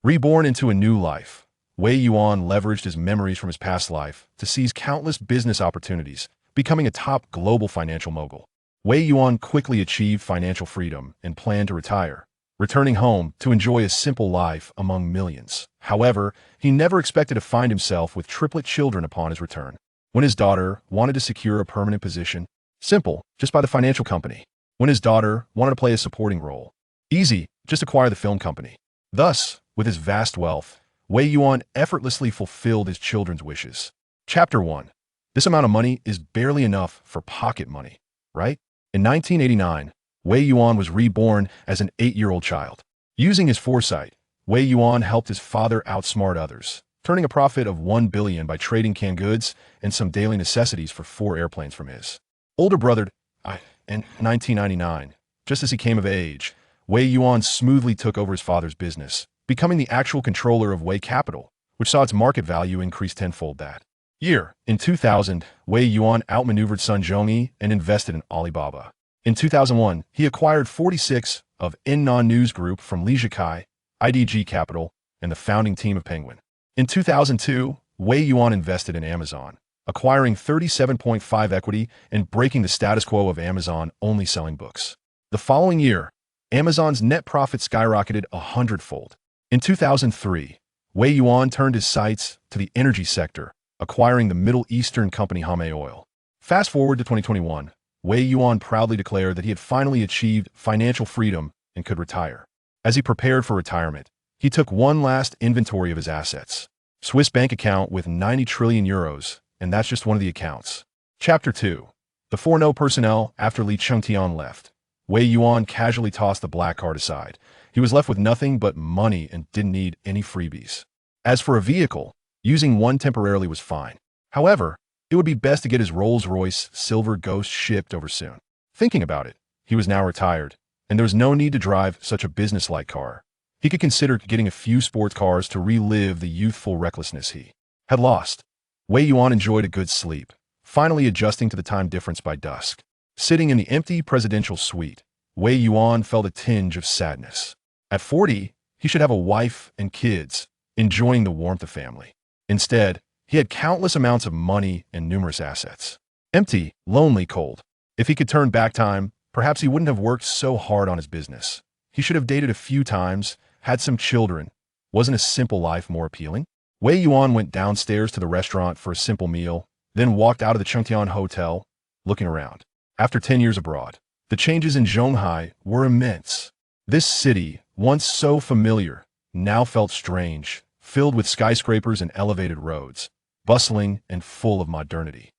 Reborn into a new life, Wei Yuan leveraged his memories from his past life to seize countless business opportunities, becoming a top global financial mogul. Wei Yuan quickly achieved financial freedom and planned to retire, returning home to enjoy a simple life among millions. However, he never expected to find himself with triplet children upon his return. When his daughter wanted to secure a permanent position, simple, just buy the financial company. When his daughter wanted to play a supporting role, easy, just acquire the film company. Thus, with his vast wealth, Wei Yuan effortlessly fulfilled his children's wishes. Chapter 1. This amount of money is barely enough for pocket money, right? In 1989, Wei Yuan was reborn as an 8-year-old child. Using his foresight, Wei Yuan helped his father outsmart others, turning a profit of $1 billion by trading canned goods and some daily necessities for 4 airplanes from his older brother. In 1999, just as he came of age, Wei Yuan smoothly took over his father's business, becoming the actual controller of Wei Capital, which saw its market value increase tenfold that year. In 2000, Wei Yuan outmaneuvered Sun Zhongyi and invested in Alibaba. In 2001, he acquired 46% of Innon News Group from Li Zhikai, IDG Capital, and the founding team of Penguin. In 2002, Wei Yuan invested in Amazon, acquiring 37.5% equity and breaking the status quo of Amazon only selling books. The following year, Amazon's net profit skyrocketed 100-fold. In 2003, Wei Yuan turned his sights to the energy sector, acquiring the Middle Eastern company Hame Oil. Fast forward to 2021, Wei Yuan proudly declared that he had finally achieved financial freedom and could retire. As he prepared for retirement, he took one last inventory of his assets. Swiss bank account with 90 trillion euros, and that's just one of the accounts. Chapter 2. The 4-no personnel after Li Chengtian left. Wei Yuan casually tossed the black card aside. He was left with nothing but money and didn't need any freebies. As for a vehicle, using one temporarily was fine. However, it would be best to get his Rolls-Royce Silver Ghost shipped over soon. Thinking about it, he was now retired, and there was no need to drive such a business-like car. He could consider getting a few sports cars to relive the youthful recklessness he had lost. Wei Yuan enjoyed a good sleep, finally adjusting to the time difference by dusk. Sitting in the empty presidential suite, Wei Yuan felt a tinge of sadness. At 40, he should have a wife and kids, enjoying the warmth of family. Instead, he had countless amounts of money and numerous assets. Empty, lonely, cold. If he could turn back time, perhaps he wouldn't have worked so hard on his business. He should have dated a few times, had some children. Wasn't a simple life more appealing? Wei Yuan went downstairs to the restaurant for a simple meal, then walked out of the Chengtian Hotel, looking around. After 10 years abroad, the changes in Zhonghai were immense. This city, once so familiar, now felt strange, filled with skyscrapers and elevated roads, bustling and full of modernity.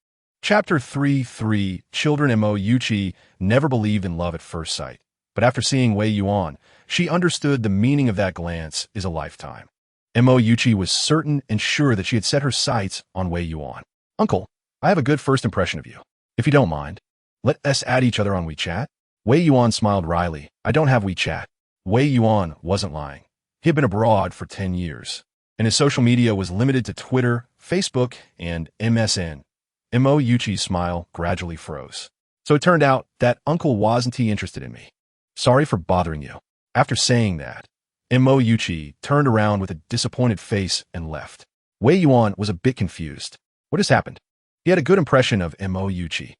Chapter 3. Children. Mo Yuqi never believed in love at first sight, but after seeing Wei Yuan, she understood the meaning of that glance is a lifetime. Mo Yuqi was certain and sure that she had set her sights on Wei Yuan. Uncle, I have a good first impression of you. If you don't mind, let us add each other on WeChat. Wei Yuan smiled wryly. I don't have WeChat. Wei Yuan wasn't lying. He had been abroad for 10 years, and his social media was limited to Twitter, Facebook, and MSN. Mo Yuqi's smile gradually froze. So it turned out that Uncle wasn't interested in me. Sorry for bothering you. After saying that, Mo Yuqi turned around with a disappointed face and left. Wei Yuan was a bit confused. What has happened? He had a good impression of Mo Yuqi.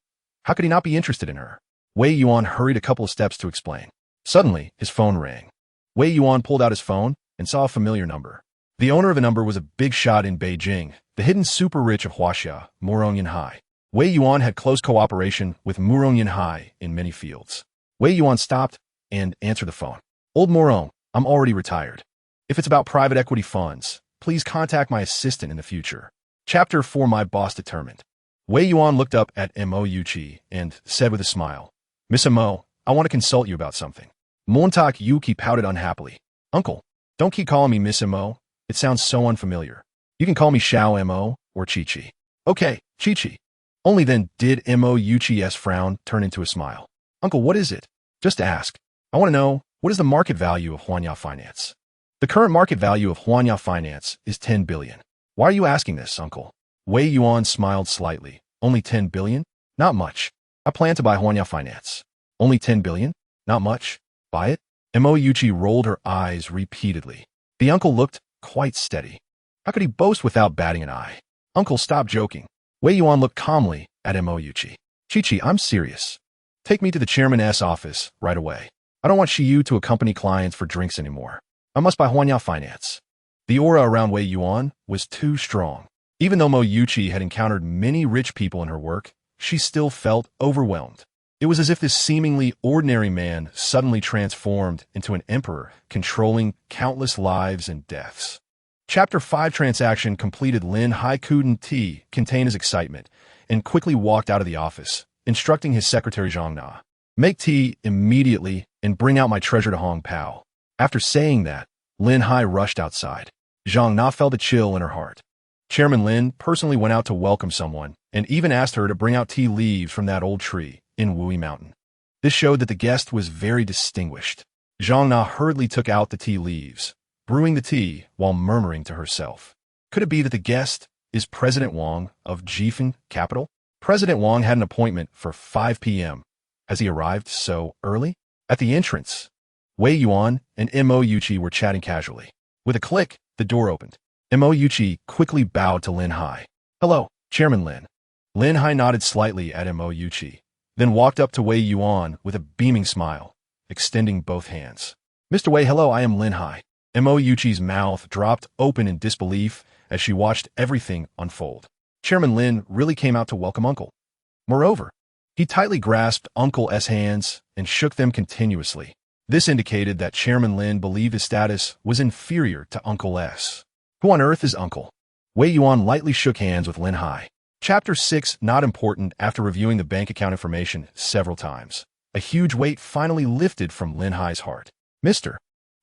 How could he not be interested in her? Wei Yuan hurried a couple of steps to explain. Suddenly, his phone rang. Wei Yuan pulled out his phone and saw a familiar number. The owner of the number was a big shot in Beijing, the hidden super-rich of Huaxia, Murong Yanhai. Wei Yuan had close cooperation with Murong Yanhai in many fields. Wei Yuan stopped and answered the phone. Old Murong, I'm already retired. If it's about private equity funds, please contact my assistant in the future. Chapter 4. My boss determined. Wei Yuan looked up at Mo Yuqi and said with a smile, Miss Mo, I want to consult you about something. Montauk Yuki pouted unhappily. Uncle, don't keep calling me Miss Mo. It sounds so unfamiliar. You can call me Xiao Mo or Chi-Chi. Okay, Chi-Chi. Only then did Mo Yuqi's frown turn into a smile. Uncle, what is it? Just ask. I want to know, what is the market value of Huanya Finance? The current market value of Huanya Finance is 10 billion. Why are you asking this, Uncle? Wei Yuan smiled slightly. Only 10 billion? Not much. I plan to buy Huanya Finance. Only 10 billion? Not much. Buy it? Mo Yuqi rolled her eyes repeatedly. The uncle looked quite steady. How could he boast without batting an eye? Uncle, stop joking. Wei Yuan looked calmly at Yuchi. Chi-Chi, I'm serious. Take me to the chairman's office right away. I don't want Shiyu to accompany clients for drinks anymore. I must buy Huanya Finance. The aura around Wei Yuan was too strong. Even though Yuchi had encountered many rich people in her work, she still felt overwhelmed. It was as if this seemingly ordinary man suddenly transformed into an emperor, controlling countless lives and deaths. Chapter 5 transaction completed. Lin Hai couldn't contain his excitement and quickly walked out of the office, instructing his secretary Zhang Na. Make tea immediately and bring out my treasure to Hong Pao. After saying that, Lin Hai rushed outside. Zhang Na felt a chill in her heart. Chairman Lin personally went out to welcome someone and even asked her to bring out tea leaves from that old tree in Wui Mountain. This showed that the guest was very distinguished. Zhang Na hurriedly took out the tea leaves, brewing the tea while murmuring to herself. Could it be that the guest is President Wang of Jifeng capital? President Wang had an appointment for 5 p.m. Has he arrived so early? At the entrance, Wei Yuan and Yuchi were chatting casually. With a click, the door opened. Yuchi quickly bowed to Lin Hai. Hello, Chairman Lin. Lin Hai nodded slightly at Yuchi, then walked up to Wei Yuan with a beaming smile, extending both hands. Mr. Wei, hello, I am Lin Hai. Yuchi's mouth dropped open in disbelief as she watched everything unfold. Chairman Lin really came out to welcome Uncle. Moreover, he tightly grasped Uncle's hands and shook them continuously. This indicated that Chairman Lin believed his status was inferior to Uncle S. Who on earth is Uncle? Wei Yuan lightly shook hands with Lin Hai. Chapter 6, not important. After reviewing the bank account information several times, a huge weight finally lifted from Lin Hai's heart. Mr.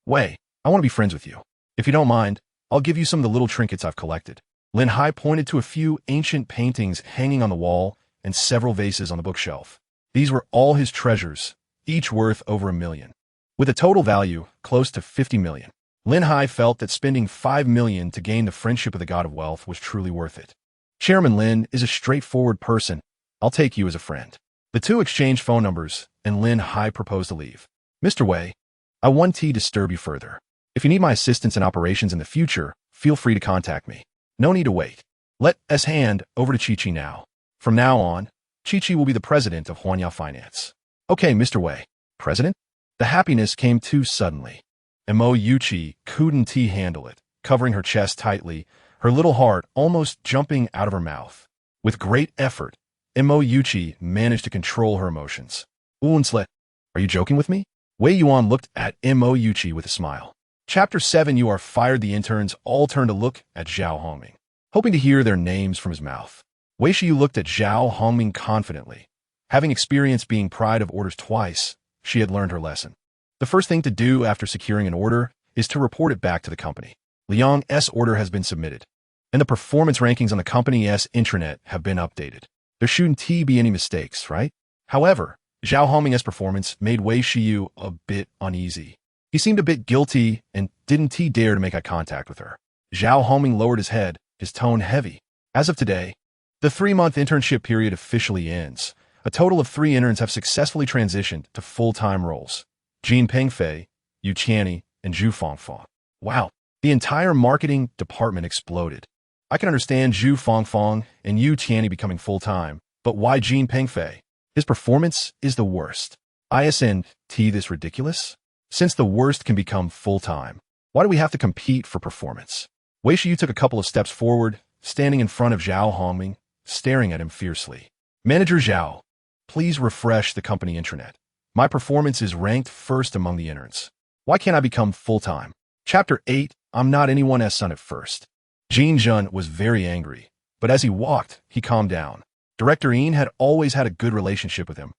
Wei, I want to be friends with you. If you don't mind, I'll give you some of the little trinkets I've collected. Lin Hai pointed to a few ancient paintings hanging on the wall and several vases on the bookshelf. These were all his treasures, each worth over $1 million. With a total value close to 50 million. Lin Hai felt that spending 5 million to gain the friendship of the god of wealth was truly worth it. Chairman Lin is a straightforward person. I'll take you as a friend. The two exchanged phone numbers, and Lin Hai proposed to leave. Mr. Wei, I want to disturb you further. If you need my assistance in operations in the future, feel free to contact me. No need to wait. Let us hand over to Chi-Chi now. From now on, Chi-Chi will be the president of Huanya Finance. Okay, Mr. Wei. President? The happiness came too suddenly. Yuchi couldn't handle it, covering her chest tightly, her little heart almost jumping out of her mouth. With great effort, Yuchi managed to control her emotions. Unslet, are you joking with me? Wei Yuan looked at Yuchi with a smile. Chapter 7, you are fired. The interns all turned to look at Zhao Hongming, hoping to hear their names from his mouth. Wei Shiyu looked at Zhao Hongming confidently. Having experienced being pried of orders twice, she had learned her lesson. The first thing to do after securing an order is to report it back to the company. Liang's order has been submitted, and the performance rankings on the company's intranet have been updated. There shouldn't be any mistakes, right? However, Zhao Hongming's performance made Wei Shiyu a bit uneasy. He seemed a bit guilty and didn't dare to make eye contact with her. Zhao Hongming lowered his head, his tone heavy. As of today, the 3-month internship period officially ends. A total of 3 interns have successfully transitioned to full-time roles. Jin Pengfei, Yu Qianni, and Zhu Fangfang. Wow, the entire marketing department exploded. I can understand Zhu Fangfang and Yu Qianni becoming full-time, but why Jin Pengfei? His performance is the worst. Isn't this ridiculous? Since the worst can become full-time, why do we have to compete for performance? Wei Shiyu took a couple of steps forward, standing in front of Zhao Hongming, staring at him fiercely. Manager Zhao, please refresh the company intranet. My performance is ranked first among the interns. Why can't I become full-time? Chapter 8, I'm not anyone's son at first. Jin Jun was very angry, but as he walked, he calmed down. Director Yin had always had a good relationship with him.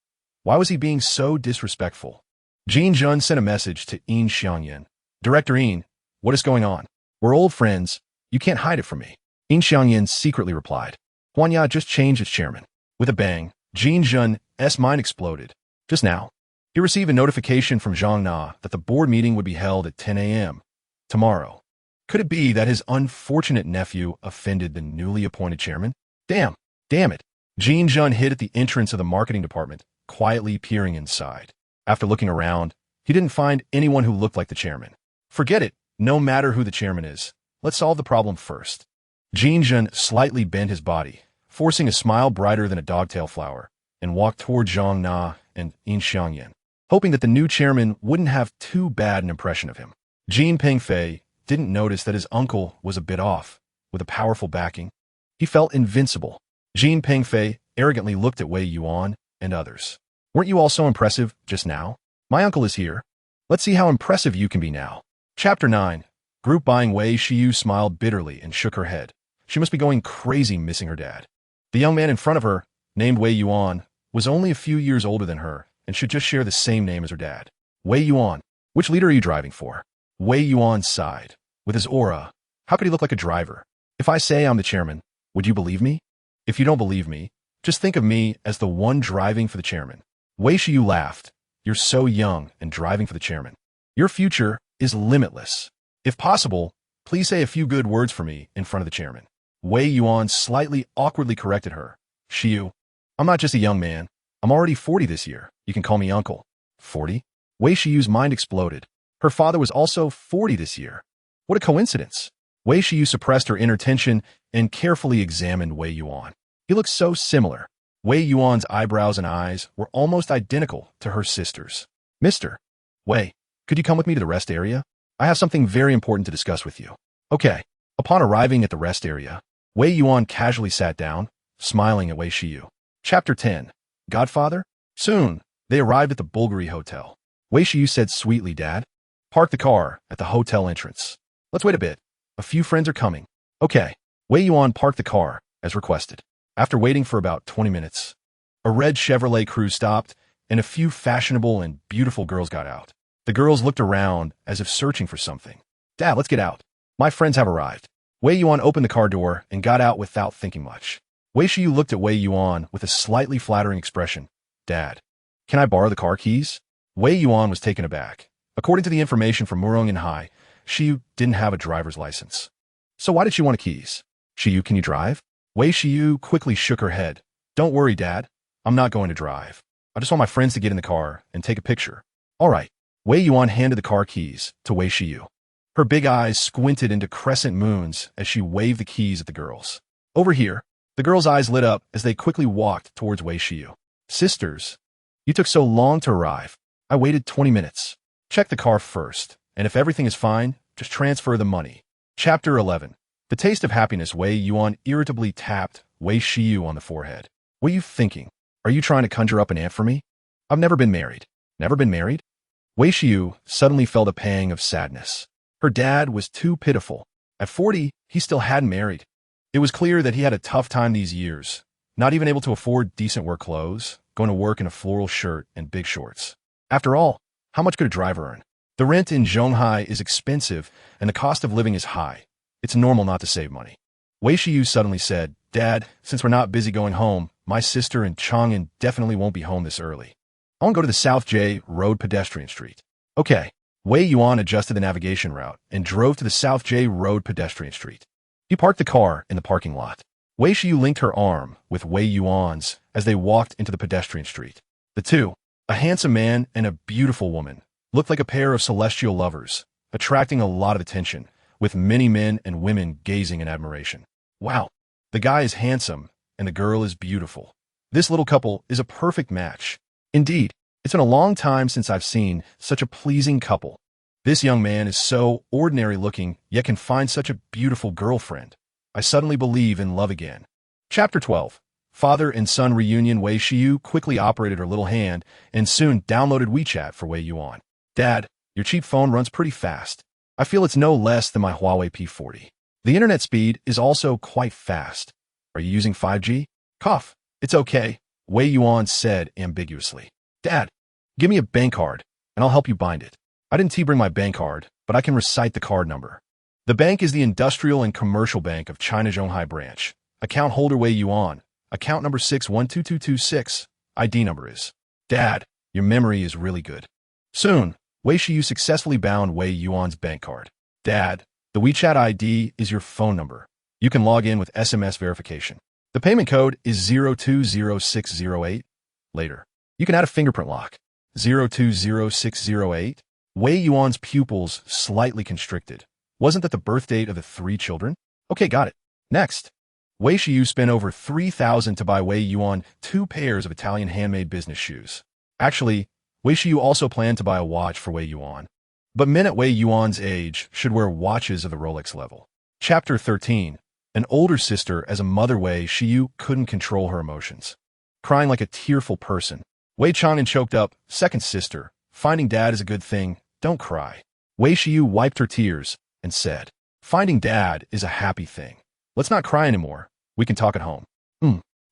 Why was he being so disrespectful? Jin Jun sent a message to Yin Xiangyan. Director Yin, what is going on? We're old friends. You can't hide it from me. Yin Xiangyan secretly replied. Huanya just changed its chairman. With a bang, Jin Jun's mind exploded. Just now, he received a notification from Zhang Na that the board meeting would be held at 10 a.m. tomorrow. Could it be that his unfortunate nephew offended the newly appointed chairman? Damn it. Jin Jun hid at the entrance of the marketing department, quietly peering inside. After looking around, he didn't find anyone who looked like the chairman. Forget it, No matter who the chairman is, let's solve the problem first. Jin Jun slightly bent his body, forcing a smile brighter than a dogtail flower, and walked toward Zhang Na and Yin Xiangyan, hoping that the new chairman wouldn't have too bad an impression of him. Jin Pengfei didn't notice that his uncle was a bit off. With a powerful backing, he felt invincible. Jin Pengfei arrogantly looked at Wei Yuan and others. Weren't you all so impressive just now? My uncle is here. Let's see how impressive you can be now. Chapter 9. Group buying. Wei Shiyu smiled bitterly and shook her head. She must be going crazy missing her dad. The young man in front of her, named Wei Yuan, was only a few years older than her and should just share the same name as her dad. Wei Yuan, which leader are you driving for? Wei Yuan sighed. With his aura, how could he look like a driver? If I say I'm the chairman, would you believe me? If you don't believe me, just think of me as the one driving for the chairman. Wei Shiyu laughed. You're so young and driving for the chairman. Your future is limitless. If possible, please say a few good words for me in front of the chairman. Wei Yuan slightly awkwardly corrected her. Shiyu, I'm not just a young man. I'm already 40 this year. You can call me uncle. 40? Wei Shiyu's mind exploded. Her father was also 40 this year. What a coincidence. Wei Shiyu suppressed her inner tension and carefully examined Wei Yuan. He looked so similar. Wei Yuan's eyebrows and eyes were almost identical to her sister's. Mr. Wei, could you come with me to the rest area? I have something very important to discuss with you. Okay. Upon arriving at the rest area, Wei Yuan casually sat down, smiling at Wei Shiyu. Chapter 10. Godfather? Soon, they arrived at the Bulgari Hotel. Wei Shiyu said sweetly, Dad, park the car at the hotel entrance. Let's wait a bit. A few friends are coming. Okay. Wei Yuan parked the car, as requested. After waiting for about 20 minutes, a red Chevrolet Cruze stopped, and a few fashionable and beautiful girls got out. The girls looked around as if searching for something. Dad, let's get out. My friends have arrived. Wei Yuan opened the car door and got out without thinking much. Wei Shiyu looked at Wei Yuan with a slightly flattering expression. Dad, can I borrow the car keys? Wei Yuan was taken aback. According to the information from Murong and Hai, Shiyu didn't have a driver's license. So why did she want keys? Shiyu, can you drive? Wei Shiyu quickly shook her head. Don't worry, Dad. I'm not going to drive. I just want my friends to get in the car and take a picture. All right. Wei Yuan handed the car keys to Wei Shiyu. Her big eyes squinted into crescent moons as she waved the keys at the girls. Over here, the girls' eyes lit up as they quickly walked towards Wei Shiyu. Sisters, you took so long to arrive. I waited 20 minutes. Check the car first, and if everything is fine, just transfer the money. Chapter 11. The taste of happiness. Wei Yuan irritably tapped Wei Shiyu on the forehead. What are you thinking? Are you trying to conjure up an aunt for me? I've never been married. Never been married? Wei Shiyu suddenly felt a pang of sadness. Her dad was too pitiful. At 40, he still hadn't married. It was clear that he had a tough time these years, not even able to afford decent work clothes, going to work in a floral shirt and big shorts. After all, how much could a driver earn? The rent in Zhonghai is expensive, and the cost of living is high. It's normal not to save money. Wei Shiyu suddenly said, Dad, since we're not busy going home, my sister and Chang'an definitely won't be home this early. I want to go to the South J Road pedestrian street. Okay. Wei Yuan adjusted the navigation route and drove to the South J Road pedestrian street. He parked the car in the parking lot. Wei Shiyu linked her arm with Wei Yuan's as they walked into the pedestrian street. The two, a handsome man and a beautiful woman, looked like a pair of celestial lovers, attracting a lot of attention, with many men and women gazing in admiration. Wow, the guy is handsome and the girl is beautiful. This little couple is a perfect match. Indeed, it's been a long time since I've seen such a pleasing couple. This young man is so ordinary looking, yet can find such a beautiful girlfriend. I suddenly believe in love again. Chapter 12. Father and son reunion. Wei Shiyu quickly operated her little hand and soon downloaded WeChat for Wei Yuan. Dad, your cheap phone runs pretty fast. I feel it's no less than my Huawei P40. The internet speed is also quite fast. Are you using 5G? Cough. It's okay, Wei Yuan said ambiguously. Dad, give me a bank card, and I'll help you bind it. I didn't bring my bank card, but I can recite the card number. The bank is the Industrial and Commercial Bank of China Zhonghai Branch. Account holder Wei Yuan. Account number 612226. ID number is. Dad, your memory is really good. Soon, Wei Shiyu successfully bound Wei Yuan's bank card. Dad, the WeChat ID is your phone number. You can log in with SMS verification. The payment code is 020608. Later, you can add a fingerprint lock. 020608. Wei Yuan's pupils slightly constricted. Wasn't that the birth date of the 3 children? Okay, got it. Next. Wei Xiu spent over 3,000 to buy Wei Yuan 2 pairs of Italian handmade business shoes. Actually, Wei Xiu also planned to buy a watch for Wei Yuan. But men at Wei Yuan's age should wear watches of the Rolex level. Chapter 13. An older sister as a mother. Wei Xiu couldn't control her emotions. Crying like a tearful person. Wei Chang'an choked up, second sister, finding dad is a good thing, don't cry. Wei Xiu wiped her tears and said, finding dad is a happy thing. Let's not cry anymore. We can talk at home.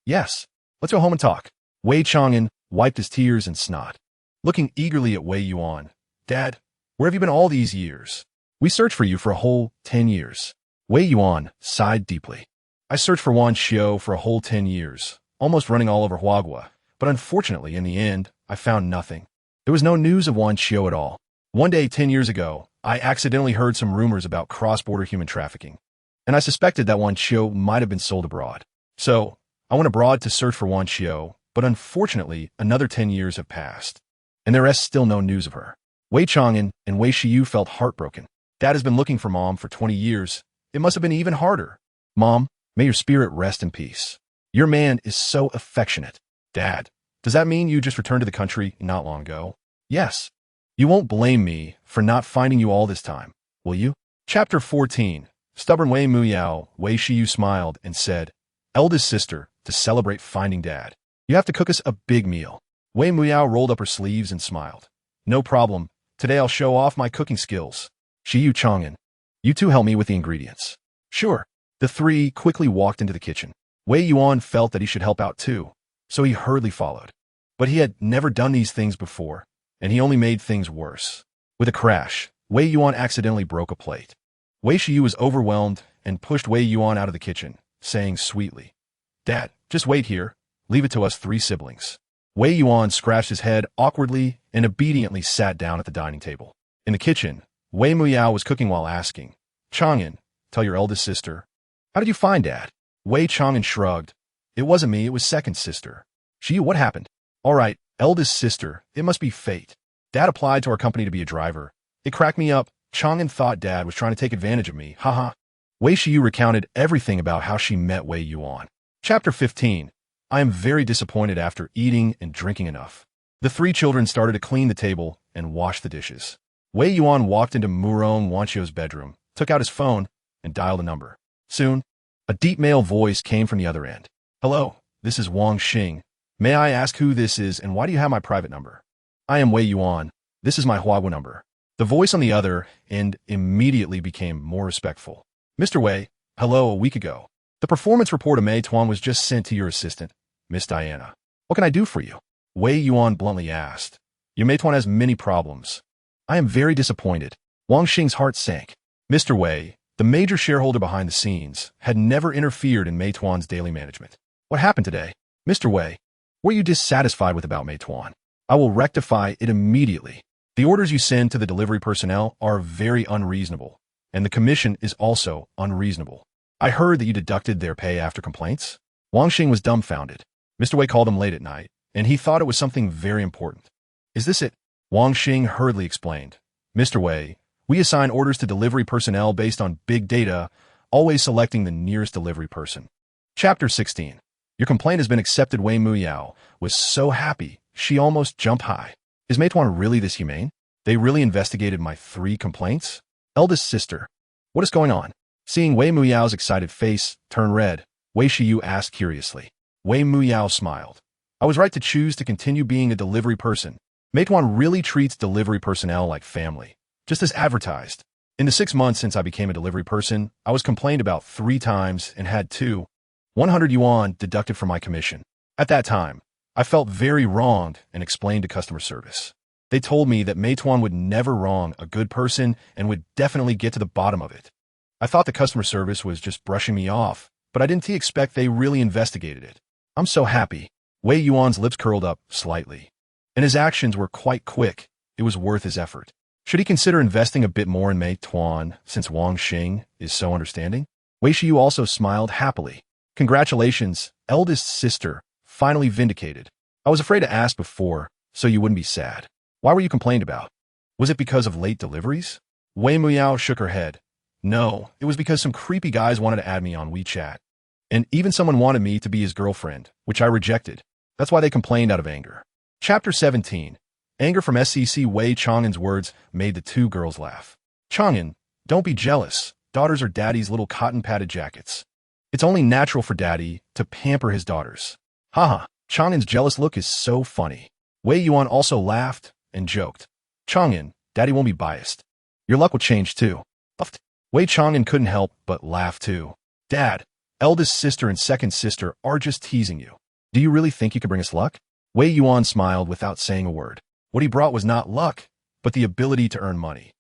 Yes. Let's go home and talk. Wei Chang'an wiped his tears and snot. Looking eagerly at Wei Yuan. Dad, where have you been all these years? We searched for you for a whole 10 years. Wei Yuan sighed deeply. I searched for Wan Xiu for a whole 10 years, almost running all over Huagua, but unfortunately, in the end, I found nothing. There was no news of Wan Xiu at all. One day 10 years ago, I accidentally heard some rumors about cross-border human trafficking, and I suspected that Wan Xiu might have been sold abroad. So, I went abroad to search for Wan Xiu, but unfortunately, another 10 years have passed, and there is still no news of her. Wei Chang'an and Wei Xiu felt heartbroken. Dad has been looking for Mom for 20 years. It must have been even harder. Mom, may your spirit rest in peace. Your man is so affectionate. Dad, does that mean you just returned to the country not long ago? Yes. You won't blame me for not finding you all this time, will you? Chapter 14. Stubborn Wei Muyao. Wei Xiu smiled and said, eldest sister, to celebrate finding Dad, you have to cook us a big meal. Wei Muyao rolled up her sleeves and smiled. No problem. Today I'll show off my cooking skills. Xiu Chang'an, you two help me with the ingredients. Sure. The 3 quickly walked into the kitchen. Wei Yuan felt that he should help out too, so he hurriedly followed. But he had never done these things before, and he only made things worse. With a crash, Wei Yuan accidentally broke a plate. Wei Xiu was overwhelmed and pushed Wei Yuan out of the kitchen, saying sweetly, Dad, just wait here. Leave it to us 3 siblings. Wei Yuan scratched his head awkwardly and obediently sat down at the dining table. In the kitchen, Wei Muyao was cooking while asking, Chang'an, tell your eldest sister. How did you find Dad? Wei Chang'an shrugged. It wasn't me, it was second sister. Xiu, what happened? All right, eldest sister, it must be fate. Dad applied to our company to be a driver. It cracked me up. Chang'an thought Dad was trying to take advantage of me. Haha. Wei Xiu recounted everything about how she met Wei Yuan. Chapter 15. I am very disappointed after eating and drinking enough. The 3 children started to clean the table and wash the dishes. Wei Yuan walked into Murong Wanqiu's bedroom, took out his phone, and dialed a number. Soon, a deep male voice came from the other end. Hello, this is Wang Xing. May I ask who this is and why do you have my private number? I am Wei Yuan. This is my Huagua number. The voice on the other end immediately became more respectful. Mr. Wei, hello, a week ago. The performance report of Meituan was just sent to your assistant, Miss Diana. What can I do for you? Wei Yuan bluntly asked. Your Meituan has many problems. I am very disappointed. Wang Xing's heart sank. Mr. Wei, the major shareholder behind the scenes, had never interfered in Meituan's daily management. What happened today? Mr. Wei, what are you dissatisfied with about Meituan? I will rectify it immediately. The orders you send to the delivery personnel are very unreasonable, and the commission is also unreasonable. I heard that you deducted their pay after complaints. Wang Xing was dumbfounded. Mr. Wei called him late at night, and he thought it was something very important. Is this it? Wang Xing hurriedly explained. Mr. Wei, we assign orders to delivery personnel based on big data, always selecting the nearest delivery person. Chapter 16. Your complaint has been accepted. Wei Muyao was so happy, she almost jumped high. Is Meituan really this humane? They really investigated my 3 complaints? Eldest sister, what is going on? Seeing Wei Muyao's excited face turn red, Wei Xiu asked curiously. Wei Muyao smiled. I was right to choose to continue being a delivery person. Meituan really treats delivery personnel like family, just as advertised. In the 6 months since I became a delivery person, I was complained about 3 times and had 100 yuan deducted from my commission. At that time, I felt very wronged and explained to customer service. They told me that Meituan would never wrong a good person and would definitely get to the bottom of it. I thought the customer service was just brushing me off, but I didn't expect they really investigated it. I'm so happy. Wei Yuan's lips curled up slightly, and his actions were quite quick. It was worth his effort. Should he consider investing a bit more in Meituan since Wang Xing is so understanding? Wei Xiu also smiled happily. Congratulations, eldest sister, finally vindicated. I was afraid to ask before, so you wouldn't be sad. Why were you complained about? Was it because of late deliveries? Wei Muyao shook her head. No, it was because some creepy guys wanted to add me on WeChat. And even someone wanted me to be his girlfriend, which I rejected. That's why they complained out of anger. Chapter 17. Anger from SCC. Wei Chang'an's words made the two girls laugh. Chang'an, don't be jealous. Daughters are daddy's little cotton-padded jackets. It's only natural for daddy to pamper his daughters. Haha, Chang'an's jealous look is so funny. Wei Yuan also laughed and joked. Chang'an, daddy won't be biased. Your luck will change too. Wei Chang'an couldn't help but laugh too. Dad, eldest sister and second sister are just teasing you. Do you really think you could bring us luck? Wei Yuan smiled without saying a word. What he brought was not luck, but the ability to earn money.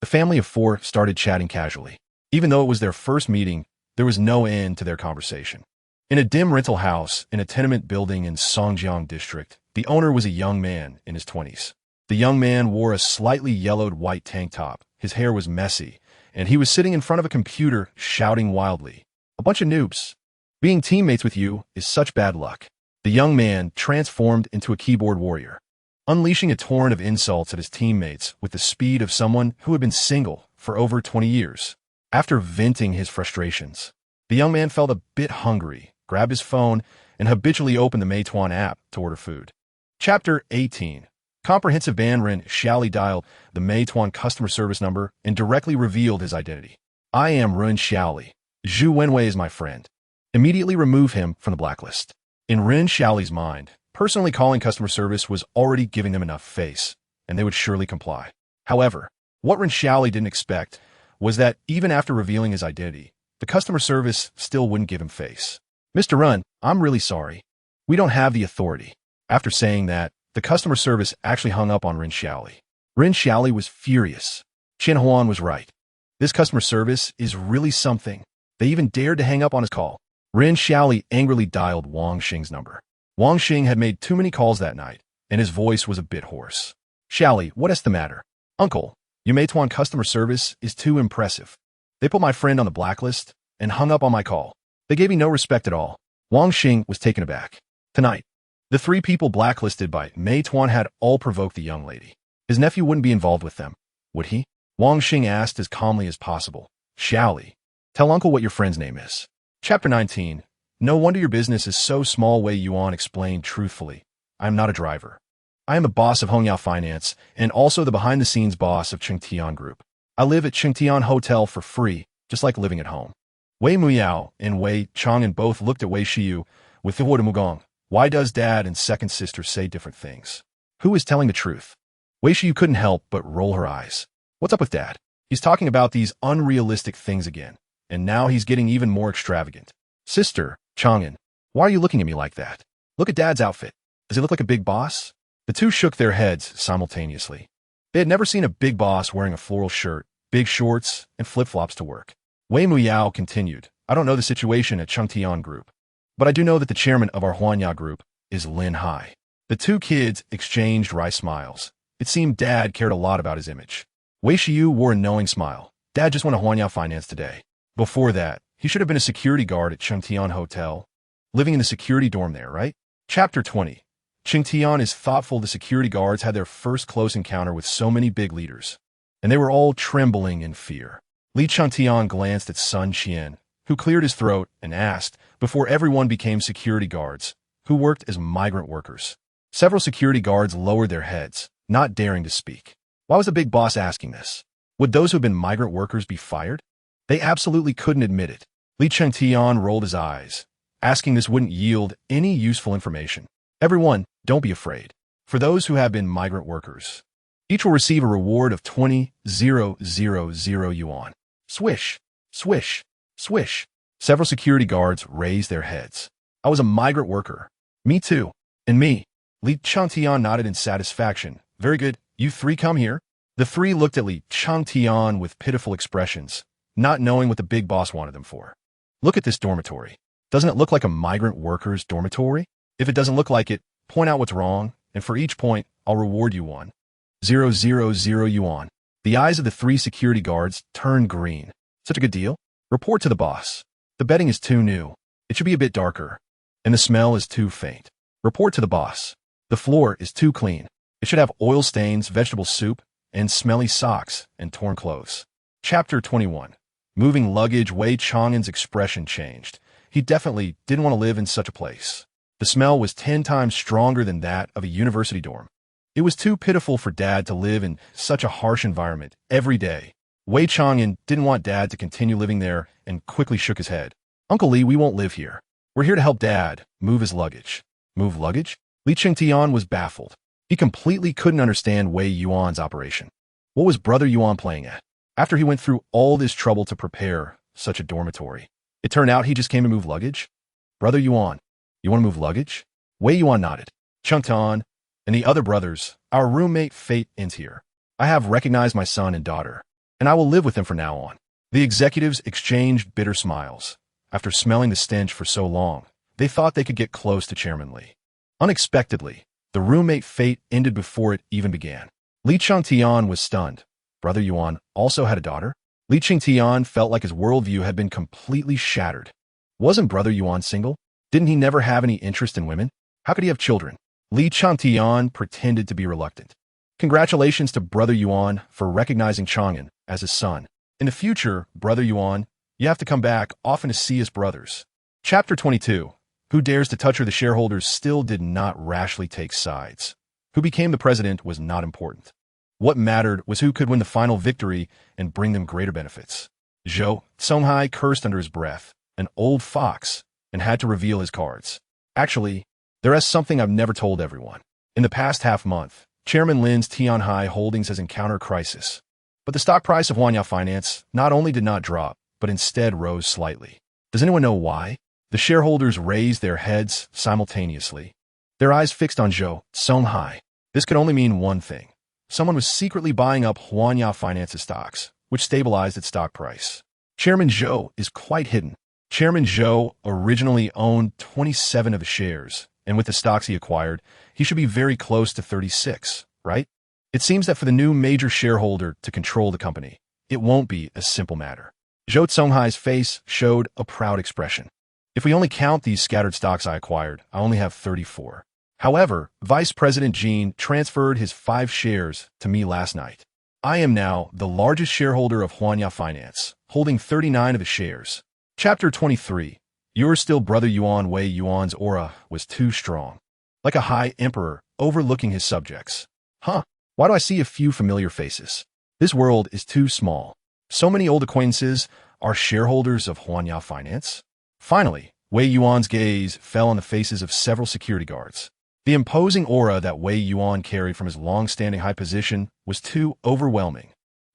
The family of four started chatting casually. Even though it was their first meeting, there was no end to their conversation. In a dim rental house in a tenement building in Songjiang district, the owner was a young man in his 20s. The young man wore a slightly yellowed white tank top. His hair was messy, and he was sitting in front of a computer shouting wildly. A bunch of noobs. Being teammates with you is such bad luck. The young man transformed into a keyboard warrior, unleashing a torrent of insults at his teammates with the speed of someone who had been single for over 20 years. After venting his frustrations, the young man felt a bit hungry, grabbed his phone, and habitually opened the Meituan app to order food. Chapter 18. Comprehensive ban. Ren Xiaoli dialed the Meituan customer service number and directly revealed his identity. I am Ren Xiaoli. Zhu Wenwei is my friend. Immediately remove him from the blacklist. In Ren Xiaoli's mind, personally calling customer service was already giving them enough face, and they would surely comply. However, what Ren Xiaoli didn't expect was that even after revealing his identity, the customer service still wouldn't give him face. Mr. Ren, I'm really sorry. We don't have the authority. After saying that, the customer service actually hung up on Ren Xiaoli. Ren Xiaoli was furious. Chen Huan was right. This customer service is really something. They even dared to hang up on his call. Ren Xiaoli angrily dialed Wang Xing's number. Wang Xing had made too many calls that night, and his voice was a bit hoarse. Xiaoli, what is the matter? Uncle, your Meituan customer service is too impressive. They put my friend on the blacklist and hung up on my call. They gave me no respect at all. Wang Xing was taken aback. Tonight, the three people blacklisted by Meituan had all provoked the young lady. His nephew wouldn't be involved with them, would he? Wang Xing asked as calmly as possible. Xiaoli, tell uncle what your friend's name is. Chapter 19. No wonder your business is so small. Wei Yuan explained truthfully. I am not a driver. I am the boss of Hongyao Finance and also the behind-the-scenes boss of Chengtian Group. I live at Chengtian Hotel for free, just like living at home. Wei Muyao and Wei Chang'an both looked at Wei Shiyu with the Mugong. Why does dad and second sister say different things? Who is telling the truth? Wei Shiyu couldn't help but roll her eyes. What's up with dad? He's talking about these unrealistic things again, and now he's getting even more extravagant. Sister, Chang'an, why are you looking at me like that? Look at dad's outfit. Does he look like a big boss? The two shook their heads simultaneously. They had never seen a big boss wearing a floral shirt, big shorts, and flip-flops to work. Wei Muyao continued, I don't know the situation at Chengtian Group, but I do know that the chairman of our Huanya Group is Lin Hai. The two kids exchanged wry smiles. It seemed dad cared a lot about his image. Wei Shiyu wore a knowing smile. Dad just won a Huanya Finance today. Before that, he should have been a security guard at Chengtian Hotel, living in the security dorm there, right? Chapter 20. Chengtian is thoughtful. The security guards had their first close encounter with so many big leaders, and they were all trembling in fear. Li Chengtian glanced at Sun Qian, who cleared his throat and asked, before everyone became security guards, who worked as migrant workers. Several security guards lowered their heads, not daring to speak. Why was the big boss asking this? Would those who had been migrant workers be fired? They absolutely couldn't admit it. Li Chengtian rolled his eyes, asking this wouldn't yield any useful information. Everyone, don't be afraid. For those who have been migrant workers, each will receive a reward of 20,000 yuan. Swish, swish, swish. Several security guards raised their heads. I was a migrant worker. Me too. And me. Li Chengtian nodded in satisfaction. Very good. You three come here. The three looked at Li Chengtian with pitiful expressions, not knowing what the big boss wanted them for. Look at this dormitory. Doesn't it look like a migrant worker's dormitory? If it doesn't look like it, point out what's wrong, and for each point, I'll reward you 1,000 yuan. The eyes of the three security guards turned green. Such a good deal? Report to the boss. The bedding is too new. It should be a bit darker. And the smell is too faint. Report to the boss. The floor is too clean. It should have oil stains, vegetable soup, and smelly socks and torn clothes. Chapter 21. Moving luggage, Wei Chang'an's expression changed. He definitely didn't want to live in such a place. The smell was 10 times stronger than that of a university dorm. It was too pitiful for Dad to live in such a harsh environment every day. Wei Chang'an didn't want Dad to continue living there and quickly shook his head. Uncle Li, we won't live here. We're here to help Dad move his luggage. Move luggage? Li Qingtian was baffled. He completely couldn't understand Wei Yuan's operation. What was Brother Yuan playing at? After he went through all this trouble to prepare such a dormitory, it turned out he just came to move luggage? Brother Yuan, you want to move luggage? Wei Yuan nodded. Chengtan and the other brothers, our roommate Fate ends here. I have recognized my son and daughter, and I will live with them from now on. The executives exchanged bitter smiles. After smelling the stench for so long, they thought they could get close to Chairman Li. Unexpectedly, the roommate Fate ended before it even began. Li Qingtian was stunned. Brother Yuan also had a daughter? Li Qingtian felt like his worldview had been completely shattered. Wasn't Brother Yuan single? Didn't he never have any interest in women? How could he have children? Li Qingtian pretended to be reluctant. Congratulations to Brother Yuan for recognizing Chang'an as his son. In the future, Brother Yuan, you have to come back often to see us brothers. Chapter 22. Who dares to touch her? The shareholders still did not rashly take sides. Who became the president was not important. What mattered was who could win the final victory and bring them greater benefits. Zhou Songhai cursed under his breath, an old fox, and had to reveal his cards. Actually, there is something I've never told everyone. In the past half-month, Chairman Lin's Tianhai Holdings has encountered a crisis. But the stock price of Huanya Finance not only did not drop, but instead rose slightly. Does anyone know why? The shareholders raised their heads simultaneously, their eyes fixed on Zhou Songhai. This could only mean one thing. Someone was secretly buying up Huanya Finance's stocks, which stabilized its stock price. Chairman Zhou is quite hidden. Chairman Zhou originally owned 27 of the shares, and with the stocks he acquired, he should be very close to 36, right? It seems that for the new major shareholder to control the company, it won't be a simple matter. Zhou Songhai's face showed a proud expression. If we only count these scattered stocks I acquired, I only have 34. However, Vice President Jean transferred his 5 shares to me last night. I am now the largest shareholder of Huanya Finance, holding 39 of the shares. Chapter 23. You're still Brother Yuan. Wei Yuan's aura was too strong, like a high emperor overlooking his subjects. Huh, why do I see a few familiar faces? This world is too small. So many old acquaintances are shareholders of Huanya Finance. Finally, Wei Yuan's gaze fell on the faces of several security guards. The imposing aura that Wei Yuan carried from his long-standing high position was too overwhelming.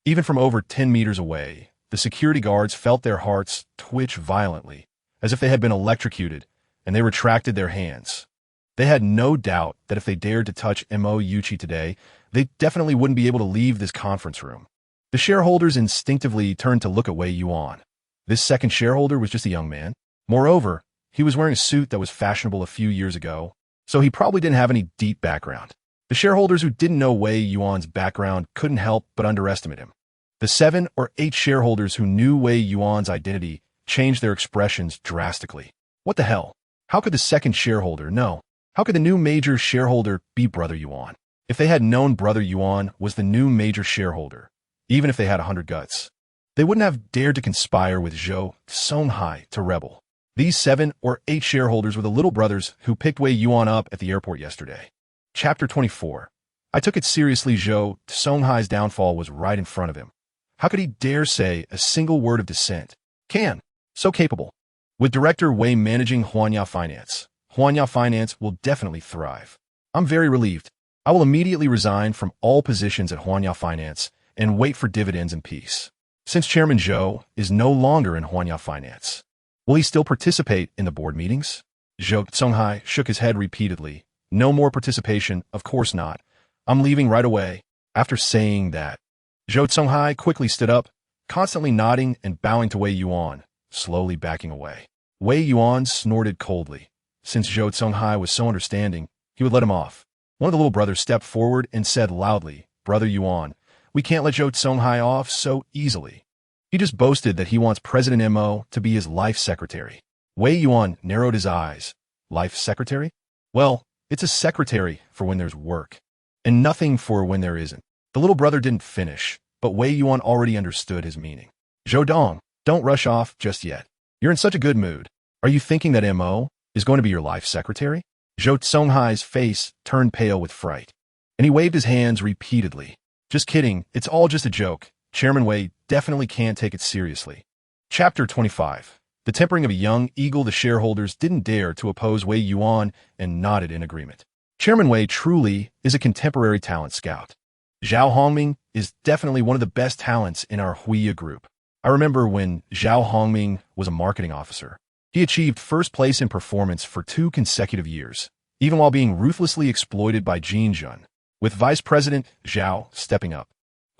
Even from over 10 meters away, the security guards felt their hearts twitch violently, as if they had been electrocuted, and they retracted their hands. They had no doubt that if they dared to touch Mo Yuchi today, they definitely wouldn't be able to leave this conference room. The shareholders instinctively turned to look at Wei Yuan. This second shareholder was just a young man. Moreover, he was wearing a suit that was fashionable a few years ago, so he probably didn't have any deep background. The shareholders who didn't know Wei Yuan's background couldn't help but underestimate him. The 7 or 8 shareholders who knew Wei Yuan's identity changed their expressions drastically. What the hell? How could the second shareholder know? How could the new major shareholder be Brother Yuan? If they had known Brother Yuan was the new major shareholder, even if they had 100 guts, they wouldn't have dared to conspire with Zhou Songhai to rebel. These 7 or 8 shareholders were the little brothers who picked Wei Yuan up at the airport yesterday. Chapter 24. I took it seriously. Zhou Songhai's downfall was right in front of him. How could he dare say a single word of dissent? So capable. With Director Wei managing Huanya Finance will definitely thrive. I'm very relieved. I will immediately resign from all positions at Huanya Finance and wait for dividends in peace. Since Chairman Zhou is no longer in Huanya Finance, will he still participate in the board meetings? Zhou Songhai shook his head repeatedly. No more participation, of course not. I'm leaving right away. After saying that, Zhou Songhai quickly stood up, constantly nodding and bowing to Wei Yuan, slowly backing away. Wei Yuan snorted coldly. Since Zhou Songhai was so understanding, he would let him off. One of the little brothers stepped forward and said loudly, Brother Yuan, we can't let Zhou Songhai off so easily. He just boasted that he wants President Mo to be his life secretary. Wei Yuan narrowed his eyes. Life secretary? Well, it's a secretary for when there's work, and nothing for when there isn't. The little brother didn't finish, but Wei Yuan already understood his meaning. Zhou Dong, Don't rush off just yet. You're in such a good mood. Are you thinking that M.O. is going to be your life secretary? Zhou Songhai's face turned pale with fright, and he waved his hands repeatedly. Just kidding, it's all just a joke. Chairman Wei definitely can't take it seriously. Chapter 25. The tempering of a young eagle. The shareholders didn't dare to oppose Wei Yuan and nodded in agreement. Chairman Wei truly is a contemporary talent scout. Zhao Hongming is definitely one of the best talents in our Huiya group. I remember when Zhao Hongming was a marketing officer. He achieved first place in performance for 2 consecutive years, even while being ruthlessly exploited by Jin Jun, with Vice President Zhao stepping up.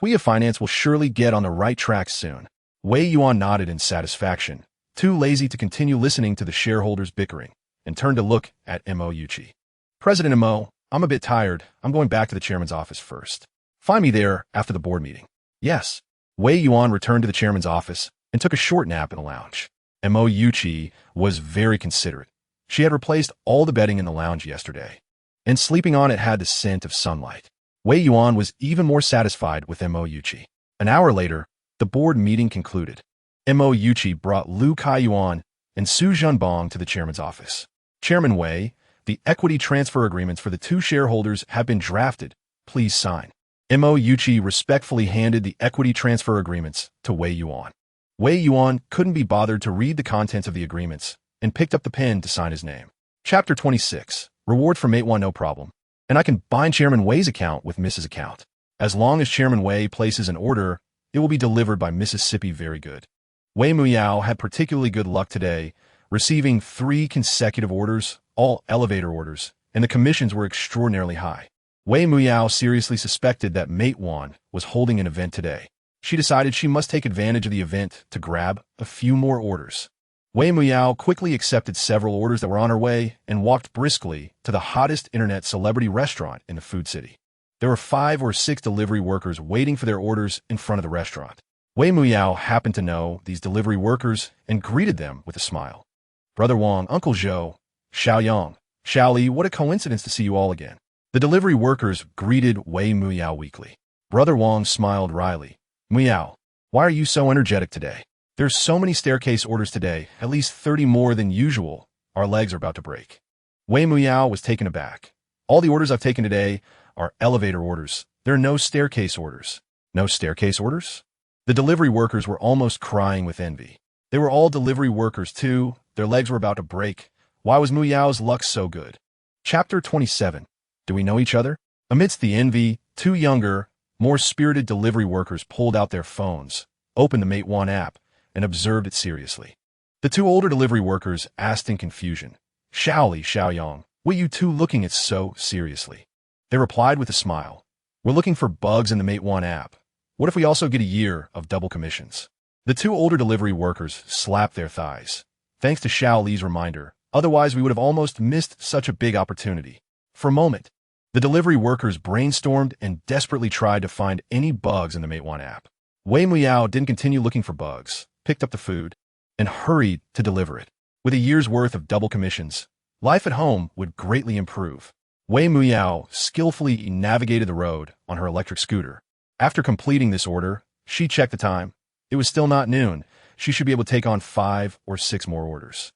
Huiya Finance will surely get on the right track soon. Wei Yuan nodded in satisfaction, too lazy to continue listening to the shareholders' bickering, and turned to look at Mo Yuchi. President Mo, I'm a bit tired. I'm going back to the chairman's office first. Find me there after the board meeting. Yes. Wei Yuan returned to the chairman's office and took a short nap in the lounge. Mo Yuchi was very considerate. She had replaced all the bedding in the lounge yesterday, and sleeping on it had the scent of sunlight. Wei Yuan was even more satisfied with Mo Yuchi. An hour later, the board meeting concluded. Mo Yuchi brought Lu Kaiyuan and Su Zhenbong to the chairman's office. Chairman Wei, the equity transfer agreements for the 2 shareholders have been drafted. Please sign. Mo Yuchi respectfully handed the equity transfer agreements to Wei Yuan. Wei Yuan couldn't be bothered to read the contents of the agreements and picked up the pen to sign his name. Chapter 26. Reward for Mate 1 no problem. And I can bind Chairman Wei's account with Mrs. account. As long as Chairman Wei places an order, it will be delivered by Mississippi very good. Wei Muyao had particularly good luck today, receiving 3 consecutive orders, all elevator orders, and the commissions were extraordinarily high. Wei Muyao seriously suspected that Mate 1 was holding an event today. She decided she must take advantage of the event to grab a few more orders. Wei Muyao quickly accepted several orders that were on her way and walked briskly to the hottest internet celebrity restaurant in the food city. There were 5 or 6 delivery workers waiting for their orders in front of the restaurant. Wei Muyao happened to know these delivery workers and greeted them with a smile. Brother Wang, Uncle Zhou, Xiaoyang, Xiaoli, what a coincidence to see you all again. The delivery workers greeted Wei Muyao weakly. Brother Wang smiled wryly. Muyao, why are you so energetic today? There's so many staircase orders today, at least 30 more than usual. Our legs are about to break. Wei Muyao was taken aback. All the orders I've taken today are elevator orders. There are no staircase orders. No staircase orders? The delivery workers were almost crying with envy. They were all delivery workers too. Their legs were about to break. Why was Muyao's luck so good? Chapter 27. Do we know each other? Amidst the envy, 2 younger, more spirited delivery workers pulled out their phones, opened the Mate 1 app, and observed it seriously. The 2 older delivery workers asked in confusion, Xiaoli, Xiaoyang, what are you 2 looking at so seriously? They replied with a smile. We're looking for bugs in the Mate 1 app. What if we also get a year of double commissions? The 2 older delivery workers slapped their thighs. Thanks to Xiaoli's reminder, otherwise we would have almost missed such a big opportunity. For a moment, the delivery workers brainstormed and desperately tried to find any bugs in the Mate 1 app. Wei Muyao didn't continue looking for bugs, picked up the food, and hurried to deliver it. With a year's worth of double commissions, life at home would greatly improve. Wei Muyao skillfully navigated the road on her electric scooter. After completing this order, she checked the time. It was still not noon. She should be able to take on 5 or 6 more orders.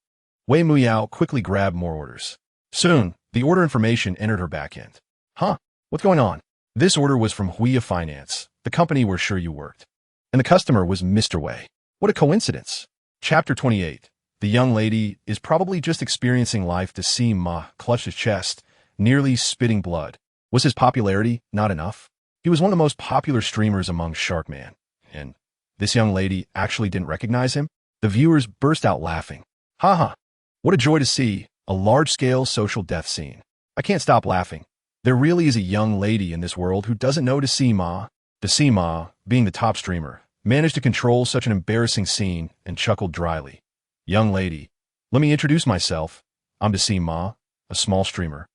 Wei Muyao quickly grabbed more orders. Soon, the order information entered her backend. Huh? What's going on? This order was from Huiya Finance, the company we're sure you worked. And the customer was Mr. Wei. What a coincidence. Chapter 28. The young lady is probably just experiencing life. To see Ma clutch his chest, nearly spitting blood. Was his popularity not enough? He was one of the most popular streamers among Sharkman. And this young lady actually didn't recognize him? The viewers burst out laughing. Ha. What a joy to see a large-scale social death scene. I can't stop laughing. There really is a young lady in this world who doesn't know Decima. Decima, being the top streamer, managed to control such an embarrassing scene and chuckled dryly. Young lady, let me introduce myself. I'm Decima, a small streamer,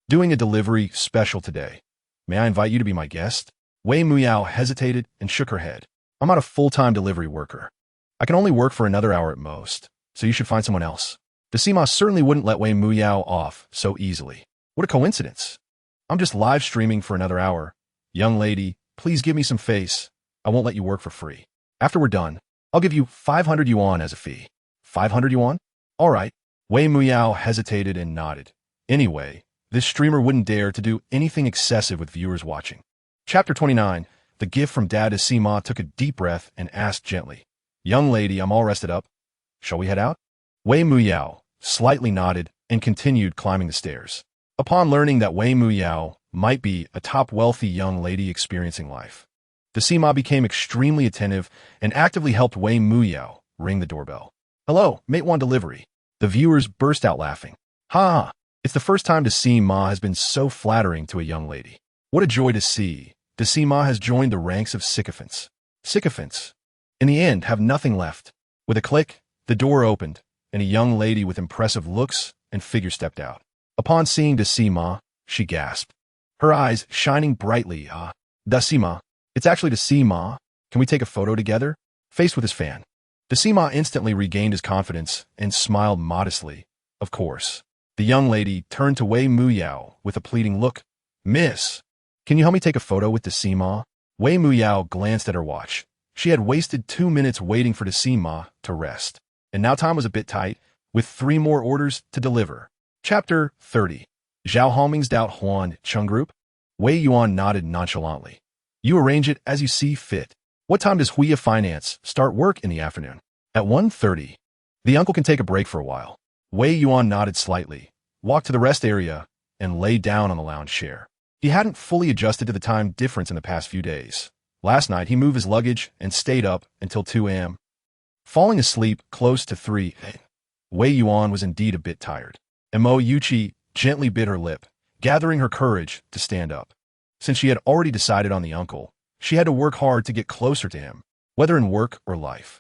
doing a delivery special today. May I invite you to be my guest? Wei Muyao hesitated and shook her head. I'm not a full-time delivery worker. I can only work for another hour at most, so you should find someone else. Decima certainly wouldn't let Wei Muyao off so easily. What a coincidence. I'm just live streaming for another hour. Young lady, please give me some face. I won't let you work for free. After we're done, I'll give you 500 yuan as a fee. 500 yuan? All right. Wei Muyao hesitated and nodded. Anyway, this streamer wouldn't dare to do anything excessive with viewers watching. Chapter 29. The gift from Dad to Sima took a deep breath and asked gently, "Young lady, I'm all rested up. Shall we head out?" Wei Muyao slightly nodded and continued climbing the stairs. Upon learning that Wei Muyao might be a top wealthy young lady experiencing life, the Sima became extremely attentive and actively helped Wei Muyao ring the doorbell. "Hello, mate one delivery." The viewers burst out laughing. Ha! It's the first time the Sima has been so flattering to a young lady. What a joy to see. The Sima has joined the ranks of sycophants. Sycophants, in the end, have nothing left. With a click, the door opened, and a young lady with impressive looks and figure stepped out. Upon seeing the Sima, she gasped, her eyes shining brightly. Da Sima. It's actually the Sima. Can we take a photo together? Faced with his fan, the Sima instantly regained his confidence and smiled modestly. Of course. The young lady turned to Wei Muyao with a pleading look. "Miss, can you help me take a photo with the Sima?" Wei Muyao glanced at her watch. She had wasted 2 minutes waiting for the Sima to rest, and now time was a bit tight, with 3 more orders to deliver. Chapter 30. Zhao Hongming's Doubt Huan Chung Group? Wei Yuan nodded nonchalantly. "You arrange it as you see fit. What time does Huya Finance start work in the afternoon?" "At 1:30. The uncle can take a break for a while." Wei Yuan nodded slightly, walked to the rest area, and lay down on the lounge chair. He hadn't fully adjusted to the time difference in the past few days. Last night, he moved his luggage and stayed up until 2 a.m. Falling asleep close to 3 a.m., Wei Yuan was indeed a bit tired. Mo Yuchi gently bit her lip, gathering her courage to stand up. Since she had already decided on the uncle, she had to work hard to get closer to him, whether in work or life.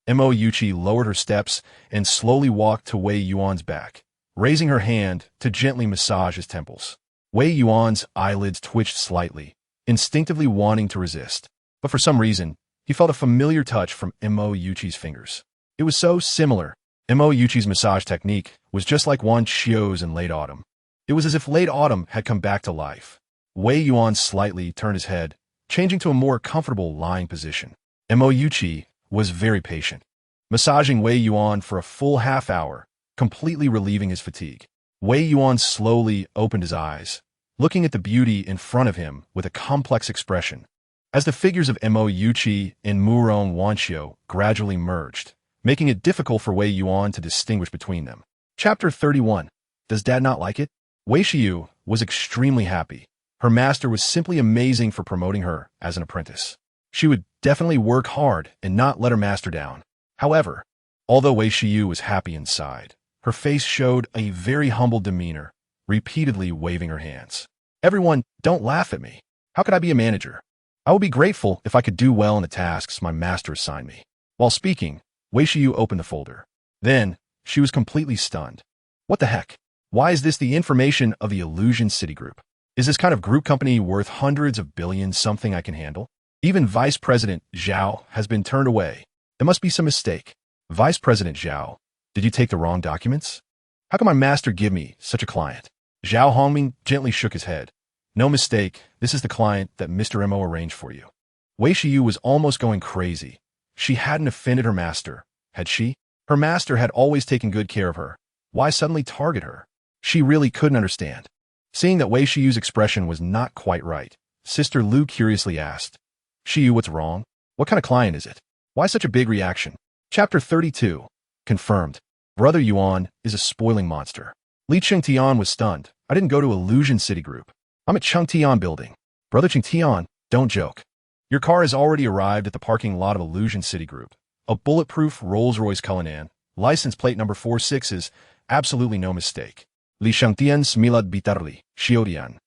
Mo Yuchi lowered her steps and slowly walked to Wei Yuan's back, raising her hand to gently massage his temples. Wei Yuan's eyelids twitched slightly, instinctively wanting to resist. But for some reason, he felt a familiar touch from Mo Yuchi's fingers. It was so similar. Mo Yuchi's massage technique was just like Wan Qiu's in late autumn. It was as if late autumn had come back to life. Wei Yuan slightly turned his head, changing to a more comfortable lying position. Mo Yuchi was very patient, massaging Wei Yuan for a full half hour, completely relieving his fatigue. Wei Yuan slowly opened his eyes, looking at the beauty in front of him with a complex expression. As the figures of Mo Yuchi and Murong Wanqiu gradually merged, making it difficult for Wei Yuan to distinguish between them. Chapter 31. Does Dad not like it? Wei Xiu was extremely happy. Her master was simply amazing for promoting her as an apprentice. She would definitely work hard and not let her master down. However, although Wei Xiu was happy inside, her face showed a very humble demeanor, repeatedly waving her hands. "Everyone, don't laugh at me. How could I be a manager? I would be grateful if I could do well in the tasks my master assigned me." While speaking, Wei Xiu opened the folder. Then, she was completely stunned. What the heck? Why is this the information of the Illusion City Group? Is this kind of group company worth hundreds of billions something I can handle? Even Vice President Zhao has been turned away. There must be some mistake. Vice President Zhao, did you take the wrong documents? How can my master give me such a client? Zhao Hongming gently shook his head. No mistake, this is the client that Mr. Mo arranged for you. Wei Xiu was almost going crazy. She hadn't offended her master, had she? Her master had always taken good care of her. Why suddenly target her? She really couldn't understand. Seeing that Wei Xiu's expression was not quite right, Sister Lu curiously asked, "Xiu, what's wrong? What kind of client is it? Why such a big reaction?" Chapter 32. Confirmed. Brother Yuan is a spoiling monster. Li Chengtian was stunned. "I didn't go to Illusion City Group. I'm at Chengtian Building." "Brother Chengtian, don't joke. Your car has already arrived at the parking lot of Illusion City Group. A bulletproof Rolls-Royce Cullinan, license plate number 46 is absolutely no mistake. Li Chengtian Smilad Bitarli, Xiodian.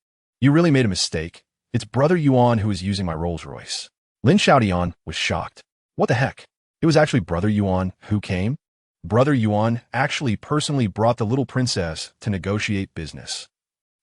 You really made a mistake. It's Brother Yuan who is using my Rolls-Royce." Lin Xiaodian was shocked. What the heck? It was actually Brother Yuan who came? Brother Yuan actually personally brought the little princess to negotiate business.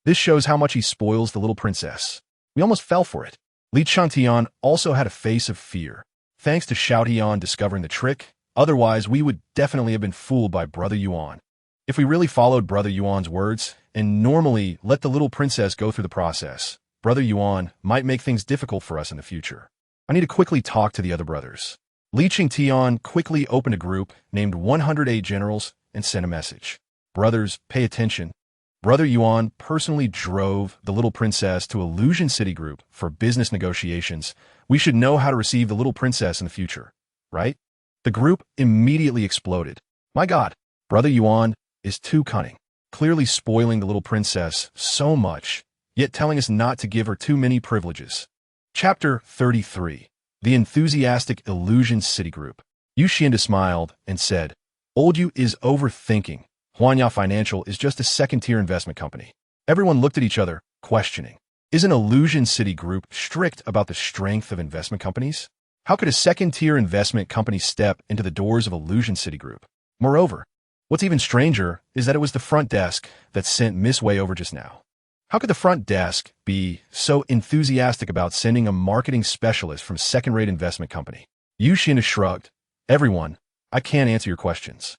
This shows how much he spoils the little princess. We almost fell for it. Li Changtian also had a face of fear. Thanks to Xiaotian discovering the trick, otherwise we would definitely have been fooled by Brother Yuan. If we really followed Brother Yuan's words and normally let the little princess go through the process, Brother Yuan might make things difficult for us in the future. I need to quickly talk to the other brothers. Li Qingtian quickly opened a group named 108 Generals and sent a message. Brothers, pay attention. Brother Yuan personally drove the little princess to Illusion City Group for business negotiations. We should know how to receive the little princess in the future, right? The group immediately exploded. My God, Brother Yuan is too cunning, clearly spoiling the little princess so much, yet telling us not to give her too many privileges. Chapter 33. The Enthusiastic Illusion City Group. Yu Xianda smiled and said, Old Yu is overthinking. Huanya Financial is just a second-tier investment company. Everyone looked at each other, questioning. Isn't Illusion City Group strict about the strength of investment companies? How could a second-tier investment company step into the doors of Illusion City Group? Moreover, what's even stranger is that it was the front desk that sent Miss Wei over just now. How could the front desk be so enthusiastic about sending a marketing specialist from a second-rate investment company? Yu Xianda shrugged. Everyone, I can't answer your questions.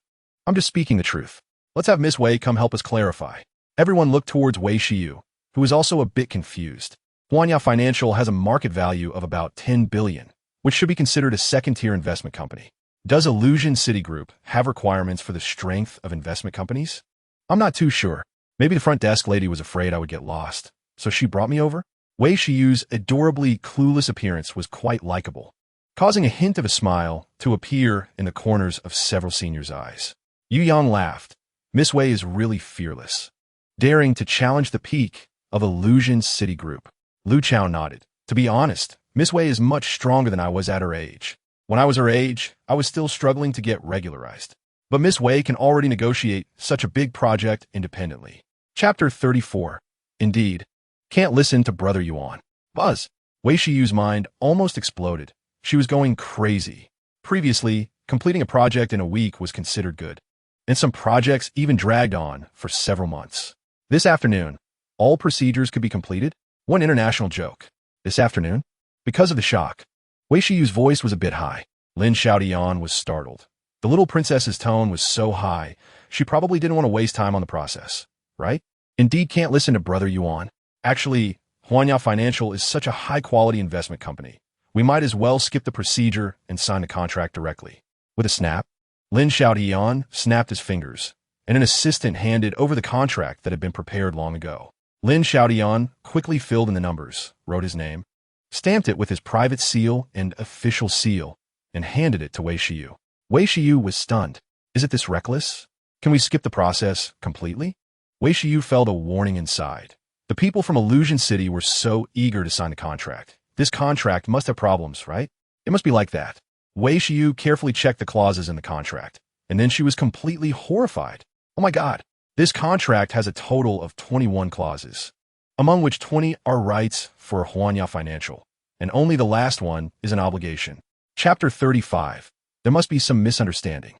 I'm just speaking the truth. Let's have Miss Wei come help us clarify. Everyone looked towards Wei Shiyu, who was also a bit confused. Huanya Financial has a market value of about 10 billion, which should be considered a second-tier investment company. Does Illusion City Group have requirements for the strength of investment companies? I'm not too sure. Maybe the front desk lady was afraid I would get lost, so she brought me over? Wei Shiyu's adorably clueless appearance was quite likable, causing a hint of a smile to appear in the corners of several seniors' eyes. Yu Yang laughed. Miss Wei is really fearless, daring to challenge the peak of Illusion City Group. Lu Chao nodded. To be honest, Miss Wei is much stronger than I was at her age. When I was her age, I was still struggling to get regularized. But Miss Wei can already negotiate such a big project independently. Chapter 34. Indeed. Can't listen to Brother Yuan. Buzz. Wei Shiyu's mind almost exploded. She was going crazy. Previously, completing a project in a week was considered good, and some projects even dragged on for several months. This afternoon, all procedures could be completed? One international joke. This afternoon? Because of the shock, Wei Shiyu's voice was a bit high. Lin Xiaodian was startled. The little princess's tone was so high, she probably didn't want to waste time on the process, right? Indeed can't listen to Brother Yuan. Actually, Huanya Financial is such a high-quality investment company. We might as well skip the procedure and sign the contract directly. With a snap, Lin Xiaodian snapped his fingers, and an assistant handed over the contract that had been prepared long ago. Lin Xiaodian quickly filled in the numbers, wrote his name, stamped it with his private seal and official seal, and handed it to Wei Shiyu. Wei Shiyu was stunned. Is it this reckless? Can we skip the process completely? Wei Shiyu felt a warning inside. The people from Illusion City were so eager to sign the contract. This contract must have problems, right? It must be like that. Wei Shiyu carefully checked the clauses in the contract, and then she was completely horrified. Oh my God, this contract has a total of 21 clauses, among which 20 are rights for Huanya Financial, and only the last one is an obligation. Chapter 35. There must be some misunderstanding.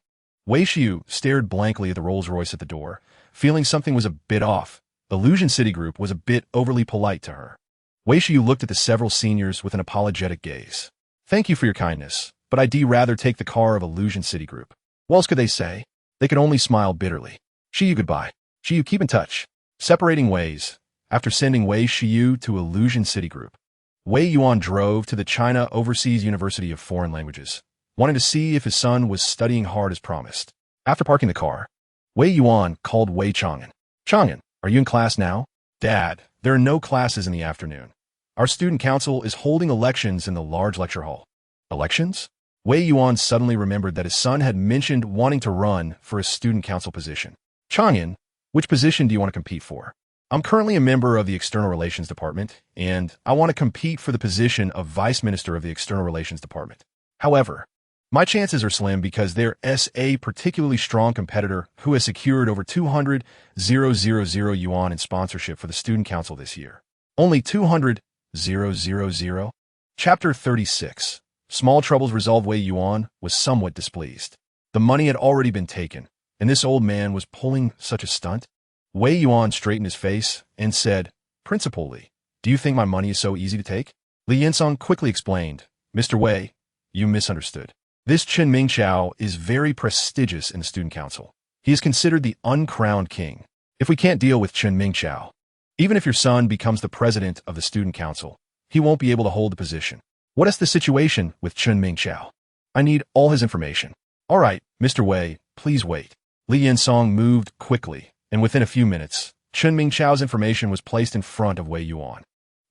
Wei Shiyu stared blankly at the Rolls-Royce at the door, feeling something was a bit off. Illusion City Group was a bit overly polite to her. Wei Shiyu looked at the several seniors with an apologetic gaze. Thank you for your kindness, but I'd rather take the car of Illusion City Group. What else could they say? They could only smile bitterly. Shiyu, goodbye. Shiyu, keep in touch. Separating ways. After sending Wei Shiyu to Illusion City Group, Wei Yuan drove to the China Overseas University of Foreign Languages, wanting to see if his son was studying hard as promised. After parking the car, Wei Yuan called Wei Chang'an. Chang'an, are you in class now? Dad, there are no classes in the afternoon. Our student council is holding elections in the large lecture hall. Elections? Wei Yuan suddenly remembered that his son had mentioned wanting to run for a student council position. Chang'an, which position do you want to compete for? I'm currently a member of the External Relations Department, and I want to compete for the position of Vice Minister of the External Relations Department. However, my chances are slim because there's a particularly strong competitor who has secured over 200,000 yuan in sponsorship for the Student Council this year. Only 200,000? Chapter 36. Small troubles resolved. Wei Yuan was somewhat displeased. The money had already been taken, and this old man was pulling such a stunt. Wei Yuan straightened his face and said, Principal Li, do you think my money is so easy to take? Li Yinsong quickly explained, Mr. Wei, you misunderstood. This Chen Mingqiao is very prestigious in the student council. He is considered the uncrowned king. If we can't deal with Chen Mingqiao, even if your son becomes the president of the student council, he won't be able to hold the position. What is the situation with Chen Mingqiao? I need all his information. All right, Mr. Wei, please wait. Li Yinsong moved quickly, and within a few minutes, Chen Mingchao's information was placed in front of Wei Yuan.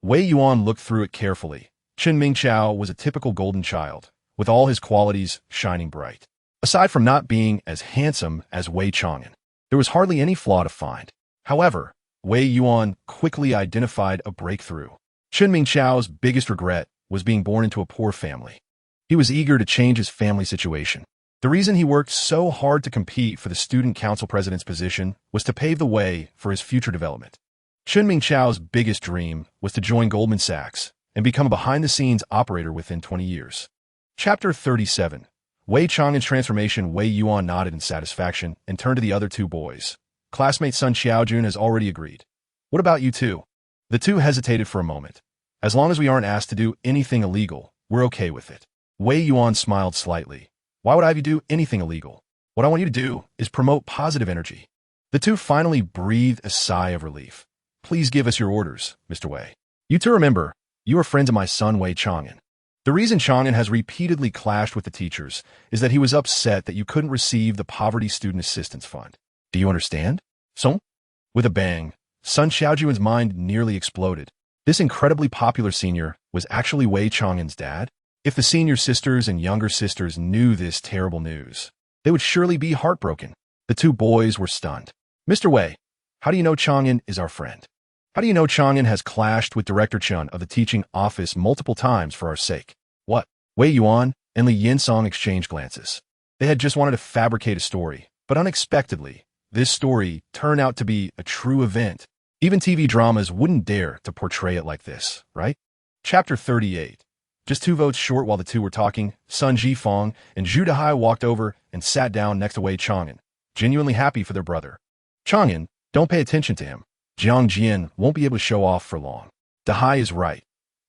Wei Yuan looked through it carefully. Chen Mingchao was a typical golden child, with all his qualities shining bright. Aside from not being as handsome as Wei Chang'an, there was hardly any flaw to find. However, Wei Yuan quickly identified a breakthrough. Chen Mingchao's biggest regret was being born into a poor family. He was eager to change his family situation. The reason he worked so hard to compete for the student council president's position was to pave the way for his future development. Chen Mingchao's biggest dream was to join Goldman Sachs and become a behind-the-scenes operator within 20 years. Chapter 37. Wei Chang'an's transformation. Wei Yuan nodded in satisfaction and turned to the other two boys. Classmate Sun Xiaojun has already agreed. What about you two? The two hesitated for a moment. As long as we aren't asked to do anything illegal, we're okay with it. Wei Yuan smiled slightly. Why would I have you do anything illegal? What I want you to do is promote positive energy. The two finally breathed a sigh of relief. Please give us your orders, Mr. Wei. You two remember, you are friends of my son Wei Chang'an. The reason Chang'an has repeatedly clashed with the teachers is that he was upset that you couldn't receive the Poverty Student Assistance Fund. Do you understand? So? With a bang, Sun Xiaojun's mind nearly exploded. This incredibly popular senior was actually Wei Chang'an's dad? If the senior sisters and younger sisters knew this terrible news, they would surely be heartbroken. The two boys were stunned. Mr. Wei, how do you know Chang'an is our friend? How do you know Chang'an has clashed with Director Chen of the teaching office multiple times for our sake? What? Wei Yuan and Li Yinsong exchanged glances. They had just wanted to fabricate a story, but unexpectedly, this story turned out to be a true event. Even TV dramas wouldn't dare to portray it like this, right? Chapter 38. Just 2 votes short while the two were talking, Sun Jifeng and Zhu Dehai walked over and sat down next to Wei Chang'an, genuinely happy for their brother. Chang'an, don't pay attention to him. Jiang Jian won't be able to show off for long. Dehai is right.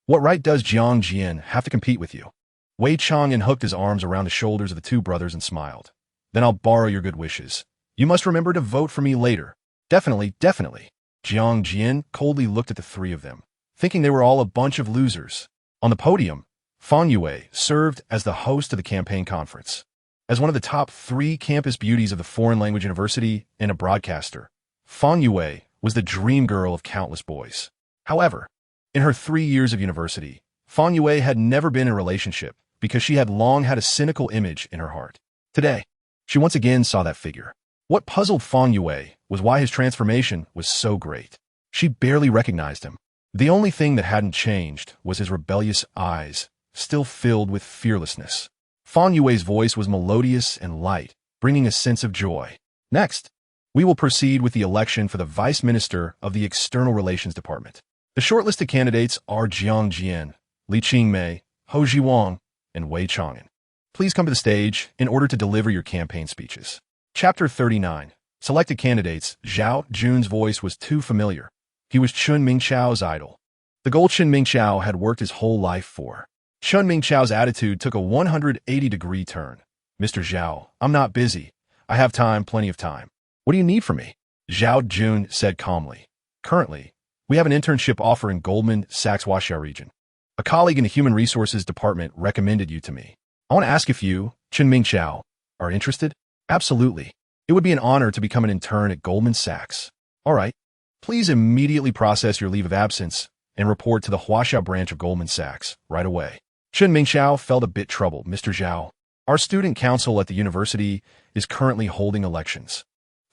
What right does Jiang Jian have to compete with you? Wei Chang'an hooked his arms around the shoulders of the two brothers and smiled. Then I'll borrow your good wishes. You must remember to vote for me later. Definitely, definitely. Jiang Jian coldly looked at the three of them, thinking they were all a bunch of losers. On the podium, Fang Yue served as the host of the campaign conference. As one of the top 3 campus beauties of the foreign language university and a broadcaster, Fang Yue was the dream girl of countless boys. However, in her 3 years of university, Fang Yue had never been in a relationship because she had long had a cynical image in her heart. Today, she once again saw that figure. What puzzled Fang Yue was why his transformation was so great. She barely recognized him. The only thing that hadn't changed was his rebellious eyes, still filled with fearlessness. Fang Yue's voice was melodious and light, bringing a sense of joy. Next, we will proceed with the election for the Vice Minister of the External Relations Department. The shortlisted candidates are Jiang Jian, Li Qingmei, Hou Jiwang, and Wei Chang'an. Please come to the stage in order to deliver your campaign speeches. Chapter 39. Selected candidates. Zhao Jun's voice was too familiar. He was Chen Mingchao's idol. The goal Chen Mingchao had worked his whole life for. Chen Mingchao's attitude took a 180-degree turn. Mr. Zhao, I'm not busy. I have time, plenty of time. What do you need from me? Zhao Jun said calmly. Currently, we have an internship offer in Goldman Sachs Huaxia region. A colleague in the Human Resources Department recommended you to me. I want to ask if you, Chen Mingchao, are interested? Absolutely. It would be an honor to become an intern at Goldman Sachs. All right. Please immediately process your leave of absence and report to the Huaxia branch of Goldman Sachs right away. Chen Mingchao felt a bit troubled. Mr. Zhao, our student council at the university is currently holding elections.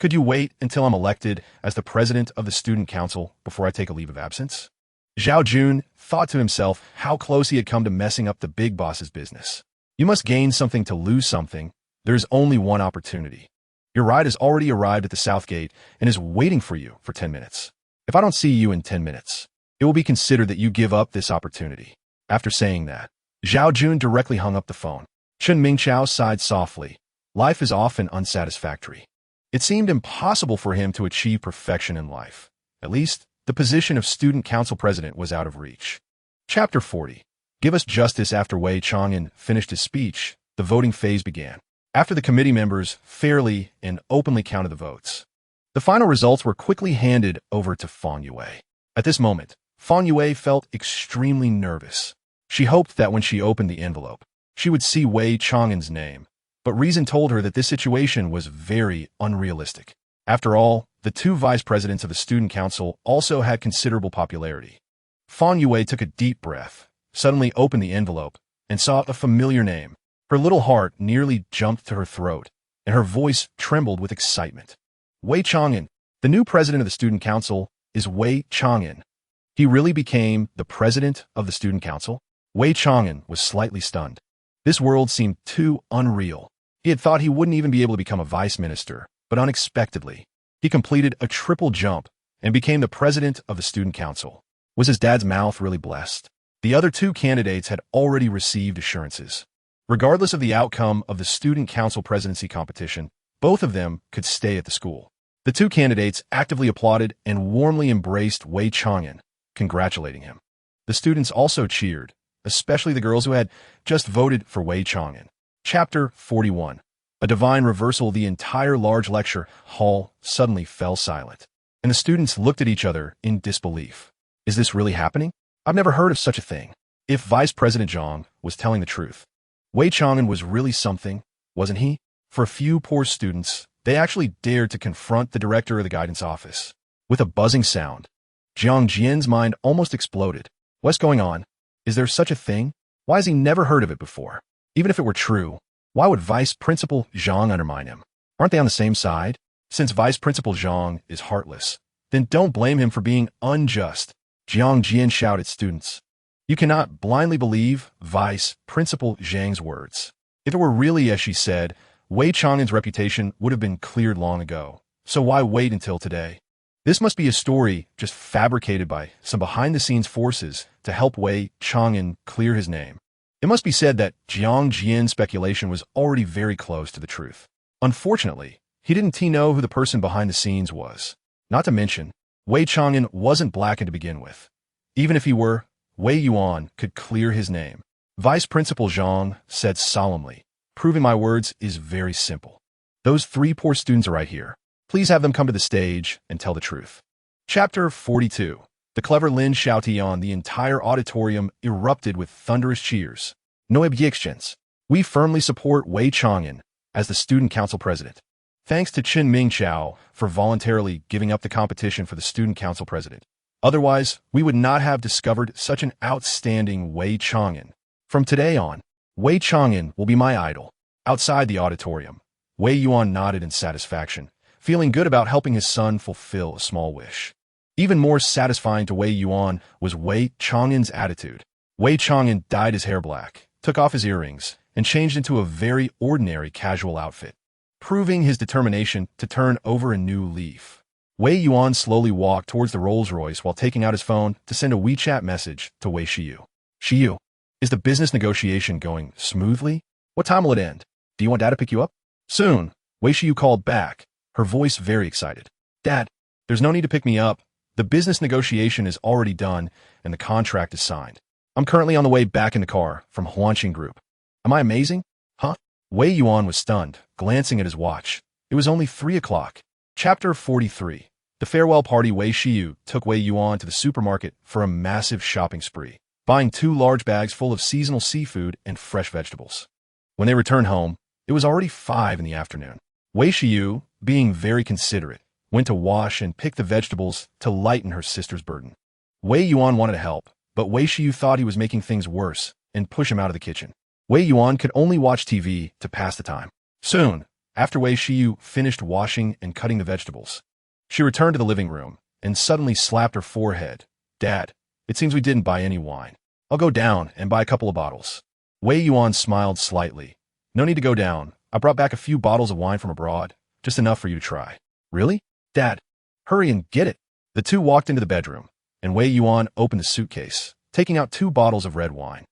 Could you wait until I'm elected as the president of the student council before I take a leave of absence? Zhao Jun thought to himself how close he had come to messing up the big boss's business. You must gain something to lose something. There's only one opportunity. Your ride has already arrived at the South Gate and is waiting for you for 10 minutes. If I don't see you in 10 minutes, it will be considered that you give up this opportunity. After saying that, Zhao Jun directly hung up the phone. Chen Mingchao sighed softly. Life is often unsatisfactory. It seemed impossible for him to achieve perfection in life. At least, the position of student council president was out of reach. Chapter 40. Give us justice. After Wei Chang'an finished his speech, the voting phase began. After the committee members fairly and openly counted the votes, the final results were quickly handed over to Fang Yue. At this moment, Fang Yue felt extremely nervous. She hoped that when she opened the envelope, she would see Wei Chang'an's name, but reason told her that this situation was very unrealistic. After all, the two vice presidents of the student council also had considerable popularity. Fan Yue took a deep breath, suddenly opened the envelope, and saw a familiar name. Her little heart nearly jumped to her throat, and her voice trembled with excitement. Wei Chang'an, the new president of the student council, is Wei Chang'an. He really became the president of the student council? Wei Chang'an was slightly stunned. This world seemed too unreal. He had thought he wouldn't even be able to become a vice minister, but unexpectedly, he completed a triple jump and became the president of the student council. Was his dad's mouth really blessed? The other two candidates had already received assurances. Regardless of the outcome of the student council presidency competition, both of them could stay at the school. The two candidates actively applauded and warmly embraced Wei Chang'an, congratulating him. The students also cheered, especially the girls who had just voted for Wei Chang'an. Chapter 41. A divine reversal. The entire large lecture hall suddenly fell silent, and the students looked at each other in disbelief. Is this really happening? I've never heard of such a thing. If Vice President Zhang was telling the truth, Wei Chang'an was really something, wasn't he? For a few poor students, they actually dared to confront the director of the guidance office. With a buzzing sound, Jiang Jian's mind almost exploded. What's going on? Is there such a thing? Why has he never heard of it before? Even if it were true, why would Vice Principal Zhang undermine him? Aren't they on the same side? Since Vice Principal Zhang is heartless, then don't blame him for being unjust. Jiang Jian shouted at students. You cannot blindly believe Vice Principal Zhang's words. If it were really as she said, Wei Chang'an's reputation would have been cleared long ago. So why wait until today? This must be a story just fabricated by some behind-the-scenes forces to help Wei Chang'an clear his name. It must be said that Jiang Jian's speculation was already very close to the truth. Unfortunately, he didn't know who the person behind the scenes was. Not to mention, Wei Chang'an wasn't blackened to begin with. Even if he were, Wei Yuan could clear his name. Vice Principal Zhang said solemnly, proving my words is very simple. Those three poor students are right here. Please have them come to the stage and tell the truth. Chapter 42. The clever Lin Xiaotian. The entire auditorium erupted with thunderous cheers. No objections. We firmly support Wei Chang'an as the student council president. Thanks to Chen Mingqiao for voluntarily giving up the competition for the student council president. Otherwise, we would not have discovered such an outstanding Wei Chang'an. From today on, Wei Chang'an will be my idol. Outside the auditorium, Wei Yuan nodded in satisfaction, feeling good about helping his son fulfill a small wish. Even more satisfying to Wei Yuan was Wei Chang'an's attitude. Wei Chang'an dyed his hair black, took off his earrings, and changed into a very ordinary casual outfit, proving his determination to turn over a new leaf. Wei Yuan slowly walked towards the Rolls-Royce while taking out his phone to send a WeChat message to Wei Shiyu. Shiyu, is the business negotiation going smoothly? What time will it end? Do you want Dad to pick you up? Soon, Wei Shiyu called back, her voice very excited. Dad, there's no need to pick me up. The business negotiation is already done, and the contract is signed. I'm currently on the way back in the car from Huanqing Group. Am I amazing? Huh? Wei Yuan was stunned, glancing at his watch. It was only 3 o'clock. Chapter 43. The farewell party. Wei Shiyu took Wei Yuan to the supermarket for a massive shopping spree, buying 2 large bags full of seasonal seafood and fresh vegetables. When they returned home, it was already 5 in the afternoon. Wei Shiyu, being very considerate, went to wash and pick the vegetables to lighten her sister's burden. Wei Yuan wanted to help, but Wei Shiyu thought he was making things worse and push him out of the kitchen. Wei Yuan could only watch TV to pass the time. Soon, after Wei Shiyu finished washing and cutting the vegetables, she returned to the living room and suddenly slapped her forehead. Dad, it seems we didn't buy any wine. I'll go down and buy a couple of bottles. Wei Yuan smiled slightly. No need to go down. I brought back a few bottles of wine from abroad, just enough for you to try. Really? Dad, hurry and get it. The two walked into the bedroom, and Wei Yuan opened the suitcase, taking out 2 bottles of red wine,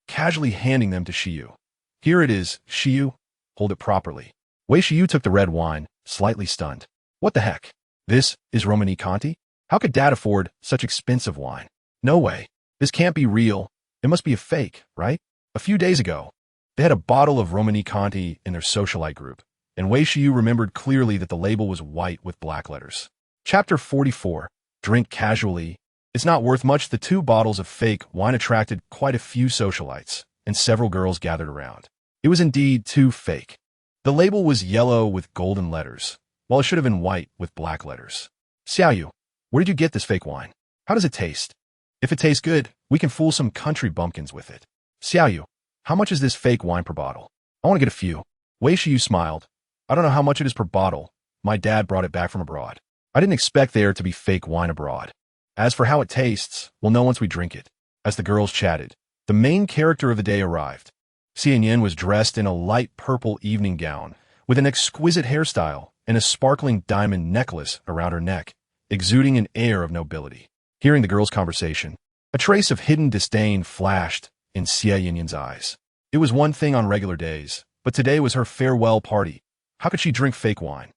casually handing them to Shiyu. Here it is, Shiyu. Hold it properly. Wei Shiyu took the red wine, slightly stunned. What the heck? This is Romani Conti? How could Dad afford such expensive wine? No way. This can't be real. It must be a fake, right? A few days ago, they had a bottle of Romani Conti in their socialite group, and Wei Shiyu remembered clearly that the label was white with black letters. Chapter 44. Drink casually. It's not worth much. The 2 bottles of fake wine attracted quite a few socialites, and several girls gathered around. It was indeed too fake. The label was yellow with golden letters, while it should have been white with black letters. Xiaoyu, where did you get this fake wine? How does it taste? If it tastes good, we can fool some country bumpkins with it. Xiaoyu, how much is this fake wine per bottle? I want to get a few. Wei Shiyu smiled. I don't know how much it is per bottle. My dad brought it back from abroad. I didn't expect there to be fake wine abroad. As for how it tastes, we'll know once we drink it. As the girls chatted, the main character of the day arrived. Xianyan was dressed in a light purple evening gown, with an exquisite hairstyle and a sparkling diamond necklace around her neck, exuding an air of nobility. Hearing the girls' conversation, a trace of hidden disdain flashed in Xianyan's eyes. It was one thing on regular days, but today was her farewell party. How could she drink fake wine?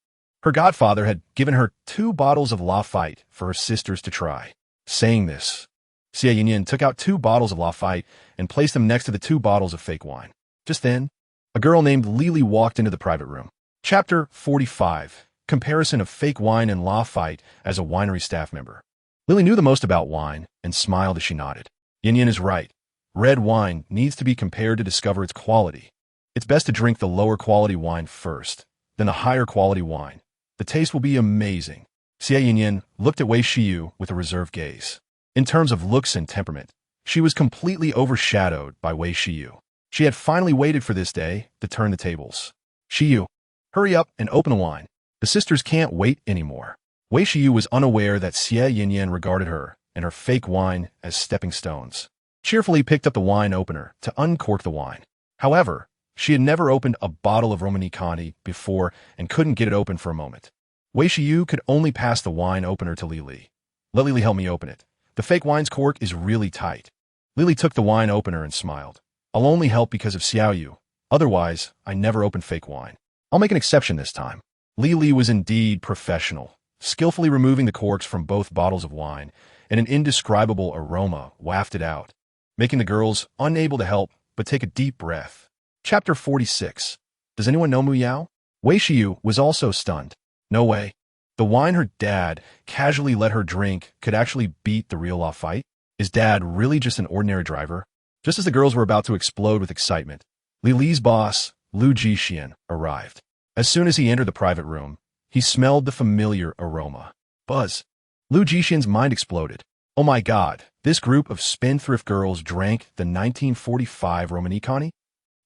Her godfather had given her 2 bottles of Lafite for her sisters to try. Saying this, Xianyan took out 2 bottles of Lafite and placed them next to the 2 bottles of fake wine. Just then, a girl named Lily walked into the private room. Chapter 45. Comparison of fake wine and Lafite as a winery staff member. Lily knew the most about wine and smiled as she nodded. Yin is right. Red wine needs to be compared to discover its quality. It's best to drink the lower quality wine first, then the higher quality wine. The taste will be amazing. Xie Yin looked at Wei Shiyu with a reserved gaze. In terms of looks and temperament, she was completely overshadowed by Wei Shiyu. She had finally waited for this day to turn the tables. Shiyu, hurry up and open the wine. The sisters can't wait anymore. Wei Shiyu was unaware that Xie Yin regarded her and her fake wine as stepping stones. Cheerfully picked up the wine opener to uncork the wine. However, she had never opened a bottle of Romanicani before and couldn't get it open for a moment. Wei Shiyu could only pass the wine opener to Lily. Let Lily help me open it. The fake wine's cork is really tight. Lily took the wine opener and smiled. I'll only help because of Xiaoyu. Otherwise, I never open fake wine. I'll make an exception this time. Lily was indeed professional, skillfully removing the corks from both bottles of wine, and an indescribable aroma wafted out, making the girls unable to help but take a deep breath. Chapter 46. Does anyone know Mu Yao? Wei Shiyu was also stunned. No way. The wine her dad casually let her drink could actually beat the real Lafite? Is dad really just an ordinary driver? Just as the girls were about to explode with excitement, Lily's boss, Lu Jixian, arrived. As soon as he entered the private room, he smelled the familiar aroma. Buzz. Lu Jixian's mind exploded. Oh my god, this group of spendthrift girls drank the 1945 Romanicani?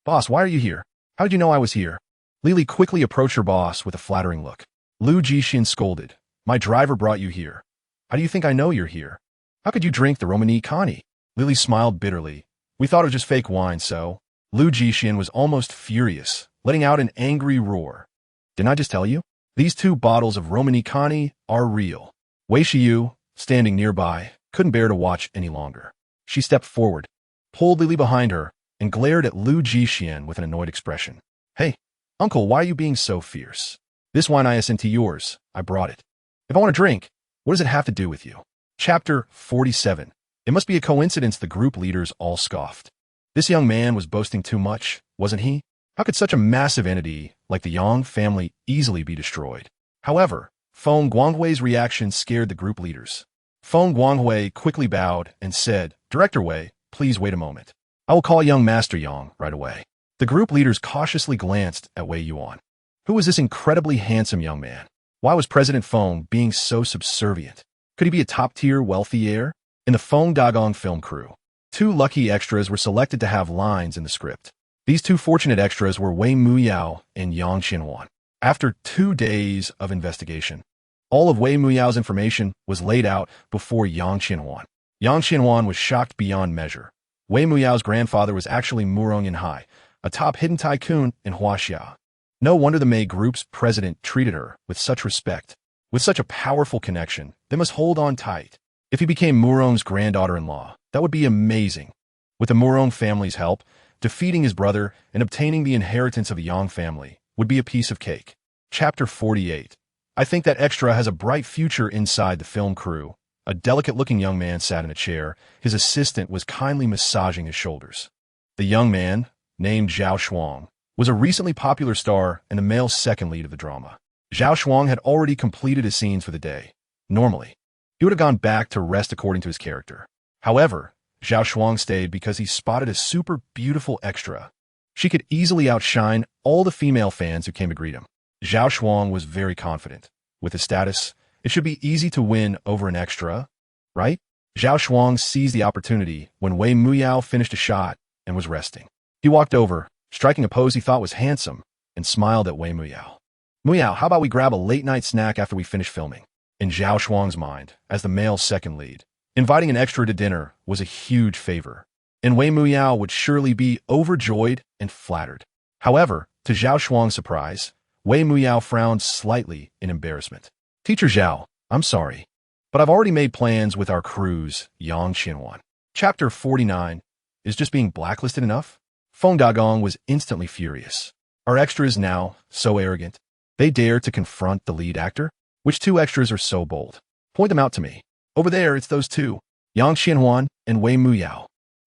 Boss, why are you here? How did you know I was here? Lily quickly approached her boss with a flattering look. Lu Jixian scolded. My driver brought you here. How do you think I know you're here? How could you drink the Romanicani? Lily smiled bitterly. We thought it was just fake wine, so... Lu Jixian was almost furious, letting out an angry roar. Didn't I just tell you? These 2 bottles of Romanicani are real. Wei Shiyu, standing nearby, couldn't bear to watch any longer. She stepped forward, pulled Lily behind her, and glared at Lu Jixian with an annoyed expression. Hey, uncle, why are you being so fierce? This wine I sent to yours. I brought it. If I want to drink, what does it have to do with you? Chapter 47. It must be a coincidence the group leaders all scoffed. This young man was boasting too much, wasn't he? How could such a massive entity like the Yang family easily be destroyed? However, Feng Guanghui's reaction scared the group leaders. Feng Guanghui quickly bowed and said, Director Wei, please wait a moment. I will call young Master Yang right away. The group leaders cautiously glanced at Wei Yuan. Who was this incredibly handsome young man? Why was President Feng being so subservient? Could he be a top-tier wealthy heir? In the Feng Dagong film crew, 2 lucky extras were selected to have lines in the script. These 2 fortunate extras were Wei Muyao and Yang Qianwan. After 2 days of investigation, all of Wei Muyao's information was laid out before Yang Qianwan. Yang Qianwan was shocked beyond measure. Wei Muyao's grandfather was actually Murong Yanhai, a top hidden tycoon in Huaxia. No wonder the Mei Group's president treated her with such respect. With such a powerful connection, they must hold on tight. If he became Murong's granddaughter-in-law, that would be amazing. With the Murong family's help, defeating his brother and obtaining the inheritance of the Yang family would be a piece of cake. Chapter 48. I think that extra has a bright future inside the film crew. A delicate-looking young man sat in a chair. His assistant was kindly massaging his shoulders. The young man, named Zhao Shuang, was a recently popular star and the male second lead of the drama. Zhao Shuang had already completed his scenes for the day. Normally, he would have gone back to rest according to his character. However, Zhao Shuang stayed because he spotted a super beautiful extra. She could easily outshine all the female fans who came to greet him. Zhao Shuang was very confident. With his status, it should be easy to win over an extra, right? Zhao Shuang seized the opportunity when Wei Muyao finished a shot and was resting. He walked over, striking a pose he thought was handsome, and smiled at Wei Muyao. Muyao, how about we grab a late-night snack after we finish filming? In Zhao Shuang's mind, as the male second lead, inviting an extra to dinner was a huge favor, and Wei Muyao would surely be overjoyed and flattered. However, to Zhao Shuang's surprise, Wei Muyao frowned slightly in embarrassment. Teacher Zhao, I'm sorry, but I've already made plans with our crews, Yang Qianhuan. Chapter 49, is just being blacklisted enough? Feng Dagong was instantly furious. Our extras now so arrogant. They dare to confront the lead actor? Which two extras are so bold? Point them out to me. Over there, it's those two, Yang Qianhuan and Wei Muyao.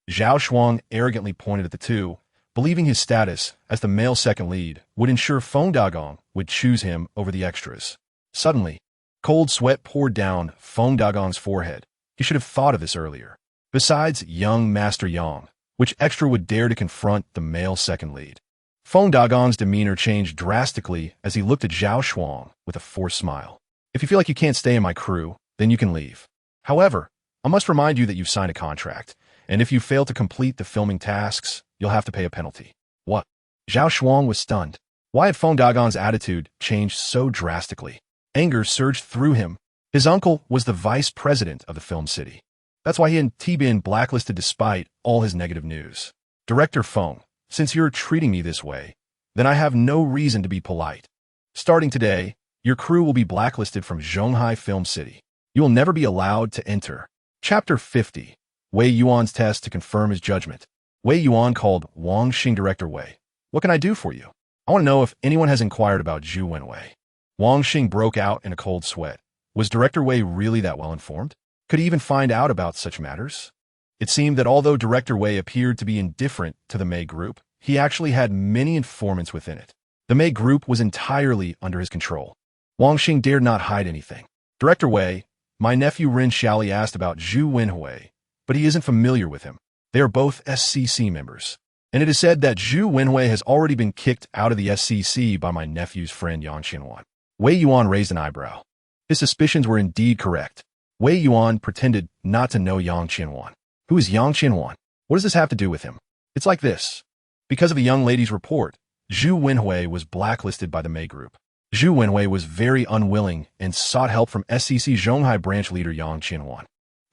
Zhao Shuang arrogantly pointed at the two, believing his status as the male second lead would ensure Feng Dagong would choose him over the extras. Suddenly, cold sweat poured down Feng Dagong's forehead. He should have thought of this earlier. Besides young Master Yang, which extra would dare to confront the male second lead? Feng Dagong's demeanor changed drastically as he looked at Zhao Shuang with a forced smile. If you feel like you can't stay in my crew, then you can leave. However, I must remind you that you've signed a contract, and if you fail to complete the filming tasks, you'll have to pay a penalty. What? Zhao Shuang was stunned. Why had Feng Dagong's attitude changed so drastically? Anger surged through him. His uncle was the vice president of the film city. That's why he hadn't been blacklisted despite all his negative news. Director Feng, since you're treating me this way, then I have no reason to be polite. Starting today, your crew will be blacklisted from Zhonghai Film City. You will never be allowed to enter. Chapter 50, Wei Yuan's test to confirm his judgment. Wei Yuan called Wang Xing Director Wei. What can I do for you? I want to know if anyone has inquired about Zhu Wenwei. Wang Xing broke out in a cold sweat. Was Director Wei really that well informed? Could he even find out about such matters? It seemed that although Director Wei appeared to be indifferent to the Mei Group, he actually had many informants within it. The Mei Group was entirely under his control. Wang Xing dared not hide anything. Director Wei, my nephew Ren Shaoli asked about Zhu Wenhui, but he isn't familiar with him. They are both SCC members, and it is said that Zhu Wenhui has already been kicked out of the SCC by my nephew's friend Yang Qianhuan. Wei Yuan raised an eyebrow. His suspicions were indeed correct. Wei Yuan pretended not to know Yang Qianhuan. Who is Yang Qianhuan? What does this have to do with him? It's like this. Because of the young lady's report, Zhu Wenhui was blacklisted by the Mei Group. Zhu Wenhui was very unwilling and sought help from SCC Zhonghai branch leader Yang Qianhuan,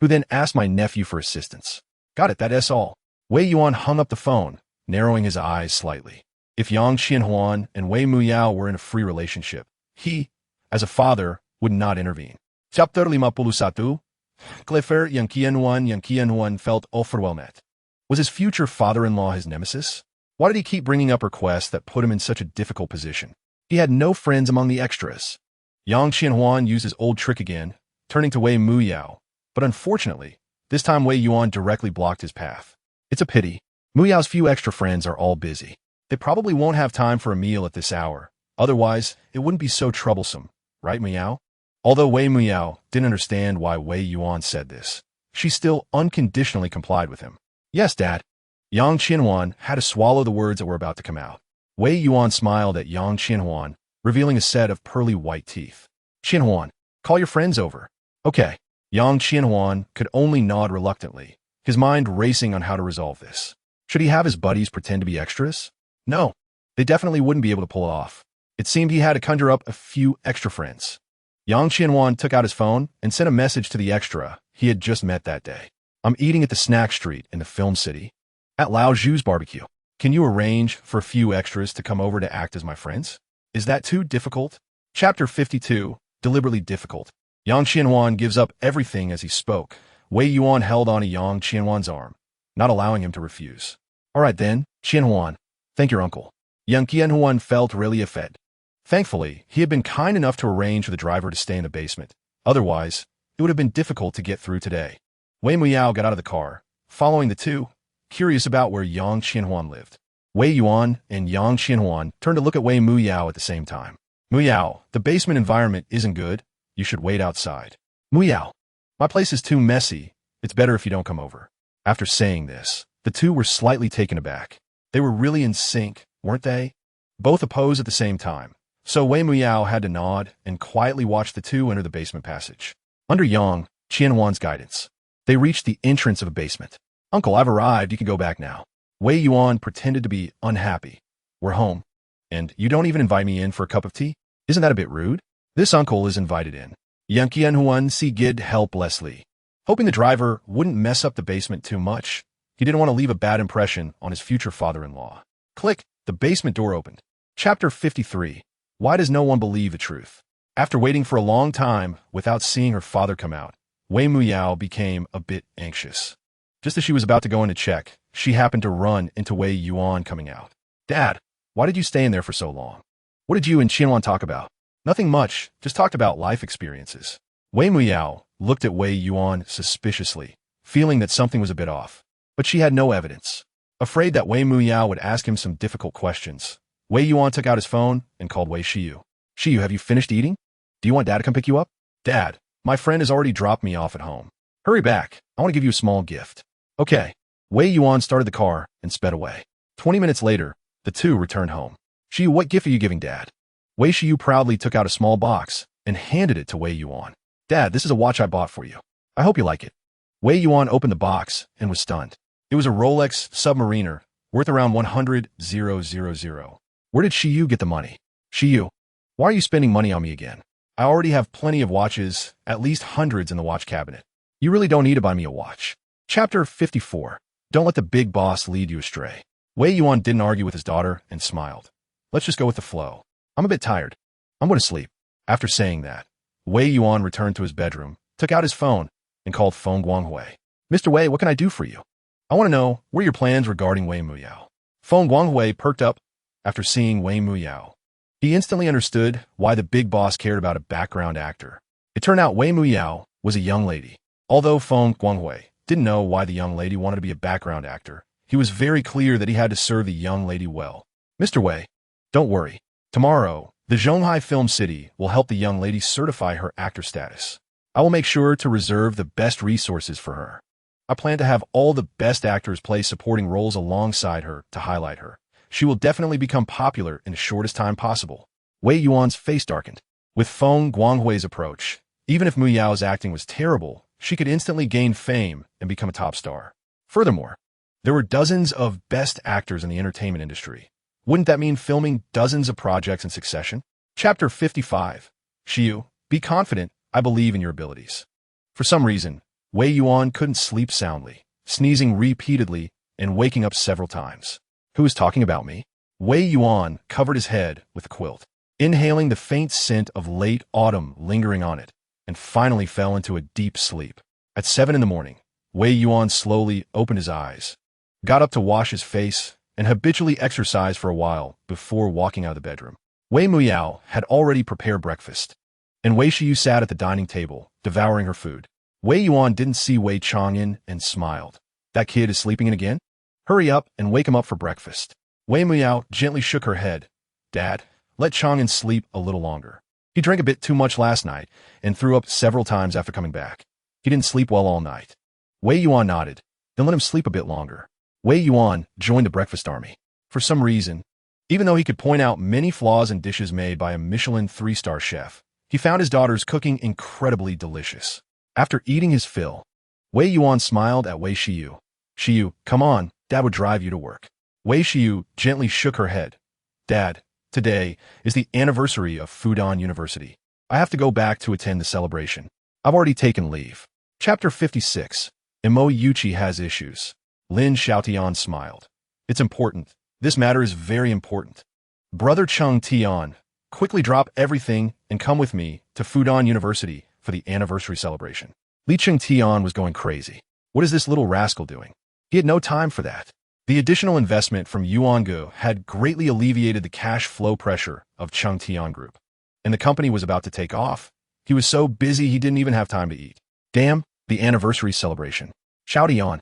who then asked my nephew for assistance. Got it, that's all. Wei Yuan hung up the phone, narrowing his eyes slightly. If Yang Qianhuan and Wei Muyao were in a free relationship, he, as a father, would not intervene. Chapter 51, Clefer Yang Qianhuan felt overwhelmed. Was his future father-in-law his nemesis? Why did he keep bringing up requests that put him in such a difficult position? He had no friends among the extras. Yang Qianhuan used his old trick again, turning to Wei Muyao, but unfortunately, this time Wei Yuan directly blocked his path. It's a pity. Muyao's few extra friends are all busy. They probably won't have time for a meal at this hour. Otherwise, it wouldn't be so troublesome, right, Muyao? Although Wei Muyao didn't understand why Wei Yuan said this, she still unconditionally complied with him. Yes, Dad. Yang Qianhuan had to swallow the words that were about to come out. Wei Yuan smiled at Yang Qianhuan, revealing a set of pearly white teeth. Qianhuan, call your friends over. Okay. Yang Qianhuan could only nod reluctantly, his mind racing on how to resolve this. Should he have his buddies pretend to be extras? No. They definitely wouldn't be able to pull it off. It seemed he had to conjure up a few extra friends. Yang Qianhuan took out his phone and sent a message to the extra he had just met that day. I'm eating at the snack street in the film city. At Lao Zhu's barbecue. Can you arrange for a few extras to come over to act as my friends? Is that too difficult? Chapter 52, Deliberately Difficult. Yang Qianhuan gives up everything as he spoke. Wei Yuan held on to Yang Qianhuan's arm, not allowing him to refuse. All right then, Qianhuan. Thank your uncle. Yang Qianhuan felt really offended. Thankfully, he had been kind enough to arrange for the driver to stay in the basement. Otherwise, it would have been difficult to get through today. Wei Muyao got out of the car, following the two, curious about where Yang Qianhuan lived. Wei Yuan and Yang Qianhuan turned to look at Wei Muyao at the same time. Muyao, the basement environment isn't good. You should wait outside. Muyao, my place is too messy. It's better if you don't come over. After saying this, the two were slightly taken aback. They were really in sync, weren't they? Both opposed at the same time, so Wei Muyao had to nod and quietly watch the two enter the basement passage. Under Yang Qianhuan's guidance, they reached the entrance of a basement. "Uncle, I've arrived. You can go back now." Wei Yuan pretended to be unhappy. "We're home. And you don't even invite me in for a cup of tea? Isn't that a bit rude?" This uncle is invited in. Yang Qianhuan sighed helplessly. Hoping the driver wouldn't mess up the basement too much, he didn't want to leave a bad impression on his future father-in-law. Click, the basement door opened. Chapter 53. Why does no one believe the truth? After waiting for a long time without seeing her father come out, Wei Muyao became a bit anxious. Just as she was about to go in to check, she happened to run into Wei Yuan coming out. "Dad, why did you stay in there for so long? What did you and Qianhuan talk about?" "Nothing much, just talked about life experiences." Wei Muyao looked at Wei Yuan suspiciously, feeling that something was a bit off. But she had no evidence. Afraid that Wei Muyao would ask him some difficult questions, Wei Yuan took out his phone and called Wei Shiyu. "Shiyu, have you finished eating? Do you want Dad to come pick you up?" "Dad, my friend has already dropped me off at home. Hurry back, I want to give you a small gift." "Okay." Wei Yuan started the car and sped away. 20 minutes later, the two returned home. "Shiyu, what gift are you giving Dad?" Wei Shiyu proudly took out a small box and handed it to Wei Yuan. "Dad, this is a watch I bought for you. I hope you like it." Wei Yuan opened the box and was stunned. It was a Rolex Submariner, worth around 100,000. Where did Shiyu get the money? "Shiyu, why are you spending money on me again? I already have plenty of watches, at least hundreds in the watch cabinet. You really don't need to buy me a watch." Chapter 54. Don't let the big boss lead you astray. Wei Yuan didn't argue with his daughter and smiled. "Let's just go with the flow. I'm a bit tired. I'm going to sleep." After saying that, Wei Yuan returned to his bedroom, took out his phone, and called Feng Guanghui. "Mr. Wei, what can I do for you? I want to know, what are your plans regarding Wei Muyao?" Feng Guanghui perked up after seeing Wei Muyao. He instantly understood why the big boss cared about a background actor. It turned out Wei Muyao was a young lady. Although Feng Guanghui didn't know why the young lady wanted to be a background actor, he was very clear that he had to serve the young lady well. "Mr. Wei, don't worry. Tomorrow, the Zhonghai Film City will help the young lady certify her actor status. I will make sure to reserve the best resources for her. I plan to have all the best actors play supporting roles alongside her to highlight her. She will definitely become popular in the shortest time possible." Wei Yuan's face darkened. With Feng Guanghui's approach, even if Muyao's acting was terrible, she could instantly gain fame and become a top star. Furthermore, there were dozens of best actors in the entertainment industry. Wouldn't that mean filming dozens of projects in succession? Chapter 55. Shiyu, be confident. I believe in your abilities. For some reason, Wei Yuan couldn't sleep soundly, sneezing repeatedly and waking up several times. "Who is talking about me?" Wei Yuan covered his head with a quilt, inhaling the faint scent of late autumn lingering on it, and finally fell into a deep sleep. At 7 in the morning, Wei Yuan slowly opened his eyes, got up to wash his face, and habitually exercised for a while before walking out of the bedroom. Wei Muyao had already prepared breakfast, and Wei Shiyu sat at the dining table, devouring her food. Wei Yuan didn't see Wei Chang'an and smiled. "That kid is sleeping in again? Hurry up and wake him up for breakfast." Wei Muyao gently shook her head. "Dad, let Chang'an sleep a little longer. He drank a bit too much last night and threw up several times after coming back. He didn't sleep well all night." Wei Yuan nodded. "Then let him sleep a bit longer." Wei Yuan joined the breakfast army. For some reason, even though he could point out many flaws in dishes made by a Michelin 3-star chef, he found his daughter's cooking incredibly delicious. After eating his fill, Wei Yuan smiled at Wei Shiyu. "Shiyu, come on, Dad would drive you to work." Wei Shiyu gently shook her head. "Dad, today is the anniversary of Fudan University. I have to go back to attend the celebration. I've already taken leave." Chapter 56. Imo Yuchi has issues. Lin Xiaotian smiled. "It's important. This matter is very important. Brother Cheng Tian, quickly drop everything and come with me to Fudan University for the anniversary celebration." Li Cheng Tian was going crazy. What is this little rascal doing? He had no time for that. The additional investment from Yuangu had greatly alleviated the cash flow pressure of Cheng Tian Group, and the company was about to take off. He was so busy he didn't even have time to eat. Damn, the anniversary celebration. Xiaotian,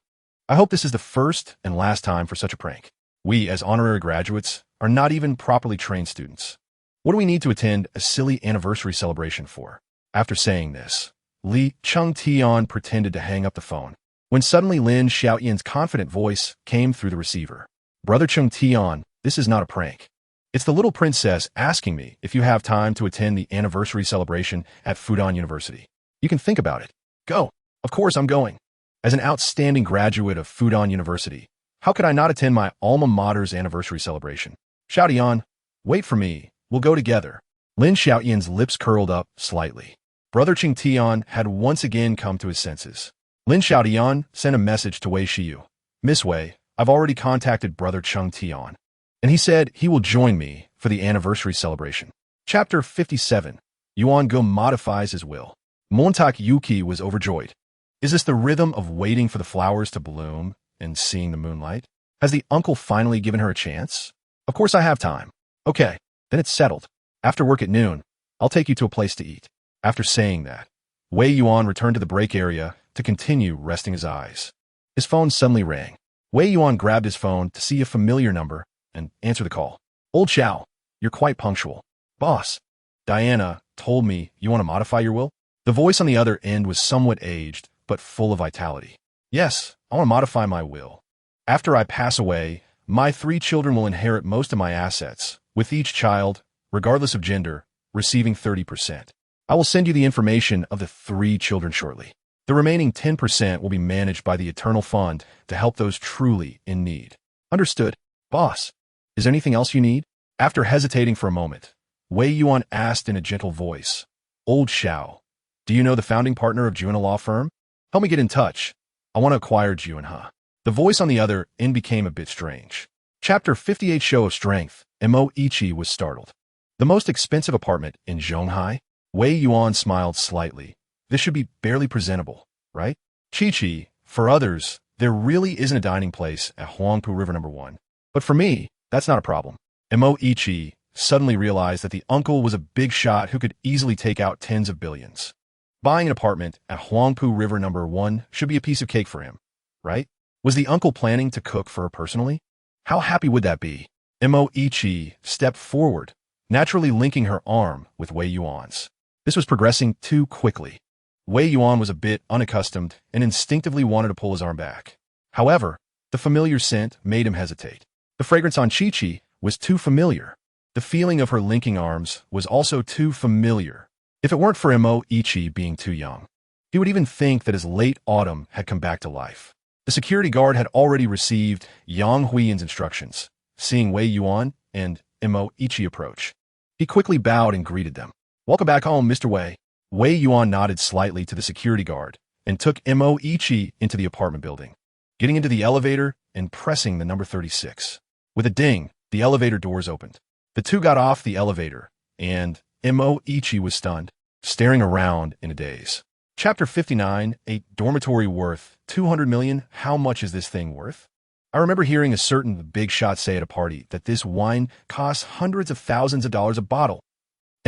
I hope this is the first and last time for such a prank. We, as honorary graduates, are not even properly trained students. What do we need to attend a silly anniversary celebration for? After saying this, Li Cheng Tian pretended to hang up the phone. when suddenly Lin Xiaoyan's confident voice came through the receiver. Brother Chung Tian, this is not a prank. It's the little princess asking me if you have time to attend the anniversary celebration at Fudan University. You can think about it. Go. Of course I'm going. As an outstanding graduate of Fudan University, how could I not attend my alma mater's anniversary celebration? Xiaotian, wait for me. We'll go together. Lin Xiaoyan's lips curled up slightly. Brother Chung Tian had once again come to his senses. Lin Xiaotian sent a message to Wei Shiyu. Miss Wei, I've already contacted Brother Chung Tian, and he said he will join me for the anniversary celebration. Chapter 57. Yuan Go modifies his will. Montak Yuki was overjoyed. Is this the rhythm of waiting for the flowers to bloom and seeing the moonlight? Has the uncle finally given her a chance? Of course I have time. Okay, then it's settled. After work at noon, I'll take you to a place to eat. After saying that, Wei Yuan returned to the break area to continue resting his eyes. His phone suddenly rang. Wei Yuan grabbed his phone to see a familiar number and answer the call. Old Xiao, you're quite punctual. Boss, Diana told me you want to modify your will? The voice on the other end was somewhat aged, but full of vitality. Yes, I want to modify my will. After I pass away, my 3 children will inherit most of my assets, with each child, regardless of gender, receiving 30%. I will send you the information of the 3 children shortly. The remaining 10% will be managed by the Eternal Fund to help those truly in need. Understood. Boss, is there anything else you need? After hesitating for a moment, Wei Yuan asked in a gentle voice, Old Xiao, do you know the founding partner of Juan Law Firm? Help me get in touch. I want to acquire Juan. The voice on the other end became a bit strange. Chapter 58 Show of Strength. Mo Ichi was startled. The most expensive apartment in Zhonghai? Wei Yuan smiled slightly. This should be barely presentable, right? Chi-Chi, for others, there really isn't a dining place at Huangpu River No. 1. But for me, that's not a problem. Mo Ichi suddenly realized that the uncle was a big shot who could easily take out tens of billions. Buying an apartment at Huangpu River No. 1 should be a piece of cake for him, right? Was the uncle planning to cook for her personally? How happy would that be? Mo Ichi stepped forward, naturally linking her arm with Wei Yuan's. This was progressing too quickly. Wei Yuan was a bit unaccustomed and instinctively wanted to pull his arm back. However, the familiar scent made him hesitate. The fragrance on Chi-Chi was too familiar. The feeling of her linking arms was also too familiar. If it weren't for Mo Ichi being too young, he would even think that his late autumn had come back to life. The security guard had already received Yang Huiyan's instructions. Seeing Wei Yuan and Mo Ichi approach, he quickly bowed and greeted them. Welcome back home, Mr. Wei. Wei Yuan nodded slightly to the security guard and took Mo Ichi into the apartment building, getting into the elevator and pressing the number 36. With a ding, the elevator doors opened. The two got off the elevator, and Mo Ichi was stunned, staring around in a daze. Chapter 59, a dormitory worth 200 million. How much is this thing worth? I remember hearing a certain big shot say at a party that this wine costs hundreds of thousands of dollars a bottle.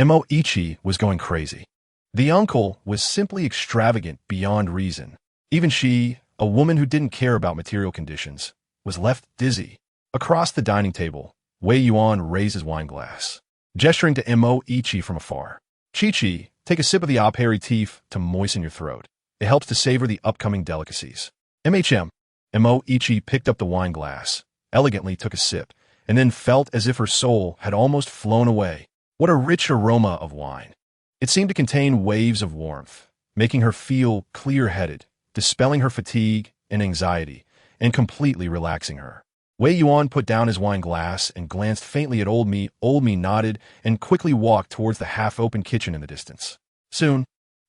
Mo Ichi was going crazy. The uncle was simply extravagant beyond reason. Even she, a woman who didn't care about material conditions, was left dizzy. Across the dining table, Wei Yuan raised his wine glass, gesturing to Mo Ichi from afar. Chi-Chi, take a sip of the aperitif to moisten your throat. It helps to savor the upcoming delicacies. Mo Ichi picked up the wine glass, elegantly took a sip, and then felt as if her soul had almost flown away. What a rich aroma of wine. It seemed to contain waves of warmth, making her feel clear-headed, dispelling her fatigue and anxiety, and completely relaxing her. Wei Yuan put down his wine glass and glanced faintly at Old Me. Old Me nodded and quickly walked towards the half-open kitchen in the distance. Soon,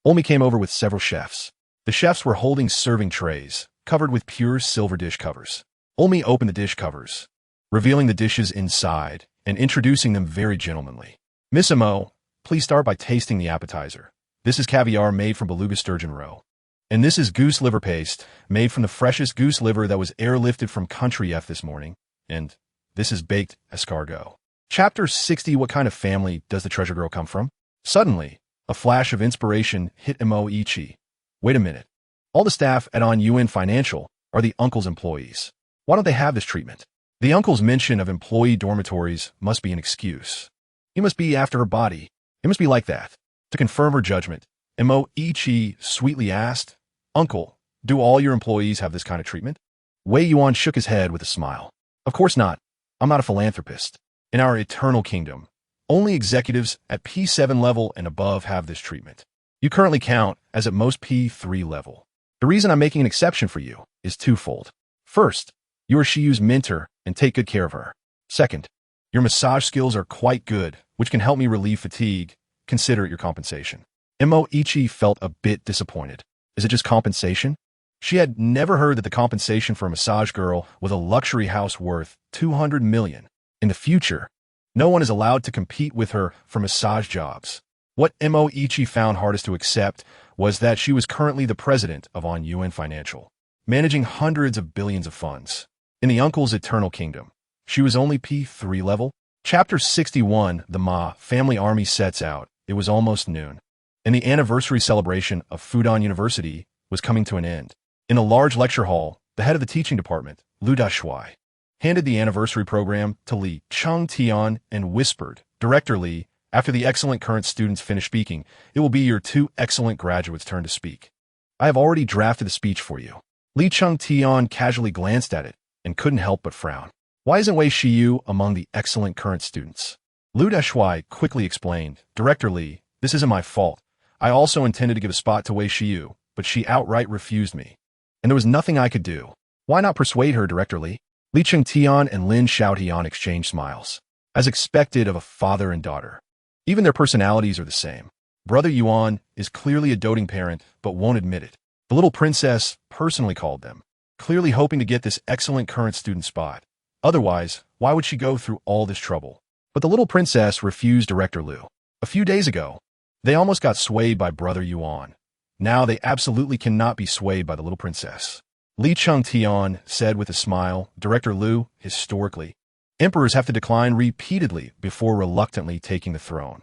Old Me came over with several chefs. The chefs were holding serving trays, covered with pure silver dish covers. Old Me opened the dish covers, revealing the dishes inside and introducing them very gentlemanly. Miss Mo, please start by tasting the appetizer. This is caviar made from beluga sturgeon roe. And this is goose liver paste, made from the freshest goose liver that was airlifted from Country F this morning. And this is baked escargot. Chapter 60. What kind of family does the treasure girl come from? Suddenly, a flash of inspiration hit Mo Ichi. Wait a minute. All the staff at On Yuan Financial are the uncle's employees. Why don't they have this treatment? The uncle's mention of employee dormitories must be an excuse. He must be after her body. It must be like that. To confirm her judgment, Mo Ichi sweetly asked, Uncle, Do all your employees have this kind of treatment? Wei Yuan shook his head with a smile. Of course not. I'm not a philanthropist. In our eternal kingdom, only executives at P7 level and above have this treatment. You currently count as at most P3 level. The reason I'm making an exception for you is twofold. First, you are Shiyu's mentor and take good care of her. Second, your massage skills are quite good, which can help me relieve fatigue. Consider it your compensation. Ichi felt a bit disappointed. Is it just compensation? She had never heard that the compensation for a massage girl was a luxury house worth 200 million. In the future, no one is allowed to compete with her for massage jobs. What Ichi found hardest to accept was that she was currently the president of On Yuan Financial, managing hundreds of billions of funds. In the uncle's eternal kingdom, she was only P3 level. Chapter 61, the Ma family army sets out. It was almost noon, and the anniversary celebration of Fudan University was coming to an end. In a large lecture hall, the head of the teaching department, Lu Dashui, handed the anniversary program to Li Changtian and whispered, Director Li, after the excellent current students finish speaking, it will be your two excellent graduates' turn to speak. I have already drafted the speech for you. Li Changtian casually glanced at it and couldn't help but frown. Why isn't Wei Shiyu among the excellent current students? Lu Dashui quickly explained, Director Li, this isn't my fault. I also intended to give a spot to Wei Shiyu, but she outright refused me. And there was nothing I could do. Why not persuade her, Director Li? Li Chengtian and Lin Xiaotian exchanged smiles, as expected of a father and daughter. Even their personalities are the same. Brother Yuan is clearly a doting parent, but won't admit it. The little princess personally called them, clearly hoping to get this excellent current student spot. Otherwise, why would she go through all this trouble? But the little princess refused Director Lu. A few days ago, they almost got swayed by Brother Yuan. Now they absolutely cannot be swayed by the little princess. Li Chengtian said with a smile, Director Lu, historically, emperors have to decline repeatedly before reluctantly taking the throne.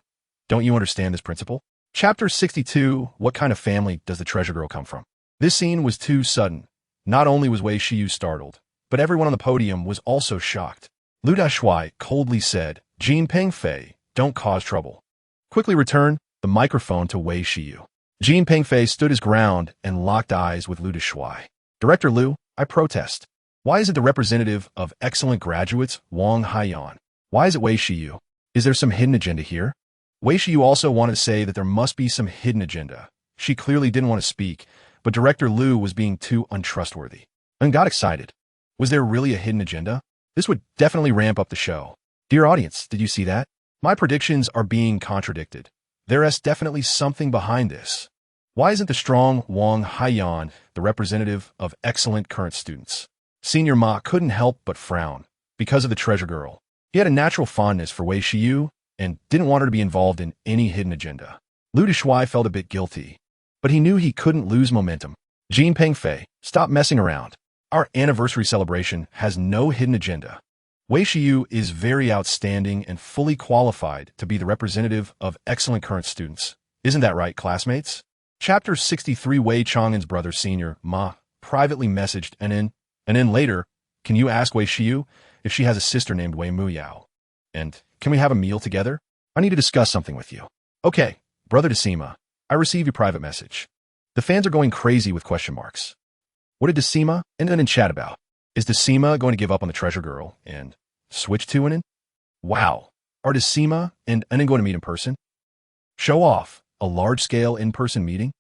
Don't you understand this principle? Chapter 62, What kind of family does the treasure girl come from? This scene was too sudden. Not only was Wei Shiyu startled, but everyone on the podium was also shocked. Lu Dashui coldly said, Jin Pengfei, don't cause trouble. Quickly return the microphone to Wei Shiyu. Jin Pengfei stood his ground and locked eyes with Lu Dashui. Director Lu, I protest. Why is it the representative of excellent graduates, Wang Haiyan? Why is it Wei Shiyu? Is there some hidden agenda here? Wei Shiyu also wanted to say that there must be some hidden agenda. She clearly didn't want to speak, but Director Lu was being too untrustworthy and got excited. Was there really a hidden agenda? This would definitely ramp up the show. Dear audience, did you see that? My predictions are being contradicted. There is definitely something behind this. Why isn't the strong Wang Haiyan the representative of excellent current students? Senior Ma couldn't help but frown because of the treasure girl. He had a natural fondness for Wei Shiyu and didn't want her to be involved in any hidden agenda. Lu Dashui felt a bit guilty, but he knew he couldn't lose momentum. Jin Pengfei, stop messing around. Our anniversary celebration has no hidden agenda. Wei Shiyu is very outstanding and fully qualified to be the representative of excellent current students. Isn't that right, classmates? Chapter 63, Wei Chang'an's brother, Senior Ma, privately messaged and then later, can you ask Wei Shiyu if she has a sister named Wei Muyao? And can we have a meal together? I need to discuss something with you. Okay, Brother Decima, I received your private message. The fans are going crazy with question marks. What did Decima and Anin chat about? Is Decima going to give up on the treasure girl and switch to Anin? Wow, are Decima and Anin going to meet in person? Show off a large-scale in-person meeting?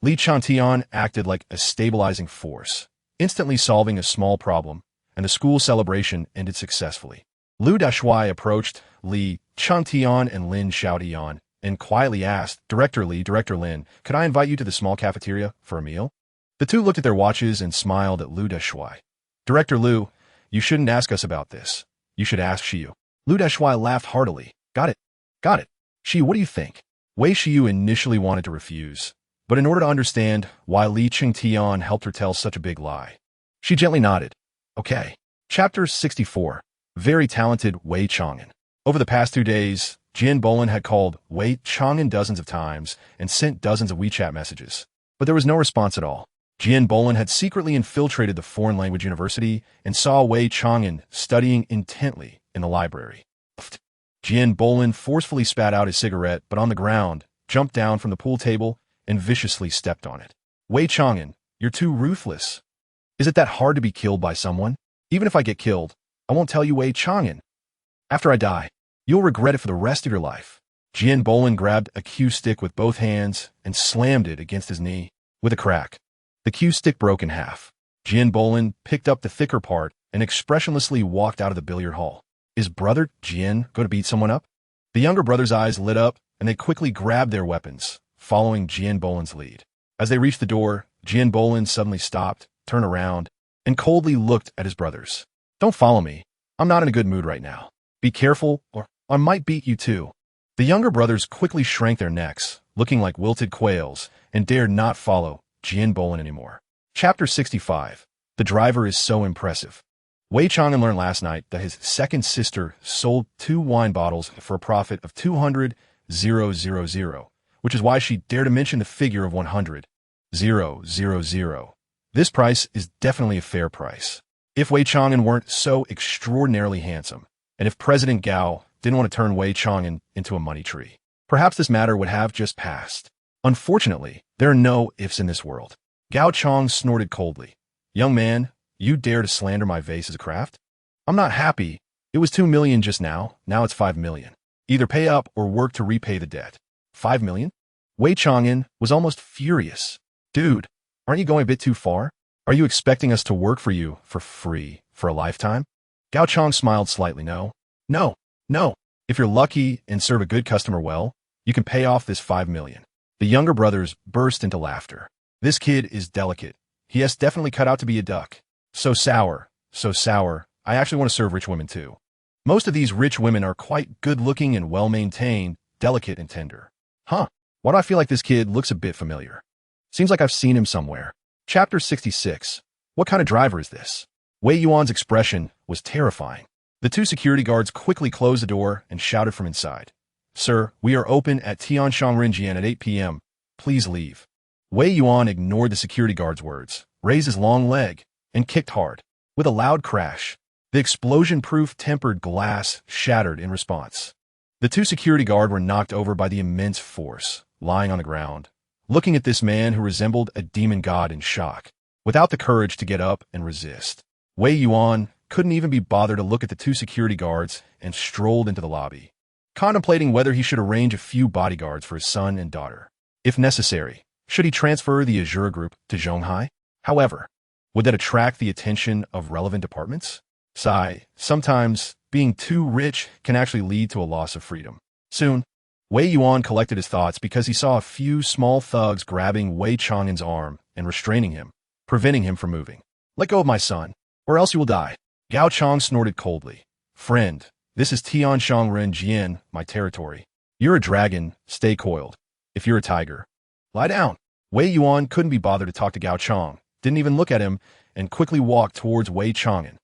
Li Chantian acted like a stabilizing force, instantly solving a small problem, and the school celebration ended successfully. Lu Dashui approached Li Changtian and Lin Xiaotian and quietly asked, Director Li, Director Lin, could I invite you to the small cafeteria for a meal? The two looked at their watches and smiled at Lu Dashui. Director Lu, you shouldn't ask us about this. You should ask Shiyu. Lu Dashui laughed heartily. Got it. Got it. Shiyu, what do you think? Wei Shiyu initially wanted to refuse, but in order to understand why Li Chengtian helped her tell such a big lie, she gently nodded. Okay. Chapter 64. Very talented Wei Chang'an. Over the past 2 days, Jin Bolin had called Wei Chang'an dozens of times and sent dozens of WeChat messages, but there was no response at all. Jin Bolin had secretly infiltrated the foreign language university and saw Wei Chang'an studying intently in the library. Jin Bolin forcefully spat out his cigarette, but on the ground, jumped down from the pool table and viciously stepped on it. Wei Chang'an, You're too ruthless. Is it that hard to be killed by someone? Even if I get killed, I won't tell you Wei Chang'an. After I die, you'll regret it for the rest of your life. Jian Bolin grabbed a cue stick with both hands and slammed it against his knee. With a crack, the cue stick broke in half. Jian Bolin picked up the thicker part and expressionlessly walked out of the billiard hall. Is brother Jian going to beat someone up? The younger brother's eyes lit up, and they quickly grabbed their weapons, following Jian Bolin's lead. As they reached the door, Jian Bolin suddenly stopped, turned around, and coldly looked at his brothers. Don't follow me. I'm not in a good mood right now. Be careful, or I might beat you too. The younger brothers quickly shrank their necks, looking like wilted quails, and dared not follow Jian Bolin anymore. Chapter 65. The driver is so impressive. Wei Chang'an learned last night that his second sister sold 2 wine bottles for a profit of 200,000, which is why she dared to mention the figure of 100,000. This price is definitely a fair price. If Wei Chang'an weren't so extraordinarily handsome, and if President Gao didn't want to turn Wei Chang'an into a money tree, perhaps this matter would have just passed. Unfortunately, there are no ifs in this world. Gao Chong snorted coldly. Young man, you dare to slander my vase as a craft? I'm not happy. It was 2 million just now. Now it's 5 million. Either pay up or work to repay the debt. 5 million? Wei Chang'an was almost furious. Dude, aren't you going a bit too far? Are you expecting us to work for you for free for a lifetime? Gao Chong smiled slightly. No. If you're lucky and serve a good customer well, you can pay off this 5 million. The younger brothers burst into laughter. This kid is delicate. He has definitely cut out to be a duck. So sour. I actually want to serve rich women too. Most of these rich women are quite good-looking and well-maintained, delicate and tender. Huh, why do I feel like this kid looks a bit familiar? Seems like I've seen him somewhere. Chapter 66. What kind of driver is this? Wei Yuan's expression was terrifying. The 2 security guards quickly closed the door and shouted from inside. Sir, we are open at Tianshang Rinjian at 8 p.m. Please leave. Wei Yuan ignored the security guard's words, raised his long leg, and kicked hard. With a loud crash, the explosion-proof tempered glass shattered in response. The 2 security guards were knocked over by the immense force, lying on the ground, looking at this man who resembled a demon god in shock, without the courage to get up and resist. Wei Yuan couldn't even be bothered to look at the 2 security guards and strolled into the lobby, contemplating whether he should arrange a few bodyguards for his son and daughter. If necessary, should he transfer the Azure Group to Zhonghai? However, would that attract the attention of relevant departments? Sometimes being too rich can actually lead to a loss of freedom. Soon, Wei Yuan collected his thoughts because he saw a few small thugs grabbing Wei Chang'an's arm and restraining him, preventing him from moving. Let go of my son, or else you will die. Gao Chong snorted coldly. Friend, this is Tianshang Rinjian, my territory. You're a dragon, stay coiled. If you're a tiger, lie down. Wei Yuan couldn't be bothered to talk to Gao Chong, didn't even look at him, and quickly walked towards Wei Chang'an.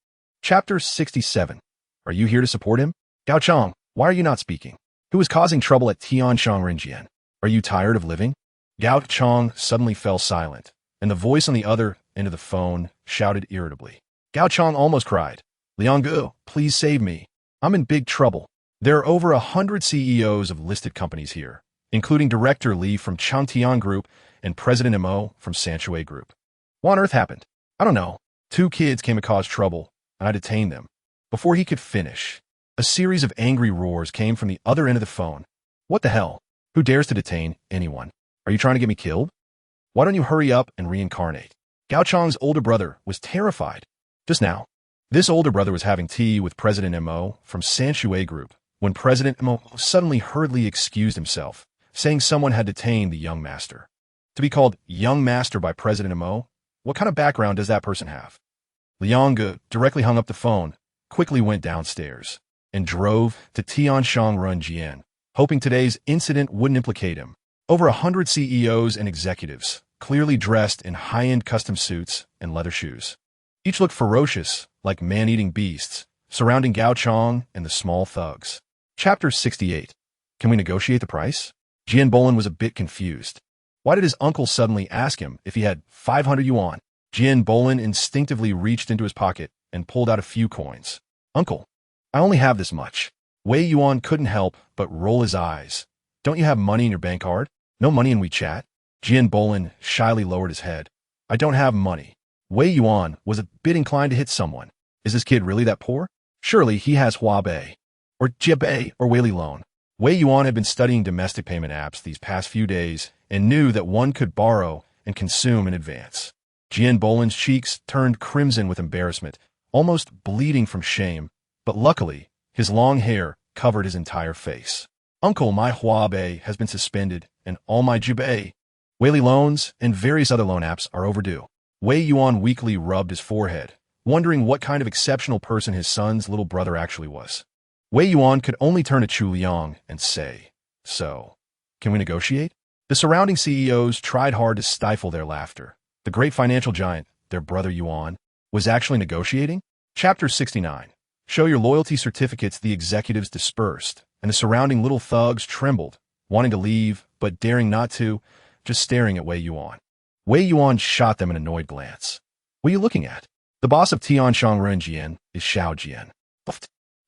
Chapter 67. Are you here to support him? Gao Chong, why are you not speaking? Who is causing trouble at Tianshang Rinjian? Are you tired of living? Gao Chong suddenly fell silent, and the voice on the other end of the phone shouted irritably. Gao Chong almost cried. Liang Gu, please save me. I'm in big trouble. There are over 100 CEOs of listed companies here, including Director Li from Changtian Group and President Mo from Sanshui Group. What on earth happened? I don't know. 2 kids came to cause trouble, and I detained them. Before he could finish, a series of angry roars came from the other end of the phone. What the hell? Who dares to detain anyone? Are you trying to get me killed? Why don't you hurry up and reincarnate? Gao Chong's older brother was terrified. Just now, this older brother was having tea with President Mo from Sanshui Group when President Mo suddenly hurriedly excused himself, saying someone had detained the young master. To be called young master by President Mo? What kind of background does that person have? Liang Gu directly hung up the phone, quickly went downstairs, and drove to Tianshang Rinjian, hoping today's incident wouldn't implicate him. Over 100 CEOs and executives, clearly dressed in high-end custom suits and leather shoes. Each looked ferocious, like man-eating beasts, surrounding Gao Chong and the small thugs. Chapter 68. Can we negotiate the price? Jian Bolin was a bit confused. Why did his uncle suddenly ask him if he had 500 yuan? Jian Bolin instinctively reached into his pocket and pulled out a few coins. Uncle, I only have this much. Wei Yuan couldn't help but roll his eyes. Don't you have money in your bank card? No money in WeChat? Jian Bolin shyly lowered his head. I don't have money. Wei Yuan was a bit inclined to hit someone. Is this kid really that poor? Surely he has Huabei, or Jiabei, or Wei Loan. Wei Yuan had been studying domestic payment apps these past few days and knew that one could borrow and consume in advance. Jian Bolin's cheeks turned crimson with embarrassment, almost bleeding from shame, but luckily, his long hair covered his entire face. Uncle, my Huabei has been suspended, and all my Jiabei, Wei loans, and various other loan apps are overdue. Wei Yuan weakly rubbed his forehead, wondering what kind of exceptional person his son's little brother actually was. Wei Yuan could only turn to Chu Liang and say, "So, can we negotiate?" The surrounding CEOs tried hard to stifle their laughter. The great financial giant, their brother Yuan, was actually negotiating? Chapter 69. Show your loyalty certificates. The executives dispersed, and the surrounding little thugs trembled, wanting to leave, but daring not to, just staring at Wei Yuan. Wei Yuan shot them an annoyed glance. "What are you looking at?" The boss of Tianshang Renjian is Xiao Jian.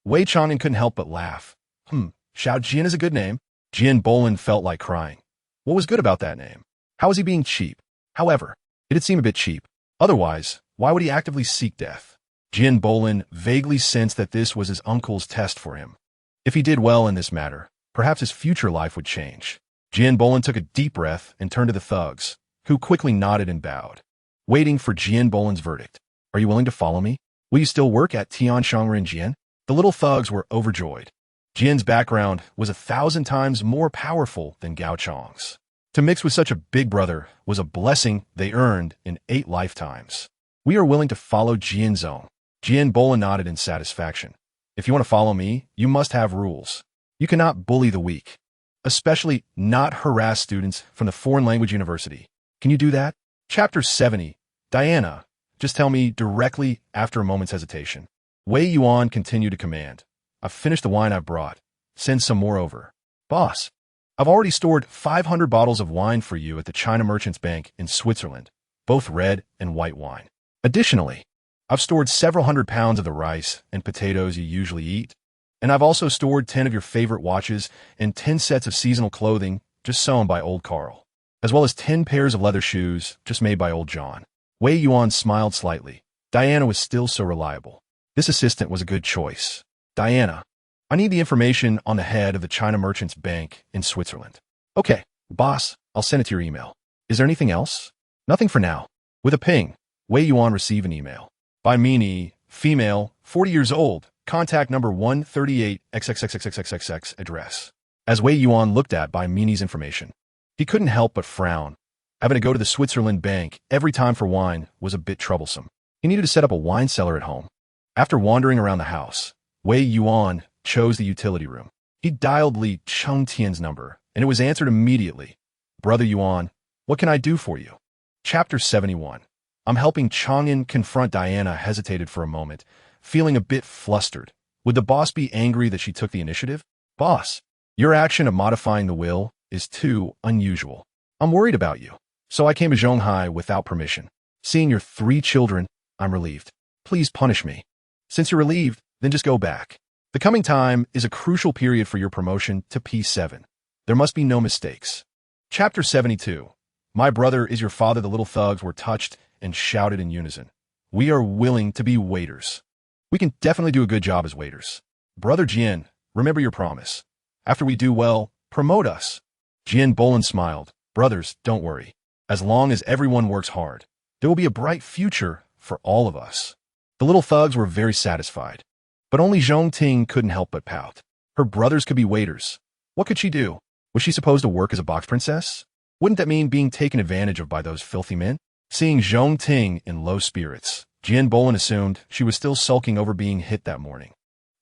Wei Chang'an couldn't help but laugh. Xiao Jian is a good name. Jian Bolin felt like crying. What was good about that name? How was he being cheap? However, it did seem a bit cheap. Otherwise, why would he actively seek death? Jian Bolin vaguely sensed that this was his uncle's test for him. If he did well in this matter, perhaps his future life would change. Jian Bolin took a deep breath and turned to the thugs, who quickly nodded and bowed, waiting for Jian Bolin's verdict. "Are you willing to follow me? Will you still work at Tianshang Renjian?" The little thugs were overjoyed. Jian's background was 1,000 times more powerful than Gao Chong's. To mix with such a big brother was a blessing they earned in 8 lifetimes. "We are willing to follow Jian's own." Jian Bolin nodded in satisfaction. "If you want to follow me, you must have rules. You cannot bully the weak, especially not harass students from the foreign language university. Can you do that?" Chapter 70. Diana, just tell me directly after a moment's hesitation. Wei Yuan continued to command. "I've finished the wine I've brought. Send some more over." "Boss, I've already stored 500 bottles of wine for you at the China Merchants Bank in Switzerland, both red and white wine. Additionally, I've stored several hundred pounds of the rice and potatoes you usually eat, and I've also stored 10 of your favorite watches and 10 sets of seasonal clothing just sewn by old Carl, as well as 10 pairs of leather shoes just made by old John." Wei Yuan smiled slightly. Diana was still so reliable. This assistant was a good choice. "Diana, I need the information on the head of the China Merchants Bank in Switzerland." "Okay, boss, I'll send it to your email. Is there anything else?" "Nothing for now." With a ping, Wei Yuan received an email. By Mini, female, 40 years old, contact number 138 XXXXXXX address. As Wei Yuan looked at Bai Mini's information, he couldn't help but frown. Having to go to the Switzerland bank every time for wine was a bit troublesome. He needed to set up a wine cellar at home. After wandering around the house, Wei Yuan chose the utility room. He dialed Li Chengtian's number, and it was answered immediately. "Brother Yuan, what can I do for you?" Chapter 71. I'm helping Chang'an confront Diana hesitated for a moment, feeling a bit flustered. Would the boss be angry that she took the initiative? "Boss, your action of modifying the will is too unusual. I'm worried about you, so I came to Zhonghai without permission. Seeing your 3 children, I'm relieved. Please punish me. Since you're relieved, then just go back. The coming time is a crucial period for your promotion to P7. There must be no mistakes." Chapter 72. My brother is your father. The little thugs were touched and shouted in unison. "We are willing to be waiters. We can definitely do a good job as waiters. Brother Jian, remember your promise. After we do well, promote us." Jian Bolin smiled. "Brothers, don't worry. As long as everyone works hard, there will be a bright future for all of us." The little thugs were very satisfied. But only Zhong Ting couldn't help but pout. Her brothers could be waiters. What could she do? Was she supposed to work as a box princess? Wouldn't that mean being taken advantage of by those filthy men? Seeing Zhong Ting in low spirits, Jian Bolin assumed she was still sulking over being hit that morning.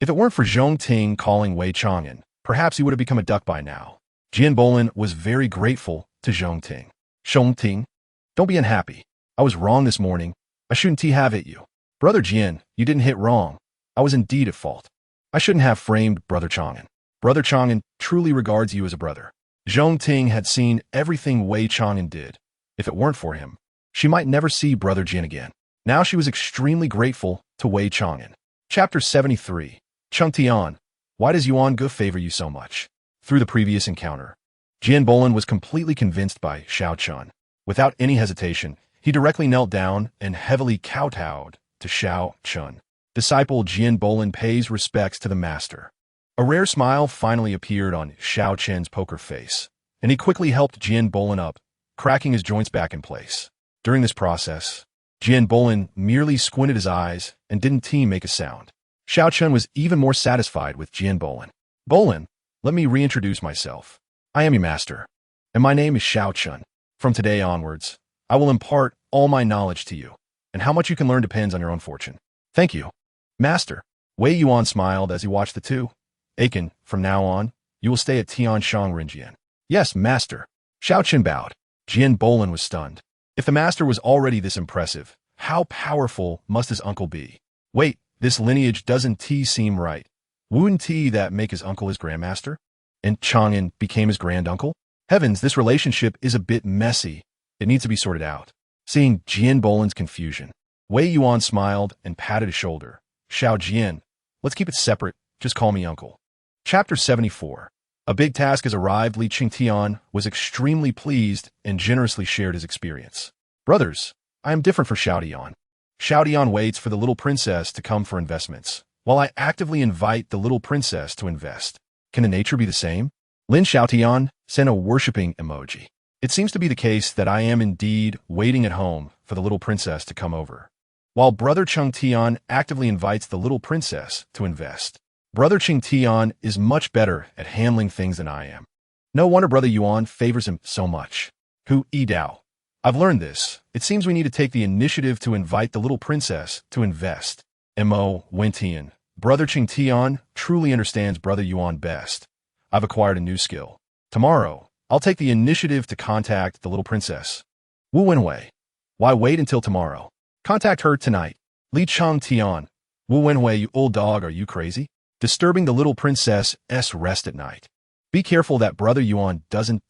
If it weren't for Zhong Ting calling Wei Chang'an, perhaps he would have become a duck by now. Jian Bolin was very grateful to Zhong Ting. "Zhong Ting, don't be unhappy. I was wrong this morning. I shouldn't have hit you. Brother Jian, you didn't hit wrong. I was indeed at fault. I shouldn't have framed Brother Chang'an. Brother Chang'an truly regards you as a brother." Zhong Ting had seen everything Wei Chang'an did. If it weren't for him, she might never see Brother Jian again. Now she was extremely grateful to Wei Chang'an. Chapter 73. Chung Tian, why does Yuan Gu favor you so much? Through the previous encounter, Jian Bolin was completely convinced by Xiao Chun. Without any hesitation, He directly knelt down and heavily kowtowed to Xiao Chun. Disciple Jian Bolin pays respects to the master. A rare smile finally appeared on Xiao Chen's poker face, and he quickly helped Jian Bolin up, cracking his joints back in place. During this process, Jian Bolin merely squinted his eyes and didn't make a sound. Xiao Chun was even more satisfied with Jian Bolin. Bolin, let me reintroduce myself. I am your master, and my name is Xiao Chun. From today onwards, I will impart all my knowledge to you, and how much you can learn depends on your own fortune. Thank you, master. Wei Yuan smiled as he watched the two. Aiken, from now on, you will stay at Tianshang Rinjian. Yes, master. Xiao Chun bowed. Jian Bolin was stunned. If the master was already this impressive, how powerful must his uncle be? Wait, this lineage doesn't seem right. Wouldn't that make his uncle his grandmaster? And Chang'an became his granduncle? Heavens, this relationship is a bit messy. It needs to be sorted out. Seeing Jian Bolin's confusion, Wei Yuan smiled and patted his shoulder. Xiao Jian, let's keep it separate. Just call me uncle. Chapter 74. A big task has arrived. Li Qingtian was extremely pleased and generously shared his experience. Brothers, I am different for Xiao Dian. Xiao Dian waits for the little princess to come for investments, while I actively invite the little princess to invest. Can the nature be the same? Lin Xiaotian sent a worshipping emoji. It seems to be the case that I am indeed waiting at home for the little princess to come over, while Brother Cheng Tian actively invites the little princess to invest. Brother Cheng Tian is much better at handling things than I am. No wonder Brother Yuan favors him so much. Hu Yi Dao. I've learned this. It seems we need to take the initiative to invite the little princess to invest. Mo Wentian. Brother Cheng Tian truly understands Brother Yuan best. I've acquired a new skill. Tomorrow, I'll take the initiative to contact the little princess. Wu Wenwei. Why wait until tomorrow? Contact her tonight. Li Cheng Tian. Wu Wenwei, you old dog, are you crazy? Disturbing the little princess's rest at night. Be careful that Brother Yuan doesn't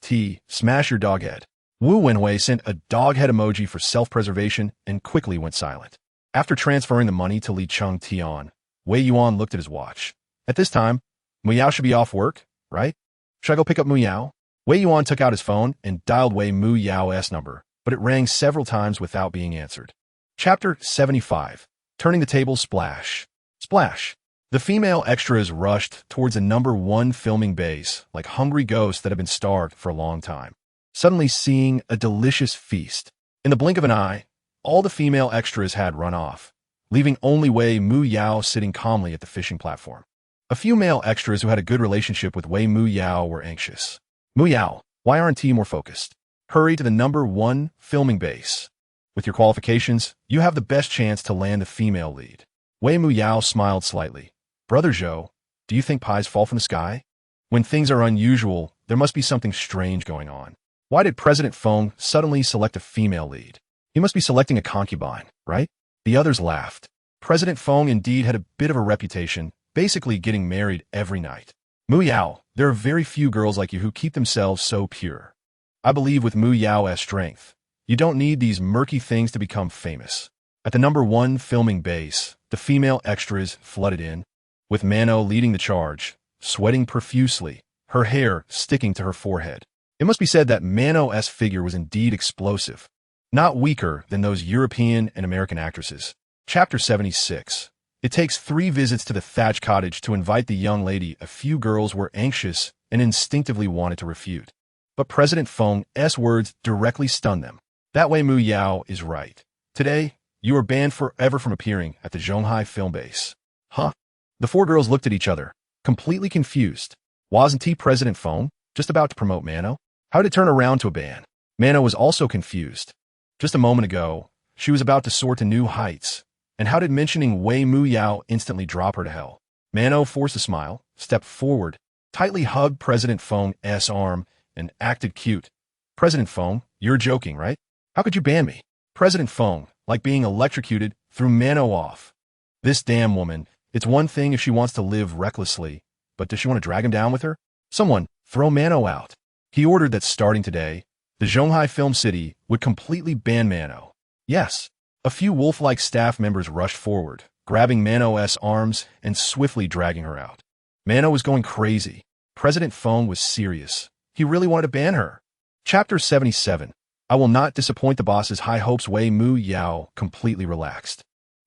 smash your dog head. Wu Wenwei sent a dog head emoji for self-preservation and quickly went silent. After transferring the money to Li Cheng Tian, Wei Yuan looked at his watch. At this time, Muyao should be off work, right? Should I go pick up Muyao? Wei Yuan took out his phone and dialed Wei Muyao's number, but it rang several times without being answered. Chapter 75. Turning the Table. Splash. Splash. The female extras rushed towards a #1 filming base like hungry ghosts that have been starved for a long time, suddenly seeing a delicious feast. In the blink of an eye, all the female extras had run off, leaving only Wei Muyao sitting calmly at the fishing platform. A few male extras who had a good relationship with Wei Muyao were anxious. Muyao, why aren't you more focused? Hurry to the #1 filming base. With your qualifications, you have the best chance to land the female lead. Wei Muyao smiled slightly. Brother Zhou, do you think pies fall from the sky? When things are unusual, there must be something strange going on. Why did President Feng suddenly select a female lead? He must be selecting a concubine, right? The others laughed. President Feng indeed had a bit of a reputation, basically getting married every night. Muyao, there are very few girls like you who keep themselves so pure. I believe with Muyao's strength, you don't need these murky things to become famous. At the #1 filming base, the female extras flooded in, with Mano leading the charge, sweating profusely, her hair sticking to her forehead. It must be said that Mano's figure was indeed explosive, not weaker than those European and American actresses. Chapter 76. It takes 3 visits to the thatch cottage to invite the young lady. A few girls were anxious and instinctively wanted to refute, but President Feng's words directly stunned them. That way Muyao is right. Today, you are banned forever from appearing at the Zhonghai film base. Huh? The 4 girls looked at each other, completely confused. Wasn't President Feng just about to promote Mano? How did it turn around to a ban? Mano was also confused. Just a moment ago, she was about to soar to new heights. And how did mentioning Wei Muyao instantly drop her to hell? Mano forced a smile, stepped forward, tightly hugged President Feng's arm, and acted cute. President Feng, you're joking, right? How could you ban me? President Feng, like being electrocuted, threw Mano off. This damn woman. It's one thing if she wants to live recklessly, but does she want to drag him down with her? Someone, throw Mano out. He ordered that starting today, the Zhonghai Film City would completely ban Mano. Yes. A few wolf-like staff members rushed forward, grabbing Mano's arms and swiftly dragging her out. Mano was going crazy. President Feng was serious. He really wanted to ban her. Chapter 77. I will not disappoint the boss's high hopes. Wei Mu Yao completely relaxed.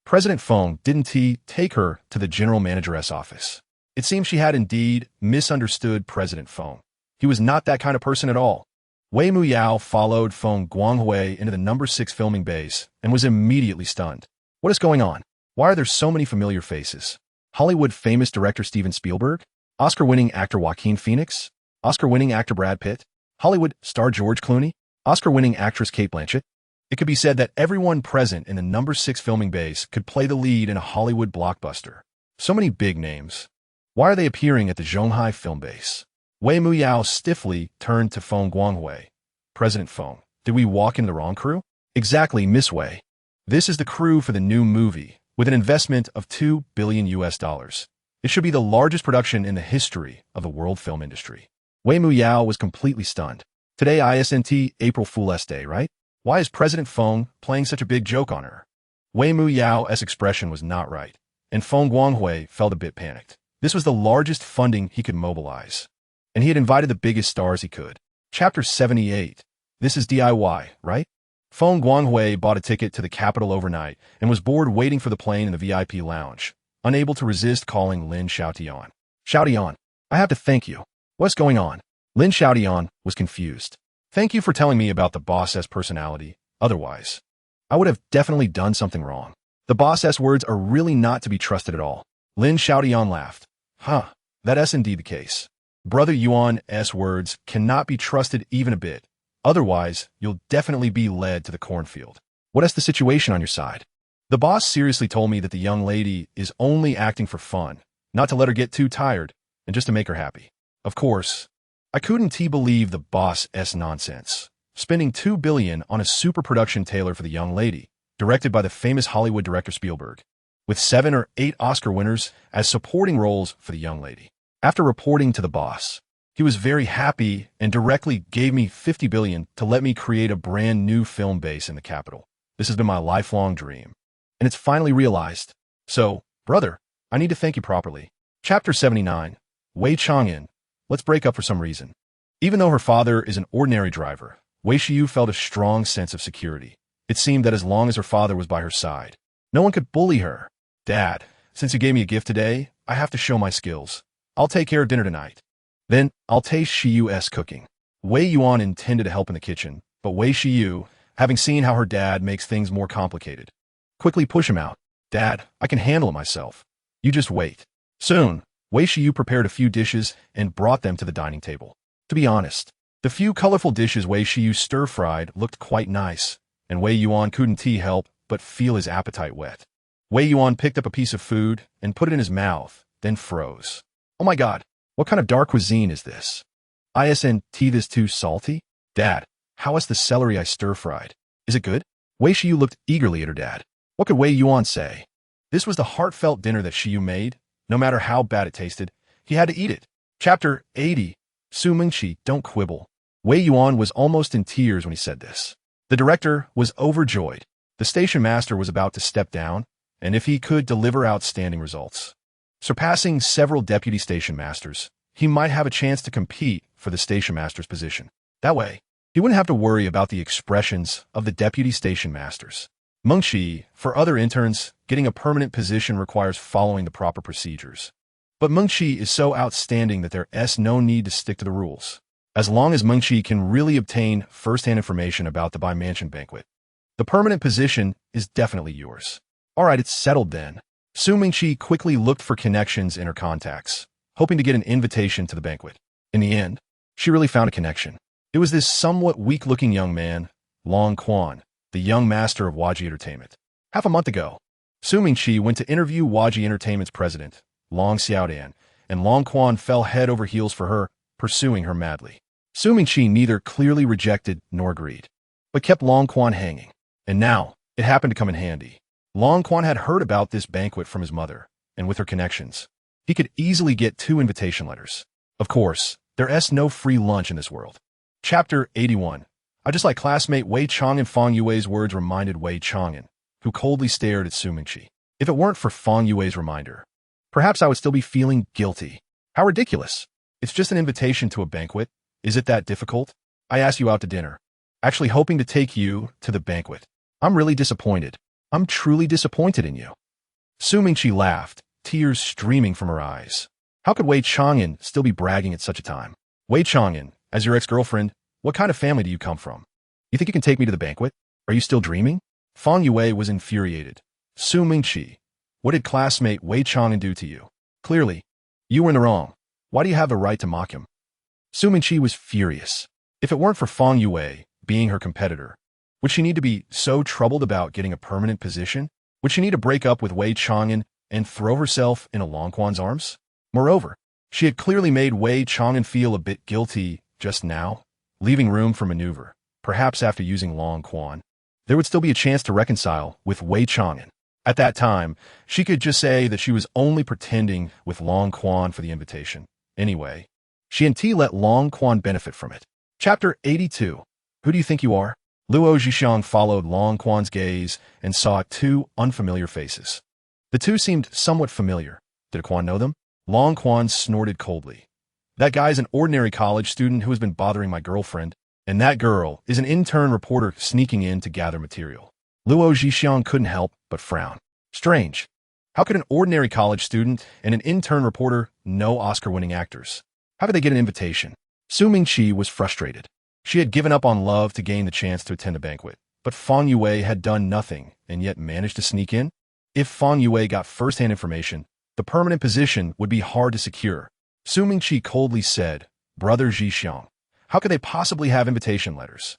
President Feng didn't take her to the general manager's office. It seems she had indeed misunderstood President Feng. He was not that kind of person at all. Wei Mu Yao followed Feng Guanghui into the number 6 filming base and was immediately stunned. What is going on? Why are there so many familiar faces? Hollywood famous director Steven Spielberg? Oscar-winning actor Joaquin Phoenix? Oscar-winning actor Brad Pitt? Hollywood star George Clooney? Oscar-winning actress Cate Blanchett? It could be said that everyone present in the number 6 filming base could play the lead in a Hollywood blockbuster. So many big names. Why are they appearing at the Zhonghai film base? Wei Mu Yao stiffly turned to Feng Guanghui. President Feng, did we walk into the wrong crew? Exactly, Miss Wei. This is the crew for the new movie, with an investment of $2 billion. It should be the largest production in the history of the world film industry. Wei Mu Yao was completely stunned. Today isn't April Fool's Day, right? Why is President Feng playing such a big joke on her? Wei Mu Yao's expression was not right, and Feng Guanghui felt a bit panicked. This was the largest funding he could mobilize, and he had invited the biggest stars he could. Chapter 78. This is DIY, right? Feng Guanghui bought a ticket to the capital overnight and was bored waiting for the plane in the VIP lounge, unable to resist calling Lin Xiaotian. Xiaotian, I have to thank you. What's going on? Lin Xiaotian was confused. Thank you for telling me about the boss's personality. Otherwise, I would have definitely done something wrong. The boss's words are really not to be trusted at all. Lin Xiaotian laughed. Huh, that's indeed the case. Brother Yuan's words cannot be trusted even a bit. Otherwise, you'll definitely be led to the cornfield. What is the situation on your side? The boss seriously told me that the young lady is only acting for fun, not to let her get too tired, and just to make her happy. Of course, I couldn't believe the boss's nonsense. Spending $2 billion on a super production trailer for the young lady, directed by the famous Hollywood director Spielberg, with 7 or 8 Oscar winners as supporting roles for the young lady. After reporting to the boss, he was very happy and directly gave me $50 billion to let me create a brand new film base in the capital. This has been my lifelong dream, and it's finally realized. So, brother, I need to thank you properly. Chapter 79. Wei Chang'an. Let's break up for some reason. Even though her father is an ordinary driver, Wei Xiu felt a strong sense of security. It seemed that as long as her father was by her side, no one could bully her. Dad, since you gave me a gift today, I have to show my skills. I'll take care of dinner tonight. Then, I'll taste Xiu's cooking. Wei Yuan intended to help in the kitchen, but Wei Xiu, having seen how her dad makes things more complicated, quickly pushed him out. Dad, I can handle it myself. You just wait. Soon, Wei Xiu prepared a few dishes and brought them to the dining table. To be honest, the few colorful dishes Wei Xiu stir-fried looked quite nice, and Wei Yuan couldn't help but feel his appetite whet. Wei Yuan picked up a piece of food and put it in his mouth, then froze. Oh my god, what kind of dark cuisine is this? Isn't this too salty? Dad, how is the celery I stir-fried? Is it good? Wei Xiu looked eagerly at her dad. What could Wei Yuan say? This was the heartfelt dinner that Xiu made. No matter how bad it tasted, he had to eat it. Chapter 80. Su Mingqi, don't quibble. Wei Yuan was almost in tears when he said this. The director was overjoyed. The station master was about to step down, and if he could deliver outstanding results, surpassing several deputy station masters, he might have a chance to compete for the station master's position. That way, he wouldn't have to worry about the expressions of the deputy station masters. Mengqi, for other interns, getting a permanent position requires following the proper procedures. But Mengqi is so outstanding that there's no need to stick to the rules. As long as Mengqi can really obtain first-hand information about the Bai Mansion banquet, the permanent position is definitely yours. Alright, it's settled then. Su Mingqi quickly looked for connections in her contacts, hoping to get an invitation to the banquet. In the end, she really found a connection. It was this somewhat weak-looking young man, Long Quan, the young master of Waji Entertainment. Half a month ago, Su Mingqi went to interview Waji Entertainment's president, Long Xiaodan, and Long Quan fell head over heels for her, pursuing her madly. Su Mingqi neither clearly rejected nor agreed, but kept Long Quan hanging. And now, it happened to come in handy. Long Quan had heard about this banquet from his mother, and with her connections, he could easily get 2 invitation letters. Of course, there's no free lunch in this world. Chapter 81. I just like classmate Wei Chang'an. Feng Yue's words reminded Wei Chang'an, who coldly stared at Su Mingqi. If it weren't for Feng Yue's reminder, perhaps I would still be feeling guilty. How ridiculous. It's just an invitation to a banquet. Is it that difficult? I asked you out to dinner. actually hoping to take you to the banquet. I'm really disappointed. I'm truly disappointed in you. Su Mingqi laughed, tears streaming from her eyes. How could Wei Chang'an still be bragging at such a time? Wei Chang'an, as your ex-girlfriend, what kind of family do you come from? You think you can take me to the banquet? Are you still dreaming? Fang Yue was infuriated. Su Mingqi, what did classmate Wei Chang'an do to you? Clearly, you were in the wrong. Why do you have the right to mock him? Su Mingqi was furious. If it weren't for Fang Yue being her competitor, would she need to be so troubled about getting a permanent position? Would she need to break up with Wei Chang'an and throw herself into Long Quan's arms? Moreover, she had clearly made Wei Chang'an feel a bit guilty just now, leaving room for maneuver. Perhaps after using Long Quan, there would still be a chance to reconcile with Wei Chang'an. At that time, she could just say that she was only pretending with Long Quan for the invitation. Anyway, she and T let Long Quan benefit from it. Chapter 82. Who do you think you are? Luo Zhixiang followed Long Quan's gaze and saw two unfamiliar faces. The two seemed somewhat familiar. Did Quan know them? Long Quan snorted coldly. That guy's an ordinary college student who has been bothering my girlfriend, and that girl is an intern reporter sneaking in to gather material. Luo Zhixiang couldn't help but frown. Strange. How could an ordinary college student and an intern reporter know Oscar-winning actors? How could they get an invitation? Su Mingqi was frustrated. She had given up on love to gain the chance to attend the banquet, but Fang Yue had done nothing and yet managed to sneak in. If Fang Yue got first-hand information, the permanent position would be hard to secure. Su Mingqi coldly said, Brother Zhixiang, how could they possibly have invitation letters?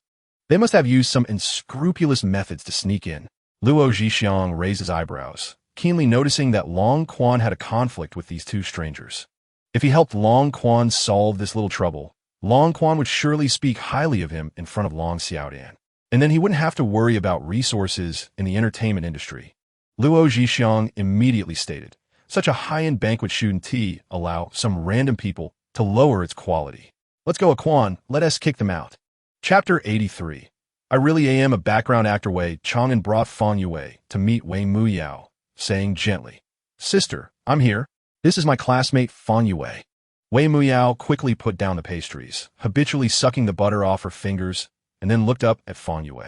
They must have used some unscrupulous methods to sneak in. Luo Zhixiang raised his eyebrows, keenly noticing that Long Quan had a conflict with these two strangers. If he helped Long Quan solve this little trouble, Long Quan would surely speak highly of him in front of Long Xiaodan, and then he wouldn't have to worry about resources in the entertainment industry. Luo Zhixiang immediately stated, such a high-end banquet shouldn't allow some random people to lower its quality. Let's go, Quan, let us kick them out. Chapter 83. I really am a background actor. Wei Chang'an brought Fang Yue to meet Wei Muyao, saying gently, Sister, I'm here. This is my classmate Fang Yue. Wei Muyao quickly put down the pastries, habitually sucking the butter off her fingers, and then looked up at Fang Yue.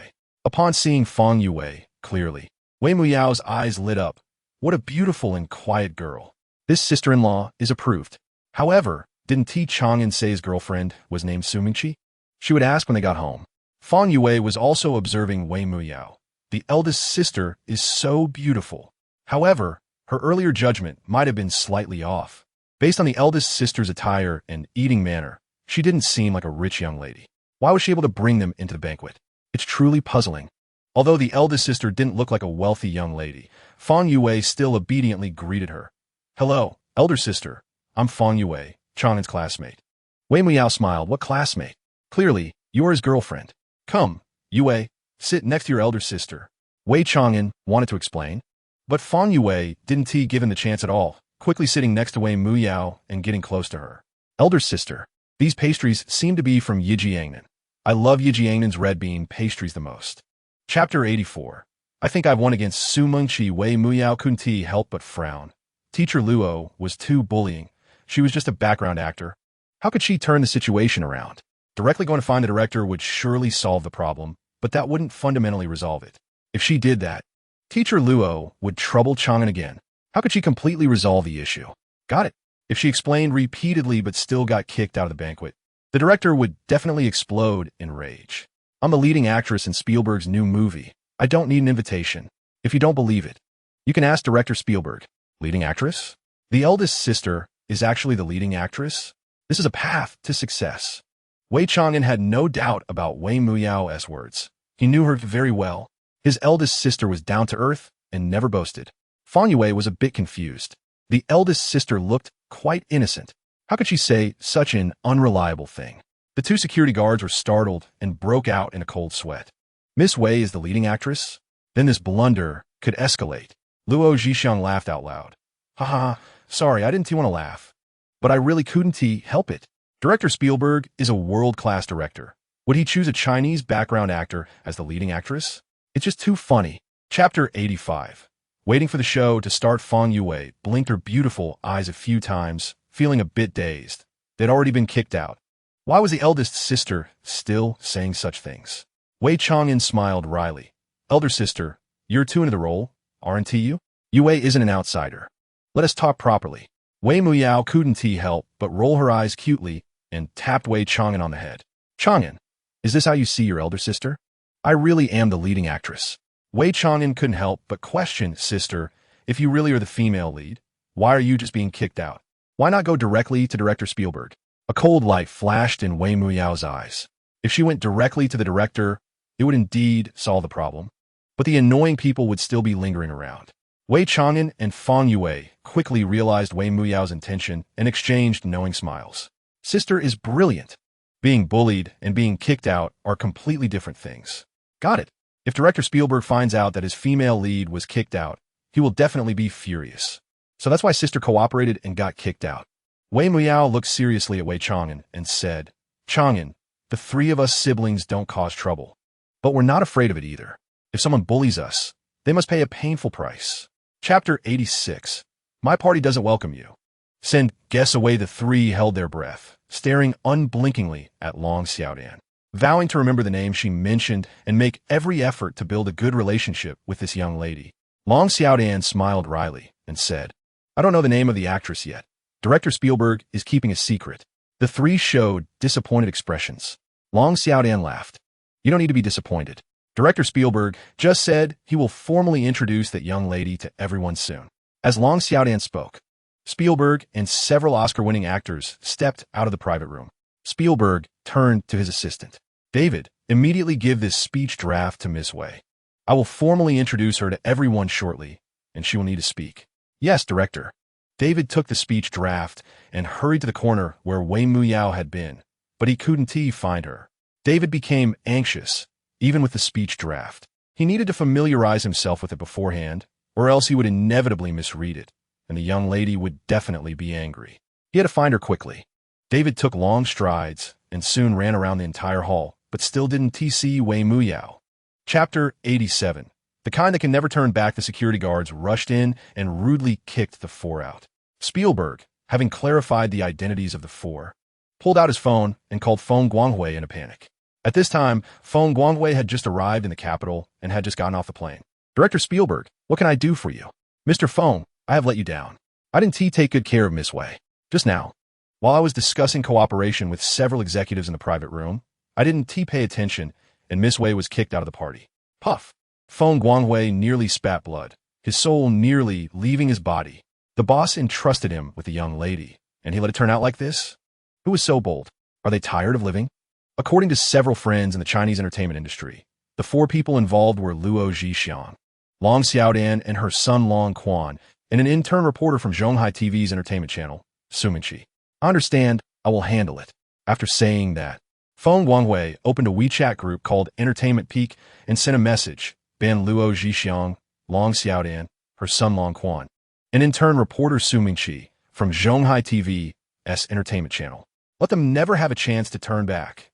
Upon seeing Fang Yue clearly, Wei Muyao's eyes lit up. What a beautiful and quiet girl. This sister-in-law is approved. However, didn't T. Chang'an say his girlfriend was named Su Mingqi? She would ask when they got home. Fang Yue was also observing Wei Muyao. The eldest sister is so beautiful. However, her earlier judgment might have been slightly off. Based on the eldest sister's attire and eating manner, she didn't seem like a rich young lady. Why was she able to bring them into the banquet? It's truly puzzling. Although the eldest sister didn't look like a wealthy young lady, Fang Yue still obediently greeted her. Hello, elder sister. I'm Fang Yue, Chang'an's classmate. Wei Muyao smiled. What classmate? Clearly, you're his girlfriend. Come, Yue, sit next to your elder sister. Wei Chang'an wanted to explain, but Fang Yue didn't give him the chance at all, quickly sitting next to Wei Muyao and getting close to her. Elder sister, these pastries seem to be from Yijiangnan. I love Yijiangnan's red bean pastries the most. Chapter 84. I think I've won against Su Mingqi. Wei Muyao couldn't help but frown. Teacher Luo was too bullying. She was just a background actor. How could she turn the situation around? Directly going to find the director would surely solve the problem, but that wouldn't fundamentally resolve it. If she did that, Teacher Luo would trouble Chang'an again. How could she completely resolve the issue? Got it. If she explained repeatedly but still got kicked out of the banquet, the director would definitely explode in rage. I'm the leading actress in Spielberg's new movie. I don't need an invitation. If you don't believe it, you can ask director Spielberg. Leading actress? The eldest sister is actually the leading actress? This is a path to success. Wei Chang'an had no doubt about Wei Muyao's words. He knew her very well. His eldest sister was down to earth and never boasted. Fang Yue was a bit confused. The eldest sister looked quite innocent. How could she say such an unreliable thing? The two security guards were startled and broke out in a cold sweat. Miss Wei is the leading actress? Then this blunder could escalate. Luo Zhixiang laughed out loud. Haha, sorry, I didn't want to laugh. But I really couldn't help it. Director Spielberg is a world-class director. Would he choose a Chinese background actor as the leading actress? It's just too funny. Chapter 85. Waiting for the show to start, Fang Yue blinked her beautiful eyes a few times, feeling a bit dazed. They'd already been kicked out. Why was the eldest sister still saying such things? Wei Chang'an smiled wryly. Elder sister, you're too into the role, aren't you? Yue isn't an outsider. Let us talk properly. Wei Muyao couldn't help but roll her eyes cutely and tapped Wei Chang'an on the head. Chang'an, is this how you see your elder sister? I really am the leading actress. Wei Chang'an couldn't help but question, sister, if you really are the female lead, why are you just being kicked out? Why not go directly to director Spielberg? A cold light flashed in Wei Muyao's eyes. If she went directly to the director, it would indeed solve the problem. But the annoying people would still be lingering around. Wei Chang'an and Fang Yue quickly realized Wei Muyao's intention and exchanged knowing smiles. Sister is brilliant. Being bullied and being kicked out are completely different things. Got it. If director Spielberg finds out that his female lead was kicked out, he will definitely be furious. So that's why sister cooperated and got kicked out. Wei Muyao looked seriously at Wei Chang'an and said, Chang'an, the three of us siblings don't cause trouble. But we're not afraid of it either. If someone bullies us, they must pay a painful price. Chapter 86. My party doesn't welcome you. Send guess away. The three held their breath, staring unblinkingly at Long Xiaodan, vowing to remember the name she mentioned and make every effort to build a good relationship with this young lady. Long Xiaodan smiled wryly and said, I don't know the name of the actress yet. Director Spielberg is keeping a secret. The three showed disappointed expressions. Long Xiaodan laughed. You don't need to be disappointed. Director Spielberg just said he will formally introduce that young lady to everyone soon. As Long Xiaodan spoke, Spielberg and several Oscar-winning actors stepped out of the private room. Spielberg turned to his assistant. David, immediately give this speech draft to Miss Wei. I will formally introduce her to everyone shortly, and she will need to speak. Yes, director. David took the speech draft and hurried to the corner where Wei Muyao had been, but he couldn't find her. David became anxious, even with the speech draft. He needed to familiarize himself with it beforehand, or else he would inevitably misread it, and the young lady would definitely be angry. He had to find her quickly. David took long strides and soon ran around the entire hall, but still didn't see Wei Muyao. Chapter 87. The kind that can never turn back. The security guards rushed in and rudely kicked the four out. Spielberg, having clarified the identities of the four, pulled out his phone and called Feng Guanghui in a panic. At this time, Feng Guanghui had just arrived in the capital and had just gotten off the plane. Director Spielberg, what can I do for you? Mr. Feng, I have let you down. I didn't take good care of Miss Wei. Just now, while I was discussing cooperation with several executives in the private room, I didn't pay attention, and Miss Wei was kicked out of the party. Puff. Feng Guanghui nearly spat blood, his soul nearly leaving his body. The boss entrusted him with a young lady, and he let it turn out like this? Who was so bold? Are they tired of living? According to several friends in the Chinese entertainment industry, the four people involved were Luo Zhixiang, Long Xiaodan and her son Long Quan, and an intern reporter from Zhonghai TV's entertainment channel, Su Minqi. I understand, I will handle it. After saying that, Feng Guanghui opened a WeChat group called Entertainment Peak and sent a message, ban Luo Zhixiang, Long Xiaodan, her son Long Quan, and in turn reporter Su Minqi from Zhonghai TV's entertainment channel. Let them never have a chance to turn back.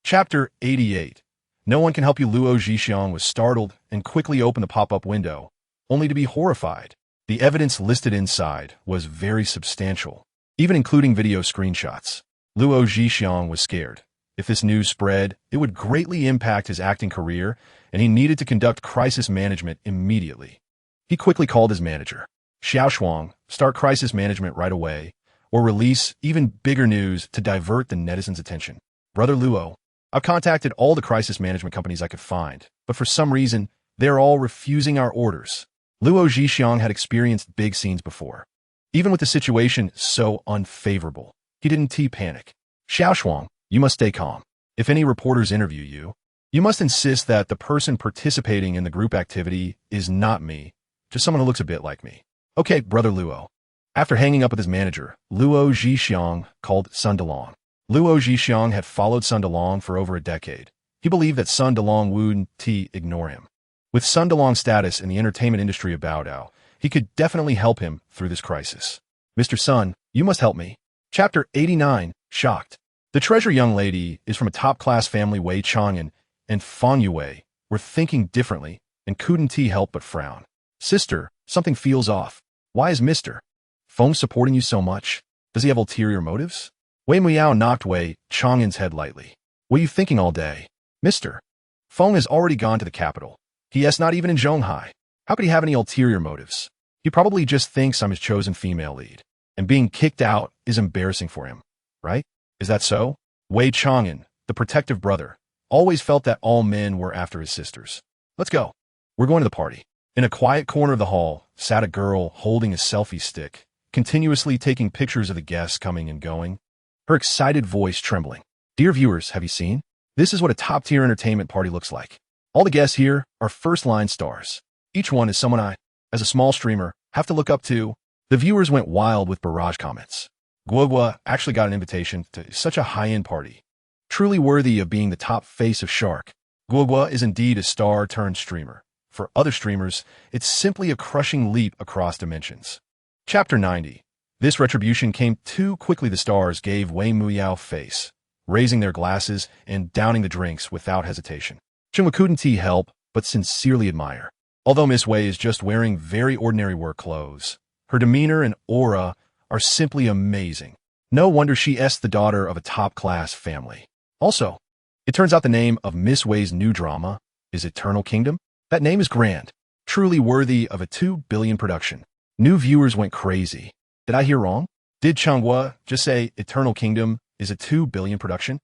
Chapter 88. No one can help you. Luo Zhixiang was startled and quickly opened the pop-up window, only to be horrified. The evidence listed inside was very substantial, even including video screenshots. Luo Zhixiang was scared. If this news spread, it would greatly impact his acting career, and he needed to conduct crisis management immediately. He quickly called his manager. Xiao Shuang, start crisis management right away, or release even bigger news to divert the netizens' attention. Brother Luo, I've contacted all the crisis management companies I could find, but for some reason, they're all refusing our orders. Luo Zhixiang had experienced big scenes before. Even with the situation so unfavorable, he didn't panic. Xiao Shuang, you must stay calm. If any reporters interview you, you must insist that the person participating in the group activity is not me, just someone who looks a bit like me. Okay, Brother Luo. After hanging up with his manager, Luo Zhixiang called Sun Delong. Luo Zhixiang had followed Sun Delong for over a decade. He believed that Sun Delong wouldn't ignore him. With Sun Delong's status in the entertainment industry of Baodao, he could definitely help him through this crisis. Mr. Sun, you must help me. Chapter 89. Shocked. The treasure young lady is from a top-class family. Wei Chang'an and Fang Yue were thinking differently and couldn't help but frown. Sister, something feels off. Why is Mr. Feng supporting you so much? Does he have ulterior motives? Wei Muyao knocked Wei Chang'an's head lightly. What are you thinking all day? Mr. Feng has already gone to the capital. He is not even in Zhonghai. How could he have any ulterior motives? He probably just thinks I'm his chosen female lead. And being kicked out is embarrassing for him, right? Is that so? Wei Chang'an, the protective brother, always felt that all men were after his sisters. Let's go. We're going to the party. In a quiet corner of the hall sat a girl holding a selfie stick, continuously taking pictures of the guests coming and going, her excited voice trembling. Dear viewers, have you seen? This is what a top-tier entertainment party looks like. All the guests here are first-line stars. Each one is someone I, as a small streamer, have to look up to. The viewers went wild with barrage comments. Guogua actually got an invitation to such a high-end party. Truly worthy of being the top face of Shark. Guogua is indeed a star-turned-streamer. For other streamers, it's simply a crushing leap across dimensions. Chapter 90. This retribution came too quickly. The stars gave Wei Muyao face, raising their glasses and downing the drinks without hesitation. Chungwa couldn't help but sincerely admire. Although Miss Wei is just wearing very ordinary work clothes, her demeanor and aura are simply amazing. No wonder she is the daughter of a top-class family. Also, it turns out the name of Miss Wei's new drama is Eternal Kingdom. That name is grand, truly worthy of a 2 billion production. New viewers went crazy. Did I hear wrong? Did Changhua just say Eternal Kingdom is a 2 billion production?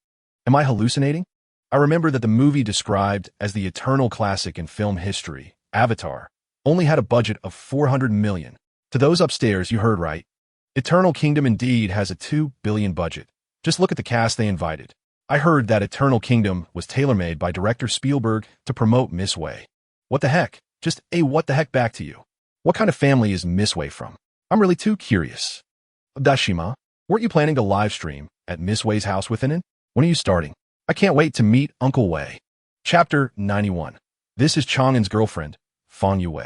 Am I hallucinating? I remember that the movie described as the eternal classic in film history, Avatar, only had a budget of 400 million. To those upstairs, you heard right. Eternal Kingdom indeed has a 2 billion budget. Just look at the cast they invited. I heard that Eternal Kingdom was tailor-made by director Spielberg to promote Miss Wei. What the heck? Just a what the heck back to you. What kind of family is Miss Wei from? I'm really too curious. Dashima, weren't you planning to live stream at Miss Wei's house within it? When are you starting? I can't wait to meet Uncle Wei. Chapter 91. This is Chang'an's girlfriend, Fang Yue.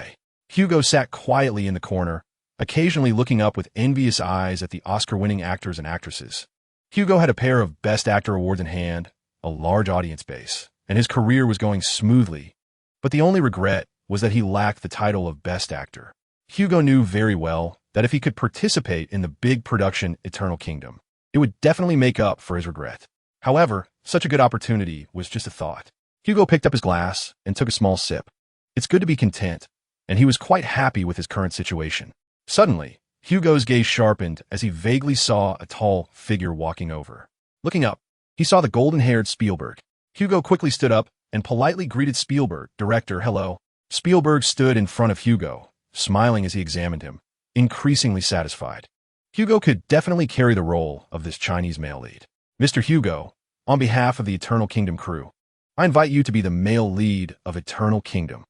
Hugo sat quietly in the corner, occasionally looking up with envious eyes at the Oscar-winning actors and actresses. Hugo had a pair of Best Actor awards in hand, a large audience base, and his career was going smoothly. But the only regret was that he lacked the title of Best Actor. Hugo knew very well that if he could participate in the big production Eternal Kingdom, it would definitely make up for his regret. However, such a good opportunity was just a thought. Hugo picked up his glass and took a small sip. It's good to be content, and he was quite happy with his current situation. Suddenly, Hugo's gaze sharpened as he vaguely saw a tall figure walking over. Looking up, he saw the golden-haired Spielberg. Hugo quickly stood up and politely greeted Spielberg. Director, hello. Spielberg stood in front of Hugo, smiling as he examined him, increasingly satisfied. Hugo could definitely carry the role of this Chinese male lead. Mr. Hugo, on behalf of the Eternal Kingdom crew, I invite you to be the male lead of Eternal Kingdom.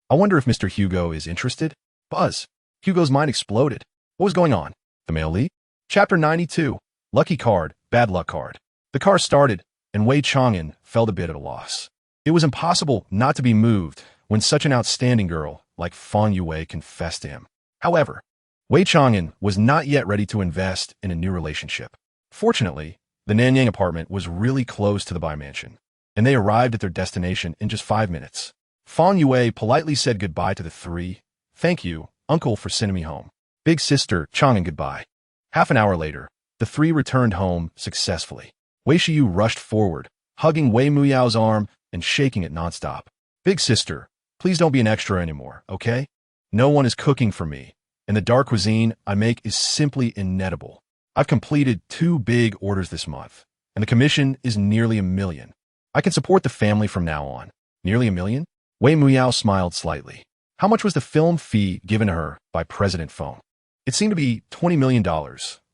I wonder if Mr. Hugo is interested? Buzz. Hugo's mind exploded. What was going on? The male lead? Chapter 92. Lucky card, bad luck card. The car started, and Wei Chang'an felt a bit at a loss. It was impossible not to be moved when such an outstanding girl like Fang Yue confessed to him. However, Wei Chang'an was not yet ready to invest in a new relationship. Fortunately, the Nanyang apartment was really close to the Bai mansion, and they arrived at their destination in just 5 minutes. Fang Yue politely said goodbye to the three. Thank you, uncle, for sending me home. Big sister, Chang'an, goodbye. Half an hour later, the three returned home successfully. Wei Shiyu rushed forward, hugging Wei Muyao's arm and shaking it nonstop. Big sister, please don't be an extra anymore, okay? No one is cooking for me, and the dark cuisine I make is simply inedible. I've completed 2 big orders this month, and the commission is nearly $1 million. I can support the family from now on. Nearly $1 million? Wei Muyao smiled slightly. How much was the film fee given her by President Feng? It seemed to be $20 million,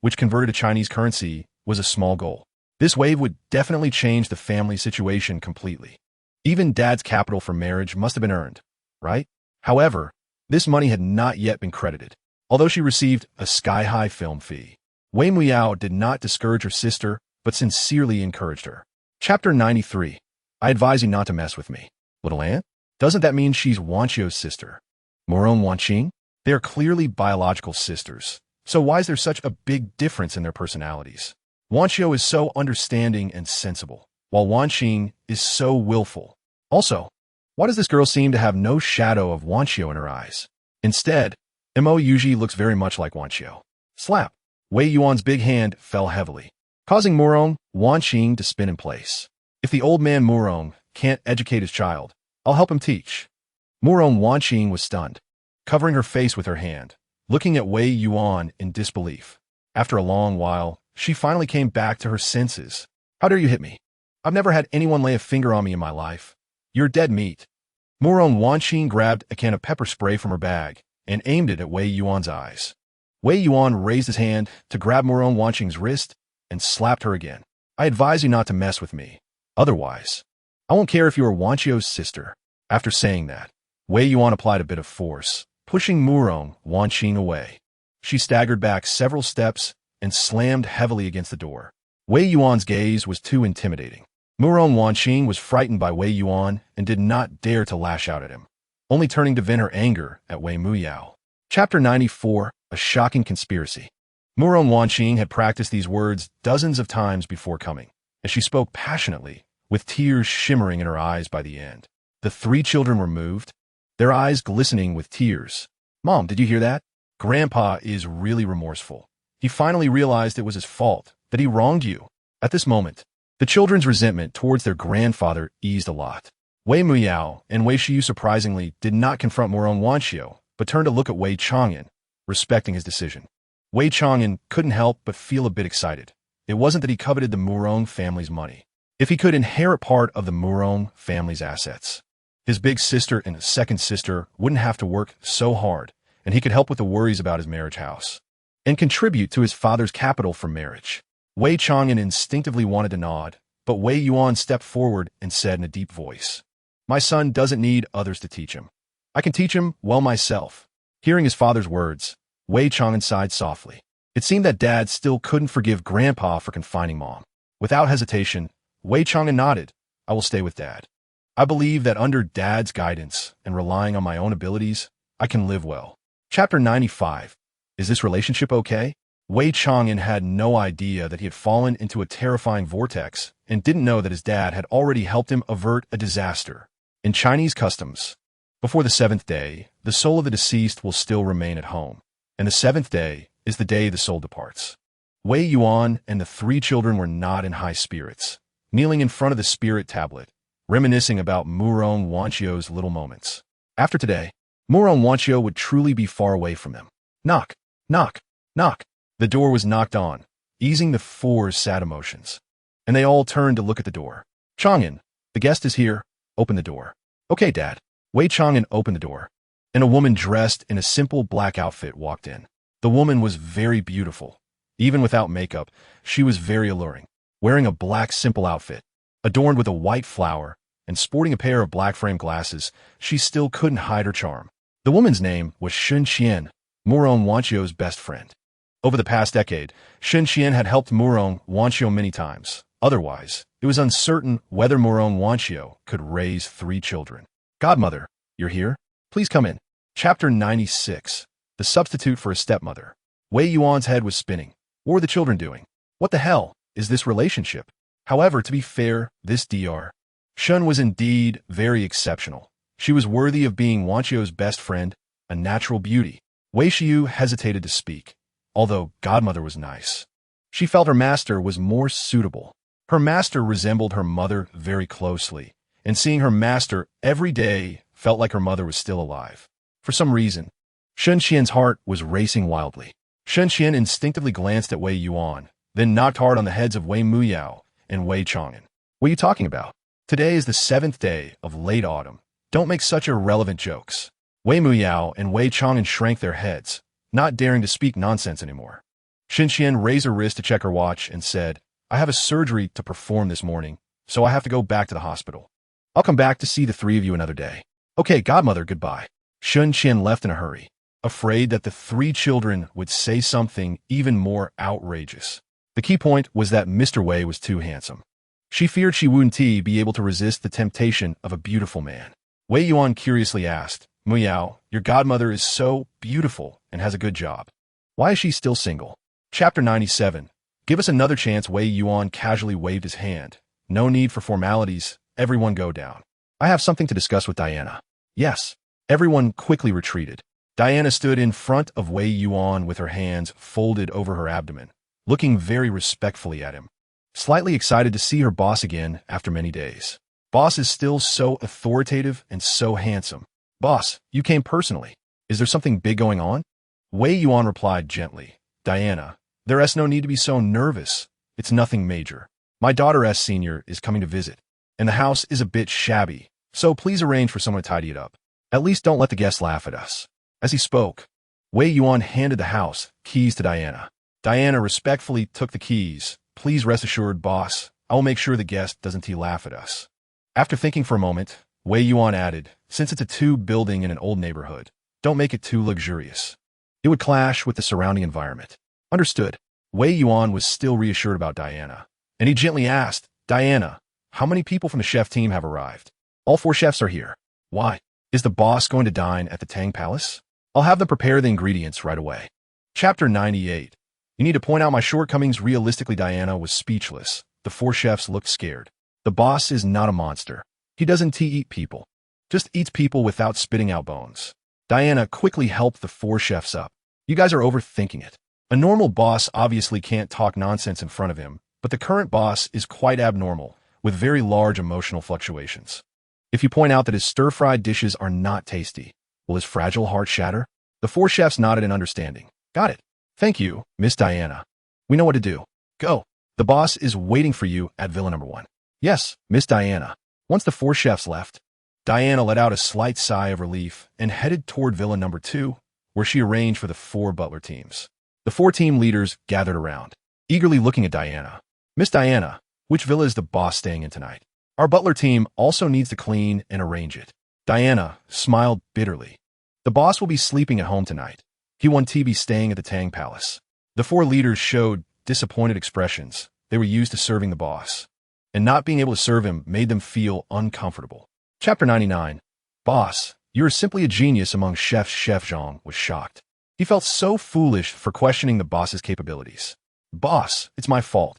which converted to Chinese currency was a small goal. This wave would definitely change the family situation completely. Even Dad's capital for marriage must have been earned, right? However, this money had not yet been credited. Although she received a sky-high film fee, Wei Muyao did not discourage her sister, but sincerely encouraged her. Chapter 93. I advise you not to mess with me. Little Aunt? Doesn't that mean she's Wanchio's sister? Moron Wanqing? They are clearly biological sisters, so why is there such a big difference in their personalities? Wanchio is so understanding and sensible, while Wanqing is so willful. Also, why does this girl seem to have no shadow of Wanchio in her eyes? Instead, Mo Yuji looks very much like Wanchio. Slap! Wei Yuan's big hand fell heavily, causing Moron Wanqing to spin in place. If the old man Moron can't educate his child. I'll help him teach." Murong Wanqing was stunned, covering her face with her hand, looking at Wei Yuan in disbelief. After a long while, she finally came back to her senses. "How dare you hit me? I've never had anyone lay a finger on me in my life. You're dead meat." Murong Wanqing grabbed a can of pepper spray from her bag and aimed it at Wei Yuan's eyes. Wei Yuan raised his hand to grab Murong Wanqing's wrist and slapped her again. "I advise you not to mess with me. Otherwise, I won't care if you are Wanqio's sister." After saying that, Wei Yuan applied a bit of force, pushing Murong Wanqing away. She staggered back several steps and slammed heavily against the door. Wei Yuan's gaze was too intimidating. Murong Wanqing was frightened by Wei Yuan and did not dare to lash out at him, only turning to vent her anger at Wei Muyao. Chapter 94, A Shocking Conspiracy. Murong Wanqing had practiced these words dozens of times before coming, and she spoke passionately, with tears shimmering in her eyes by the end. The three children were moved, their eyes glistening with tears. "Mom, did you hear that? Grandpa is really remorseful. He finally realized it was his fault, that he wronged you." At this moment, the children's resentment towards their grandfather eased a lot. Wei Muyao and Wei Shiyu surprisingly did not confront Murong Wanqio, but turned to look at Wei Chang'an, respecting his decision. Wei Chang'an couldn't help but feel a bit excited. It wasn't that he coveted the Murong family's money. If he could inherit part of the Murong family's assets, his big sister and his second sister wouldn't have to work so hard, and he could help with the worries about his marriage house and contribute to his father's capital for marriage. Wei Chang'an instinctively wanted to nod, but Wei Yuan stepped forward and said in a deep voice, "My son doesn't need others to teach him. I can teach him well myself." Hearing his father's words, Wei Chang'an sighed softly. It seemed that Dad still couldn't forgive Grandpa for confining Mom. Without hesitation, Wei Chang'an nodded. "I will stay with Dad. I believe that under Dad's guidance and relying on my own abilities, I can live well." Chapter 95. Is this relationship okay? Wei Chang'an had no idea that he had fallen into a terrifying vortex and didn't know that his dad had already helped him avert a disaster. In Chinese customs, before the seventh day, the soul of the deceased will still remain at home, and the seventh day is the day the soul departs. Wei Yuan and the three children were not in high spirits, kneeling in front of the spirit tablet, reminiscing about Murong Wanqio's little moments. After today, Murong Wanqio would truly be far away from them. Knock, knock, knock. The door was knocked on, easing the four's sad emotions, and they all turned to look at the door. "Chang'an, the guest is here. Open the door." "Okay, Dad." Wei Chang'an opened the door, and a woman dressed in a simple black outfit walked in. The woman was very beautiful. Even without makeup, she was very alluring. Wearing a black simple outfit, adorned with a white flower, and sporting a pair of black frame glasses, she still couldn't hide her charm. The woman's name was Shun Qian, Murong Wanqio's best friend. Over the past decade, Shun Qian had helped Murong Wanqio many times. Otherwise, it was uncertain whether Murong Wanqio could raise three children. "Godmother, you're here? Please come in." Chapter 96. The Substitute for a Stepmother. Wei Yuan's head was spinning. What were the children doing? What the hell is this relationship? However, to be fair, this Dr. Shun was indeed very exceptional. She was worthy of being Wanqio's best friend, a natural beauty. Wei Shiyu hesitated to speak, although Godmother was nice. She felt her master was more suitable. Her master resembled her mother very closely, and seeing her master every day felt like her mother was still alive. For some reason, Shun Qian's heart was racing wildly. Shun Qian instinctively glanced at Wei Yuan, then knocked hard on the heads of Wei Muyao and Wei Chang'an. "What are you talking about? Today is the seventh day of late autumn. Don't make such irrelevant jokes." Wei Muyao and Wei Chang'an shrank their heads, not daring to speak nonsense anymore. Shun Qian raised her wrist to check her watch and said, "I have a surgery to perform this morning, so I have to go back to the hospital. I'll come back to see the three of you another day." "Okay, Godmother, goodbye." Shun Qian left in a hurry, afraid that the three children would say something even more outrageous. The key point was that Mr. Wei was too handsome. She feared she wouldn't be able to resist the temptation of a beautiful man. Wei Yuan curiously asked, "Muyao, your godmother is so beautiful and has a good job. Why is she still single?" Chapter 97. Give us another chance. Wei Yuan casually waved his hand. "No need for formalities. Everyone go down. I have something to discuss with Diana." "Yes." Everyone quickly retreated. Diana stood in front of Wei Yuan with her hands folded over her abdomen, looking very respectfully at him, slightly excited to see her boss again after many days. Boss is still so authoritative and so handsome. Boss, you came personally. Is there something big going on? Wei Yuan replied gently. Diana, there's no need to be so nervous. It's nothing major. My daughter S. Senior is coming to visit, and the house is a bit shabby, so please arrange for someone to tidy it up. At least don't let the guests laugh at us. As he spoke, Wei Yuan handed the house keys to Diana. Diana respectfully took the keys. Please rest assured, boss, I will make sure the guest doesn't laugh at us. After thinking for a moment, Wei Yuan added, since it's a two-building in an old neighborhood, don't make it too luxurious. It would clash with the surrounding environment. Understood. Wei Yuan was still reassured about Diana, and he gently asked, Diana, how many people from the chef team have arrived? All 4 chefs are here. Why? Is the boss going to dine at the Tang Palace? I'll have them prepare the ingredients right away. Chapter 98. You need to point out my shortcomings. Realistically, Diana was speechless. The 4 chefs looked scared. The boss is not a monster. He doesn't eat people. Just eats people without spitting out bones. Diana quickly helped the 4 chefs up. You guys are overthinking it. A normal boss obviously can't talk nonsense in front of him, but the current boss is quite abnormal, with very large emotional fluctuations. If you point out that his stir-fried dishes are not tasty, will his fragile heart shatter? The 4 chefs nodded in understanding. Got it. Thank you, Miss Diana. We know what to do. Go. The boss is waiting for you at Villa number 1. Yes, Miss Diana. Once the 4 chefs left, Diana let out a slight sigh of relief and headed toward Villa number 2, where she arranged for the 4 butler teams. The 4 team leaders gathered around, eagerly looking at Diana. Miss Diana, which villa is the boss staying in tonight? Our butler team also needs to clean and arrange it. Diana smiled bitterly. The boss will be sleeping at home tonight. He won't be staying at the Tang Palace. The 4 leaders showed disappointed expressions. They were used to serving the boss, and not being able to serve him made them feel uncomfortable. Chapter 99. Boss, you're simply a genius among chefs. Chef Zhang was shocked. He felt so foolish for questioning the boss's capabilities. Boss, it's my fault.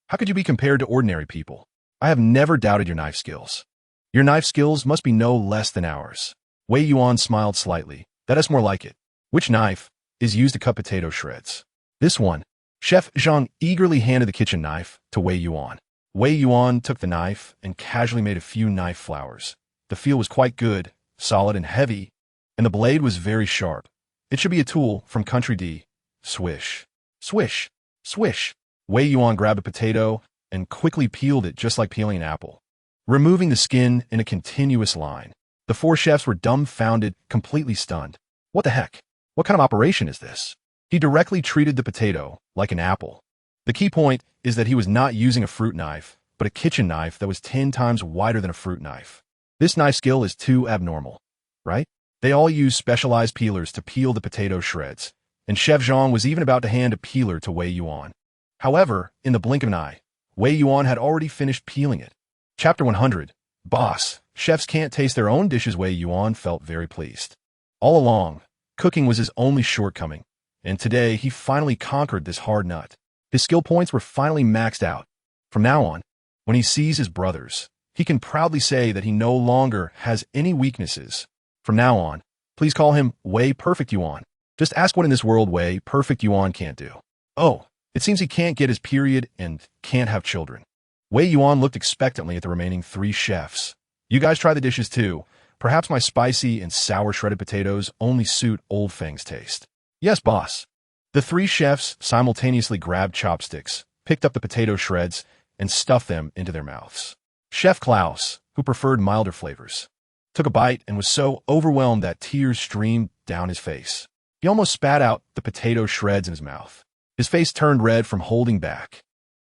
How could you be compared to ordinary people? I have never doubted your knife skills. Your knife skills must be no less than ours. Wei Yuan smiled slightly. That is more like it. Which knife is used to cut potato shreds? This one. Chef Zhang eagerly handed the kitchen knife to Wei Yuan. Wei Yuan took the knife and casually made a few knife flowers. The feel was quite good, solid and heavy, and the blade was very sharp. It should be a tool from Country D. Swish. Swish. Swish. Wei Yuan grabbed a potato and quickly peeled it just like peeling an apple, removing the skin in a continuous line. The 4 chefs were dumbfounded, completely stunned. What the heck? What kind of operation is this? He directly treated the potato like an apple. The key point is that he was not using a fruit knife, but a kitchen knife that was 10 times wider than a fruit knife. This knife skill is too abnormal, right? They all use specialized peelers to peel the potato shreds, and Chef Zhang was even about to hand a peeler to Wei Yuan. However, in the blink of an eye, Wei Yuan had already finished peeling it. Chapter 100. Boss, chefs can't taste their own dishes. Wei Yuan felt very pleased. All along, cooking was his only shortcoming, and today he finally conquered this hard nut. His skill points were finally maxed out. From now on, when he sees his brothers, he can proudly say that he no longer has any weaknesses. From now on, please call him Wei Perfect Yuan. Just ask what in this world Wei Perfect Yuan can't do. Oh, it seems he can't get his period and can't have children. Wei Yuan looked expectantly at the remaining 3 chefs. You guys try the dishes too. Perhaps my spicy and sour shredded potatoes only suit Old Fang's taste. Yes, boss. The 3 chefs simultaneously grabbed chopsticks, picked up the potato shreds, and stuffed them into their mouths. Chef Klaus, who preferred milder flavors, took a bite and was so overwhelmed that tears streamed down his face. He almost spat out the potato shreds in his mouth. His face turned red from holding back.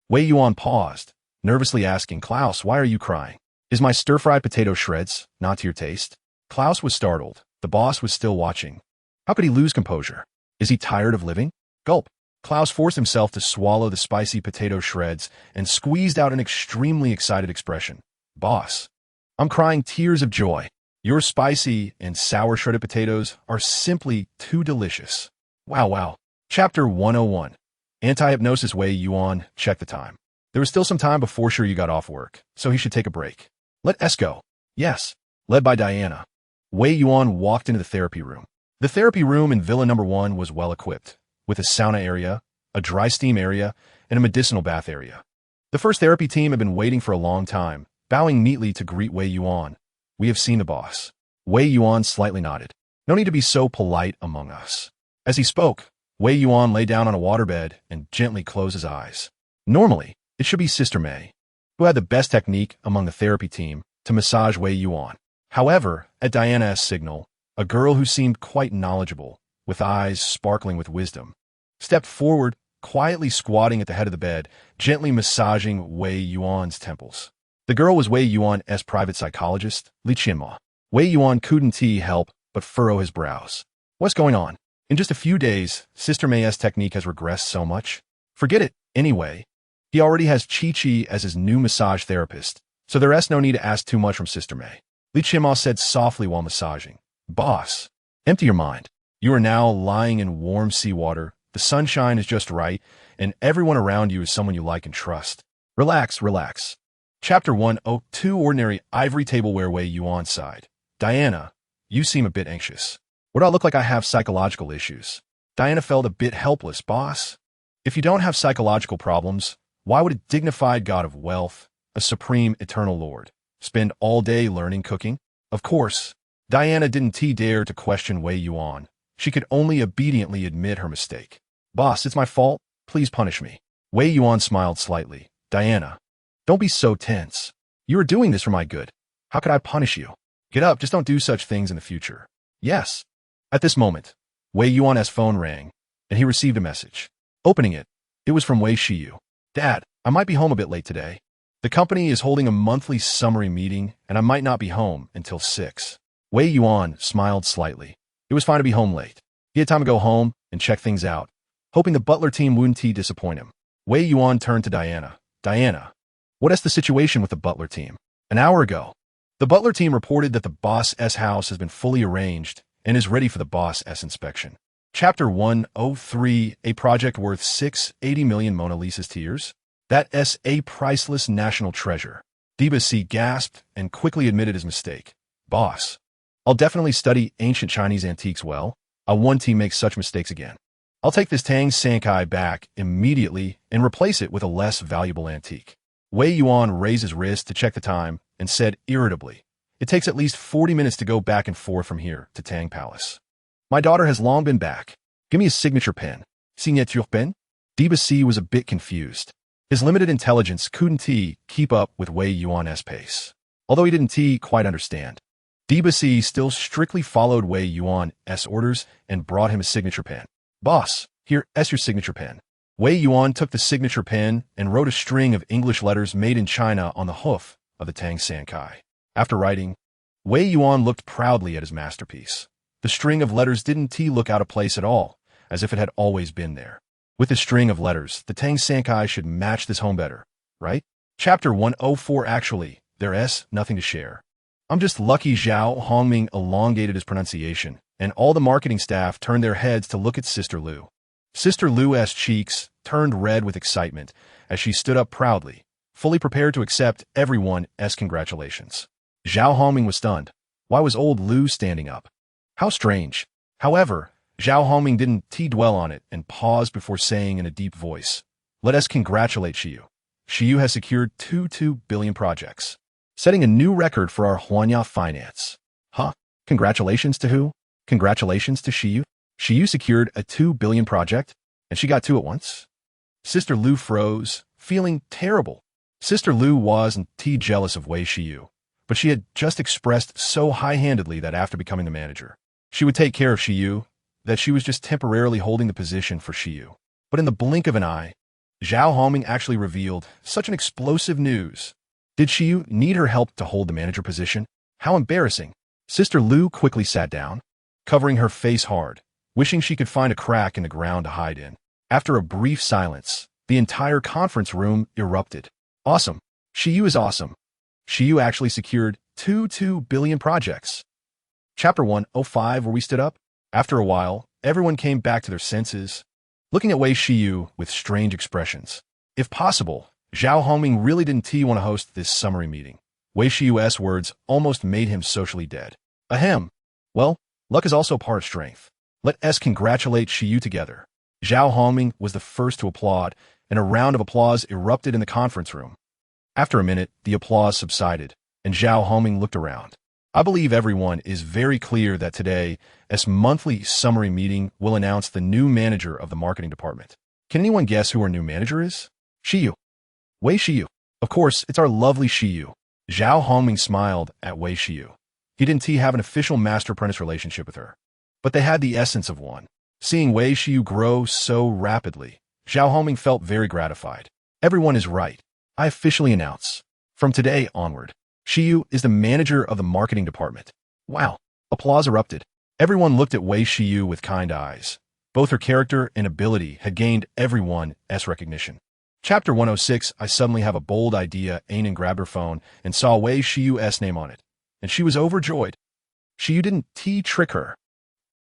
Wei Yuan paused, nervously asking, Klaus, why are you crying? Is my stir-fried potato shreds not to your taste? Klaus was startled. The boss was still watching. How could he lose composure? Is he tired of living? Gulp. Klaus forced himself to swallow the spicy potato shreds and squeezed out an extremely excited expression. Boss, I'm crying tears of joy. Your spicy and sour shredded potatoes are simply too delicious. Wow, wow. Chapter 101. Anti-hypnosis. Wei Yuan checked the time. There was still some time before sure you got off work, so he should take a break. Let us go. Yes. Led by Diana, Wei Yuan walked into the therapy room. The therapy room in Villa number 1 was well equipped, with a sauna area, a dry steam area, and a medicinal bath area. The first therapy team had been waiting for a long time, bowing neatly to greet Wei Yuan. "We have seen the boss." Wei Yuan slightly nodded. "No need to be so polite among us." As he spoke, Wei Yuan lay down on a waterbed and gently closed his eyes. Normally, it should be Sister Mei, who had the best technique among the therapy team to massage Wei Yuan. However, at Diana's signal, a girl who seemed quite knowledgeable, with eyes sparkling with wisdom, stepped forward, quietly squatting at the head of the bed, gently massaging Wei Yuan's temples. The girl was Wei Yuan's private psychologist, Li Qianma. Wei Yuan couldn't help but furrow his brows. What's going on? In just a few days, Sister Mei's technique has regressed so much. Forget it, anyway. He already has Chi-Chi as his new massage therapist, so there's no need to ask too much from Sister Mei. Li Qianma said softly while massaging. "Boss, empty your mind. You are now lying in warm seawater, the sunshine is just right, and everyone around you is someone you like and trust. Relax, relax." Chapter 102 Ordinary Ivory Tableware. Wei Yuan sighed. "Diana, you seem a bit anxious. What do I look like? I have psychological issues?" Diana felt a bit helpless. "Boss, if you don't have psychological problems, why would a dignified god of wealth, a supreme eternal lord, spend all day learning cooking?" Of course, Diana didn't dare to question Wei Yuan. She could only obediently admit her mistake. "Boss, it's my fault. Please punish me." Wei Yuan smiled slightly. "Diana, don't be so tense. You are doing this for my good. How could I punish you? Get up, just don't do such things in the future." "Yes." At this moment, Wei Yuan's phone rang, and he received a message. Opening it, it was from Wei Shiyu. "Dad, I might be home a bit late today. The company is holding a monthly summary meeting, and I might not be home until 6. Wei Yuan smiled slightly. It was fine to be home late. He had time to go home and check things out, hoping the butler team wouldn't disappoint him. Wei Yuan turned to Diana. "Diana, what is the situation with the butler team?" An hour ago, the butler team reported that the boss's house has been fully arranged and is ready for the boss's inspection. Chapter 103, a project worth 680 million Mona Lisa's tears? That's a priceless national treasure. Debussy gasped and quickly admitted his mistake. "Boss, I'll definitely study ancient Chinese antiques well. I won't make such mistakes again. I'll take this Tang Sankai back immediately and replace it with a less valuable antique." Wei Yuan raised his wrist to check the time and said irritably, "It takes at least 40 minutes to go back and forth from here to Tang Palace. My daughter has long been back. Give me a signature pen." "Signature pen?" Debussy was a bit confused. His limited intelligence couldn't keep up with Wei Yuan's pace. Although he didn't quite understand, Debussy still strictly followed Wei Yuan's orders and brought him a signature pen. "Boss, here's your signature pen." Wei Yuan took the signature pen and wrote a string of English letters made in China on the hoof of the Tang Sankai. After writing, Wei Yuan looked proudly at his masterpiece. The string of letters didn't look out of place at all, as if it had always been there. With this string of letters, the Tang Sankai should match this home better, right? Chapter 104 Actually, there's nothing to share. I'm just lucky. Zhao Hongming elongated his pronunciation, and all the marketing staff turned their heads to look at Sister Lu. Sister Lu's cheeks turned red with excitement as she stood up proudly, fully prepared to accept everyone's congratulations. Zhao Hongming was stunned. Why was old Lu standing up? How strange. However, Zhao Hongming didn't dwell on it and paused before saying in a deep voice, "Let us congratulate Shiyu. Shiyu has secured 2 billion projects, setting a new record for our Huanya finance." "Huh? Congratulations to who?" "Congratulations to Shiyu. Shiyu secured a 2 billion project, and she got 2 at once." Sister Lu froze, feeling terrible. Sister Lu wasn't jealous of Wei Shiyu, but she had just expressed so high-handedly that after becoming the manager, she would take care of Shiyu, that she was just temporarily holding the position for Shiyu. But in the blink of an eye, Zhao Hongming actually revealed such an explosive news. Did Shiyu need her help to hold the manager position? How embarrassing. Sister Lu quickly sat down, covering her face hard, wishing she could find a crack in the ground to hide in. After a brief silence, the entire conference room erupted. "Awesome. Shiyu is awesome. Shiyu actually secured 2 billion projects." Chapter 105 Where we stood up. After a while, everyone came back to their senses, looking at Wei Shiyu with strange expressions. If possible, Zhao Hongming really didn't want to host this summary meeting. Wei Shiyu's words almost made him socially dead. Ahem. Well, luck is also part of strength. Let us congratulate Shiyu together. Zhao Hongming was the first to applaud, and a round of applause erupted in the conference room. After a minute, the applause subsided, and Zhao Homing looked around. I believe everyone is very clear that today's monthly summary meeting will announce the new manager of the marketing department. Can anyone guess who our new manager is? Shiyu. Wei Shiyu. Of course, it's our lovely Shiyu. Zhao Hongming smiled at Wei Shiyu. He didn't have an official master-apprentice relationship with her, but they had the essence of one. Seeing Wei Shiyu grow so rapidly, Zhao Hongming felt very gratified. Everyone is right. I officially announce, from today onward, Shiyu is the manager of the marketing department. Wow. Applause erupted. Everyone looked at Wei Shiyu with kind eyes. Both her character and ability had gained everyone's recognition. Chapter 106, I suddenly have a bold idea. Ainin grabbed her phone and saw Wei Shiyu's name on it, and she was overjoyed. Shiyu didn't trick her.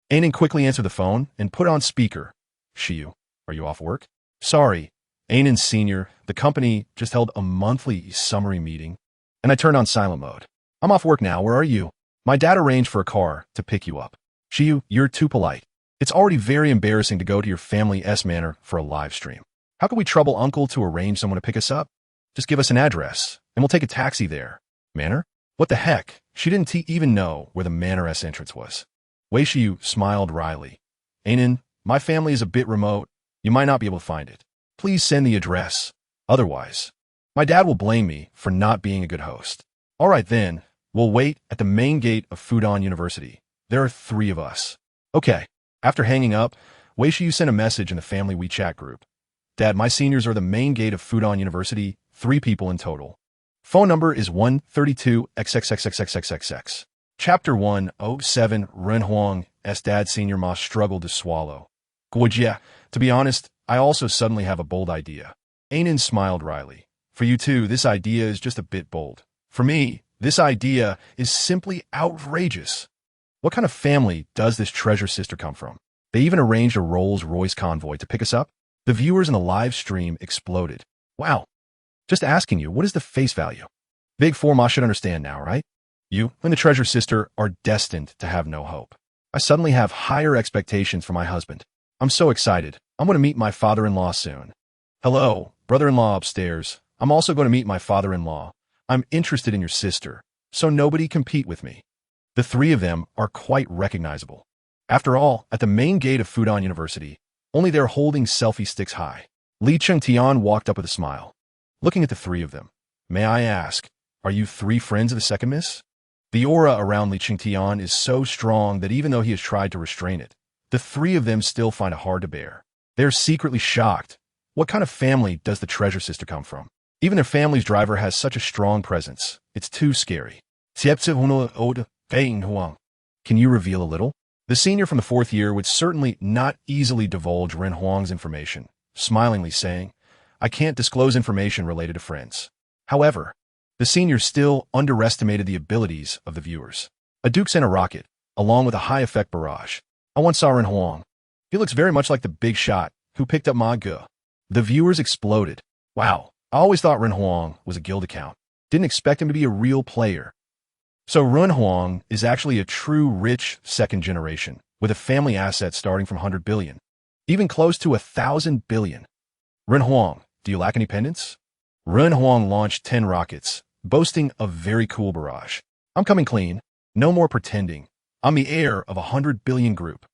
Ainin quickly answered the phone and put on speaker. Shiyu, are you off work? Sorry. Ainin Sr., the company just held a monthly summary meeting, and I turned on silent mode. I'm off work now. Where are you? My dad arranged for a car to pick you up. Shiyu, you're too polite. It's already very embarrassing to go to your family's manor for a live stream. How can we trouble Uncle to arrange someone to pick us up? Just give us an address, and we'll take a taxi there. Manor? What the heck? She didn't even know where the manor's entrance was. Wei Shiyu smiled wryly. Ainin, my family is a bit remote. You might not be able to find it. Please send the address. Otherwise, my dad will blame me for not being a good host. All right then, we'll wait at the main gate of Fudan University. There are 3 of us. Okay. After hanging up, Wei Shiyu sent a message in the family WeChat group. Dad, my seniors are the main gate of Fudan University, 3 people in total. Phone number is 132XXXXXXX. Chapter 107, Ren Huang's dad senior ma struggled to swallow. Guojia, to be honest, I also suddenly have a bold idea. Ainin smiled wryly. For you too, this idea is just a bit bold. For me, this idea is simply outrageous. What kind of family does this treasure sister come from? They even arranged a Rolls-Royce convoy to pick us up? The viewers in the live stream exploded. Wow. Just asking you, what is the face value? Big Four Ma should understand now, right? You and the treasure sister are destined to have no hope. I suddenly have higher expectations for my husband. I'm so excited. I'm going to meet my father-in-law soon. Hello, brother-in-law upstairs. I'm also going to meet my father-in-law. I'm interested in your sister, so nobody compete with me. The 3 of them are quite recognizable. After all, at the main gate of Fudan University, only they're holding selfie sticks high. Li Chengtian walked up with a smile. Looking at the 3 of them, may I ask, are you 3 friends of the second miss? The aura around Li Chengtian is so strong that even though he has tried to restrain it, the 3 of them still find it hard to bear. They're secretly shocked. What kind of family does the treasure sister come from? Even their family's driver has such a strong presence. It's too scary. Can you reveal a little? The senior from the 4th year would certainly not easily divulge Ren Huang's information, smilingly saying, I can't disclose information related to friends. However, the senior still underestimated the abilities of the viewers. A Duke sent a rocket, along with a high-effect barrage. I once saw Ren Huang. He looks very much like the big shot who picked up Ma Ge. The viewers exploded. Wow, I always thought Ren Huang was a guild account. Didn't expect him to be a real player. So Ren Huang is actually a true rich 2nd generation, with a family asset starting from 100 billion, even close to 1,000 billion. Ren Huang, do you lack any pendants? Ren Huang launched 10 rockets, boasting a very cool barrage. I'm coming clean. No more pretending. I'm the heir of 100 billion group.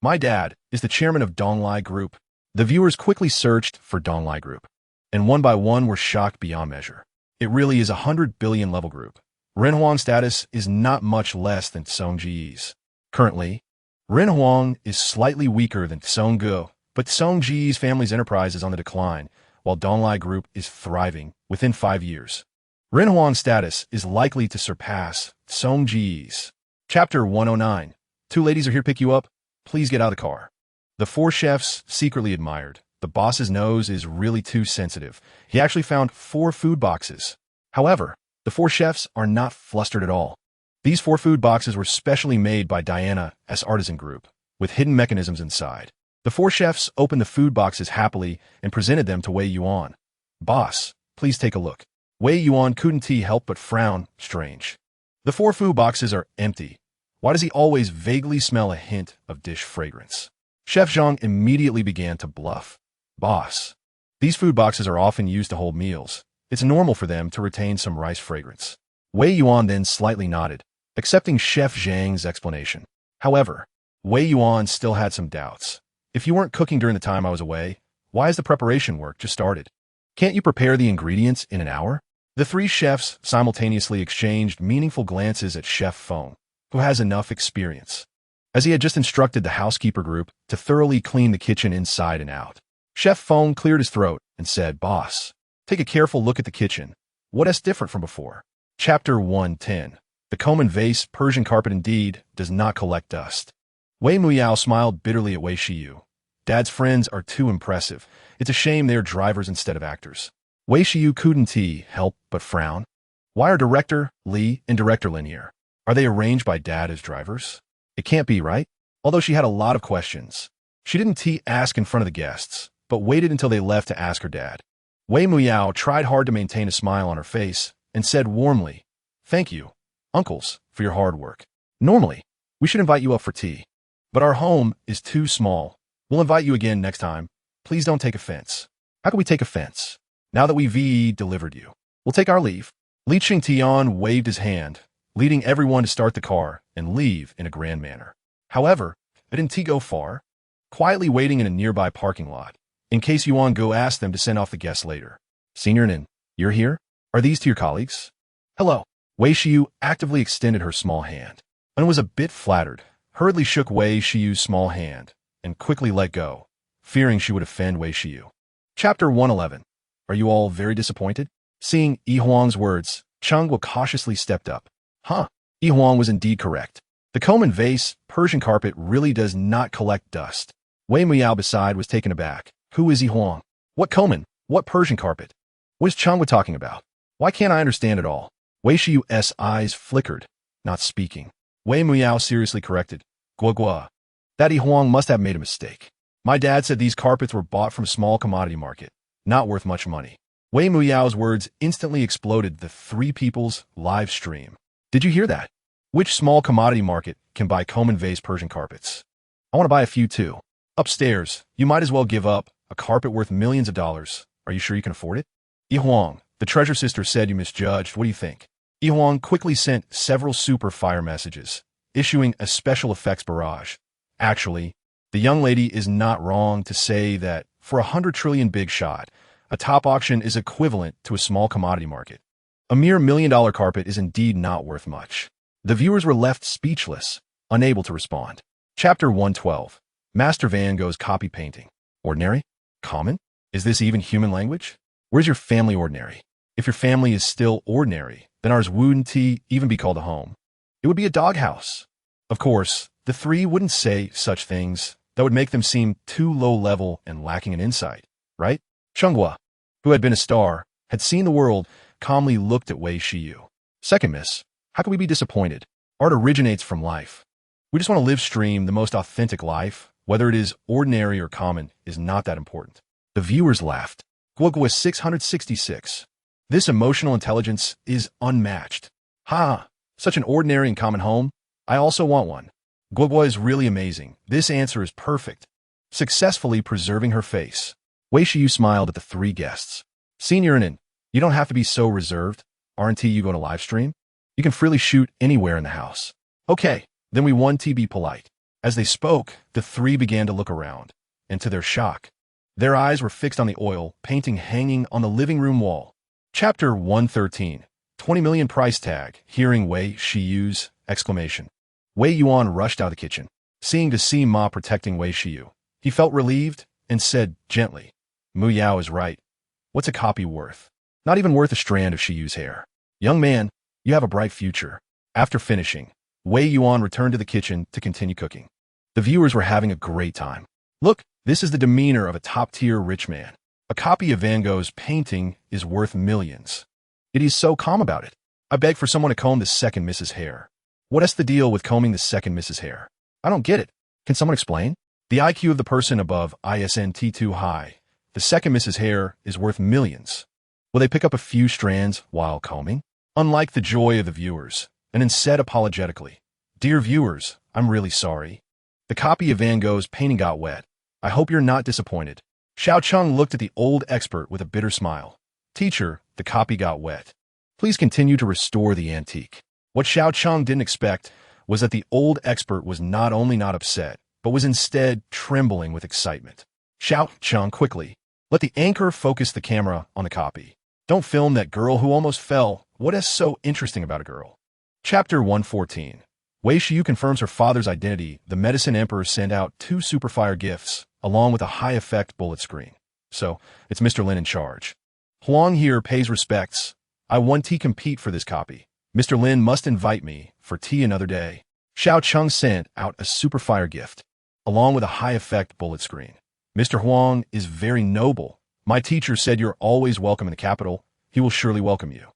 My dad is the chairman of Donglai Group. The viewers quickly searched for Donglai Group, and one by one were shocked beyond measure. It really is a 100 billion level group. Ren Huang's status is not much less than Song Ji's. Currently, Ren Huang is slightly weaker than Song Ge, but Song Ji's family's enterprise is on the decline, while Donglai Group is thriving within 5 years. Ren Huang's status is likely to surpass Song Ji's. Chapter 109. 2 ladies are here to pick you up. Please get out of the car. The 4 chefs secretly admired. The boss's nose is really too sensitive. He actually found 4 food boxes. However, the 4 chefs are not flustered at all. These 4 food boxes were specially made by Diana's artisan group, with hidden mechanisms inside. The 4 chefs opened the food boxes happily and presented them to Wei Yuan. Boss, please take a look. Wei Yuan couldn't help but frown. Strange. The 4 food boxes are empty. Why does he always vaguely smell a hint of dish fragrance? Chef Zhang immediately began to bluff. Boss, these food boxes are often used to hold meals. It's normal for them to retain some rice fragrance. Wei Yuan then slightly nodded, accepting Chef Zhang's explanation. However, Wei Yuan still had some doubts. If you weren't cooking during the time I was away, why has the preparation work just started? Can't you prepare the ingredients in an hour? The three chefs simultaneously exchanged meaningful glances at Chef Feng, who has enough experience, as he had just instructed the housekeeper group to thoroughly clean the kitchen inside and out. Chef Feng cleared his throat and said, "Boss, take a careful look at the kitchen. What is different from before?" Chapter 110. The Common Vase Persian carpet indeed does not collect dust. Wei Muyao smiled bitterly at Wei Shiyu. Dad's friends are too impressive. It's a shame they are drivers instead of actors. Wei Shiyu couldn't help but frown. Why are Director Li and Director Lin here? Are they arranged by Dad as drivers? It can't be, right? Although she had a lot of questions. She didn't ask in front of the guests, but waited until they left to ask her dad. Wei Muyao tried hard to maintain a smile on her face and said warmly, "Thank you, uncles, for your hard work. Normally, we should invite you up for tea. But our home is too small. We'll invite you again next time. Please don't take offense." How can we take offense? Now that we've delivered you, we'll take our leave. Li Qingtian waved his hand, leading everyone to start the car and leave in a grand manner. However, it didn't go far, quietly waiting in a nearby parking lot, in case Yuan go ask them to send off the guests later. "Senior Nin, you're here? Are these to your colleagues?" "Hello." Wei Shiyu actively extended her small hand, and was a bit flattered, hurriedly shook Wei Shiyu's small hand, and quickly let go, fearing she would offend Wei Shiyu. Chapter 111. Are you all very disappointed? Seeing Yi Huang's words, Cheng Wu cautiously stepped up. Yi Huang was indeed correct. The Common Vase Persian carpet really does not collect dust. Wei Muyao beside was taken aback. Who is Yi Huang? What Common? What Persian carpet? What is Cheng Wu talking about? Why can't I understand it all? Wei Shiyu's eyes flickered, not speaking. Wei Muyao seriously corrected. Gua. That Yi Huang must have made a mistake. My dad said these carpets were bought from a small commodity market, not worth much money. Wei Muyao's words instantly exploded the three people's live stream. Did you hear that? Which small commodity market can buy Common Vase Persian carpets? I want to buy a few too. Upstairs, you might as well give up a carpet worth millions of dollars. Are you sure you can afford it? Yi Huang, the treasure sister said you misjudged. What do you think? Yi Huang quickly sent several super fire messages, issuing a special effects barrage. Actually, the young lady is not wrong to say that for 100 trillion big shot, a top auction is equivalent to a small commodity market. A mere $1 million carpet is indeed not worth much. The viewers were left speechless, unable to respond. Chapter 112. Master Van Gogh's copy painting. Ordinary? Common? Is this even human language? Where's your family ordinary? If your family is still ordinary, then ours wouldn't even be called a home. It would be a doghouse. Of course, the three wouldn't say such things that would make them seem too low-level and lacking in insight, right? Chengwa, who had been a star, had seen the world, calmly looked at Wei Shiyu. Second miss, how can we be disappointed? Art originates from life. We just want to live stream the most authentic life. Whether it is ordinary or common is not that important. The viewers laughed. Guogua 666. This emotional intelligence is unmatched. Such an ordinary and common home. I also want one. Guogua is really amazing. This answer is perfect. Successfully preserving her face, Wei Shiyu smiled at the three guests. Senior Nin, you don't have to be so reserved. Aren't you going to live stream? You can freely shoot anywhere in the house. Okay, then we want to be polite. As they spoke, the three began to look around, and to their shock, their eyes were fixed on the oil painting hanging on the living room wall. Chapter 113. 20 million price tag. Hearing Wei Shiyu's exclamation, Wei Yuan rushed out of the kitchen. Seeing Ma protecting Wei Shiyu, he felt relieved and said gently, Mu Yao is right. What's a copy worth? Not even worth a strand of Shiyu's hair. Young man, you have a bright future. After finishing, Wei Yuan returned to the kitchen to continue cooking. The viewers were having a great time. Look, this is the demeanor of a top-tier rich man. A copy of Van Gogh's painting is worth millions. Yet he's so calm about it. I beg for someone to comb the second Mrs. hair. What is the deal with combing the second Mrs. hair? I don't get it. Can someone explain? The IQ of the person above isn't too high. The second Mrs. hair is worth millions. Will they pick up a few strands while combing? Unlike the joy of the viewers, and instead apologetically, Dear viewers, I'm really sorry. The copy of Van Gogh's painting got wet. I hope you're not disappointed. Xiao Cheng looked at the old expert with a bitter smile. Teacher, the copy got wet. Please continue to restore the antique. What Xiao Cheng didn't expect was that the old expert was not only not upset, but was instead trembling with excitement. Xiao Cheng quickly. Let the anchor focus the camera on the copy. Don't film that girl who almost fell. What is so interesting about a girl? Chapter 114. Wei Xiu confirms her father's identity. The Medicine Emperor sent out 2 superfire gifts, along with a high-effect bullet screen. So, it's Mr. Lin in charge. Huang here pays respects. I want to compete for this copy. Mr. Lin must invite me for tea another day. Xiao Cheng sent out a superfire gift, along with a high-effect bullet screen. Mr. Huang is very noble. My teacher said you're always welcome in the capital. He will surely welcome you.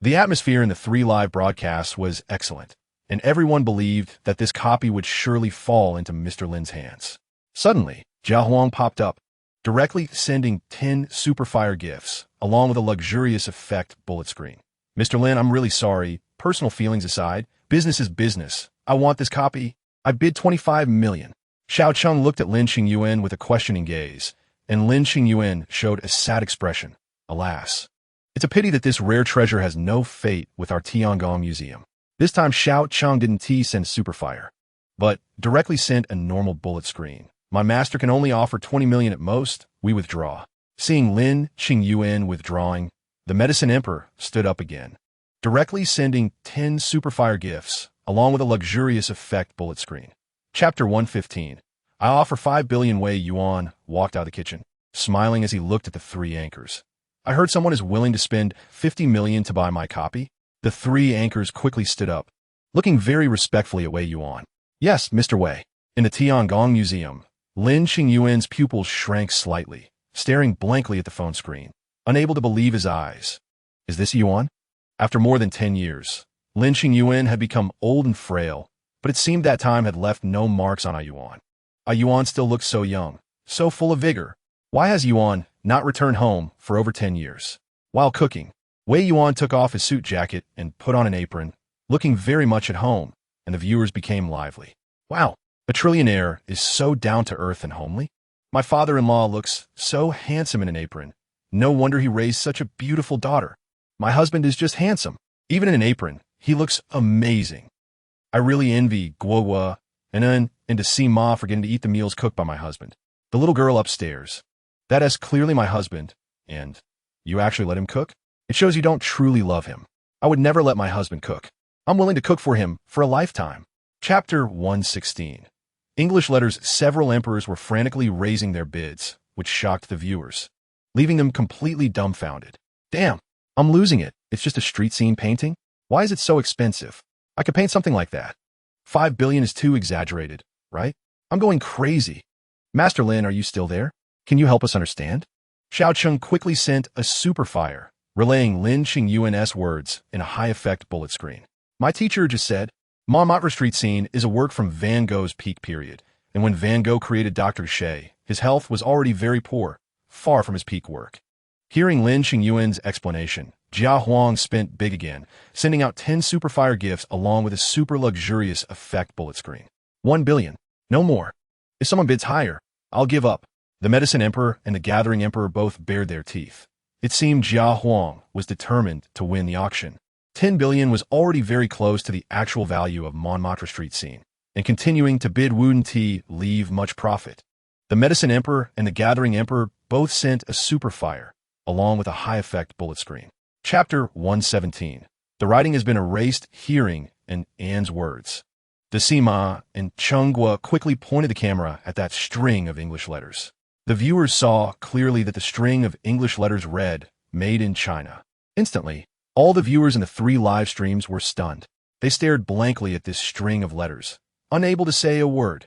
The atmosphere in the 3 live broadcasts was excellent, and everyone believed that this copy would surely fall into Mr. Lin's hands. Suddenly, Jiao Huang popped up, directly sending 10 superfire gifts, along with a luxurious effect bullet screen. Mr. Lin, I'm really sorry. Personal feelings aside, business is business. I want this copy. I bid 25 million. Xiao Cheng looked at Lin Qingyuan with a questioning gaze, and Lin Qingyuan showed a sad expression. Alas. It's a pity that this rare treasure has no fate with our Tiangong Museum. This time Xiao Cheng didn't send superfire, but directly sent a normal bullet screen. My master can only offer 20 million at most. We withdraw. Seeing Lin Qingyuan withdrawing, the Medicine Emperor stood up again, directly sending 10 superfire gifts, along with a luxurious effect bullet screen. Chapter 115. I offer 5 billion. Wei Yuan walked out of the kitchen, smiling as he looked at the 3 anchors. I heard someone is willing to spend 50 million to buy my copy. The 3 anchors quickly stood up, looking very respectfully at Wei Yuan. Yes, Mr. Wei. In the Tiangong Museum, Lin Qingyuan's pupils shrank slightly, staring blankly at the phone screen, unable to believe his eyes. Is this Yuan? After more than 10 years, Lin Qingyuan had become old and frail, but it seemed that time had left no marks on Yuan. Yuan still looked so young, so full of vigor. Why has Yuan not returned home for over 10 years? While cooking, Wei Yuan took off his suit jacket and put on an apron, looking very much at home, and the viewers became lively. Wow, a trillionaire is so down-to-earth and homely. My father-in-law looks so handsome in an apron. No wonder he raised such a beautiful daughter. My husband is just handsome. Even in an apron, he looks amazing. I really envy Guo and to see Ma forgetting to eat the meals cooked by my husband. The little girl upstairs. That is clearly my husband, and you actually let him cook? It shows you don't truly love him. I would never let my husband cook. I'm willing to cook for him for a lifetime. Chapter 116. English letters. Several emperors were frantically raising their bids, which shocked the viewers, leaving them completely dumbfounded. Damn, I'm losing it. It's just a street scene painting? Why is it so expensive? I could paint something like that. 5 billion is too exaggerated, right? I'm going crazy. Master Lin, are you still there? Can you help us understand? Xiao Cheng quickly sent a superfire, relaying Lin Qingyuan's words in a high-effect bullet screen. My teacher just said, Montmartre street scene is a work from Van Gogh's peak period, and when Van Gogh created Dr. Shea, his health was already very poor, far from his peak work. Hearing Lin Qingyuan's explanation, Jiao Huang spent big again, sending out 10 superfire gifts along with a super luxurious effect bullet screen. 1 billion. No more. If someone bids higher, I'll give up. The Medicine Emperor and the Gathering Emperor both bared their teeth. It seemed Jiao Huang was determined to win the auction. 10 billion was already very close to the actual value of Montmartre street scene, and continuing to bid wouldn't leave much profit. The Medicine Emperor and the Gathering Emperor both sent a superfire, along with a high-effect bullet screen. Chapter 117. The writing has been erased. Hearing and Anne's words. The Sima and Chengguo quickly pointed the camera at that string of English letters. The viewers saw clearly that the string of English letters read, Made in China. Instantly, all the viewers in the 3 live streams were stunned. They stared blankly at this string of letters, unable to say a word.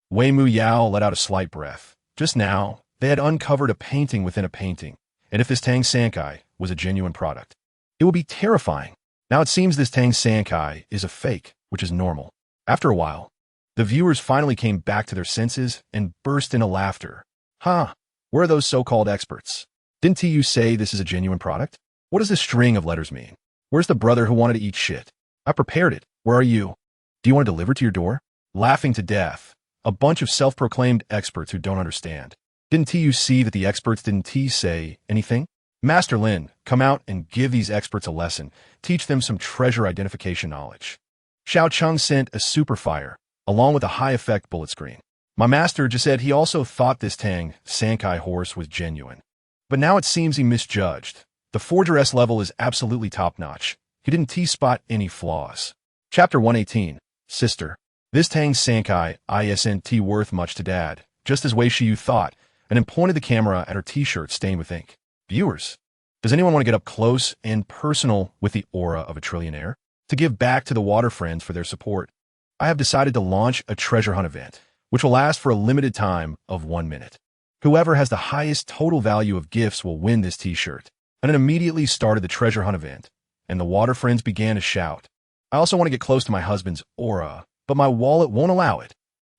Wei Mu Yao let out a slight breath. Just now, they had uncovered a painting within a painting, and if this Tang Sankai was a genuine product, it would be terrifying. Now it seems this Tang Sankai is a fake, which is normal. After a while, the viewers finally came back to their senses and burst into laughter. Huh, where are those so-called experts? Didn't you say this is a genuine product? What does this string of letters mean? Where's the brother who wanted to eat shit? I prepared it. Where are you? Do you want to deliver to your door? Laughing to death. A bunch of self-proclaimed experts who don't understand. Didn't you see that the experts didn't say anything? Master Lin, come out and give these experts a lesson. Teach them some treasure identification knowledge. Xiao Cheng sent a super fire, along with a high-effect bullet screen. My master just said he also thought this Tang Sankai horse was genuine. But now it seems he misjudged. The Forger-S level is absolutely top-notch. He didn't T-spot any flaws. Chapter 118, Sister. This Tang Sankai isn't worth much to Dad, just as Wei Yu thought, and then pointed the camera at her t-shirt stained with ink. Viewers, does anyone want to get up close and personal with the aura of a trillionaire? To give back to the water friends for their support, I have decided to launch a treasure hunt event, which will last for a limited time of 1 minute. Whoever has the highest total value of gifts will win this t-shirt. And then immediately started the treasure hunt event, and the water friends began to shout. I also want to get close to my husband's aura, but my wallet won't allow it.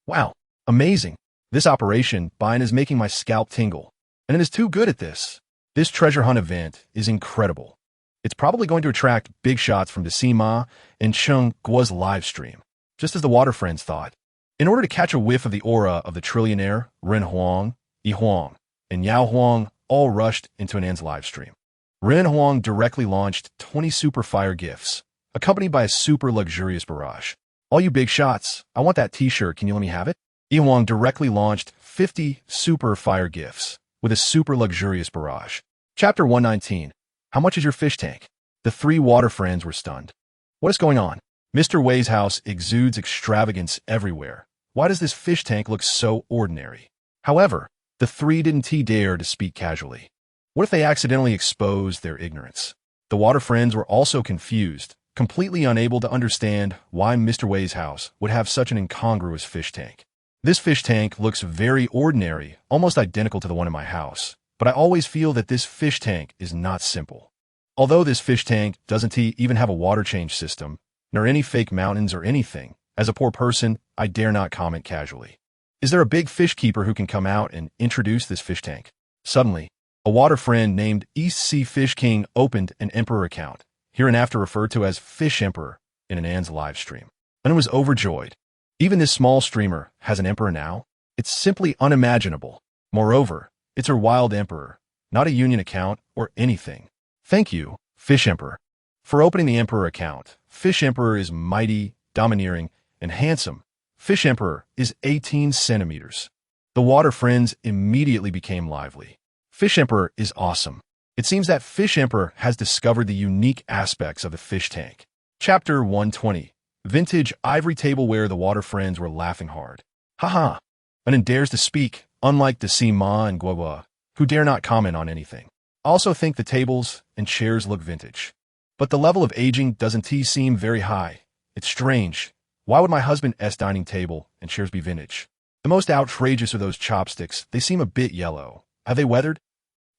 Wow, amazing. This operation, Bine, is making my scalp tingle, and it is too good at this. This treasure hunt event is incredible. It's probably going to attract big shots from Decima and Cheng Guo's live stream, just as the water friends thought. In order to catch a whiff of the aura of the trillionaire, Ren Huang, Yi Huang, and Yao Huang all rushed into Anan's live stream. Ren Huang directly launched 20 super fire gifts, accompanied by a super luxurious barrage. All you big shots, I want that t-shirt, can you let me have it? Yi Huang directly launched 50 super fire gifts, with a super luxurious barrage. Chapter 119, How much is your fish tank? The three water friends were stunned. What is going on? Mr. Wei's house exudes extravagance everywhere. Why does this fish tank look so ordinary? However, the three didn't dare to speak casually. What if they accidentally exposed their ignorance? The water friends were also confused, completely unable to understand why Mr. Wei's house would have such an incongruous fish tank. This fish tank looks very ordinary, almost identical to the one in my house, but I always feel that this fish tank is not simple. Although this fish tank doesn't even have a water change system, nor any fake mountains or anything, as a poor person, I dare not comment casually. Is there a big fish keeper who can come out and introduce this fish tank? Suddenly, a water friend named East Sea Fish King opened an Emperor account, hereinafter referred to as Fish Emperor, in Anan's live stream, and was overjoyed. Even this small streamer has an Emperor now? It's simply unimaginable. Moreover, it's her wild Emperor, not a union account or anything. Thank you, Fish Emperor. For opening the Emperor account, Fish Emperor is mighty, domineering, and handsome. Fish Emperor is 18 centimeters. The water friends immediately became lively. Fish Emperor is awesome. It seems that Fish Emperor has discovered the unique aspects of the fish tank. Chapter 120, Vintage Ivory Tableware. The water friends were laughing hard. Haha. And then dares to speak, unlike Decima and Guoba, who dare not comment on anything. I also think the tables and chairs look vintage. But the level of aging doesn't seem very high. It's strange. Why would my husband's dining table and chairs be vintage? The most outrageous are those chopsticks. They seem a bit yellow. Have they weathered?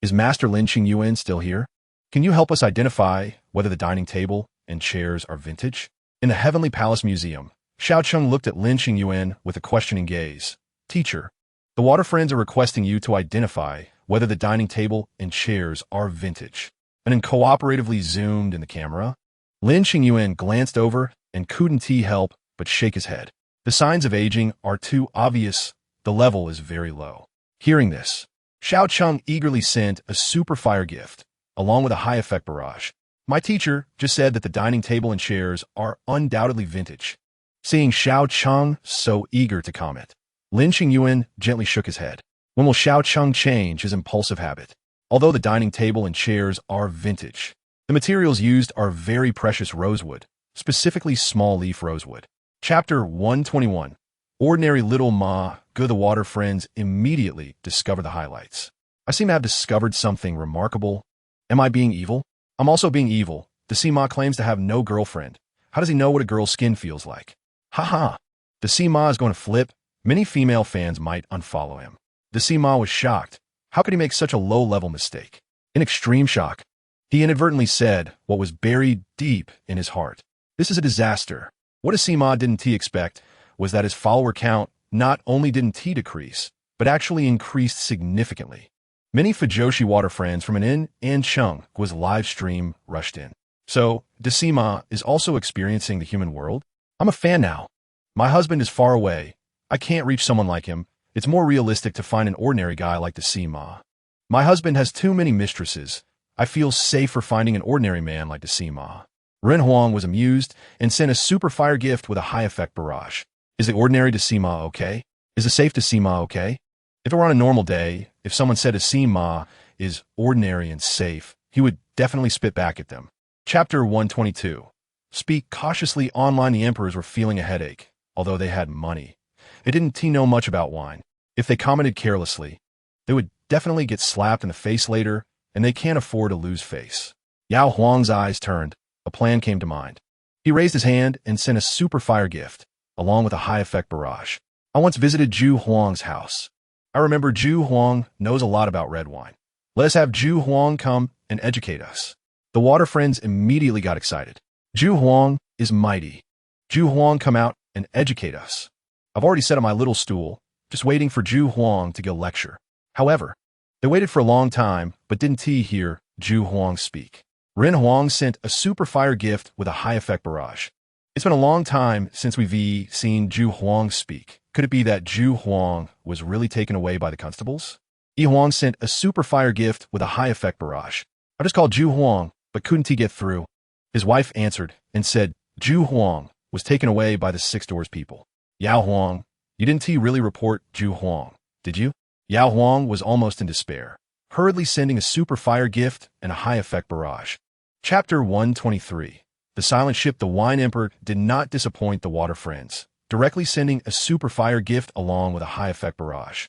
Is Master Lin Qingyuan still here? Can you help us identify whether the dining table and chairs are vintage? In the Heavenly Palace Museum, Xiao Cheng looked at Lin Qingyuan with a questioning gaze. Teacher, the water friends are requesting you to identify whether the dining table and chairs are vintage. And then cooperatively zoomed in the camera. Lin Qingyuan glanced over and couldn't help but shake his head. The signs of aging are too obvious. The level is very low. Hearing this, Xiao Cheng eagerly sent a super fire gift, along with a high-effect barrage. My teacher just said that the dining table and chairs are undoubtedly vintage. Seeing Xiao Cheng so eager to comment, Lin Qingyuan gently shook his head. When will Xiao Cheng change his impulsive habit? Although the dining table and chairs are vintage, the materials used are very precious rosewood, specifically small leaf rosewood. Chapter 121, Ordinary Little Ma. Good. The water friends immediately discover the highlights. I seem to have discovered something remarkable. Am I being evil? I'm also being evil. Decima claims to have no girlfriend. How does he know what a girl's skin feels like? Haha. Decima is going to flip. Many female fans might unfollow him. Decima was shocked. How could he make such a low-level mistake? In extreme shock, he inadvertently said what was buried deep in his heart. This is a disaster. What Decima didn't expect was that his follower count not only didn't decrease, but actually increased significantly. Many Fujoshi water friends from Anin and Cheng Guo's live stream rushed in. So, Decima is also experiencing the human world? I'm a fan now. My husband is far away. I can't reach someone like him. It's more realistic to find an ordinary guy like Decima. My husband has too many mistresses. I feel safe for finding an ordinary man like Decima. Ren Huang was amused and sent a super fire gift with a high-effect barrage. Is the ordinary Decima okay? Is the safe Decima okay? If it were on a normal day, if someone said Decima is ordinary and safe, he would definitely spit back at them. Chapter 122. Speak cautiously. Online, the emperors were feeling a headache, although they had money. They didn't know much about wine. If they commented carelessly, they would definitely get slapped in the face later, and they can't afford to lose face. Yao Huang's eyes turned. A plan came to mind. He raised his hand and sent a super fire gift, along with a high-effect barrage. I once visited Zhu Huang's house. I remember Zhu Huang knows a lot about red wine. Let us have Zhu Huang come and educate us. The water friends immediately got excited. Zhu Huang is mighty. Zhu Huang, come out and educate us. I've already sat on my little stool, just waiting for Zhu Huang to give a lecture. However, they waited for a long time, but didn't hear Zhu Huang speak. Ren Huang sent a super fire gift with a high-effect barrage. It's been a long time since we've seen Zhu Huang speak. Could it be that Zhu Huang was really taken away by the constables? Yi Huang sent a super fire gift with a high-effect barrage. I just called Zhu Huang, but couldn't he get through? His wife answered and said Zhu Huang was taken away by the Six Doors people. Yao Huang, you didn't really report Zhu Huang, did you? Yao Huang was almost in despair, hurriedly sending a super fire gift and a high-effect barrage. Chapter 123. The silent ship. The wine emperor did not disappoint the water friends, directly sending a super fire gift along with a high-effect barrage.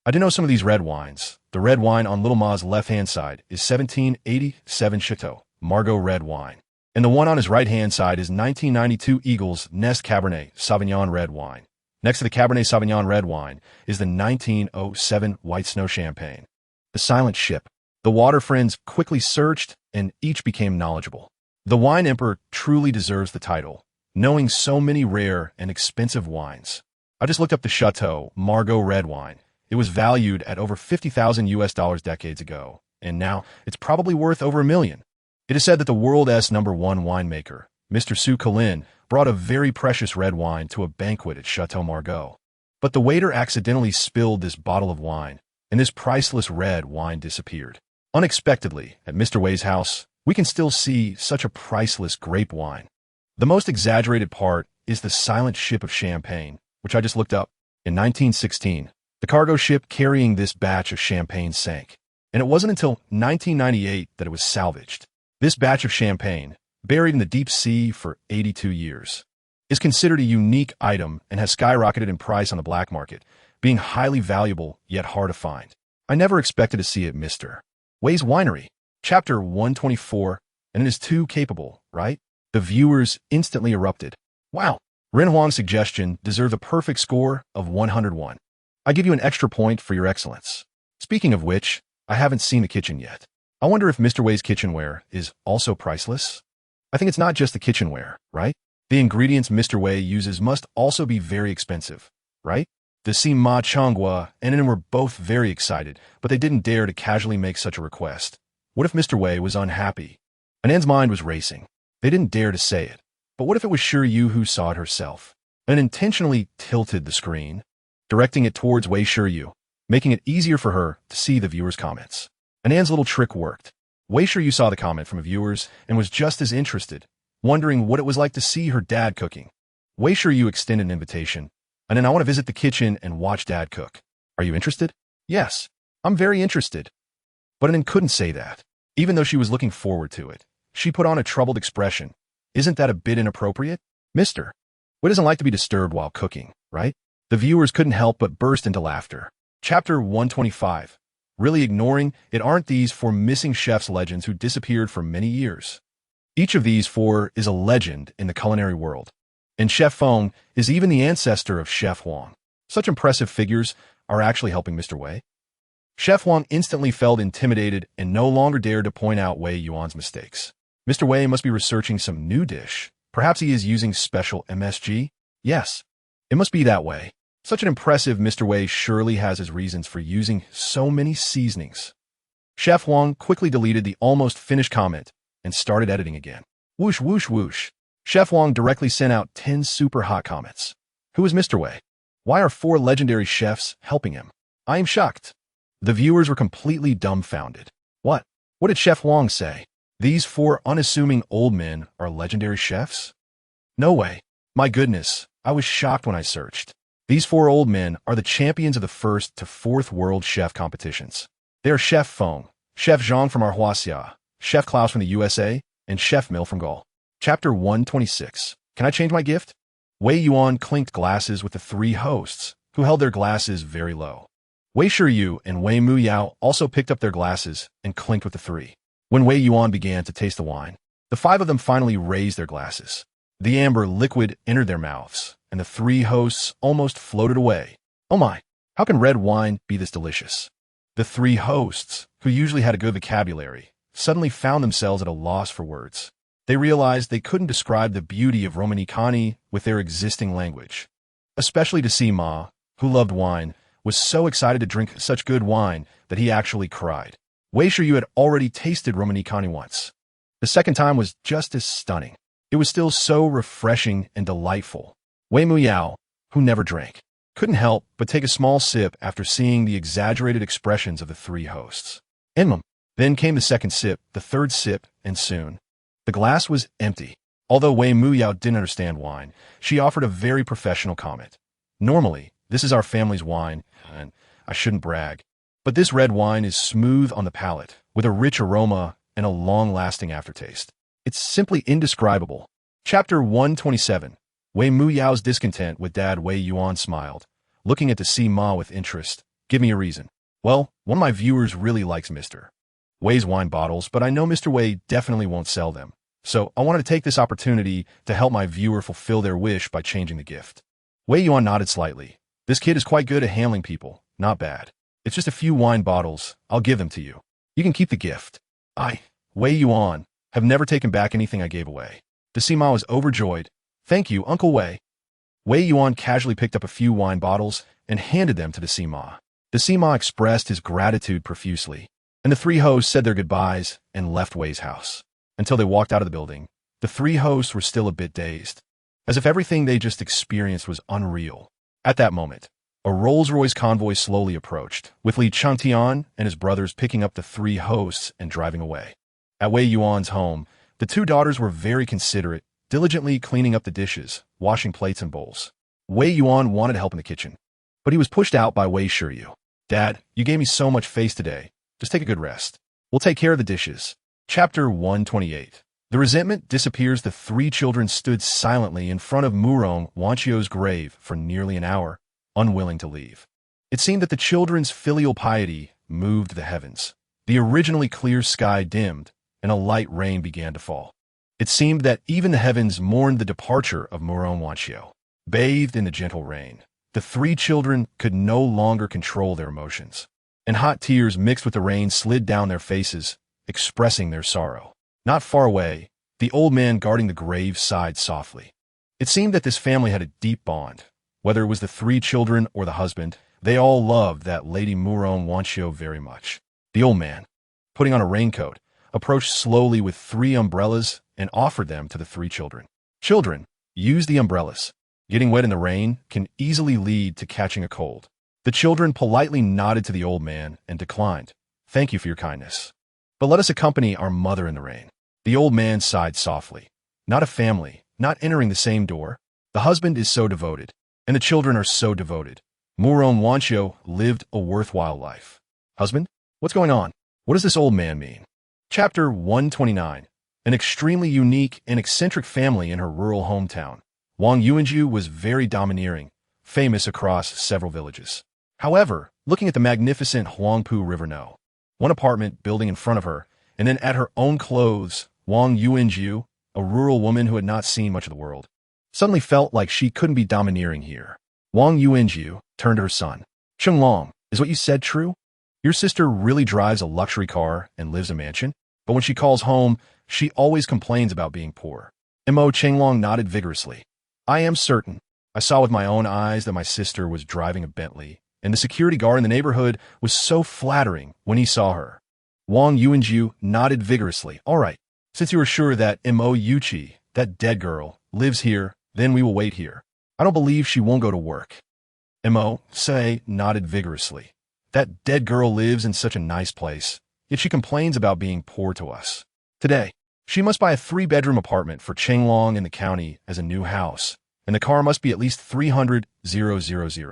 I do know some of these red wines. The red wine on Little Ma's left-hand side is 1787 Chateau Margaux red wine, and the one on his right-hand side is 1992 Eagle's Nest Cabernet Sauvignon red wine. Next to the Cabernet Sauvignon red wine is the 1907 White Snow Champagne. The silent ship. The water friends quickly searched, and each became knowledgeable. The wine emperor truly deserves the title, knowing so many rare and expensive wines. I just looked up the Chateau Margaux red wine. It was valued at over $50,000 decades ago, and now it's probably worth over $1 million. It is said that the world's #1 winemaker, Mr. Su Colin, brought a very precious red wine to a banquet at Chateau Margaux. But the waiter accidentally spilled this bottle of wine, and this priceless red wine disappeared. Unexpectedly, at Mr. Wei's house, we can still see such a priceless grape wine. The most exaggerated part is the silent ship of champagne, which I just looked up. In 1916, the cargo ship carrying this batch of champagne sank, and it wasn't until 1998 that it was salvaged. This batch of champagne, buried in the deep sea for 82 years, is considered a unique item and has skyrocketed in price on the black market, being highly valuable yet hard to find. I never expected to see it at Mr. Wei's winery. Chapter 124, and it is too capable, right? The viewers instantly erupted. Wow, Ren Huang's suggestion deserved a perfect score of 101. I give you an extra point for your excellence. Speaking of which, I haven't seen the kitchen yet. I wonder if Mr. Wei's kitchenware is also priceless? I think it's not just the kitchenware, right? The ingredients Mr. Wei uses must also be very expensive, right? The Sima Changhua and Nen were both very excited, but they didn't dare to casually make such a request. What if Mr. Wei was unhappy? Anan's mind was racing. They didn't dare to say it. But what if it was Shi Yu who saw it herself? Anan intentionally tilted the screen, directing it towards Wei Shi Yu, making it easier for her to see the viewers' comments. Anan's little trick worked. Wei Shi Yu saw the comment from the viewers and was just as interested, wondering what it was like to see her dad cooking. Wei Shi Yu extended an invitation. And then I want to visit the kitchen and watch Dad cook. Are you interested? Yes, I'm very interested. But Anan couldn't say that. Even though she was looking forward to it, she put on a troubled expression. Isn't that a bit inappropriate? Mr. Wei doesn't like to be disturbed while cooking, right? The viewers couldn't help but burst into laughter. Chapter 125. Really ignoring it aren't these 4 missing chefs legends who disappeared for many years. Each of these 4 is a legend in the culinary world. And Chef Feng is even the ancestor of Chef Huang. Such impressive figures are actually helping Mr. Wei. Chef Huang instantly felt intimidated and no longer dared to point out Wei Yuan's mistakes. Mr. Wei must be researching some new dish. Perhaps he is using special MSG? Yes, it must be that way. Such an impressive Mr. Wei surely has his reasons for using so many seasonings. Chef Huang quickly deleted the almost finished comment and started editing again. Whoosh, whoosh, whoosh. Chef Huang directly sent out 10 super hot comments. Who is Mr. Wei? Why are 4 legendary chefs helping him? I am shocked. The viewers were completely dumbfounded. What? What did Chef Wang say? These four unassuming old men are legendary chefs? No way. My goodness, I was shocked when I searched. These four old men are the champions of the first to fourth world chef competitions. They are Chef Feng, Chef Zhang from Arhuaxia, Chef Klaus from the USA, and Chef Mill from Gaul. Chapter 126. Can I change my gift? Wei Yuan clinked glasses with the three hosts, who held their glasses very low. Wei Shiyu and Wei Muyao also picked up their glasses and clinked with the three. When Wei Yuan began to taste the wine, the five of them finally raised their glasses. The amber liquid entered their mouths, and the three hosts almost floated away. Oh my, how can red wine be this delicious? The three hosts, who usually had a good vocabulary, suddenly found themselves at a loss for words. They realized they couldn't describe the beauty of Romanicani with their existing language. Especially to see Ma, who loved wine, was so excited to drink such good wine that he actually cried. Wei Shiyu had already tasted Romanicani once. The second time was just as stunning. It was still so refreshing and delightful. Wei Muyao, who never drank, couldn't help but take a small sip after seeing the exaggerated expressions of the three hosts. Then came the second sip, the third sip, and soon the glass was empty. Although Wei Muyao didn't understand wine, she offered a very professional comment. Normally, this is our family's wine, and I shouldn't brag, but this red wine is smooth on the palate, with a rich aroma and a long-lasting aftertaste. It's simply indescribable. Chapter 127. Wei Muyao's discontent with Dad Wei Yuan smiled, looking at the Si Ma with interest. Give me a reason. Well, one of my viewers really likes Mr. Wei's wine bottles, but I know Mr. Wei definitely won't sell them. So I wanted to take this opportunity to help my viewer fulfill their wish by changing the gift. Wei Yuan nodded slightly. This kid is quite good at handling people. Not bad. It's just a few wine bottles. I'll give them to you. You can keep the gift. Wei Yuan, have never taken back anything I gave away. The Sima was overjoyed. Thank you, Uncle Wei. Wei Yuan casually picked up a few wine bottles and handed them to the Sima. The Sima expressed his gratitude profusely, and the three hosts said their goodbyes and left Wei's house. Until they walked out of the building, the three hosts were still a bit dazed, as if everything they just experienced was unreal. At that moment, a Rolls-Royce convoy slowly approached, with Li Changtian and his brothers picking up the three hosts and driving away. At Wei Yuan's home, the two daughters were very considerate, diligently cleaning up the dishes, washing plates and bowls. Wei Yuan wanted help in the kitchen, but he was pushed out by Wei Shiyu. Dad, you gave me so much face today. Just take a good rest. We'll take care of the dishes. Chapter 128. The resentment disappears. The three children stood silently in front of Murong Wanchio's grave for nearly an hour, unwilling to leave. It seemed that the children's filial piety moved the heavens. The originally clear sky dimmed, and a light rain began to fall. It seemed that even the heavens mourned the departure of Murong Wanchio. Bathed in the gentle rain, the three children could no longer control their emotions, and hot tears mixed with the rain slid down their faces, expressing their sorrow. Not far away, the old man guarding the grave sighed softly. It seemed that this family had a deep bond. Whether it was the three children or the husband, they all loved that Lady Murong Wanchio very much. The old man, putting on a raincoat, approached slowly with three umbrellas and offered them to the three children. Children, use the umbrellas. Getting wet in the rain can easily lead to catching a cold. The children politely nodded to the old man and declined. Thank you for your kindness, but let us accompany our mother in the rain. The old man sighed softly. Not a family, not entering the same door. The husband is so devoted, and the children are so devoted. Murong Wanchio lived a worthwhile life. Husband? What's going on? What does this old man mean? Chapter 129. An extremely unique and eccentric family in her rural hometown. Wang Yuanju was very domineering, famous across several villages. However, looking at the magnificent Huangpu River No. One apartment building in front of her, and then at her own clothes, Wang Yuanju, a rural woman who had not seen much of the world, suddenly felt like she couldn't be domineering here. Wang Yuanju turned to her son. Chenglong, is what you said true? Your sister really drives a luxury car and lives in a mansion, but when she calls home, she always complains about being poor. Mo Chenglong nodded vigorously. I am certain. I saw with my own eyes that my sister was driving a Bentley, and the security guard in the neighborhood was so flattering when he saw her. Wang Yuanju nodded vigorously. All right, since you are sure that Mo Yuchi, that dead girl, lives here, then we will wait here. I don't believe she won't go to work. Mo Sei nodded vigorously. That dead girl lives in such a nice place. yet she complains about being poor to us. Today, she must buy a 3-bedroom apartment for Chenglong in the county as a new house, and the car must be at least 300,000.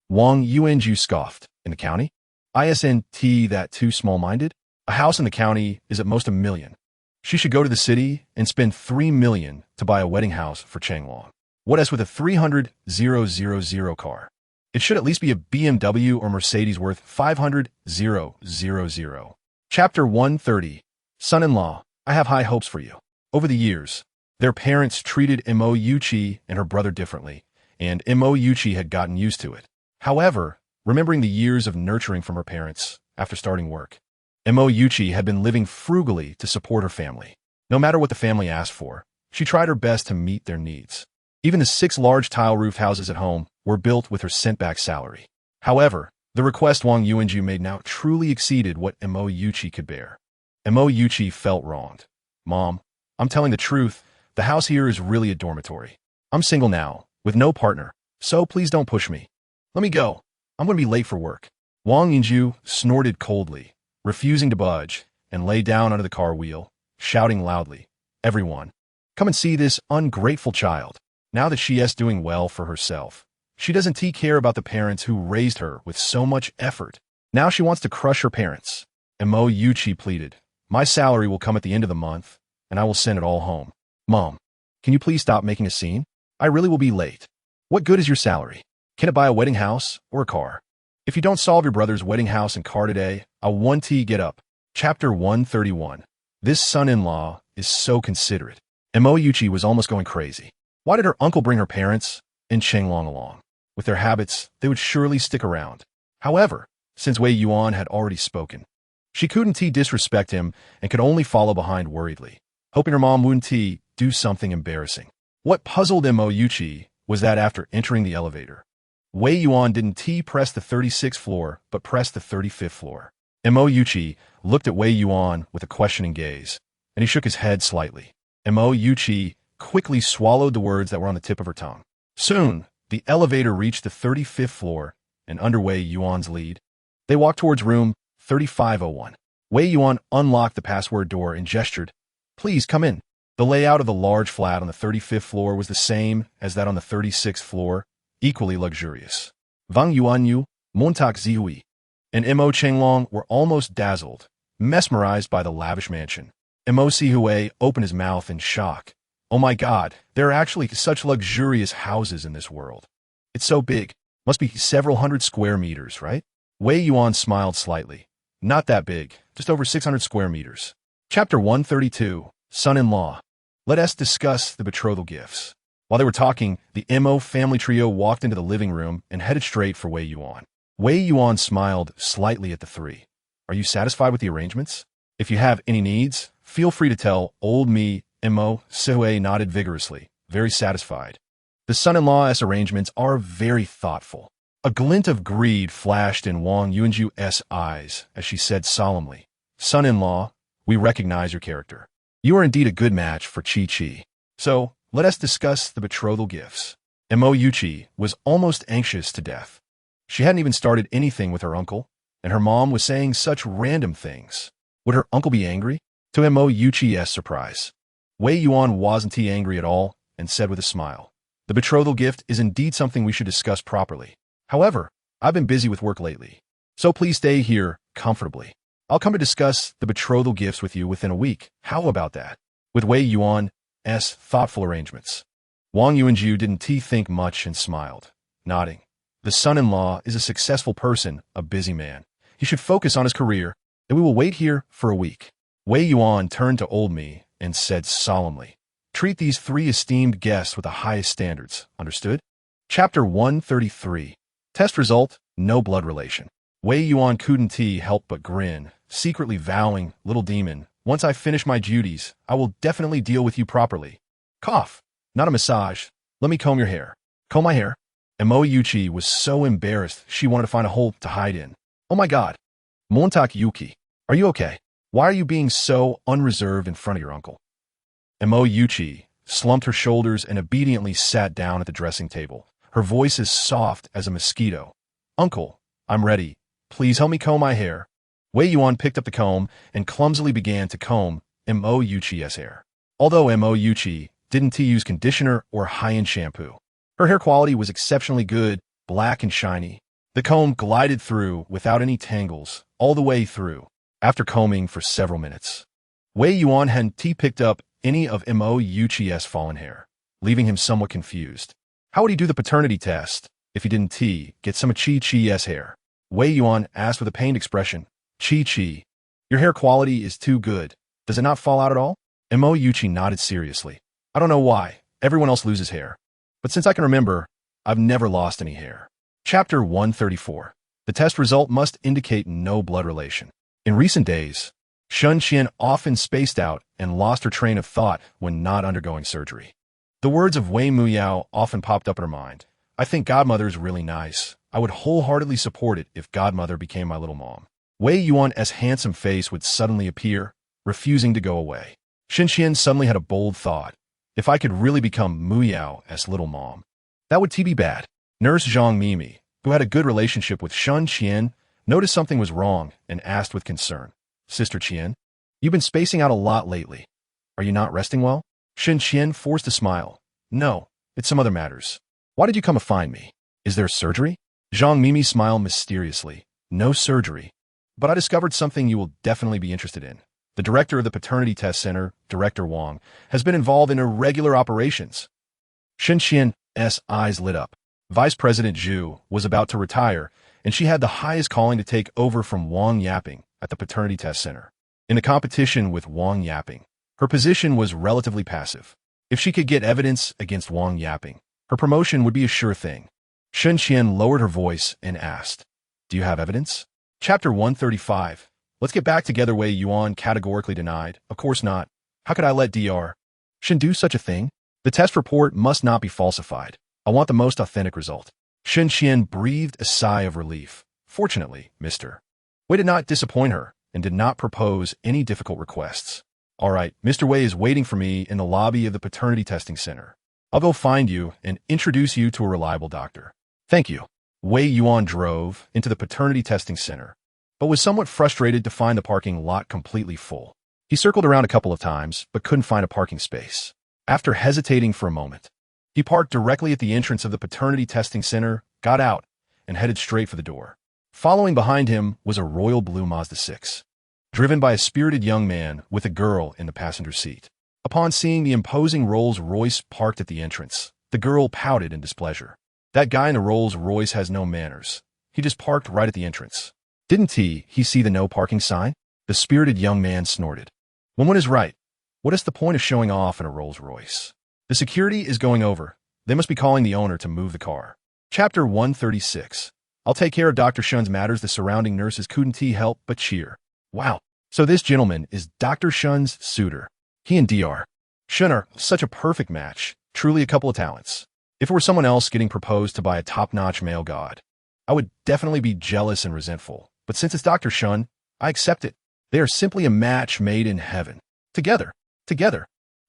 Wang Yuanju scoffed. In the county? Isn't that too small-minded? A house in the county is at most $1 million. She should go to the city and spend $3 million to buy a wedding house for Chenglong. What else with a 300,000 car? It should at least be a BMW or Mercedes worth 500,000. Chapter 130. Son-in-law, I have high hopes for you. Over the years, their parents treated Mo Yuchi and her brother differently, and Mo Yuchi had gotten used to it. However, remembering the years of nurturing from her parents after starting work, Mo Yuchi had been living frugally to support her family. No matter what the family asked for, she tried her best to meet their needs. Even the 6 large tile-roofed houses at home were built with her sent-back salary. However, the request Wang Yuanju made now truly exceeded what Mo Yuchi could bear. Mo Yuchi felt wronged. Mom, I'm telling the truth, the house here is really a dormitory. I'm single now, with no partner, so please don't push me. Let me go. I'm going to be late for work. Wang Yinju snorted coldly, refusing to budge, and lay down under the car wheel, shouting loudly, "Everyone, come and see this ungrateful child. Now that she is doing well for herself, she doesn't care about the parents who raised her with so much effort. Now she wants to crush her parents." Mo Yuchi pleaded, "My salary will come at the end of the month, and I will send it all home. Mom, can you please stop making a scene? I really will be late. What good is your salary? Can it buy a wedding house or a car? If you don't solve your brother's wedding house and car today, I'll 1T get up." Chapter 131. This son-in-law is so considerate. Mo Yuchi was almost going crazy. Why did her uncle bring her parents and Chenglong along? With their habits, they would surely stick around. However, since Wei Yuan had already spoken, she couldn't disrespect him and could only follow behind worriedly, hoping her mom wouldn't do something embarrassing. What puzzled Mo Yuchi was that after entering the elevator, Wei Yuan didn't press the 36th floor, but pressed the 35th floor. Mo Yuchi looked at Wei Yuan with a questioning gaze, and he shook his head slightly. Mo Yuchi quickly swallowed the words that were on the tip of her tongue. Soon, the elevator reached the 35th floor, and under Wei Yuan's lead, they walked towards room 3501. Wei Yuan unlocked the password door and gestured, "Please come in." The layout of the large flat on the 35th floor was the same as that on the 36th floor, equally luxurious. Wang Yuanyu, Montak Zihui, and Mo Chenglong were almost dazzled, mesmerized by the lavish mansion. Mo Sihui opened his mouth in shock. Oh my God, there are actually such luxurious houses in this world. It's so big. Must be several hundred square meters, right? Wei Yuan smiled slightly. Not that big, just over 600 square meters. Chapter 132. Son-in-law. Let us discuss the betrothal gifts. While they were talking, the Mo family trio walked into the living room and headed straight for Wei Yuan. Wei Yuan smiled slightly at the three. Are you satisfied with the arrangements? If you have any needs, feel free to tell old me. Mo Sihui nodded vigorously, very satisfied. The son-in-law's arrangements are very thoughtful. A glint of greed flashed in Wang Yuanju's eyes as she said solemnly, "Son-in-law, we recognize your character. You are indeed a good match for Chi-Chi. So, let us discuss the betrothal gifts." Mo Yuchi was almost anxious to death. She hadn't even started anything with her uncle, and her mom was saying such random things. Would her uncle be angry? To Mo Yuchi's surprise, Wei Yuan wasn't angry at all and said with a smile, "The betrothal gift is indeed something we should discuss properly. However, I've been busy with work lately, so please stay here comfortably. I'll come to discuss the betrothal gifts with you within a week. How about that?" With Wei Yuan's thoughtful arrangements, Wang Yuanju didn't think much and smiled, nodding. The son-in-law is a successful person, a busy man. He should focus on his career, and we will wait here for a week. Wei Yuan turned to old me and said solemnly, "Treat these three esteemed guests with the highest standards, understood?" Chapter 133. Test result, no blood relation. Wei Yuan couldn't help but grin, secretly vowing, "Little demon, once I finish my duties, I will definitely deal with you properly." Cough. Not a massage. Let me comb your hair. Comb my hair? Mo Yuchi was so embarrassed she wanted to find a hole to hide in. Oh my God. Montak Yuki, are you okay? Why are you being so unreserved in front of your uncle? Mo Yuchi slumped her shoulders and obediently sat down at the dressing table, her voice as soft as a mosquito. "Uncle, I'm ready. Please help me comb my hair." Wei Yuan picked up the comb and clumsily began to comb Mo Yuchi's hair. Although Mo Yuchi didn't use conditioner or high-end shampoo, her hair quality was exceptionally good, black and shiny. The comb glided through without any tangles all the way through. After combing for several minutes, Wei Yuan hadn't picked up any of Mo Yuchi's fallen hair, leaving him somewhat confused. How would he do the paternity test if he didn't get some of Chi-Chi's hair? Wei Yuan asked with a pained expression. Chi-Chi, your hair quality is too good. Does it not fall out at all? Mo Yuchi nodded seriously. I don't know why. Everyone else loses hair. But since I can remember, I've never lost any hair. Chapter 134. The test result must indicate no blood relation. In recent days, Shun Qian often spaced out and lost her train of thought when not undergoing surgery. The words of Wei Muyao often popped up in her mind. I think Godmother is really nice. I would wholeheartedly support it if Godmother became my little mom. Wei Yuan's handsome face would suddenly appear, refusing to go away. Shun Qian suddenly had a bold thought. If I could really become Muyao's little mom, that would be bad. Nurse Zhang Mimi, who had a good relationship with Shun Qian, noticed something was wrong and asked with concern. Sister Qian, you've been spacing out a lot lately. Are you not resting well? Shun Qian forced a smile. No, it's some other matters. Why did you come to find me? Is there surgery? Zhang Mimi smiled mysteriously. No surgery. But I discovered something you will definitely be interested in. The director of the Paternity Test Center, Director Wang, has been involved in irregular operations. Shun Qian's eyes lit up. Vice President Zhu was about to retire, and she had the highest calling to take over from Wang Yaping at the Paternity Test Center. In the competition with Wang Yaping, her position was relatively passive. If she could get evidence against Wang Yaping, her promotion would be a sure thing. Shun Qian lowered her voice and asked, Do you have evidence? Chapter 135. Let's get back together. Wei Yuan categorically denied. Of course not. How could I let Dr. Shen do such a thing? The test report must not be falsified. I want the most authentic result. Shun Qian breathed a sigh of relief. Fortunately, Mr. Wei did not disappoint her and did not propose any difficult requests. All right, Mr. Wei is waiting for me in the lobby of the Paternity Testing Center. I'll go find you and introduce you to a reliable doctor. Thank you. Wei Yuan drove into the Paternity Testing Center, but was somewhat frustrated to find the parking lot completely full. He circled around a couple of times, but couldn't find a parking space. After hesitating for a moment, he parked directly at the entrance of the Paternity Testing Center, got out, and headed straight for the door. Following behind him was a royal blue Mazda 6, driven by a spirited young man with a girl in the passenger seat. Upon seeing the imposing Rolls-Royce parked at the entrance, the girl pouted in displeasure. That guy in the Rolls-Royce has no manners. He just parked right at the entrance. Didn't he see the no parking sign? The spirited young man snorted. When one is right, what is the point of showing off in a Rolls-Royce? The security is going over. They must be calling the owner to move the car. Chapter 136. I'll take care of Dr. Shun's matters. The surrounding nurses couldn't help but cheer. Wow, so this gentleman is Dr. Shun's suitor. He and Dr. Shun are such a perfect match, truly a couple of talents. If it were someone else getting proposed to by a top-notch male god, I would definitely be jealous and resentful. But since it's Dr. Shun, I accept it. They are simply a match made in heaven. Together.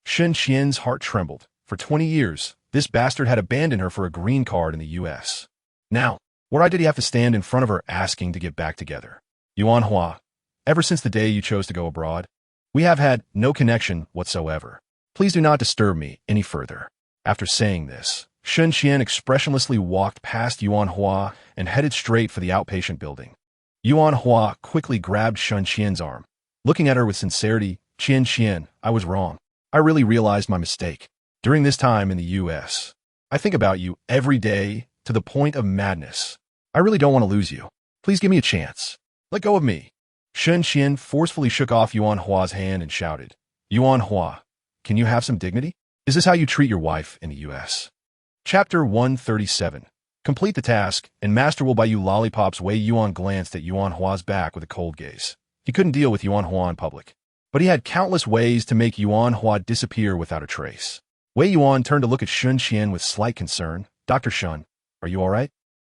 Shun Qian's heart trembled. For 20 years, this bastard had abandoned her for a green card in the U.S. Now, why did he have to stand in front of her asking to get back together? Yuan Hua, ever since the day you chose to go abroad, we have had no connection whatsoever. Please do not disturb me any further. After saying this, Shun Qian expressionlessly walked past Yuan Hua and headed straight for the outpatient building. Yuan Hua quickly grabbed Shun Qian's arm. Looking at her with sincerity, Qian, I was wrong. I really realized my mistake. During this time in the U.S., I think about you every day to the point of madness. I really don't want to lose you. Please give me a chance. Let go of me. Shun Qian forcefully shook off Yuan Hua's hand and shouted, Yuan Hua, can you have some dignity? Is this how you treat your wife in the U.S.? Chapter 137. Complete the task, and Master will buy you lollipops. Wei Yuan glanced at Yuan Hua's back with a cold gaze. He couldn't deal with Yuan Hua in public, but he had countless ways to make Yuan Hua disappear without a trace. Wei Yuan turned to look at Shun Qian with slight concern. Dr. Shun, are you all right?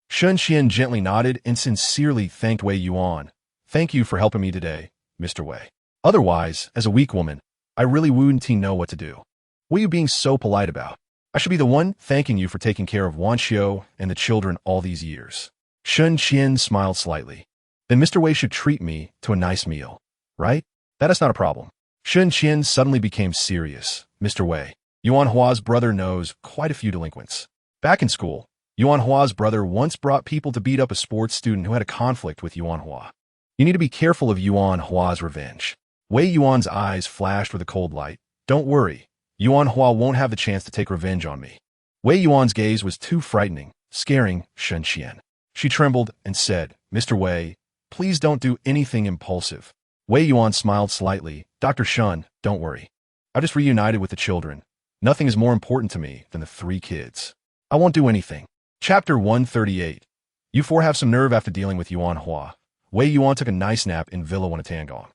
Shun Qian gently nodded and sincerely thanked Wei Yuan. Thank you for helping me today, Mr. Wei. Otherwise, as a weak woman, I really wouldn't know what to do. What are you being so polite about? I should be the one thanking you for taking care of Wan Xiu and the children all these years. Shun Qian smiled slightly. then Mr. Wei should treat me to a nice meal, right? That is not a problem. Shun Qian suddenly became serious. Mr. Wei, Yuan Hua's brother knows quite a few delinquents. Back in school, Yuan Hua's brother once brought people to beat up a sports student who had a conflict with Yuan Hua. You need to be careful of Yuan Hua's revenge. Wei Yuan's eyes flashed with a cold light. Don't worry, Yuan Hua won't have the chance to take revenge on me. Wei Yuan's gaze was too frightening, scaring Shun Qian. She trembled and said, Mr. Wei, please don't do anything impulsive. Wei Yuan smiled slightly. Dr. Shun, don't worry. I just reunited with the children. Nothing is more important to me than the 3 kids. I won't do anything. Chapter 138. You 4 have some nerve after dealing with Yuan Hua. Wei Yuan took a nice nap in Villa Wanatangong.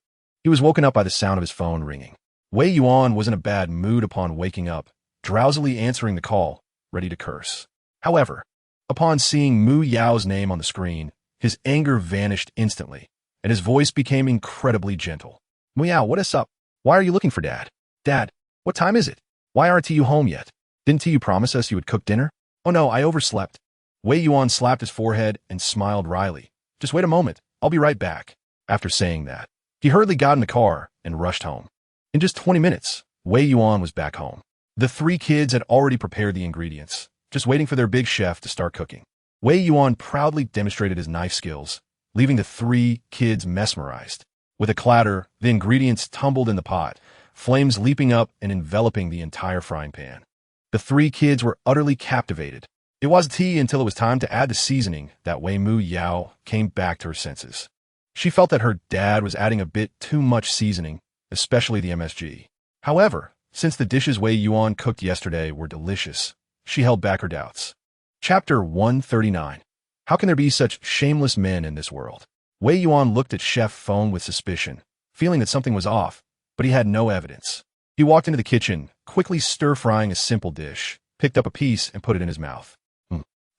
He was woken up by the sound of his phone ringing. Wei Yuan was in a bad mood upon waking up, drowsily answering the call, ready to curse. However, upon seeing Mu Yao's name on the screen, his anger vanished instantly, and his voice became incredibly gentle. Mu Yao, what is up? Why are you looking for Dad? Dad, what time is it? Why aren't you home yet? Didn't you promise us you would cook dinner? Oh no, I overslept. Wei Yuan slapped his forehead and smiled wryly. Just wait a moment, I'll be right back. After saying that, he hurriedly got in the car and rushed home. In just 20 minutes, Wei Yuan was back home. The 3 kids had already prepared the ingredients, just waiting for their big chef to start cooking. Wei Yuan proudly demonstrated his knife skills, leaving the 3 kids mesmerized. With a clatter, the ingredients tumbled in the pot, flames leaping up and enveloping the entire frying pan. The 3 kids were utterly captivated. It wasn't tea until it was time to add the seasoning that Wei Mu Yao came back to her senses. She felt that her dad was adding a bit too much seasoning, especially the MSG. However, since the dishes Wei Yuan cooked yesterday were delicious, she held back her doubts. Chapter 139. How can there be such shameless men in this world? Wei Yuan looked at Chef Feng with suspicion, feeling that something was off, but he had no evidence. He walked into the kitchen, quickly stir-frying a simple dish, picked up a piece and put it in his mouth.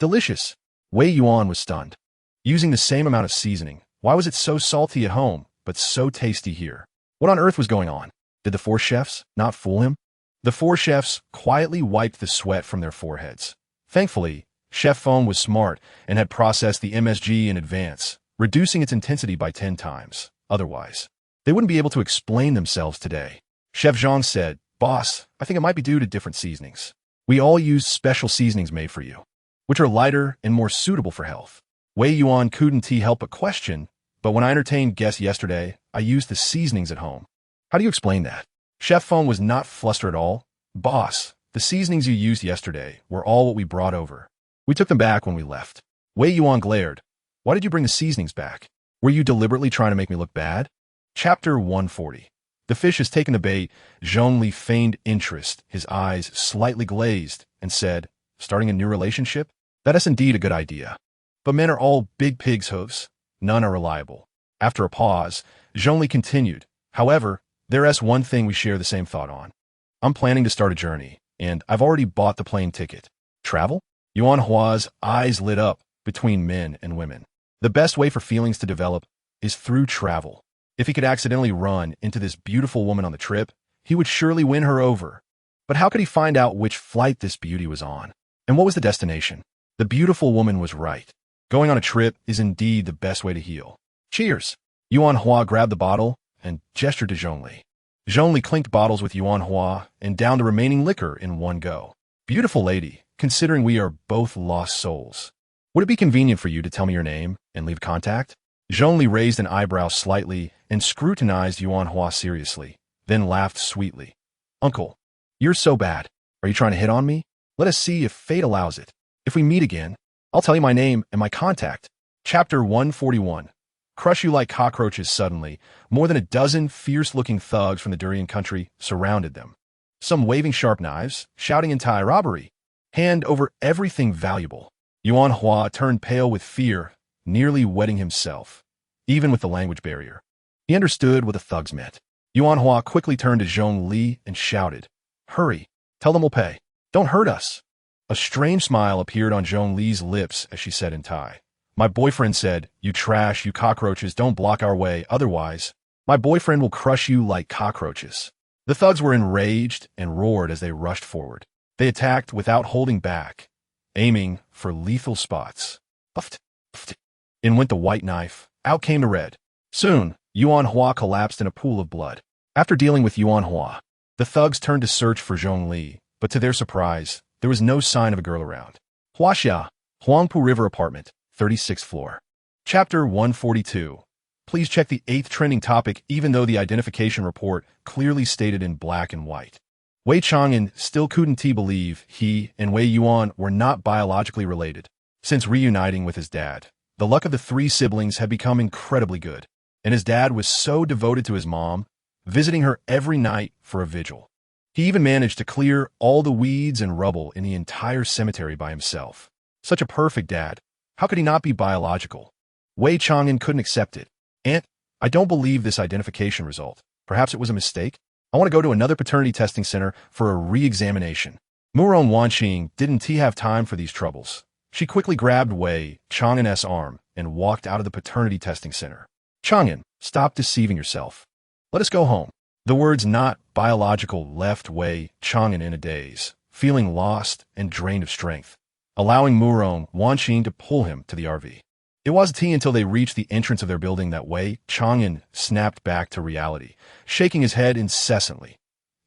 Delicious. Wei Yuan was stunned. Using the same amount of seasoning, why was it so salty at home, but so tasty here? What on earth was going on? Did the 4 chefs not fool him? The 4 chefs quietly wiped the sweat from their foreheads. Thankfully, Chef Feng was smart and had processed the MSG in advance, reducing its intensity by 10 times. Otherwise, they wouldn't be able to explain themselves today. Chef Zhang said, Boss, I think it might be due to different seasonings. We all use special seasonings made for you, which are lighter and more suitable for health. Wei Yuan couldn't help but question, but when I entertained guests yesterday, I used the seasonings at home. How do you explain that? Chef Feng was not flustered at all. Boss, the seasonings you used yesterday were all what we brought over. We took them back when we left. Wei Yuan glared. Why did you bring the seasonings back? Were you deliberately trying to make me look bad? Chapter 140. The fish has taken the bait. Zhongli feigned interest, his eyes slightly glazed, and said, Starting a new relationship? That is indeed a good idea. But men are all big pig's hooves. None are reliable. After a pause, Zhongli continued, However, there is one thing we share the same thought on. I'm planning to start a journey, and I've already bought the plane ticket. Travel? Yuan Hua's eyes lit up between men and women. The best way for feelings to develop is through travel. If he could accidentally run into this beautiful woman on the trip, he would surely win her over. But how could he find out which flight this beauty was on? And what was the destination? The beautiful woman was right. Going on a trip is indeed the best way to heal. Cheers! Yuan Hua grabbed the bottle and gestured to Zhongli. Zhongli clinked bottles with Yuan Hua and downed the remaining liquor in one go. Beautiful lady, considering we are both lost souls. Would it be convenient for you to tell me your name and leave contact? Zhongli raised an eyebrow slightly and scrutinized Yuan Hua seriously, then laughed sweetly. Uncle, you're so bad. Are you trying to hit on me? Let us see if fate allows it. If we meet again, I'll tell you my name and my contact. Chapter 141. Crush you like cockroaches. Suddenly, more than a dozen fierce-looking thugs from the Durian country surrounded them. Some waving sharp knives, shouting in Thai robbery. Hand over everything valuable. Yuan Hua turned pale with fear, nearly wetting himself, even with the language barrier. He understood what the thugs meant. Yuan Hua quickly turned to Zhong Li and shouted, Hurry, tell them we'll pay. Don't hurt us. A strange smile appeared on Zhong Li's lips as she said in Thai, My boyfriend said, You trash, you cockroaches, don't block our way, otherwise, my boyfriend will crush you like cockroaches. The thugs were enraged and roared as they rushed forward. They attacked without holding back, aiming for lethal spots. In went the white knife, Out came the red. Soon, Yuan Hua collapsed in a pool of blood. After dealing with Yuan Hua, the thugs turned to search for Zhong Li, but to their surprise, there was no sign of a girl around. Huaxia, Huangpu River Apartment, 36th floor. Chapter 142. Please check the 8th trending topic even though the identification report clearly stated in black and white. Wei Chang'an still couldn't believe he and Wei Yuan were not biologically related. Since reuniting with his dad, the luck of the three siblings had become incredibly good, and his dad was so devoted to his mom, visiting her every night for a vigil. He even managed to clear all the weeds and rubble in the entire cemetery by himself. Such a perfect dad. How could he not be biological? Wei Chang'an couldn't accept it. Aunt, I don't believe this identification result. Perhaps it was a mistake? I want to go to another paternity testing center for a re-examination. Murong Wanqing didn't have time for these troubles. She quickly grabbed Wei Chang'an's arm and walked out of the paternity testing center. Chang'an, stop deceiving yourself. Let us go home. The words not biological left Wei Chang'an in a daze, feeling lost and drained of strength, allowing Murong Wanqing to pull him to the RV. It wasn't until they reached the entrance of their building that Wei Chang'an snapped back to reality, shaking his head incessantly.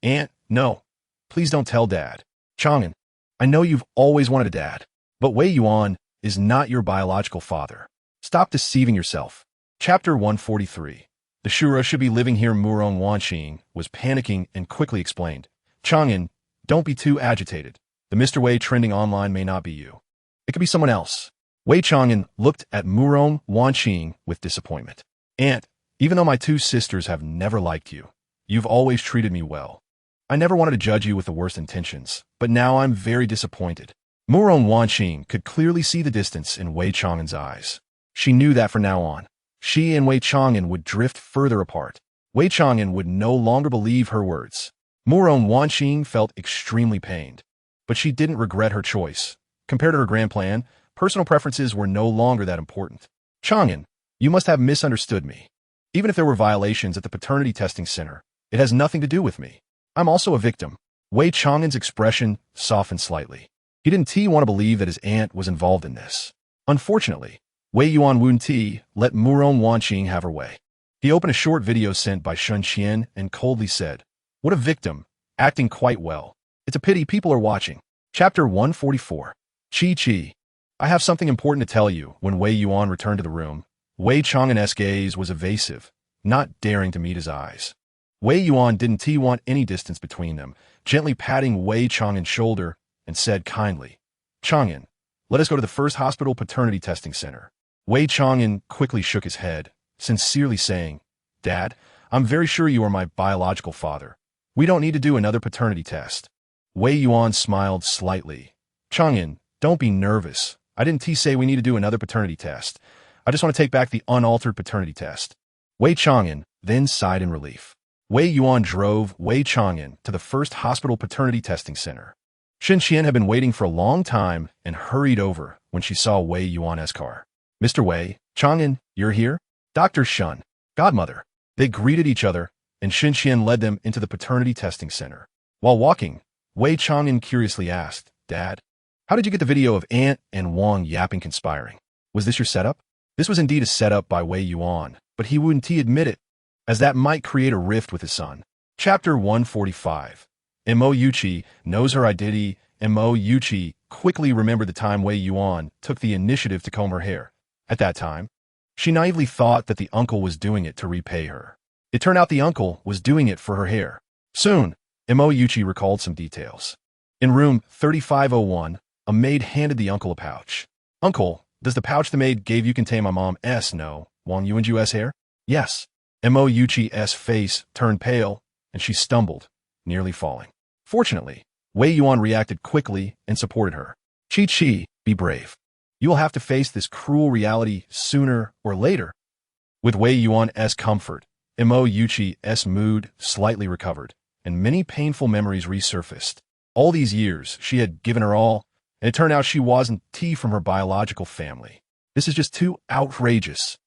Aunt, no. Please don't tell Dad. Chang'an, I know you've always wanted a dad, but Wei Yuan is not your biological father. Stop deceiving yourself. Chapter 143. The Shura should be living here. Murong Wanqing was panicking and quickly explained. Chang'an, don't be too agitated. The Mr. Wei trending online may not be you. It could be someone else. Wei Chang'an looked at Murong Wanqing with disappointment. Aunt, even though my two sisters have never liked you, you've always treated me well. I never wanted to judge you with the worst intentions, but now I'm very disappointed. Murong Wanqing could clearly see the distance in Wei Chang'an's eyes. She knew that from now on, she and Wei Chang'an would drift further apart. Wei Chang'an would no longer believe her words. Murong Wanqing felt extremely pained, but she didn't regret her choice. Compared to her grand plan, personal preferences were no longer that important. Chang'an, you must have misunderstood me. Even if there were violations at the paternity testing center, it has nothing to do with me. I'm also a victim. Wei Chang'an's expression softened slightly. He didn't want to believe that his aunt was involved in this. Unfortunately, Wei Yuan wouldn't let Murong Wanqing have her way. He opened a short video sent by Shun Qian and coldly said, "What a victim, acting quite well. It's a pity people are watching." Chapter 144. Chi. I have something important to tell you. When Wei Yuan returned to the room, Wei Chang'an's gaze was evasive, not daring to meet his eyes. Wei Yuan didn't want any distance between them, gently patting Wei Chang'an's shoulder and said kindly, Chang'an, let us go to the first hospital paternity testing center. Wei Chang'an quickly shook his head, sincerely saying, Dad, I'm very sure you are my biological father. We don't need to do another paternity test. Wei Yuan smiled slightly. Chang'an, don't be nervous. I didn't say we need to do another paternity test. I just want to take back the unaltered paternity test. Wei Chang'an then sighed in relief. Wei Yuan drove Wei Chang'an to the first hospital paternity testing center. Shen Qian had been waiting for a long time and hurried over when she saw Wei Yuan's car. Mr. Wei, Chang'an, you're here? Dr. Shun, godmother. They greeted each other, and Shen Qian led them into the paternity testing center. While walking, Wei Chang'an curiously asked, Dad, how did you get the video of Aunt and Wang yapping conspiring? Was this your setup? This was indeed a setup by Wei Yuan, but he wouldn't admit it, as that might create a rift with his son. Chapter 145. Mo Yuqi knows her identity. Mo Yuqi quickly remembered the time Wei Yuan took the initiative to comb her hair. At that time, she naively thought that the uncle was doing it to repay her. It turned out the uncle was doing it for her hair. Soon, Mo Yuqi recalled some details. In room 3501, a maid handed the uncle a pouch. Uncle, does the pouch the maid gave you contain my mom's Wang Yuanju's hair? Yes. Mo Yuqi's face turned pale, and she stumbled, nearly falling. Fortunately, Wei Yuan reacted quickly and supported her. Chi, be brave. You will have to face this cruel reality sooner or later. With Wei Yuan's comfort, Mo Yuqi's mood slightly recovered, and many painful memories resurfaced. All these years, she had given her all, and it turned out she wasn't from her biological family. This is just too outrageous.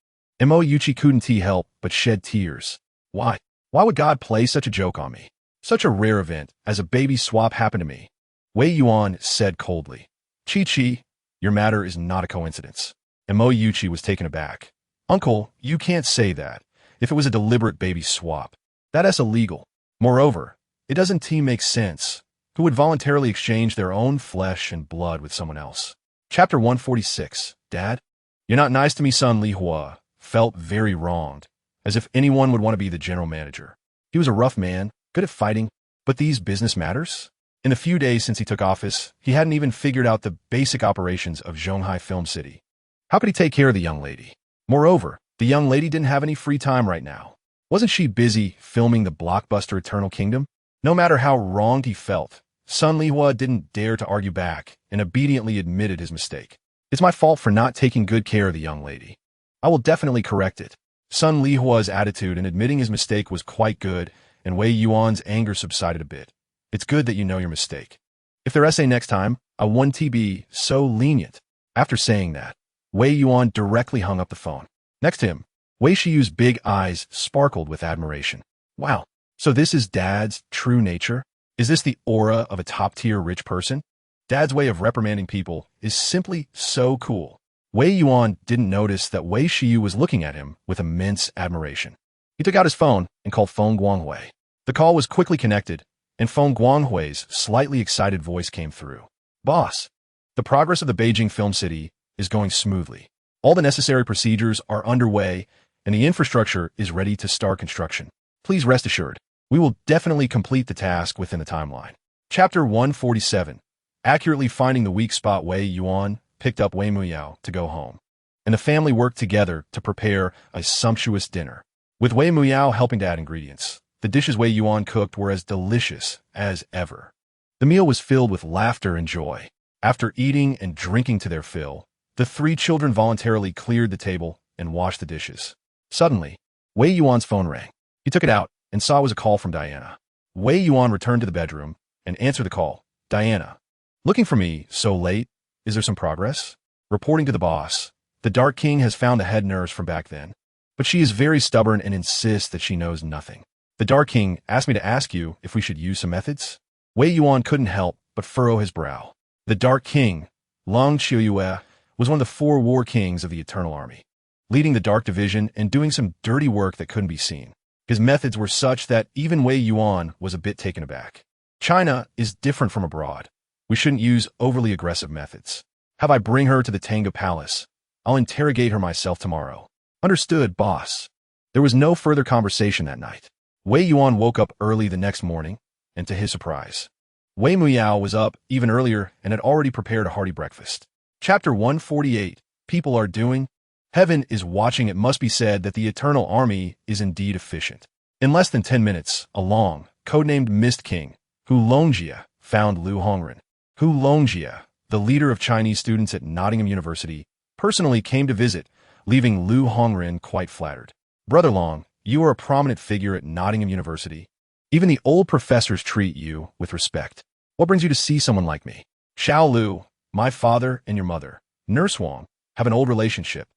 Mo Yuqi couldn't help but shed tears. Why? Why would God play such a joke on me? Such a rare event as a baby swap happened to me. Wei Yuan said coldly. Chi, your matter is not a coincidence. Mo Yuqi was taken aback. Uncle, you can't say that. If it was a deliberate baby swap, that's illegal. Moreover, it doesn't make sense. Who would voluntarily exchange their own flesh and blood with someone else? Chapter 146. Dad? You're not nice to me, son. Li Hua felt very wronged, as if anyone would want to be the general manager. He was a rough man, good at fighting, but these business matters? In the few days since he took office, he hadn't even figured out the basic operations of Zhonghai Film City. How could he take care of the young lady? Moreover, the young lady didn't have any free time right now. Wasn't she busy filming the blockbuster Eternal Kingdom? No matter how wronged he felt, son Li Hua didn't dare to argue back and obediently admitted his mistake. It's my fault for not taking good care of the young lady. I will definitely correct it. Son Li Hua's attitude in admitting his mistake was quite good, and Wei Yuan's anger subsided a bit. It's good that you know your mistake. If their essay next time, I won't be so lenient. After saying that, Wei Yuan directly hung up the phone. Next to him, Wei Shiyu's big eyes sparkled with admiration. Wow, so this is Dad's true nature? Is this the aura of a top-tier rich person? Dad's way of reprimanding people is simply so cool. Wei Yuan didn't notice that Wei Shiyu was looking at him with immense admiration. He took out his phone and called Feng Guanghui. The call was quickly connected, and Feng Guanghui's slightly excited voice came through. Boss, the progress of the Beijing Film City is going smoothly. All the necessary procedures are underway, and the infrastructure is ready to start construction. Please rest assured, we will definitely complete the task within the timeline. Chapter 147. Accurately finding the weak spot, Wei Yuan picked up Wei Muyao to go home, and the family worked together to prepare a sumptuous dinner. With Wei Muyao helping to add ingredients, the dishes Wei Yuan cooked were as delicious as ever. The meal was filled with laughter and joy. After eating and drinking to their fill, the three children voluntarily cleared the table and washed the dishes. Suddenly, Wei Yuan's phone rang. He took it out and saw it was a call from Diana. Wei Yuan returned to the bedroom and answered the call. Diana, looking for me so late? Is there some progress? Reporting to the boss, the Dark King has found the head nurse from back then, but she is very stubborn and insists that she knows nothing. The Dark King asked me to ask you if we should use some methods. Wei Yuan couldn't help but furrow his brow. The Dark King, Long Qiuyue, was one of the 4 war kings of the Eternal Army, leading the Dark Division and doing some dirty work that couldn't be seen. His methods were such that even Wei Yuan was a bit taken aback. China is different from abroad. We shouldn't use overly aggressive methods. Have I bring her to the Tanga Palace. I'll interrogate her myself tomorrow. Understood, boss. There was no further conversation that night. Wei Yuan woke up early the next morning, and to his surprise, Wei Muyao was up even earlier and had already prepared a hearty breakfast. Chapter 148. People are doing. Heaven is watching. It must be said that the Eternal Army is indeed efficient. In less than 10 minutes, a long, codenamed Mist King, Hu Longjie, found Lu Hongren. Hu Longjie, the leader of Chinese students at Nottingham University, personally came to visit, leaving Lu Hongren quite flattered. Brother Long, you are a prominent figure at Nottingham University. Even the old professors treat you with respect. What brings you to see someone like me? Xiao Lu, my father and your mother, Nurse Wang, have an old relationship,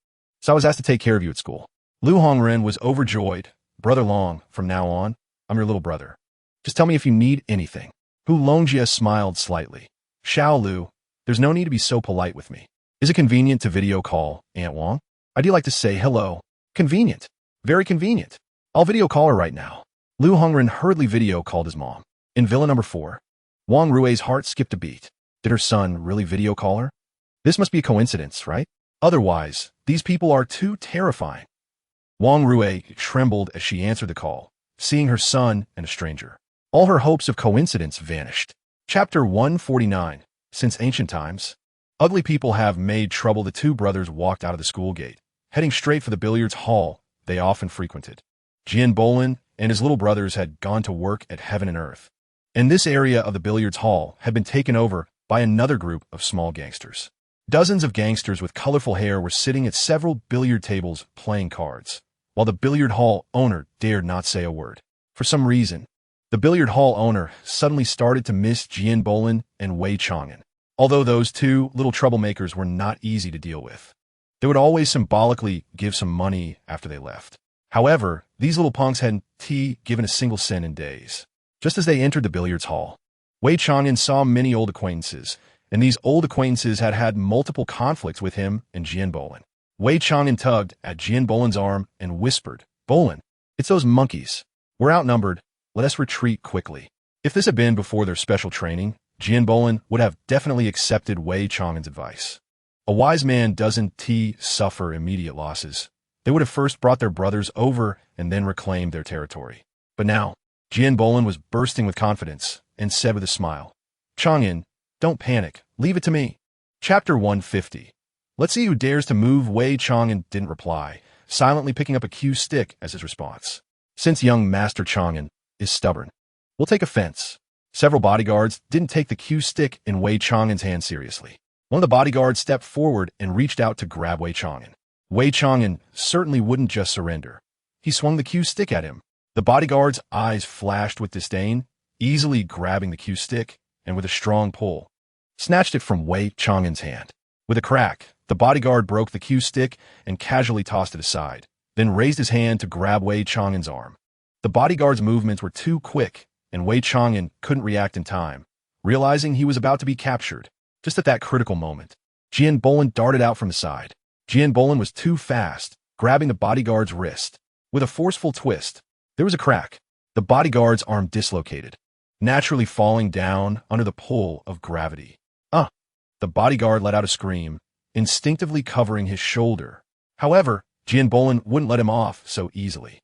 so I was asked to take care of you at school. Lu Hongren was overjoyed. Brother Long, from now on, I'm your little brother. Just tell me if you need anything. Hu Longjie smiled slightly. Xiao Lu, there's no need to be so polite with me. Is it convenient to video call Aunt Wang? I do like to say hello. Convenient. Very convenient. I'll video call her right now. Lu Hongren hurriedly video called his mom. In Villa number 4, Wang Rui's heart skipped a beat. Did her son really video call her? This must be a coincidence, right? Otherwise, these people are too terrifying. Wang Rui trembled as she answered the call, seeing her son and a stranger. All her hopes of coincidence vanished. Chapter 149. Since ancient times, ugly people have made trouble. The 2 brothers walked out of the school gate, heading straight for the billiards hall they often frequented. Jian Bolin and his little brothers had gone to work at Heaven and Earth, and this area of the billiards hall had been taken over by another group of small gangsters. Dozens of gangsters with colorful hair were sitting at several billiard tables playing cards, while the billiard hall owner dared not say a word. For some reason, the billiard hall owner suddenly started to miss Jian Bolin and Wei Chang'an. Although those 2 little troublemakers were not easy to deal with, they would always symbolically give some money after they left. However, these little punks hadn't given a single cent in days. Just as they entered the billiards hall, Wei Chang'an saw many old acquaintances, and these old acquaintances had had multiple conflicts with him and Jian Bolin. Wei Chang'an tugged at Jian Bolin's arm and whispered, "Bolin, it's those monkeys. We're outnumbered. Let us retreat quickly." If this had been before their special training, Jian Bolin would have definitely accepted Wei Chang'an's advice. A wise man doesn't suffer immediate losses. They would have first brought their brothers over and then reclaimed their territory. But now, Jian Bolin was bursting with confidence and said with a smile, "Chang'an, don't panic. Leave it to me." Chapter 150. "Let's see who dares to move." Wei Chang'an didn't reply, silently picking up a cue stick as his response. Since young Master Chang'an is stubborn, we'll take offense. Several bodyguards didn't take the cue stick in Wei Chang'an's hand seriously. One of the bodyguards stepped forward and reached out to grab Wei Chang'an. Wei Chang'an certainly wouldn't just surrender. He swung the cue stick at him. The bodyguard's eyes flashed with disdain, easily grabbing the cue stick, and with a strong pull, snatched it from Wei Chang'an's hand. With a crack, the bodyguard broke the cue stick and casually tossed it aside, then raised his hand to grab Wei Chang'an's arm. The bodyguard's movements were too quick, and Wei Chang'an couldn't react in time, realizing he was about to be captured. Just at that critical moment, Jian Bolin darted out from the side. Jian Bolin was too fast, grabbing the bodyguard's wrist. With a forceful twist, there was a crack. The bodyguard's arm dislocated, naturally falling down under the pull of gravity. The bodyguard let out a scream, instinctively covering his shoulder. However, Jian Bolin wouldn't let him off so easily.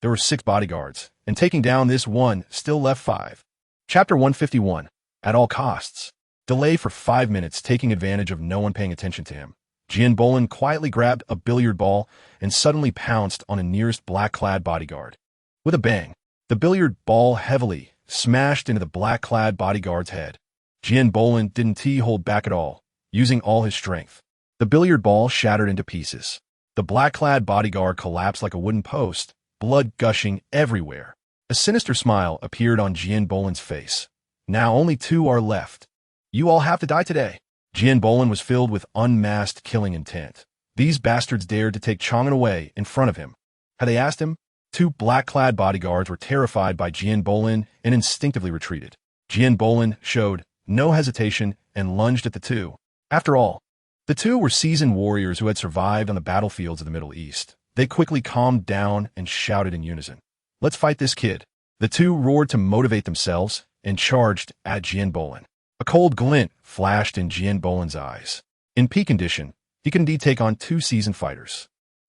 There were 6 bodyguards, and taking down this one still left 5. Chapter 151. At all costs. Delay for 5 minutes, taking advantage of no one paying attention to him. Jian Bolin quietly grabbed a billiard ball and suddenly pounced on a nearest black-clad bodyguard. With a bang, the billiard ball heavily smashed into the black-clad bodyguard's head. Jian Bolin didn't hold back at all, using all his strength. The billiard ball shattered into pieces. The black-clad bodyguard collapsed like a wooden post, blood gushing everywhere. A sinister smile appeared on Jian Bolin's face. "Now only 2 are left. You all have to die today." Jian Bolin was filled with unmasked killing intent. These bastards dared to take Chang'an away in front of him. Had they asked him? 2 black-clad bodyguards were terrified by Jian Bolin and instinctively retreated. Jian Bolin showed no hesitation and lunged at the 2. After all, the 2 were seasoned warriors who had survived on the battlefields of the Middle East. They quickly calmed down and shouted in unison, "Let's fight this kid." The 2 roared to motivate themselves and charged at Jian Bolin. A cold glint flashed in Jian Bolin's eyes. In peak condition, he could indeed take on 2 seasoned fighters.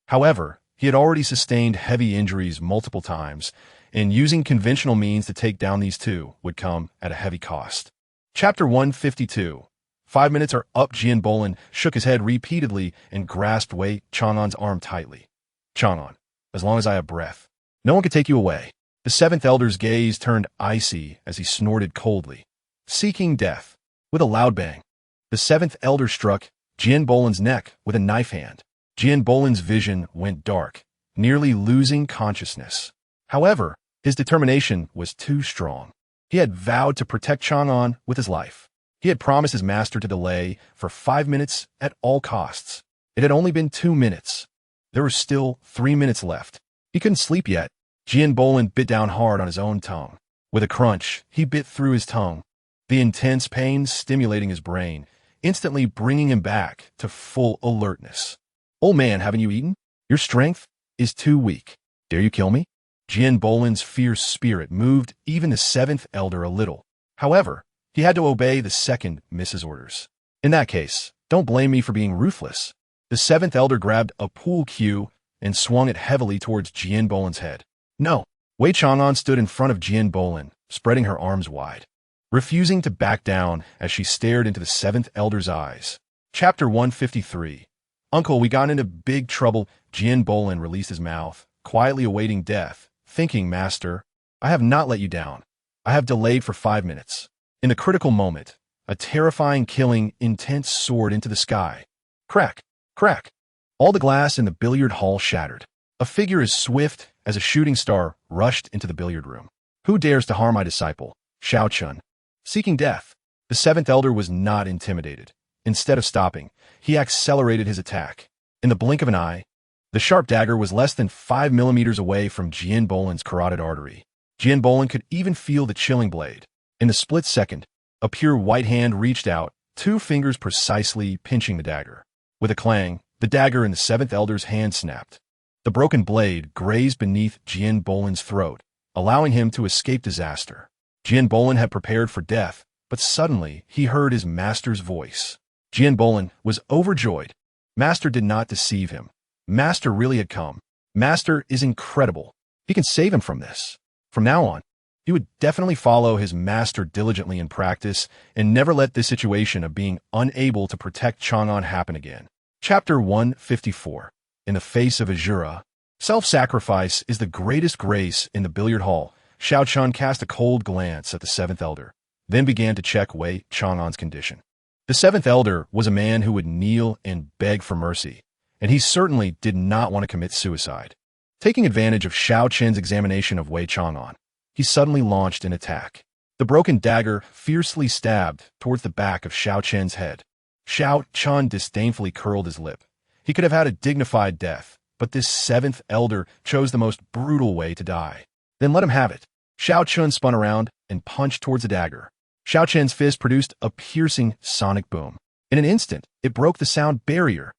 However, he had already sustained heavy injuries multiple times, and using conventional means to take down these 2 would come at a heavy cost. Chapter 152. 5 minutes are up. Jian Bolin shook his head repeatedly and grasped Wei Chang'an's arm tightly. "Chang'an, as long as I have breath, no one can take you away." The 7th elder's gaze turned icy as he snorted coldly, seeking death. With a loud bang, the 7th elder struck Jian Bolin's neck with a knife hand. Jian Bolin's vision went dark, nearly losing consciousness. However, his determination was too strong. He had vowed to protect Chang'an with his life. He had promised his master to delay for 5 minutes at all costs. It had only been 2 minutes. There were still 3 minutes left. He couldn't sleep yet. Jian Bolin bit down hard on his own tongue. With a crunch, he bit through his tongue, the intense pain stimulating his brain, instantly bringing him back to full alertness. "Old man, haven't you eaten? Your strength is too weak. Dare you kill me?" Jian Bolin's fierce spirit moved even the 7th elder a little. However, he had to obey the 2nd Mrs. orders. "In that case, don't blame me for being ruthless." The 7th elder grabbed a pool cue and swung it heavily towards Jian Bolin's head. "No." Wei Chang'an stood in front of Jian Bolin, spreading her arms wide, refusing to back down as she stared into the 7th elder's eyes. Chapter 153. "Uncle, we got into big trouble." Jian Bolin released his mouth, quietly awaiting death, thinking, "Master, I have not let you down. I have delayed for 5 minutes." In the critical moment, a terrifying killing intent soared into the sky. Crack, crack. All the glass in the billiard hall shattered. A figure as swift as a shooting star rushed into the billiard room. "Who dares to harm my disciple?" Shao Chun. Seeking death. The 7th elder was not intimidated. Instead of stopping, he accelerated his attack. In the blink of an eye, the sharp dagger was less than 5 millimeters away from Jian Bolin's carotid artery. Jian Bolin could even feel the chilling blade. In the split second, a pure white hand reached out, 2 fingers precisely pinching the dagger. With a clang, The dagger in the seventh elder's hand snapped. The broken blade grazed beneath Jian Bolin's throat, allowing him to escape disaster. Jian Bolin had prepared for death, but suddenly he heard his master's voice. Jian Bolin was overjoyed. Master did not deceive him. Master really had come. Master is incredible. He can save him from this. From now on, he would definitely follow his master diligently in practice and never let this situation of being unable to protect Chang'an happen again. Chapter 154. In the face of Azura, self-sacrifice is the greatest grace in the billiard hall. Xiao Chun cast a cold glance at the seventh elder, then began to check Wei Chang'an's condition. The seventh elder was a man who would kneel and beg for mercy, and he certainly did not want to commit suicide. Taking advantage of Xiao Chen's examination of Wei Chang'an, he suddenly launched an attack. The broken dagger fiercely stabbed towards the back of Xiao Chen's head. Xiao Chen disdainfully curled his lip. He could have had a dignified death, but this seventh elder chose the most brutal way to die. Then let him have it. Xiao Chen spun around and punched towards the dagger. Xiao Chen's fist produced a piercing sonic boom. In an instant, it broke the sound barrier.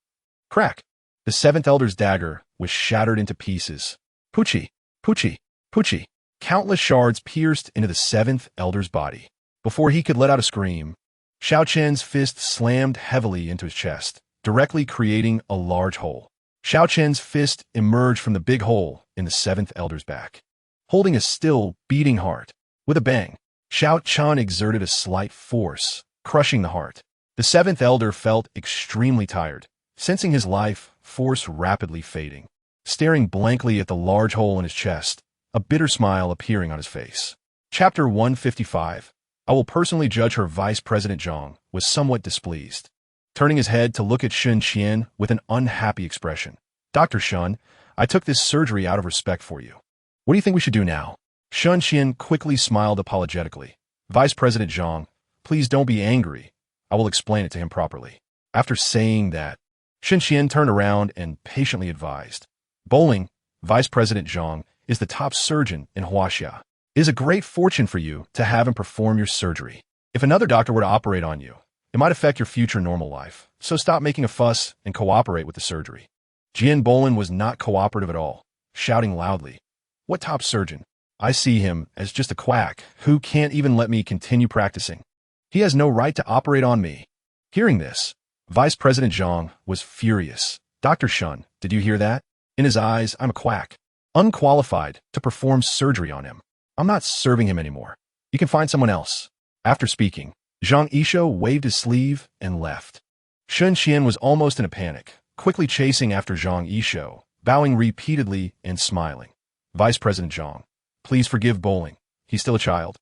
Crack! The seventh elder's dagger was shattered into pieces. Poochie! Poochie! Poochie! Countless shards pierced into the seventh elder's body. Before he could let out a scream, Xiao Chen's fist slammed heavily into his chest, directly creating a large hole. Xiao Chen's fist emerged from the big hole in the seventh elder's back, holding a still beating heart. With a bang, Xiao Chen exerted a slight force, crushing the heart. The seventh elder felt extremely tired, sensing his life force rapidly fading. Staring blankly at the large hole in his chest, a bitter smile appearing on his face. Chapter 155. I will personally judge her. Vice President Zhang was somewhat displeased, turning his head to look at Shun Qian with an unhappy expression. Dr. Shun, I took this surgery out of respect for you. What do you think we should do now? Shun Qian quickly smiled apologetically. Vice President Zhang, please don't be angry. I will explain it to him properly. After saying that, Shun Qian turned around and patiently advised. Bowling, Vice President Zhang, is the top surgeon in Huaxia. It is a great fortune for you to have him perform your surgery. If another doctor were to operate on you, it might affect your future normal life, so stop making a fuss and cooperate with the surgery. Jian Bolin was not cooperative at all, shouting loudly. What top surgeon? I see him as just a quack who can't even let me continue practicing. He has no right to operate on me. Hearing this, Vice President Zhang was furious. Dr. Shun, did you hear that? In his eyes, I'm a quack, unqualified to perform surgery on him. I'm not serving him anymore. You can find someone else. After speaking, Zhang Yisho waved his sleeve and left. Shun Qian was almost in a panic, quickly chasing after Zhang Yisho, bowing repeatedly and smiling. Vice President Zhang, please forgive Bowling. He's still a child.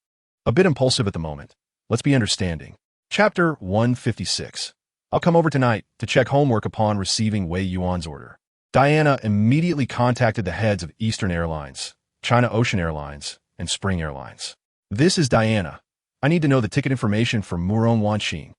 A bit impulsive at the moment. Let's be understanding. Chapter 156. I'll come over tonight to check homework upon receiving Wei Yuan's order. Diana immediately contacted the heads of Eastern Airlines, China Ocean Airlines, and Spring Airlines. This is Diana. I need to know the ticket information for Murong Wanxing.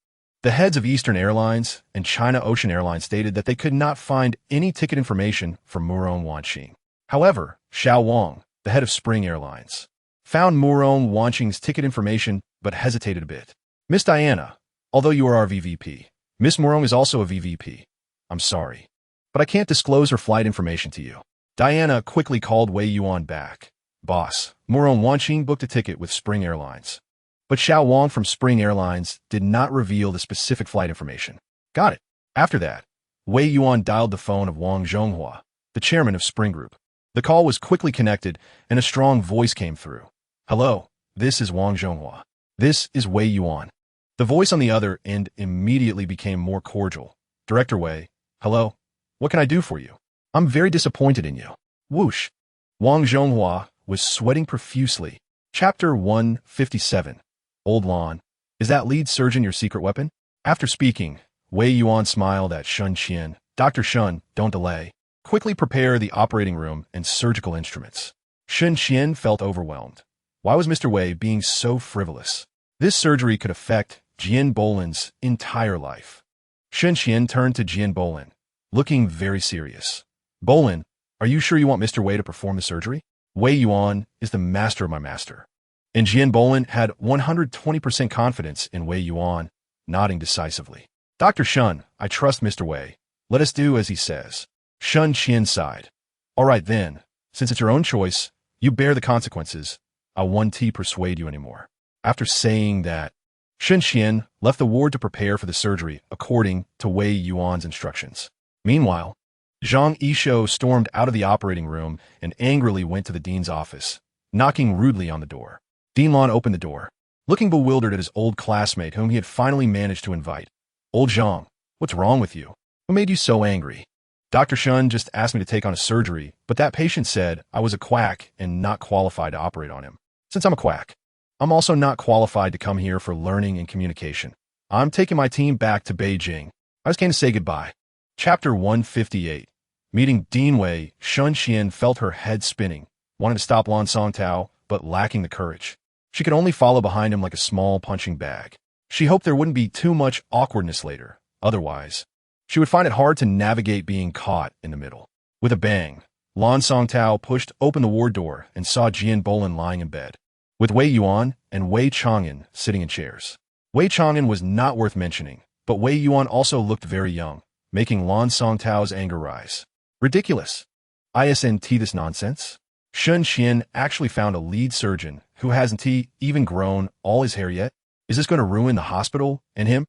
The heads of Eastern Airlines and China Ocean Airlines stated that they could not find any ticket information for Murong Wanxing. However, Xiao Wang, the head of Spring Airlines, found Murong Wanxing's ticket information but hesitated a bit. Miss Diana, although you are our VVP, Miss Murong is also a VVP. I'm sorry, but I can't disclose her flight information to you. Diana quickly called Wei Yuan back. Boss, Murong Wanxing booked a ticket with Spring Airlines, but Xiao Wang from Spring Airlines did not reveal the specific flight information. Got it. After that, Wei Yuan dialed the phone of Wang Zhonghua, the chairman of Spring Group. The call was quickly connected and a strong voice came through. Hello, this is Wang Zhonghua. This is Wei Yuan. The voice on the other end immediately became more cordial. Director Wei, hello, what can I do for you? I'm very disappointed in you. Whoosh. Wang Zhonghua was sweating profusely. Chapter 157. Old Lan, is that lead surgeon your secret weapon? After speaking, Wei Yuan smiled at Shun Qian. Dr. Shun, don't delay. Quickly prepare the operating room and surgical instruments. Shun Qian felt overwhelmed. Why was Mr. Wei being so frivolous? This surgery could affect Jian Bolin's entire life. Shun Qian turned to Jian Bolin, looking very serious. Bolin, are you sure you want Mr. Wei to perform the surgery? Wei Yuan is the master of my master. And Jian Bolin had 120% confidence in Wei Yuan, nodding decisively. Dr. Shun, I trust Mr. Wei. Let us do as he says. Shun Qian sighed. All right then, since it's your own choice, you bear the consequences. I won't persuade you anymore. After saying that, Shun Qian left the ward to prepare for the surgery according to Wei Yuan's instructions. Meanwhile, Zhang Yishou stormed out of the operating room and angrily went to the dean's office, knocking rudely on the door. Dean Lan opened the door, looking bewildered at his old classmate whom he had finally managed to invite. Old Zhang, what's wrong with you? What made you so angry? Dr. Shun just asked me to take on a surgery, but that patient said I was a quack and not qualified to operate on him. Since I'm a quack, I'm also not qualified to come here for learning and communication. I'm taking my team back to Beijing. I just came to say goodbye. Chapter 158. Meeting Dean Wei, Shun Qian felt her head spinning, wanting to stop Lan Songtao, but lacking the courage. She could only follow behind him like a small punching bag. She hoped there wouldn't be too much awkwardness later. Otherwise, she would find it hard to navigate being caught in the middle. With a bang, Lan Songtao pushed open the ward door and saw Jian Bolin lying in bed, with Wei Yuan and Wei Chang'an sitting in chairs. Wei Chang'an was not worth mentioning, but Wei Yuan also looked very young, making Lan Songtao's anger rise. Ridiculous. Isn't this nonsense? Shun Qian actually found a lead surgeon who hasn't even grown all his hair yet. Is this going to ruin the hospital and him?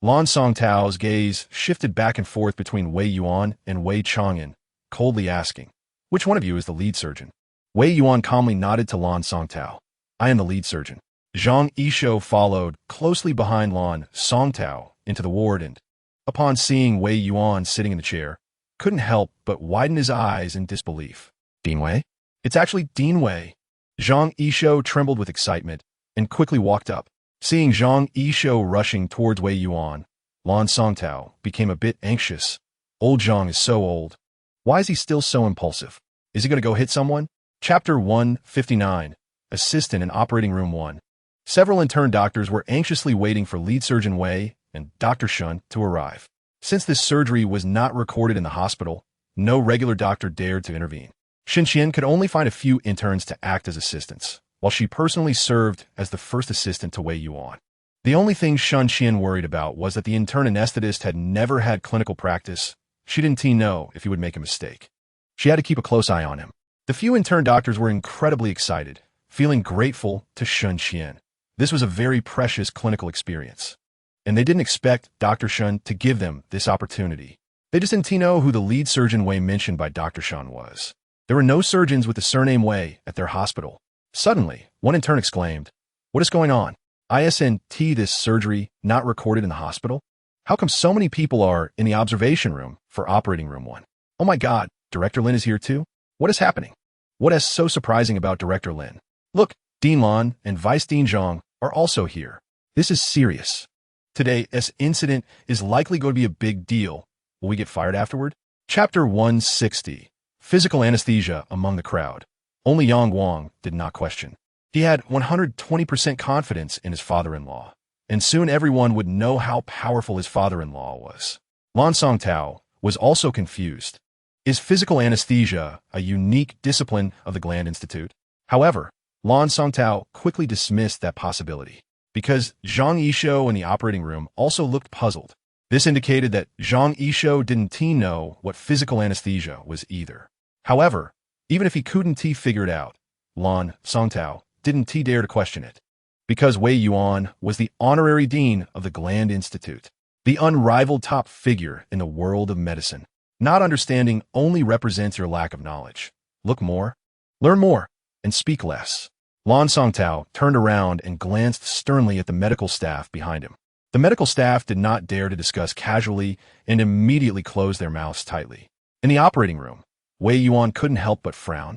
Lan Songtao's gaze shifted back and forth between Wei Yuan and Wei Chang'an, coldly asking, which one of you is the lead surgeon? Wei Yuan calmly nodded to Lan Songtao. I am the lead surgeon. Zhang Yishou followed closely behind Lan Songtao into the ward and, upon seeing Wei Yuan sitting in the chair, couldn't help but widen his eyes in disbelief. Dean Wei? It's actually Dean Wei. Zhang Yishou trembled with excitement and quickly walked up. Seeing Zhang Yishou rushing towards Wei Yuan, Lan Songtao became a bit anxious. Old Zhang is so old. Why is he still so impulsive? Is he going to go hit someone? Chapter 159. Assistant in Operating Room 1. Several intern doctors were anxiously waiting for lead surgeon Wei and Dr. Shun to arrive. Since this surgery was not recorded in the hospital, no regular doctor dared to intervene. Shun Qian could only find a few interns to act as assistants, while she personally served as the first assistant to Wei Yuan. The only thing Shun Qian worried about was that the intern anesthetist had never had clinical practice. She didn't know if he would make a mistake. She had to keep a close eye on him. The few intern doctors were incredibly excited, feeling grateful to Shun Qian. This was a very precious clinical experience, and they didn't expect Dr. Shun to give them this opportunity. They just didn't know who the lead surgeon Wei mentioned by Dr. Shun was. There were no surgeons with the surname Wei at their hospital. Suddenly, one intern exclaimed, "What is going on? Isn't this surgery not recorded in the hospital? How come so many people are in the observation room for Operating Room 1? Oh my God, Director Lin is here too? What is happening? What is so surprising about Director Lin? Look, Dean Lan and Vice Dean Zhang are also here. This is serious. Today's incident is likely going to be a big deal. Will we get fired afterward?" Chapter 160. Physical anesthesia among the crowd. Only Yang Guang did not question. He had 120% confidence in his father-in-law, and soon everyone would know how powerful his father-in-law was. Lan Songtao was also confused. Is physical anesthesia a unique discipline of the Gland Institute? However, Lan Songtao quickly dismissed that possibility, because Zhang Yishou in the operating room also looked puzzled. This indicated that Zhang Yishou didn't know what physical anesthesia was either. However, even if he couldn't figure it out, Lan Songtao didn't dare to question it, because Wei Yuan was the honorary dean of the Gland Institute, the unrivaled top figure in the world of medicine. Not understanding only represents your lack of knowledge. Look more, learn more, and speak less. Lan Songtao turned around and glanced sternly at the medical staff behind him. The medical staff did not dare to discuss casually and immediately closed their mouths tightly. In the operating room, Wei Yuan couldn't help but frown.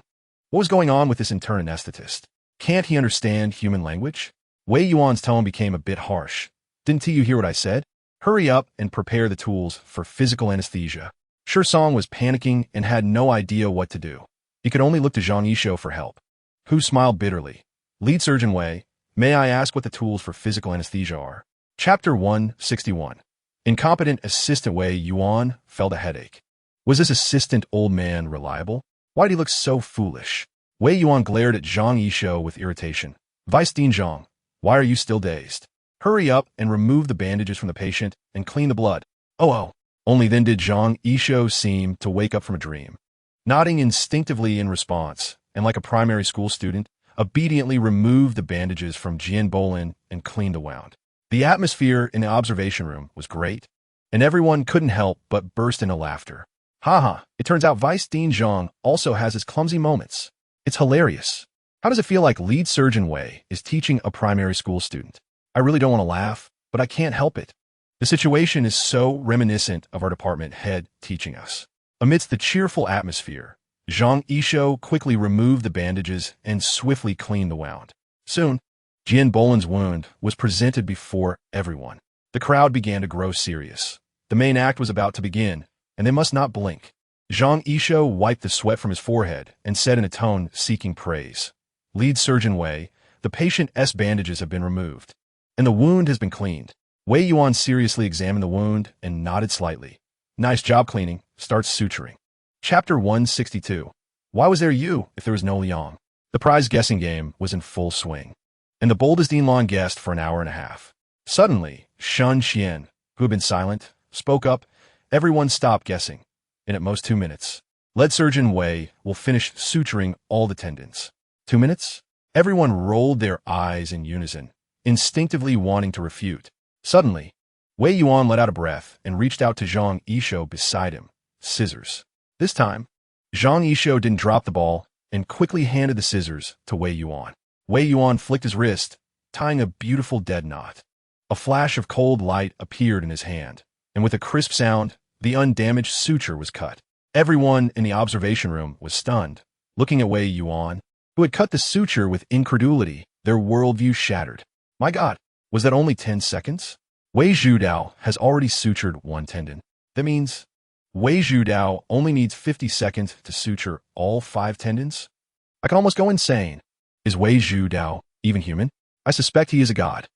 What was going on with this intern anesthetist? Can't he understand human language? Wei Yuan's tone became a bit harsh. Didn't you hear what I said? Hurry up and prepare the tools for physical anesthesia. Shi Song was panicking and had no idea what to do. He could only look to Zhang Yishou for help, who smiled bitterly. Lead Surgeon Wei, may I ask what the tools for physical anesthesia are? Chapter 161. Incompetent assistant Wei Yuan felt a headache. Was this assistant old man reliable? Why did he look so foolish? Wei Yuan glared at Zhang Yishou with irritation. Vice Dean Zhang, why are you still dazed? Hurry up and remove the bandages from the patient and clean the blood. Oh, Only then did Zhang Yishou seem to wake up from a dream. Nodding instinctively in response, and like a primary school student, obediently removed the bandages from Jian Bolin and cleaned the wound. The atmosphere in the observation room was great, and everyone couldn't help but burst into laughter. Haha, it turns out Vice Dean Zhang also has his clumsy moments. It's hilarious. How does it feel like lead surgeon Wei is teaching a primary school student? I really don't want to laugh, but I can't help it. The situation is so reminiscent of our department head teaching us. Amidst the cheerful atmosphere, Zhang Yishou quickly removed the bandages and swiftly cleaned the wound. Soon, Jian Bolin's wound was presented before everyone. The crowd began to grow serious. The main act was about to begin, and they must not blink. Zhang Yishou wiped the sweat from his forehead and said in a tone seeking praise, "Lead surgeon Wei, the patient's bandages have been removed, and the wound has been cleaned." Wei Yuan seriously examined the wound and nodded slightly. "Nice job cleaning. Start suturing." Chapter 162. Why was there you if there was no Liang? The prize guessing game was in full swing, and the boldest Dean Long guessed for an hour and a half. Suddenly, Shun Xian, who had been silent, spoke up. Everyone stopped guessing. In at most 2 minutes, lead surgeon Wei will finish suturing all the tendons. 2 minutes? Everyone rolled their eyes in unison, instinctively wanting to refute. Suddenly, Wei Yuan let out a breath and reached out to Zhang Yishou beside him. Scissors. This time, Zhang Yishou didn't drop the ball and quickly handed the scissors to Wei Yuan. Wei Yuan flicked his wrist, tying a beautiful dead knot. A flash of cold light appeared in his hand, and with a crisp sound, the undamaged suture was cut. Everyone in the observation room was stunned, looking at Wei Yuan, who had cut the suture with incredulity, their worldview shattered. My God, was that only 10 seconds? Wei Zhudao has already sutured one tendon. That means Wei Zhudao only needs 50 seconds to suture all 5 tendons? I can almost go insane. Is Wei Zhudao even human? I suspect he is a god.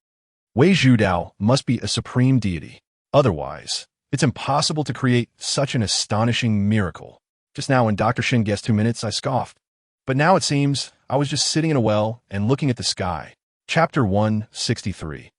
Wei Zhudao must be a supreme deity. Otherwise, it's impossible to create such an astonishing miracle. Just now when Dr. Shin guessed 2 minutes, I scoffed. But now it seems I was just sitting in a well and looking at the sky. Chapter 163.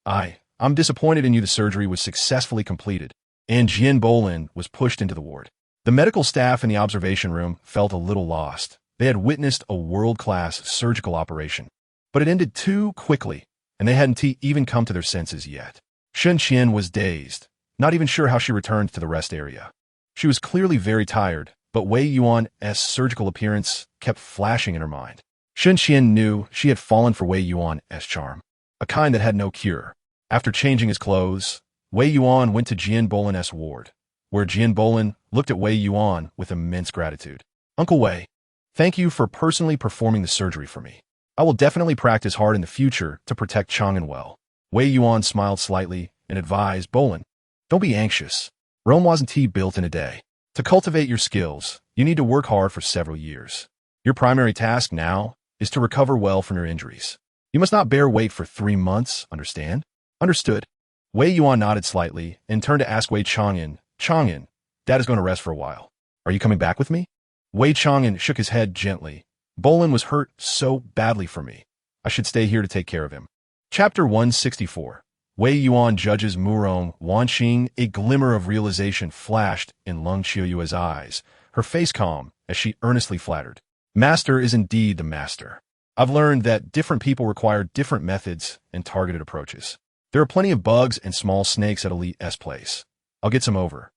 I'm disappointed in you. The surgery was successfully completed, and Jian Bolin was pushed into the ward. The medical staff in the observation room felt a little lost. They had witnessed a world-class surgical operation, but it ended too quickly, and they hadn't even come to their senses yet. Shen Qian was dazed, not even sure how she returned to the rest area. She was clearly very tired, but Wei Yuan's surgical appearance kept flashing in her mind. Shen Qian knew she had fallen for Wei Yuan's charm, a kind that had no cure. After changing his clothes, Wei Yuan went to Jian Bolin's ward, where Jian Bolin looked at Wei Yuan with immense gratitude. "Uncle Wei, thank you for personally performing the surgery for me. I will definitely practice hard in the future to protect Chang'an well." Wei Yuan smiled slightly and advised Bolin, "Don't be anxious. Rome wasn't built in a day. To cultivate your skills, you need to work hard for several years. Your primary task now is to recover well from your injuries. You must not bear weight for 3 months, understand?" "Understood." Wei Yuan nodded slightly and turned to ask Wei Chang'an, "Chang'an, Dad is going to rest for a while. Are you coming back with me?" Wei Chang'an shook his head gently. "Bolin was hurt so badly for me. I should stay here to take care of him." Chapter 164. Wei Yuan judges Murong Wanqing. A glimmer of realization flashed in Leng Qiuyue's eyes, her face calm as she earnestly flattered. "Master is indeed the master. I've learned that different people require different methods and targeted approaches. There are plenty of bugs and small snakes at Elite's place. I'll get some over."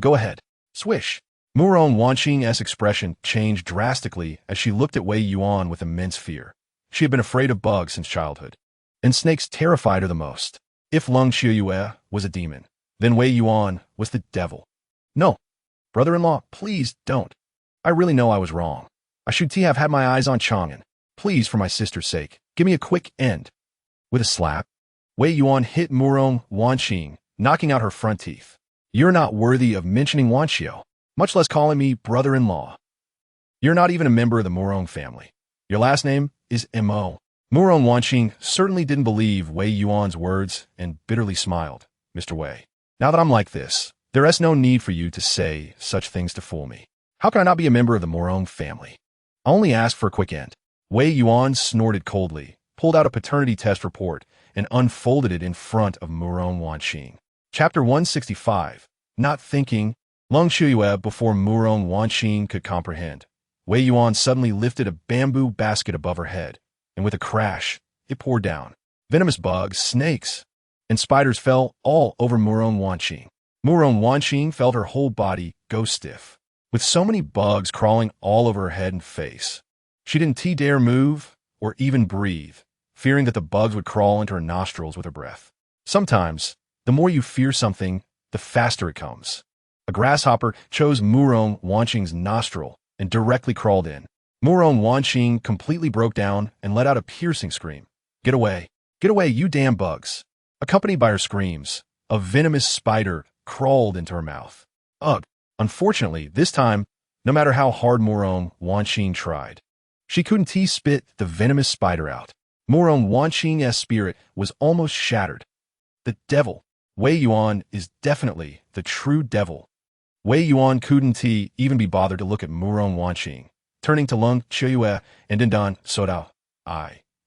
Go ahead." Swish. Murong Wanqing's expression changed drastically as she looked at Wei Yuan with immense fear. She had been afraid of bugs since childhood, and snakes terrified her the most. If Leng Qiuyue was a demon, then Wei Yuan was the devil. "No, brother-in-law, please don't. I really know I was wrong. I should have had my eyes on Chang'an. Please, for my sister's sake, give me a quick end." With a slap, Wei Yuan hit Murong Wanqing, knocking out her front teeth. "You're not worthy of mentioning Wanqiu, much less calling me brother-in-law. You're not even a member of the Murong family. Your last name is Mo." Murong Wanqing certainly didn't believe Wei Yuan's words and bitterly smiled. "Mr. Wei, now that I'm like this, there is no need for you to say such things to fool me. How can I not be a member of the Murong family? I only asked for a quick end." Wei Yuan snorted coldly, pulled out a paternity test report, and unfolded it in front of Murong Wanqing. Chapter 165. Not thinking, Lung Chuyue before Murong Wanqing could comprehend. Wei Yuan suddenly lifted a bamboo basket above her head, and with a crash, it poured down. Venomous bugs, snakes, and spiders fell all over Murong Wanqing. Murong Wanqing felt her whole body go stiff. With so many bugs crawling all over her head and face, she didn't dare move or even breathe, fearing that the bugs would crawl into her nostrils with her breath. Sometimes, the more you fear something, the faster it comes. A grasshopper chose Murong Wanqing's nostril and directly crawled in. Murong Wanqing completely broke down and let out a piercing scream. Get away, you damn bugs. Accompanied by her screams, a venomous spider crawled into her mouth. Ugh! Unfortunately, this time, no matter how hard Murong Wanqing tried, she couldn't spit the venomous spider out. Murong Wanqing's spirit was almost shattered. The devil, Wei Yuan, is definitely the true devil. Wei Yuan couldn't even be bothered to look at Murong Wanqing, turning to Lung Chuyue and Dindan Sodao.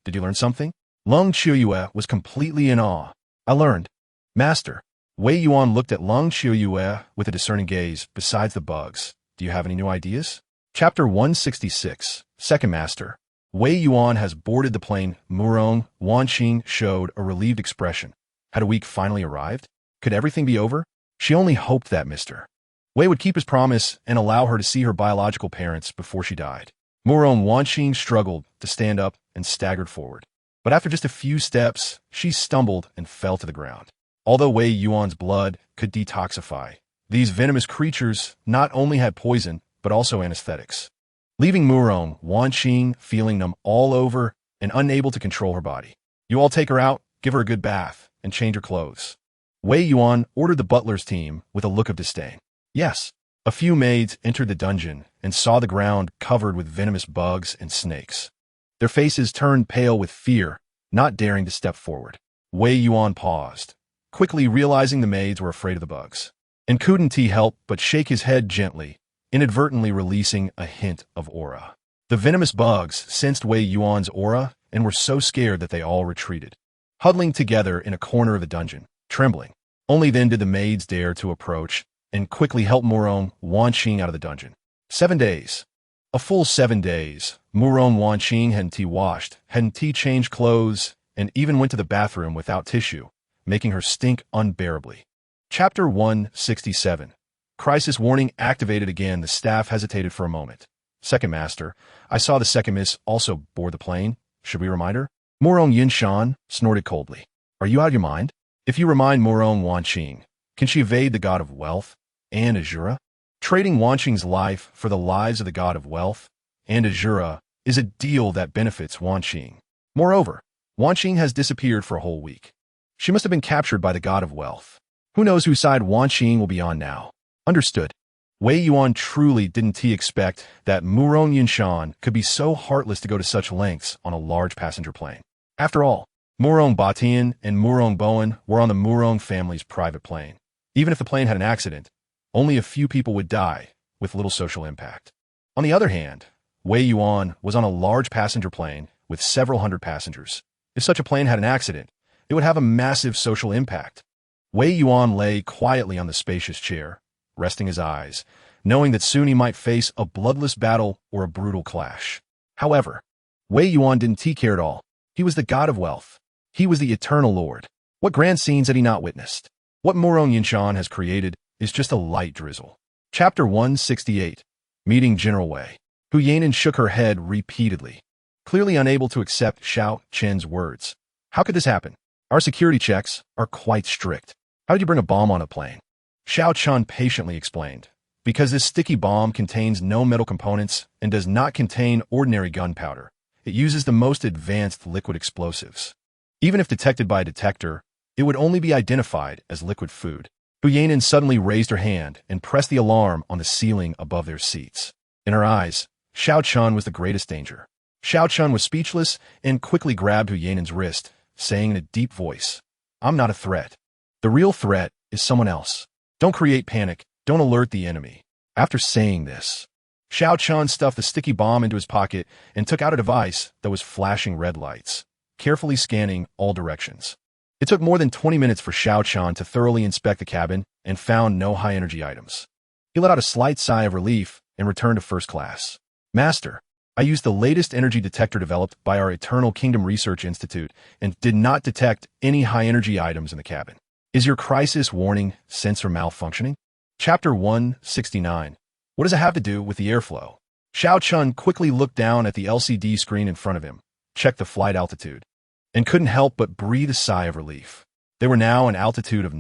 Did you learn something? Lung Chuyue was completely in awe. I learned. Master. Wei Yuan looked at Lung Chuyue with a discerning gaze. Besides the bugs, do you have any new ideas? Chapter 166, Second Master. Wei Yuan has boarded the plane. Murong Wanqing showed a relieved expression. Had a week finally arrived? Could everything be over? She only hoped that Mr. Wei would keep his promise and allow her to see her biological parents before she died. Murong Wanqing struggled to stand up and staggered forward. But after just a few steps, she stumbled and fell to the ground. Although Wei Yuan's blood could detoxify, these venomous creatures not only had poison, but also anesthetics, leaving Murong Wanqing feeling numb all over and unable to control her body. You all take her out, give her a good bath, and change her clothes. Wei Yuan ordered the butler's team with a look of disdain. Yes. A few maids entered the dungeon and saw the ground covered with venomous bugs and snakes. Their faces turned pale with fear, not daring to step forward. Wei Yuan paused, quickly realizing the maids were afraid of the bugs, and couldn't help but shake his head gently, inadvertently releasing a hint of aura. The venomous bugs sensed Wei Yuan's aura and were so scared that they all retreated, huddling together in a corner of the dungeon, trembling. Only then did the maids dare to approach and quickly help Murong Wanqing out of the dungeon. 7 days. A full 7 days. Murong Wanqing hadn't washed, hadn't changed clothes, and even went to the bathroom without tissue, making her stink unbearably. Chapter 167. Crisis warning activated again. The staff hesitated for a moment. Second Master, I saw the second miss also board the plane. Should we remind her? Murong Yinshan snorted coldly. Are you out of your mind? If you remind Murong Wanqing, can she evade the god of wealth and Azura? Trading Wanqing's life for the lives of the god of wealth and Azura is a deal that benefits Wanqing. Moreover, Wanqing has disappeared for a whole week. She must have been captured by the god of wealth. Who knows whose side Wanqing will be on now? Understood. Wei Yuan truly didn't expect that Murong Yinshan could be so heartless to go to such lengths on a large passenger plane. After all, Murong Batian and Murong Bowen were on the Murong family's private plane. Even if the plane had an accident, only a few people would die, with little social impact. On the other hand, Wei Yuan was on a large passenger plane with several hundred passengers. If such a plane had an accident, it would have a massive social impact. Wei Yuan lay quietly on the spacious chair, resting his eyes, knowing that soon he might face a bloodless battle or a brutal clash. However, Wei Yuan didn't care at all. He was the god of wealth. He was the eternal lord. What grand scenes had he not witnessed? What Murong Yinshan has created is just a light drizzle. Chapter 168. Meeting General Wei. Hu Yanin shook her head repeatedly, clearly unable to accept Xiao Chen's words. How could this happen? Our security checks are quite strict. How did you bring a bomb on a plane? Xiao Chen patiently explained. Because this sticky bomb contains no metal components and does not contain ordinary gunpowder, it uses the most advanced liquid explosives. Even if detected by a detector, it would only be identified as liquid food. Hu Yanin suddenly raised her hand and pressed the alarm on the ceiling above their seats. In her eyes, Xiao Chen was the greatest danger. Xiao Chen was speechless and quickly grabbed Hu Yanin's wrist, saying in a deep voice, I'm not a threat. The real threat is someone else. Don't create panic. Don't alert the enemy. After saying this, Xiao Chen stuffed the sticky bomb into his pocket and took out a device that was flashing red lights, carefully scanning all directions. It took more than 20 minutes for Xiao Chun to thoroughly inspect the cabin and found no high-energy items. He let out a slight sigh of relief and returned to first class. Master, I used the latest energy detector developed by our Eternal Kingdom Research Institute and did not detect any high-energy items in the cabin. Is your crisis warning sensor malfunctioning? Chapter 169. What does it have to do with the airflow? Xiao Chun quickly looked down at the LCD screen in front of him, checked the flight altitude, and couldn't help but breathe a sigh of relief. They were now an altitude of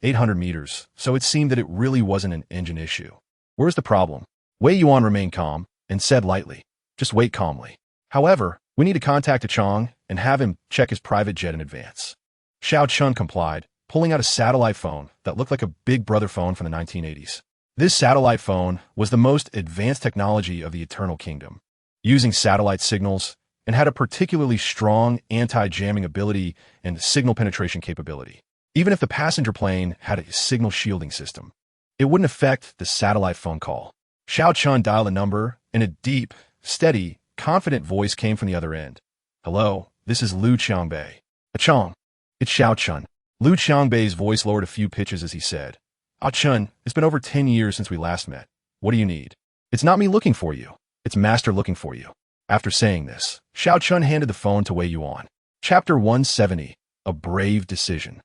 800 meters, so it seemed that it really wasn't an engine issue. Where's the problem? Wei Yuan remained calm and said lightly, just wait calmly. However, we need to contact Chong and have him check his private jet in advance. Xiao Chun complied, pulling out a satellite phone that looked like a Big Brother phone from the 1980s. This satellite phone was the most advanced technology of the Eternal Kingdom, using satellite signals, and had a particularly strong anti-jamming ability and signal penetration capability. Even if the passenger plane had a signal shielding system, it wouldn't affect the satellite phone call. Xiao Chun dialed a number, and a deep, steady, confident voice came from the other end. Hello, this is Liu Qiangbei. Chong, it's Xiao Chun. Liu Qiangbei's voice lowered a few pitches as he said, Chun, it's been over 10 years since we last met. What do you need? It's not me looking for you. It's Master looking for you. After saying this, Xiao Chun handed the phone to Wei Yuan. Chapter 170. A Brave Decision.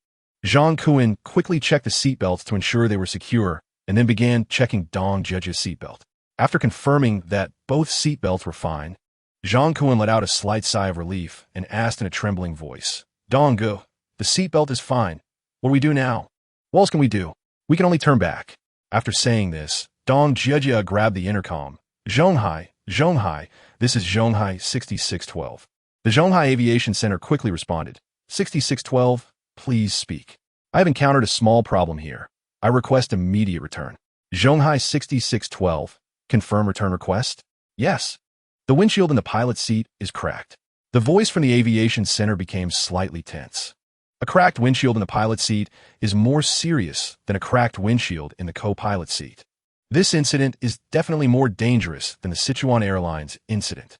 Zhang Kuan quickly checked the seatbelts to ensure they were secure and then began checking Dong Judge's seatbelt. After confirming that both seatbelts were fine, Zhang Kuan let out a slight sigh of relief and asked in a trembling voice, Dong Gu, the seatbelt is fine. What do we do now? What else can we do? We can only turn back. After saying this, Dong Jia grabbed the intercom. Zhonghai, this is Zhonghai 6612. The Zhonghai Aviation Center quickly responded, 6612, please speak. I have encountered a small problem here. I request immediate return. Zhonghai 6612, confirm return request? Yes. The windshield in the pilot's seat is cracked. The voice from the aviation center became slightly tense. A cracked windshield in the pilot's seat is more serious than a cracked windshield in the co-pilot seat. This incident is definitely more dangerous than the Sichuan Airlines incident.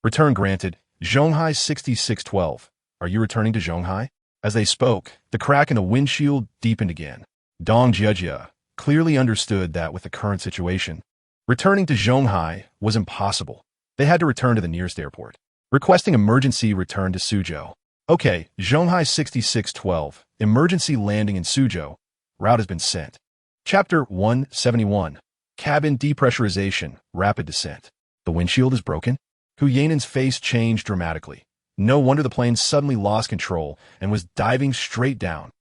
Return granted, Zhonghai 6612. Are you returning to Zhonghai? As they spoke, the crack in the windshield deepened again. Dong Jia clearly understood that with the current situation, returning to Zhonghai was impossible. They had to return to the nearest airport, requesting emergency return to Suzhou. Okay, Zhonghai 6612, emergency landing in Suzhou. Route has been sent. Chapter 171. Cabin depressurization, rapid descent. The windshield is broken? Hu Yanen's face changed dramatically. No wonder the plane suddenly lost control and was diving straight down.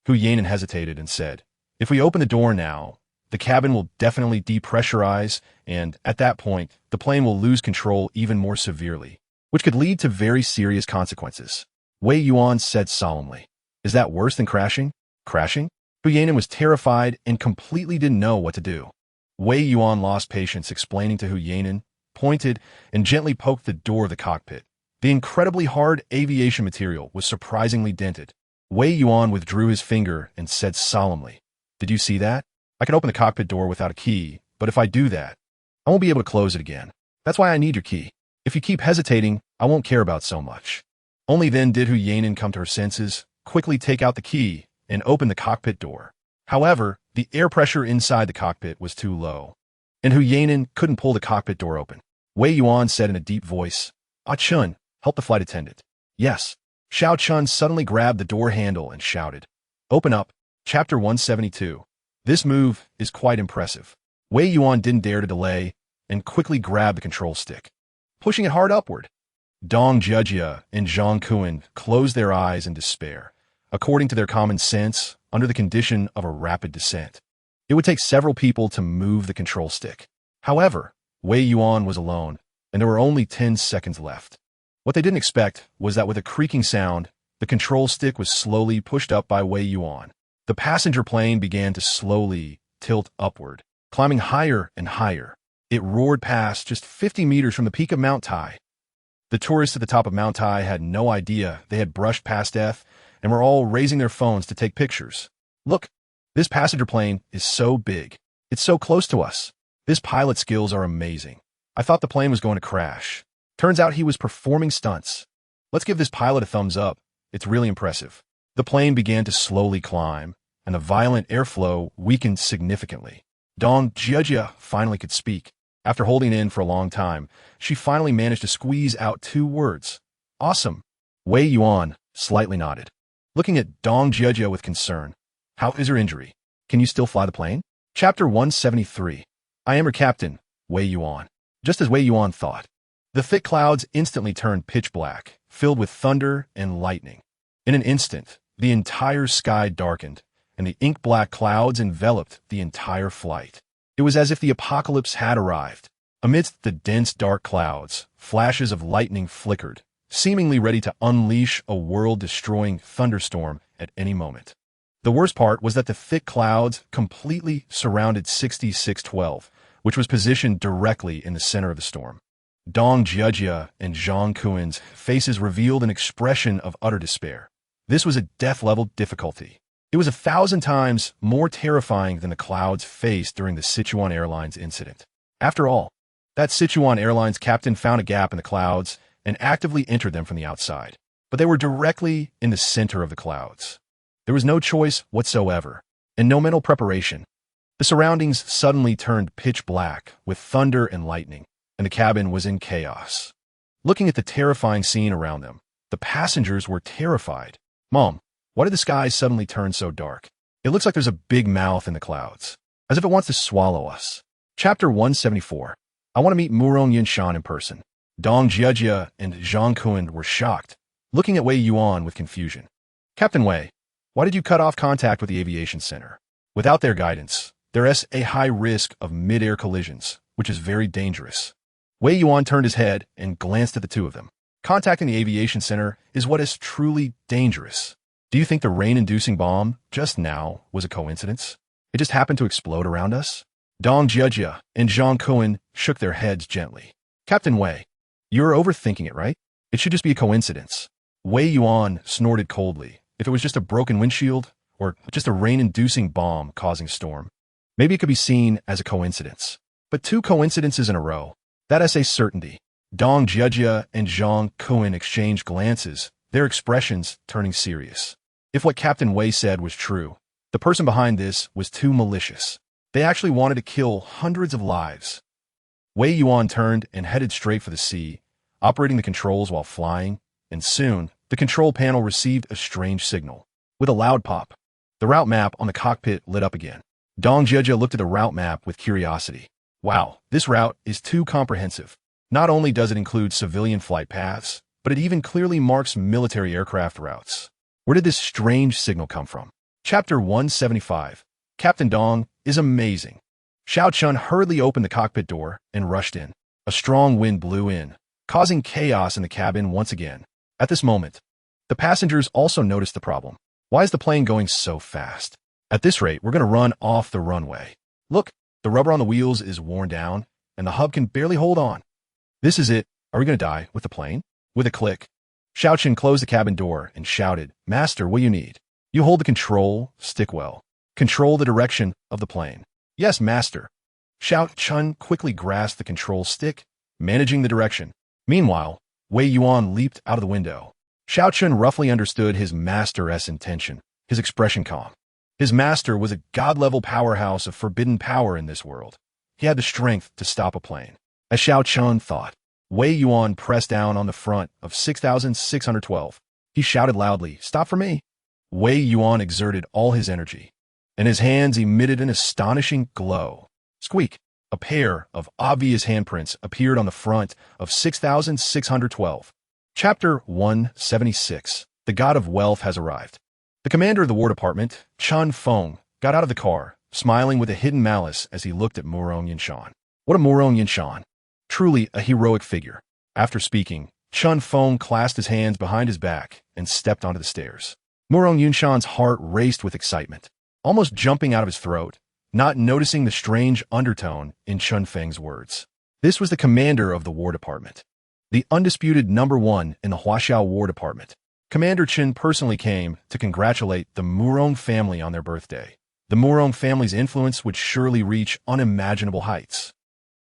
Hu Yanen hesitated and said, if we open the door now, the cabin will definitely depressurize, and at that point, the plane will lose control even more severely, which could lead to very serious consequences. Wei Yuan said solemnly, is that worse than crashing? Crashing? Hu Yanen was terrified and completely didn't know what to do. Wei Yuan lost patience explaining to Hu Yanen, pointed, and gently poked the door of the cockpit. The incredibly hard aviation material was surprisingly dented. Wei Yuan withdrew his finger and said solemnly, did you see that? I can open the cockpit door without a key, but if I do that, I won't be able to close it again. That's why I need your key. If you keep hesitating, I won't care about so much. Only then did Hu Yanen come to her senses, quickly take out the key, and open the cockpit door. However, the air pressure inside the cockpit was too low, and Hu Yanen couldn't pull the cockpit door open. Wei Yuan said in a deep voice, Chun, help the flight attendant. Yes. Xiao Chun suddenly grabbed the door handle and shouted, open up. Chapter 172. This move is quite impressive. Wei Yuan didn't dare to delay and quickly grabbed the control stick, pushing it hard upward. Dong Jia and Zhang Kuan closed their eyes in despair. According to their common sense, under the condition of a rapid descent, it would take several people to move the control stick. However, Wei Yuan was alone, and there were only 10 seconds left. What they didn't expect was that with a creaking sound, the control stick was slowly pushed up by Wei Yuan. The passenger plane began to slowly tilt upward, climbing higher and higher. It roared past just 50 meters from the peak of Mount Tai. The tourists at the top of Mount Tai had no idea they had brushed past death and were all raising their phones to take pictures. Look, this passenger plane is so big. It's so close to us. This pilot's skills are amazing. I thought the plane was going to crash. Turns out he was performing stunts. Let's give this pilot a thumbs up. It's really impressive. The plane began to slowly climb, and the violent airflow weakened significantly. Dong Jia finally could speak. After holding in for a long time, she finally managed to squeeze out 2 words. Awesome. Wei Yuan slightly nodded, looking at Dong Jia with concern. How is her injury? Can you still fly the plane? Chapter 173. I am her captain, Wei Yuan. Just as Wei Yuan thought, the thick clouds instantly turned pitch black, filled with thunder and lightning. In an instant, the entire sky darkened, and the ink-black clouds enveloped the entire flight. It was as if the apocalypse had arrived. Amidst the dense dark clouds, flashes of lightning flickered, seemingly ready to unleash a world-destroying thunderstorm at any moment. The worst part was that the thick clouds completely surrounded 6612, which was positioned directly in the center of the storm. Dong Jia and Zhang Kuen's faces revealed an expression of utter despair. This was a death-level difficulty. It was 1,000 times more terrifying than the clouds faced during the Sichuan Airlines incident. After all, that Sichuan Airlines captain found a gap in the clouds and actively entered them from the outside. But they were directly in the center of the clouds. There was no choice whatsoever, and no mental preparation. The surroundings suddenly turned pitch black with thunder and lightning, and the cabin was in chaos. Looking at the terrifying scene around them, the passengers were terrified. Mom, why did the sky suddenly turn so dark? It looks like there's a big mouth in the clouds, as if it wants to swallow us. Chapter 174. I want to meet Murong Yinshan in person. Dong Jia and Zhang Kuen were shocked, looking at Wei Yuan with confusion. Captain Wei, why did you cut off contact with the aviation center? Without their guidance, there is a high risk of mid-air collisions, which is very dangerous. Wei Yuan turned his head and glanced at the two of them. Contacting the aviation center is what is truly dangerous. Do you think the rain-inducing bomb just now was a coincidence? It just happened to explode around us? Dong Jia and Zhang Kuen shook their heads gently. Captain Wei, you're overthinking it, right? It should just be a coincidence. Wei Yuan snorted coldly. If it was just a broken windshield, or just a rain-inducing bomb causing a storm, maybe it could be seen as a coincidence. But 2 coincidences in a row, that is a certainty. Dong Jia and Zhang Kuen exchanged glances, their expressions turning serious. If what Captain Wei said was true, the person behind this was too malicious. They actually wanted to kill hundreds of lives. Wei Yuan turned and headed straight for the sea, operating the controls while flying, and soon, the control panel received a strange signal. With a loud pop, the route map on the cockpit lit up again. Dong Jia looked at the route map with curiosity. Wow, this route is too comprehensive. Not only does it include civilian flight paths, but it even clearly marks military aircraft routes. Where did this strange signal come from? Chapter 175. Captain Dong is amazing. Xiao Chun hurriedly opened the cockpit door and rushed in. A strong wind blew in, causing chaos in the cabin once again. At this moment, the passengers also noticed the problem. Why is the plane going so fast? At this rate, we're going to run off the runway. Look, the rubber on the wheels is worn down, and the hub can barely hold on. This is it. Are we going to die with the plane? With a click, Xiao Chun closed the cabin door and shouted, Master, what do you need? You hold the control, stick well. Control the direction of the plane. Yes, Master. Xiao Chun quickly grasped the control stick, managing the direction. Meanwhile, Wei Yuan leaped out of the window. Xiao Chun roughly understood his master's intention, his expression calm. His master was a god-level powerhouse of forbidden power in this world. He had the strength to stop a plane. As Xiao Chun thought, Wei Yuan pressed down on the front of 6612. He shouted loudly, Stop for me! Wei Yuan exerted all his energy, and his hands emitted an astonishing glow. Squeak! A pair of obvious handprints appeared on the front of 6612. Chapter 176. The God of Wealth has arrived. The commander of the War Department, Chun Feng, got out of the car, smiling with a hidden malice as he looked at Murong Yinshan. What a Murong Yinshan! Truly a heroic figure. After speaking, Chun Feng clasped his hands behind his back and stepped onto the stairs. Murong Yinshan's heart raced with excitement, almost jumping out of his throat, not noticing the strange undertone in Chun Feng's words. This was the commander of the War Department, the undisputed #1 in the Huaxiao War Department. Commander Chen personally came to congratulate the Murong family on their birthday. The Murong family's influence would surely reach unimaginable heights.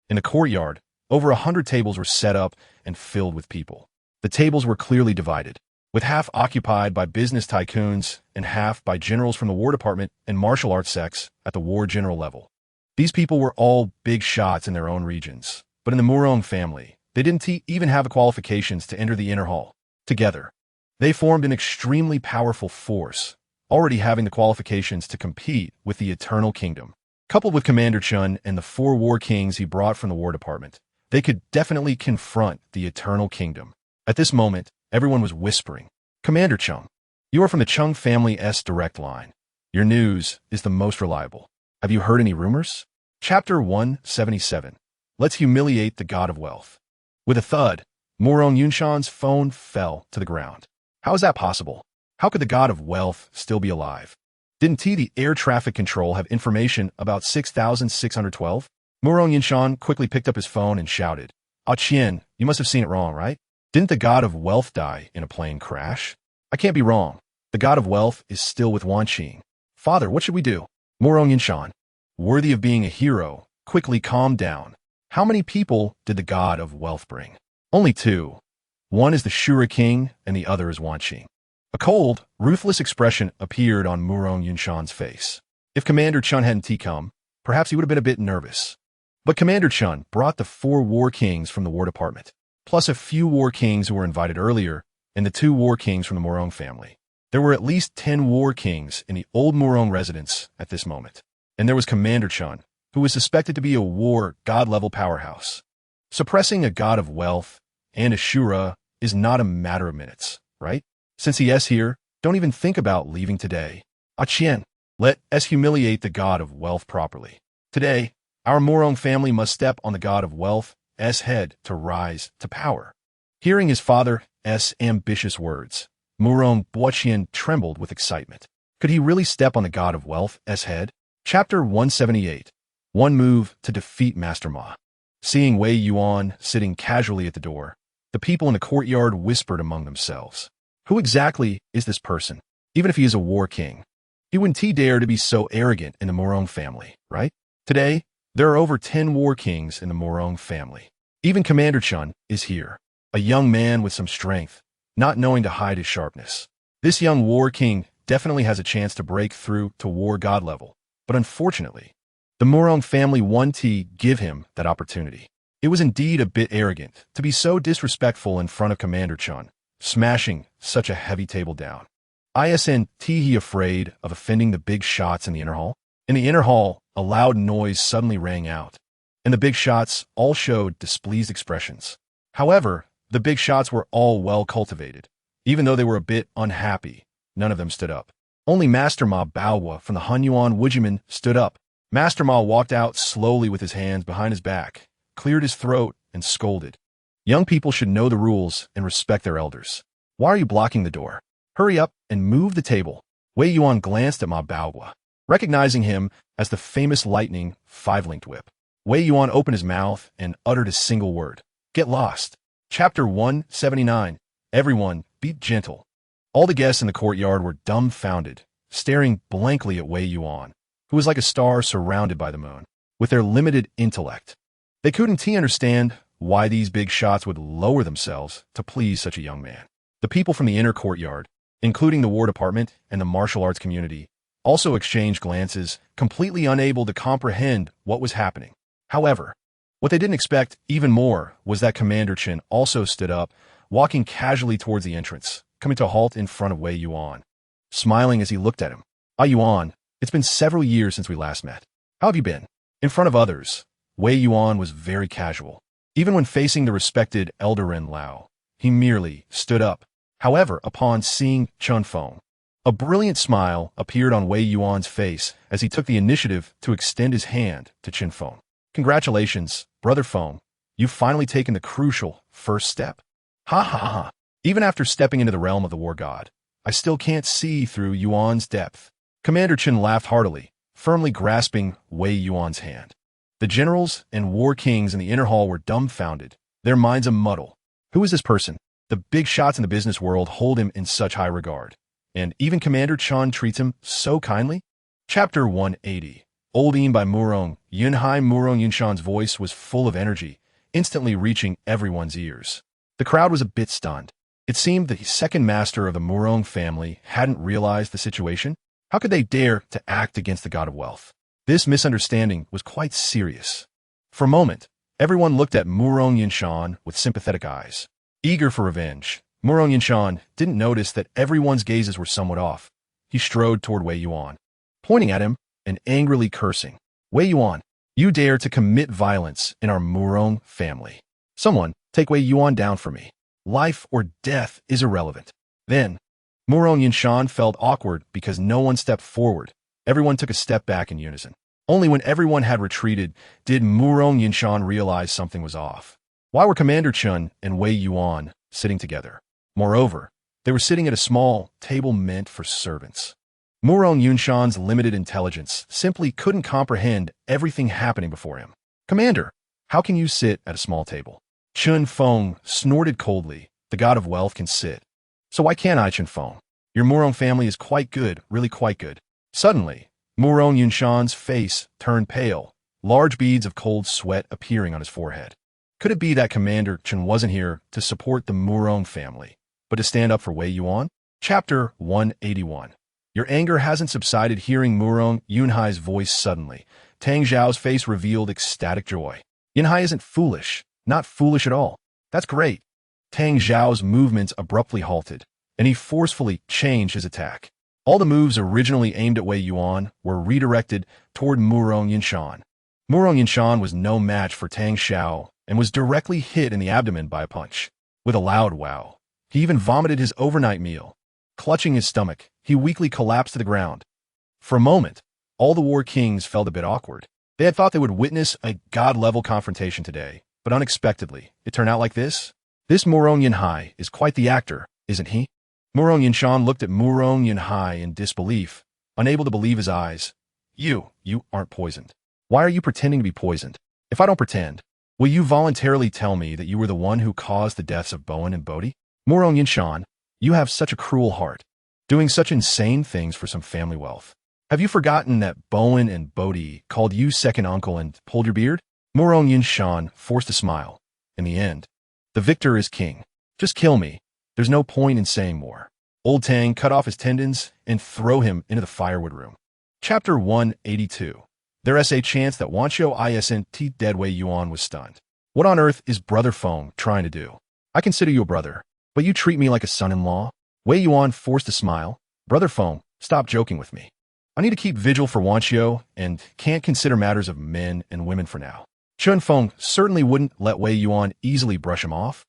In the courtyard, over 100 tables were set up and filled with people. The tables were clearly divided, with half occupied by business tycoons and half by generals from the War Department and martial arts sects at the war general level. These people were all big shots in their own regions, but in the Murong family, they didn't even have the qualifications to enter the inner hall. Together, they formed an extremely powerful force, already having the qualifications to compete with the Eternal Kingdom. Coupled with Commander Chun and the 4 war kings he brought from the War Department, they could definitely confront the Eternal Kingdom. At this moment, everyone was whispering, "Commander Chung, you are from the Chung family's direct line. Your news is the most reliable. Have you heard any rumors?" Chapter 177. Let's humiliate the God of Wealth. With a thud, Murong Yunshan's phone fell to the ground. How is that possible? How could the God of Wealth still be alive? Didn't the air traffic control have information about 6,612? Murong Yunshan quickly picked up his phone and shouted, "Ah Qian, you must have seen it wrong, right? Didn't the God of Wealth die in a plane crash? I can't be wrong. The God of Wealth is still with Wan Qing. Father, what should we do?" Murong Yunshan, worthy of being a hero, quickly calmed down. How many people did the God of Wealth bring? Only 2. One is the Shura King and the other is Wan Qing. A cold, ruthless expression appeared on Murong Yunshan's face. If Commander Chun hadn't come, perhaps he would have been a bit nervous. But Commander Chun brought the 4 war kings from the War Department, plus a few war kings who were invited earlier, and the 2 war kings from the Murong family. There were at least 10 war kings in the old Murong residence at this moment. And there was Commander Chun, who was suspected to be a war god-level powerhouse. Suppressing a God of Wealth and a Shura is not a matter of minutes, right? Since he is here, don't even think about leaving today. Ah Qian, let us humiliate the God of Wealth properly. Today, our Murong family must step on the God of Wealth's head to rise to power. Hearing his father's ambitious words, Murong Boqian trembled with excitement. Could he really step on the God of Wealth's head? Chapter 178. One move to defeat Master Ma. Seeing Wei Yuan sitting casually at the door, the people in the courtyard whispered among themselves. Who exactly is this person? Even if he is a war king, he wouldn't dare to be so arrogant in the Murong family, right? Today, there are over 10 war kings in the Murong family. Even Commander Chun is here, a young man with some strength, not knowing to hide his sharpness. This young war king definitely has a chance to break through to war god level, but unfortunately, the Murong family won't give him that opportunity. It was indeed a bit arrogant to be so disrespectful in front of Commander Chun, smashing such a heavy table down. Isn't he afraid of offending the big shots in the inner hall? In the inner hall, a loud noise suddenly rang out, and the big shots all showed displeased expressions. However, the big shots were all well cultivated. Even though they were a bit unhappy, none of them stood up. Only Master Ma Baohua from the Hunyuan Wujiman stood up. Master Ma walked out slowly with his hands behind his back, cleared his throat, and scolded. Young people should know the rules and respect their elders. Why are you blocking the door? Hurry up and move the table. Wei Yuan glanced at Ma Baohua, recognizing him as the famous lightning 5-linked whip. Wei Yuan opened his mouth and uttered a single word. Get lost. Chapter 179. Everyone, be gentle. All the guests in the courtyard were dumbfounded, staring blankly at Wei Yuan, who was like a star surrounded by the moon. With their limited intellect, they couldn't understand why these big shots would lower themselves to please such a young man. The people from the inner courtyard, including the War Department and the martial arts community, also exchanged glances, completely unable to comprehend what was happening. However, what they didn't expect even more was that Commander Chin also stood up, walking casually towards the entrance, coming to a halt in front of Wei Yuan, smiling as he looked at him. Ah Yuan, it's been several years since we last met. How have you been? In front of others, Wei Yuan was very casual. Even when facing the respected elder Ren Lao, he merely stood up. However, upon seeing Chun Feng, a brilliant smile appeared on Wei Yuan's face as he took the initiative to extend his hand to Chin Feng. Congratulations, Brother Feng. You've finally taken the crucial first step. Ha ha ha. Even after stepping into the realm of the war god, I still can't see through Yuan's depth. Commander Chin laughed heartily, firmly grasping Wei Yuan's hand. The generals and war kings in the inner hall were dumbfounded, their minds a muddle. Who is this person? The big shots in the business world hold him in such high regard, and even Commander Chun treats him so kindly? Chapter 180. Oldine by Murong. Yunhai Murong Yunshan's voice was full of energy, instantly reaching everyone's ears. The crowd was a bit stunned. It seemed the second master of the Murong family hadn't realized the situation. How could they dare to act against the god of wealth? This misunderstanding was quite serious. For a moment, everyone looked at Murong Yinshan with sympathetic eyes. Eager for revenge, Murong Yinshan didn't notice that everyone's gazes were somewhat off. He strode toward Wei Yuan, pointing at him and angrily cursing. Wei Yuan, you dare to commit violence in our Murong family. Someone, take Wei Yuan down for me. Life or death is irrelevant. Then, Murong Yinshan felt awkward because no one stepped forward. Everyone took a step back in unison. Only when everyone had retreated did Murong Yinshan realize something was off. Why were Commander Chun and Wei Yuan sitting together? Moreover, they were sitting at a small table meant for servants. Murong Yinshan's limited intelligence simply couldn't comprehend everything happening before him. Commander, how can you sit at a small table? Chun Feng snorted coldly. The god of wealth can sit. So why can't I, Chun Feng? Your Murong family is quite good, really quite good. Suddenly, Murong Yinshan's face turned pale, large beads of cold sweat appearing on his forehead. Could it be that Commander Chun wasn't here to support the Murong family, but to stand up for Wei Yuan? Chapter 181. Your anger hasn't subsided. Hearing Murong Yunhai's voice suddenly, Tang Zhao's face revealed ecstatic joy. Yunhai isn't foolish, not foolish at all. That's great. Tang Zhao's movements abruptly halted, and he forcefully changed his attack. All the moves originally aimed at Wei Yuan were redirected toward Murong Yinshan. Murong Yinshan was no match for Tang Zhao and was directly hit in the abdomen by a punch. With a loud wow, he even vomited his overnight meal. Clutching his stomach, he weakly collapsed to the ground. For a moment, all the war kings felt a bit awkward. They had thought they would witness a god-level confrontation today, but unexpectedly, it turned out like this. This Murong Yunhai is quite the actor, isn't he? Murong Yinshan looked at Murong Yunhai in disbelief, unable to believe his eyes. You aren't poisoned. Why are you pretending to be poisoned? If I don't pretend, will you voluntarily tell me that you were the one who caused the deaths of Bowen and Bodhi? Murong Yinshan, you have such a cruel heart, doing such insane things for some family wealth. Have you forgotten that Bowen and Bodhi called you second uncle and pulled your beard? Murong Yinshan forced a smile. In the end, the victor is king. Just kill me. There's no point in saying more. Old Tang cut off his tendons and throw him into the firewood room. Chapter 182. There's a chance that Wanqiu isn't dead. Wei Yuan was stunned. What on earth is Brother Feng trying to do? I consider you a brother, but you treat me like a son-in-law? Wei Yuan forced a smile. Brother Feng, stop joking with me. I need to keep vigil for Wanqiu and can't consider matters of men and women for now. Chun Feng certainly wouldn't let Wei Yuan easily brush him off.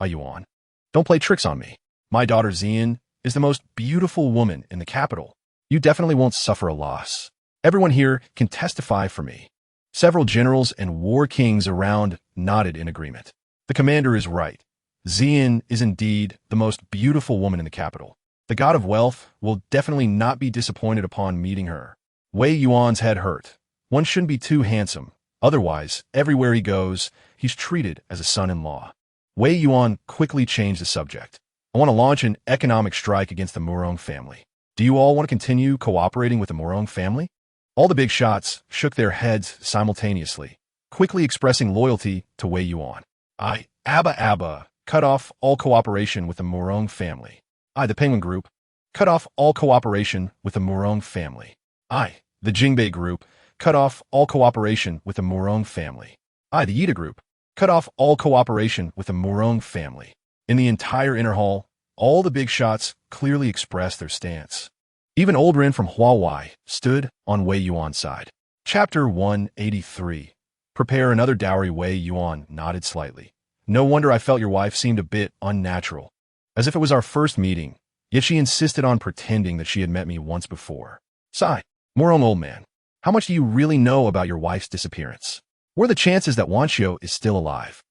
Yuan, don't play tricks on me. My daughter Xian is the most beautiful woman in the capital. You definitely won't suffer a loss. Everyone here can testify for me. Several generals and war kings around nodded in agreement. The commander is right. Xian is indeed the most beautiful woman in the capital. The god of wealth will definitely not be disappointed upon meeting her. Wei Yuan's head hurt. One shouldn't be too handsome. Otherwise, everywhere he goes, he's treated as a son-in-law. Wei Yuan quickly changed the subject. I want to launch an economic strike against the Murong family. Do you all want to continue cooperating with the Murong family? All the big shots shook their heads simultaneously, quickly expressing loyalty to Wei Yuan. Abba, cut off all cooperation with the Murong family. The Penguin Group, cut off all cooperation with the Murong family. The Jingbei Group, cut off all cooperation with the Murong family. The Yida Group, cut off all cooperation with the Murong family. In the entire inner hall, all the big shots clearly expressed their stance. Even Old Ren from Huawei stood on Wei Yuan's side. Chapter 183. Prepare another dowry. Wei Yuan nodded slightly. No wonder I felt your wife seemed a bit unnatural. As if it was our first meeting, yet she insisted on pretending that she had met me once before. Sigh, Murong old man, how much do you really know about your wife's disappearance? What are the chances that Wanqiu is still alive?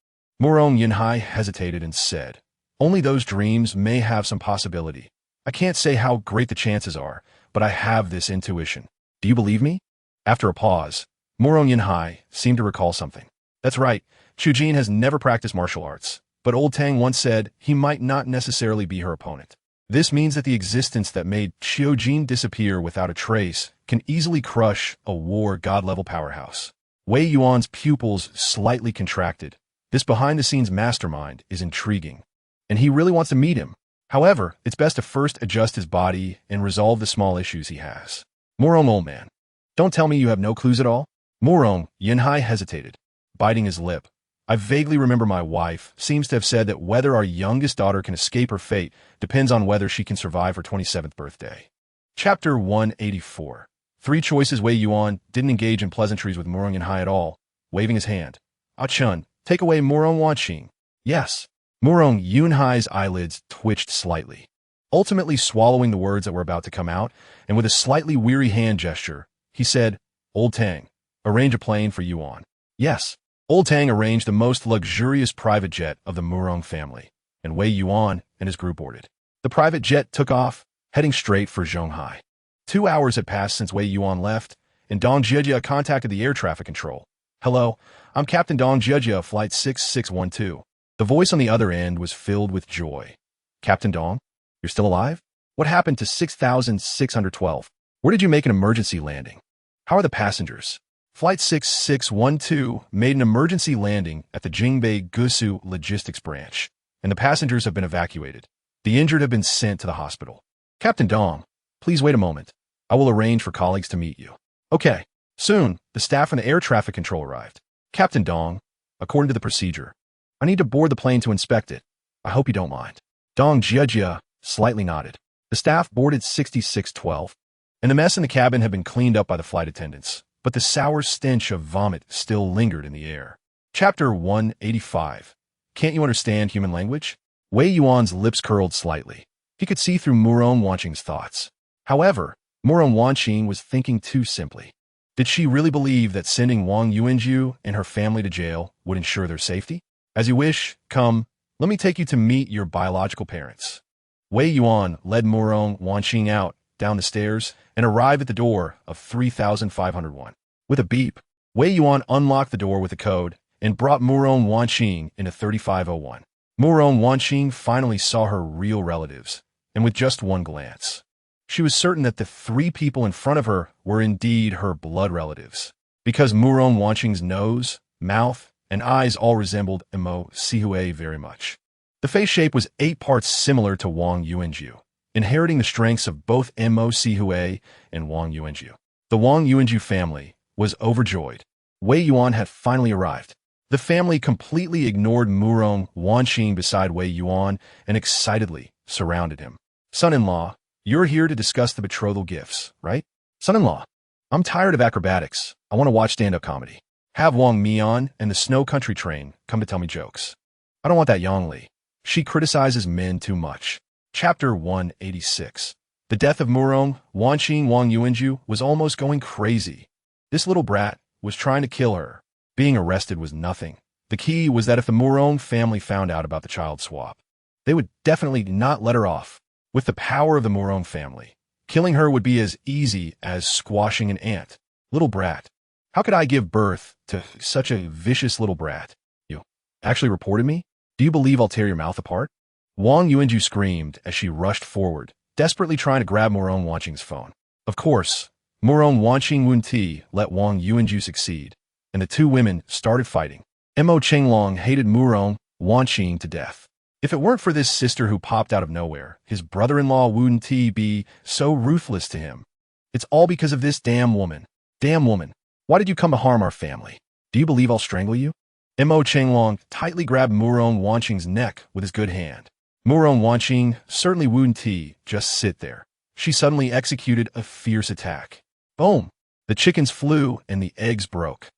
Murong Yunhai hesitated and said, only those dreams may have some possibility. I can't say how great the chances are, but I have this intuition. Do you believe me? After a pause, Murong Yunhai seemed to recall something. That's right, Chujin has never practiced martial arts, but Old Tang once said he might not necessarily be her opponent. This means that the existence that made Chiojin disappear without a trace can easily crush a war god-level powerhouse. Wei Yuan's pupils slightly contracted. This behind-the-scenes mastermind is intriguing. and he really wants to meet him. However, it's best to first adjust his body and resolve the small issues he has. Morong, old man. Don't tell me you have no clues at all? Morong, Yunhai hesitated, biting his lip. I vaguely remember my wife seems to have said that whether our youngest daughter can escape her fate depends on whether she can survive her 27th birthday. Chapter 184. Three choices. Wei Yuan didn't engage in pleasantries with Morong Yunhai at all, waving his hand. Ah Chun, take away Morong Wanqing. Yes. Morong Yunhai's eyelids twitched slightly, ultimately swallowing the words that were about to come out, and with a slightly weary hand gesture, he said, Old Tang, arrange a plane for Yuan. Yes. Old Tang arranged the most luxurious private jet of the Morong family, and Wei Yuan and his group boarded. The private jet took off, heading straight for Zhonghai. 2 hours had passed since Wei Yuan left, and Dong Jiejia contacted the air traffic control. Hello, I'm Captain Dong Jiejia of Flight 6612. The voice on the other end was filled with joy. Captain Dong, you're still alive? What happened to 6612? Where did you make an emergency landing? How are the passengers? Flight 6612 made an emergency landing at the Jingbei Gusu Logistics Branch, and the passengers have been evacuated. The injured have been sent to the hospital. Captain Dong, please wait a moment. I will arrange for colleagues to meet you. Okay. Soon, the staff from the air traffic control arrived. Captain Dong, according to the procedure, I need to board the plane to inspect it. I hope you don't mind. Dong Jiejia slightly nodded. The staff boarded 6612, and the mess in the cabin had been cleaned up by the flight attendants, but the sour stench of vomit still lingered in the air. Chapter 185. Can't you understand human language? Wei Yuan's lips curled slightly. He could see through Morong Wanqing's thoughts. However, Morong Wanqing was thinking too simply. Did she really believe that sending Wang Yuanju and her family to jail would ensure their safety? As you wish, come, let me take you to meet your biological parents. Wei Yuan led Morong Wanqing out, down the stairs, and arrived at the door of 3501. With a beep, Wei Yuan unlocked the door with a code and brought Morong Wanqing into 3501. Morong Wanqing finally saw her real relatives, and with just one glance, she was certain that the three people in front of her were indeed her blood relatives, because Morong Wanqing's nose, mouth, and eyes all resembled Mo Sihue very much. The face shape was 8 parts similar to Wang Yuanju, inheriting the strengths of both Mo Sihue and Wang Yuanju. The Wang Yuanju family was overjoyed. Wei Yuan had finally arrived. The family completely ignored Morong Wanqing beside Wei Yuan and excitedly surrounded him. Son-in-law, you're here to discuss the betrothal gifts, right? Son-in-law, I'm tired of acrobatics. I want to watch stand-up comedy. Have Wang Mian and the Snow Country Train come to tell me jokes. I don't want that Yongli. She criticizes men too much. Chapter 186. The death of Morong Wanqing Wang Yuanju was almost going crazy. This little brat was trying to kill her. Being arrested was nothing. The key was that if the Morong family found out about the child swap, they would definitely not let her off. With the power of the Morong family, killing her would be as easy as squashing an ant. Little brat. How could I give birth to such a vicious little brat? You actually reported me? Do you believe I'll tear your mouth apart? Wang Yuanju screamed as she rushed forward, desperately trying to grab Morong Wanqing's phone. Of course, Morong Wanqing Wunti let Wang Yuanju succeed, and the two women started fighting. Mo Chenglong hated Morong Wanqing to death. If it weren't for this sister who popped out of nowhere, his brother-in-law wouldn't be so ruthless to him. It's all because of this damn woman. Damn woman. Why did you come to harm our family? Do you believe I'll strangle you? Mo Chenglong tightly grabbed Morong Wanqing's neck with his good hand. Morong Wanqing certainly wouldn't just sit there. She suddenly executed a fierce attack. Boom! The chickens flew and the eggs broke.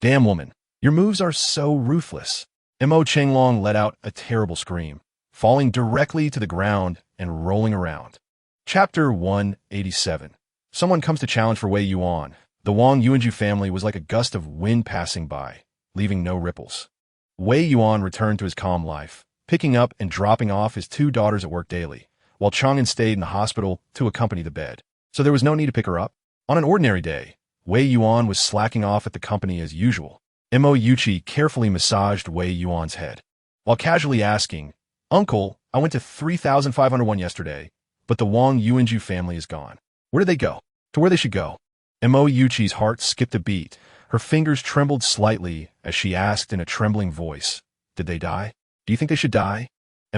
Damn woman. Your moves are so ruthless. Mo Chenglong let out a terrible scream, falling directly to the ground and rolling around. Chapter 187. Someone comes to challenge for Wei Yuan. The Wang Yuanju family was like a gust of wind passing by, leaving no ripples. Wei Yuan returned to his calm life, picking up and dropping off his 2 daughters at work daily, while Chang'an stayed in the hospital to accompany the bed. So there was no need to pick her up. On an ordinary day, Wei Yuan was slacking off at the company as usual. Mo Yuchi carefully massaged Wei Yuan's head, while casually asking, Uncle, I went to 3501 yesterday, but the Wang Yuanju family is gone. Where did they go? To where they should go. Mo Yuchi's heart skipped a beat. Her fingers trembled slightly as she asked in a trembling voice, Did they die? Do you think they should die?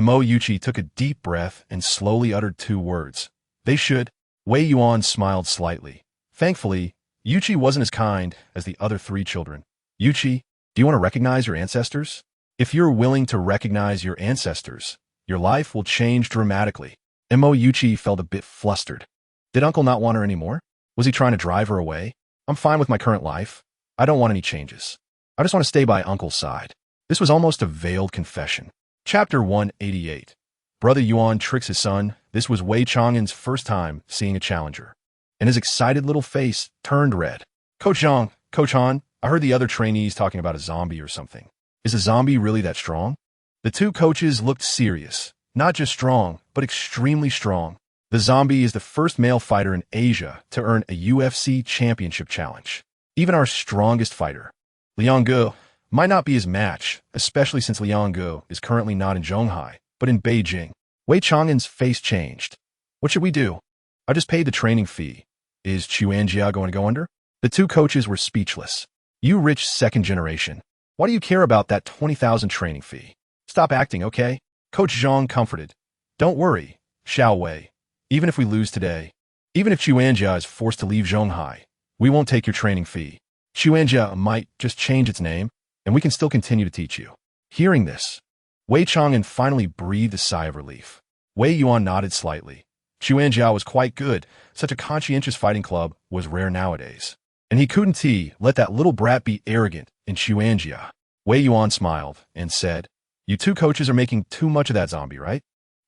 Mo Yuchi took a deep breath and slowly uttered two words. They should. Wei Yuan smiled slightly. Thankfully, Yuchi wasn't as kind as the other three children. Yuchi, do you want to recognize your ancestors? If you're willing to recognize your ancestors, your life will change dramatically. Mo Yuchi felt a bit flustered. Did Uncle not want her anymore? Was he trying to drive her away? I'm fine with my current life. I don't want any changes. I just want to stay by Uncle's side. This was almost a veiled confession. Chapter 188. Brother Yuan tricks his son. This was Wei Chang'an's first time seeing a challenger, and his excited little face turned red. Coach Zhang, Coach Han, I heard the other trainees talking about a zombie or something. Is a zombie really that strong? The two coaches looked serious. Not just strong, but extremely strong. The zombie is the first male fighter in Asia to earn a UFC championship challenge. Even our strongest fighter, Liang Ge, might not be his match, especially since Liang Ge is currently not in Zhonghai, but in Beijing. Wei Chang'an's face changed. What should we do? I just paid the training fee. Is Chuanjia going to go under? The two coaches were speechless. You rich second generation. Why do you care about that 20,000 training fee? Stop acting, okay? Coach Zhang comforted. Don't worry, Xiao Wei. Even if we lose today, even if Chuanjia is forced to leave Zhonghai, we won't take your training fee. Chuanjia might just change its name, and we can still continue to teach you. Hearing this, Wei Chang'an finally breathed a sigh of relief. Wei Yuan nodded slightly. Chuanjia was quite good. Such a conscientious fighting club was rare nowadays. And he couldn't let that little brat be arrogant in Chuanjia. Wei Yuan smiled and said, You two coaches are making too much of that zombie, right?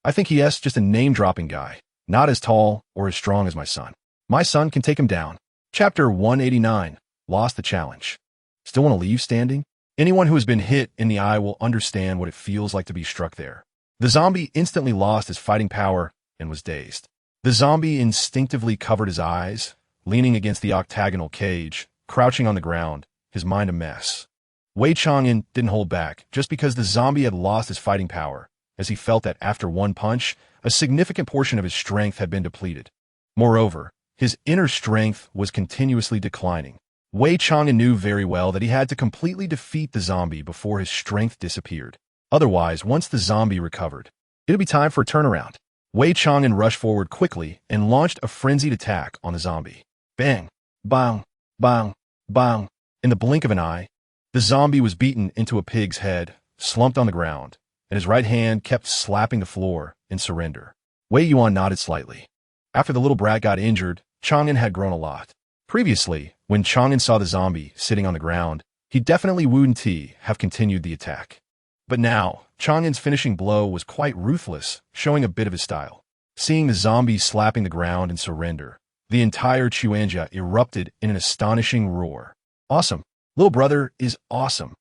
I think he's just a name-dropping guy, not as tall or as strong as my son. My son can take him down. Chapter 189. Lost the challenge. Still want to leave standing? Anyone who has been hit in the eye will understand what it feels like to be struck there. The zombie instantly lost his fighting power and was dazed. The zombie instinctively covered his eyes, leaning against the octagonal cage, crouching on the ground, his mind a mess. Wei Chang'an didn't hold back just because the zombie had lost his fighting power, as he felt that after one punch, a significant portion of his strength had been depleted. Moreover, his inner strength was continuously declining. Wei Chang'an knew very well that he had to completely defeat the zombie before his strength disappeared. Otherwise, once the zombie recovered, it'd be time for a turnaround. Wei Chang'an rushed forward quickly and launched a frenzied attack on the zombie. Bang! Bang! Bang! Bang! In the blink of an eye, the zombie was beaten into a pig's head, slumped on the ground, and his right hand kept slapping the floor in surrender. Wei Yuan nodded slightly. After the little brat got injured, Chang'an had grown a lot. Previously, when Chang'an saw the zombie sitting on the ground, he definitely wouldn't have continued the attack. But now, Chang'an's finishing blow was quite ruthless, showing a bit of his style. Seeing the zombie slapping the ground in surrender, the entire Chuanjia erupted in an astonishing roar. Awesome. Little brother is awesome.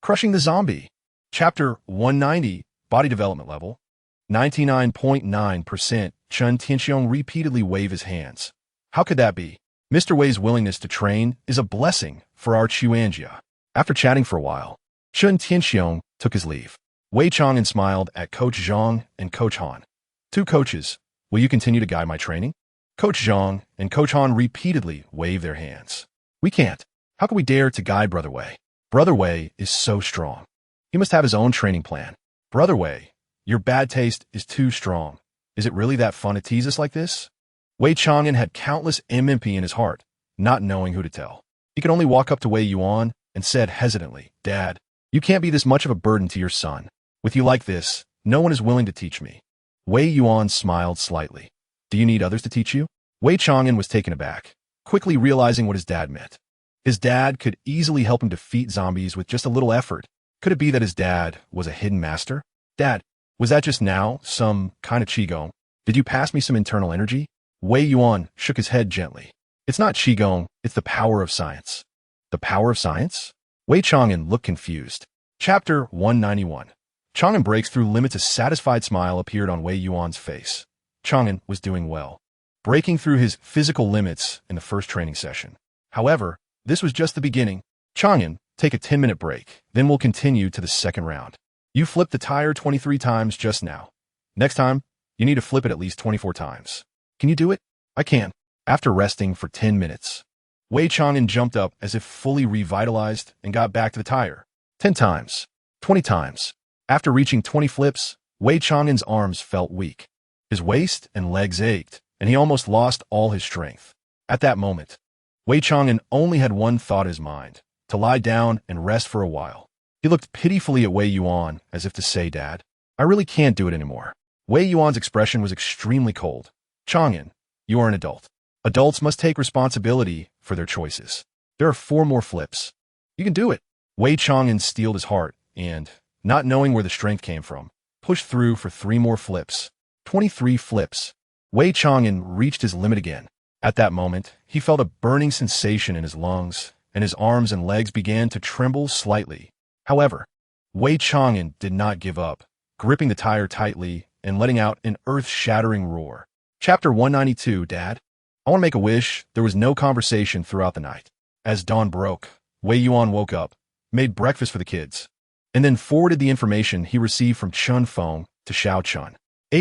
Crushing the zombie. Chapter 190, Body Development Level. 99.9%. Chen Tianxiong repeatedly waved his hands. How could that be? Mr. Wei's willingness to train is a blessing for our Chuanjia. After chatting for a while, Chen Tianxiong took his leave. Wei Chang'an smiled at Coach Zhang and Coach Han. Two coaches, will you continue to guide my training? Coach Zhang and Coach Han repeatedly waved their hands. We can't. How can we dare to guide Brother Wei? Brother Wei is so strong. He must have his own training plan. Brother Wei, your bad taste is too strong. Is it really that fun to tease us like this? Wei Chang'an had countless MMP in his heart, not knowing who to tell. He could only walk up to Wei Yuan and said hesitantly, Dad, you can't be this much of a burden to your son. With you like this, no one is willing to teach me. Wei Yuan smiled slightly. Do you need others to teach you? Wei Chang'an was taken aback, quickly realizing what his dad meant. His dad could easily help him defeat zombies with just a little effort. Could it be that his dad was a hidden master? Dad, was that just now some kind of qigong? Did you pass me some internal energy? Wei Yuan shook his head gently. It's not qigong, it's the power of science. The power of science? Wei Chang'an looked confused. Chapter 191. Chang'an breaks through limits. A satisfied smile appeared on Wei Yuan's face. Chang'an was doing well, breaking through his physical limits in the first training session. However, this was just the beginning. Chang'an, take a 10-minute break, then we'll continue to the second round. You flipped the tire 23 times just now. Next time, you need to flip it at least 24 times. Can you do it? I can. After resting for 10 minutes, Wei Chang'an jumped up as if fully revitalized and got back to the tire. 10 times. 20 times. After reaching 20 flips, Wei Chang'an's arms felt weak. His waist and legs ached, and he almost lost all his strength. At that moment, Wei Chang'an only had one thought in his mind: to lie down and rest for a while. He looked pitifully at Wei Yuan as if to say, "Dad, I really can't do it anymore." Wei Yuan's expression was extremely cold. "Chang'an, you are an adult. Adults must take responsibility for their choices. There are 4 more flips. You can do it." Wei Chang'an steeled his heart and, not knowing where the strength came from, pushed through for 3 more flips. 23 flips. Wei Chang'an reached his limit again. At that moment, he felt a burning sensation in his lungs, and his arms and legs began to tremble slightly. However, Wei Chang'an did not give up, gripping the tire tightly and letting out an earth-shattering roar. Chapter 192, Dad, I want to make a wish. There was no conversation throughout the night. As dawn broke, Wei Yuan woke up, made breakfast for the kids, and then forwarded the information he received from Chun Feng to Xiao Chun.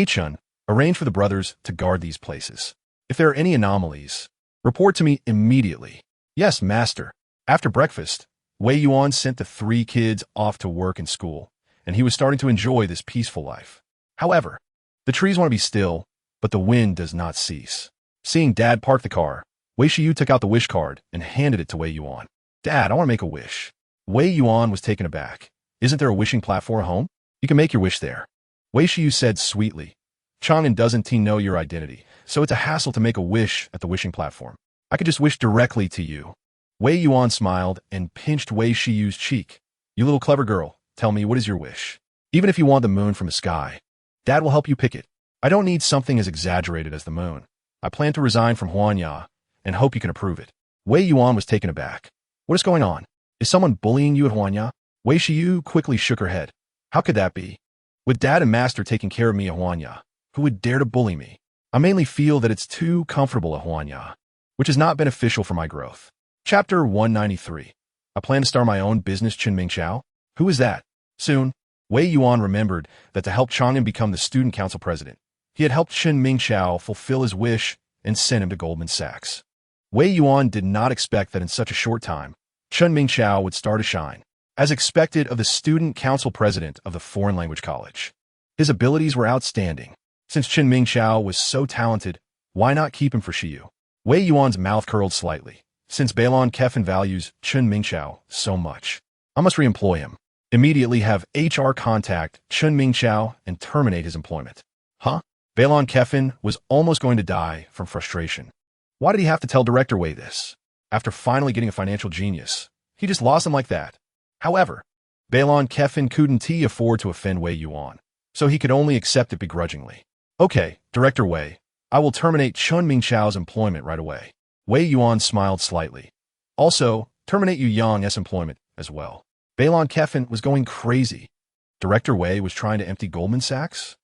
Chun, arrange for the brothers to guard these places. If there are any anomalies, report to me immediately. Yes, master. After breakfast, Wei Yuan sent the 3 kids off to work and school, and he was starting to enjoy this peaceful life. However, the trees want to be still, but the wind does not cease. Seeing Dad park the car, Wei Shiyu took out the wish card and handed it to Wei Yuan. Dad, I want to make a wish. Wei Yuan was taken aback. Isn't there a wishing platform at home? You can make your wish there. Wei Shiyu said sweetly. Chang'an doesn't know your identity, so it's a hassle to make a wish at the wishing platform. I could just wish directly to you. Wei Yuan smiled and pinched Wei Shiyu's cheek. You little clever girl, tell me, what is your wish? Even if you want the moon from the sky, Dad will help you pick it. I don't need something as exaggerated as the moon. I plan to resign from Huanya and hope you can approve it. Wei Yuan was taken aback. What is going on? Is someone bullying you at Huanya? Wei Shiyu quickly shook her head. How could that be? With Dad and Master taking care of me at Huanya, who would dare to bully me? I mainly feel that it's too comfortable at Huanya, which is not beneficial for my growth. Chapter 193. I plan to start my own business. Chunming Xiao? Who is that? Soon, Wei Yuan remembered that to help Chang'an become the student council president, he had helped Chunming Xiao fulfill his wish and sent him to Goldman Sachs. Wei Yuan did not expect that in such a short time, Chunming Xiao would start to shine, as expected of the student council president of the foreign language college. His abilities were outstanding. Since Chunming Xiao was so talented, why not keep him for Shiyu? Wei Yuan's mouth curled slightly. Since Balon Kefin values Chunming Xiao so much, I must reemploy him. Immediately have HR contact Chunming Xiao and terminate his employment. Huh? Balon Kefin was almost going to die from frustration. Why did he have to tell Director Wei this? After finally getting a financial genius, he just lost him like that. However, Balon Kefin couldn't afford to offend Wei Yuan, so he could only accept it begrudgingly. Okay, Director Wei, I will terminate Chunming Xiao's employment right away. Wei Yuan smiled slightly. Also, terminate Yu Yang's employment as well. Balon Kefin was going crazy. Director Wei was trying to empty Goldman Sachs?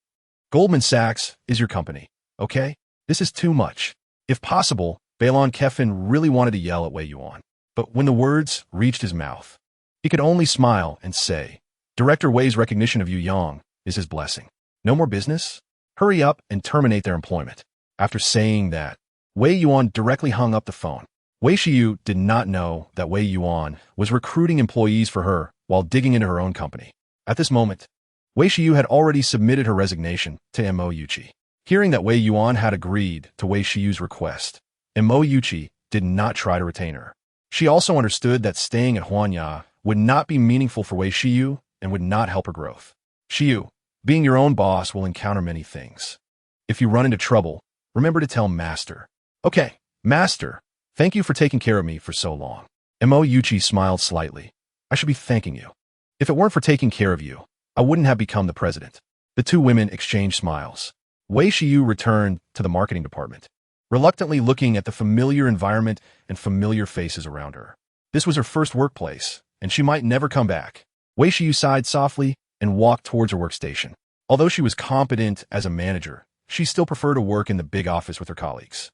Goldman Sachs is your company, okay? This is too much. If possible, Balon Kefin really wanted to yell at Wei Yuan, but when the words reached his mouth, he could only smile and say, Director Wei's recognition of Yu Yang is his blessing. No more business? Hurry up and terminate their employment. After saying that, Wei Yuan directly hung up the phone. Wei Shiyu did not know that Wei Yuan was recruiting employees for her while digging into her own company. At this moment, Wei Shiyu had already submitted her resignation to Mo Yuchi. Hearing that Wei Yuan had agreed to Wei Shiyu's request, Mo Yuchi did not try to retain her. She also understood that staying at Huanya would not be meaningful for Wei Shiyu and would not help her growth. Shiyu, being your own boss will encounter many things. If you run into trouble, remember to tell Master. Okay, Master, thank you for taking care of me for so long. Mo Yuchi smiled slightly. I should be thanking you. If it weren't for taking care of you, I wouldn't have become the president. The 2 women exchanged smiles. Wei Shiyu returned to the marketing department, reluctantly looking at the familiar environment and familiar faces around her. This was her first workplace, and she might never come back. Wei Shiyu sighed softly and walked towards her workstation. Although she was competent as a manager, she still preferred to work in the big office with her colleagues.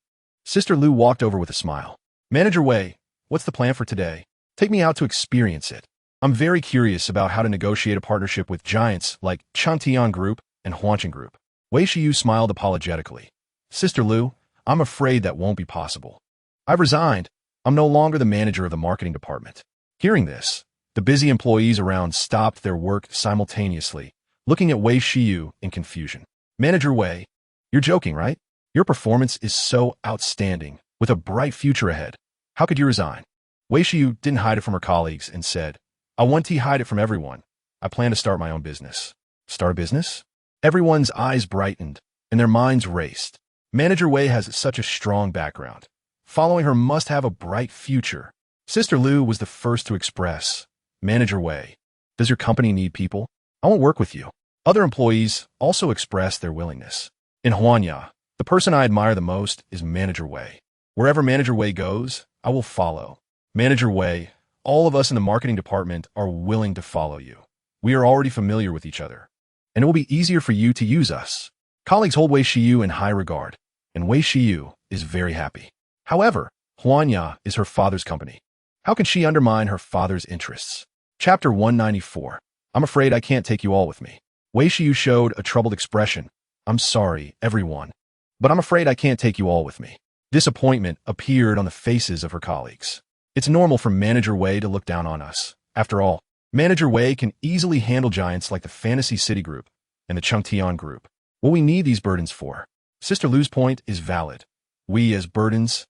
Sister Lu walked over with a smile. Manager Wei, what's the plan for today? Take me out to experience it. I'm very curious about how to negotiate a partnership with giants like Chantian Group and Huanchin Group. Wei Shiyu smiled apologetically. Sister Lu, I'm afraid that won't be possible. I've resigned. I'm no longer the manager of the marketing department. Hearing this, the busy employees around stopped their work simultaneously, looking at Wei Shiyu in confusion. Manager Wei, you're joking, right? Your performance is so outstanding, with a bright future ahead. How could you resign? Wei Shiyu didn't hide it from her colleagues and said, I want to hide it from everyone. I plan to start my own business. Start a business? Everyone's eyes brightened, and their minds raced. Manager Wei has such a strong background. Following her must have a bright future. Sister Lu was the first to express, Manager Wei, does your company need people? I won't work with you. Other employees also expressed their willingness. In Huanya, the person I admire the most is Manager Wei. Wherever Manager Wei goes, I will follow. Manager Wei, all of us in the marketing department are willing to follow you. We are already familiar with each other, and it will be easier for you to use us. Colleagues hold Wei Shiyu in high regard, and Wei Shiyu is very happy. However, Huanya is her father's company. How can she undermine her father's interests? Chapter 194. I'm afraid I can't take you all with me. Wei Shiyu showed a troubled expression. I'm sorry, everyone, but I'm afraid I can't take you all with me. Disappointment appeared on the faces of her colleagues. It's normal for Manager Wei to look down on us. After all, Manager Wei can easily handle giants like the Fantasy City Group and the Changtian Group. What we need these burdens for? Sister Lu's point is valid. We, as burdens,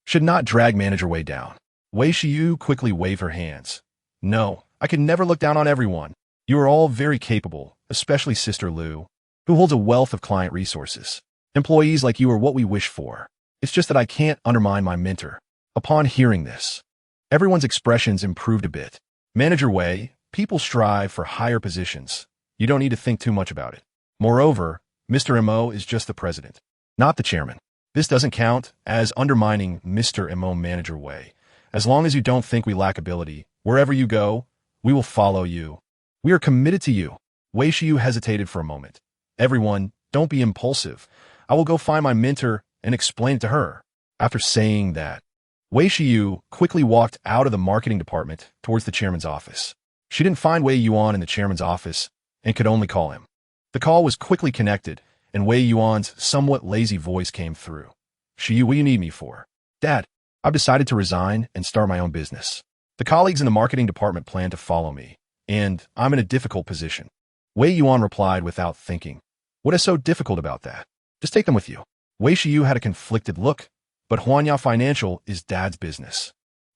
should not drag Manager Wei down. Wei Shiyu quickly waved her hands. No, I could never look down on everyone. You are all very capable, especially Sister Lu, who holds a wealth of client resources. Employees like you are what we wish for. It's just that I can't undermine my mentor. Upon hearing this, everyone's expressions improved a bit. Manager Wei, people strive for higher positions. You don't need to think too much about it. Moreover, Mr. Mo is just the president, not the chairman. This doesn't count as undermining Mr. Mo. Manager Wei. As long as you don't think we lack ability, wherever you go, we will follow you. We are committed to you. Wei Shiyu hesitated for a moment. Everyone, don't be impulsive. I will go find my mentor and explain it to her. After saying that, Wei Shiyu quickly walked out of the marketing department towards the chairman's office. She didn't find Wei Yuan in the chairman's office and could only call him. The call was quickly connected, and Wei Yuan's somewhat lazy voice came through. Shiyu, what do you need me for? Dad, I've decided to resign and start my own business. The colleagues in the marketing department plan to follow me, and I'm in a difficult position. Wei Yuan replied without thinking. What is so difficult about that? Just take them with you. Wei Shiyu had a conflicted look, but Huanya Financial is Dad's business.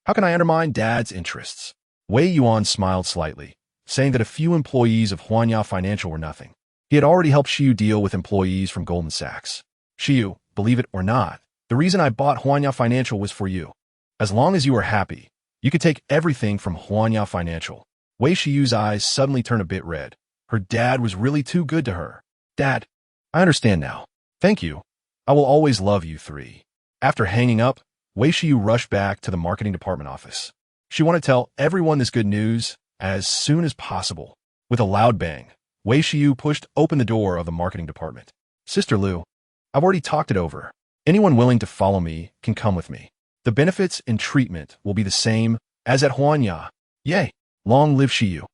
How can I undermine Dad's interests? Wei Yuan smiled slightly, saying that a few employees of Huanya Financial were nothing. He had already helped Shiyu deal with employees from Goldman Sachs. Shiyu, believe it or not, the reason I bought Huanya Financial was for you. As long as you are happy, you could take everything from Huanya Financial. Wei Shiyu's eyes suddenly turned a bit red. Her dad was really too good to her. Dad, I understand now. Thank you. I will always love you three. After hanging up, Wei Shiyu rushed back to the marketing department office. She wanted to tell everyone this good news as soon as possible. With a loud bang, Wei Shiyu pushed open the door of the marketing department. Sister Lu, I've already talked it over. Anyone willing to follow me can come with me. The benefits and treatment will be the same as at Huanya. Yay! Long live Shiyu.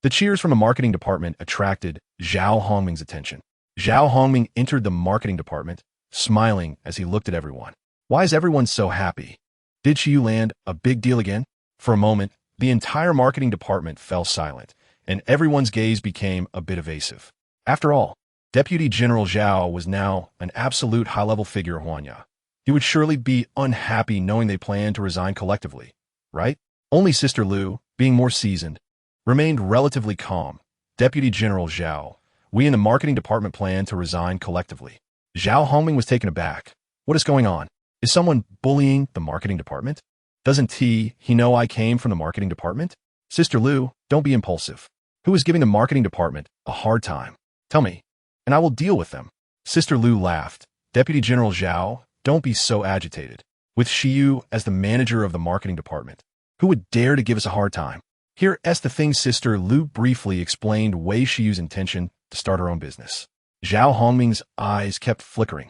The cheers from the marketing department attracted Zhao Hongming's attention. Zhao Hongming entered the marketing department, smiling as he looked at everyone. Why is everyone so happy? Did Shiyu land a big deal again? For a moment, the entire marketing department fell silent, and everyone's gaze became a bit evasive. After all, Deputy General Zhao was now an absolute high-level figure at Huanya. He would surely be unhappy knowing they planned to resign collectively, right? Only Sister Lu, being more seasoned, remained relatively calm. Deputy General Zhao, we in the marketing department plan to resign collectively. Zhao Hongming was taken aback. What is going on? Is someone bullying the marketing department? Doesn't he know I came from the marketing department? Sister Lu, don't be impulsive. Who is giving the marketing department a hard time? Tell me, and I will deal with them. Sister Lu laughed. Deputy General Zhao, don't be so agitated. With Shiyu as the manager of the marketing department, who would dare to give us a hard time? Here is the thing. Sister Lu briefly explained Wei Shiyu's intention to start her own business. Zhao Hongming's eyes kept flickering,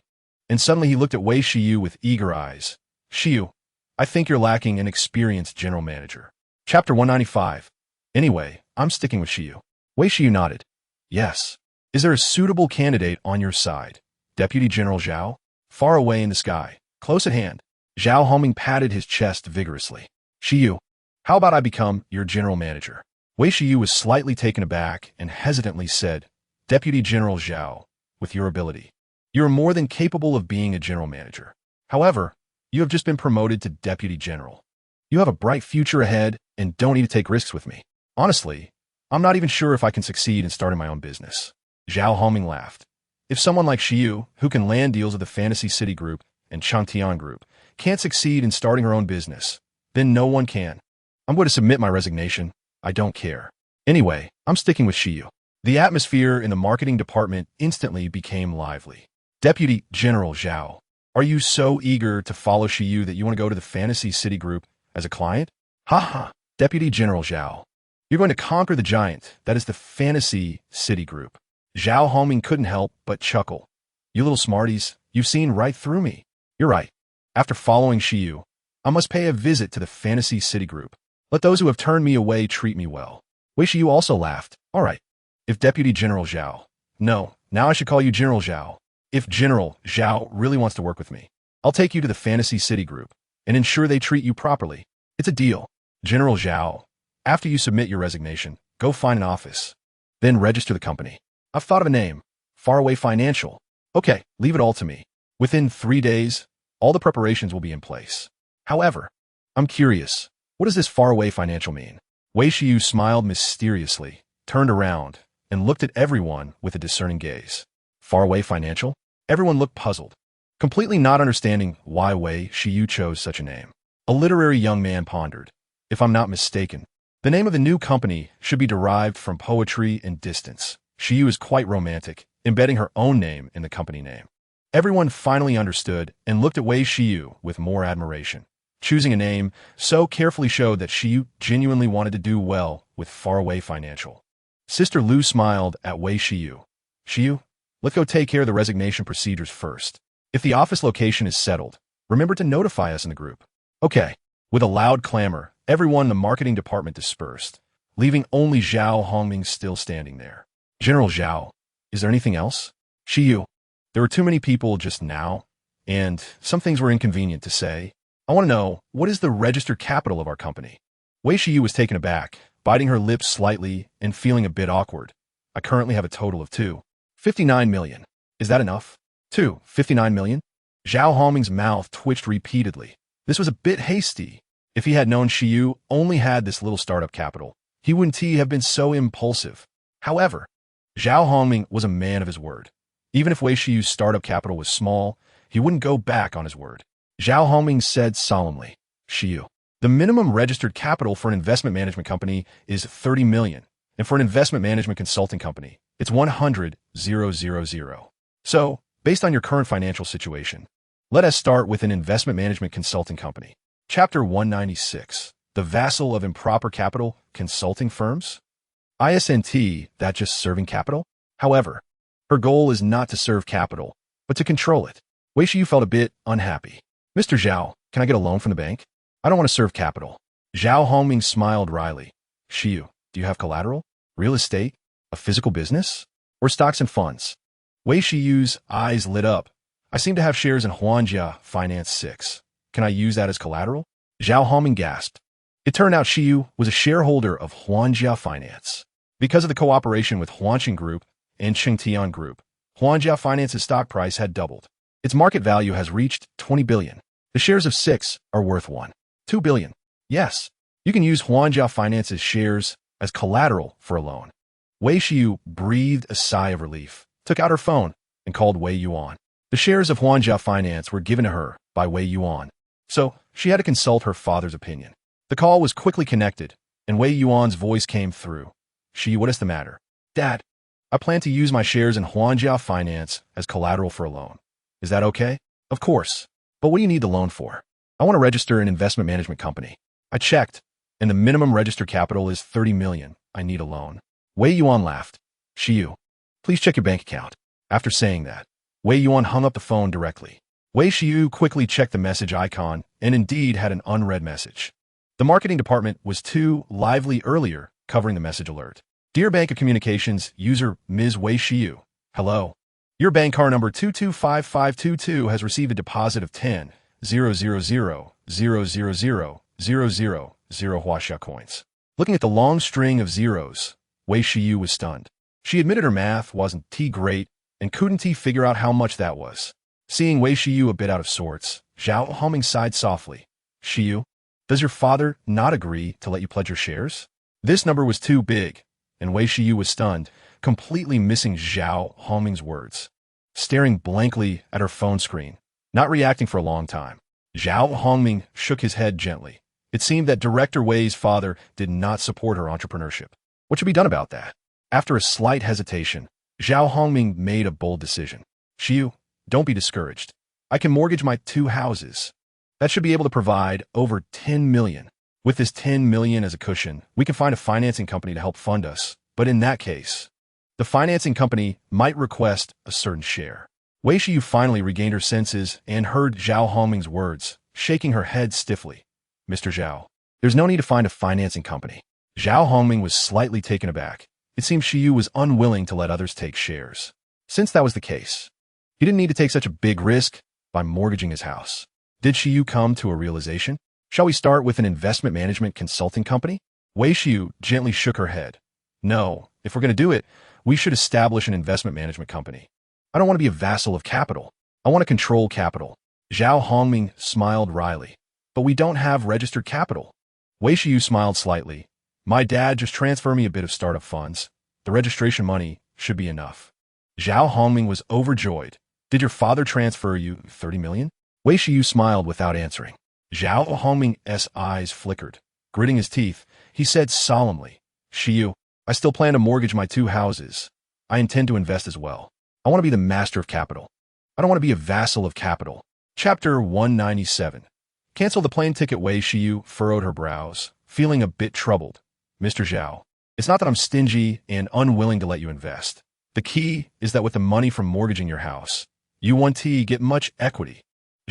and suddenly he looked at Wei Shiyu with eager eyes. Shiyu, I think you're lacking an experienced general manager. Chapter 195. Anyway, I'm sticking with Shiyu. Wei Shiyu nodded. Yes. Is there a suitable candidate on your side? Deputy General Zhao? Far away in the sky, close at hand, Zhao Hongming patted his chest vigorously. Shiyu, how about I become your general manager? Wei Shiyu was slightly taken aback and hesitantly said, Deputy General Zhao, with your ability. You are more than capable of being a general manager. However, you have just been promoted to Deputy General. You have a bright future ahead and don't need to take risks with me. Honestly, I'm not even sure if I can succeed in starting my own business. Zhao Hongming laughed. If someone like Xiyu, who can land deals with the Fantasy City Group and Changtian Group, can't succeed in starting her own business, then no one can. I'm going to submit my resignation. I don't care. Anyway, I'm sticking with Xiyu. The atmosphere in the marketing department instantly became lively. Deputy General Zhao, are you so eager to follow Xiyu that you want to go to the Fantasy City Group as a client? Haha, Deputy General Zhao. You're going to conquer the giant that is the Fantasy City Group. Zhao Hongming couldn't help but chuckle. You little smarties, you've seen right through me. You're right. After following Xiyu, I must pay a visit to the Fantasy City Group. Let those who have turned me away treat me well. Wei Xiyu also laughed. All right. If Deputy General Zhao. No, now I should call you General Zhao. If General Zhao really wants to work with me, I'll take you to the Fantasy City Group and ensure they treat you properly. It's a deal. General Zhao, after you submit your resignation, go find an office. Then register the company. I've thought of a name. Faraway Financial. Okay, leave it all to me. Within 3 days, all the preparations will be in place. However, I'm curious, what does this Faraway Financial mean? Wei Xiyu smiled mysteriously, turned around, and looked at everyone with a discerning gaze. Faraway Financial? Everyone looked puzzled, completely not understanding why Wei Xiyu chose such a name. A literary young man pondered. If I'm not mistaken, the name of the new company should be derived from poetry and distance. Xiyu is quite romantic, embedding her own name in the company name. Everyone finally understood and looked at Wei Xiyu with more admiration. Choosing a name so carefully showed that Xiyu genuinely wanted to do well with Faraway Financial. Sister Lu smiled at Wei Xiyu. Xiyu, let's go take care of the resignation procedures first. If the office location is settled, remember to notify us in the group. Okay. With a loud clamor, everyone in the marketing department dispersed, leaving only Zhao Hongming still standing there. General Zhao, is there anything else? Xiyu, there were too many people just now, and some things were inconvenient to say. I want to know, what is the registered capital of our company? Wei Xiyu was taken aback, biting her lips slightly and feeling a bit awkward. I currently have a total of 259 million. Is that enough? 259 million? Zhao Hongming's mouth twitched repeatedly. This was a bit hasty. If he had known Xiyu only had this little startup capital, he wouldn't have been so impulsive. However, Zhao Hongming was a man of his word. Even if Wei Xiyu's startup capital was small, he wouldn't go back on his word. Zhao Hongming said solemnly, Xiyu, the minimum registered capital for an investment management company is 30 million, and for an investment management consulting company, it's 100,000. So, based on your current financial situation, let us start with an investment management consulting company. Chapter 196, The Vassal of Improper Capital Consulting Firms? ISNT, that just serving capital? However, her goal is not to serve capital, but to control it. Wei Xiyu felt a bit unhappy. Mr. Zhao, can I get a loan from the bank? I don't want to serve capital. Zhao Hongming smiled wryly. Xiyu, do you have collateral? Real estate? A physical business? Or stocks and funds? Wei Xiyu's eyes lit up. I seem to have shares in Huanjia Finance 6. Can I use that as collateral? Zhao Hongming gasped. It turned out Xiyu was a shareholder of Huanjia Finance. Because of the cooperation with Huanqing Group and Chengtian Group, Huanjia Finance's stock price had doubled. Its market value has reached 20 billion. The shares of 6 are worth 2 billion. Yes, you can use Huanjia Finance's shares as collateral for a loan. Wei Xiyu breathed a sigh of relief, took out her phone, and called Wei Yuan. The shares of Huanjia Finance were given to her by Wei Yuan, so she had to consult her father's opinion. The call was quickly connected, and Wei Yuan's voice came through. Xiyu, what is the matter? Dad, I plan to use my shares in Huanjia Finance as collateral for a loan. Is that okay? Of course. But what do you need the loan for? I want to register an investment management company. I checked, and the minimum registered capital is 30 million. I need a loan. Wei Yuan laughed. Xiyu, please check your bank account. After saying that, Wei Yuan hung up the phone directly. Wei Xiyu quickly checked the message icon and indeed had an unread message. The marketing department was too lively earlier, covering the message alert. Dear Bank of Communications user Ms. Wei Xiyu, hello. Your bank card number 225522 has received a deposit of 10,000,000,000 Huaxia coins. Looking at the long string of zeros, Wei Xiyu was stunned. She admitted her math wasn't great and couldn't figure out how much that was. Seeing Wei Xiu a bit out of sorts, Zhao Hongming sighed softly. Xiu, does your father not agree to let you pledge your shares? This number was too big, and Wei Xiu was stunned, completely missing Zhao Hongming's words. Staring blankly at her phone screen, not reacting for a long time, Zhao Hongming shook his head gently. It seemed that Director Wei's father did not support her entrepreneurship. What should be done about that? After a slight hesitation, Zhao Hongming made a bold decision. Xiu, don't be discouraged. I can mortgage my 2 houses. That should be able to provide over 10 million. With this 10 million as a cushion, we can find a financing company to help fund us. But in that case, the financing company might request a certain share. Wei Xiu finally regained her senses and heard Zhao Hongming's words, shaking her head stiffly. Mr. Zhao, there's no need to find a financing company. Zhao Hongming was slightly taken aback. It seemed Xiu was unwilling to let others take shares. Since that was the case, he didn't need to take such a big risk by mortgaging his house. Did Xiu come to a realization? Shall we start with an investment management consulting company? Wei Xiu gently shook her head. No, if we're going to do it, we should establish an investment management company. I don't want to be a vassal of capital. I want to control capital. Zhao Hongming smiled wryly. But we don't have registered capital. Wei Xiu smiled slightly. My dad just transferred me a bit of startup funds. The registration money should be enough. Zhao Hongming was overjoyed. Did your father transfer you 30 million? Wei Xiu smiled without answering. Zhao Hongming's eyes flickered. Gritting his teeth, he said solemnly, Xiu, I still plan to mortgage my 2 houses. I intend to invest as well. I want to be the master of capital. I don't want to be a vassal of capital. Chapter 197. Cancel the plane ticket. Wei Xiu furrowed her brows, feeling a bit troubled. Mr. Zhao, it's not that I'm stingy and unwilling to let you invest. The key is that with the money from mortgaging your house, you won't get much equity.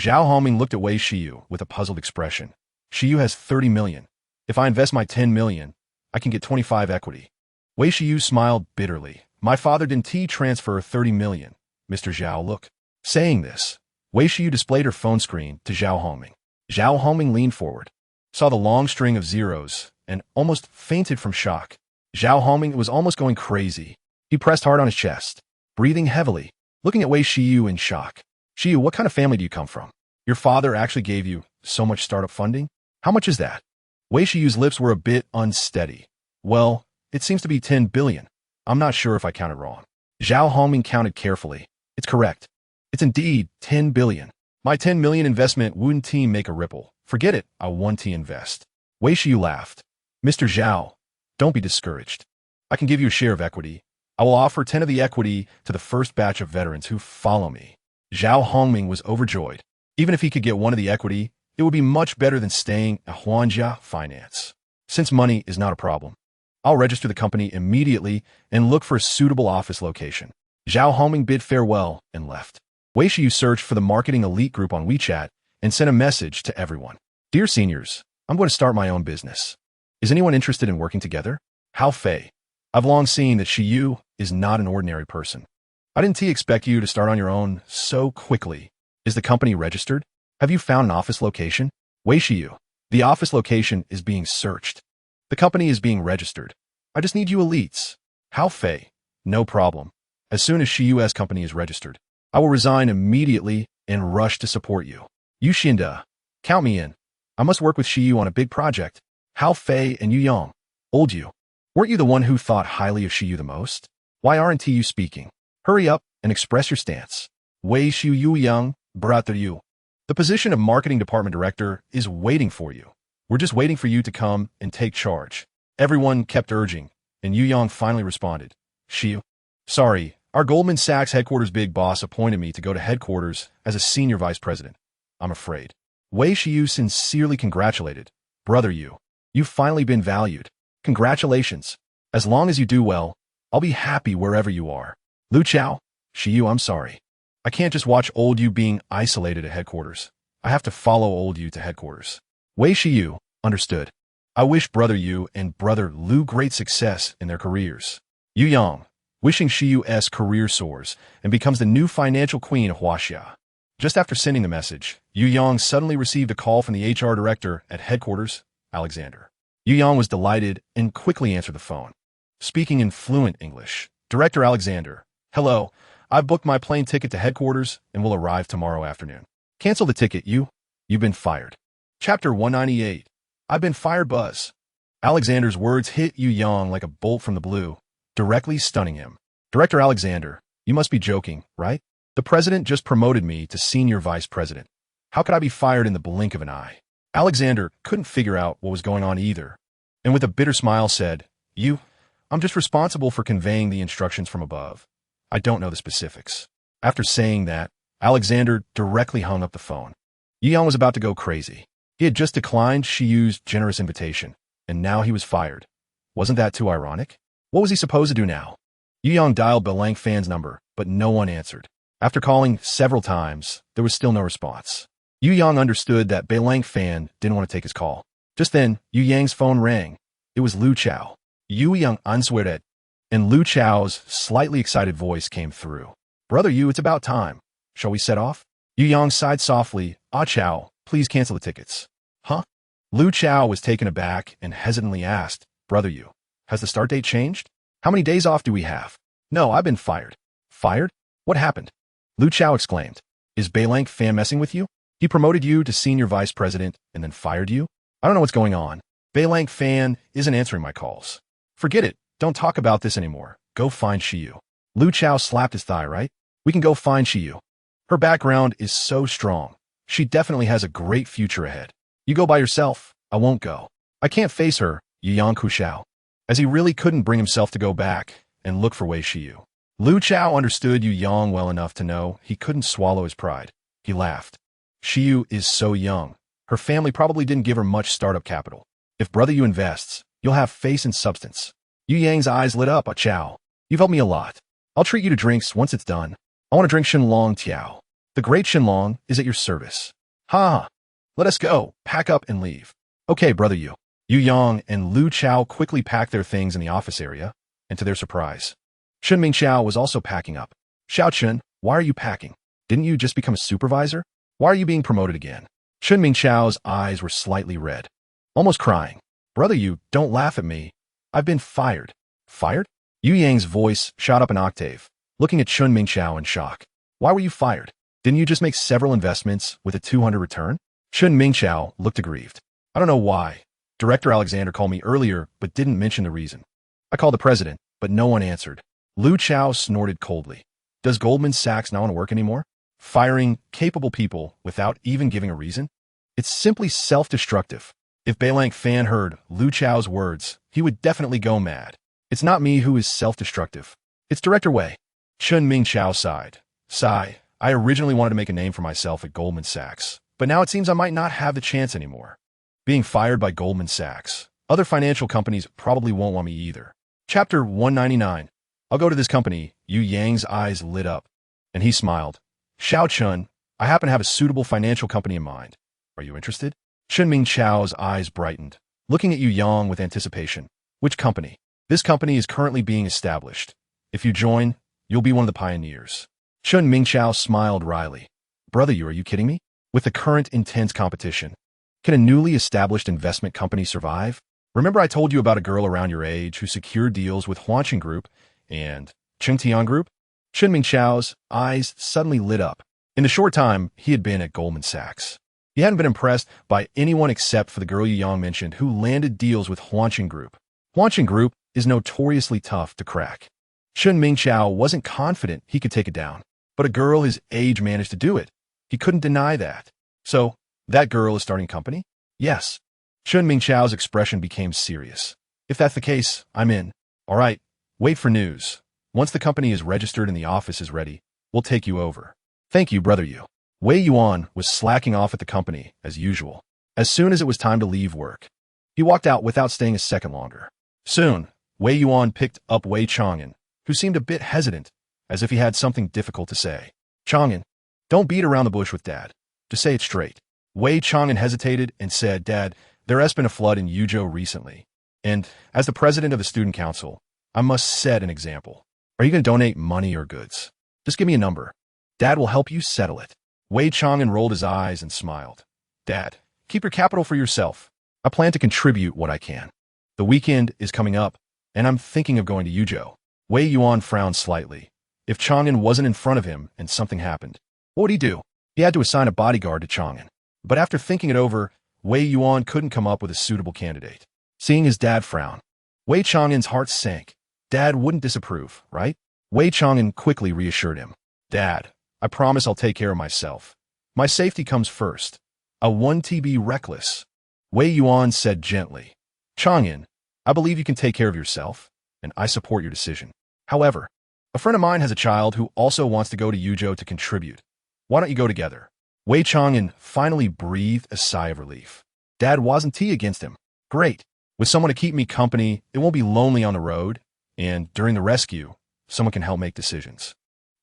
Zhao Hongming looked at Wei Xiu with a puzzled expression. Xiu has 30 million. If I invest my 10 million, I can get 25 equity. Wei Xiu smiled bitterly. My father didn't transfer 30 million. Mr. Zhao, look. Saying this, Wei Xiu displayed her phone screen to Zhao Hongming. Zhao Hongming leaned forward, saw the long string of zeros, and almost fainted from shock. Zhao Hongming was almost going crazy. He pressed hard on his chest, breathing heavily, looking at Wei Xiu in shock. Xiu, what kind of family do you come from? Your father actually gave you so much startup funding? How much is that? Wei Xiu's lips were a bit unsteady. Well, it seems to be 10 billion. I'm not sure if I counted wrong. Zhao Hongming counted carefully. It's correct. It's indeed 10 billion. My 10 million investment wouldn't make a ripple. Forget it, I want to invest. Wei Xiu laughed. Mr. Zhao, don't be discouraged. I can give you a share of equity. I will offer 10 of the equity to the first batch of veterans who follow me. Zhao Hongming was overjoyed. Even if he could get 1 of the equity, it would be much better than staying at Huanjia Finance. Since money is not a problem, I'll register the company immediately and look for a suitable office location. Zhao Hongming bid farewell and left. Wei Xiu searched for the marketing elite group on WeChat and sent a message to everyone. Dear seniors, I'm going to start my own business. Is anyone interested in working together? Hao Fei. I've long seen that Xiu is not an ordinary person. I didn't expect you to start on your own so quickly. Is the company registered? Have you found an office location? Wei Xiu. The office location is being searched. The company is being registered. I just need you elites. Hao Fei. No problem. As soon as Xiu's company is registered, I will resign immediately and rush to support you. Yu Xinda. Count me in. I must work with Xiu on a big project. Hao Fei and Yu Yang. Old you. Weren't you the one who thought highly of Xiu the most? Why aren't you speaking? Hurry up and express your stance. Wei Xiu Yu Yang, brother Yu. The position of marketing department director is waiting for you. We're just waiting for you to come and take charge. Everyone kept urging, and Yu Yang finally responded. Xiu. Sorry, our Goldman Sachs headquarters big boss appointed me to go to headquarters as a senior vice president. I'm afraid. Wei Xiu sincerely congratulated. Brother Yu, you've finally been valued. Congratulations. As long as you do well, I'll be happy wherever you are. Lu Chao. Xiu, I'm sorry. I can't just watch old you being isolated at headquarters. I have to follow old you to headquarters. Wei Xiu, understood. I wish brother Yu and brother Lu great success in their careers. Yu Yang, wishing Xiu's career soars and becomes the new financial queen of Huaxia. Just after sending the message, Yu Yang suddenly received a call from the HR director at headquarters, Alexander. Yu Yang was delighted and quickly answered the phone. Speaking in fluent English, Director Alexander, hello. I've booked my plane ticket to headquarters and will arrive tomorrow afternoon. Cancel the ticket, You've been fired. Chapter 198. I've been fired, Buzz. Alexander's words hit Yu Yang like a bolt from the blue, directly stunning him. Director Alexander, you must be joking, right? The president just promoted me to senior vice president. How could I be fired in the blink of an eye? Alexander couldn't figure out what was going on either, and with a bitter smile said, I'm just responsible for conveying the instructions from above. I don't know the specifics. After saying that, Alexander directly hung up the phone. Yu Yang was about to go crazy. He had just declined Shiyu's generous invitation, and now he was fired. Wasn't that too ironic? What was he supposed to do now? Yu Yang dialed Belang Fan's number, but no one answered. After calling several times, there was still no response. Yu Yang understood that Belang Fan didn't want to take his call. Just then, Yu Yang's phone rang. It was Lu Chao. Yu Yang answered, and Lu Chao's slightly excited voice came through. Brother Yu, it's about time. Shall we set off? Yu Yang sighed softly. Chao, please cancel the tickets. Huh? Lu Chao was taken aback and hesitantly asked, Brother Yu, has the start date changed? How many days off do we have? No, I've been fired. Fired? What happened? Lu Chao exclaimed. Is Belang Fan messing with you? He promoted you to senior vice president and then fired you? I don't know what's going on. Belang Fan isn't answering my calls. Forget it. Don't talk about this anymore. Go find Shiyu. Lu Chao slapped his thigh, right? We can go find Shiyu. Her background is so strong. She definitely has a great future ahead. You go by yourself. I won't go. I can't face her, Yu Yang Kushao. As he really couldn't bring himself to go back and look for Wei Shiyu. Lu Chao understood Yu Yang well enough to know he couldn't swallow his pride. He laughed. Shiyu is so young. Her family probably didn't give her much startup capital. If Brother Yu invests, you'll have face and substance. Yu Yang's eyes lit up. Chao, you've helped me a lot. I'll treat you to drinks once it's done. I want to drink Shenlong Tiao. The great Shenlong is at your service. Ha! Let us go. Pack up and leave. Okay, Brother Yu. Yu Yang and Lu Chao quickly packed their things in the office area, and to their surprise, Shunming Chao was also packing up. Xiao Chun, why are you packing? Didn't you just become a supervisor? Why are you being promoted again? Shunming Chao's eyes were slightly red, almost crying. Brother Yu, don't laugh at me. I've been fired. Fired? Yu Yang's voice shot up an octave, looking at Shunming Chao in shock. Why were you fired? Didn't you just make several investments with a 200 return? Shunming Chao looked aggrieved. I don't know why. Director Alexander called me earlier, but didn't mention the reason. I called the president, but no one answered. Lu Chao snorted coldly. Does Goldman Sachs not want to work anymore? Firing capable people without even giving a reason? It's simply self-destructive. If Belang Fan heard Lu Chao's words, he would definitely go mad. It's not me who is self-destructive. It's Director Wei. Shunming Chao sighed. Sigh, I originally wanted to make a name for myself at Goldman Sachs, but now it seems I might not have the chance anymore. Being fired by Goldman Sachs. Other financial companies probably won't want me either. Chapter 199. I'll go to this company. Yu Yang's eyes lit up, and he smiled. Xiao Chun, I happen to have a suitable financial company in mind. Are you interested? Shunming Chao's eyes brightened, looking at Yu Yang with anticipation. Which company? This company is currently being established. If you join, you'll be one of the pioneers. Shunming Chao smiled wryly. Brother Yu, are you kidding me? With the current intense competition, can a newly established investment company survive? Remember I told you about a girl around your age who secured deals with Huanqing Group and Chengtian Group? Shunming Chao's eyes suddenly lit up. In the short time he had been at Goldman Sachs, he hadn't been impressed by anyone except for the girl Yu Yang mentioned who landed deals with Huanqing Group. Huanqing Group is notoriously tough to crack. Shunming Chao wasn't confident he could take it down, but a girl his age managed to do it. He couldn't deny that. So, that girl is starting a company? Yes. Shunming Chao's expression became serious. If that's the case, I'm in. All right, wait for news. Once the company is registered and the office is ready, we'll take you over. Thank you, Brother Yu. Wei Yuan was slacking off at the company, as usual. As soon as it was time to leave work, he walked out without staying a second longer. Soon, Wei Yuan picked up Wei Chang'an, who seemed a bit hesitant, as if he had something difficult to say. Chang'an, don't beat around the bush with Dad. Just say it straight. Wei Chang'an hesitated and said, Dad, there has been a flood in Yuzhou recently, and as the president of the student council, I must set an example. Are you going to donate money or goods? Just give me a number. Dad will help you settle it. Wei Chang'an rolled his eyes and smiled. Dad, keep your capital for yourself. I plan to contribute what I can. The weekend is coming up, and I'm thinking of going to Yuzhou. Wei Yuan frowned slightly. If Chang'an wasn't in front of him and something happened, what would he do? He had to assign a bodyguard to Chang'an. But after thinking it over, Wei Yuan couldn't come up with a suitable candidate. Seeing his dad frown, Wei Chang'an's heart sank. Dad wouldn't disapprove, right? Wei Chang'an quickly reassured him. Dad, I promise I'll take care of myself. My safety comes first. I won't be reckless. Wei Yuan said gently. Chang'an, I believe you can take care of yourself, and I support your decision. However, a friend of mine has a child who also wants to go to Yuzhou to contribute. Why don't you go together? Wei Chang'an finally breathed a sigh of relief. Dad wasn't against him. Great. With someone to keep me company, it won't be lonely on the road, and during the rescue, someone can help make decisions.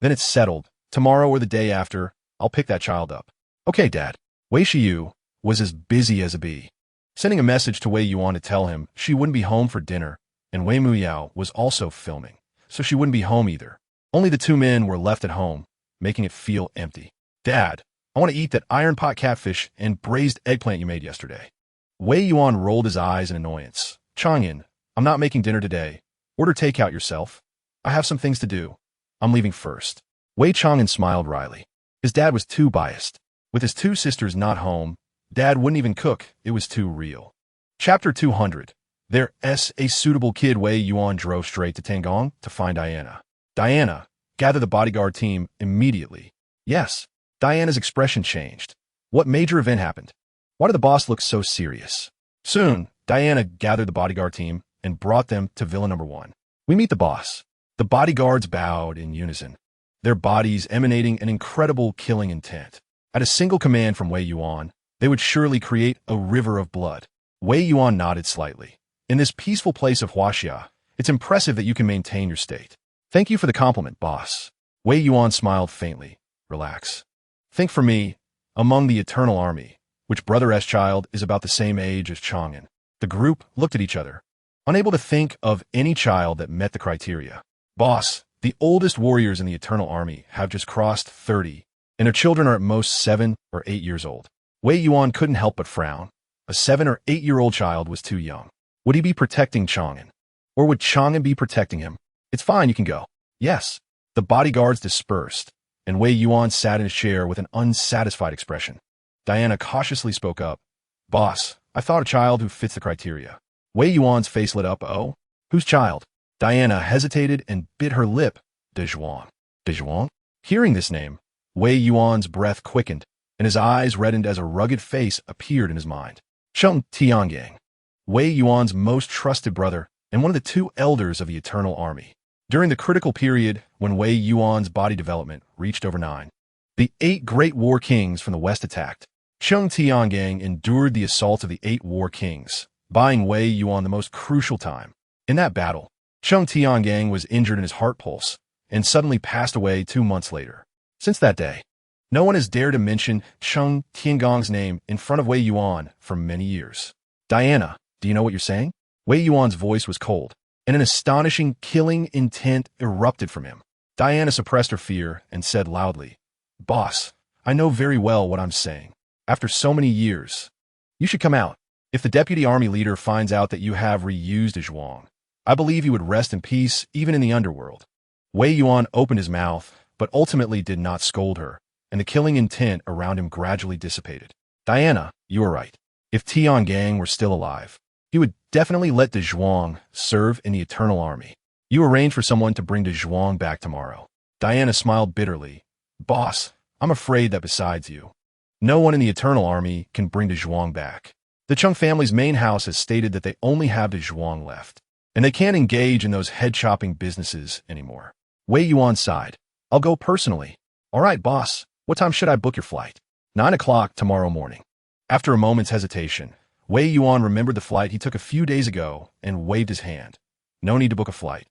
Then it's settled. Tomorrow or the day after, I'll pick that child up. Okay, Dad. Wei Shiyu was as busy as a bee, sending a message to Wei Yuan to tell him she wouldn't be home for dinner, and Wei Muyao was also filming, so she wouldn't be home either. Only the two men were left at home, making it feel empty. Dad, I want to eat that iron pot catfish and braised eggplant you made yesterday. Wei Yuan rolled his eyes in annoyance. Chang'an, I'm not making dinner today. Order takeout yourself. I have some things to do. I'm leaving first. Wei Chang'an smiled wryly. His dad was too biased. With his two sisters not home, Dad wouldn't even cook. It was too real. Chapter 200. There's a suitable kid. Wei Yuan drove straight to Tangong to find Diana. Diana, gather the bodyguard team immediately. Yes. Diana's expression changed. What major event happened? Why did the boss look so serious? Soon, Diana gathered the bodyguard team and brought them to Villa Number 1. We meet the boss. The bodyguards bowed in unison, their bodies emanating an incredible killing intent. At a single command from Wei Yuan, they would surely create a river of blood. Wei Yuan nodded slightly. In this peaceful place of Huaxia, it's impressive that you can maintain your state. Thank you for the compliment, boss. Wei Yuan smiled faintly. Relax. Think for me, among the Eternal Army, which Brother S-Child is about the same age as Chang'an. The group looked at each other, unable to think of any child that met the criteria. Boss, the oldest warriors in the Eternal Army have just crossed 30, and their children are at most 7 or 8 years old. Wei Yuan couldn't help but frown. A 7 or 8-year-old child was too young. Would he be protecting Chang'an? Or would Chang'an be protecting him? It's fine, you can go. Yes. The bodyguards dispersed, and Wei Yuan sat in his chair with an unsatisfied expression. Diana cautiously spoke up. Boss, I thought a child who fits the criteria. Wei Yuan's face lit up. Oh? Whose child? Diana hesitated and bit her lip. Dezhuang. Dezhuang? Hearing this name, Wei Yuan's breath quickened, and his eyes reddened as a rugged face appeared in his mind. Sheng Tiangang, Wei Yuan's most trusted brother and one of the 2 elders of the Eternal Army. During the critical period when Wei Yuan's body development reached over 9, the 8 great war kings from the west attacked. Sheng Tiangang endured the assaults of the 8 war kings, buying Wei Yuan the most crucial time. In that battle, Sheng Tiangang was injured in his heart pulse and suddenly passed away 2 months later. Since that day, no one has dared to mention Sheng Tiangang's name in front of Wei Yuan for many years. Diana, do you know what you're saying? Wei Yuan's voice was cold, and an astonishing killing intent erupted from him. Diana suppressed her fear and said loudly, Boss, I know very well what I'm saying. After so many years, you should come out. If the deputy army leader finds out that you have reused a Zhuang, I believe he would rest in peace even in the underworld. Wei Yuan opened his mouth, but ultimately did not scold her, and the killing intent around him gradually dissipated. Diana, you are right. If Tiangang were still alive, he would definitely let De Zhuang serve in the Eternal Army. You arrange for someone to bring De Zhuang back tomorrow. Diana smiled bitterly. Boss, I'm afraid that besides you, no one in the Eternal Army can bring De Zhuang back. The Chung family's main house has stated that they only have De Zhuang left, and they can't engage in those head-chopping businesses anymore. Wei Yuan sighed. I'll go personally. All right, boss. What time should I book your flight? 9 o'clock tomorrow morning. After a moment's hesitation, Wei Yuan remembered the flight he took a few days ago and waved his hand. No need to book a flight.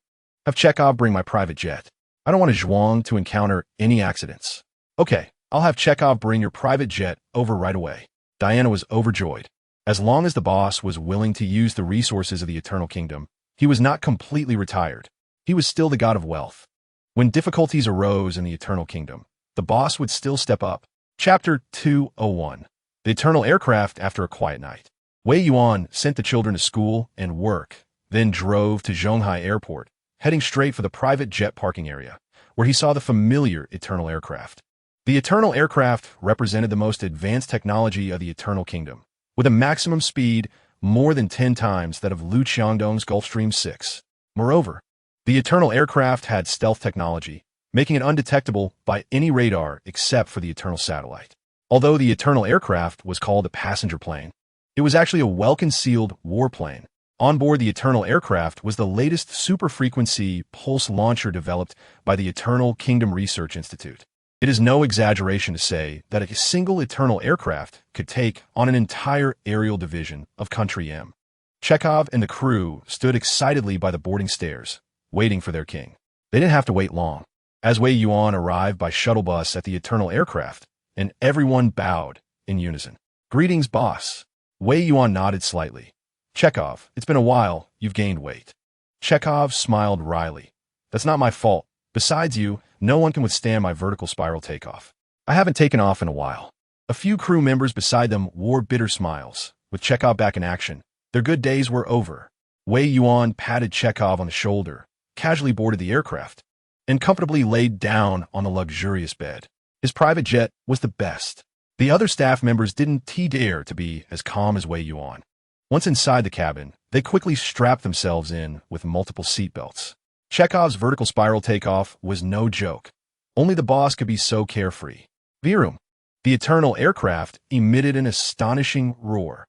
Have Chekhov bring my private jet. I don't want a Zhuang to encounter any accidents. Okay, I'll have Chekhov bring your private jet over right away. Diana was overjoyed. As long as the boss was willing to use the resources of the Eternal Kingdom, he was not completely retired. He was still the god of wealth. When difficulties arose in the Eternal Kingdom, the boss would still step up. Chapter 201. The Eternal Aircraft after a quiet night. Wei Yuan sent the children to school and work, then drove to Zhonghai Airport, heading straight for the private jet parking area, where he saw the familiar Eternal aircraft. The Eternal aircraft represented the most advanced technology of the Eternal Kingdom, with a maximum speed more than 10 times that of Liu Qiangdong's Gulfstream 6. Moreover, the Eternal aircraft had stealth technology, making it undetectable by any radar except for the Eternal satellite. Although the Eternal aircraft was called a passenger plane, it was actually a well-concealed warplane. On board the Eternal aircraft was the latest super-frequency pulse launcher developed by the Eternal Kingdom Research Institute. It is no exaggeration to say that a single Eternal aircraft could take on an entire aerial division of Country M. Chekhov and the crew stood excitedly by the boarding stairs, waiting for their king. They didn't have to wait long. As Wei Yuan arrived by shuttle bus at the Eternal aircraft, and everyone bowed in unison. "Greetings, boss." Wei Yuan nodded slightly. "Chekhov, it's been a while. You've gained weight." Chekhov smiled wryly. "That's not my fault. Besides you, no one can withstand my vertical spiral takeoff. I haven't taken off in a while." A few crew members beside them wore bitter smiles. With Chekhov back in action, their good days were over. Wei Yuan patted Chekhov on the shoulder, casually boarded the aircraft, and comfortably laid down on the luxurious bed. His private jet was the best. The other staff members didn't dare to be as calm as Wei Yuan. Once inside the cabin, they quickly strapped themselves in with multiple seatbelts. Chekhov's vertical spiral takeoff was no joke. Only the boss could be so carefree. Virum. The Eternal aircraft emitted an astonishing roar.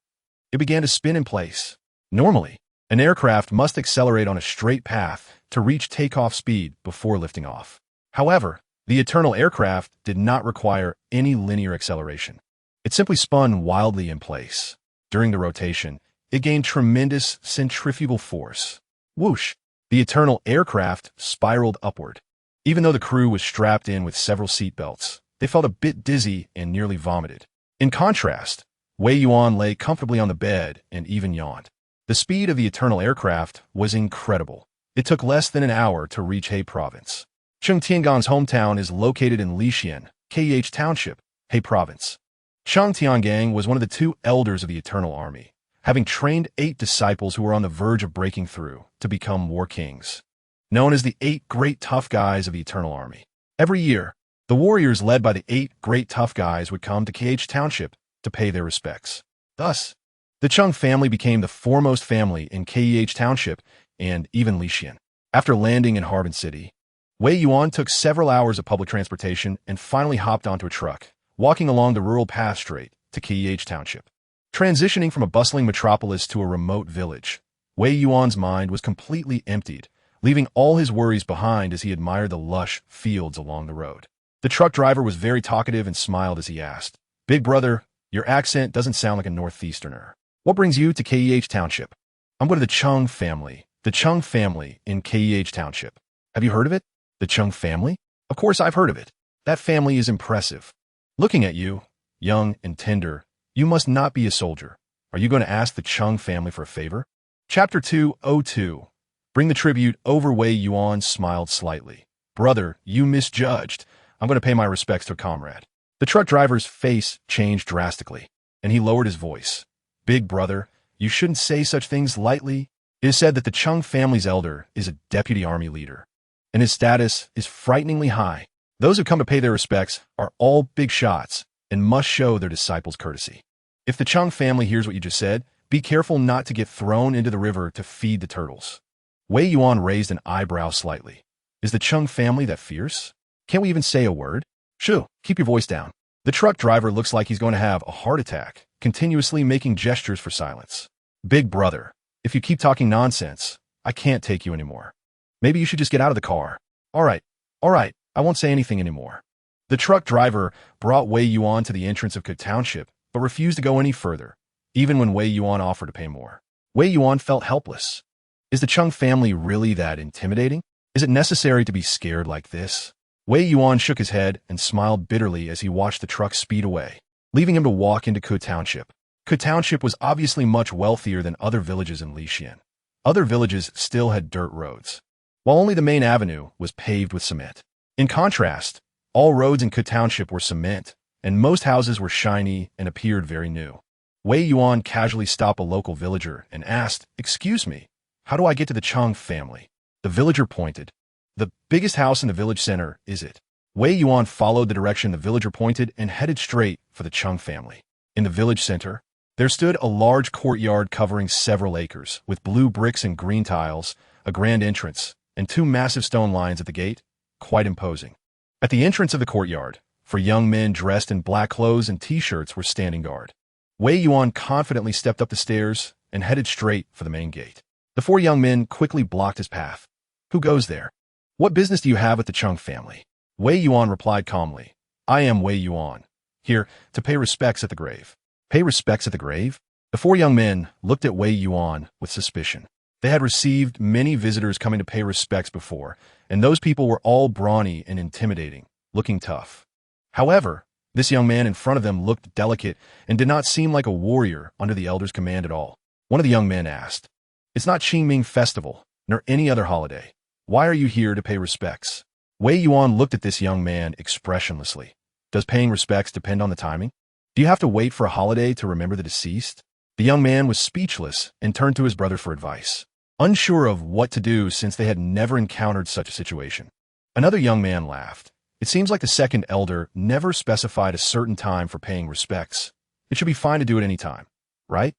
It began to spin in place. Normally, an aircraft must accelerate on a straight path to reach takeoff speed before lifting off. However, the Eternal aircraft did not require any linear acceleration. It simply spun wildly in place. During the rotation, it gained tremendous centrifugal force. Whoosh! The Eternal aircraft spiraled upward. Even though the crew was strapped in with several seatbelts, they felt a bit dizzy and nearly vomited. In contrast, Wei Yuan lay comfortably on the bed and even yawned. The speed of the Eternal aircraft was incredible. It took less than an hour to reach He Province. Cheng Tiangong's hometown is located in Lixian, Keh Township, He Province. Cheng Tiangong was one of the 2 elders of the Eternal Army, having trained 8 disciples who were on the verge of breaking through to become war kings. Known as the 8 Great Tough Guys of the Eternal Army. Every year, the warriors led by the 8 Great Tough Guys would come to Keh Township to pay their respects. Thus, the Cheng family became the foremost family in Keh Township and even Lixian. After landing in Harbin City, Wei Yuan took several hours of public transportation and finally hopped onto a truck, walking along the rural path straight to Keh Township. Transitioning from a bustling metropolis to a remote village, Wei Yuan's mind was completely emptied, leaving all his worries behind as he admired the lush fields along the road. The truck driver was very talkative and smiled as he asked, "Big brother, your accent doesn't sound like a Northeasterner. What brings you to Keh Township?" "I'm going to the Cheng family. The Cheng family in Keh Township. Have you heard of it?" "The Cheng family? Of course I've heard of it. That family is impressive. Looking at you, young and tender, you must not be a soldier. Are you going to ask the Cheng family for a favor?" Chapter 202. Bring the tribute over. Wei Yuan smiled slightly. "Brother, you misjudged. I'm going to pay my respects to a comrade." The truck driver's face changed drastically, and he lowered his voice. "Big brother, you shouldn't say such things lightly. It is said that the Cheng family's elder is a deputy army leader, and his status is frighteningly high. Those who come to pay their respects are all big shots and must show their disciples courtesy. If the Cheng family hears what you just said, be careful not to get thrown into the river to feed the turtles." Wei Yuan raised an eyebrow slightly. "Is the Cheng family that fierce? Can't we even say a word?" "Shoo, keep your voice down." The truck driver looks like he's going to have a heart attack, continuously making gestures for silence. "Big brother, if you keep talking nonsense, I can't take you anymore. Maybe you should just get out of the car." All right, I won't say anything anymore." The truck driver brought Wei Yuan to the entrance of Keh Township, but refused to go any further, even when Wei Yuan offered to pay more. Wei Yuan felt helpless. Is the Cheng family really that intimidating? Is it necessary to be scared like this? Wei Yuan shook his head and smiled bitterly as he watched the truck speed away, leaving him to walk into Keh Township. Keh Township was obviously much wealthier than other villages in Lixian. Other villages still had dirt roads, while only the main avenue was paved with cement. In contrast, all roads in Keh Township were cement, and most houses were shiny and appeared very new. Wei Yuan casually stopped a local villager and asked, "Excuse me, how do I get to the Cheng family?" The villager pointed. The biggest house in the village center, is it? Wei Yuan followed the direction the villager pointed and headed straight for the Chung family. In the village center, there stood a large courtyard covering several acres, with blue bricks and green tiles, a grand entrance, and two massive stone lions at the gate, quite imposing. At the entrance of the courtyard, 4 young men dressed in black clothes and t-shirts were standing guard. Wei Yuan confidently stepped up the stairs and headed straight for the main gate. The 4 young men quickly blocked his path. Who goes there? What business do you have with the Chung family? Wei Yuan replied calmly. I am Wei Yuan, here to pay respects at the grave. Pay respects at the grave? The 4 young men looked at Wei Yuan with suspicion. They had received many visitors coming to pay respects before, and those people were all brawny and intimidating, looking tough. However, this young man in front of them looked delicate and did not seem like a warrior under the elder's command at all. One of the young men asked, It's not Qingming Festival, nor any other holiday. Why are you here to pay respects? Wei Yuan looked at this young man expressionlessly. Does paying respects depend on the timing? Do you have to wait for a holiday to remember the deceased? The young man was speechless and turned to his brother for advice, unsure of what to do since they had never encountered such a situation. Another young man laughed. It seems like the second elder never specified a certain time for paying respects. It should be fine to do it any time, right?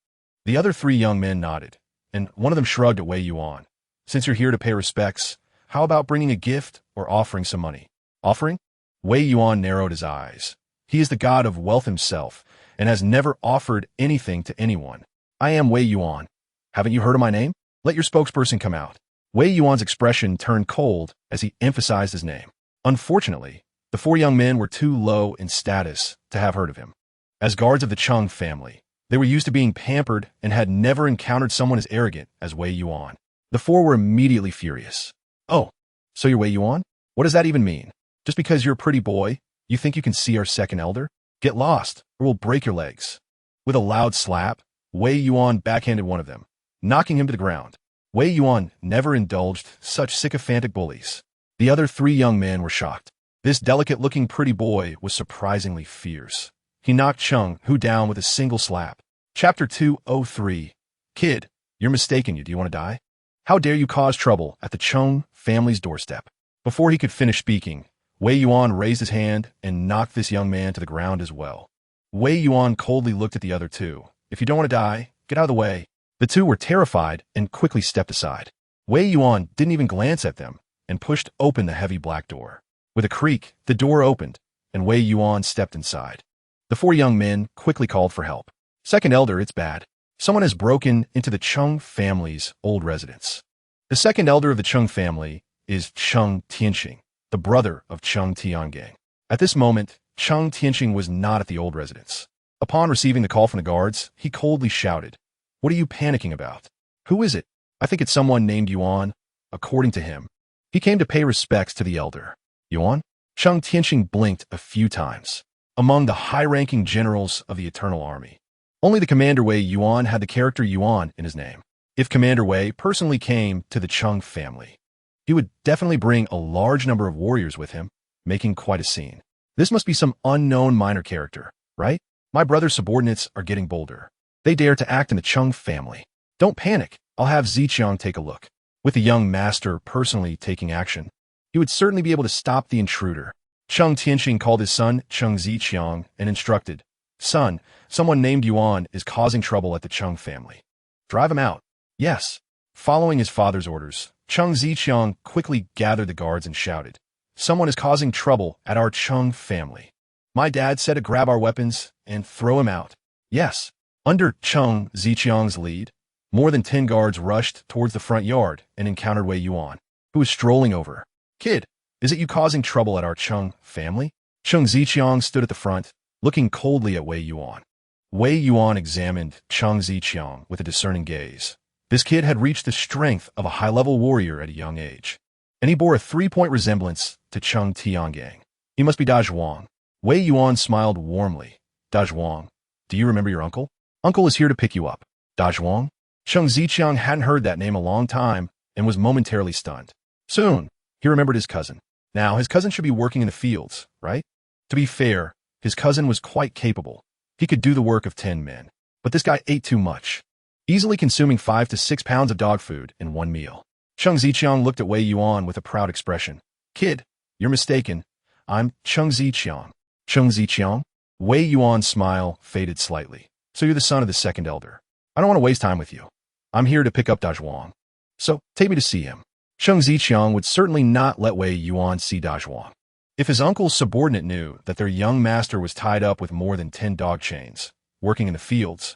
The other 3 young men nodded, and one of them shrugged at Wei Yuan. Since you're here to pay respects, how about bringing a gift or offering some money? Offering? Wei Yuan narrowed his eyes. He is the god of wealth himself, and has never offered anything to anyone. I am Wei Yuan. Haven't you heard of my name? Let your spokesperson come out. Wei Yuan's expression turned cold as he emphasized his name. Unfortunately, the 4 young men were too low in status to have heard of him. As guards of the Chung family, they were used to being pampered and had never encountered someone as arrogant as Wei Yuan. The 4 were immediately furious. Oh, so you're Wei Yuan? What does that even mean? Just because you're a pretty boy, you think you can see our second elder? Get lost, or we'll break your legs. With a loud slap, Wei Yuan backhanded one of them, knocking him to the ground. Wei Yuan never indulged such sycophantic bullies. The other 3 young men were shocked. This delicate-looking pretty boy was surprisingly fierce. He knocked Chung Hu down with a single slap. Chapter 203. Kid, you're mistaken. Do you want to die? How dare you cause trouble at the Chung family's doorstep? Before he could finish speaking, Wei Yuan raised his hand and knocked this young man to the ground as well. Wei Yuan coldly looked at the other 2. If you don't want to die, get out of the way. The 2 were terrified and quickly stepped aside. Wei Yuan didn't even glance at them and pushed open the heavy black door. With a creak, the door opened, and Wei Yuan stepped inside. The 4 young men quickly called for help. Second elder, it's bad. Someone has broken into the Chung family's old residence. The second elder of the Chung family is Chung Tianxing, the brother of Chung Tiangang. At this moment, Chung Tianxing was not at the old residence. Upon receiving the call from the guards, he coldly shouted, What are you panicking about? Who is it? I think it's someone named Yuan. According to him, he came to pay respects to the elder. Yuan? Chung Tianxing blinked a few times. Among the high-ranking generals of the Eternal Army, only the Commander Wei Yuan had the character Yuan in his name. If Commander Wei personally came to the Chung family, he would definitely bring a large number of warriors with him, making quite a scene. This must be some unknown minor character, right? My brother's subordinates are getting bolder. They dare to act in the Chung family. Don't panic. I'll have Ziqiang take a look. With the young master personally taking action, he would certainly be able to stop the intruder. Chung Tianxing called his son Chung Ziqiang and instructed, Son, someone named Yuan is causing trouble at the Chung family. Drive him out. Yes. Following his father's orders, Chung Ziqiang quickly gathered the guards and shouted, Someone is causing trouble at our Chung family. My dad said to grab our weapons and throw him out. Yes. Under Chung Ziqiang's lead, more than 10 guards rushed towards the front yard and encountered Wei Yuan, who was strolling over. Kid, is it you causing trouble at our Chung family? Chung Ziqiang stood at the front, looking coldly at Wei Yuan. Wei Yuan examined Chung Ziqiang with a discerning gaze. This kid had reached the strength of a high-level warrior at a young age, and he bore a 3-point resemblance to Chung Tiangang. He must be Da Zhuang. Wei Yuan smiled warmly. Da Zhuang, do you remember your uncle? Uncle is here to pick you up. Da Zhuang? Chung Ziqiang hadn't heard that name a long time and was momentarily stunned. Soon, he remembered his cousin. Now, his cousin should be working in the fields, right? To be fair, his cousin was quite capable. He could do the work of 10 men. But this guy ate too much, easily consuming 5 to 6 pounds of dog food in one meal. Cheng Ziqiang looked at Wei Yuan with a proud expression. Kid, you're mistaken. I'm Cheng Ziqiang. Cheng Ziqiang? Wei Yuan's smile faded slightly. So you're the son of the second elder. I don't want to waste time with you. I'm here to pick up Dazhuang. So, take me to see him. Cheng Ziqiang would certainly not let Wei Yuan see Dazhuang. If his uncle's subordinate knew that their young master was tied up with more than 10 dog chains, working in the fields,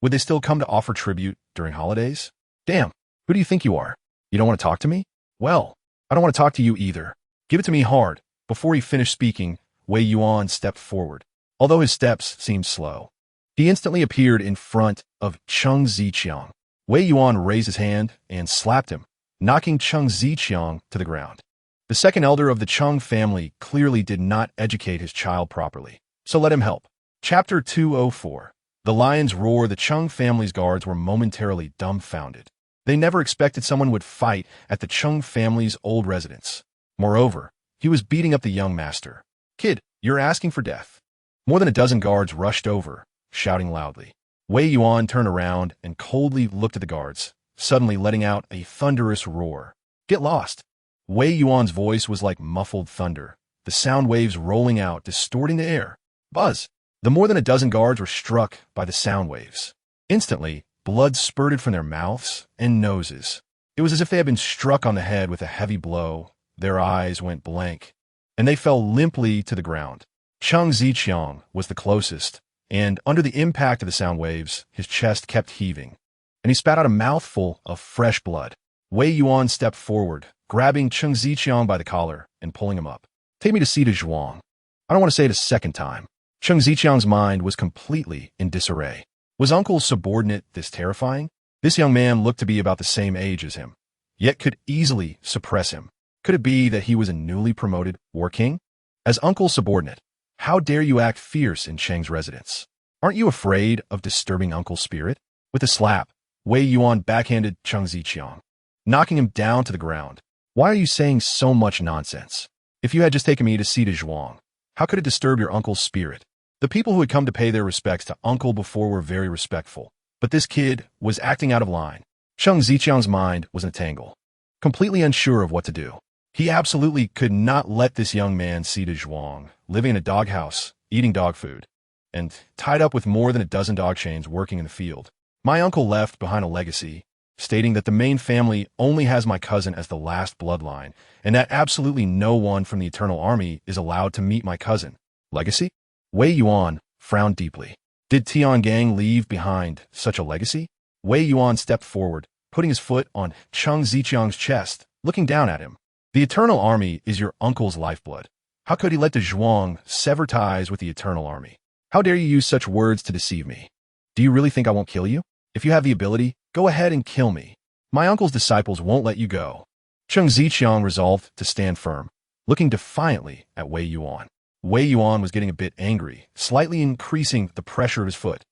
would they still come to offer tribute during holidays? Damn, who do you think you are? You don't want to talk to me? Well, I don't want to talk to you either. Give it to me hard. Before he finished speaking, Wei Yuan stepped forward. Although his steps seemed slow, he instantly appeared in front of Cheng Ziqiang. Wei Yuan raised his hand and slapped him, knocking Cheng Ziqiang to the ground. The second elder of the Cheng family clearly did not educate his child properly, so let him help. Chapter 204. The lion's roar. The Cheng family's guards were momentarily dumbfounded. They never expected someone would fight at the Cheng family's old residence. Moreover, he was beating up the young master. Kid, you're asking for death. More than a dozen guards rushed over, shouting loudly. Wei Yuan turned around and coldly looked at the guards, suddenly letting out a thunderous roar. Get lost. Wei Yuan's voice was like muffled thunder, the sound waves rolling out, distorting the air. Buzz! The more than a dozen guards were struck by the sound waves. Instantly, blood spurted from their mouths and noses. It was as if they had been struck on the head with a heavy blow. Their eyes went blank, and they fell limply to the ground. Cheng Ziqiang was the closest, and under the impact of the sound waves, his chest kept heaving, and he spat out a mouthful of fresh blood. Wei Yuan stepped forward, grabbing Cheng Ziqiang by the collar and pulling him up. Take me to see Dazhuang. I don't want to say it a second time. Cheng Ziqiang's mind was completely in disarray. Was Uncle's subordinate this terrifying? This young man looked to be about the same age as him, yet could easily suppress him. Could it be that he was a newly promoted war king? As Uncle's subordinate, how dare you act fierce in Cheng's residence? Aren't you afraid of disturbing Uncle's spirit? With a slap, Wei Yuan backhanded Cheng Ziqiang, knocking him down to the ground. Why are you saying so much nonsense? If you had just taken me to see Dazhuang, how could it disturb your uncle's spirit? The people who had come to pay their respects to Uncle before were very respectful, but this kid was acting out of line. Cheng Ziqiang's mind was in a tangle, completely unsure of what to do. He absolutely could not let this young man see Dazhuang, living in a doghouse, eating dog food, and tied up with more than a dozen dog chains working in the field. My uncle left behind a legacy, stating that the main family only has my cousin as the last bloodline, and that absolutely no one from the Eternal Army is allowed to meet my cousin. Legacy? Wei Yuan frowned deeply. Did Tiangang leave behind such a legacy? Wei Yuan stepped forward, putting his foot on Cheng Ziqiang's chest, looking down at him. The Eternal Army is your uncle's lifeblood. How could he let Dazhuang sever ties with the Eternal Army? How dare you use such words to deceive me? Do you really think I won't kill you? If you have the ability, go ahead and kill me. My uncle's disciples won't let you go. Cheng Ziqiang resolved to stand firm, looking defiantly at Wei Yuan. Wei Yuan was getting a bit angry, slightly increasing the pressure of his foot.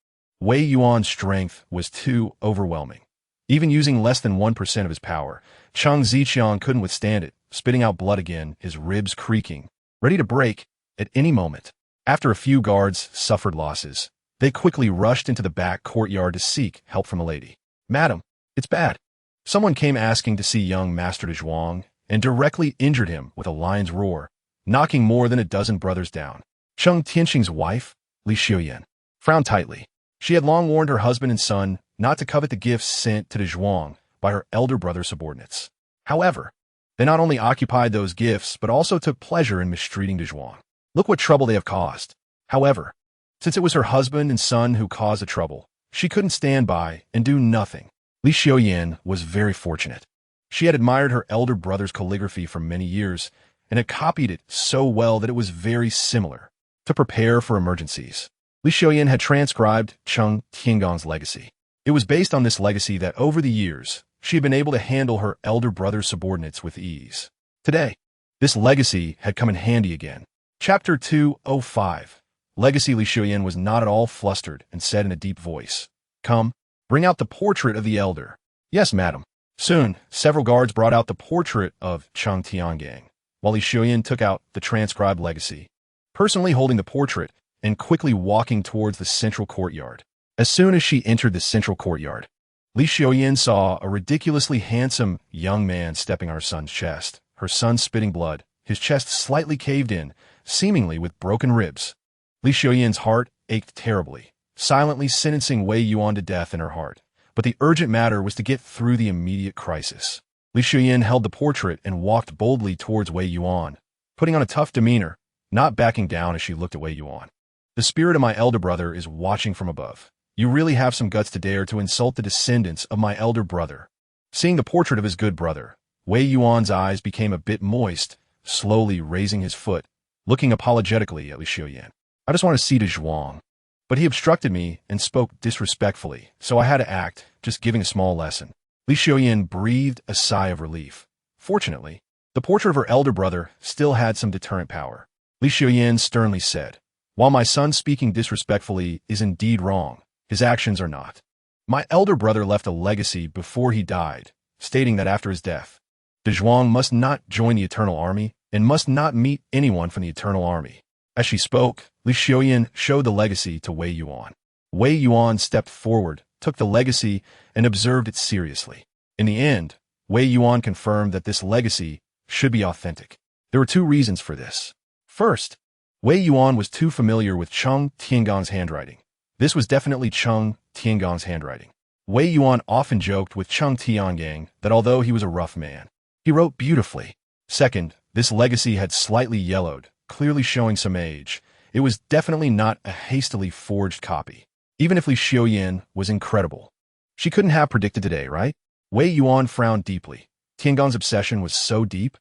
Wei Yuan's strength was too overwhelming. Even using less than 1% of his power, Cheng Ziqiang couldn't withstand it, spitting out blood again, his ribs creaking, ready to break at any moment. After a few guards suffered losses, they quickly rushed into the back courtyard to seek help from a lady. Madam, it's bad. Someone came asking to see young Master Dazhuang and directly injured him with a lion's roar, knocking more than a dozen brothers down. Cheng Tianxing's wife, Li Xiuyan, frowned tightly. She had long warned her husband and son not to covet the gifts sent to Dazhuang by her elder brother subordinates. However, they not only occupied those gifts, but also took pleasure in mistreating Dazhuang. Look what trouble they have caused. However, since it was her husband and son who caused the trouble, she couldn't stand by and do nothing. Li Xiuyan was very fortunate. She had admired her elder brother's calligraphy for many years and had copied it so well that it was very similar. To prepare for emergencies, Li Xiuyan had transcribed Cheng Tiangong's legacy. It was based on this legacy that over the years, she had been able to handle her elder brother's subordinates with ease. Today, this legacy had come in handy again. Chapter 205. Legacy. Li Xiuyan was not at all flustered and said in a deep voice, "Come, bring out the portrait of the elder." "Yes, madam." Soon, several guards brought out the portrait of Cheng Tiangang, while Li Xiuyan took out the transcribed legacy, personally holding the portrait and quickly walking towards the central courtyard. As soon as she entered the central courtyard, Li Xiaoyan saw a ridiculously handsome young man stepping on her son's chest, her son spitting blood, his chest slightly caved in, seemingly with broken ribs. Li Xiaoyan's heart ached terribly, silently sentencing Wei Yuan to death in her heart. But the urgent matter was to get through the immediate crisis. Li Xiaoyan held the portrait and walked boldly towards Wei Yuan, putting on a tough demeanor, not backing down as she looked at Wei Yuan. The spirit of my elder brother is watching from above. You really have some guts to dare to insult the descendants of my elder brother. Seeing the portrait of his good brother, Wei Yuan's eyes became a bit moist, slowly raising his foot, looking apologetically at Li Xiaoyan. I just want to see the Zhuang. But he obstructed me and spoke disrespectfully, so I had to act, just giving a small lesson. Li Xiaoyan breathed a sigh of relief. Fortunately, the portrait of her elder brother still had some deterrent power. Li Xiaoyan sternly said, "While my son speaking disrespectfully is indeed wrong, his actions are not. My elder brother left a legacy before he died, stating that after his death, the Zhuang must not join the Eternal Army and must not meet anyone from the Eternal Army." As she spoke, Li Xiaoyan showed the legacy to Wei Yuan. Wei Yuan stepped forward, took the legacy, and observed it seriously. In the end, Wei Yuan confirmed that this legacy should be authentic. There were two reasons for this. First, Wei Yuan was too familiar with Cheng Tiangong's handwriting. This was definitely Cheng Tiangong's handwriting. Wei Yuan often joked with Cheng Tiangong that although he was a rough man, he wrote beautifully. Second, this legacy had slightly yellowed, clearly showing some age. It was definitely not a hastily forged copy. Even if Li Xiaoyan was incredible, she couldn't have predicted today, right? Wei Yuan frowned deeply. Tiangong's obsession was so deep,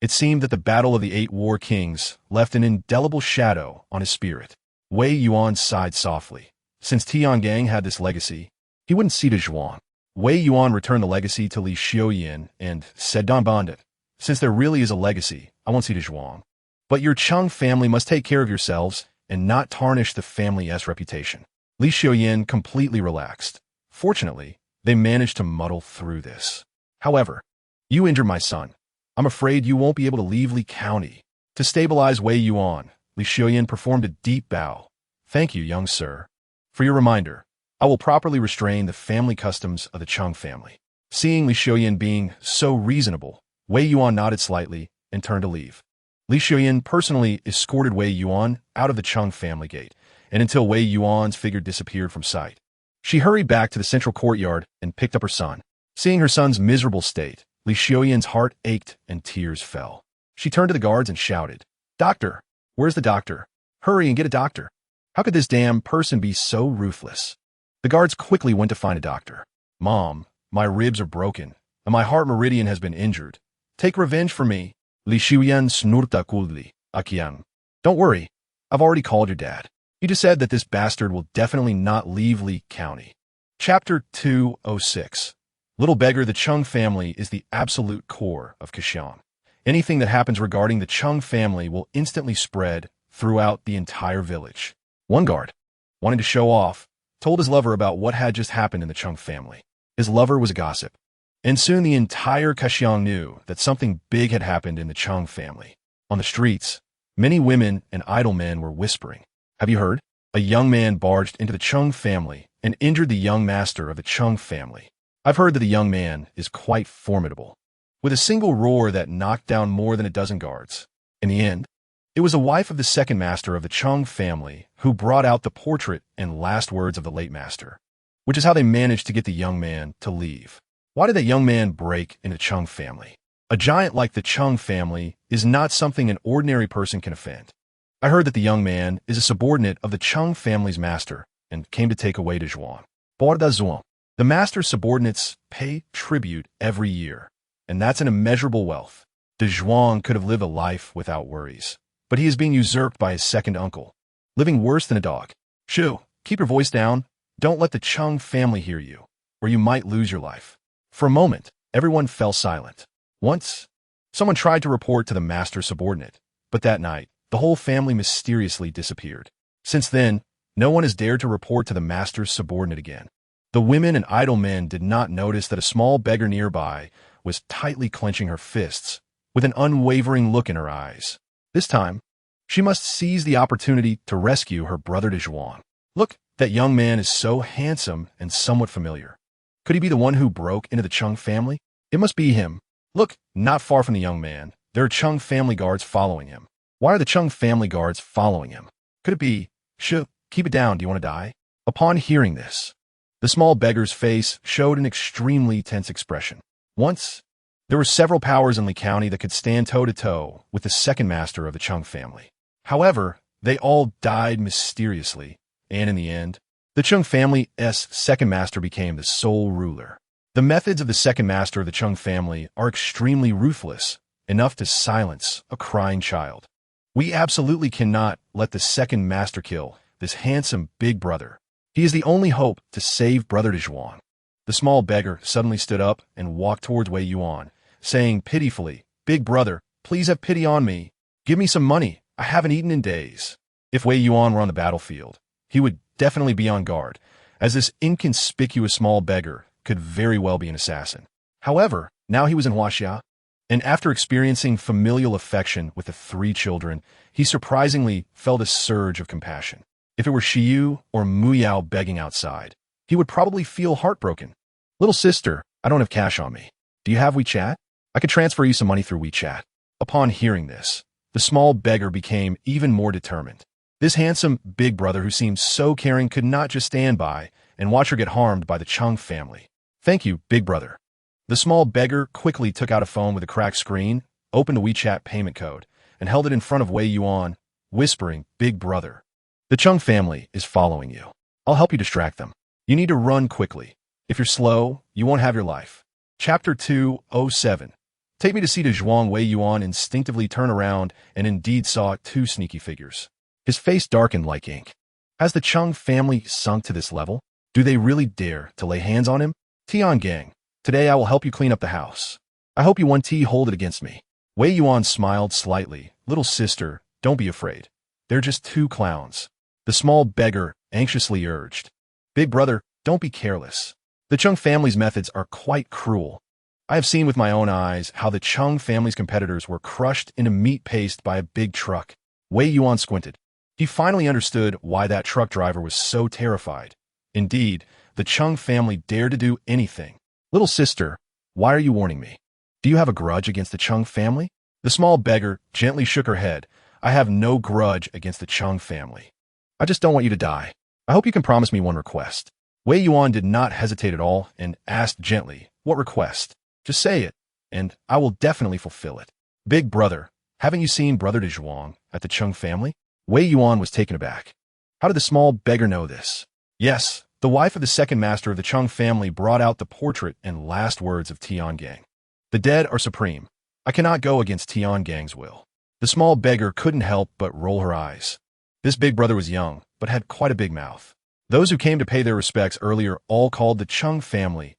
it seemed that the Battle of the Eight War Kings left an indelible shadow on his spirit. Wei Yuan sighed softly. Since Tiangong had this legacy, he wouldn't see the Zhuang. Wei Yuan returned the legacy to Li Xiaoyan and said, "Don Bandit, since there really is a legacy, I won't see the Zhuang. But your Cheng family must take care of yourselves and not tarnish the family's reputation." Li Xiaoyan completely relaxed. Fortunately, they managed to muddle through this. "However, you injured my son. I'm afraid you won't be able to leave Li County." To stabilize Wei Yuan, Li Xiaoyan performed a deep bow. "Thank you, young sir. For your reminder, I will properly restrain the family customs of the Cheng family." Seeing Li Xiaoyan being so reasonable, Wei Yuan nodded slightly and turned to leave. Li Xiaoyan personally escorted Wei Yuan out of the Cheng family gate, and until Wei Yuan's figure disappeared from sight. She hurried back to the central courtyard and picked up her son. Seeing her son's miserable state, Li Xiaoyan's heart ached and tears fell. She turned to the guards and shouted, "Doctor, where's the doctor? Hurry and get a doctor. How could this damn person be so ruthless?" The guards quickly went to find a doctor. "Mom, my ribs are broken, and my heart meridian has been injured. Take revenge for me." Li Xiaoyan snurta coldly. "Akian. Don't worry, I've already called your dad. He just said that this bastard will definitely not leave Li County." Chapter 206. Little beggar, the Cheng family is the absolute core of Kashan. Anything that happens regarding the Cheng family will instantly spread throughout the entire village. One guard, wanting to show off, told his lover about what had just happened in the Cheng family. His lover was a gossip, and soon the entire Kashan knew that something big had happened in the Cheng family. On the streets, many women and idle men were whispering, "Have you heard? A young man barged into the Cheng family and injured the young master of the Cheng family. I've heard that the young man is quite formidable." With a single roar that knocked down more than a dozen guards. In the end, it was the wife of the second master of the Cheng family who brought out the portrait and last words of the late master, which is how they managed to get the young man to leave. Why did that young man break into the Cheng family? A giant like the Cheng family is not something an ordinary person can offend. I heard that the young man is a subordinate of the Cheng family's master and came to take away the Zhuang. Borda Zhuang. The master's subordinates pay tribute every year, and that's an immeasurable wealth. The Zhuang could have lived a life without worries, but he is being usurped by his second uncle, living worse than a dog. "Shu, keep your voice down. Don't let the Cheng family hear you, or you might lose your life." For a moment, everyone fell silent. Once, someone tried to report to the master's subordinate, but that night, the whole family mysteriously disappeared. Since then, no one has dared to report to the master's subordinate again. The women and idle men did not notice that a small beggar nearby was tightly clenching her fists, with an unwavering look in her eyes. This time, she must seize the opportunity to rescue her brother de Zhuang. "Look, that young man is so handsome and somewhat familiar. Could he be the one who broke into the Chung family? It must be him. Look, not far from the young man, there are Chung family guards following him. Why are the Chung family guards following him? Could it be, keep it down, do you want to die? Upon hearing this, the small beggar's face showed an extremely tense expression. Once, there were several powers in Lee County that could stand toe-to-toe with the second master of the Chung family. However, they all died mysteriously, and in the end, the Chung family's second master became the sole ruler. The methods of the second master of the Chung family are extremely ruthless, enough to silence a crying child. We absolutely cannot let the second master kill this handsome big brother. He is the only hope to save Brother Zhuang. The small beggar suddenly stood up and walked towards Wei Yuan, saying pitifully, "Big brother, please have pity on me. Give me some money. I haven't eaten in days." If Wei Yuan were on the battlefield, he would definitely be on guard, as this inconspicuous small beggar could very well be an assassin. However, now he was in Huaxia, and after experiencing familial affection with the three children, he surprisingly felt a surge of compassion. If it were Shiyu or Muyao begging outside, he would probably feel heartbroken. "Little sister, I don't have cash on me. Do you have WeChat? I could transfer you some money through WeChat." Upon hearing this, the small beggar became even more determined. This handsome big brother who seemed so caring could not just stand by and watch her get harmed by the Chung family. "Thank you, big brother." The small beggar quickly took out a phone with a cracked screen, opened a WeChat payment code, and held it in front of Wei Yuan, whispering, "Big brother, the Chung family is following you. I'll help you distract them. You need to run quickly. If you're slow, you won't have your life." Chapter 207. Take me to see the Zhuang. Wei Yuan instinctively turned around and indeed saw two sneaky figures. His face darkened like ink. Has the Chung family sunk to this level? Do they really dare to lay hands on him? "Tian gang, today I will help you clean up the house. I hope you want to hold it against me." Wei Yuan smiled slightly. "Little sister, don't be afraid. They're just two clowns." The small beggar anxiously urged, "Big brother, don't be careless. The Chung family's methods are quite cruel. I have seen with my own eyes how the Chung family's competitors were crushed into meat paste by a big truck." Wei Yuan squinted. He finally understood why that truck driver was so terrified. Indeed, the Chung family dared to do anything. "Little sister, why are you warning me? Do you have a grudge against the Chung family?" The small beggar gently shook her head. "I have no grudge against the Chung family. I just don't want you to die. I hope you can promise me one request." Wei Yuan did not hesitate at all and asked gently, "What request? Just say it, and I will definitely fulfill it." "Big brother, haven't you seen Brother Zhuang at the Chung family?" Wei Yuan was taken aback. How did the small beggar know this? Yes, the wife of the second master of the Chung family brought out the portrait and last words of Tian gang. "The dead are supreme. I cannot go against Tian gang's will." The small beggar couldn't help but roll her eyes. This big brother was young, but had quite a big mouth. Those who came to pay their respects earlier all called the Chung family's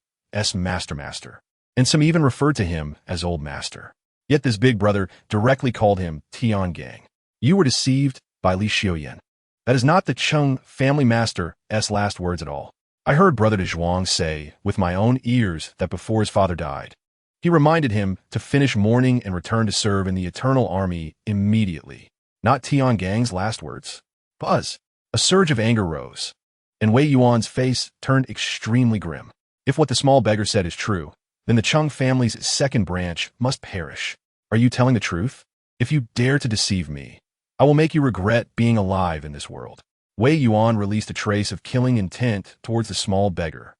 master, and some even referred to him as Old Master. Yet this big brother directly called him Tian gang. "You were deceived by Li Xiuyan. That is not the Chung family master's last words at all. I heard Brother Zhuang say with my own ears that before his father died, he reminded him to finish mourning and return to serve in the Eternal Army immediately. Not Tian gang's last words." Buzz! A surge of anger rose, and Wei Yuan's face turned extremely grim. If what the small beggar said is true, then the Chung family's second branch must perish. "Are you telling the truth? If you dare to deceive me, I will make you regret being alive in this world." Wei Yuan released a trace of killing intent towards the small beggar.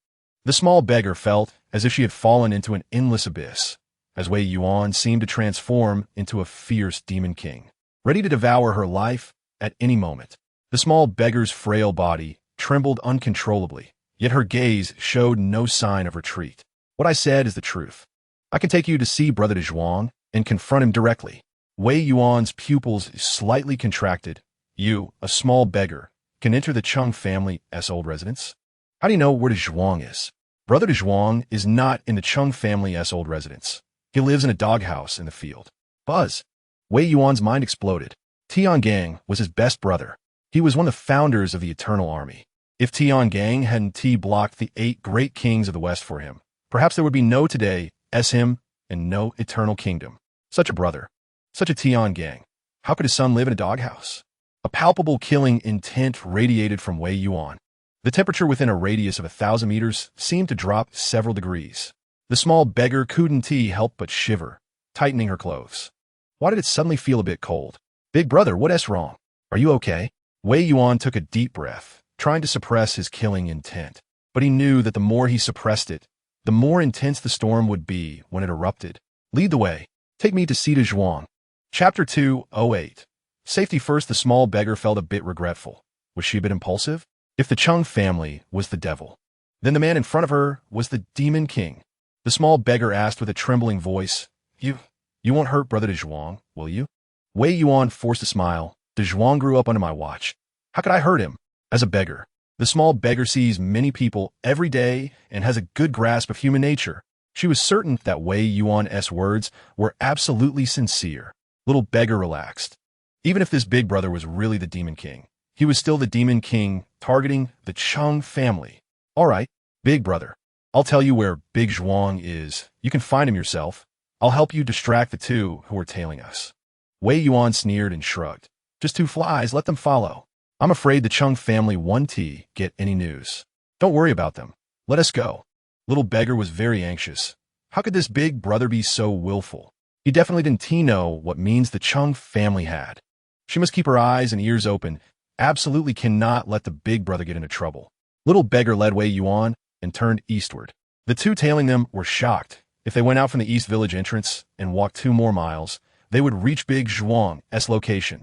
The small beggar felt as if she had fallen into an endless abyss, as Wei Yuan seemed to transform into a fierce demon king, ready to devour her life at any moment. The small beggar's frail body trembled uncontrollably, yet her gaze showed no sign of retreat. "What I said is the truth. I can take you to see Brother Zhuang and confront him directly." Wei Yuan's pupils slightly contracted. "You, a small beggar, can enter the Chung family's old residence? How do you know where the Zhuang is?" "Brother Zhuang is not in the Chung family's old residence. He lives in a doghouse in the field." Buzz! Wei Yuan's mind exploded. Tian gang was his best brother. He was one of the founders of the Eternal Army. If Tian gang hadn't blocked the 8 great kings of the West for him, perhaps there would be no today him and no eternal kingdom. Such a brother. Such a Tian gang. How could his son live in a doghouse? A palpable killing intent radiated from Wei Yuan. The temperature within a radius of 1,000 meters seemed to drop several degrees. The small beggar couldn't help but shiver, tightening her clothes. Why did it suddenly feel a bit cold? Big brother, what's wrong? Are you okay? Wei Yuan took a deep breath, trying to suppress his killing intent. But he knew that the more he suppressed it, the more intense the storm would be when it erupted. Lead the way. Take me to Sita Zhuang. Chapter 2:08. Safety first. The small beggar felt a bit regretful. Was she a bit impulsive? If the Chung family was the devil, then the man in front of her was the demon king. The small beggar asked with a trembling voice, You won't hurt Brother De Zhuang, will you? Wei Yuan forced a smile. De Zhuang grew up under my watch. How could I hurt him? As a beggar. The small beggar sees many people every day and has a good grasp of human nature. She was certain that Wei Yuan's words were absolutely sincere. Little beggar relaxed. Even if this big brother was really the demon king, he was still the demon king targeting the Chung family. All right, big brother. I'll tell you where Big Zhuang is. You can find him yourself. I'll help you distract the two who are tailing us. Wei Yuan sneered and shrugged. Just two flies, let them follow. I'm afraid the Chung family won't get any news. Don't worry about them. Let us go. Little beggar was very anxious. How could this big brother be so willful? He definitely didn't know what means the Chung family had. She must keep her eyes and ears open. Absolutely cannot let the big brother get into trouble. Little beggar led Wei Yuan and turned eastward. The two tailing them were shocked. If they went out from the East Village entrance and walked 2 more miles, they would reach Big Zhuang's location.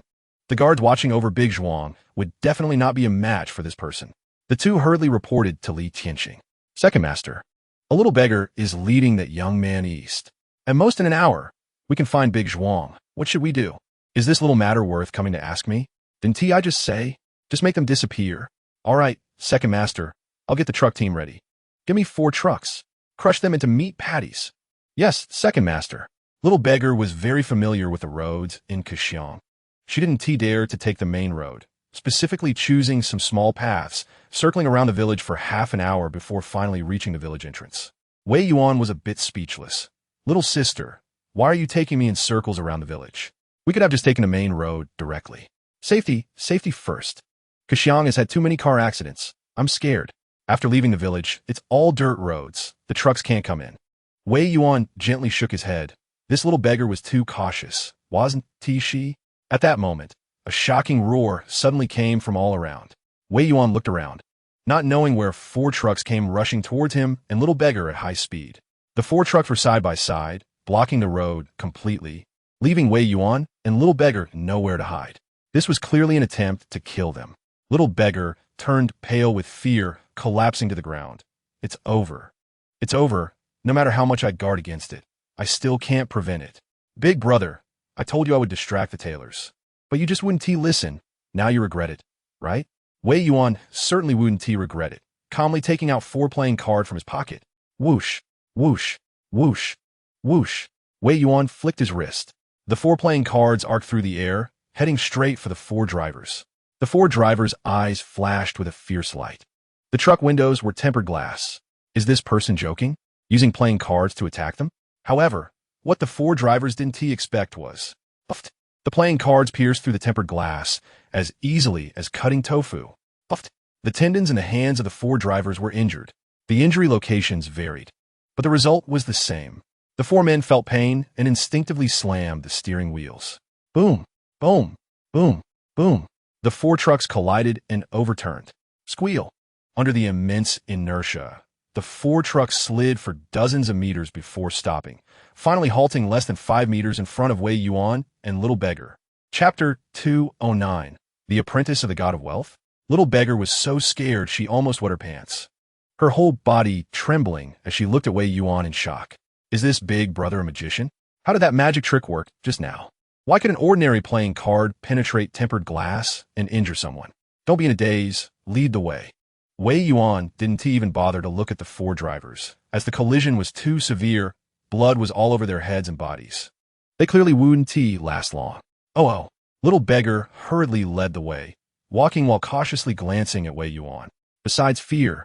The guards watching over Big Zhuang would definitely not be a match for this person. The two hurriedly reported to Li Tianxing. Second master, a little beggar is leading that young man east. At most in an hour, we can find Big Zhuang. What should we do? Is this little matter worth coming to ask me? Didn't I just say? Just make them disappear. All right, second master, I'll get the truck team ready. Give me 4 trucks. Crush them into meat patties. Yes, second master. Little beggar was very familiar with the roads in Kaxiang. She didn't dare to take the main road, specifically choosing some small paths, circling around the village for half an hour before finally reaching the village entrance. Wei Yuan was a bit speechless. Little sister, why are you taking me in circles around the village? We could have just taken the main road directly. Safety first. Kaxiang has had too many car accidents. I'm scared. After leaving the village, it's all dirt roads. The trucks can't come in. Wei Yuan gently shook his head. This little beggar was too cautious, wasn't she? At that moment, a shocking roar suddenly came from all around. Wei Yuan looked around, not knowing where 4 trucks came rushing towards him and little beggar at high speed. The 4 trucks were side by side, blocking the road completely, leaving Wei Yuan and little beggar nowhere to hide. This was clearly an attempt to kill them. Little beggar turned pale with fear, collapsing to the ground. It's over. It's over. No matter how much I guard against it, I still can't prevent it. Big brother, I told you I would distract the tailors. But you just wouldn't listen. Now you regret it, right? Wei Yuan certainly wouldn't regret it, calmly taking out 4 playing cards from his pocket. Whoosh, whoosh, whoosh, whoosh. Wei Yuan flicked his wrist. The 4 playing cards arced through the air, heading straight for the 4 drivers. The 4 drivers' eyes flashed with a fierce light. The truck windows were tempered glass. Is this person joking? Using playing cards to attack them? However, what the 4 drivers didn't expect was, puffed. The playing cards pierced through the tempered glass as easily as cutting tofu. Puffed. The tendons in the hands of the 4 drivers were injured. The injury locations varied, but the result was the same. The 4 men felt pain and instinctively slammed the steering wheels. Boom, boom, boom, boom. The 4 trucks collided and overturned. Squeal. Under the immense inertia, the 4 trucks slid for dozens of meters before stopping, finally halting less than 5 meters in front of Wei Yuan and little beggar. Chapter 2:09. The Apprentice of the God of Wealth? Little beggar was so scared she almost wet her pants, her whole body trembling as she looked at Wei Yuan in shock. Is this big brother a magician? How did that magic trick work just now? Why could an ordinary playing card penetrate tempered glass and injure someone? Don't be in a daze. Lead the way. Wei Yuan didn't even bother to look at the 4 drivers. As the collision was too severe, blood was all over their heads and bodies. They clearly wouldn't last long. Oh. Little beggar hurriedly led the way, walking while cautiously glancing at Wei Yuan. Besides fear,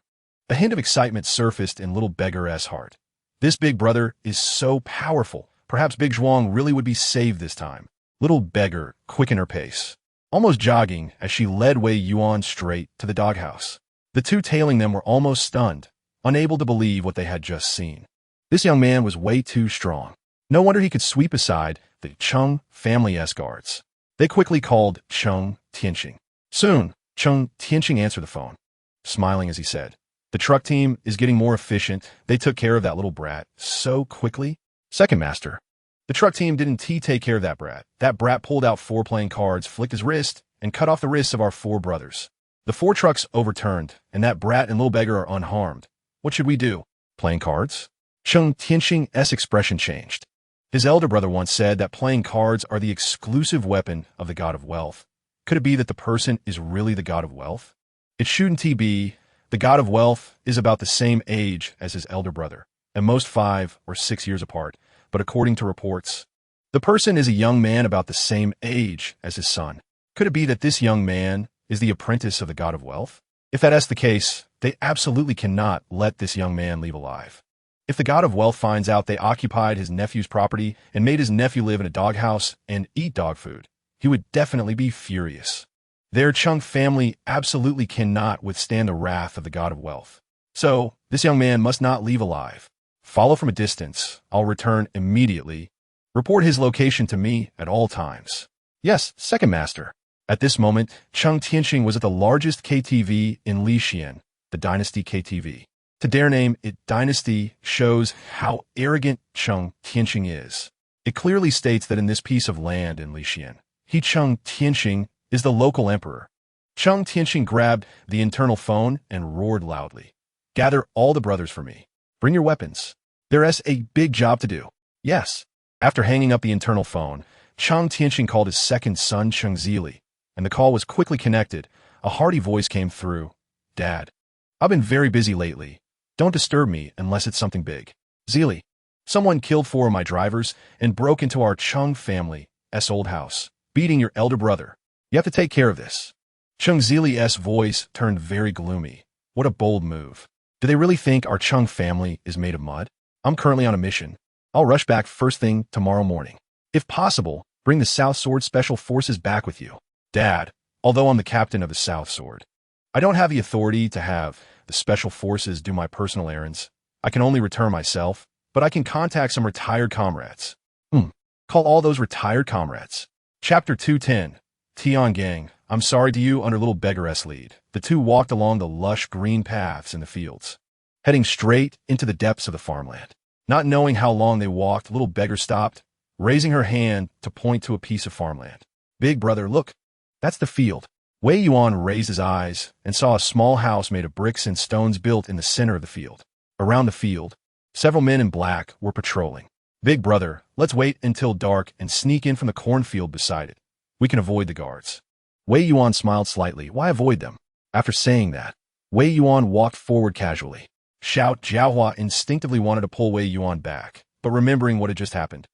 a hint of excitement surfaced in little beggar's heart. This big brother is so powerful. Perhaps Big Zhuang really would be saved this time. Little beggar quickened her pace, almost jogging as she led Wei Yuan straight to the doghouse. The two tailing them were almost stunned, unable to believe what they had just seen. This young man was way too strong. No wonder he could sweep aside the Chung family escorts. They quickly called Chung Tianqing. Soon, Chung Tianqing answered the phone, smiling as he said, "The truck team is getting more efficient. They took care of that little brat so quickly." "Second master." "The truck team didn't take care of that brat. That brat pulled out 4 playing cards, flicked his wrist, and cut off the wrists of our 4 brothers. The 4 trucks overturned, and that brat and little beggar are unharmed. What should we do?" "Playing cards?" Chung Tianqing's expression changed. His elder brother once said that playing cards are the exclusive weapon of the god of wealth. Could it be that the person is really the god of wealth? It shouldn't be. The god of wealth is about the same age as his elder brother, at most 5 or 6 years apart, but according to reports, the person is a young man about the same age as his son. Could it be that this young man is the apprentice of the god of wealth? If that is the case, they absolutely cannot let this young man leave alive. If the god of wealth finds out they occupied his nephew's property and made his nephew live in a doghouse and eat dog food, he would definitely be furious. Their Chung family absolutely cannot withstand the wrath of the god of wealth. So, this young man must not leave alive. Follow from a distance. I'll return immediately. Report his location to me at all times. Yes, second master. At this moment, Chung Tianqing was at the largest KTV in Lixian, the Dynasty KTV. To dare name it Dynasty shows how arrogant Chung Tianqing is. It clearly states that in this piece of land in Lixian, Chung Tianqing is the local emperor. Chung Tianqing grabbed the internal phone and roared loudly, "Gather all the brothers for me. Bring your weapons. There's a big job to do." "Yes." After hanging up the internal phone, Chung Tianqing called his second son, Chung Zili, and the call was quickly connected. A hearty voice came through. "Dad, I've been very busy lately. Don't disturb me unless it's something big." "Zili, someone killed 4 of my drivers and broke into our Chung family's old house, beating your elder brother. You have to take care of this." Chung Zili's voice turned very gloomy. What a bold move. Do they really think our Chung family is made of mud? "I'm currently on a mission. I'll rush back first thing tomorrow morning. If possible, bring the South Sword Special Forces back with you." "Dad, although I'm the captain of the South Sword, I don't have the authority to have the Special Forces do my personal errands. I can only return myself, but I can contact some retired comrades." Call all those retired comrades." Chapter 210. Tian Gang. I'm sorry to you under little beggaress lead. The two walked along the lush green paths in the fields, heading straight into the depths of the farmland. Not knowing how long they walked, little beggar stopped, raising her hand to point to a piece of farmland. "Big brother, look, that's the field." Wei Yuan raised his eyes and saw a small house made of bricks and stones built in the center of the field. Around the field, several men in black were patrolling. "Big brother, let's wait until dark and sneak in from the cornfield beside it. We can avoid the guards." Wei Yuan smiled slightly. Why avoid them? After saying that, Wei Yuan walked forward casually. Shout Jiahua instinctively wanted to pull Wei Yuan back, but remembering what had just happened,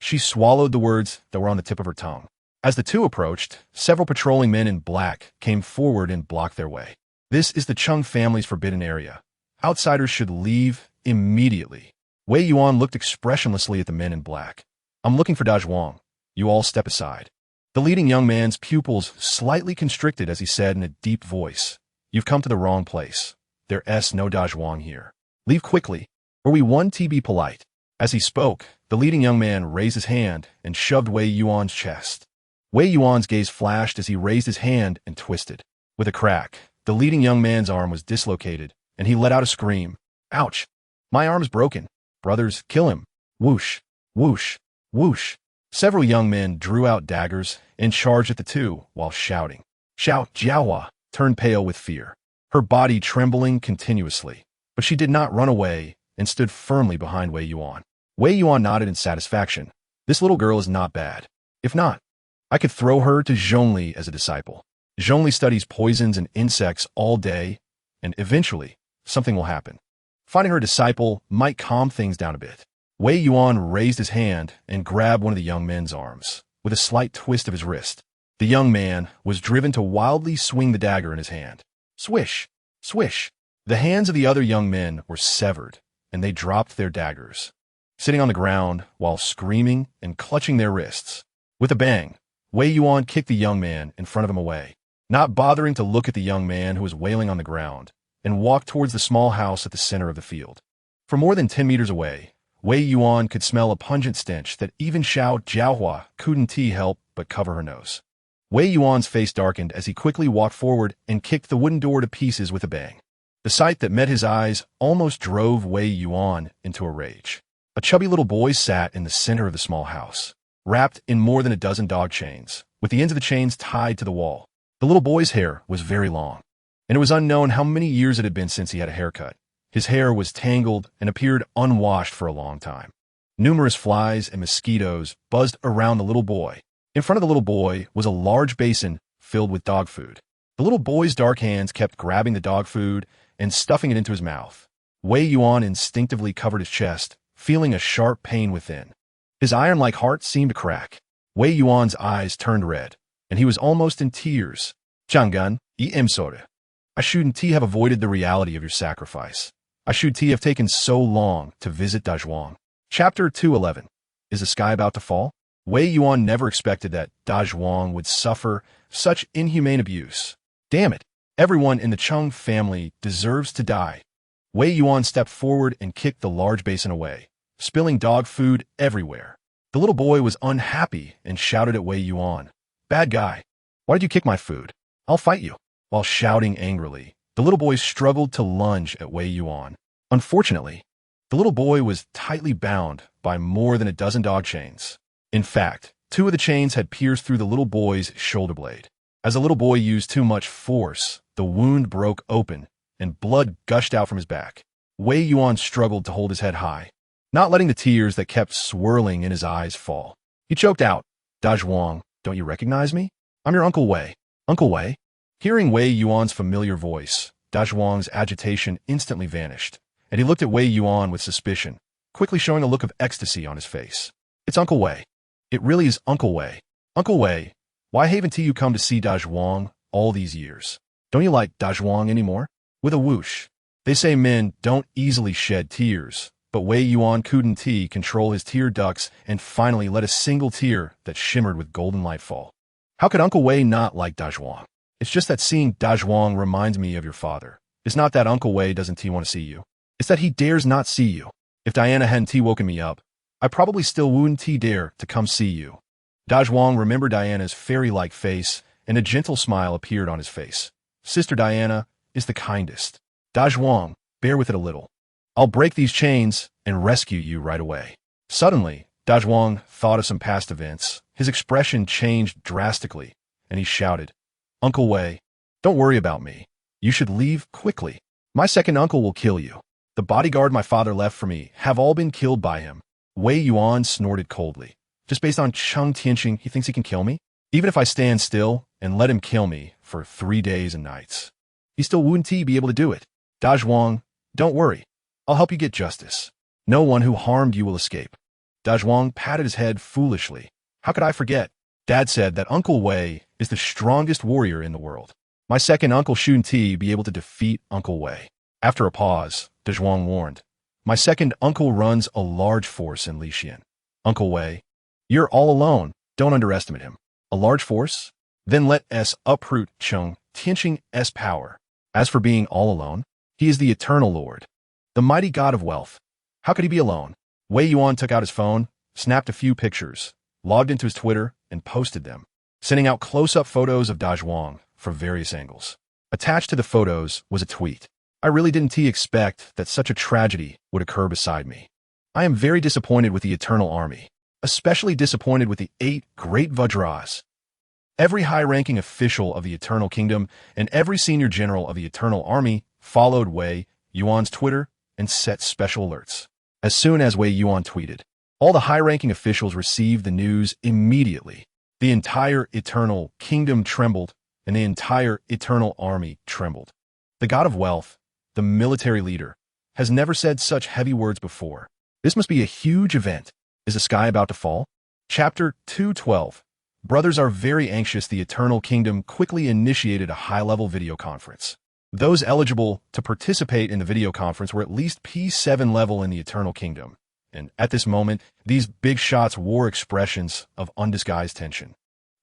she swallowed the words that were on the tip of her tongue. As the two approached, several patrolling men in black came forward and blocked their way. "This is the Chung family's forbidden area. Outsiders should leave immediately." Wei Yuan looked expressionlessly at the men in black. "I'm looking for Dazhuang. You all step aside." The leading young man's pupils slightly constricted as he said in a deep voice, "You've come to the wrong place. There's no Dazhuang here. Leave quickly, or we want to be polite." As he spoke, the leading young man raised his hand and shoved Wei Yuan's chest. Wei Yuan's gaze flashed as he raised his hand and twisted. With a crack, the leading young man's arm was dislocated, and he let out a scream. "Ouch! My arm's broken. Brothers, kill him." Whoosh, whoosh, whoosh. Several young men drew out daggers and charged at the two while shouting. Shout Jiahua turned pale with fear, her body trembling continuously, but she did not run away and stood firmly behind Wei Yuan. Wei Yuan nodded in satisfaction. This little girl is not bad. If not, I could throw her to Zhongli as a disciple. Zhongli studies poisons and insects all day, and eventually, something will happen. Finding her disciple might calm things down a bit. Wei Yuan raised his hand and grabbed one of the young men's arms, with a slight twist of his wrist. The young man was driven to wildly swing the dagger in his hand. Swish, swish. The hands of the other young men were severed, and they dropped their daggers, sitting on the ground while screaming and clutching their wrists. With a bang, Wei Yuan kicked the young man in front of him away. Not bothering to look at the young man who was wailing on the ground, and walked towards the small house at the center of the field. From more than 10 meters away, Wei Yuan could smell a pungent stench that even Xiao Jiahua couldn't help but cover her nose. Wei Yuan's face darkened as he quickly walked forward and kicked the wooden door to pieces with a bang. The sight that met his eyes almost drove Wei Yuan into a rage. A chubby little boy sat in the center of the small house, wrapped in more than a dozen dog chains, with the ends of the chains tied to the wall. The little boy's hair was very long, and it was unknown how many years it had been since he had a haircut. His hair was tangled and appeared unwashed for a long time. Numerous flies and mosquitoes buzzed around the little boy. In front of the little boy was a large basin filled with dog food. The little boy's dark hands kept grabbing the dog food and stuffing it into his mouth. Wei Yuan instinctively covered his chest, feeling a sharp pain within. His iron-like heart seemed to crack. Wei Yuan's eyes turned red, and he was almost in tears. Chang'an, soda. I shouldn't have avoided the reality of your sacrifice. I should have taken so long to visit Dazhuang. Chapter 211. Is the sky about to fall? Wei Yuan never expected that Dazhuang would suffer such inhumane abuse. Damn it, everyone in the Cheng family deserves to die. Wei Yuan stepped forward and kicked the large basin away, spilling dog food everywhere. The little boy was unhappy and shouted at Wei Yuan, "Bad guy, why did you kick my food? I'll fight you." While shouting angrily, the little boy struggled to lunge at Wei Yuan. Unfortunately, the little boy was tightly bound by more than a dozen dog chains. In fact, 2 of the chains had pierced through the little boy's shoulder blade. As the little boy used too much force, the wound broke open and blood gushed out from his back. Wei Yuan struggled to hold his head high, not letting the tears that kept swirling in his eyes fall. He choked out, "Dazhuang, don't you recognize me? I'm your Uncle Wei." "Uncle Wei?" Hearing Wei Yuan's familiar voice, Dazhuang's agitation instantly vanished, and he looked at Wei Yuan with suspicion, quickly showing a look of ecstasy on his face. "It's Uncle Wei. It really is Uncle Wei. Uncle Wei, why haven't you come to see Dazhuang all these years? Don't you like Dazhuang anymore?" With a whoosh. They say men don't easily shed tears, but Wei Yuan couldn't control his tear ducts and finally let a single tear that shimmered with golden light fall. How could Uncle Wei not like Dazhuang? It's just that seeing Dazhuang reminds me of your father. It's not that Uncle Wei doesn't want to see you. It's that he dares not see you. If Diana hadn't woken me up, I probably still wouldn't dare to come see you. Dazhuang remembered Diana's fairy-like face, and a gentle smile appeared on his face. Sister Diana is the kindest. Dazhuang, bear with it a little. I'll break these chains and rescue you right away. Suddenly, Dazhuang thought of some past events. His expression changed drastically, and he shouted, "Uncle Wei, don't worry about me. You should leave quickly. My second uncle will kill you. The bodyguard my father left for me have all been killed by him." Wei Yuan snorted coldly. Just based on Cheng Tianqing, he thinks he can kill me? Even if I stand still and let him kill me for 3 days and nights, he still wouldn't be able to do it. Dazhuang, don't worry. I'll help you get justice. No one who harmed you will escape. Dazhuang patted his head foolishly. How could I forget? Dad said that Uncle Wei is the strongest warrior in the world. My second uncle shouldn't be able to defeat Uncle Wei. After a pause, Dazhuang warned, "My second uncle runs a large force in Lixian. Uncle Wei, you're all alone. Don't underestimate him." "A large force? Then let us uproot Cheng Tianqing's power. As for being all alone, he is the eternal lord, the mighty god of wealth. How could he be alone?" Wei Yuan took out his phone, snapped a few pictures, logged into his Twitter, and posted them, sending out close-up photos of Dazhuang from various angles. Attached to the photos was a tweet. "I really didn't expect that such a tragedy would occur beside me. I am very disappointed with the Eternal Army, especially disappointed with the 8 Great Vajras. Every high-ranking official of the Eternal Kingdom and every senior general of the Eternal Army followed Wei Yuan's Twitter and set special alerts. As soon as Wei Yuan tweeted, all the high-ranking officials received the news immediately. The entire Eternal Kingdom trembled, and the entire Eternal Army trembled. The god of wealth, the military leader, has never said such heavy words before. This must be a huge event. Is the sky about to fall? Chapter 212. Brothers are very anxious. The Eternal Kingdom quickly initiated a high-level video conference. Those eligible to participate in the video conference were at least P7 level in the Eternal Kingdom. And at this moment, these big shots wore expressions of undisguised tension.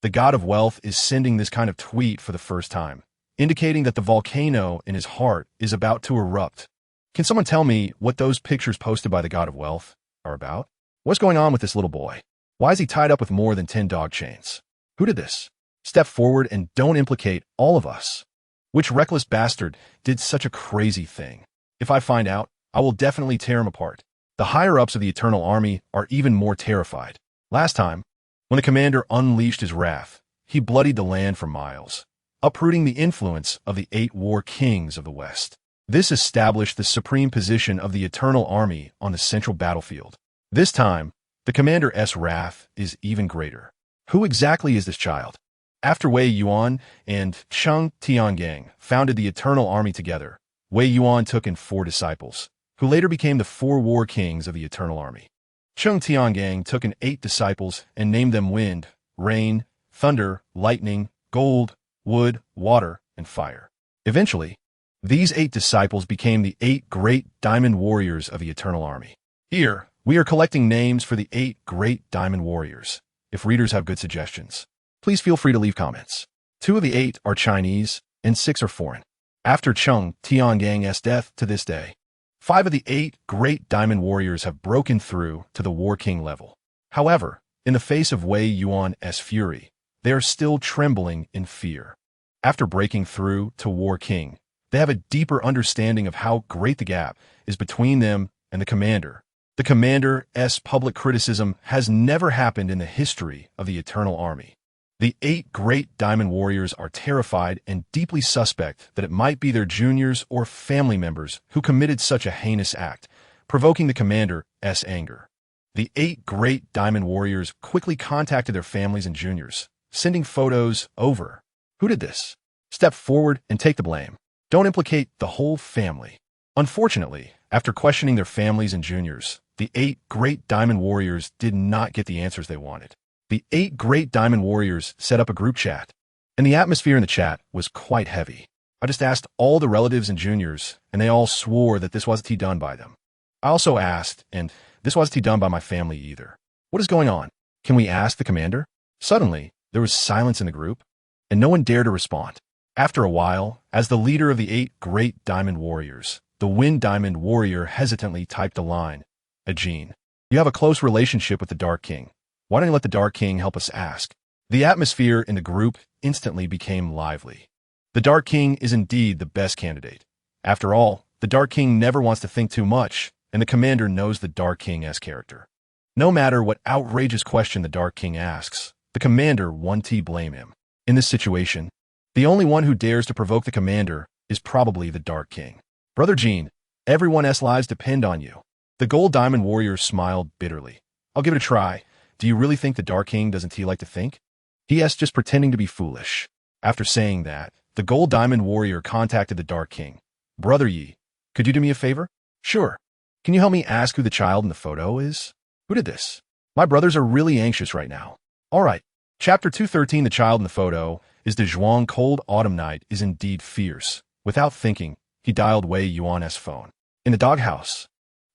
The god of wealth is sending this kind of tweet for the first time. indicating that the volcano in his heart is about to erupt. Can someone tell me what those pictures posted by the god of wealth are about? What's going on with this little boy? Why is he tied up with more than 10 dog chains? Who did this? Step forward and don't implicate all of us. Which reckless bastard did such a crazy thing? If I find out, I will definitely tear him apart. The higher-ups of the Eternal Army are even more terrified. Last time, when the commander unleashed his wrath, he bloodied the land for miles, uprooting the influence of the 8 war kings of the West. This established the supreme position of the Eternal Army on the central battlefield. This time, the commander's wrath is even greater. Who exactly is this child? After Wei Yuan and Cheng Tiangang founded the Eternal Army together, Wei Yuan took in 4 disciples, who later became the 4 war kings of the Eternal Army. Cheng Tiangang took in 8 disciples and named them Wind, Rain, Thunder, Lightning, Gold, Wood, Water, and Fire. Eventually, these 8 disciples became the 8 great diamond warriors of the Eternal Army. Here, we are collecting names for the 8 great diamond warriors. If readers have good suggestions, please feel free to leave comments. 2 of the 8 are Chinese, and 6 are foreign. After Cheng Tiangang's death to this day, 5 of the 8 great diamond warriors have broken through to the War King level. However, in the face of Wei Yuan's fury, they are still trembling in fear. After breaking through to War King, they have a deeper understanding of how great the gap is between them and the commander. The commander's public criticism has never happened in the history of the Eternal Army. The 8 great diamond warriors are terrified and deeply suspect that it might be their juniors or family members who committed such a heinous act, provoking the commander's anger. The 8 great diamond warriors quickly contacted their families and juniors, sending photos over. Who did this? Step forward and take the blame. Don't implicate the whole family. Unfortunately, after questioning their families and juniors, the 8 great diamond warriors did not get the answers they wanted. The 8 great diamond warriors set up a group chat, and the atmosphere in the chat was quite heavy. I just asked all the relatives and juniors, and they all swore that this wasn't done by them. I also asked, and this wasn't done by my family either. What is going on? Can we ask the commander? Suddenly, there was silence in the group, and no one dared to respond. After a while, as the leader of the 8 great diamond warriors, the Wind Diamond Warrior hesitantly typed a line. Ajin, you have a close relationship with the Dark King. Why don't you let the Dark King help us ask? The atmosphere in the group instantly became lively. The Dark King is indeed the best candidate. After all, the Dark King never wants to think too much, and the commander knows the Dark King's character. No matter what outrageous question the Dark King asks, the commander won't blame him. In this situation, the only one who dares to provoke the commander is probably the Dark King. Brother Jean, everyone's lives depend on you. The Gold Diamond Warrior smiled bitterly. I'll give it a try. Do you really think the Dark King doesn't like to think? He's just pretending to be foolish. After saying that, the Gold Diamond Warrior contacted the Dark King. Brother Yi, could you do me a favor? Sure. Can you help me ask who the child in the photo is? Who did this? My brothers are really anxious right now. All right. Chapter 213, the child in the photo is the Zhuang Cold Autumn Night is indeed fierce. Without thinking, he dialed Wei Yuan's phone. In the doghouse,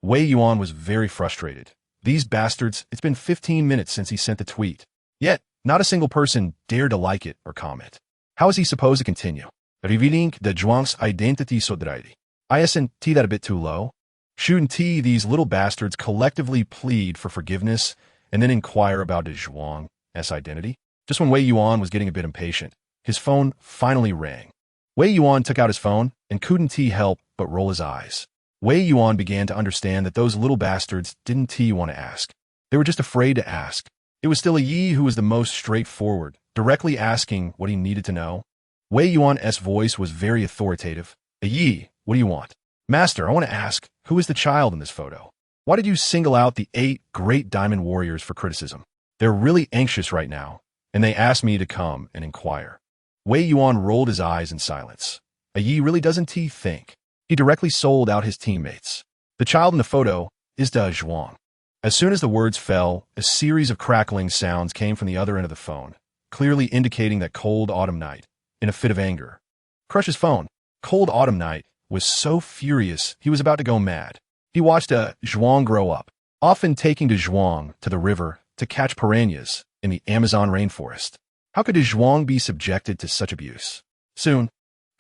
Wei Yuan was very frustrated. These bastards, it's been 15 minutes since he sent the tweet. Yet, not a single person dared to like it or comment. How is he supposed to continue? Revealing the Zhuang's identity sodraidi. Isn't that a bit too low? Shouldn't these little bastards collectively plead for forgiveness and then inquire about the Zhuang's identity? Just when Wei Yuan was getting a bit impatient, his phone finally rang. Wei Yuan took out his phone and couldn't help but roll his eyes. Wei Yuan began to understand that those little bastards didn't want to ask. They were just afraid to ask. It was still a Yi who was the most straightforward, directly asking what he needed to know. Wei Yuan's voice was very authoritative. Yi, what do you want? Master, I want to ask, who is the child in this photo? Why did you single out the 8 great diamond warriors for criticism? They're really anxious right now, and they asked me to come and inquire. Wei Yuan rolled his eyes in silence. Yi really doesn't think. He directly sold out his teammates. The child in the photo is the Zhuang. As soon as the words fell, a series of crackling sounds came from the other end of the phone, clearly indicating that Cold Autumn Night, in a fit of anger, crushed his phone. Cold Autumn Night was so furious he was about to go mad. He watched a Zhuang grow up, often taking the Zhuang to the river to catch piranhas in the Amazon rainforest. How could a Zhuang be subjected to such abuse? Soon,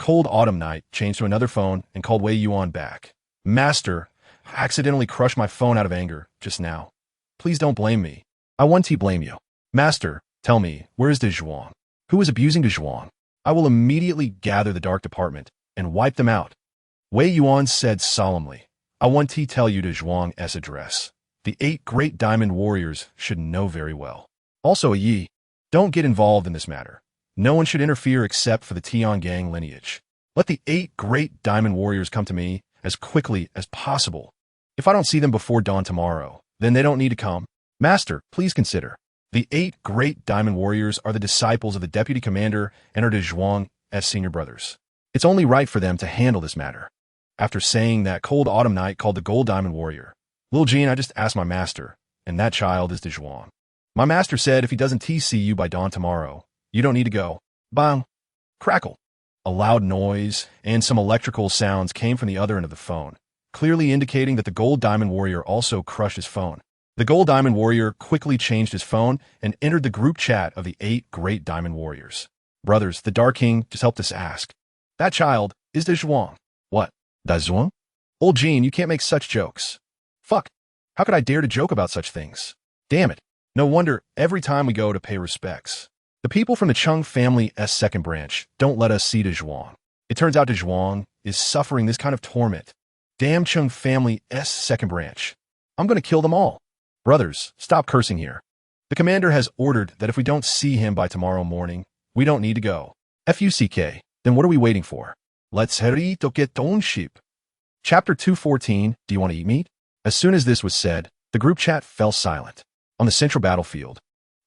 Cold autumn night changed to another phone and called Wei Yuan back. Master, I accidentally crushed my phone out of anger just now. Please don't blame me. I won't blame you. Master, tell me, where is De Zhuang? Who is abusing De Zhuang? I will immediately gather the dark department and wipe them out. Wei Yuan said solemnly. I want to tell you De Zhuang's address. The 8 great diamond warriors should know very well. Also, Yi, don't get involved in this matter. No one should interfere except for the Tian gang lineage. Let the 8 great diamond warriors come to me as quickly as possible. If I don't see them before dawn tomorrow, then they don't need to come. Master, please consider. The 8 great diamond warriors are the disciples of the deputy commander and are De Zhuang's senior brothers. It's only right for them to handle this matter. After saying that, Cold Autumn Night called the gold diamond warrior. Lil Jean, I just asked my master, and that child is De Zhuang. My master said if he doesn't see you by dawn tomorrow, you don't need to go. Bang! Crackle! A loud noise and some electrical sounds came from the other end of the phone, clearly indicating that the gold diamond warrior also crushed his phone. The gold diamond warrior quickly changed his phone and entered the group chat of the 8 great diamond warriors. Brothers, the Dark King just helped us ask. That child is De Zhuang. What? Da Zhuang? Old Jean, you can't make such jokes. Fuck. How could I dare to joke about such things? Damn it. No wonder every time we go to pay respects, the people from the Chung family's second branch don't let us see De Zhuang. It turns out De Zhuang is suffering this kind of torment. Damn Chung family's second branch. I'm going to kill them all. Brothers, stop cursing here. The commander has ordered that if we don't see him by tomorrow morning, we don't need to go. FUCK, then what are we waiting for? Let's hurry to get on ship. Chapter 214, Do you want to eat meat? As soon as this was said, the group chat fell silent. On the central battlefield,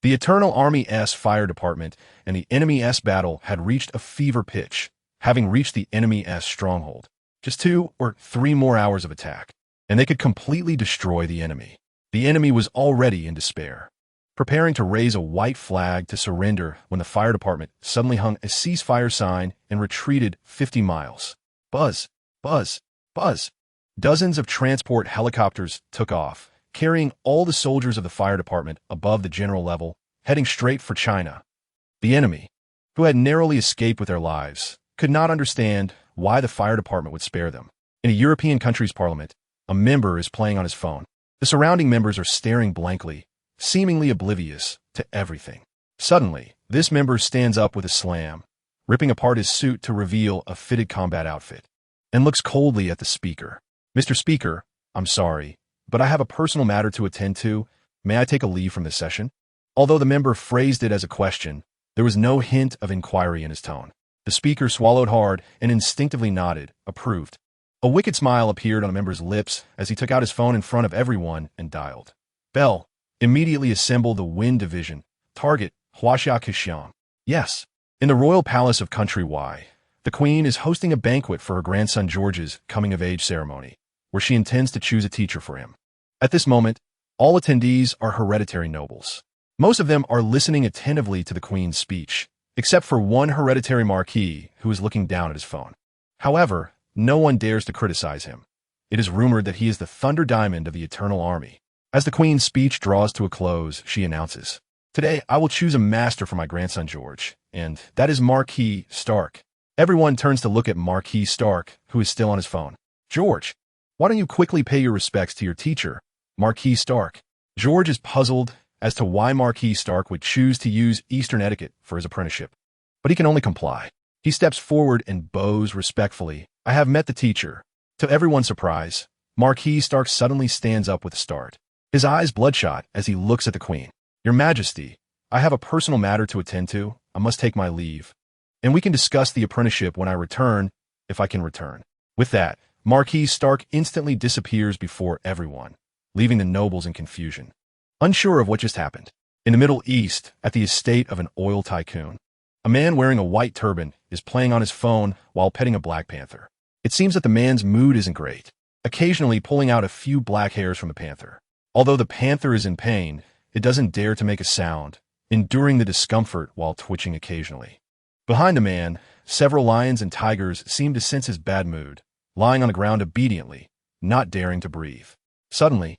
the Eternal Army's fire department and the enemy's battle had reached a fever pitch, having reached the enemy's stronghold. Just 2 or 3 more hours of attack, and they could completely destroy the enemy. The enemy was already in despair, preparing to raise a white flag to surrender when the fire department suddenly hung a ceasefire sign and retreated 50 miles. Buzz, buzz, buzz. Dozens of transport helicopters took off, carrying all the soldiers of the fire department above the general level, heading straight for China. The enemy, who had narrowly escaped with their lives, could not understand why the fire department would spare them. In a European country's parliament, a member is playing on his phone. The surrounding members are staring blankly, seemingly oblivious to everything. Suddenly, this member stands up with a slam, ripping apart his suit to reveal a fitted combat outfit, and looks coldly at the speaker. Mr. Speaker, I'm sorry, but I have a personal matter to attend to. May I take a leave from this session? Although the member phrased it as a question, there was no hint of inquiry in his tone. The speaker swallowed hard and instinctively nodded, approved. A wicked smile appeared on the member's lips as he took out his phone in front of everyone and dialed. Bell, immediately assemble the Wind Division. Target, Huaxia Qixiang. Yes. In the royal palace of Country Y, the queen is hosting a banquet for her grandson George's coming-of-age ceremony, where she intends to choose a teacher for him. At this moment, all attendees are hereditary nobles. Most of them are listening attentively to the queen's speech, except for one hereditary marquis who is looking down at his phone. However, no one dares to criticize him. It is rumored that he is the Thunder Diamond of the Eternal Army. As the queen's speech draws to a close, she announces, Today, I will choose a master for my grandson George, and that is Marquis Stark. Everyone turns to look at Marquis Stark, who is still on his phone. George, why don't you quickly pay your respects to your teacher, Marquis Stark? George is puzzled as to why Marquis Stark would choose to use Eastern etiquette for his apprenticeship, but he can only comply. He steps forward and bows respectfully. I have met the teacher. To everyone's surprise, Marquis Stark suddenly stands up with a start, his eyes bloodshot as he looks at the queen. Your Majesty, I have a personal matter to attend to. I must take my leave, and we can discuss the apprenticeship when I return, if I can return. With that, Marquis Stark instantly disappears before everyone, leaving the nobles in confusion, unsure of what just happened. In the Middle East, at the estate of an oil tycoon, a man wearing a white turban is playing on his phone while petting a black panther. It seems that the man's mood isn't great, occasionally pulling out a few black hairs from the panther. Although the panther is in pain, it doesn't dare to make a sound, enduring the discomfort while twitching occasionally. Behind the man, several lions and tigers seem to sense his bad mood, lying on the ground obediently, not daring to breathe. Suddenly,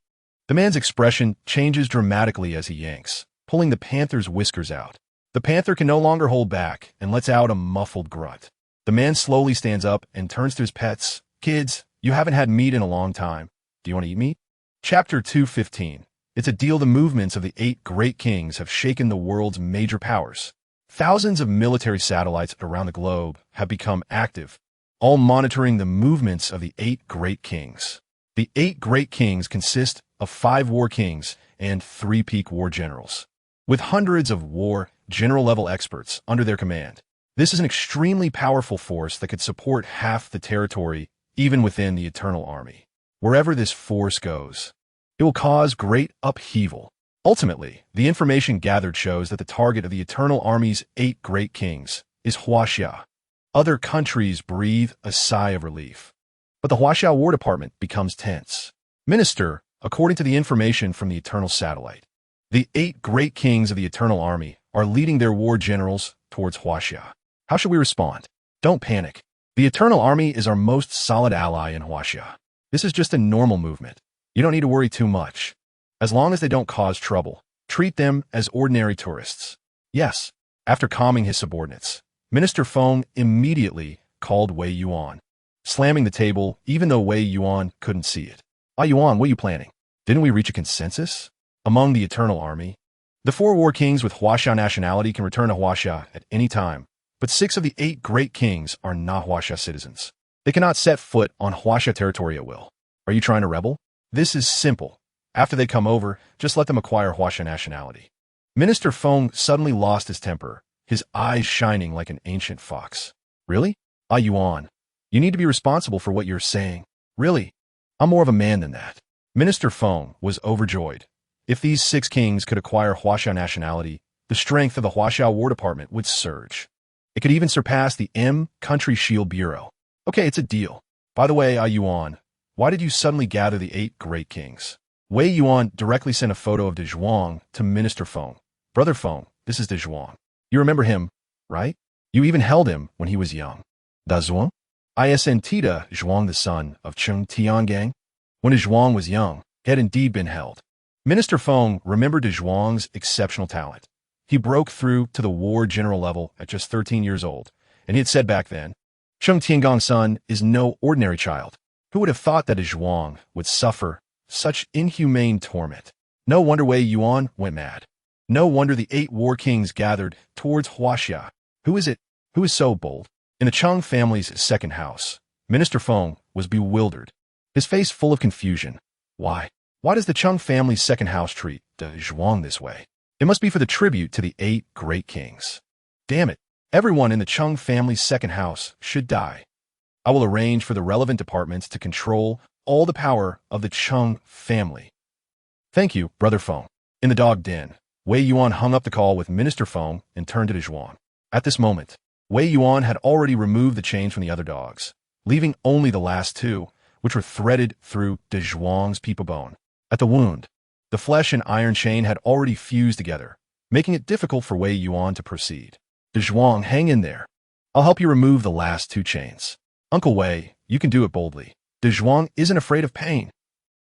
the man's expression changes dramatically as he yanks, pulling the panther's whiskers out. The panther can no longer hold back and lets out a muffled grunt. The man slowly stands up and turns to his pets. Kids, you haven't had meat in a long time. Do you want to eat meat? Chapter 215. It's a deal. The movements of the 8 great kings have shaken the world's major powers. Thousands of military satellites around the globe have become active, all monitoring the movements of the 8 great kings. The 8 great kings consist of 5 war kings and 3 peak war generals, with hundreds of war general-level experts under their command. This is an extremely powerful force that could support half the territory, even within the Eternal Army. Wherever this force goes, it will cause great upheaval. Ultimately, the information gathered shows that the target of the Eternal Army's 8 great kings is Huaxia. Other countries breathe a sigh of relief, but the Huaxia War Department becomes tense. Minister, according to the information from the Eternal Satellite, the 8 great kings of the Eternal Army are leading their war generals towards Huaxia. How should we respond? Don't panic. The Eternal Army is our most solid ally in Huaxia. This is just a normal movement. You don't need to worry too much. As long as they don't cause trouble, treat them as ordinary tourists. Yes. After calming his subordinates, Minister Feng immediately called Wei Yuan, slamming the table even though Wei Yuan couldn't see it. Yuan, what are you planning? Didn't we reach a consensus? Among the Eternal Army, the 4 war kings with Huaxia nationality can return to Huaxia at any time, but 6 of the 8 great kings are not Huaxia citizens. They cannot set foot on Huaxia territory at will. Are you trying to rebel? This is simple. After they come over, just let them acquire Huaxia nationality. Minister Feng suddenly lost his temper, his eyes shining like an ancient fox. Really? Yuan, you need to be responsible for what you're saying. Really? I'm more of a man than that. Minister Feng was overjoyed. If these 6 kings could acquire Huaxia nationality, the strength of the Huaxia War Department would surge. It could even surpass the Country Shield Bureau. Okay, it's a deal. By the way, Yuan, why did you suddenly gather the 8 great kings? Wei Yuan directly sent a photo of De Zhuang to Minister Feng. Brother Feng, this is De Zhuang. You remember him, right? You even held him when he was young. Da Zhuang? Isn't De Zhuang the son of Cheng Tiangang? When De Zhuang was young, he had indeed been held. Minister Feng remembered De Zhuang's exceptional talent. He broke through to the war general level at just 13 years old, and he had said back then, Cheng Tiangang's son is no ordinary child. Who would have thought that De Zhuang would suffer such inhumane torment? No wonder Wei Yuan went mad. No wonder the 8 war kings gathered towards Huaxia. Who is it? Who is so bold? In the Cheng family's second house, Minister Feng was bewildered, his face full of confusion. Why? Why does the Cheng family's second house treat De Zhuang this way? It must be for the tribute to the 8 great kings. Damn it. Everyone in the Cheng family's second house should die. I will arrange for the relevant departments to control all the power of the Cheng family. Thank you, Brother Feng. In the dog den, Wei Yuan hung up the call with Minister Feng and turned to De Zhuang. At this moment, Wei Yuan had already removed the chains from the other dogs, leaving only the last 2, which were threaded through De Zhuang's peepa bone. At the wound, the flesh and iron chain had already fused together, making it difficult for Wei Yuan to proceed. De Zhuang, hang in there. I'll help you remove the last 2 chains. Uncle Wei, you can do it boldly. De Zhuang isn't afraid of pain.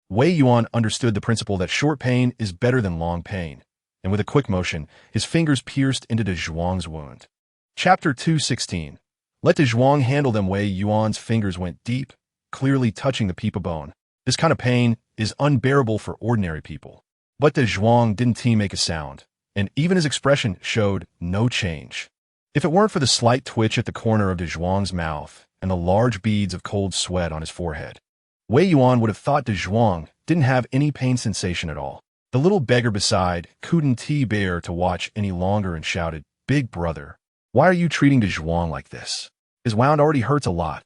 Wei Yuan understood the principle that short pain is better than long pain, and with a quick motion, his fingers pierced into De Zhuang's wound. Chapter 216. Let De Zhuang handle them. Wei Yuan's fingers went deep, clearly touching the peepa bone. This kind of pain is unbearable for ordinary people. But De Zhuang didn't make a sound, and even his expression showed no change. If it weren't for the slight twitch at the corner of De Zhuang's mouth and the large beads of cold sweat on his forehead, Wei Yuan would have thought De Zhuang didn't have any pain sensation at all. The little beggar beside couldn't bear to watch any longer and shouted, Big brother, why are you treating De Zhuang like this? His wound already hurts a lot.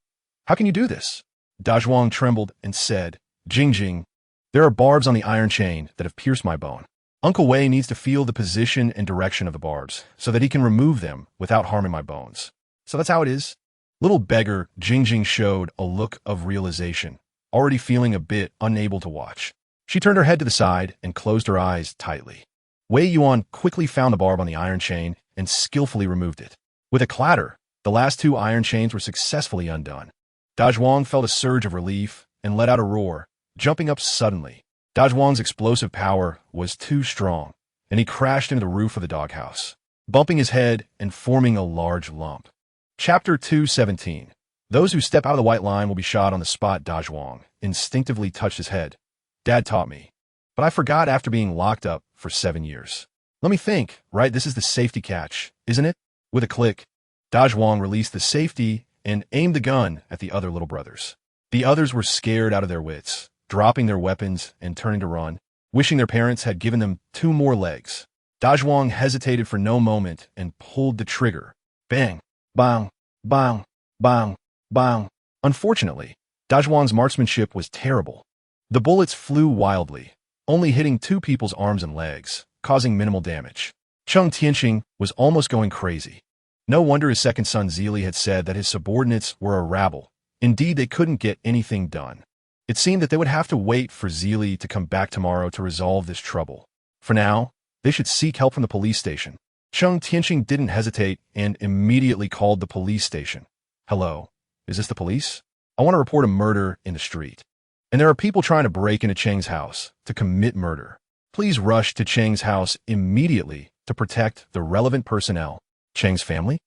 How can you do this? Da Zhuang trembled and said, Jing, there are barbs on the iron chain that have pierced my bone. Uncle Wei needs to feel the position and direction of the barbs so that he can remove them without harming my bones. So that's how it is. Little beggar Jing showed a look of realization, already feeling a bit unable to watch. She turned her head to the side and closed her eyes tightly. Wei Yuan quickly found the barb on the iron chain and skillfully removed it. With a clatter, the last 2 iron chains were successfully undone. Da Zhuang felt a surge of relief and let out a roar, jumping up suddenly. Da Zhuang's explosive power was too strong, and he crashed into the roof of the doghouse, bumping his head and forming a large lump. Chapter 217. Those who step out of the white line will be shot on the spot. Dajwang instinctively touched his head. Dad taught me. But I forgot after being locked up for 7 years. Let me think, right? This is the safety catch, isn't it? With a click, Dajwang released the safety and aimed the gun at the other little brothers. The others were scared out of their wits, dropping their weapons and turning to run, wishing their parents had given them 2 more legs. Dajwang hesitated for no moment and pulled the trigger. Bang! Bang! Bang! Bang! Bang! Unfortunately, Dajwang's marksmanship was terrible. The bullets flew wildly, only hitting 2 people's arms and legs, causing minimal damage. Cheng Tianqing was almost going crazy. No wonder his second son Zili had said that his subordinates were a rabble. Indeed, they couldn't get anything done. It seemed that they would have to wait for Zili to come back tomorrow to resolve this trouble. For now, they should seek help from the police station. Cheng Tianqing didn't hesitate and immediately called the police station. Hello, is this the police? I want to report a murder in the street. And there are people trying to break into Cheng's house to commit murder. Please rush to Cheng's house immediately to protect the relevant personnel. Cheng's family?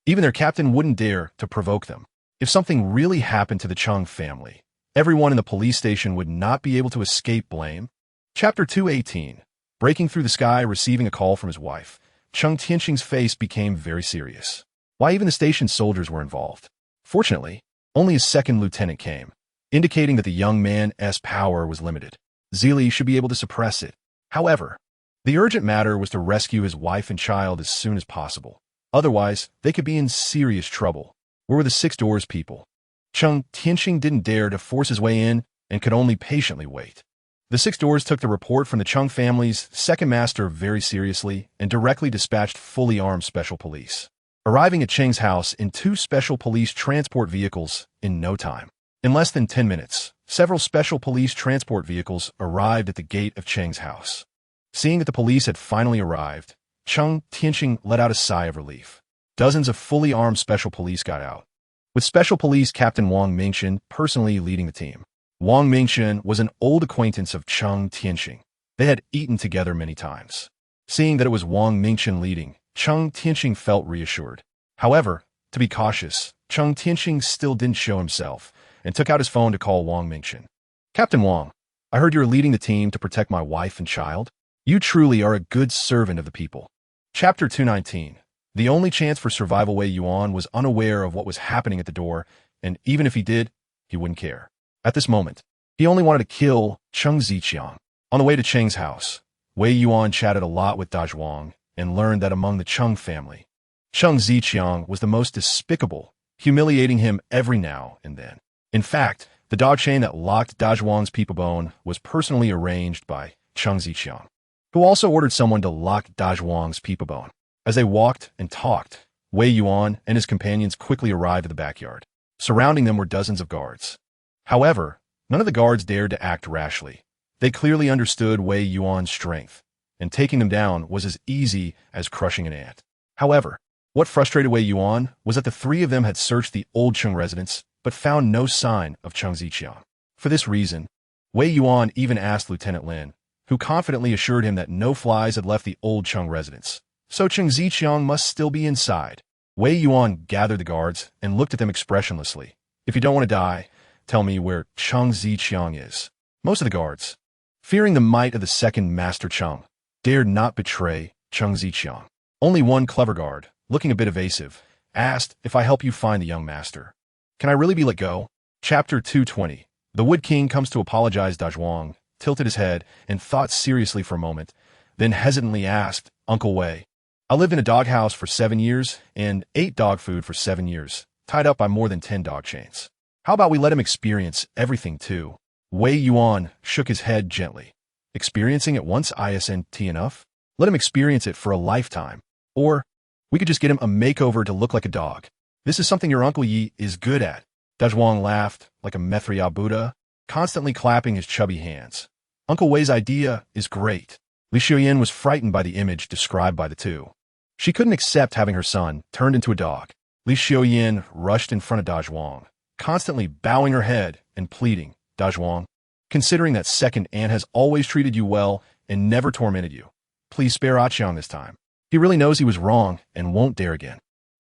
Even their captain wouldn't dare to provoke them. If something really happened to the Cheng family, everyone in the police station would not be able to escape blame. Chapter 218. Breaking through the sky, receiving a call from his wife, Cheng Tianqing's face became very serious. Why even the station soldiers were involved. Fortunately, only his second lieutenant came, indicating that the young man's power was limited. Zili should be able to suppress it. However, the urgent matter was to rescue his wife and child as soon as possible. Otherwise, they could be in serious trouble. Where were the 6 doors people? Cheng Tianqing didn't dare to force his way in and could only patiently wait. The 6 doors took the report from the Cheng family's second master very seriously and directly dispatched fully armed special police, arriving at Cheng's house in 2 special police transport vehicles in no time. In less than 10 minutes, several special police transport vehicles arrived at the gate of Cheng's house. Seeing that the police had finally arrived, Cheng Tianqing let out a sigh of relief. Dozens of fully armed special police got out, with Special Police Captain Wang Mingchen personally leading the team. Wang Mingchen was an old acquaintance of Cheng Tianqing. They had eaten together many times. Seeing that it was Wang Mingchen leading, Cheng Tianqing felt reassured. However, to be cautious, Cheng Tianqing still didn't show himself and took out his phone to call Wang Mingchen. Captain Wang, I heard you're leading the team to protect my wife and child. You truly are a good servant of the people. Chapter 219. The only chance for survival Wei Yuan was unaware of what was happening at the door, and even if he did, he wouldn't care. At this moment, he only wanted to kill Cheng Ziqiang. On the way to Cheng's house, Wei Yuan chatted a lot with Dajwang and learned that among the Cheng family, Cheng Ziqiang was the most despicable, humiliating him every now and then. In fact, the dog chain that locked Dajwang's people bone was personally arranged by Cheng Ziqiang, who also ordered someone to lock Dajwang's people bone. As they walked and talked, Wei Yuan and his companions quickly arrived at the backyard. Surrounding them were dozens of guards. However, none of the guards dared to act rashly. They clearly understood Wei Yuan's strength, and taking them down was as easy as crushing an ant. However, what frustrated Wei Yuan was that the 3 of them had searched the old Cheng residence but found no sign of Cheng Ziqiang. For this reason, Wei Yuan even asked Lieutenant Lin, who confidently assured him that no flies had left the old Cheng residence, so Cheng Ziqiang must still be inside. Wei Yuan gathered the guards and looked at them expressionlessly. If you don't want to die, tell me where Cheng Ziqiang is. Most of the guards, fearing the might of the second Master Cheng, dared not betray Cheng Ziqiang. Only one clever guard, looking a bit evasive, asked if I help you find the young master. Can I really be let go? Chapter 220. The Wood King comes to apologize. Dajwang tilted his head and thought seriously for a moment, then hesitantly asked, Uncle Wei, I lived in a doghouse for 7 years and ate dog food for 7 years, tied up by more than 10 dog chains. How about we let him experience everything too? Wei Yuan shook his head gently. Experiencing it once isn't enough? Let him experience it for a lifetime. Or, we could just get him a makeover to look like a dog. This is something your Uncle Yi is good at. Dajwang laughed like a Methria Buddha, constantly clapping his chubby hands. Uncle Wei's idea is great. Li Xiuyin was frightened by the image described by the 2. She couldn't accept having her son turned into a dog. Li Xiuyin rushed in front of Dajwang, constantly bowing her head and pleading, Dajwang, considering that second aunt has always treated you well and never tormented you, please spare Aqiang this time. He really knows he was wrong and won't dare again.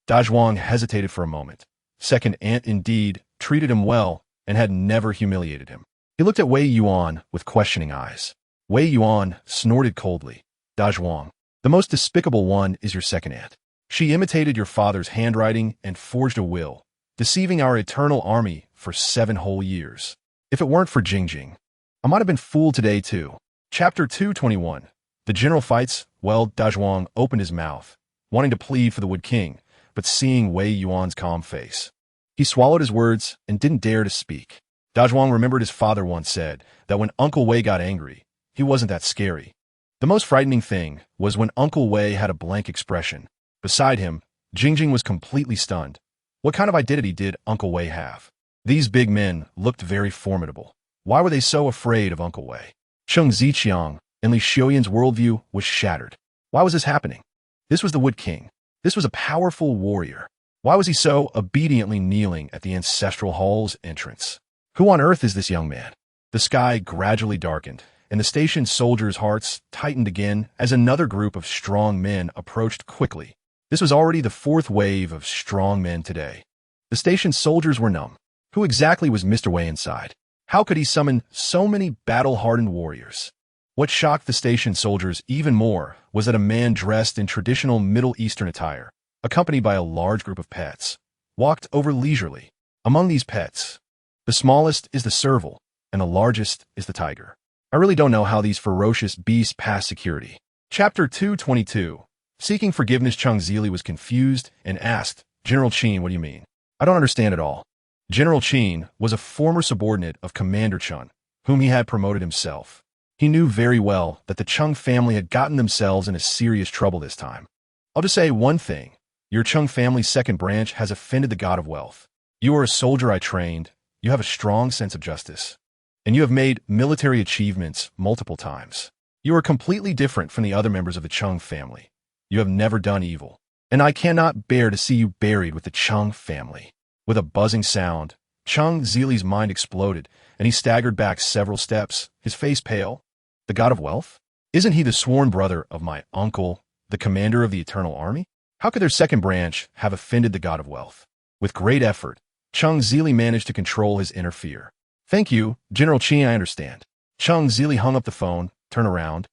Dazhuang hesitated for a moment. Second aunt indeed treated him well and had never humiliated him. He looked at Wei Yuan with questioning eyes. Wei Yuan snorted coldly. Dazhuang, the most despicable one is your second aunt. She imitated your father's handwriting and forged a will, deceiving our eternal army for 7 whole years. If it weren't for Jingjing, I might have been fooled today too. Chapter 221. The general fights. Well, Dazhuang opened his mouth, wanting to plead for the Wood King, but seeing Wei Yuan's calm face, he swallowed his words and didn't dare to speak. Dazhuang remembered his father once said that when Uncle Wei got angry, he wasn't that scary. The most frightening thing was when Uncle Wei had a blank expression. Beside him, Jingjing was completely stunned. What kind of identity did Uncle Wei have? These big men looked very formidable. Why were they so afraid of Uncle Wei? Cheng Ziqiang and Li Xiuyan's worldview was shattered. Why was this happening? This was the Wood King. This was a powerful warrior. Why was he so obediently kneeling at the ancestral hall's entrance? Who on earth is this young man? The sky gradually darkened, and the station soldiers' hearts tightened again as another group of strong men approached quickly. This was already the 4th wave of strong men today. The station soldiers were numb. Who exactly was Mr. Wei inside? How could he summon so many battle-hardened warriors? What shocked the station soldiers even more was that a man dressed in traditional Middle Eastern attire, accompanied by a large group of pets, walked over leisurely. Among these pets, the smallest is the serval, and the largest is the tiger. I really don't know how these ferocious beasts pass security. Chapter 222. Seeking forgiveness. Cheng Zili was confused and asked, General Qin, what do you mean? I don't understand at all. General Qin was a former subordinate of Commander Chun, whom he had promoted himself. He knew very well that the Chung family had gotten themselves into serious trouble this time. I'll just say one thing. Your Chung family's second branch has offended the god of wealth. You are a soldier I trained, you have a strong sense of justice, and you have made military achievements multiple times. You are completely different from the other members of the Chung family. You have never done evil, and I cannot bear to see you buried with the Chung family. With a buzzing sound, Cheng Zili's mind exploded, and he staggered back several steps, his face pale. The god of wealth? Isn't he the sworn brother of my uncle, the commander of the Eternal Army? How could their second branch have offended the god of wealth? With great effort, Cheng Zili managed to control his inner fear. Thank you, General Qin, I understand. Cheng Zili hung up the phone, turned around,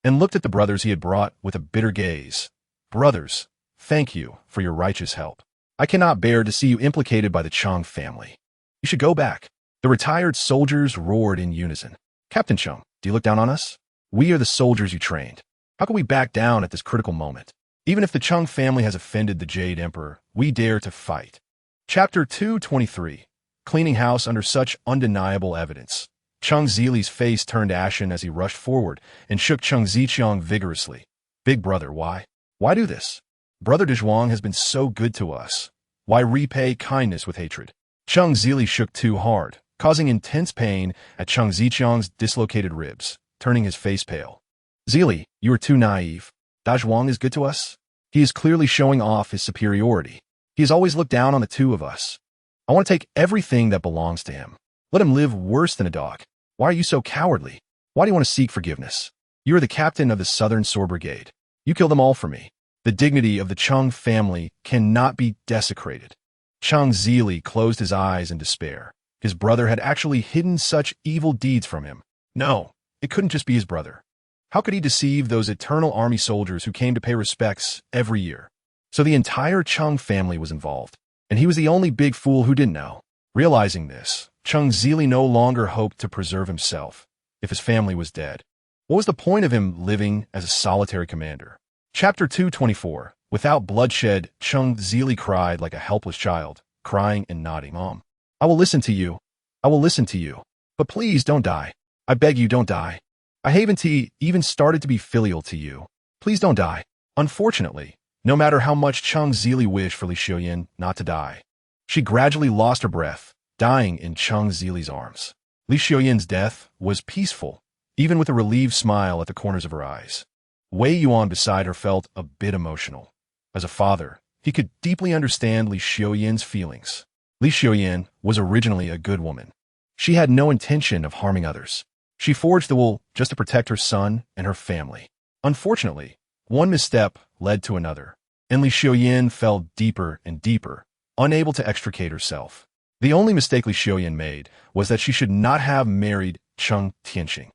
and looked at the brothers he had brought with a bitter gaze. Brothers, thank you for your righteous help. I cannot bear to see you implicated by the Cheng family. You should go back. The retired soldiers roared in unison. Captain Cheng, do you look down on us? We are the soldiers you trained. How can we back down at this critical moment? Even if the Cheng family has offended the Jade Emperor, we dare to fight. Chapter 223. Cleaning house under such undeniable evidence. Cheng Zili's face turned ashen as he rushed forward and shook Cheng Ziqiang vigorously. Big brother, why? Why do this? Brother Dazhuang has been so good to us. Why repay kindness with hatred? Cheng Zili shook too hard, causing intense pain at Cheng Ziqiang's dislocated ribs, turning his face pale. Zili, you are too naive. Dazhuang is good to us. He is clearly showing off his superiority. He has always looked down on the two of us. I want to take everything that belongs to him. Let him live worse than a dog. Why are you so cowardly? Why do you want to seek forgiveness? You are the captain of the Southern Sword Brigade. You killed them all for me. The dignity of the Cheng family cannot be desecrated. Cheng Zili closed his eyes in despair. His brother had actually hidden such evil deeds from him. No, it couldn't just be his brother. How could he deceive those Eternal Army soldiers who came to pay respects every year? So the entire Cheng family was involved, and he was the only big fool who didn't know. Realizing this, Cheng Zili no longer hoped to preserve himself if his family was dead. What was the point of him living as a solitary commander? Chapter 224. Without bloodshed, Cheng Zili cried like a helpless child, crying and nodding. Mom, I will listen to you. I will listen to you. But please don't die. I beg you, don't die. I haven't even started to be filial to you. Please don't die. Unfortunately, no matter how much Cheng Zili wished for Li Xiuyan not to die, she gradually lost her breath, dying in Cheng Zili's arms. Li Xiuyan's death was peaceful, even with a relieved smile at the corners of her eyes. Wei Yuan beside her felt a bit emotional. As a father, he could deeply understand Li Xiuyan's feelings. Li Xiuyan was originally a good woman. She had no intention of harming others. She forged the will just to protect her son and her family. Unfortunately, one misstep led to another. and Li Xiaoyan fell deeper and deeper, unable to extricate herself. The only mistake Li Xiaoyan made was that she should not have married Cheng Tianxing.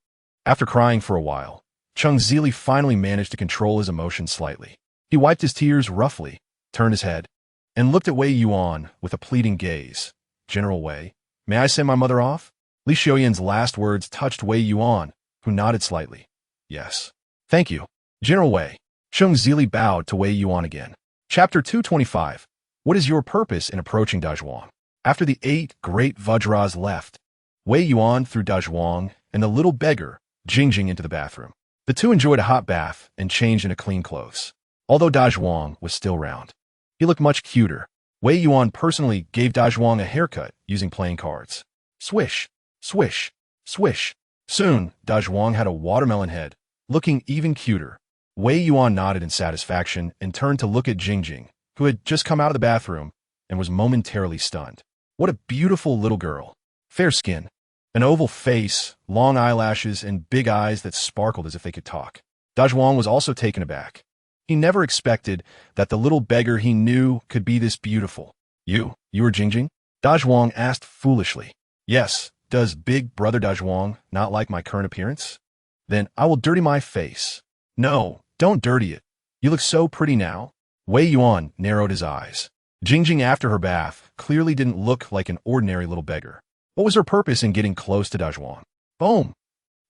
After crying for a while, Cheng Zili finally managed to control his emotions slightly. He wiped his tears roughly, turned his head, and looked at Wei Yuan with a pleading gaze. "General Wei, may I send my mother off?" Li Xiaoyan's last words touched Wei Yuan, who nodded slightly. "Yes. Thank you, General Wei." Cheng Zili bowed to Wei Yuan again. Chapter 225. What is your purpose in approaching Dazhuang? After the 8 great Vajras left, Wei Yuan threw Dazhuang and the little beggar, Jingjing, into the bathroom. The two enjoyed a hot bath and changed into clean clothes. Although Dazhuang was still round, he looked much cuter. Wei Yuan personally gave Dazhuang a haircut using playing cards. Swish, swish, swish. Soon, Dazhuang had a watermelon head, looking even cuter. Wei Yuan nodded in satisfaction and turned to look at Jingjing, who had just come out of the bathroom and was momentarily stunned. What a beautiful little girl. Fair skin, an oval face, long eyelashes, and big eyes that sparkled as if they could talk. Dazhuang was also taken aback. He never expected that the little beggar he knew could be this beautiful. You are Jingjing? Dazhuang asked foolishly. Yes, does big brother Dazhuang not like my current appearance? Then I will dirty my face. No, don't dirty it. You look so pretty now. Wei Yuan narrowed his eyes. Jingjing, after her bath, clearly didn't look like an ordinary little beggar. What was her purpose in getting close to Dazhuang? Boom!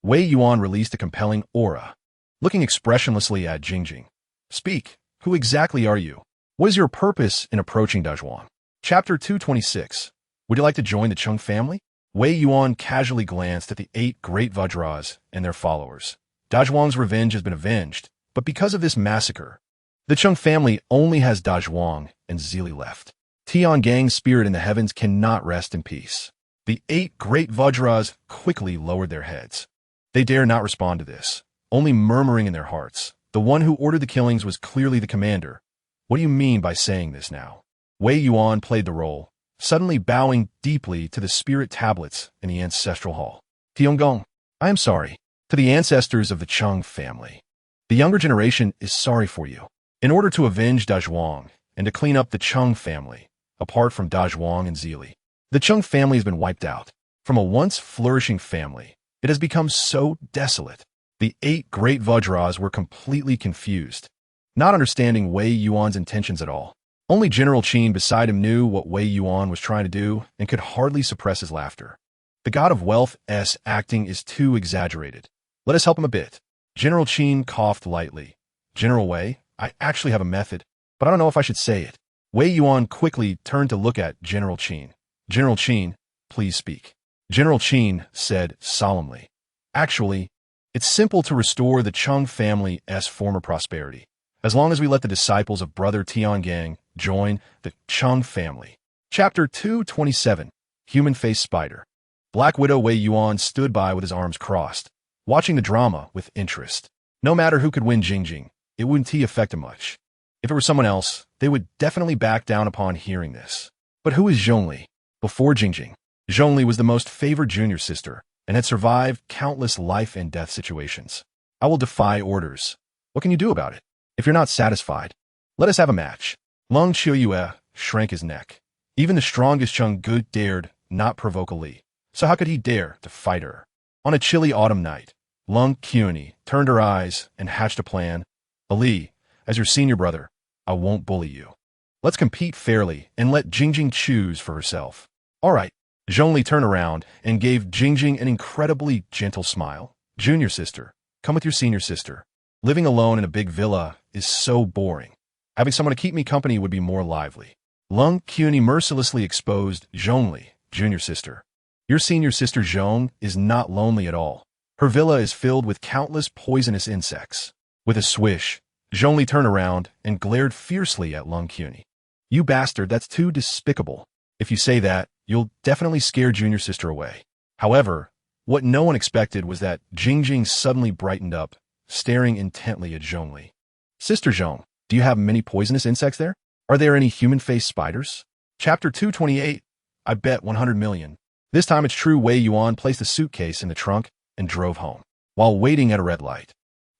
Wei Yuan released a compelling aura, looking expressionlessly at Jingjing. Speak, who exactly are you? What is your purpose in approaching Dazhuang? Chapter 226. Would you like to join the Cheng family? Wei Yuan casually glanced at the 8 great Vajras and their followers. Dazhuang's revenge has been avenged, but because of this massacre, the Cheng family only has Dazhuang and Zili left. Tiangang's spirit in the heavens cannot rest in peace. The 8 great Vajras quickly lowered their heads. They dare not respond to this, only murmuring in their hearts. The one who ordered the killings was clearly the commander. What do you mean by saying this now? Wei Yuan played the role, suddenly bowing deeply to the spirit tablets in the ancestral hall. Tiangong, I am sorry. To the ancestors of the Cheng family, the younger generation is sorry for you. In order to avenge Dazhuang and to clean up the Cheng family, apart from Dazhuang and Zili, the Cheng family has been wiped out. From a once flourishing family, it has become so desolate. The 8 great Vajras were completely confused, not understanding Wei Yuan's intentions at all. Only General Qin beside him knew what Wei Yuan was trying to do and could hardly suppress his laughter. The god of wealth's acting is too exaggerated. Let us help him a bit. General Qin coughed lightly. General Wei, I actually have a method, but I don't know if I should say it. Wei Yuan quickly turned to look at General Qin. General Qin, please speak. General Qin said solemnly. Actually, it's simple to restore the Cheng family's former prosperity, as long as we let the disciples of Brother Tiangang join the Cheng family. Chapter 227. Human-Faced Spider. Black Widow Wei Yuan stood by with his arms crossed, watching the drama with interest. No matter who could win Jingjing, it wouldn't affect him much. If it were someone else, they would definitely back down upon hearing this. But who is Zhongli? Before Jingjing, Zhongli was the most favored junior sister and had survived countless life and death situations. I will defy orders. What can you do about it? If you're not satisfied, let us have a match. Lung Qiuyue shrank his neck. Even the strongest Cheng Gu dared not provoke Ali, so how could he dare to fight her? On a chilly autumn night, Lung Qiuni turned her eyes and hatched a plan. Ali, as your senior brother, I won't bully you. Let's compete fairly and let Jingjing choose for herself. All right. Zhongli turned around and gave Jingjing an incredibly gentle smile. Junior sister, come with your senior sister. Living alone in a big villa is so boring. Having someone to keep me company would be more lively. Lung Qiuni mercilessly exposed Zhongli, junior sister. Your senior sister Zhong is not lonely at all. Her villa is filled with countless poisonous insects. With a swish, Zhongli turned around and glared fiercely at Lung Qiuni. You bastard, that's too despicable. If you say that, you'll definitely scare junior sister away. However, what no one expected was that Jingjing suddenly brightened up, staring intently at Zhongli. Sister Zhong, do you have many poisonous insects there? Are there any human-faced spiders? Chapter 228. I bet 100 million. This time it's true. Wei Yuan placed a suitcase in the trunk and drove home. While waiting at a red light,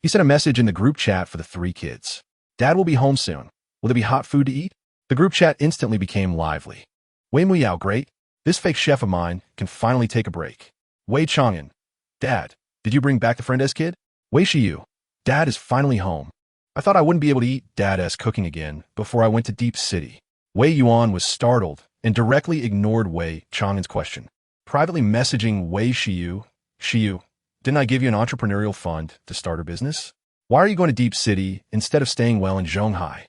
he sent a message in the group chat for the 3 kids. Dad will be home soon. Will there be hot food to eat? The group chat instantly became lively. Wei Muyao, great. This fake chef of mine can finally take a break. Wei Chang'an, Dad, did you bring back the friend-s kid? Wei Shiyu, Dad is finally home. I thought I wouldn't be able to eat Dad-s cooking again before I went to Deep City. Wei Yuan was startled and directly ignored Wei Chang'an's question. Privately messaging Wei Shiyu, Shiyu, didn't I give you an entrepreneurial fund to start a business? Why are you going to Deep City instead of staying well in Zhonghai?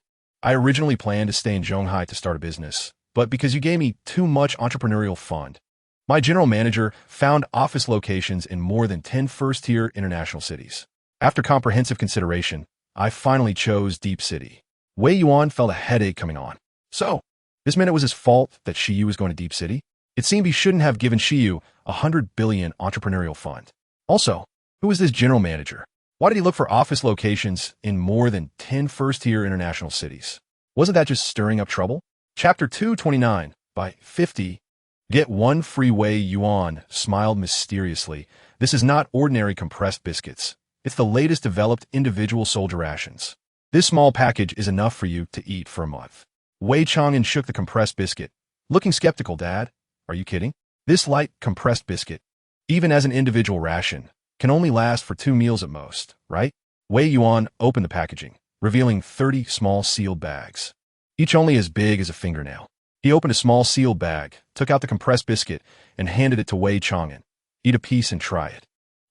I originally planned to stay in Zhonghai to start a business, but because you gave me too much entrepreneurial fund, my general manager found office locations in more than 10 first-tier international cities. After comprehensive consideration, I finally chose Deep City. Wei Yuan felt a headache coming on. So, this meant it was his fault that Shiyu was going to Deep City? It seemed he shouldn't have given Shiyu a 100 billion entrepreneurial fund. Also, who was this general manager? Why did he look for office locations in more than 10 first-tier international cities? Wasn't that just stirring up trouble? Chapter 229 by 50. Get one free. Wei Yuan smiled mysteriously. This is not ordinary compressed biscuits. It's the latest developed individual soldier rations. This small package is enough for you to eat for a month. Wei Chang'an shook the compressed biscuit. Looking skeptical, Dad. Are you kidding? This light compressed biscuit, even as an individual ration, can only last for 2 meals at most, right? Wei Yuan opened the packaging, revealing 30 small sealed bags, each only as big as a fingernail. He opened a small sealed bag, took out the compressed biscuit, and handed it to Wei Chang'an. Eat a piece and try it.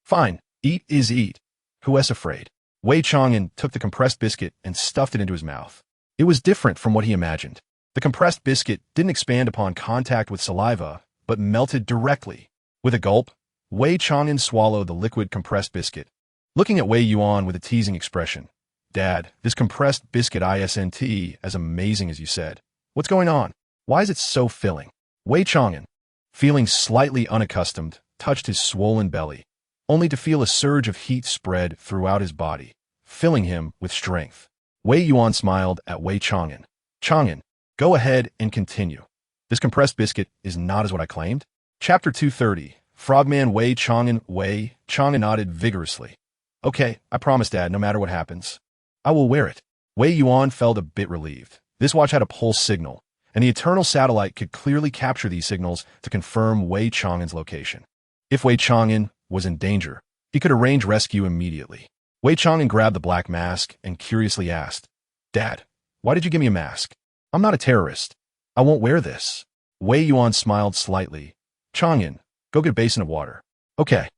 Fine, eat is eat. Who's afraid? Wei Chang'an took the compressed biscuit and stuffed it into his mouth. It was different from what he imagined. The compressed biscuit didn't expand upon contact with saliva, but melted directly. With a gulp, Wei Chang'an swallowed the liquid compressed biscuit, looking at Wei Yuan with a teasing expression. Dad, this compressed biscuit isn't as amazing as you said. What's going on? Why is it so filling? Wei Chang'an, feeling slightly unaccustomed, touched his swollen belly, only to feel a surge of heat spread throughout his body, filling him with strength. Wei Yuan smiled at Wei Chang'an. Chang'an, go ahead and continue. This compressed biscuit is not as what I claimed. Chapter 230. Frogman Wei Chang'an. Wei Chang'an nodded vigorously. Okay, I promise, Dad, no matter what happens, I will wear it. Wei Yuan felt a bit relieved. This watch had a pulse signal, and the Eternal Satellite could clearly capture these signals to confirm Wei Chang'an's location. If Wei Chang'an was in danger, he could arrange rescue immediately. Wei Chang'an grabbed the black mask and curiously asked, Dad, why did you give me a mask? I'm not a terrorist. I won't wear this. Wei Yuan smiled slightly. Chang'an, go get a basin of water. Okay.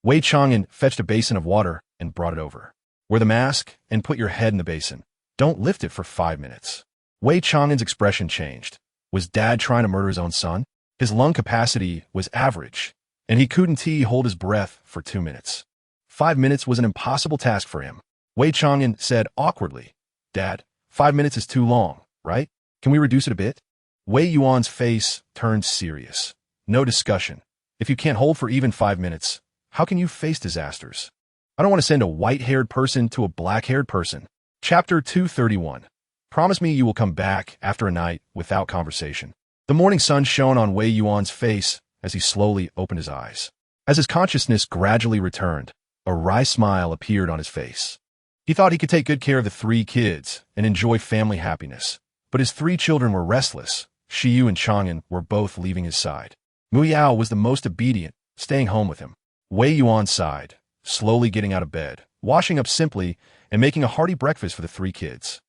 Wei Chang'an fetched a basin of water and brought it over. Wear the mask and put your head in the basin. Don't lift it for 5 minutes. Wei Chang'an's expression changed. Was Dad trying to murder his own son? His lung capacity was average, and he couldn't hold his breath for 2 minutes. 5 minutes was an impossible task for him. Wei Chang'an said awkwardly, Dad, 5 minutes is too long, right? Can we reduce it a bit? Wei Yuan's face turned serious. No discussion. If you can't hold for even 5 minutes, how can you face disasters? I don't want to send a white-haired person to a black-haired person. Chapter 231. Promise me you will come back after a night without conversation. The morning sun shone on Wei Yuan's face as he slowly opened his eyes. As his consciousness gradually returned, a wry smile appeared on his face. He thought he could take good care of the 3 kids and enjoy family happiness, but his 3 children were restless. Shiyu and Chang'an were both leaving his side. Muyao was the most obedient, staying home with him. Wei Yuan sighed, slowly getting out of bed, washing up simply, and making a hearty breakfast for the 3 kids.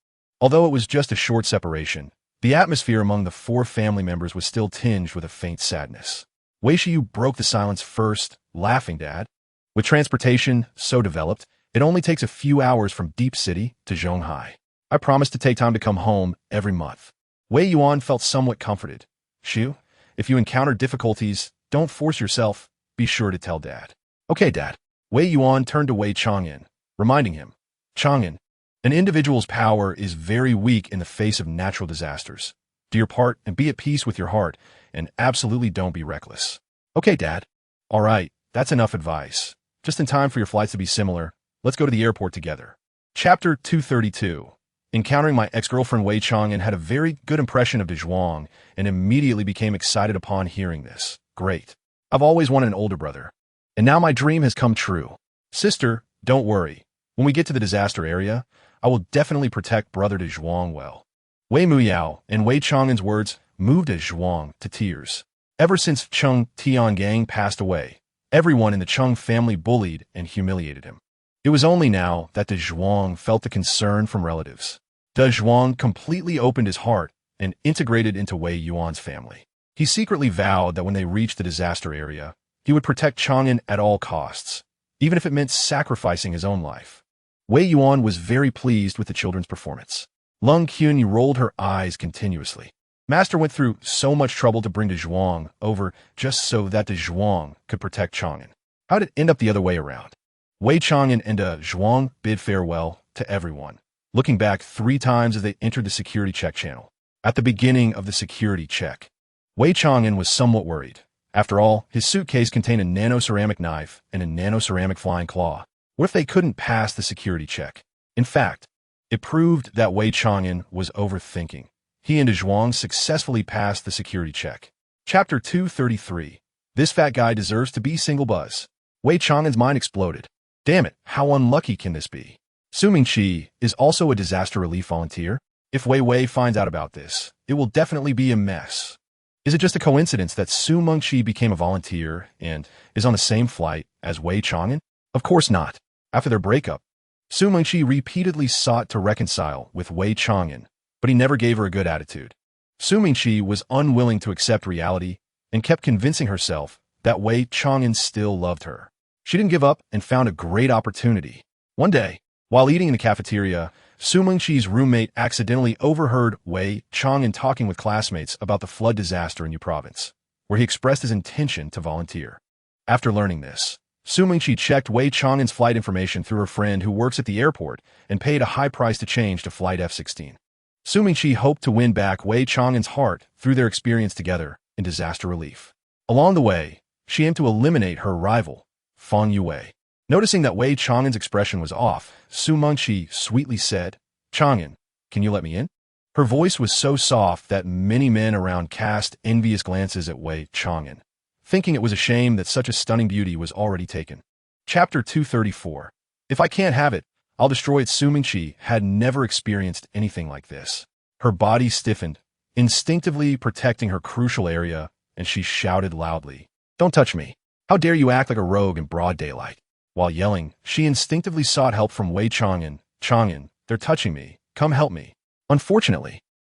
Although it was just a short separation, the atmosphere among the 4 family members was still tinged with a faint sadness. Wei Shiyu broke the silence first, laughing, Dad. With transportation so developed, it only takes a few hours from Deep City to Zhonghai. I promise to take time to come home every month. Wei Yuan felt somewhat comforted. Shiyu, if you encounter difficulties, don't force yourself. Be sure to tell Dad. Okay, Dad. Wei Yuan turned to Wei Chang'an, reminding him, Chang'an, an individual's power is very weak in the face of natural disasters. Do your part and be at peace with your heart, and absolutely don't be reckless. Okay, Dad. All right, that's enough advice. Just in time for your flights to be similar, let's go to the airport together. Chapter 232. Encountering my ex-girlfriend Wei Chang'an had a very good impression of Dezhuang and immediately became excited upon hearing this. Great. I've always wanted an older brother. And now my dream has come true. Sister, don't worry. When we get to the disaster area, I will definitely protect brother Dezhuang well. Wei Muyao and Wei Chang'an's words moved Zhuang to tears. Ever since Cheng Tiangang passed away, everyone in the Cheng family bullied and humiliated him. It was only now that De Zhuang felt the concern from relatives. De Zhuang completely opened his heart and integrated into Wei Yuan's family. He secretly vowed that when they reached the disaster area, he would protect Chang'an at all costs, even if it meant sacrificing his own life. Wei Yuan was very pleased with the children's performance. Lung Qun rolled her eyes continuously. Master went through so much trouble to bring De Zhuang over just so that De Zhuang could protect Chang'an. How did it end up the other way around? Wei Chang'an and De Zhuang bid farewell to everyone, looking back 3 times as they entered the security check channel. At the beginning of the security check, Wei Chang'an was somewhat worried. After all, his suitcase contained a nano-ceramic knife and a nano-ceramic flying claw. What if they couldn't pass the security check? In fact, it proved that Wei Chang'an was overthinking. He and De Zhuang successfully passed the security check. Chapter 233. This fat guy deserves to be single buzz. Wei Chang'an's mind exploded. Damn it, how unlucky can this be? Su Mingqi is also a disaster relief volunteer. If Wei Wei finds out about this, it will definitely be a mess. Is it just a coincidence that Su Mingqi became a volunteer and is on the same flight as Wei Chang'an? Of course not. After their breakup, Su Mingqi repeatedly sought to reconcile with Wei Chang'an, but he never gave her a good attitude. Su Mingqi was unwilling to accept reality and kept convincing herself that Wei Chang'an still loved her. She didn't give up and found a great opportunity. One day, while eating in the cafeteria, Su Mingqi's roommate accidentally overheard Wei Chang'an talking with classmates about the flood disaster in Yu Province, where he expressed his intention to volunteer. After learning this, Su Mingqi checked Wei Chang'an's flight information through her friend who works at the airport and paid a high price to change to flight F-16. Su Mingqi hoped to win back Wei Chang'an's heart through their experience together in disaster relief. Along the way, she aimed to eliminate her rival, Fang Yue. Noticing that Wei Chang'an's expression was off, Su Mingqi sweetly said, "Chang'an, can you let me in?" Her voice was so soft that many men around cast envious glances at Wei Chang'an, thinking it was a shame that such a stunning beauty was already taken. Chapter 234. If I can't have it, I'll destroy it. Su Mingqi had never experienced anything like this. Her body stiffened, instinctively protecting her crucial area, and she shouted loudly, "Don't touch me. How dare you act like a rogue in broad daylight?" While yelling, she instinctively sought help from Wei Chang'an. "Chang'an, they're touching me. Come help me." Unfortunately,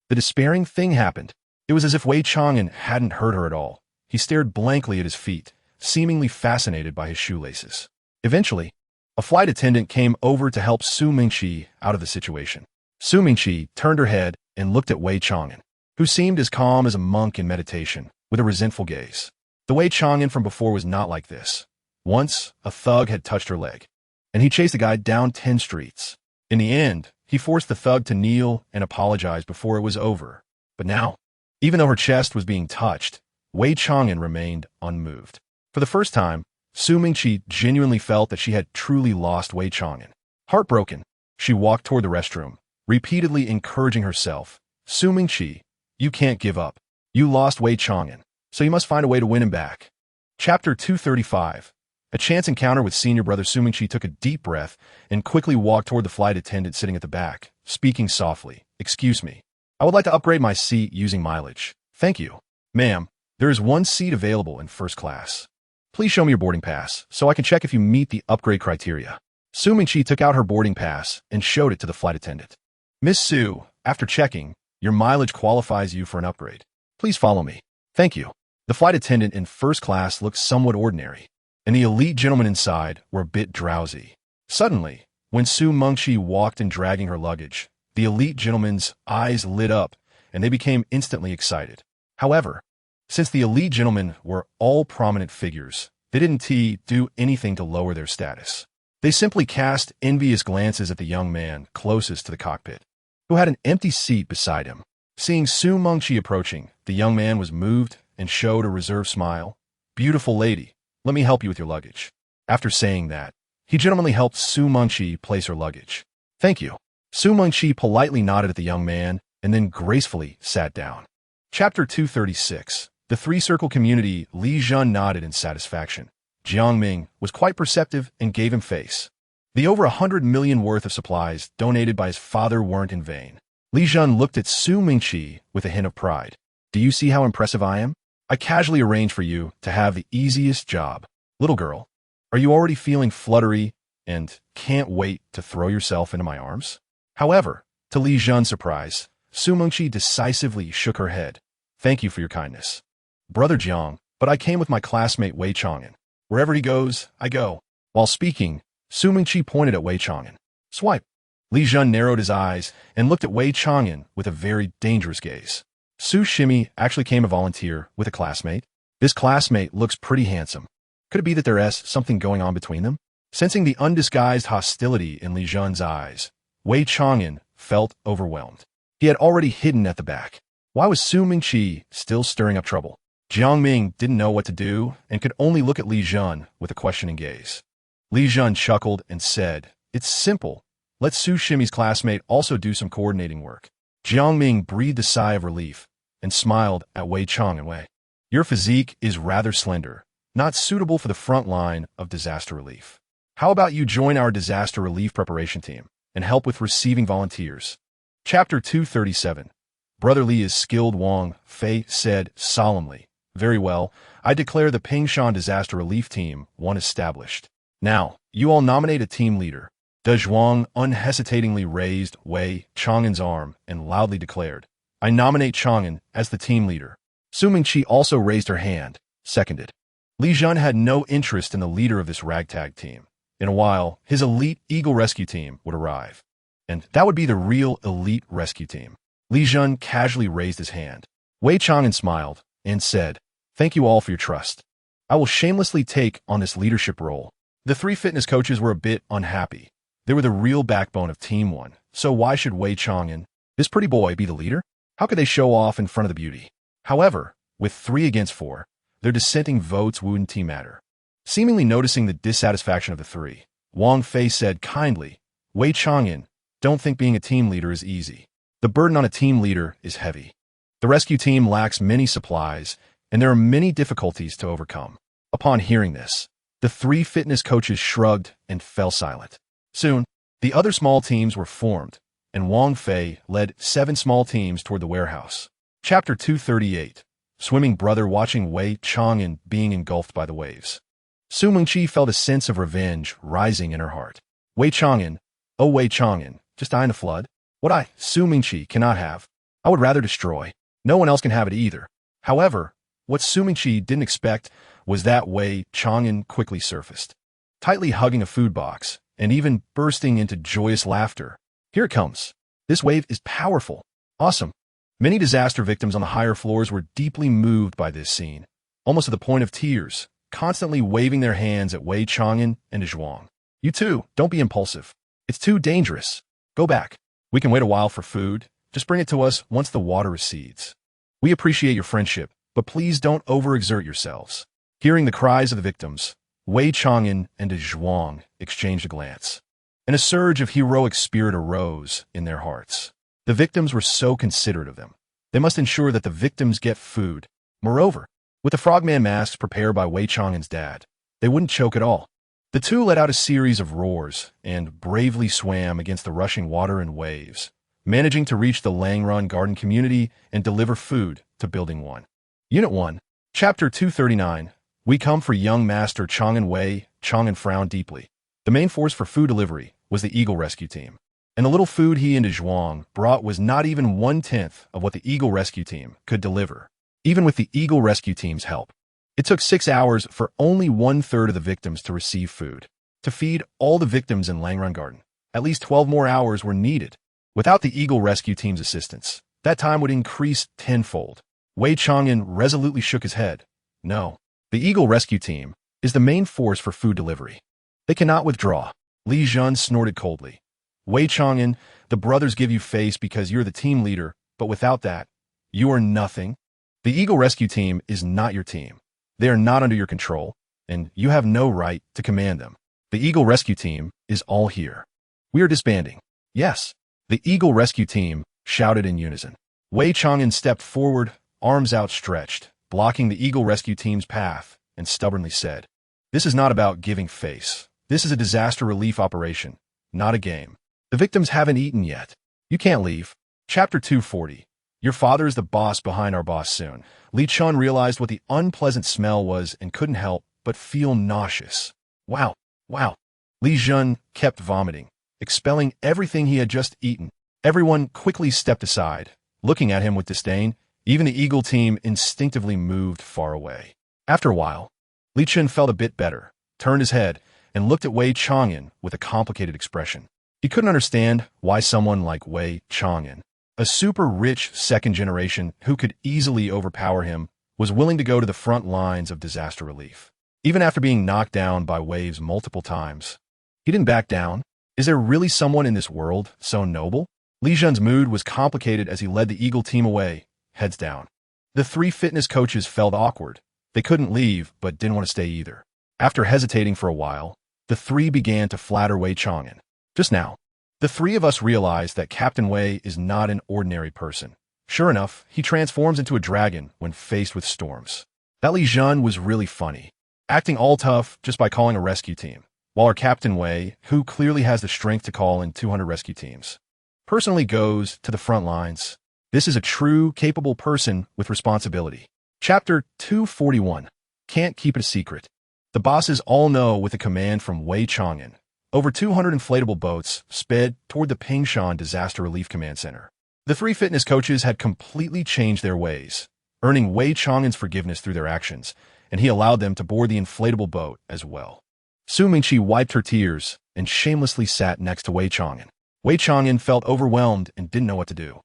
the despairing thing happened. It was as if Wei Chang'an hadn't heard her at all. He stared blankly at his feet, seemingly fascinated by his shoelaces. Eventually, a flight attendant came over to help Su Mingqi out of the situation. Su Mingqi turned her head and looked at Wei Chang'an, who seemed as calm as a monk in meditation, with a resentful gaze. The Wei Chang'an from before was not like this. Once, a thug had touched her leg, and he chased the guy down 10 streets. In the end, he forced the thug to kneel and apologize before it was over. But now, even though her chest was being touched, Wei Chang'an remained unmoved. For the first time, Su Mingqi genuinely felt that she had truly lost Wei Chang'an. Heartbroken, she walked toward the restroom, repeatedly encouraging herself, "Su Mingqi, you can't give up. You lost Wei Chang'an, so you must find a way to win him back." Chapter 235. A chance encounter with senior brother. Su Mingqi took a deep breath and quickly walked toward the flight attendant sitting at the back, speaking softly. "Excuse me. I would like to upgrade my seat using mileage." "Thank you. Ma'am, there is one seat available in first class. Please show me your boarding pass so I can check if you meet the upgrade criteria." Su Mingqi took out her boarding pass and showed it to the flight attendant. "Miss Su, after checking, your mileage qualifies you for an upgrade. Please follow me." "Thank you." The flight attendant in first class looked somewhat ordinary, and the elite gentlemen inside were a bit drowsy. Suddenly, when Su Mingqi walked in dragging her luggage, the elite gentlemen's eyes lit up, and they became instantly excited. However, since the elite gentlemen were all prominent figures, they didn't do anything to lower their status. They simply cast envious glances at the young man closest to the cockpit, who had an empty seat beside him. Seeing Su Mingqi approaching, the young man was moved and showed a reserved smile. "Beautiful lady, let me help you with your luggage." After saying that, he gentlemanly helped Su Mingqi place her luggage. "Thank you." Su Mingqi politely nodded at the young man and then gracefully sat down. Chapter 236. The three-circle community. Li Jun nodded in satisfaction. Jiang Ming was quite perceptive and gave him face. The over 100 million worth of supplies donated by his father weren't in vain. Li Jun looked at Su Mingqi with a hint of pride. Do you see how impressive I am? I casually arranged for you to have the easiest job. Little girl, are you already feeling fluttery and can't wait to throw yourself into my arms? However, to Li Jun's surprise, Su Mingqi decisively shook her head. Thank you for your kindness, Brother Jiang, but I came with my classmate Wei Chang'an. Wherever he goes, I go. While speaking, Su Mingqi pointed at Wei Chang'an. Swipe. Li Jun narrowed his eyes and looked at Wei Chang'an with a very dangerous gaze. Su Shimi actually came a volunteer with a classmate. This classmate looks pretty handsome. Could it be that there's something going on between them? Sensing the undisguised hostility in Li Jun's eyes, Wei Chang'an felt overwhelmed. He had already hidden at the back. Why was Su Mingqi still stirring up trouble? Jiang Ming didn't know what to do and could only look at Li Jun with a questioning gaze. Li Jun chuckled and said, It's simple. Let Su Shimi's classmate also do some coordinating work. Jiang Ming breathed a sigh of relief and smiled at Wei Chang and Wei. Your physique is rather slender, not suitable for the front line of disaster relief. How about you join our disaster relief preparation team and help with receiving volunteers? Chapter 237. Brother Li is skilled, Wang Fei said solemnly. Very well, I declare the Pingshan disaster relief team one established. Now, you all nominate a team leader. De Zhuang unhesitatingly raised Wei Chang'an's arm and loudly declared, I nominate Chang'an as the team leader. Su Mingqi also raised her hand, seconded. Li Jun had no interest in the leader of this ragtag team. In a while, his elite Eagle Rescue Team would arrive. And that would be the real elite rescue team. Li Jun casually raised his hand. Wei Chang'an smiled and said, Thank you all for your trust. I will shamelessly take on this leadership role. The three fitness coaches were a bit unhappy. They were the real backbone of Team 1, so why should Wei Chang'an, this pretty boy, be the leader? How could they show off in front of the beauty? However, with 3 against 4, their dissenting votes wouldn't matter. Seemingly noticing the dissatisfaction of the 3, Wang Fei said kindly, Wei Chang'an, don't think being a team leader is easy. The burden on a team leader is heavy. The rescue team lacks many supplies, and there are many difficulties to overcome. Upon hearing this, the 3 fitness coaches shrugged and fell silent. Soon, the other small teams were formed, and Wang Fei led 7 small teams toward the warehouse. Chapter 238. Swimming brother watching Wei Chang'an being engulfed by the waves. Su Mingqi felt a sense of revenge rising in her heart. Wei Chang'an, oh Wei Chang'an, just die in the flood? What Su Mingqi, cannot have. I would rather destroy. No one else can have it either. However, what Su Mingqi didn't expect was that Wei Chang'an quickly surfaced, tightly hugging a food box, and even bursting into joyous laughter. Here it comes. This wave is powerful. Awesome. Many disaster victims on the higher floors were deeply moved by this scene, almost to the point of tears, constantly waving their hands at Wei Chang'an and Zhuang. You too, don't be impulsive. It's too dangerous. Go back. We can wait a while for food. Just bring it to us once the water recedes. We appreciate your friendship, but please don't overexert yourselves. Hearing the cries of the victims, Wei Chang'an and Zhuang exchanged a glance, and a surge of heroic spirit arose in their hearts. The victims were so considerate of them. They must ensure that the victims get food. Moreover, with the frogman masks prepared by Wei Chang'an's dad, they wouldn't choke at all. The two let out a series of roars and bravely swam against the rushing water and waves, managing to reach the Langrun Garden community and deliver food to Building 1. Unit 1, Chapter 239. We come for young Master Chang'an. Wei Chang'an frowned deeply. The main force for food delivery was the Eagle Rescue Team, and the little food he and Zhuang brought was not even 1/10 of what the Eagle Rescue Team could deliver. Even with the Eagle Rescue Team's help, it took 6 hours for only 1/3 of the victims to receive food. To feed all the victims in Langrun Garden, at least 12 more hours were needed. Without the Eagle Rescue Team's assistance, that time would increase tenfold. Wei Chang'an resolutely shook his head. No. The Eagle Rescue Team is the main force for food delivery. They cannot withdraw. Li Jun snorted coldly. Wei Chang'an, the brothers give you face because you're the team leader, but without that, you are nothing. The Eagle Rescue Team is not your team. They are not under your control, and you have no right to command them. The Eagle Rescue Team is all here. We are disbanding. Yes. The Eagle Rescue Team shouted in unison. Wei Chang'an stepped forward, arms outstretched, blocking the Eagle Rescue Team's path, and stubbornly said, This is not about giving face. This is a disaster relief operation, not a game. The victims haven't eaten yet. You can't leave. Chapter 240. Your father is the boss behind our boss soon. Li Chun realized what the unpleasant smell was and couldn't help but feel nauseous. Wow, wow. Li Jun kept vomiting, expelling everything he had just eaten. Everyone quickly stepped aside, looking at him with disdain. Even the Eagle team instinctively moved far away. After a while, Li Chun felt a bit better, turned his head, and looked at Wei Chang'an with a complicated expression. He couldn't understand why someone like Wei Chang'an, a super-rich second generation who could easily overpower him, was willing to go to the front lines of disaster relief. Even after being knocked down by waves multiple times, he didn't back down. Is there really someone in this world so noble? Li Jun's mood was complicated as he led the Eagle team away, heads down. The three fitness coaches felt awkward. They couldn't leave, but didn't want to stay either. After hesitating for a while, the three began to flatter Wei Chang'an. Just now, the three of us realized that Captain Wei is not an ordinary person. Sure enough, he transforms into a dragon when faced with storms. That Li Jun was really funny, acting all tough just by calling a rescue team, while our Captain Wei, who clearly has the strength to call in 200 rescue teams, personally goes to the front lines. This is a true, capable person with responsibility. Chapter 241. Can't keep it a secret. The bosses all know with a command from Wei Chang'an. Over 200 inflatable boats sped toward the Pingshan Disaster Relief Command Center. The three fitness coaches had completely changed their ways, earning Wei Chang'an's forgiveness through their actions, and he allowed them to board the inflatable boat as well. Su Mingqi wiped her tears and shamelessly sat next to Wei Chang'an. Wei Chang'an felt overwhelmed and didn't know what to do,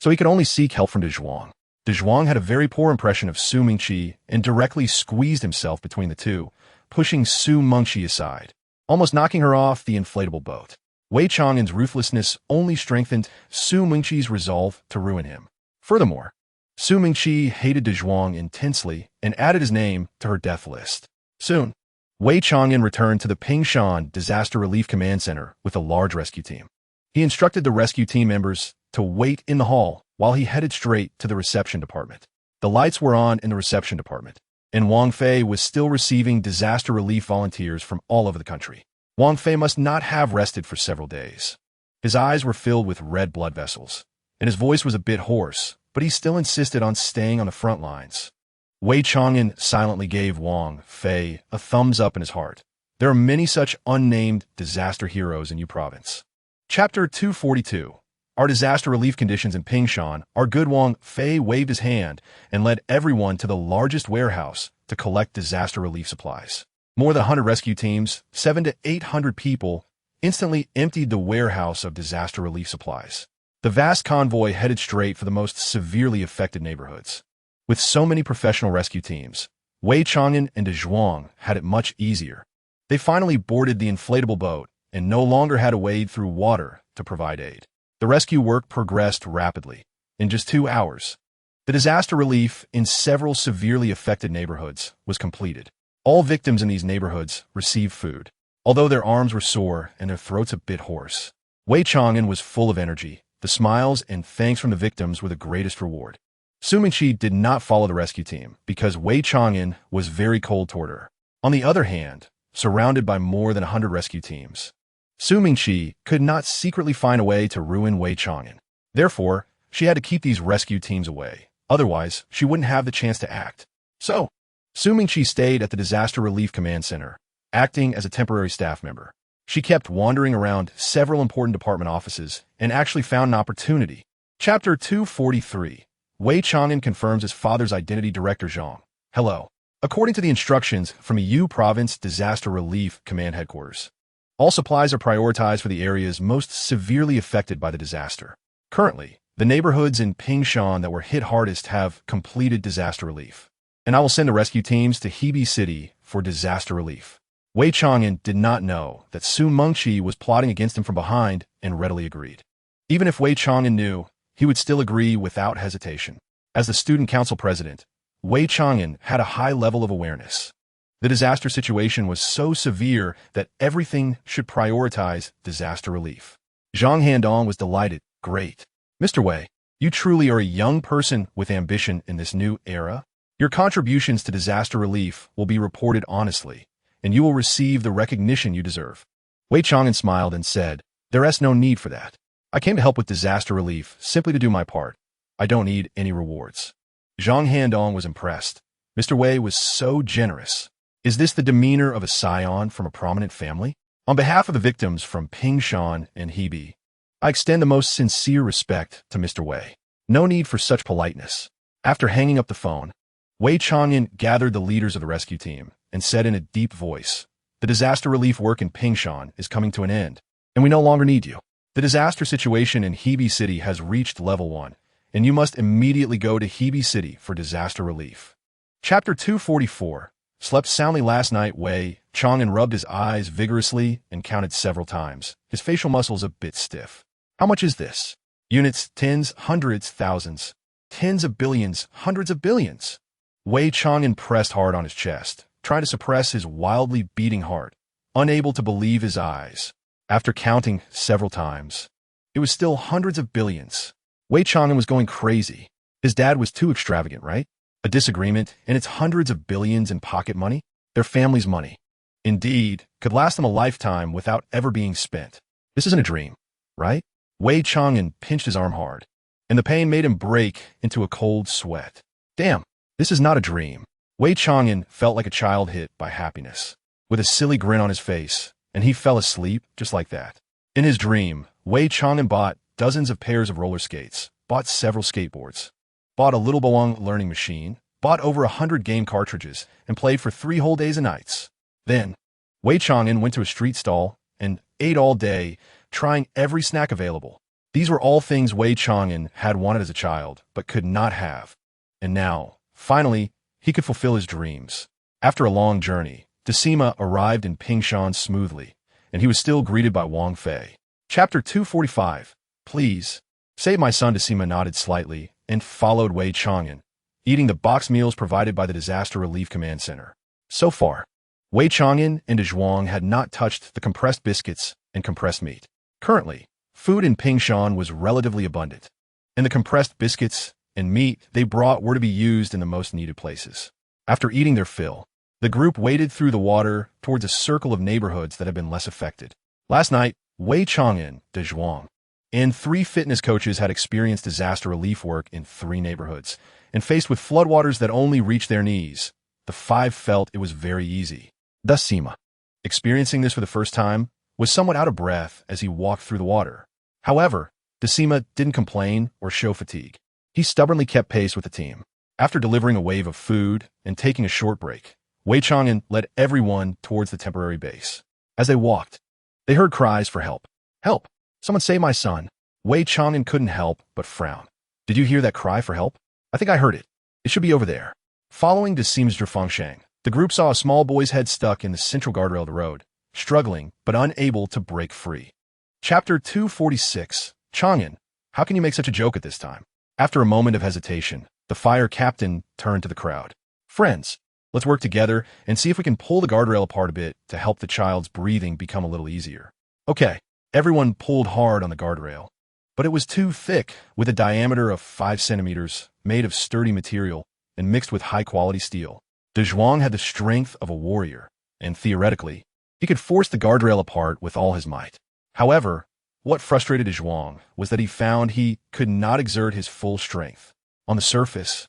so he could only seek help from De Zhuang. De Zhuang had a very poor impression of Su Mingqi and directly squeezed himself between the two, pushing Su Mingqi aside, almost knocking her off the inflatable boat. Wei Chang'an's ruthlessness only strengthened Su Mingqi's resolve to ruin him. Furthermore, Su Mingqi hated De Zhuang intensely and added his name to her death list. Soon, Wei Chang'an returned to the Pingshan Disaster Relief Command Center with a large rescue team. He instructed the rescue team members to wait in the hall while he headed straight to the reception department. The lights were on in the reception department, and Wang Fei was still receiving disaster relief volunteers from all over the country. Wang Fei must not have rested for several days. His eyes were filled with red blood vessels, and his voice was a bit hoarse, but he still insisted on staying on the front lines. Wei Chang'an silently gave Wang Fei a thumbs up in his heart. There are many such unnamed disaster heroes in Yu Province. Chapter 242. Our disaster relief conditions in Pingshan are good. Wang Fei waved his hand and led everyone to the largest warehouse to collect disaster relief supplies. More than 100 rescue teams, 700 to 800 people, instantly emptied the warehouse of disaster relief supplies. The vast convoy headed straight for the most severely affected neighborhoods. With so many professional rescue teams, Wei Chang'an and De Zhuang had it much easier. They finally boarded the inflatable boat and no longer had to wade through water to provide aid. The rescue work progressed rapidly. In just 2 hours, the disaster relief in several severely affected neighborhoods was completed. All victims in these neighborhoods received food, although their arms were sore and their throats a bit hoarse. Wei Chang'an was full of energy. The smiles and thanks from the victims were the greatest reward. Su Mingqi did not follow the rescue team because Wei Chang'an was very cold toward her. On the other hand, surrounded by more than 100 rescue teams, Su Mingqi could not secretly find a way to ruin Wei Chang'an. Therefore, she had to keep these rescue teams away. Otherwise, she wouldn't have the chance to act. So, Su Mingqi stayed at the Disaster Relief Command Center, acting as a temporary staff member. She kept wandering around several important department offices and actually found an opportunity. Chapter 243. Wei Chang'an confirms his father's identity. Director Zhang. Hello. According to the instructions from Yu Province Disaster Relief Command Headquarters, all supplies are prioritized for the areas most severely affected by the disaster. Currently, the neighborhoods in Pingshan that were hit hardest have completed disaster relief, and I will send the rescue teams to Hebei City for disaster relief. Wei Chang'an did not know that Su Mingqi was plotting against him from behind and readily agreed. Even if Wei Chang'an knew, he would still agree without hesitation. As the student council president, Wei Chang'an had a high level of awareness. The disaster situation was so severe that everything should prioritize disaster relief. Zhang Handong was delighted. Great. Mr. Wei, you truly are a young person with ambition in this new era. Your contributions to disaster relief will be reported honestly, and you will receive the recognition you deserve. Wei Chang'an smiled and said, There is no need for that. I came to help with disaster relief, simply to do my part. I don't need any rewards. Zhang Handong was impressed. Mr. Wei was so generous. Is this the demeanor of a scion from a prominent family? On behalf of the victims from Pingshan and Hebei, I extend the most sincere respect to Mr. Wei. No need for such politeness. After hanging up the phone, Wei Chang'an gathered the leaders of the rescue team and said in a deep voice, "The disaster relief work in Pingshan is coming to an end, and we no longer need you. The disaster situation in Hebei City has reached level 1, and you must immediately go to Hebei City for disaster relief." Chapter 244. Slept soundly last night. Wei Chang'an rubbed his eyes vigorously and counted several times, his facial muscles a bit stiff. How much is this? Units, tens, hundreds, thousands, tens of billions, hundreds of billions. Wei Chang'an pressed hard on his chest, trying to suppress his wildly beating heart, unable to believe his eyes. After counting several times, it was still hundreds of billions. Wei Chang'an was going crazy. His dad was too extravagant, right? A disagreement, and it's hundreds of billions in pocket money? Their family's money. Indeed, could last them a lifetime without ever being spent. This isn't a dream, right? Wei Chang'an pinched his arm hard, and the pain made him break into a cold sweat. Damn, this is not a dream. Wei Chang'an felt like a child hit by happiness, with a silly grin on his face, and he fell asleep just like that. In his dream, Wei Chang'an bought dozens of pairs of roller skates, bought several skateboards, bought a little belong learning machine, bought over 100 game cartridges, and played for 3 whole days and nights. Then, Wei Chang'an went to a street stall and ate all day, trying every snack available. These were all things Wei Chang'an had wanted as a child, but could not have. And now, finally, he could fulfill his dreams. After a long journey, Decima arrived in Pingshan smoothly, and he was still greeted by Wang Fei. Chapter 245. Please. Save my son. Decima nodded slightly and followed Wei Chang'an, eating the boxed meals provided by the Disaster Relief Command Center. So far, Wei Chang'an and Zhuang had not touched the compressed biscuits and compressed meat. Currently, food in Pingshan was relatively abundant, and the compressed biscuits and meat they brought were to be used in the most needed places. After eating their fill, the group waded through the water towards a circle of neighborhoods that had been less affected. Last night, Wei Chang'an, Zhuang, and 3 fitness coaches had experienced disaster relief work in 3 neighborhoods, and faced with floodwaters that only reached their knees, the 5 felt it was very easy. Decima, experiencing this for the first time, was somewhat out of breath as he walked through the water. However, Decima didn't complain or show fatigue. He stubbornly kept pace with the team. After delivering a wave of food and taking a short break, Wei Chang'an led everyone towards the temporary base. As they walked, they heard cries for help. Help! Someone save my son. Wei Chang'an couldn't help but frown. Did you hear that cry for help? I think I heard it. It should be over there. Following Decima's Fangshang, the group saw a small boy's head stuck in the central guardrail of the road, struggling but unable to break free. Chapter 246. Chang'an, how can you make such a joke at this time? After a moment of hesitation, the fire captain turned to the crowd. Friends, let's work together and see if we can pull the guardrail apart a bit to help the child's breathing become a little easier. Okay, everyone pulled hard on the guardrail, but it was too thick, with a diameter of 5 centimeters, made of sturdy material, and mixed with high-quality steel. Zhuang had the strength of a warrior, and theoretically, he could force the guardrail apart with all his might. However, what frustrated Zhuang was that he found he could not exert his full strength. On the surface,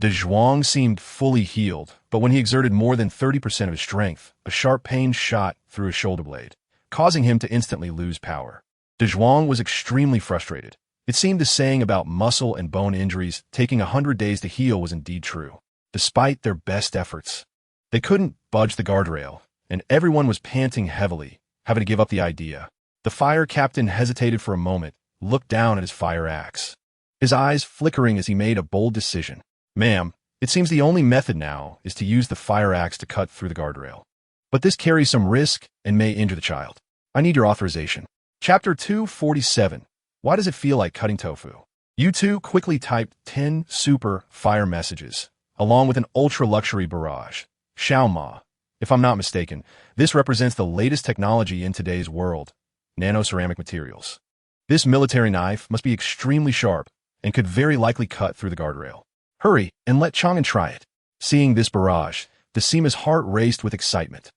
Zhuang seemed fully healed, but when he exerted more than 30% of his strength, a sharp pain shot through his shoulder blade, causing him to instantly lose power. Zhuang was extremely frustrated. It seemed the saying about muscle and bone injuries taking 100 days to heal was indeed true. Despite their best efforts, they couldn't budge the guardrail, and everyone was panting heavily, having to give up the idea. The fire captain hesitated for a moment, looked down at his fire axe, his eyes flickering as he made a bold decision. Ma'am, it seems the only method now is to use the fire axe to cut through the guardrail. But this carries some risk and may injure the child. I need your authorization. Chapter 247. Why does it feel like cutting tofu? You two quickly typed 10 super fire messages, along with an ultra-luxury barrage. Xiaoma. If I'm not mistaken, this represents the latest technology in today's world, nanoceramic materials. This military knife must be extremely sharp and could very likely cut through the guardrail. Hurry and let Chang'an try it. Seeing this barrage, Decima's heart raced with excitement.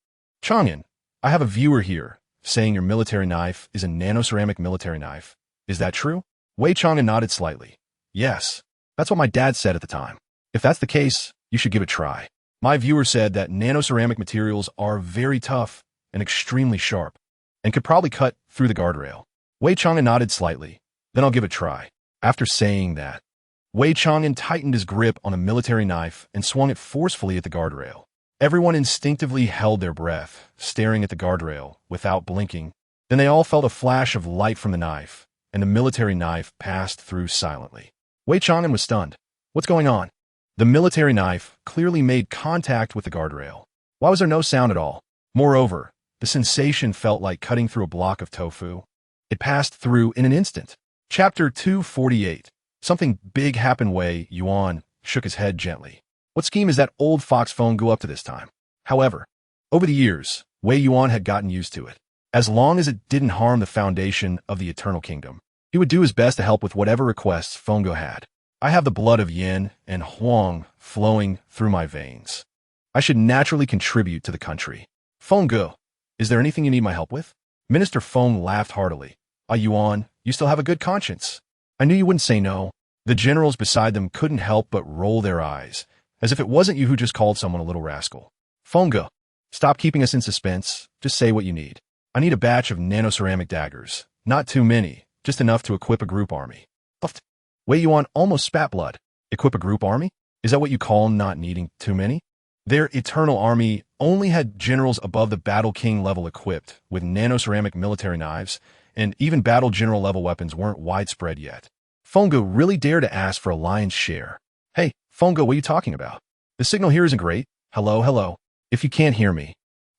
Chang'an, I have a viewer here saying your military knife is a nanoceramic military knife. Is that true? Wei Chang'an nodded slightly. Yes, that's what my dad said at the time. If that's the case, you should give it a try. My viewer said that nanoceramic materials are very tough and extremely sharp, and could probably cut through the guardrail. Wei Chang'an nodded slightly. Then I'll give it a try. After saying that, Wei Chang'an tightened his grip on a military knife and swung it forcefully at the guardrail. Everyone instinctively held their breath, staring at the guardrail without blinking. Then they all felt a flash of light from the knife, and the military knife passed through silently. Wei Chang'an was stunned. What's going on? The military knife clearly made contact with the guardrail. Why was there no sound at all? Moreover, the sensation felt like cutting through a block of tofu. It passed through in an instant. Chapter 248. Something big happened. Wei Yuan shook his head gently. What scheme is that old fox phone go up to this time? However, over the years, Wei Yuan had gotten used to it. As long as it didn't harm the foundation of the Eternal Kingdom, he would do his best to help with whatever requests Fenggo had. I have the blood of Yin and Huang flowing through my veins. I should naturally contribute to the country. Fenggo, is there anything you need my help with? Minister Feng laughed heartily. Yuan, you still have a good conscience. I knew you wouldn't say no. The generals beside them couldn't help but roll their eyes, as if it wasn't you who just called someone a little rascal. Fenggo, stop keeping us in suspense. Just say what you need. I need a batch of nanoceramic daggers. Not too many, just enough to equip a group army. Wei Yuan almost spat blood. Equip a group army? Is that what you call not needing too many? Their eternal army only had generals above the Battle King level equipped with nanoceramic military knives, and even battle general level weapons weren't widespread yet. Fenggo really dared to ask for a lion's share. Hey, Fenggo, what are you talking about? The signal here isn't great. Hello. If you can't hear me,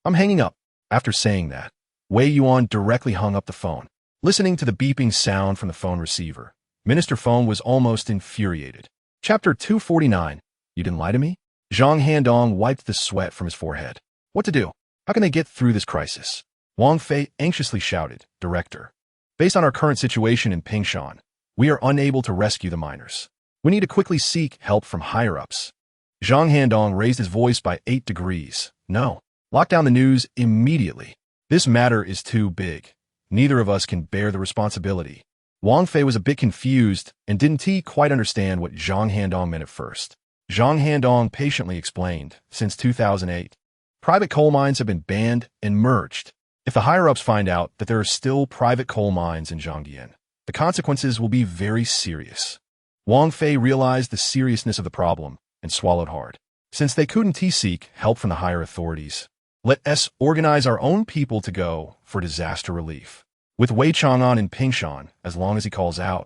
I'm hanging up. After saying that, Wei Yuan directly hung up the phone. Listening to the beeping sound from the phone receiver, Minister Feng was almost infuriated. Chapter 249. You didn't lie to me? Zhang Handong wiped the sweat from his forehead. What to do? How can they get through this crisis? Wang Fei anxiously shouted, Director. Based on our current situation in Pingshan, we are unable to rescue the miners. We need to quickly seek help from higher-ups. Zhang Handong raised his voice by 8 degrees. No. Lock down the news immediately. This matter is too big. Neither of us can bear the responsibility. Wang Fei was a bit confused and didn't quite understand what Zhang Handong meant at first. Zhang Handong patiently explained, since 2008, private coal mines have been banned and merged. If the higher-ups find out that there are still private coal mines in Zhangdian, the consequences will be very serious. Wang Fei realized the seriousness of the problem and swallowed hard. Since they couldn't seek help from the higher authorities, let us organize our own people to go for disaster relief. With Wei Chang'an in Pingshan, as long as he calls out,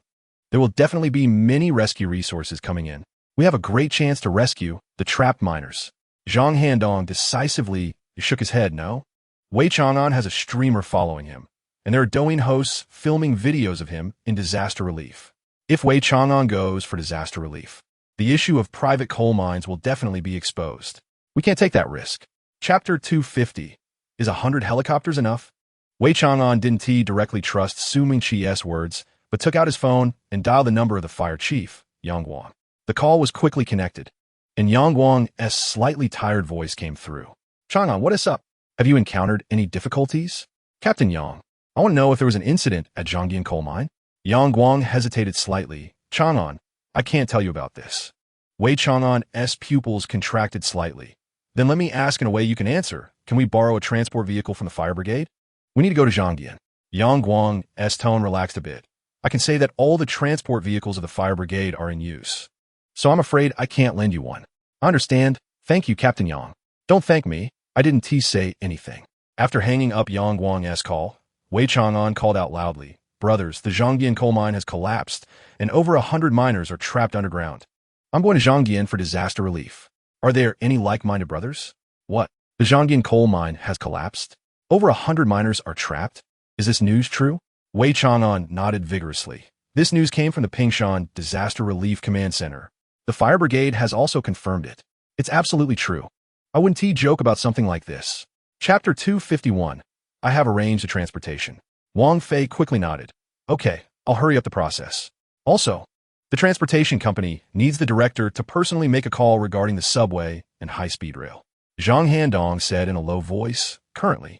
there will definitely be many rescue resources coming in. We have a great chance to rescue the trapped miners. Zhang Handong decisively shook his head. No? Wei Chang'an has a streamer following him, and there are Douyin hosts filming videos of him in disaster relief. If Wei Chang'an goes for disaster relief, the issue of private coal mines will definitely be exposed. We can't take that risk. Chapter 250. Is 100 helicopters enough? Wei Chang'an didn't directly trust Su Mingqi's words, but took out his phone and dialed the number of the fire chief, Yang Guang. The call was quickly connected, and Yang Guang's slightly tired voice came through. Chang'an, what is up? Have you encountered any difficulties? Captain Yang, I want to know if there was an incident at Zhangdian coal mine. Yang Guang hesitated slightly. Chang'an, I can't tell you about this. Wei Chang'an's pupils contracted slightly. Then let me ask in a way you can answer. Can we borrow a transport vehicle from the fire brigade? We need to go to Zhangdian. Yang Guang's tone relaxed a bit. I can say that all the transport vehicles of the fire brigade are in use. So I'm afraid I can't lend you one. I understand. Thank you, Captain Yang. Don't thank me. I didn't say anything. After hanging up Yang Guang's call, Wei Chang'an called out loudly, Brothers, the Zhangdian coal mine has collapsed, and over 100 miners are trapped underground. I'm going to Zhangdian for disaster relief. Are there any like-minded brothers? What? The Zhangdian coal mine has collapsed? Over 100 miners are trapped? Is this news true? Wei Chang'an nodded vigorously. This news came from the Pingshan Disaster Relief Command Center. The fire brigade has also confirmed it. It's absolutely true. I wouldn't joke about something like this. Chapter 251. I have arranged the transportation. Wang Fei quickly nodded. Okay, I'll hurry up the process. Also, the transportation company needs the director to personally make a call regarding the subway and high-speed rail. Zhang Handong said in a low voice, Currently,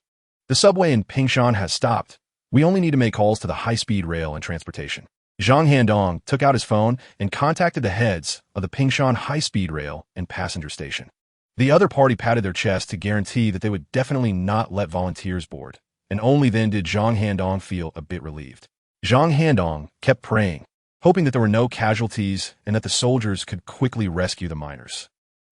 the subway in Pingshan has stopped, We only need to make calls to the high-speed rail and transportation. Zhang Handong took out his phone and contacted the heads of the Pingshan high-speed rail and passenger station. The other party patted their chest to guarantee that they would definitely not let volunteers board, and only then did Zhang Handong feel a bit relieved. Zhang Handong kept praying, hoping that there were no casualties and that the soldiers could quickly rescue the miners.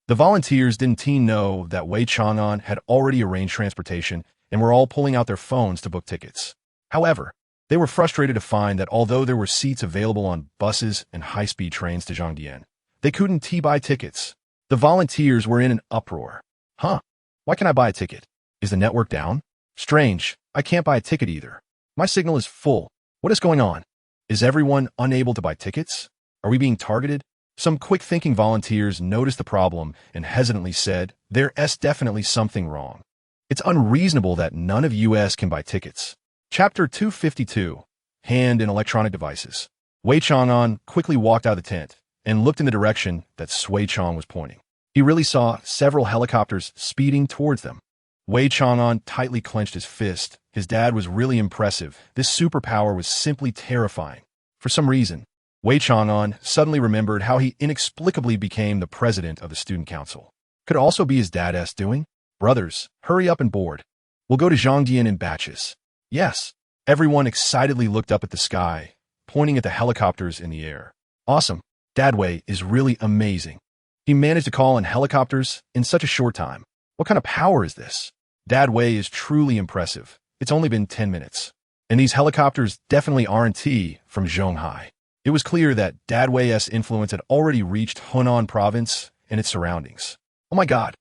The volunteers didn't know that Wei Chang'an had already arranged transportation and were all pulling out their phones to book tickets. However, they were frustrated to find that although there were seats available on buses and high-speed trains to Zhangdian, they couldn't buy tickets. The volunteers were in an uproar. Huh? Why can't I buy a ticket? Is the network down? Strange, I can't buy a ticket either. My signal is full. What is going on? Is everyone unable to buy tickets? Are we being targeted? Some quick-thinking volunteers noticed the problem and hesitantly said, "There's definitely something wrong. It's unreasonable that none of US can buy tickets." Chapter 252, Hand and Electronic Devices. Wei Chang'an quickly walked out of the tent and looked in the direction that Sui Chang was pointing. He really saw several helicopters speeding towards them. Wei Chang'an tightly clenched his fist. His dad was really impressive. This superpower was simply terrifying. For some reason, Wei Chang'an suddenly remembered how he inexplicably became the president of the student council. Could it also be his dad's doing? Brothers, hurry up and board. We'll go to Zhangdian in batches. Yes. Everyone excitedly looked up at the sky, pointing at the helicopters in the air. Awesome. Dad Wei is really amazing. He managed to call in helicopters in such a short time. What kind of power is this? Dad Wei is truly impressive. It's only been 10 minutes. And these helicopters definitely aren't from Zhonghai. It was clear that Dad Wei's influence had already reached Hunan province and its surroundings. Oh my god.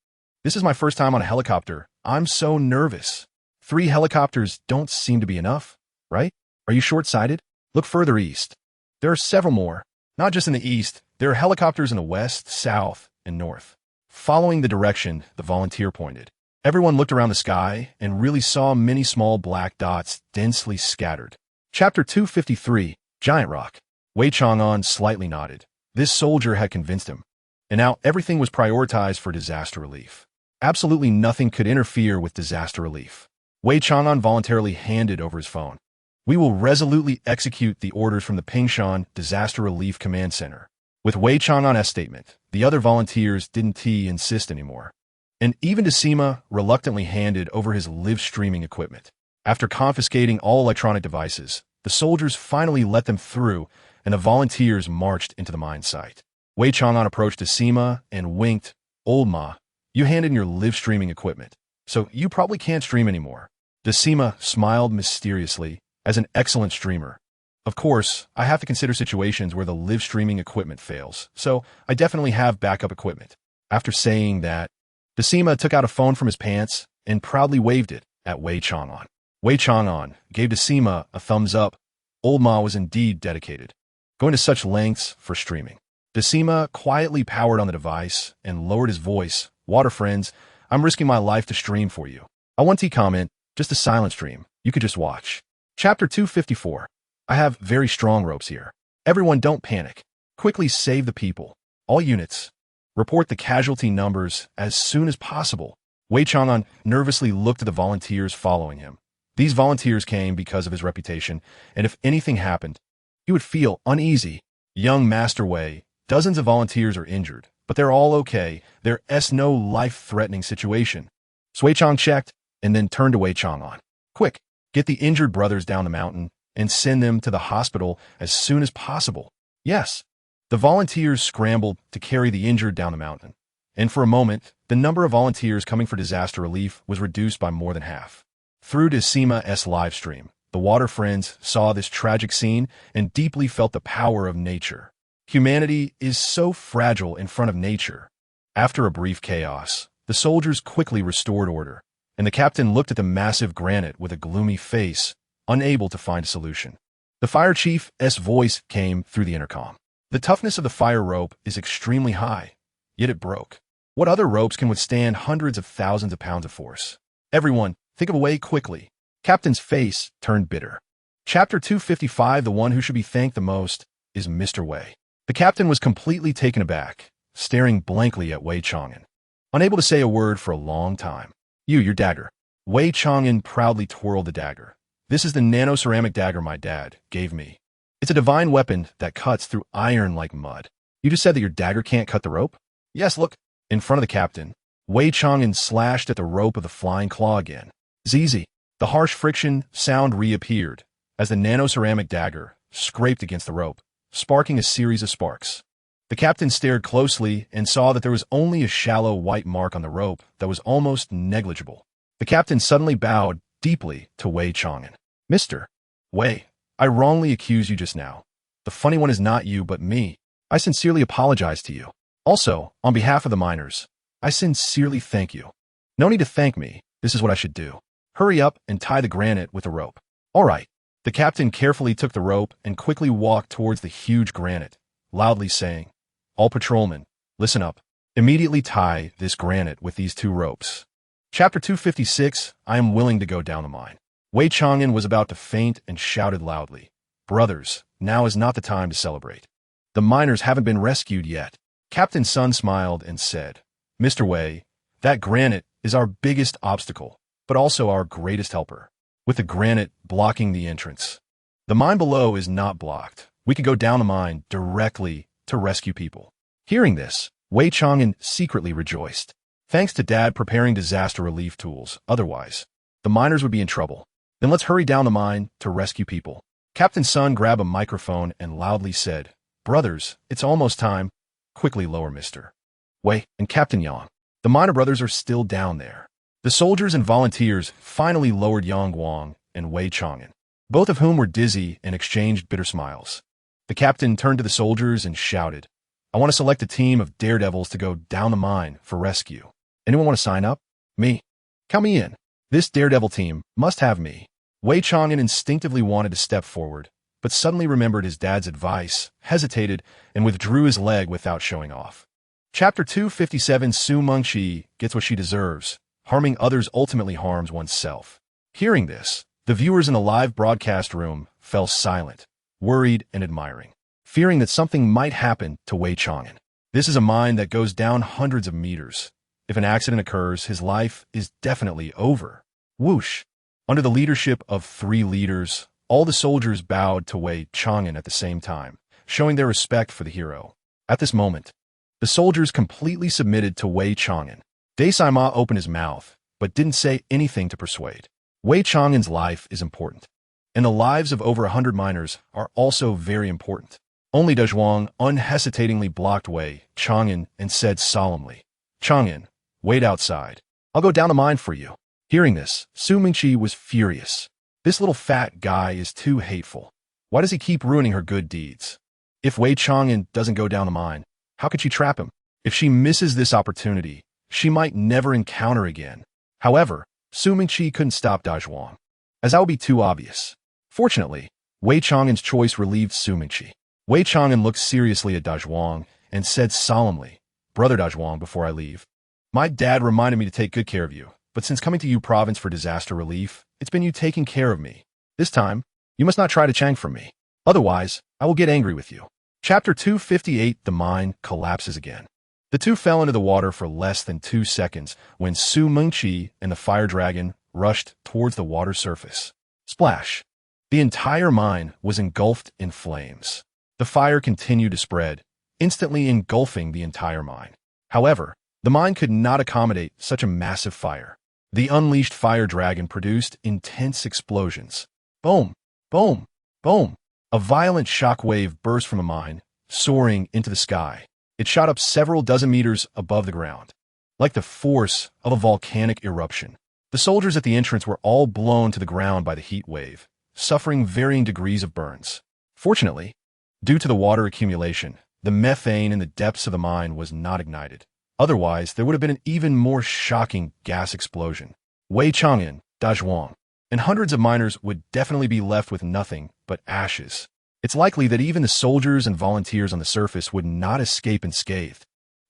This is my first time on a helicopter. I'm so nervous. 3 helicopters don't seem to be enough, right? Are you short-sighted? Look further east. There are several more. Not just in the east, there are helicopters in the west, south, and north. Following the direction the volunteer pointed, everyone looked around the sky and really saw many small black dots densely scattered. Chapter 253, Giant Rock. Wei Chang'an slightly nodded. This soldier had convinced him. And now everything was prioritized for disaster relief. Absolutely nothing could interfere with disaster relief. Wei Chang'an voluntarily handed over his phone. We will resolutely execute the orders from the Pingshan Disaster Relief Command Center. With Wei Chang'an's statement, the other volunteers didn't insist anymore. And even Decima reluctantly handed over his live streaming equipment. After confiscating all electronic devices, the soldiers finally let them through, and the volunteers marched into the mine site. Wei Chang'an approached Decima and winked. "Old Ma, you handed in your live streaming equipment, so you probably can't stream anymore." Decima smiled mysteriously. As an excellent streamer, of course, I have to consider situations where the live streaming equipment fails, so I definitely have backup equipment. After saying that, Decima took out a phone from his pants and proudly waved it at Wei Chang'an. Wei Chang'an gave Decima a thumbs up. Old Ma was indeed dedicated, going to such lengths for streaming. Decima quietly powered on the device and lowered his voice. "Water friends, I'm risking my life to stream for you. I want to comment, just a silent stream. You could just watch." Chapter 254. I have very strong ropes here. Everyone don't panic. Quickly save the people. All units. Report the casualty numbers as soon as possible. Wei Chang'an nervously looked at the volunteers following him. These volunteers came because of his reputation, and if anything happened, he would feel uneasy. Young Master Wei, dozens of volunteers are injured, but they're all okay. There's no life-threatening situation. Sui Chang checked, and then turned to Wei Chang'an. Quick. Get the injured brothers down the mountain and send them to the hospital as soon as possible. Yes. The volunteers scrambled to carry the injured down the mountain. And for a moment, the number of volunteers coming for disaster relief was reduced by more than half. Through Decima's live stream, the water friends saw this tragic scene and deeply felt the power of nature. Humanity is so fragile in front of nature. After a brief chaos, the soldiers quickly restored order, and the captain looked at the massive granite with a gloomy face, unable to find a solution. The fire chief's voice came through the intercom. The toughness of the fire rope is extremely high, yet it broke. What other ropes can withstand hundreds of thousands of pounds of force? Everyone, think of a way quickly. Captain's face turned bitter. Chapter 255. The one who should be thanked the most is Mr. Wei. The captain was completely taken aback, staring blankly at Wei Chang'an, unable to say a word for a long time. Your dagger. Wei Chang'an proudly twirled the dagger. This is the nano-ceramic dagger my dad gave me. It's a divine weapon that cuts through iron like mud. You just said that your dagger can't cut the rope? Yes, look. In front of the captain, Wei Chang'an slashed at the rope of the flying claw again. Zizi. The harsh friction sound reappeared as the nano-ceramic dagger scraped against the rope, sparking a series of sparks. The captain stared closely and saw that there was only a shallow white mark on the rope that was almost negligible. The captain suddenly bowed deeply to Wei Chang'an. Mr. Wei, I wrongly accused you just now. The funny one is not you but me. I sincerely apologize to you. Also, on behalf of the miners, I sincerely thank you. No need to thank me. This is what I should do. Hurry up and tie the granite with a rope. All right. The captain carefully took the rope and quickly walked towards the huge granite, loudly saying, All patrolmen, listen up. Immediately tie this granite with these two ropes. Chapter 256, I am willing to go down the mine. Wei Chang'an was about to faint and shouted loudly, Brothers, now is not the time to celebrate. The miners haven't been rescued yet. Captain Sun smiled and said, Mr. Wei, that granite is our biggest obstacle, but also our greatest helper, with the granite blocking the entrance. The mine below is not blocked. We could go down the mine directly to rescue people. Hearing this, Wei Chang'an secretly rejoiced. Thanks to Dad preparing disaster relief tools, otherwise, the miners would be in trouble. Then let's hurry down the mine to rescue people. Captain Sun grabbed a microphone and loudly said, Brothers, it's almost time. Quickly lower Mr. Wei and Captain Yang. The miner brothers are still down there. The soldiers and volunteers finally lowered Yang Guang and Wei Chang'an, both of whom were dizzy and exchanged bitter smiles. The captain turned to the soldiers and shouted, I want to select a team of daredevils to go down the mine for rescue. Anyone want to sign up? Me. Count me in. This daredevil team must have me. Wei Chang'an instinctively wanted to step forward, but suddenly remembered his dad's advice, hesitated, and withdrew his leg without showing off. Chapter 257, Su Mengqi gets what she deserves. Harming others ultimately harms oneself. Hearing this, the viewers in the live broadcast room fell silent, worried and admiring, fearing that something might happen to Wei Chang'an. This is a mine that goes down hundreds of meters. If an accident occurs, his life is definitely over. Whoosh! Under the leadership of 3 leaders, all the soldiers bowed to Wei Chang'an at the same time, showing their respect for the hero. At this moment, the soldiers completely submitted to Wei Chang'an. Desai Ma opened his mouth, but didn't say anything to persuade. Wei Chang'an's life is important, and the lives of over 100 miners are also very important. Only Dezhuang unhesitatingly blocked Wei Chang'an and said solemnly, Chang'an, wait outside. I'll go down the mine for you. Hearing this, Su Mengqi was furious. This little fat guy is too hateful. Why does he keep ruining her good deeds? If Wei Chang'an doesn't go down the mine, how could she trap him? If she misses this opportunity, she might never encounter again. However, Su Mengqi couldn't stop Dezhuang, as that would be too obvious. Fortunately, Wei Chang'an's choice relieved Su Mengqi. Wei Chang'an looked seriously at Dezhuang and said solemnly, Brother Dezhuang, before I leave, my dad reminded me to take good care of you, but since coming to Yu province for disaster relief, it's been you taking care of me. This time, you must not try to chang from me. Otherwise, I will get angry with you. Chapter 258, the mine collapses again. The two fell into the water for less than 2 seconds when Su Mengqi and the fire dragon rushed towards the water surface. Splash! The entire mine was engulfed in flames. The fire continued to spread, instantly engulfing the entire mine. However, the mine could not accommodate such a massive fire. The unleashed fire dragon produced intense explosions. Boom! Boom! Boom! A violent shock wave burst from the mine, soaring into the sky. It shot up several dozen meters above the ground, like the force of a volcanic eruption. The soldiers at the entrance were all blown to the ground by the heat wave, suffering varying degrees of burns. Fortunately, due to the water accumulation, the methane in the depths of the mine was not ignited. Otherwise, there would have been an even more shocking gas explosion. Wei Chang'an, Dezhuang, and hundreds of miners would definitely be left with nothing but ashes. It's likely that even the soldiers and volunteers on the surface would not escape unscathed.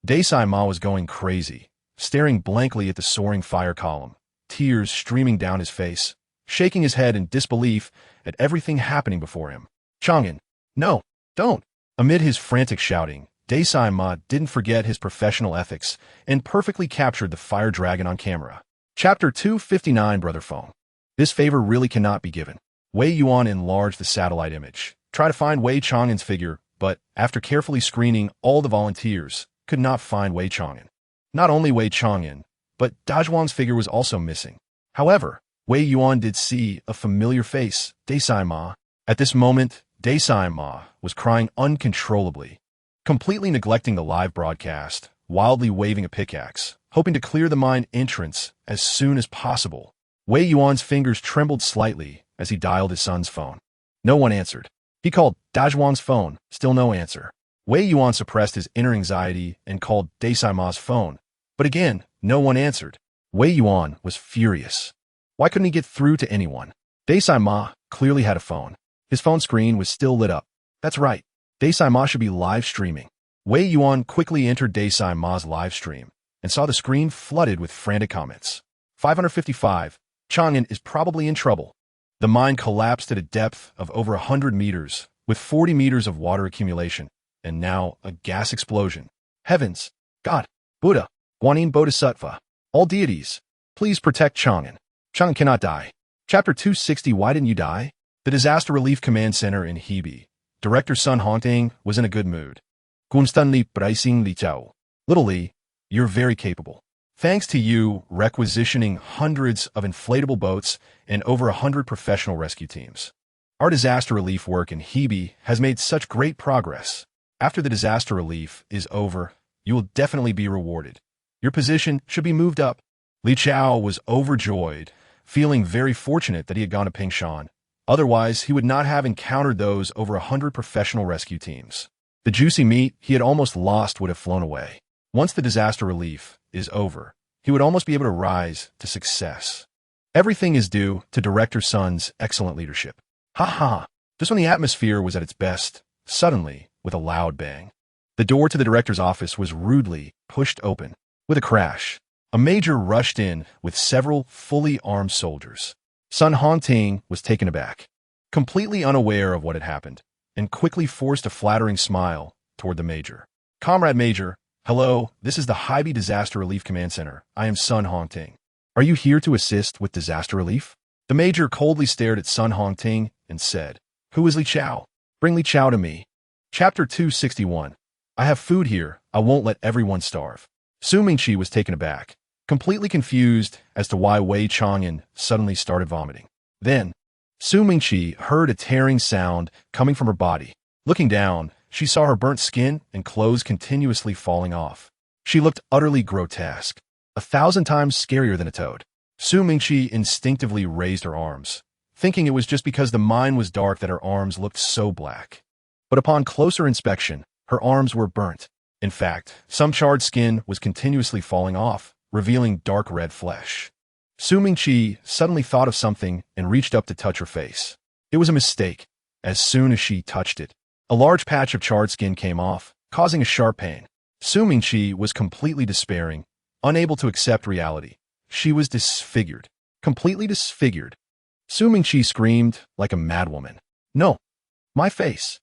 Desai Ma was going crazy, staring blankly at the soaring fire column, tears streaming down his face, shaking his head in disbelief at everything happening before him. Chang'an, no, don't! Amid his frantic shouting, Desai Ma didn't forget his professional ethics and perfectly captured the fire dragon on camera. Chapter 259, Brother Feng. This favor really cannot be given. Wei Yuan enlarged the satellite image, tried to find Wei Chang'an's figure, but after carefully screening all the volunteers, could not find Wei Chang'an. Not only Wei Chang'an, but Dazhuang's figure was also missing. However, Wei Yuan did see a familiar face, Desai Ma. At this moment, Desai Ma was crying uncontrollably, completely neglecting the live broadcast, wildly waving a pickaxe, hoping to clear the mine entrance as soon as possible. Wei Yuan's fingers trembled slightly as he dialed his son's phone. No one answered. He called Dazhuang's phone, still no answer. Wei Yuan suppressed his inner anxiety and called Desai Ma's phone, but again, no one answered. Wei Yuan was furious. Why couldn't he get through to anyone? Desai Ma clearly had a phone. His phone screen was still lit up. That's right. Desai Ma should be live streaming. Wei Yuan quickly entered Desai Ma's live stream and saw the screen flooded with frantic comments. 555. Chang'an is probably in trouble. The mine collapsed at a depth of over 100 meters, with 40 meters of water accumulation, and now a gas explosion. Heavens, God, Buddha, Guanyin Bodhisattva, all deities, please protect Chang'an. Chang'an cannot die. Chapter 260. Why didn't you die? The Disaster Relief Command Center in Hebei. Director Sun Hongting was in a good mood. Gunstan Li Pricing Li Chao. Little Li, you're very capable. Thanks to you requisitioning hundreds of inflatable boats and over 100 professional rescue teams. Our disaster relief work in Hebei has made such great progress. After the disaster relief is over, you will definitely be rewarded. Your position should be moved up. Li Chao was overjoyed, feeling very fortunate that he had gone to Pingshan. Otherwise, he would not have encountered those over 100 professional rescue teams. The juicy meat he had almost lost would have flown away. Once the disaster relief is over, he would almost be able to rise to success. Everything is due to Director Sun's excellent leadership. Ha ha! Just when the atmosphere was at its best, suddenly, with a loud bang, the door to the director's office was rudely pushed open. With a crash, a major rushed in with several fully armed soldiers. Sun Hongting was taken aback, completely unaware of what had happened, and quickly forced a flattering smile toward the major. Comrade Major, hello, this is the Hebei Disaster Relief Command Center. I am Sun Hongting. Are you here to assist with disaster relief? The major coldly stared at Sun Hongting and said, Who is Li Chao? Bring Li Chao to me. Chapter 261. I have food here. I won't let everyone starve. Su Mingqi was taken aback, completely confused as to why Wei Chang'an suddenly started vomiting. Then, Su Mingqi heard a tearing sound coming from her body. Looking down, she saw her burnt skin and clothes continuously falling off. She looked utterly grotesque, 1,000 times scarier than a toad. Su Mingqi instinctively raised her arms, thinking it was just because the mine was dark that her arms looked so black. But upon closer inspection, her arms were burnt. In fact, some charred skin was continuously falling off, revealing dark red flesh. Su Mingqi suddenly thought of something and reached up to touch her face. It was a mistake. As soon as she touched it, a large patch of charred skin came off, causing a sharp pain. Su Mingqi was completely despairing, unable to accept reality. She was disfigured, completely disfigured. Su Mingqi screamed like a madwoman. No, my face.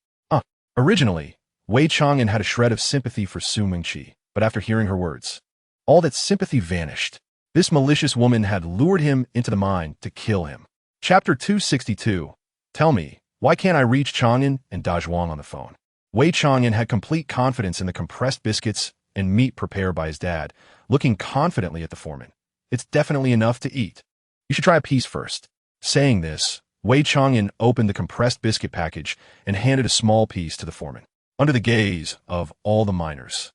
Originally, Wei Chang'an had a shred of sympathy for Su Mingqi, but after hearing her words, all that sympathy vanished. This malicious woman had lured him into the mine to kill him. Chapter 262. Tell me, why can't I reach Chang'an and Dazhuang on the phone? Wei Chang'an had complete confidence in the compressed biscuits and meat prepared by his dad, looking confidently at the foreman. It's definitely enough to eat. You should try a piece first. Saying this, Wei Chang'an opened the compressed biscuit package and handed a small piece to the foreman. Under the gaze of all the miners,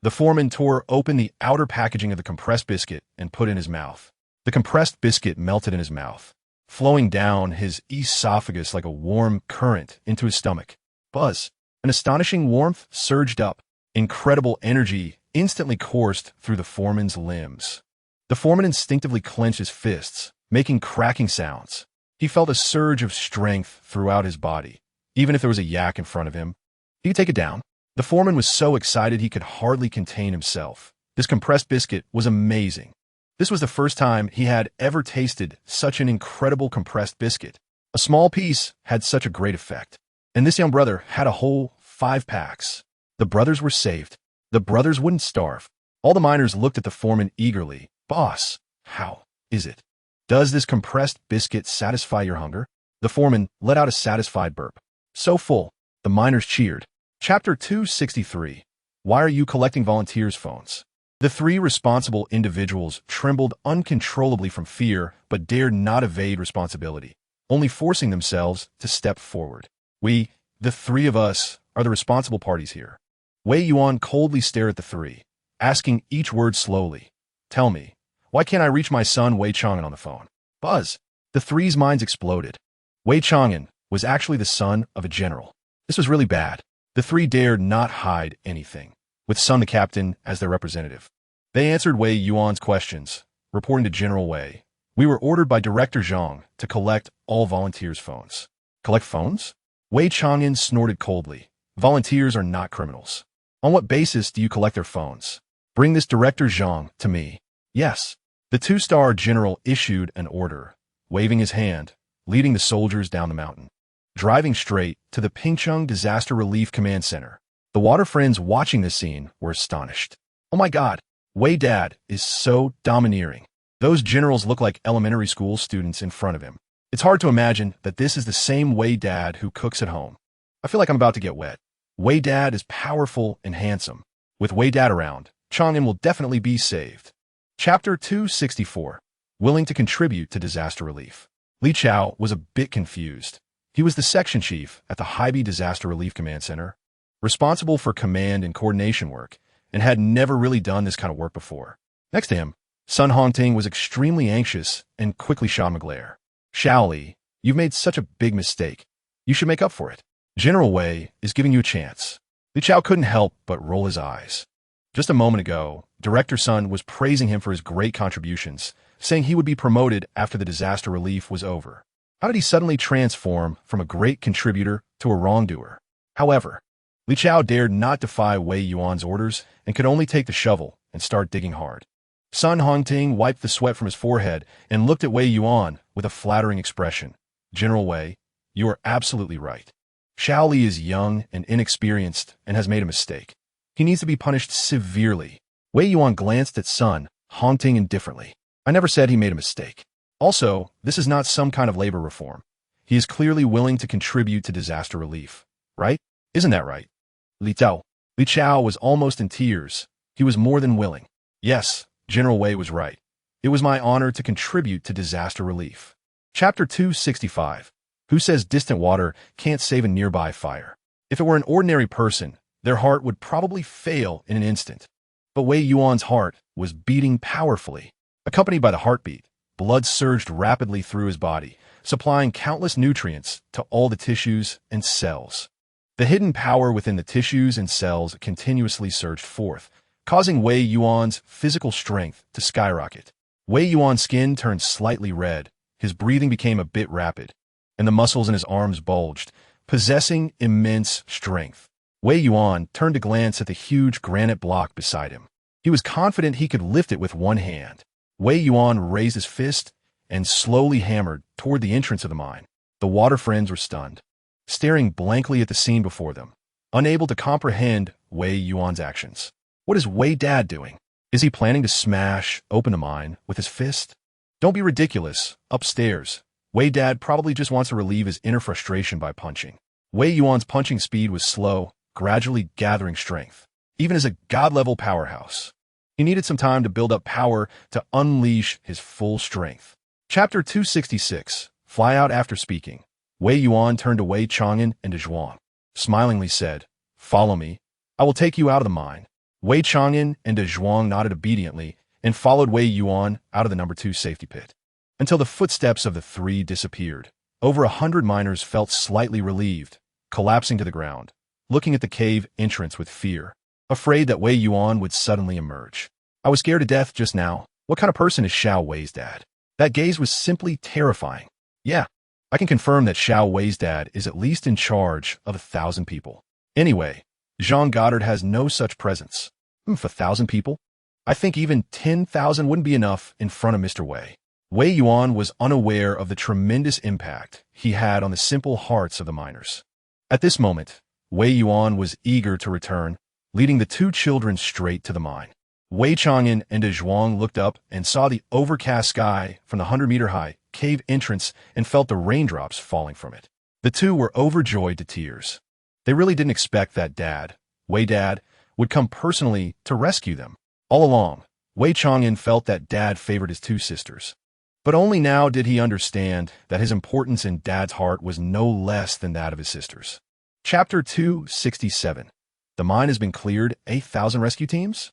the foreman tore open the outer packaging of the compressed biscuit and put it in his mouth. The compressed biscuit melted in his mouth, flowing down his esophagus like a warm current into his stomach. Buzz! An astonishing warmth surged up. Incredible energy instantly coursed through the foreman's limbs. The foreman instinctively clenched his fists, making cracking sounds. He felt a surge of strength throughout his body, even if there was a yak in front of him. "Do you take it down?" The foreman was so excited he could hardly contain himself. This compressed biscuit was amazing. This was the first time he had ever tasted such an incredible compressed biscuit. A small piece had such a great effect. And this young brother had a whole 5 packs. The brothers were saved. The brothers wouldn't starve. All the miners looked at the foreman eagerly. "Boss, how is it? Does this compressed biscuit satisfy your hunger?" The foreman let out a satisfied burp. So full, the miners cheered. Chapter 263. Why are you collecting volunteers' phones? The three responsible individuals trembled uncontrollably from fear, but dared not evade responsibility, only forcing themselves to step forward. We, the three of us, are the responsible parties here. Wei Yuan coldly stared at the three, asking each word slowly. Tell me, why can't I reach my son Wei Chang'an on the phone? Buzz. The three's minds exploded. Wei Chang'an was actually the son of a general. This was really bad. The three dared not hide anything, with Sun the captain as their representative. They answered Wei Yuan's questions, reporting to General Wei. We were ordered by Director Zhang to collect all volunteers' phones. Collect phones? Wei Chang'an snorted coldly. Volunteers are not criminals. On what basis do you collect their phones? Bring this Director Zhang to me. Yes. The two-star general issued an order, waving his hand, leading the soldiers down the mountain. Driving straight to the Pingcheng Disaster Relief Command Center. The water friends watching this scene were astonished. Oh my God, Wei Dad is so domineering. Those generals look like elementary school students in front of him. It's hard to imagine that this is the same Wei Dad who cooks at home. I feel like I'm about to get wet. Wei Dad is powerful and handsome. With Wei Dad around, Chang'an will definitely be saved. Chapter 264. Willing to contribute to disaster relief. Li Chao was a bit confused. He was the section chief at the Haibi Disaster Relief Command Center, responsible for command and coordination work, and had never really done this kind of work before. Next to him, Sun Hongting was extremely anxious and quickly shot him a glare. Xiao Li, you've made such a big mistake. You should make up for it. General Wei is giving you a chance. Li Chao couldn't help but roll his eyes. Just a moment ago, Director Sun was praising him for his great contributions, saying he would be promoted after the disaster relief was over. How did he suddenly transform from a great contributor to a wrongdoer? However, Li Chao dared not defy Wei Yuan's orders and could only take the shovel and start digging hard. Sun Hongting wiped the sweat from his forehead and looked at Wei Yuan with a flattering expression. General Wei, you are absolutely right. Xiao Li is young and inexperienced and has made a mistake. He needs to be punished severely. Wei Yuan glanced at Sun Hongting indifferently. I never said he made a mistake. Also, this is not some kind of labor reform. He is clearly willing to contribute to disaster relief. Right? Isn't that right? Li Chao was almost in tears. He was more than willing. Yes, General Wei was right. It was my honor to contribute to disaster relief. Chapter 265. Who says distant water can't save a nearby fire? If it were an ordinary person, their heart would probably fail in an instant. But Wei Yuan's heart was beating powerfully. Accompanied by the heartbeat, blood surged rapidly through his body, supplying countless nutrients to all the tissues and cells. The hidden power within the tissues and cells continuously surged forth, causing Wei Yuan's physical strength to skyrocket. Wei Yuan's skin turned slightly red, his breathing became a bit rapid, and the muscles in his arms bulged, possessing immense strength. Wei Yuan turned to glance at the huge granite block beside him. He was confident he could lift it with one hand. Wei Yuan raised his fist and slowly hammered toward the entrance of the mine. The water friends were stunned, staring blankly at the scene before them, unable to comprehend Wei Yuan's actions. What is Wei Dad doing? Is he planning to smash open the mine with his fist? Don't be ridiculous. Upstairs, Wei Dad probably just wants to relieve his inner frustration by punching. Wei Yuan's punching speed was slow, gradually gathering strength. Even as a god-level powerhouse, he needed some time to build up power to unleash his full strength. Chapter 266. Fly out after speaking. Wei Yuan turned to Wei Chang'an and to Zhuang, smilingly said, "Follow me. I will take you out of the mine." Wei Chang'an and de Zhuang nodded obediently and followed Wei Yuan out of the number 2 safety pit. Until the footsteps of the three disappeared, over 100 miners felt slightly relieved, collapsing to the ground, looking at the cave entrance with fear, afraid that Wei Yuan would suddenly emerge. I was scared to death just now. What kind of person is Xiao Wei's dad? That gaze was simply terrifying. Yeah, I can confirm that Xiao Wei's dad is at least in charge of 1,000 people. Anyway, Jean Goddard has no such presence. For 1,000 people? I think even 10,000 wouldn't be enough in front of Mr. Wei. Wei Yuan was unaware of the tremendous impact he had on the simple hearts of the miners. At this moment, Wei Yuan was eager to return, leading the 2 children straight to the mine. Wei Chang'an and De Zhuang looked up and saw the overcast sky from the 100-meter-high cave entrance and felt the raindrops falling from it. The two were overjoyed to tears. They really didn't expect that Wei Dad, would come personally to rescue them. All along, Wei Chang'an felt that Dad favored his two sisters. But only now did he understand that his importance in Dad's heart was no less than that of his sisters. Chapter 267. The mine has been cleared. 8,000 rescue teams?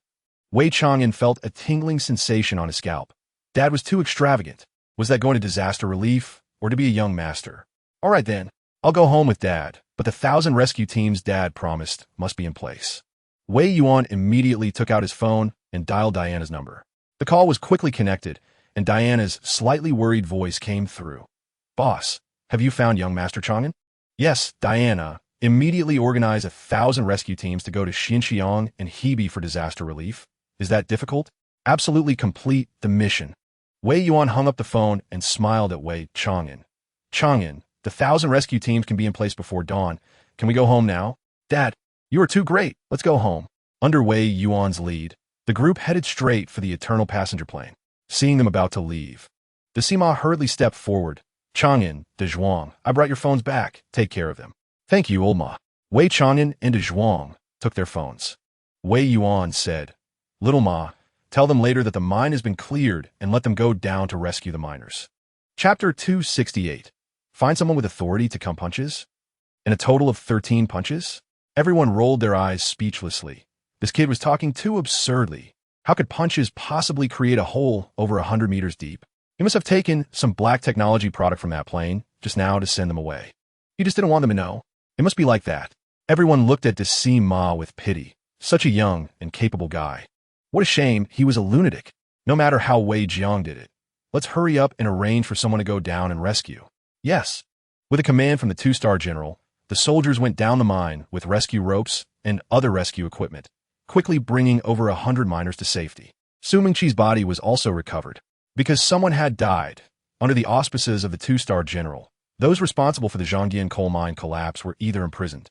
Wei Chang'an felt a tingling sensation on his scalp. Dad was too extravagant. Was that going to disaster relief or to be a young master? All right then, I'll go home with Dad, but the 1,000 rescue teams Dad promised must be in place. Wei Yuan immediately took out his phone and dialed Diana's number. The call was quickly connected, and Diana's slightly worried voice came through. Boss, have you found young Master Chang'an? Yes, Diana. Immediately organize 1,000 rescue teams to go to Xinjiang and Hebei for disaster relief. Is that difficult? Absolutely complete the mission. Wei Yuan hung up the phone and smiled at Wei Chang'an. Chang'an, the 1,000 rescue teams can be in place before dawn. Can we go home now? Dad, you are too great. Let's go home. Under Wei Yuan's lead, the group headed straight for the Eternal Passenger Plane. Seeing them about to leave, the Sima hurriedly stepped forward. Chang'an, De Zhuang, I brought your phones back. Take care of them. Thank you, old ma. Wei Chang'an and De Zhuang took their phones. Wei Yuan said, Little ma, tell them later that the mine has been cleared and let them go down to rescue the miners. Chapter 268. Find someone with authority to come punches? In a total of 13 punches? Everyone rolled their eyes speechlessly. This kid was talking too absurdly. How could punches possibly create a hole over 100 meters deep? He must have taken some black technology product from that plane just now to send them away. He just didn't want them to know. It must be like that. Everyone looked at Desi Ma with pity. Such a young and capable guy. What a shame he was a lunatic. No matter how Wei Jiang did it. Let's hurry up and arrange for someone to go down and rescue. Yes. With a command from the two-star general, the soldiers went down the mine with rescue ropes and other rescue equipment, quickly bringing over 100 miners to safety. Su Mingqi's body was also recovered. Because someone had died, under the auspices of the two-star general, those responsible for the Zhangjian coal mine collapse were either imprisoned,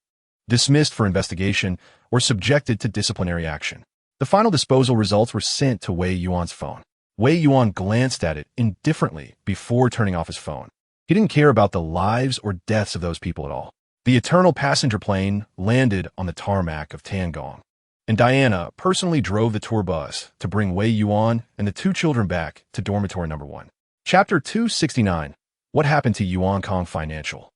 dismissed for investigation, or subjected to disciplinary action. The final disposal results were sent to Wei Yuan's phone. Wei Yuan glanced at it indifferently before turning off his phone. He didn't care about the lives or deaths of those people at all. The Eternal Passenger Plane landed on the tarmac of Tiangong, and Diana personally drove the tour bus to bring Wei Yuan and the two children back to dormitory number 1. Chapter 269. What happened to Yuan Kong Financial?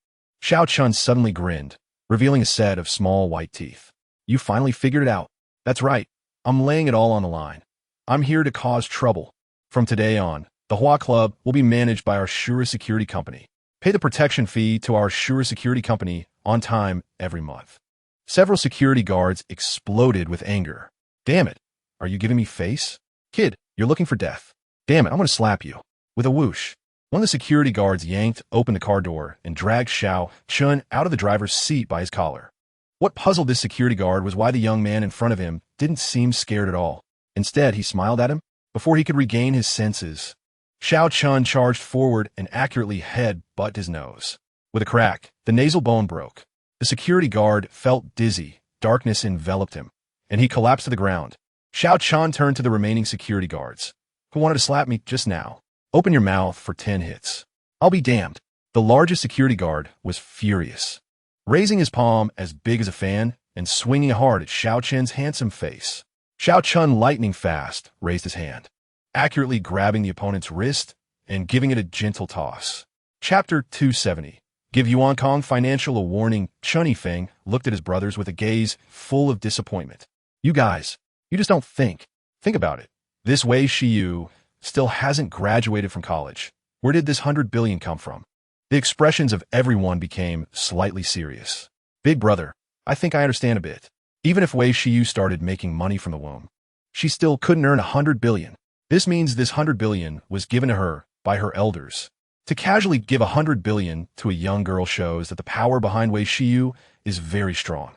Xiao Chun suddenly grinned, revealing a set of small white teeth. You finally figured it out. That's right. I'm laying it all on the line. I'm here to cause trouble. From today on, the Hua Club will be managed by our Shura Security Company. Pay the protection fee to our Shura Security Company on time every month. Several security guards exploded with anger. Damn it. Are you giving me face? Kid, you're looking for death. Damn it, I'm going to slap you. With a whoosh, one of the security guards yanked open the car door and dragged Xiao Chun out of the driver's seat by his collar. What puzzled this security guard was why the young man in front of him didn't seem scared at all. Instead, he smiled at him. Before he could regain his senses, Xiao Chun charged forward and accurately head-butted his nose. With a crack, the nasal bone broke. The security guard felt dizzy, darkness enveloped him, and he collapsed to the ground. Xiao Chun turned to the remaining security guards. Who wanted to slap me just now? Open your mouth for 10 hits. I'll be damned. The largest security guard was furious, raising his palm as big as a fan and swinging hard at Xiao Chun's handsome face. Xiao Chun, lightning fast, raised his hand, accurately grabbing the opponent's wrist and giving it a gentle toss. Chapter 270. Give Yuan Kong Financial a warning. Chun Yifeng looked at his brothers with a gaze full of disappointment. You guys, you just don't think. Think about it. This Wei Shiyu still hasn't graduated from college. Where did this 100 billion come from? The expressions of everyone became slightly serious. Big brother, I think I understand a bit. Even if Wei Shiyu started making money from the womb, she still couldn't earn 100 billion. This means this 100 billion was given to her by her elders. To casually give 100 billion to a young girl shows that the power behind Wei Shiyu is very strong.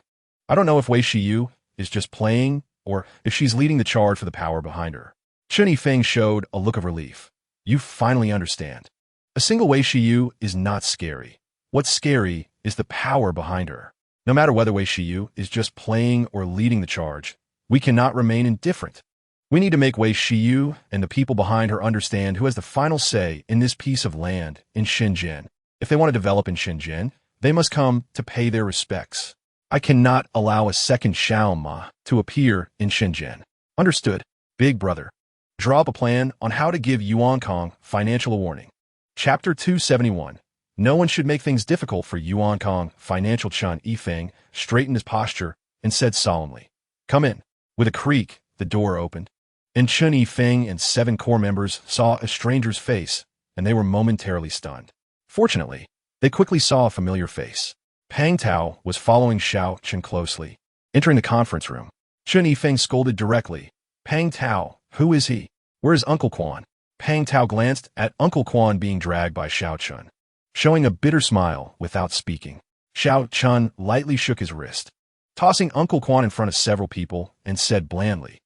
I don't know if Wei Shiyu is just playing or if she's leading the charge for the power behind her. Chun Yifeng showed a look of relief. You finally understand. A single Wei Shiyu is not scary. What's scary is the power behind her. No matter whether Wei Shiyu is just playing or leading the charge, we cannot remain indifferent. We need to make Wei Shiyu and the people behind her understand who has the final say in this piece of land in Shenzhen. If they want to develop in Shenzhen, they must come to pay their respects. I cannot allow a second Xiao Ma to appear in Shenzhen. Understood, big brother. Draw up a plan on how to give Yuan Kong financial warning. Chapter 271. No one should make things difficult for Yuan Kong. Financial Chun Yifeng straightened his posture and said solemnly, "Come in." With a creak, the door opened, and Chun Yifeng and 7 core members saw a stranger's face, and they were momentarily stunned. Fortunately, they quickly saw a familiar face. Pang Tao was following Xiao Chen closely. Entering the conference room, Chun Yifeng scolded directly, "Pang Tao, who is he? Where is Uncle Quan?" Pang Tao glanced at Uncle Quan being dragged by Xiao Chen, showing a bitter smile without speaking. Xiao Chen lightly shook his wrist, tossing Uncle Quan in front of several people, and said blandly,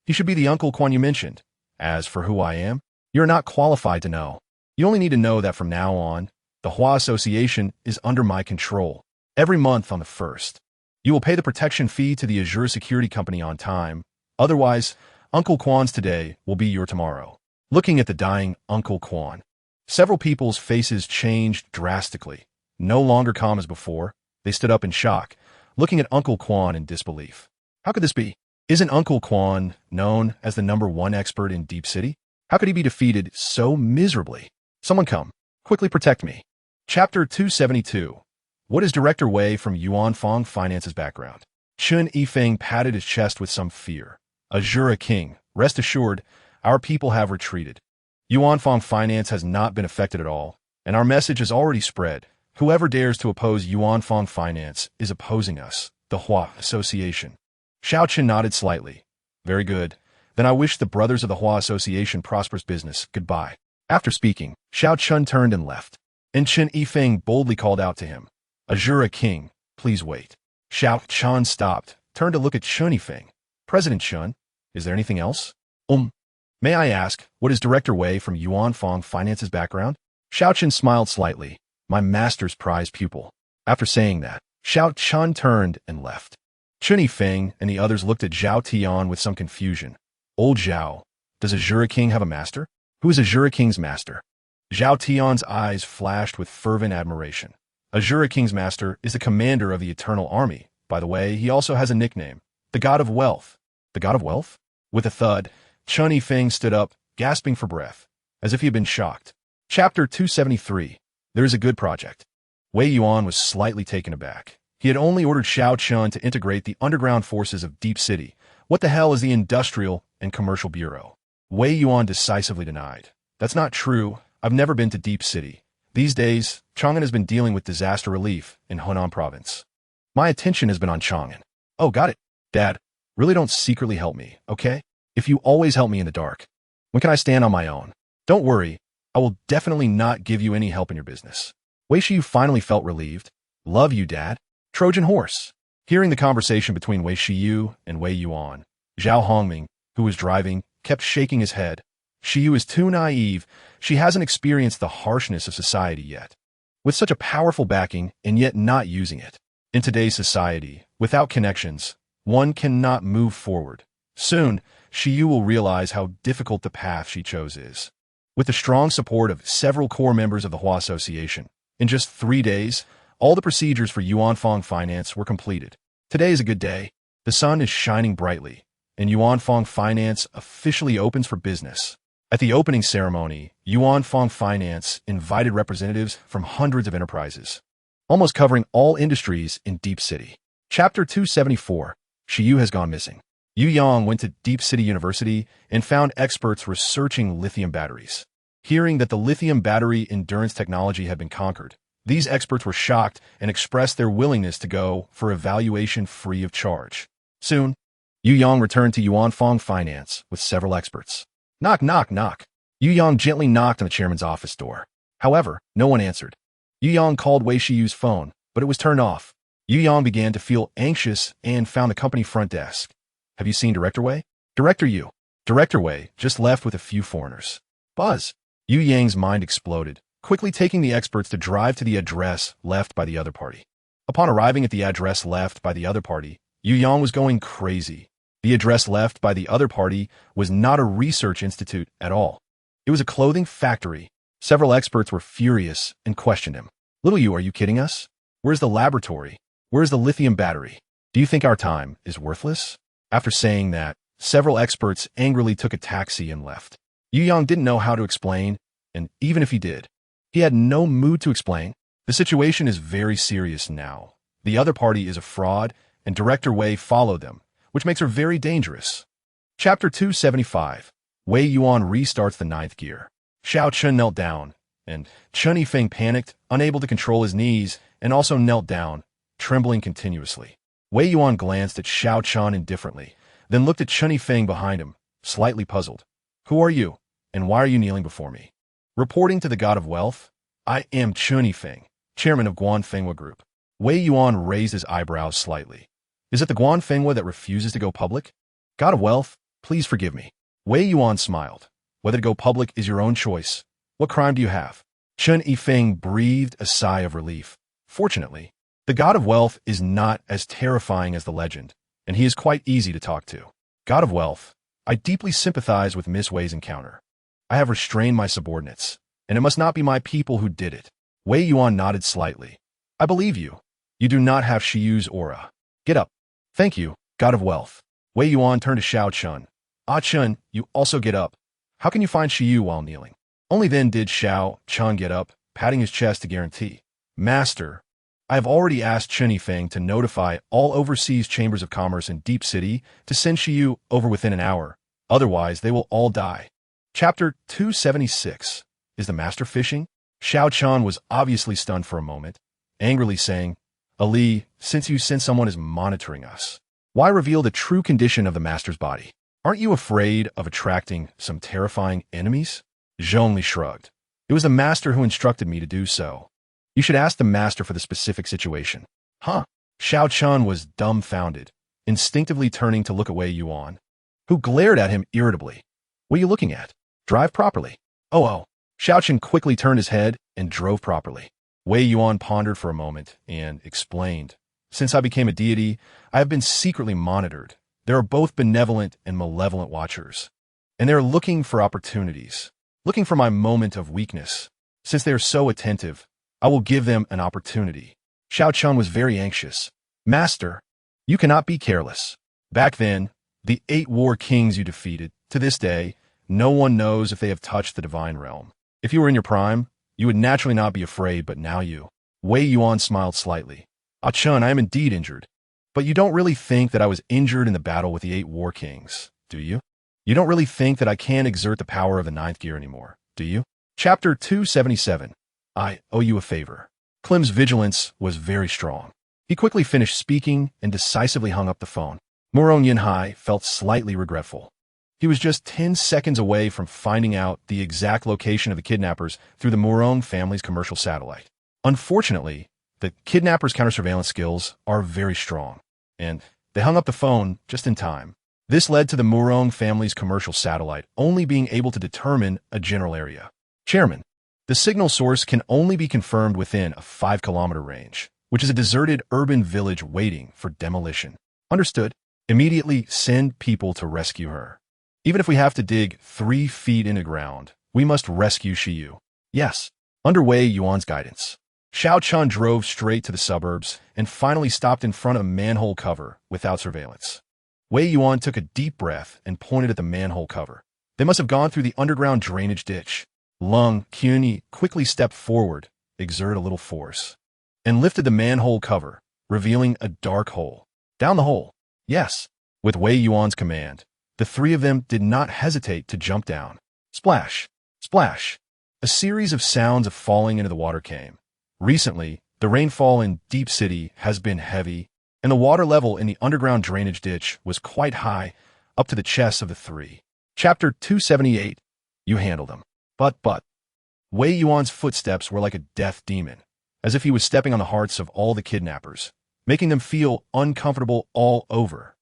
"He should be the Uncle Quan you mentioned. As for who I am, you're not qualified to know. You only need to know that from now on, the Hua Association is under my control. Every month on the 1st, you will pay the protection fee to the Azure Security Company on time. Otherwise, Uncle Quan's today will be your tomorrow." Looking at the dying Uncle Quan, several people's faces changed drastically. No longer calm as before, they stood up in shock, looking at Uncle Quan in disbelief. How could this be? Isn't Uncle Quan known as the #1 expert in Deep City? How could he be defeated so miserably? Someone come, quickly protect me. Chapter 272. What is Director Wei from Yuan Fong Finance's background? Chun Yifeng patted his chest with some fear. Azura King, rest assured, our people have retreated. Yuan Fong Finance has not been affected at all, and our message has already spread. Whoever dares to oppose Yuan Fong Finance is opposing us, the Hua Association. Xiao Chen nodded slightly. Very good. Then I wish the brothers of the Hua Association prosperous business. Goodbye. After speaking, Xiao Chen turned and left, and Chun Yifeng boldly called out to him, "Azura King, please wait." Xiao Chen stopped, turned to look at Chun Yifeng. "President Chun, is there anything else?" May I ask, what is Director Wei from Yuan Fong Finance's background?" Xiao Chen smiled slightly. "My master's prize pupil." After saying that, Xiao Chen turned and left. Chun Yifeng and the others looked at Zhao Tian with some confusion. "Old Zhao, does Azura King have a master? Who is Azura King's master?" Zhao Tian's eyes flashed with fervent admiration. Azura King's master is the commander of the Eternal Army. By the way, he also has a nickname, the God of Wealth. The God of Wealth? With a thud, Chun Yifeng stood up, gasping for breath, as if he had been shocked. Chapter 273. There is a good project. Wei Yuan was slightly taken aback. He had only ordered Xiao Chen to integrate the underground forces of Deep City. What the hell is the Industrial and Commercial Bureau? Wei Yuan decisively denied. "That's not true. I've never been to Deep City. These days, Chang'an has been dealing with disaster relief in Henan Province. My attention has been on Chang'an." "Oh, got it. Dad, really don't secretly help me, okay? If you always help me in the dark, when can I stand on my own? Don't worry, I will definitely not give you any help in your business." Wei Shiyu finally felt relieved. "Love you, Dad. Trojan horse." Hearing the conversation between Wei Shiyu and Wei Yuan, Zhao Hongming, who was driving, kept shaking his head. Shiyu is too naive. She hasn't experienced the harshness of society yet. With such a powerful backing and yet not using it. In today's society, without connections, one cannot move forward. Soon, Shiyu will realize how difficult the path she chose is. With the strong support of several core members of the Hua Association, in just 3 days, all the procedures for Yuan Fong Finance were completed. Today is a good day. The sun is shining brightly, and Yuan Fong Finance officially opens for business. At the opening ceremony, Yuan Fong Finance invited representatives from hundreds of enterprises, almost covering all industries in Deep City. Chapter 274. Shiyu has gone missing. Yu Yang went to Deep City University and found experts researching lithium batteries. Hearing that the lithium battery endurance technology had been conquered, these experts were shocked and expressed their willingness to go for evaluation free of charge. Soon, Yu Yang returned to Yuan Fong Finance with several experts. Knock, knock, knock. Yu Yang gently knocked on the chairman's office door. However, no one answered. Yu Yang called Wei Shiyu's phone, but it was turned off. Yu Yang began to feel anxious and found the company front desk. "Have you seen Director Wei?" "Director Yu." Director Wei just left with a few foreigners. Buzz. Yu Yang's mind exploded, quickly taking the experts to drive to the address left by the other party. Upon arriving at the address left by the other party, Yu Yang was going crazy. The address left by the other party was not a research institute at all. It was a clothing factory. Several experts were furious and questioned him. Little you, are you kidding us? Where's the laboratory? Where's the lithium battery? Do you think our time is worthless? After saying that, several experts angrily took a taxi and left. Yu Yang didn't know how to explain, and even if he did, he had no mood to explain. The situation is very serious now. The other party is a fraud, and Director Wei followed them, which makes her very dangerous. Chapter 275. Wei Yuan restarts the ninth gear. Xiao Chun knelt down, and Chun Yifeng panicked, unable to control his knees, and also knelt down, trembling continuously. Wei Yuan glanced at Xiao Chun indifferently, then looked at Chun Yifeng behind him, slightly puzzled. Who are you, and why are you kneeling before me? Reporting to the God of Wealth, I am Chun Yifeng, chairman of Guanfenghua Group. Wei Yuan raised his eyebrows slightly. Is it the Guanfenghua that refuses to go public? God of Wealth, please forgive me. Wei Yuan smiled. Whether to go public is your own choice. What crime do you have? Chun Yifeng breathed a sigh of relief. Fortunately, the God of Wealth is not as terrifying as the legend, and he is quite easy to talk to. God of Wealth, I deeply sympathize with Miss Wei's encounter. I have restrained my subordinates, and it must not be my people who did it. Wei Yuan nodded slightly. I believe you. You do not have Shiyu's aura. Get up. Thank you, God of Wealth. Wei Yuan turned to Xiao Chun. Ah Chun, you also get up. How can you find Shiyu while kneeling? Only then did Xiao Chun get up, patting his chest to guarantee. Master, I have already asked Chun Yifeng to notify all overseas chambers of commerce in Deep City to send Shiyu over within an hour. Otherwise, they will all die. Chapter 276. Is the master fishing? Xiao Chun was obviously stunned for a moment, angrily saying, Ali, since you sense someone is monitoring us, why reveal the true condition of the master's body? Aren't you afraid of attracting some terrifying enemies? Zhongli shrugged. It was the master who instructed me to do so. You should ask the master for the specific situation. Huh? Xiao Chun was dumbfounded, instinctively turning to look at Wei Yuan, who glared at him irritably. What are you looking at? Drive properly. Oh. Xiao Chun quickly turned his head and drove properly. Wei Yuan pondered for a moment and explained, Since I became a deity, I have been secretly monitored. There are both benevolent and malevolent watchers, and they are looking for opportunities, looking for my moment of weakness. Since they are so attentive, I will give them an opportunity. Xiao Chun was very anxious. Master, you cannot be careless. Back then, the 8 war kings you defeated, to this day, no one knows if they have touched the divine realm. If you were in your prime, you would naturally not be afraid, but now you. Wei Yuan smiled slightly. Ah Chun, I am indeed injured. But you don't really think that I was injured in the battle with the 8 war kings, do you? You don't really think that I can't exert the power of the 9th gear anymore, do you? Chapter 277. I owe you a favor. Clem's vigilance was very strong. He quickly finished speaking and decisively hung up the phone. Murong Yinhai felt slightly regretful. He was just 10 seconds away from finding out the exact location of the kidnappers through the Murong family's commercial satellite. Unfortunately, the kidnappers' counter-surveillance skills are very strong, and they hung up the phone just in time. This led to the Murong family's commercial satellite only being able to determine a general area. Chairman, the signal source can only be confirmed within a 5-kilometer range, which is a deserted urban village waiting for demolition. Understood. Immediately send people to rescue her. Even if we have to dig 3 feet into ground, we must rescue Shiyu. Yes. Under Wei Yuan's guidance, Xiao Chun drove straight to the suburbs and finally stopped in front of a manhole cover without surveillance. Wei Yuan took a deep breath and pointed at the manhole cover. They must have gone through the underground drainage ditch. Lung Quni quickly stepped forward, exerted a little force, and lifted the manhole cover, revealing a dark hole. Down the hole. Yes. With Wei Yuan's command, the 3 of them did not hesitate to jump down. Splash! Splash! A series of sounds of falling into the water came. Recently, the rainfall in Deep City has been heavy, and the water level in the underground drainage ditch was quite high, up to the chests of the 3. Chapter 278. You handle them. But. Wei Yuan's footsteps were like a death demon, as if he was stepping on the hearts of all the kidnappers, making them feel uncomfortable all over.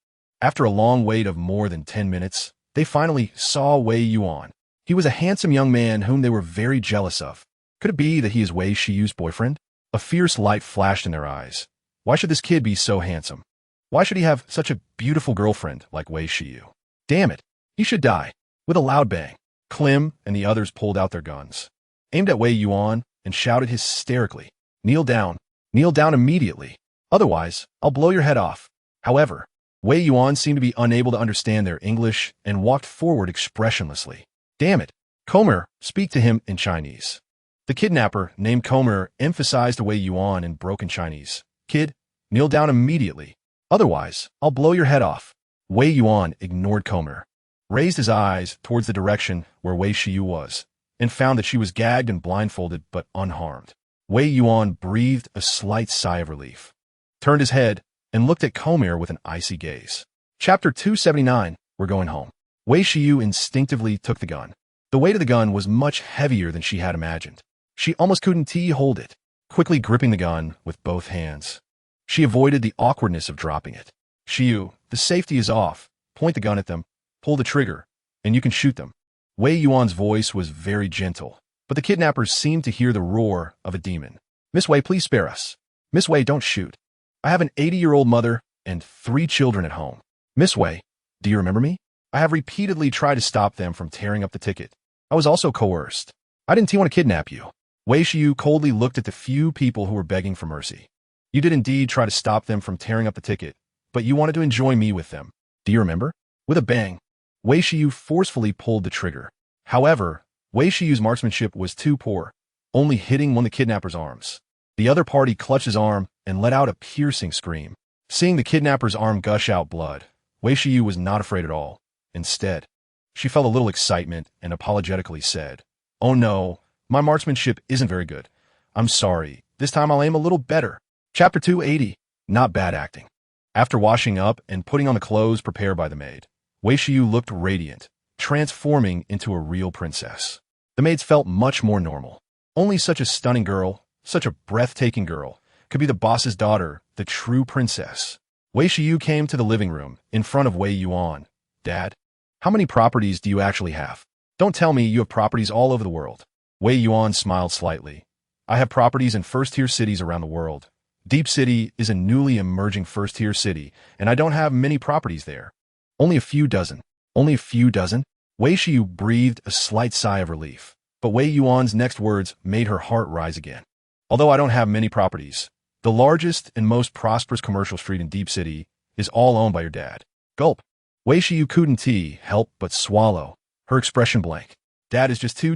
After a long wait of more than 10 minutes, they finally saw Wei Yuan. He was a handsome young man whom they were very jealous of. Could it be that he is Wei Shiyu's boyfriend? A fierce light flashed in their eyes. Why should this kid be so handsome? Why should he have such a beautiful girlfriend like Wei Shiyu? Damn it, he should die. With a loud bang, Klim and the others pulled out their guns, aimed at Wei Yuan, and shouted hysterically, kneel down immediately. Otherwise, I'll blow your head off. However, Wei Yuan seemed to be unable to understand their English and walked forward expressionlessly. Damn it, Comer, speak to him in Chinese. The kidnapper, named Comer, emphasized to Wei Yuan in broken Chinese. Kid, kneel down immediately. Otherwise, I'll blow your head off. Wei Yuan ignored Comer, raised his eyes towards the direction where Wei Shiyu was, and found that she was gagged and blindfolded but unharmed. Wei Yuan breathed a slight sigh of relief, turned his head, and looked at Comer with an icy gaze. Chapter 279, We're Going Home. Wei Shiyu instinctively took the gun. The weight of the gun was much heavier than she had imagined. She almost couldn't hold it, quickly gripping the gun with both hands. She avoided the awkwardness of dropping it. Shiyu, the safety is off. Point the gun at them, pull the trigger, and you can shoot them. Wei Yuan's voice was very gentle, but the kidnappers seemed to hear the roar of a demon. Miss Wei, please spare us. Miss Wei, don't shoot. I have an 80-year-old mother and 3 children at home. Miss Wei, do you remember me? I have repeatedly tried to stop them from tearing up the ticket. I was also coerced. I didn't want to kidnap you. Wei Shiyu coldly looked at the few people who were begging for mercy. You did indeed try to stop them from tearing up the ticket, but you wanted to enjoy me with them. Do you remember? With a bang, Wei Shiyu forcefully pulled the trigger. However, Wei Shiyu's marksmanship was too poor, only hitting one of the kidnapper's arms. The other party clutched his arm and let out a piercing scream. Seeing the kidnapper's arm gush out blood, Wei Shiyu was not afraid at all. Instead, she felt a little excitement and apologetically said, "Oh no, my marksmanship isn't very good. I'm sorry. This time I'll aim a little better." Chapter 280, Not Bad Acting. After washing up and putting on the clothes prepared by the maid, Wei Shiyu looked radiant, transforming into a real princess. The maids felt much more normal. Only such a stunning girl, such a breathtaking girl, could be the boss's daughter, the true princess. Wei Shiyu came to the living room, in front of Wei Yuan. Dad, how many properties do you actually have? Don't tell me you have properties all over the world. Wei Yuan smiled slightly. I have properties in first-tier cities around the world. Deep City is a newly emerging first-tier city, and I don't have many properties there. Only a few dozen. Only a few dozen? Wei Shiyu breathed a slight sigh of relief, but Wei Yuan's next words made her heart rise again. Although I don't have many properties, the largest and most prosperous commercial street in Deep City is all owned by your dad. Gulp. Wei Shiyu couldn't help but swallow, her expression blank. Dad is just too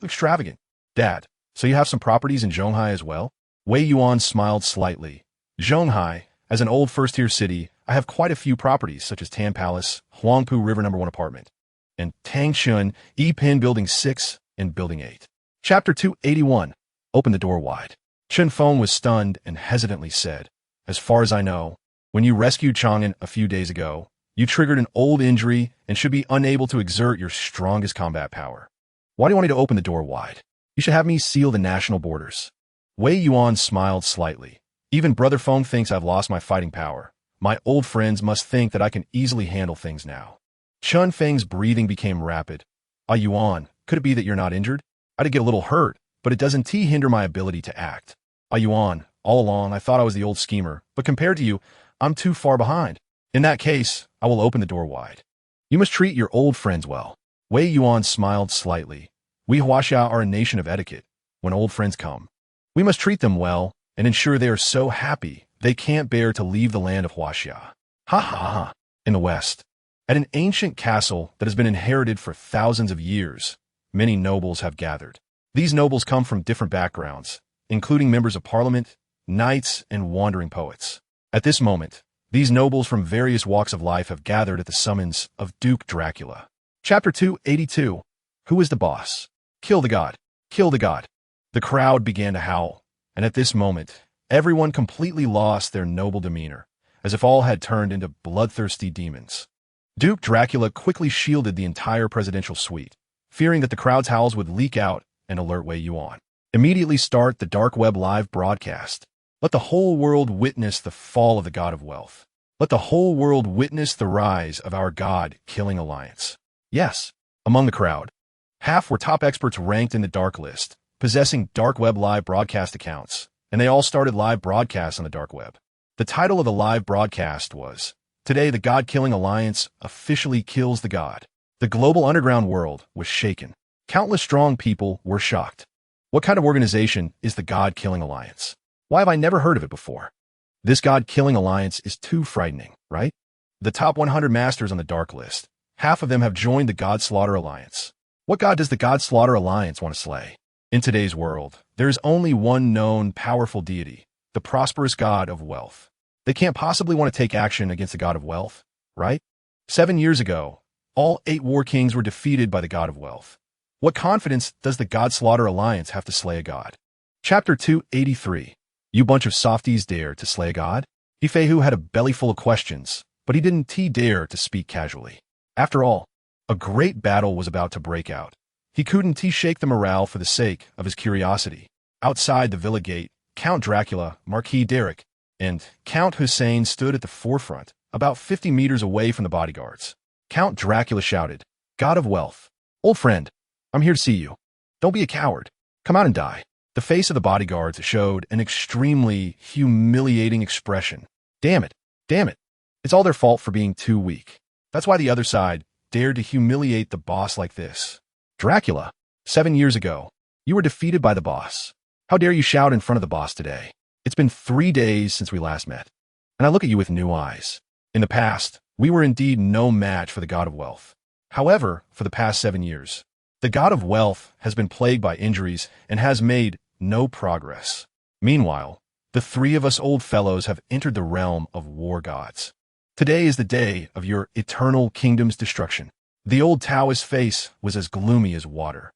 extravagant. Dad, so you have some properties in Zhonghai as well? Wei Yuan smiled slightly. Zhonghai, as an old first-tier city, I have quite a few properties such as Tan Palace, Huangpu River No. 1 apartment, and Tangchun, E-Pin Building 6 and Building 8. Chapter 281, Open the Door Wide. Chen Feng was stunned and hesitantly said, as far as I know, when you rescued Chang'an a few days ago, you triggered an old injury and should be unable to exert your strongest combat power. Why do you want me to open the door wide? You should have me seal the national borders. Wei Yuan smiled slightly. Even Brother Feng thinks I've lost my fighting power. My old friends must think that I can easily handle things now. Chen Feng's breathing became rapid. Yuan, could it be that you're not injured? I did get a little hurt, but it doesn't hinder my ability to act. Yuan, all along I thought I was the old schemer, but compared to you, I'm too far behind. In that case, I will open the door wide. You must treat your old friends well. Wei Yuan smiled slightly. We Huaxia are a nation of etiquette. When old friends come, we must treat them well and ensure they are so happy they can't bear to leave the land of Huaxia. Ha ha ha. In the west, at an ancient castle that has been inherited for thousands of years, many nobles have gathered. These nobles come from different backgrounds, including members of parliament, knights, and wandering poets. At this moment, these nobles from various walks of life have gathered at the summons of Duke Dracula. Chapter 282, Who is the Boss? Kill the God. Kill the God. The crowd began to howl, and at this moment, everyone completely lost their noble demeanor, as if all had turned into bloodthirsty demons. Duke Dracula quickly shielded the entire presidential suite, fearing that the crowd's howls would leak out and alert Wei Yuan. Immediately start the dark web live broadcast. Let the whole world witness the fall of the God of Wealth. Let the whole world witness the rise of our God-killing alliance. Yes, among the crowd, half were top experts ranked in the dark list, possessing dark web live broadcast accounts, and they all started live broadcasts on the dark web. The title of the live broadcast was, "Today the God-Killing Alliance officially kills the God." The global underground world was shaken. Countless strong people were shocked. What kind of organization is the God-Killing Alliance? Why have I never heard of it before? This God-Killing Alliance is too frightening, right? The top 100 masters on the dark list. Half of them have joined the God Slaughter Alliance. What god does the God Slaughter Alliance want to slay? In today's world, there is only one known powerful deity, the prosperous god of wealth. They can't possibly want to take action against the god of wealth, right? 7 years ago, all 8 war kings were defeated by the god of wealth. What confidence does the God Slaughter Alliance have to slay a god? Chapter 283. You bunch of softies dare to slay a god? Ifehu had a belly full of questions, but he didn't dare to speak casually. After all, a great battle was about to break out. He couldn't shake the morale for the sake of his curiosity. Outside the villa gate, Count Dracula, Marquis Derek, and Count Hussein stood at the forefront, about 50 meters away from the bodyguards. Count Dracula shouted, "God of wealth, old friend, I'm here to see you. Don't be a coward. Come out and die." The face of the bodyguards showed an extremely humiliating expression. Damn it. It's all their fault for being too weak. That's why the other side dared to humiliate the boss like this. Dracula, 7 years ago, you were defeated by the boss. How dare you shout in front of the boss today? It's been 3 days since we last met, and I look at you with new eyes. In the past, we were indeed no match for the god of wealth. However, for the past 7 years, the god of wealth has been plagued by injuries and has made no progress. Meanwhile, the 3 of us old fellows have entered the realm of war gods. Today is the day of your eternal kingdom's destruction. The old Taoist face was as gloomy as water,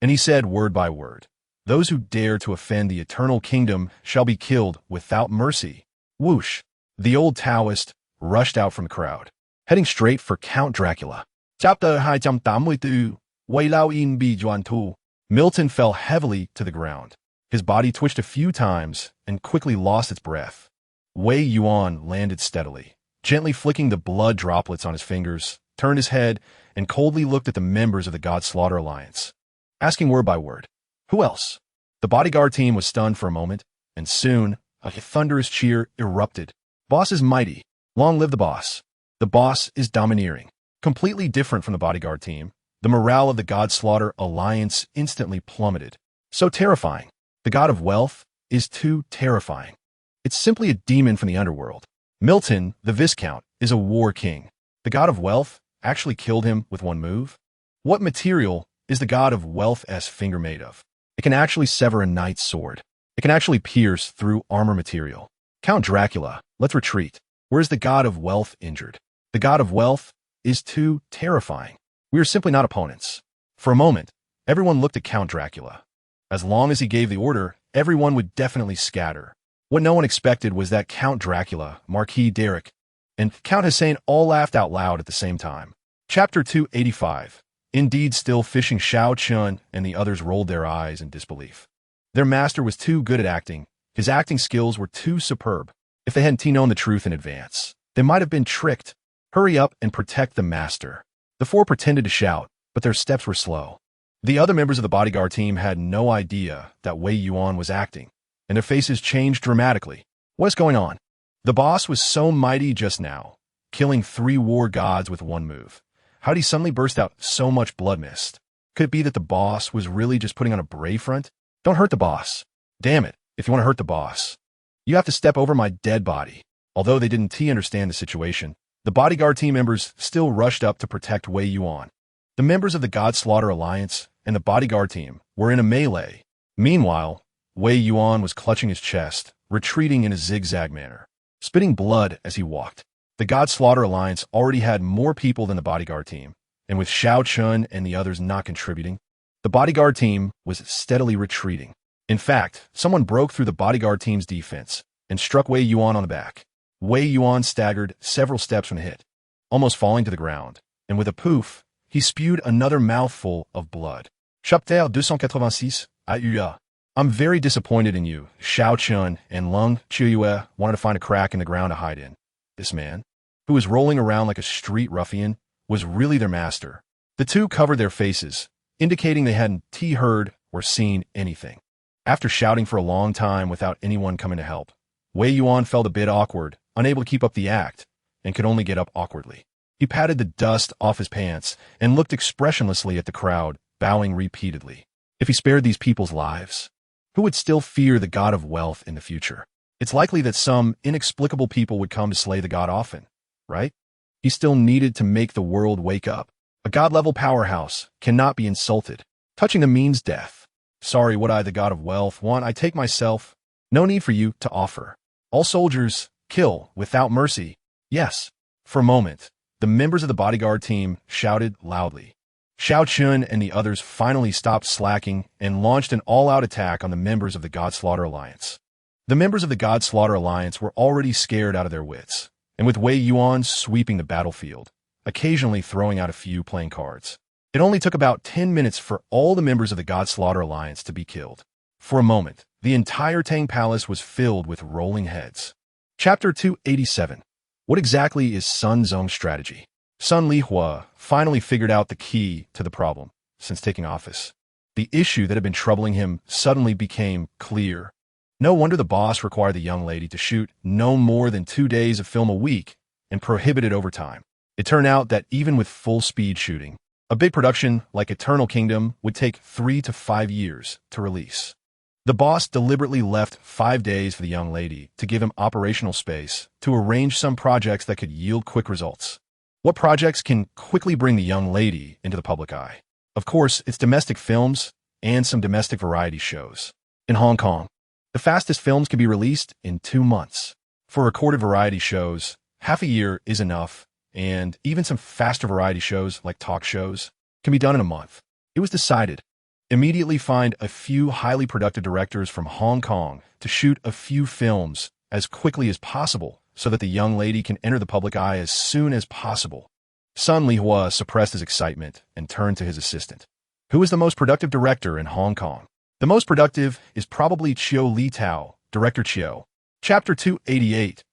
and he said word by word, "Those who dare to offend the eternal kingdom shall be killed without mercy." Whoosh! The old Taoist rushed out from the crowd, heading straight for Count Dracula. Chapter 282. Wei Yuan. Milton fell heavily to the ground. His body twitched a few times and quickly lost its breath. Wei Yuan landed steadily, gently flicking the blood droplets on his fingers, turned his head, and coldly looked at the members of the God Slaughter Alliance, asking word by word, "Who else?" The bodyguard team was stunned for a moment, and soon a thunderous cheer erupted. "Boss is mighty. Long live the boss. The boss is domineering." Completely different from the bodyguard team, the morale of the God Slaughter Alliance instantly plummeted. So terrifying. The god of wealth is too terrifying. It's simply a demon from the underworld. Milton, the Viscount, is a war king. The god of wealth actually killed him with one move? What material is the god of wealth's finger made of? It can actually sever a knight's sword. It can actually pierce through armor material. Count Dracula, let's retreat. Where is the god of wealth injured? The god of wealth is too terrifying. We are simply not opponents. For a moment, everyone looked at Count Dracula. As long as he gave the order, everyone would definitely scatter. What no one expected was that Count Dracula, Marquis Derek, and Count Hussein all laughed out loud at the same time. Chapter 285. Indeed, still fishing, Shao Chun and the others rolled their eyes in disbelief. Their master was too good at acting. His acting skills were too superb. If they hadn't known the truth in advance, they might have been tricked. Hurry up and protect the master. The 4 pretended to shout, but their steps were slow. The other members of the bodyguard team had no idea that Wei Yuan was acting, and their faces changed dramatically. What's going on? The boss was so mighty just now, killing 3 war gods with one move. How did he suddenly burst out so much blood mist? Could it be that the boss was really just putting on a brave front? Don't hurt the boss. Damn it, if you want to hurt the boss, you have to step over my dead body. Although they didn't understand the situation, the bodyguard team members still rushed up to protect Wei Yuan. The members of the God Slaughter Alliance and the bodyguard team were in a melee. Meanwhile, Wei Yuan was clutching his chest, retreating in a zigzag manner, spitting blood as he walked. The God Slaughter Alliance already had more people than the bodyguard team, and with Shao Chun and the others not contributing, the bodyguard team was steadily retreating. In fact, someone broke through the bodyguard team's defense and struck Wei Yuan on the back. Wei Yuan staggered several steps from the hit, almost falling to the ground, and with a poof, he spewed another mouthful of blood. Chapter 286, AUA. I'm very disappointed in you. Shao Chun and Lung Chuyue wanted to find a crack in the ground to hide in. This man, who was rolling around like a street ruffian, was really their master. The two covered their faces, indicating they hadn't heard or seen anything. After shouting for a long time without anyone coming to help, Wei Yuan felt a bit awkward, unable to keep up the act, and could only get up awkwardly. He patted the dust off his pants and looked expressionlessly at the crowd, bowing repeatedly. If he spared these people's lives, who would still fear the god of wealth in the future? It's likely that some inexplicable people would come to slay the god often, right? He still needed to make the world wake up. A god-level powerhouse cannot be insulted. Touching them means death. Sorry, what I, the god of wealth, want, I take myself. No need for you to offer. All soldiers, kill without mercy. Yes. For a moment, the members of the bodyguard team shouted loudly. Xiao Chun and the others finally stopped slacking and launched an all-out attack on the members of the God Slaughter Alliance. The members of the God Slaughter Alliance were already scared out of their wits, and with Wei Yuan sweeping the battlefield, occasionally throwing out a few playing cards. It only took about 10 minutes for all the members of the God Slaughter Alliance to be killed. For a moment, the entire Tang Palace was filled with rolling heads. Chapter 287. What exactly is Sun Zong's strategy? Sun Lihua finally figured out the key to the problem since taking office. The issue that had been troubling him suddenly became clear. No wonder the boss required the young lady to shoot no more than 2 days of film a week and prohibited overtime. It turned out that even with full-speed shooting, a big production like Eternal Kingdom would take 3 to 5 years to release. The boss deliberately left 5 days for the young lady to give him operational space to arrange some projects that could yield quick results. What projects can quickly bring the young lady into the public eye? Of course, it's domestic films and some domestic variety shows. In Hong Kong, the fastest films can be released in 2 months. For recorded variety shows, half a year is enough, and even some faster variety shows like talk shows can be done in a month. It was decided. Immediately find a few highly productive directors from Hong Kong to shoot a few films as quickly as possible so that the young lady can enter the public eye as soon as possible. Sun Lihua suppressed his excitement and turned to his assistant. Who is the most productive director in Hong Kong? The most productive is probably Chiu Li Tao, Director Chiu. Chapter 288.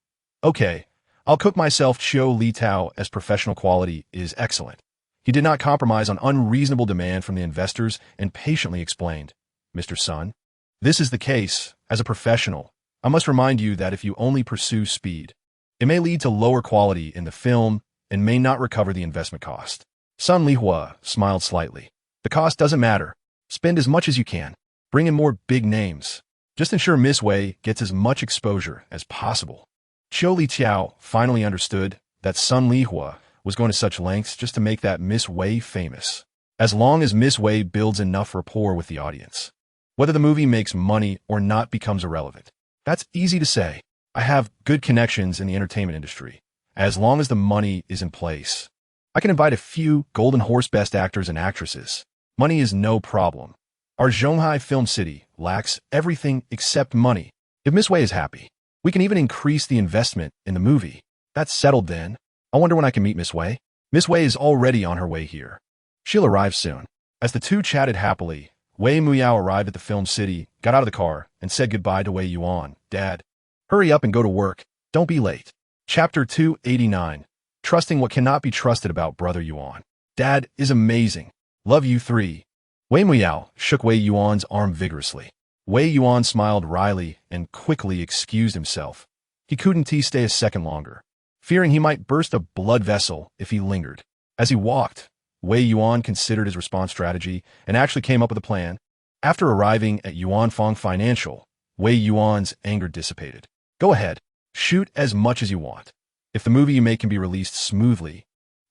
Okay, I'll cook myself. Chiu Li Tao as professional quality is excellent. He did not compromise on unreasonable demand from the investors and patiently explained, Mr. Sun, this is the case. As a professional, I must remind you that if you only pursue speed, it may lead to lower quality in the film and may not recover the investment cost. Sun Lihua smiled slightly. The cost doesn't matter. Spend as much as you can. Bring in more big names. Just ensure Miss Wei gets as much exposure as possible. Chiu Li Tiao finally understood that Sun Lihua was going to such lengths just to make that Miss Wei famous. As long as Miss Wei builds enough rapport with the audience, whether the movie makes money or not becomes irrelevant. That's easy to say. I have good connections in the entertainment industry. As long as the money is in place, I can invite a few Golden Horse best actors and actresses. Money is no problem. Our Zhonghai Film City lacks everything except money. If Miss Wei is happy, we can even increase the investment in the movie. That's settled then. I wonder when I can meet Miss Wei. Miss Wei is already on her way here. She'll arrive soon. As the two chatted happily, Wei Muyao arrived at the film city, got out of the car, and said goodbye to Wei Yuan. Dad, hurry up and go to work. Don't be late. Chapter 289. Trusting what cannot be trusted about Brother Yuan. Dad is amazing. Love you 3. Wei Muyao shook Wei Yuan's arm vigorously. Wei Yuan smiled wryly and quickly excused himself. He couldn't stay a second longer, fearing he might burst a blood vessel if he lingered. As he walked, Wei Yuan considered his response strategy and actually came up with a plan. After arriving at Yuanfang Financial, Wei Yuan's anger dissipated. Go ahead, shoot as much as you want. If the movie you make can be released smoothly,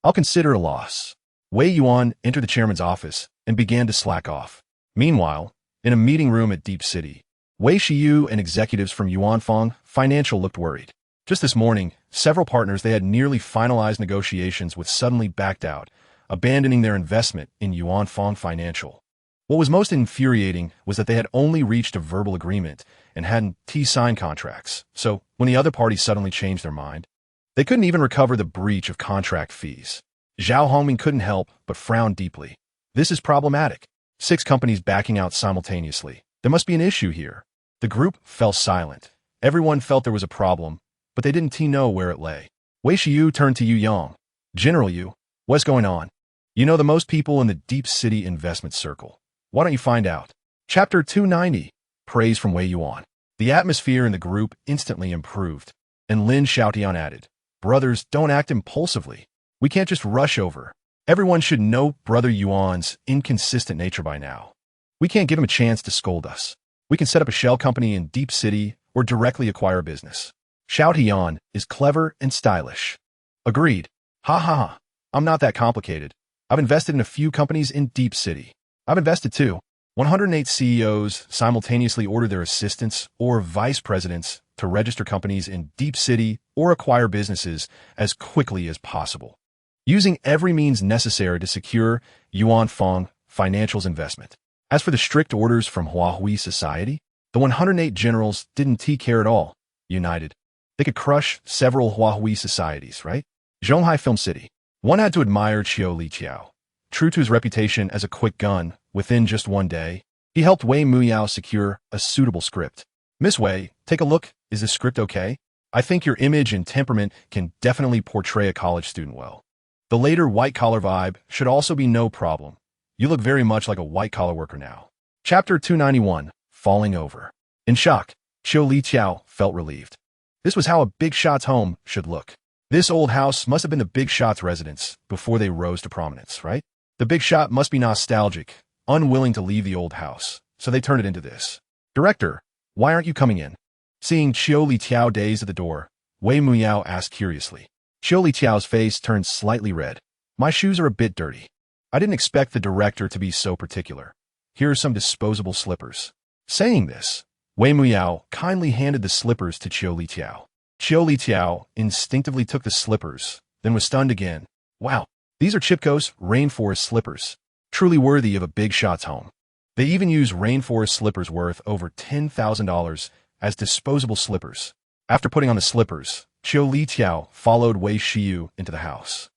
I'll consider a loss. Wei Yuan entered the chairman's office and began to slack off. Meanwhile, in a meeting room at Deep City, Wei Shiyu and executives from Yuanfang Financial looked worried. Just this morning, several partners they had nearly finalized negotiations with suddenly backed out, abandoning their investment in Yuanfang Financial. What was most infuriating was that they had only reached a verbal agreement and hadn't signed contracts. So, when the other party suddenly changed their mind, they couldn't even recover the breach of contract fees. Zhao Hongming couldn't help but frown deeply. This is problematic. 6 companies backing out simultaneously. There must be an issue here. The group fell silent. Everyone felt there was a problem, but they didn't know where it lay. Wei Shiyu turned to Yu Yang. General Yu, what's going on? You know the most people in the Deep City investment circle. Why don't you find out? Chapter 290. Praise from Wei Yuan. The atmosphere in the group instantly improved, and Lin Xiaotian added, "Brothers, don't act impulsively. We can't just rush over. Everyone should know Brother Yuan's inconsistent nature by now. We can't give him a chance to scold us. We can set up a shell company in Deep City or directly acquire a business. Xiaotian is clever and stylish." "Agreed. Ha ha ha. I'm not that complicated. I've invested in a few companies in Deep City. I've invested too." 108 CEOs simultaneously ordered their assistants or vice presidents to register companies in Deep City or acquire businesses as quickly as possible, using every means necessary to secure Yuan Fong Financial's investment. As for the strict orders from Huahui society, the 108 generals didn't care at all. United, they could crush several Huahui societies, right? Zhonghai Film City. One had to admire Qiu Liqiao. True to his reputation as a quick gun, within just one day, he helped Wei Muyao secure a suitable script. "Miss Wei, take a look. Is this script okay? I think your image and temperament can definitely portray a college student well. The later white-collar vibe should also be no problem. You look very much like a white-collar worker now." Chapter 291, Falling Over. In shock, Qiu Liqiao felt relieved. This was how a big shot's home should look. This old house must have been the big shot's residence before they rose to prominence, right? The big shot must be nostalgic, unwilling to leave the old house, so they turned it into this. "Director, why aren't you coming in?" Seeing Qiu Liqiao dazed at the door, Wei Muyao asked curiously. Qiu Liqiao's face turned slightly red. "My shoes are a bit dirty. I didn't expect the director to be so particular. Here are some disposable slippers." Saying this, Wei Muyao kindly handed the slippers to Qiu Liqiao. Qiu Liqiao instinctively took the slippers, then was stunned again. "Wow, these are Chipko's rainforest slippers, truly worthy of a big shot's home. They even use rainforest slippers worth over $10,000 as disposable slippers." After putting on the slippers, Qiu Liqiao followed Wei Shiyu into the house.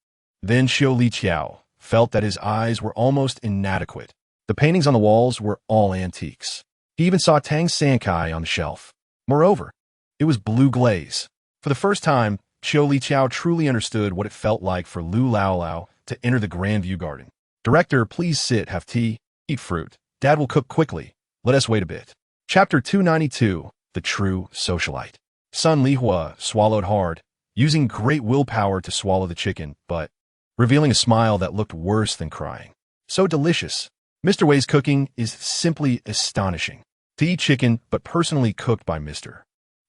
Then Qiu Liqiao felt that his eyes were almost inadequate. The paintings on the walls were all antiques. He even saw Tang Sankai on the shelf. Moreover, it was blue glaze. For the first time, Qiu Liqiao truly understood what it felt like for Lu Laolao to enter the Grand View Garden. "Director, please sit, have tea, eat fruit. Dad will cook quickly. Let us wait a bit." Chapter 292, The True Socialite. Sun Lihua swallowed hard, using great willpower to swallow the chicken, but revealing a smile that looked worse than crying. "So delicious. Mr. Wei's cooking is simply astonishing. To eat chicken, but personally cooked by Mr.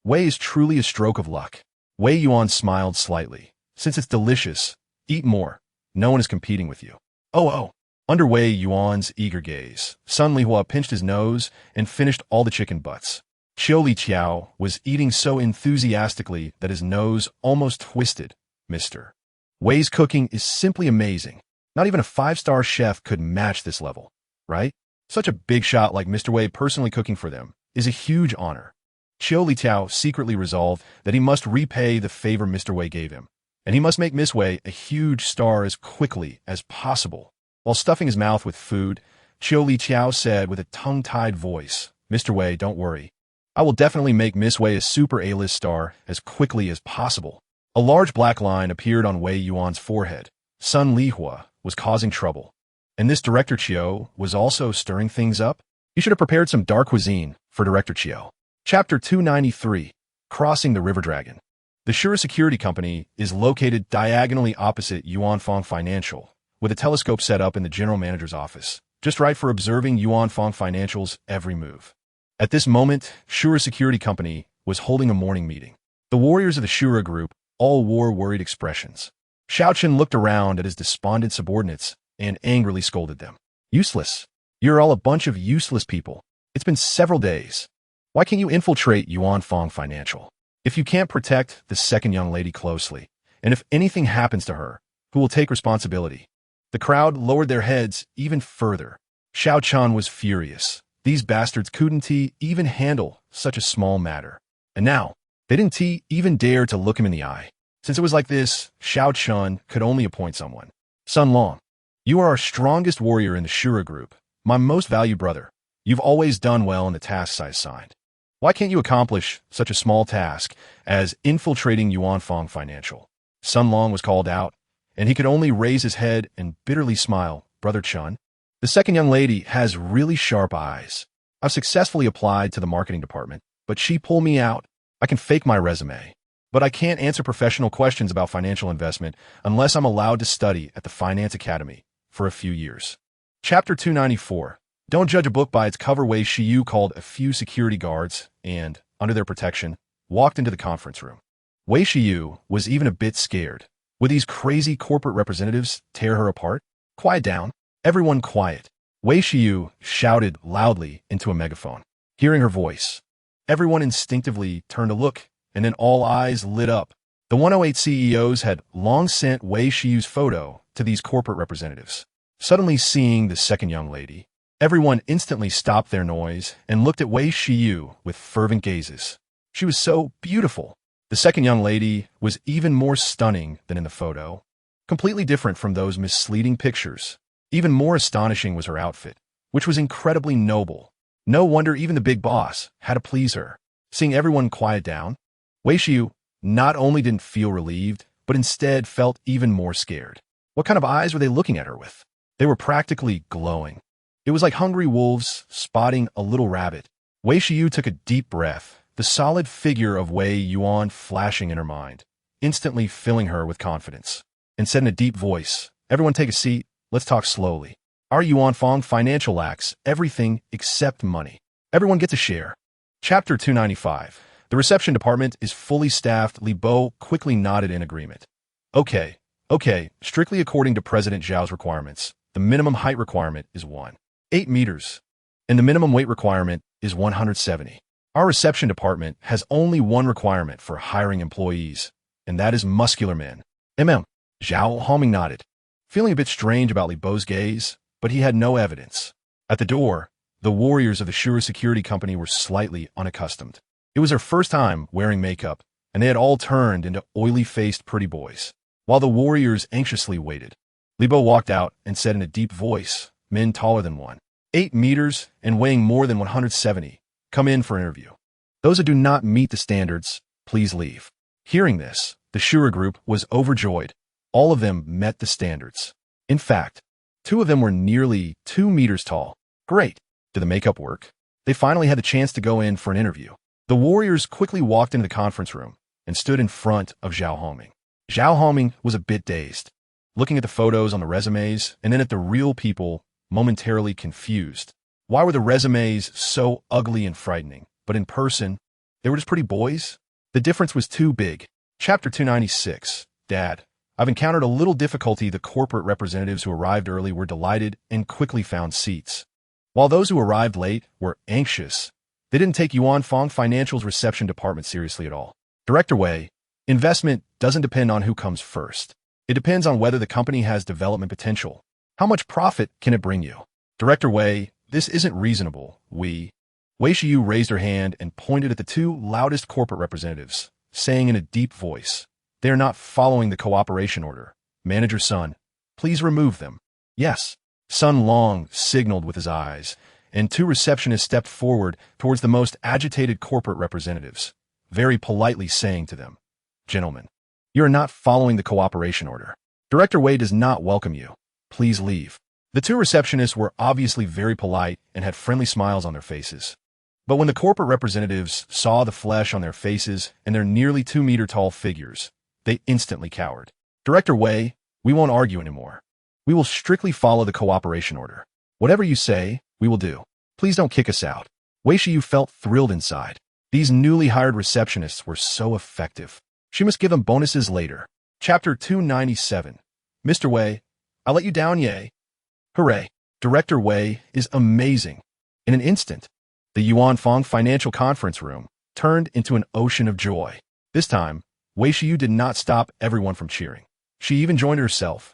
Wei is truly a stroke of luck." Wei Yuan smiled slightly. "Since it's delicious, eat more. No one is competing with you." Oh. Under Wei Yuan's eager gaze, Sun Lihua pinched his nose and finished all the chicken butts. Qiu Liqiao was eating so enthusiastically that his nose almost twisted. "Mr. Wei's cooking is simply amazing. Not even a 5-star chef could match this level, right? Such a big shot like Mr. Wei personally cooking for them is a huge honor." Qiu Liqiao secretly resolved that he must repay the favor Mr. Wei gave him, and he must make Miss Wei a huge star as quickly as possible. While stuffing his mouth with food, Qiu Liqiao said with a tongue-tied voice, "Mr. Wei, don't worry. I will definitely make Miss Wei a super A-list star as quickly as possible." A large black line appeared on Wei Yuan's forehead. Sun Lihua was causing trouble. And this Director Qiu was also stirring things up? He should have prepared some dark cuisine for Director Qiu. Chapter 293, Crossing the River Dragon. The Shura Security Company is located diagonally opposite Yuan Fong Financial, with a telescope set up in the general manager's office, just right for observing Yuan Fong Financial's every move. At this moment, Shura Security Company was holding a morning meeting. The warriors of the Shura group all wore worried expressions. Xiaochen looked around at his despondent subordinates and angrily scolded them. "Useless. You're all a bunch of useless people. It's been several days. Why can't you infiltrate Yuan Fong Financial? If you can't protect the second young lady closely, and if anything happens to her, who will take responsibility?" The crowd lowered their heads even further. Xiao Chan was furious. These bastards couldn't even handle such a small matter. And now, they didn't even dare to look him in the eye. Since it was like this, Xiao Chun could only appoint someone. "Sun Long, you are our strongest warrior in the Shura group, my most valued brother. You've always done well in the tasks I assigned. Why can't you accomplish such a small task as infiltrating Yuan Fong Financial?" Sun Long was called out, and he could only raise his head and bitterly smile. "Brother Chun, the second young lady has really sharp eyes. I've successfully applied to the marketing department, but she pulled me out. I can fake my resume, but I can't answer professional questions about financial investment unless I'm allowed to study at the Finance Academy for a few years. Chapter 294. Don't judge a book by its cover. Wei Yu called a few security guards and, under their protection, walked into the conference room. Wei Yu was even a bit scared. Would these crazy corporate representatives tear her apart? Quiet down. Everyone quiet. Wei Yu shouted loudly into a megaphone. Hearing her voice, everyone instinctively turned to look, and then all eyes lit up. The 108 CEOs had long sent Wei Yu's photo to these corporate representatives. Suddenly seeing the second young lady, everyone instantly stopped their noise and looked at Wei Yu with fervent gazes. She was so beautiful. The second young lady was even more stunning than in the photo, completely different from those misleading pictures. Even more astonishing was her outfit, which was incredibly noble. No wonder even the big boss had to please her. Seeing everyone quiet down, Wei Yu not only didn't feel relieved, but instead felt even more scared. What kind of eyes were they looking at her with? They were practically glowing. It was like hungry wolves spotting a little rabbit. Wei Yu took a deep breath, the solid figure of Wei Yuan flashing in her mind, instantly filling her with confidence, and said in a deep voice, "Everyone take a seat. Let's talk slowly. Our Yuan Fong financial lacks everything except money. Everyone gets a share." Chapter 295. The reception department is fully staffed. Li Bo quickly nodded in agreement. Okay. Strictly according to President Zhao's requirements, the minimum height requirement is 1.8 meters, and the minimum weight requirement is 170. Our reception department has only one requirement for hiring employees, and that is muscular men. Zhao Homing nodded, feeling a bit strange about Li Bo's gaze, but he had no evidence. At the door, the warriors of the Shura security company were slightly unaccustomed. It was their first time wearing makeup, and they had all turned into oily-faced pretty boys. While the warriors anxiously waited, Li Bo walked out and said in a deep voice, "Men taller than 1.8 meters and weighing more than 170, come in for an interview. Those who do not meet the standards, please leave." Hearing this, the Shura group was overjoyed. All of them met the standards. In fact, 2 of them were nearly 2 meters tall. Great. Did the makeup work? They finally had the chance to go in for an interview. The warriors quickly walked into the conference room and stood in front of Zhao Homing. Zhao Homing was a bit dazed, looking at the photos on the resumes and then at the real people, momentarily confused. Why were the resumes so ugly and frightening, but in person, they were just pretty boys? The difference was too big. Chapter 296. Dad, I've encountered a little difficulty. The corporate representatives who arrived early were delighted and quickly found seats, while those who arrived late were anxious. They didn't take Yuan Fong Financial's reception department seriously at all. Director Wei, investment doesn't depend on who comes first. It depends on whether the company has development potential. How much profit can it bring you? Director Wei, this isn't reasonable. Wei Yu raised her hand and pointed at the 2 loudest corporate representatives, saying in a deep voice, "They are not following the cooperation order. Manager Sun, please remove them." Yes. Sun Long signaled with his eyes, and 2 receptionists stepped forward towards the most agitated corporate representatives, very politely saying to them, "Gentlemen, you are not following the cooperation order. Director Wei does not welcome you. Please leave." The 2 receptionists were obviously very polite and had friendly smiles on their faces. But when the corporate representatives saw the flesh on their faces and their nearly 2-meter-tall figures, they instantly cowered. "Director Wei, we won't argue anymore. We will strictly follow the cooperation order. Whatever you say, we will do. Please don't kick us out." Wei Yu felt thrilled inside. These newly hired receptionists were so effective. She must give them bonuses later. Chapter 297. Mr. Wei, I let you down, yay. Hooray. Director Wei is amazing. In an instant, the Yuan Fong financial conference room turned into an ocean of joy. This time, Wei Yu did not stop everyone from cheering. She even joined herself.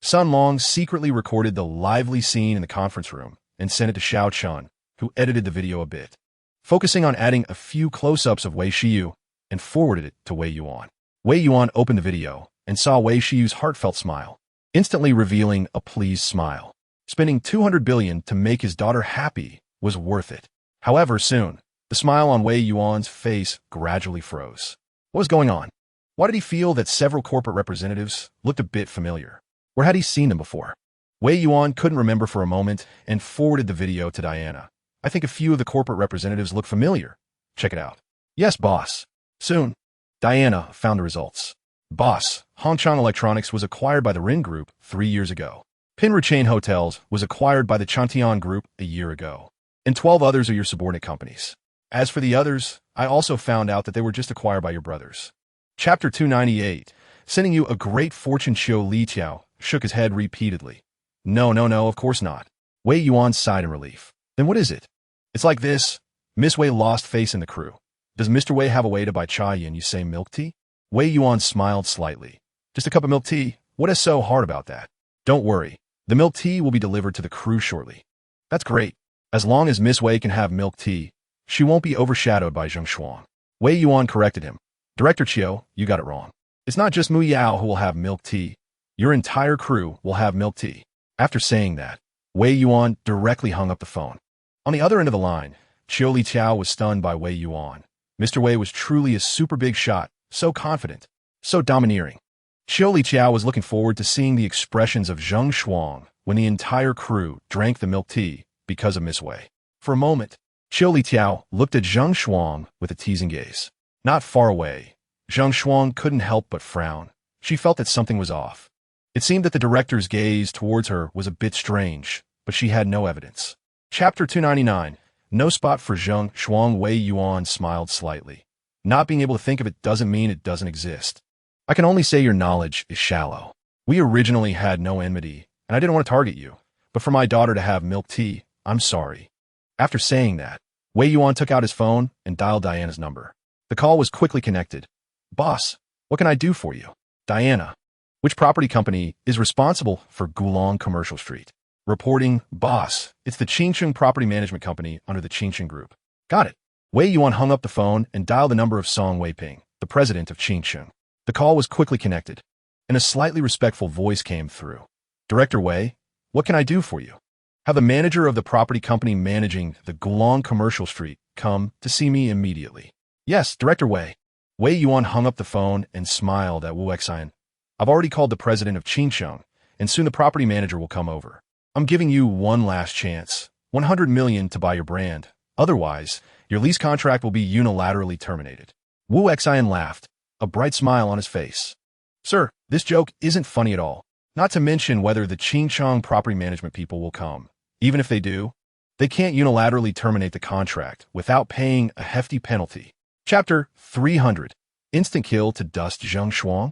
Sun Long secretly recorded the lively scene in the conference room and sent it to Xiao Chun, who edited the video a bit, focusing on adding a few close-ups of Wei Yu and forwarded it to Wei Yuan. Wei Yuan opened the video and saw Wei Yu's heartfelt smile, instantly revealing a pleased smile. Spending 200 billion to make his daughter happy was worth it. However, soon, the smile on Wei Yuan's face gradually froze. What was going on? Why did he feel that several corporate representatives looked a bit familiar? Where had he seen them before? Wei Yuan couldn't remember for a moment and forwarded the video to Diana. "I think a few of the corporate representatives look familiar. Check it out. Yes, boss. Soon. Diana found the results. Boss, Hongchang Electronics was acquired by the Rin Group 3 years ago. Pinru Chain Hotels was acquired by the Chantian Group a year ago. And 12 others are your subordinate companies. As for the others, I also found out that they were just acquired by your brothers. Chapter 298. Sending you a great fortune. Qiu Li Tiao shook his head repeatedly. No, of course not. Wei Yuan sighed in relief. Then what is it? It's like this. Miss Wei lost face in the crew. Does Mr. Wei have a way to buy chai and you say milk tea? Wei Yuan smiled slightly. Just a cup of milk tea? What is so hard about that? Don't worry. The milk tea will be delivered to the crew shortly. That's great. As long as Miss Wei can have milk tea, she won't be overshadowed by Zheng Xuan. Wei Yuan corrected him. Director Qiu, you got it wrong. It's not just Mu Yao who will have milk tea. Your entire crew will have milk tea. After saying that, Wei Yuan directly hung up the phone. On the other end of the line, Qiu Li Tiao was stunned by Wei Yuan. Mr. Wei was truly a super big shot, so confident, so domineering. Qiu Li Tiao was looking forward to seeing the expressions of Zheng Xuan when the entire crew drank the milk tea because of Miss Wei. For a moment, Qiu Li Tiao looked at Zheng Xuan with a teasing gaze. Not far away, Zheng Xuan couldn't help but frown. She felt that something was off. It seemed that the director's gaze towards her was a bit strange, but she had no evidence. Chapter 299. No spot for Zheng Xuan. Wei Yuan smiled slightly. Not being able to think of it doesn't mean it doesn't exist. I can only say your knowledge is shallow. We originally had no enmity, and I didn't want to target you. But for my daughter to have milk tea, I'm sorry. After saying that, Wei Yuan took out his phone and dialed Diana's number. The call was quickly connected. Boss, what can I do for you? Diana. Which property company is responsible for Gulong Commercial Street? Reporting, boss, it's the Qingcheng Property Management Company under the Qingcheng Group. Got it. Wei Yuan hung up the phone and dialed the number of Song Weiping, the president of Qingcheng. The call was quickly connected, and a slightly respectful voice came through. Director Wei, what can I do for you? Have the manager of the property company managing the Gulong Commercial Street come to see me immediately. Yes, Director Wei. Wei Yuan hung up the phone and smiled at Wu Xian. I've already called the president of Qingcheng, and soon the property manager will come over. I'm giving you one last chance, 100 million to buy your brand. Otherwise, your lease contract will be unilaterally terminated. Wu Xian laughed, a bright smile on his face. Sir, this joke isn't funny at all. Not to mention whether the Qingcheng property management people will come. Even if they do, they can't unilaterally terminate the contract without paying a hefty penalty. Chapter 300. Instant kill to dust Zheng Xuan?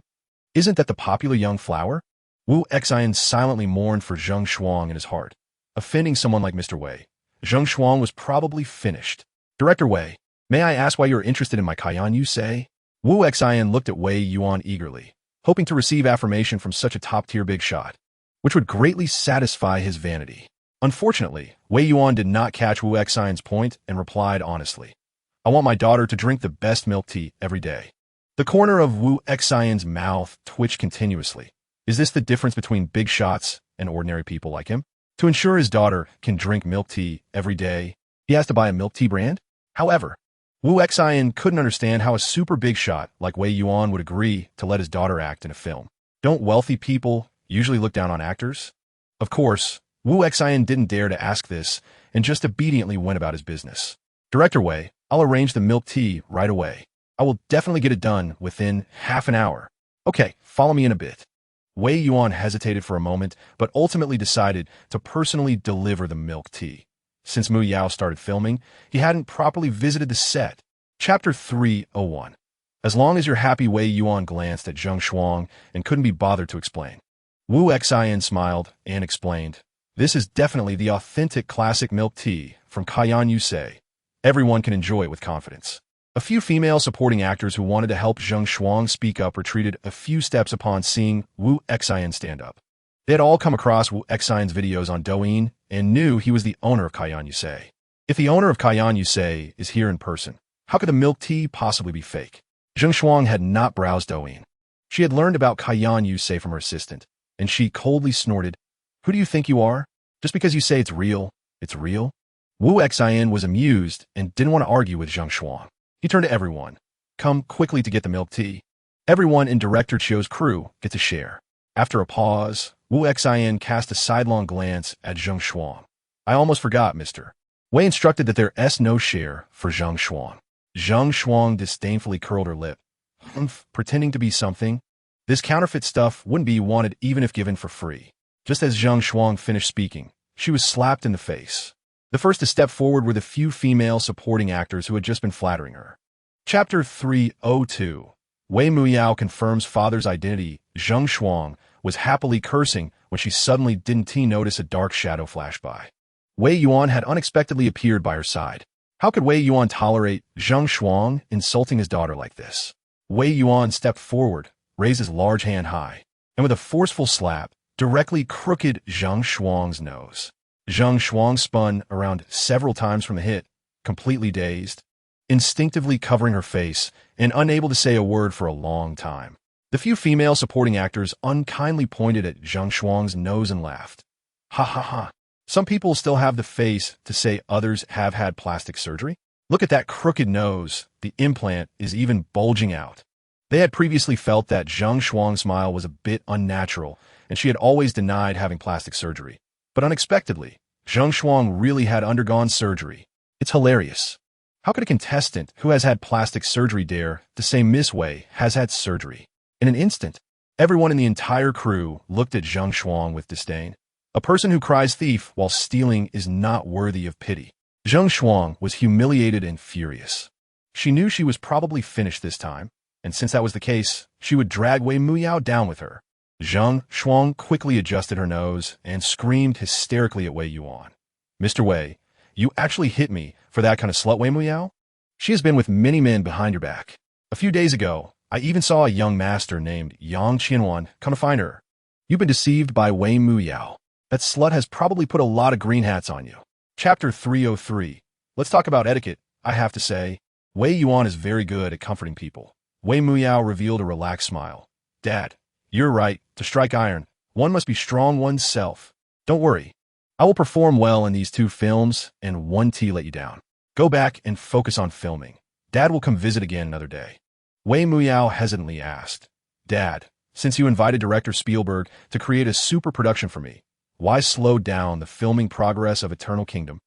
Isn't that the popular young flower? Wu Xian silently mourned for Zheng Xuan in his heart. Offending someone like Mr. Wei, Zheng Xuan was probably finished. Director Wei, may I ask why you're interested in my Kaiyan, you say? Wu Xian looked at Wei Yuan eagerly, hoping to receive affirmation from such a top-tier big shot, which would greatly satisfy his vanity. Unfortunately, Wei Yuan did not catch Wu Xian's point and replied honestly. I want my daughter to drink the best milk tea every day. The corner of Wu Xian's mouth twitched continuously. Is this the difference between big shots and ordinary people like him? To ensure his daughter can drink milk tea every day, he has to buy a milk tea brand? However, Wu Xian couldn't understand how a super big shot like Wei Yuan would agree to let his daughter act in a film. Don't wealthy people usually look down on actors? Of course, Wu Xian didn't dare to ask this and just obediently went about his business. Director Wei, I'll arrange the milk tea right away. I will definitely get it done within half an hour. Okay, follow me in a bit. Wei Yuan hesitated for a moment, but ultimately decided to personally deliver the milk tea. Since Mu Yao started filming, he hadn't properly visited the set. Chapter 301. As long as you're happy, Wei Yuan glanced at Zheng Xuan and couldn't be bothered to explain. Wu Xian smiled and explained, this is definitely the authentic classic milk tea from Kaiyan Yusei. Everyone can enjoy it with confidence. A few female supporting actors who wanted to help Zheng Xuan speak up retreated a few steps upon seeing Wu Xian stand up. They had all come across Wu Xian's videos on Douyin and knew he was the owner of Kaiyan Yusei. If the owner of Kaiyan Yusei is here in person, how could the milk tea possibly be fake? Zheng Xuan had not browsed Douyin. She had learned about Kaiyan Yusei from her assistant, and she coldly snorted, Who do you think you are? Just because you say it's real, it's real? Wu Xian was amused and didn't want to argue with Zheng Xuan. He turned to everyone. Come quickly to get the milk tea. Everyone in Director Qiu's crew gets a share. After a pause, Wu Xian cast a sidelong glance at Zheng Xuan. I almost forgot, mister. Wei instructed that there is no share for Zheng Xuan. Zhang Shuang disdainfully curled her lip. Humph, pretending to be something? This counterfeit stuff wouldn't be wanted even if given for free. Just as Zhang Shuang finished speaking, she was slapped in the face. The first to step forward were the few female supporting actors who had just been flattering her. Chapter 302. Wei Muyao confirms father's identity. Zhang Shuang was happily cursing when she suddenly didn't notice a dark shadow flash by. Wei Yuan had unexpectedly appeared by her side. How could Wei Yuan tolerate Zhang Shuang insulting his daughter like this? Wei Yuan stepped forward, raised his large hand high, and with a forceful slap, directly crooked Zhang Shuang's nose. Zhang Shuang spun around several times from the hit, completely dazed, instinctively covering her face and unable to say a word for a long time. The few female supporting actors unkindly pointed at Zhang Shuang's nose and laughed. Ha ha ha. Some people still have the face to say others have had plastic surgery. Look at that crooked nose. The implant is even bulging out. They had previously felt that Zhang Shuang's smile was a bit unnatural, and she had always denied having plastic surgery. But unexpectedly, Zhang Shuang really had undergone surgery. It's hilarious. How could a contestant who has had plastic surgery dare to say Miss Wei has had surgery? In an instant, everyone in the entire crew looked at Zhang Shuang with disdain. A person who cries thief while stealing is not worthy of pity. Zhang Shuang was humiliated and furious. She knew she was probably finished this time, and since that was the case, she would drag Wei Muyao down with her. Zhang Shuang quickly adjusted her nose and screamed hysterically at Wei Yuan. Mr. Wei, you actually hit me for that kind of slut, Wei Muyao? She has been with many men behind your back. A few days ago, I even saw a young master named Yang Qianwan come to find her. You've been deceived by Wei Muyao. That slut has probably put a lot of green hats on you. Chapter 303. Let's talk about etiquette. I have to say, Wei Yuan is very good at comforting people. Wei Muyao revealed a relaxed smile. Dad, you're right. To strike iron, one must be strong oneself. Don't worry. I will perform well in these 2 films and 1 T let you down. Go back and focus on filming. Dad will come visit again another day. Wei Muyao hesitantly asked, Dad, since you invited director Spielberg to create a super production for me, why slow down the filming progress of Eternal Kingdom?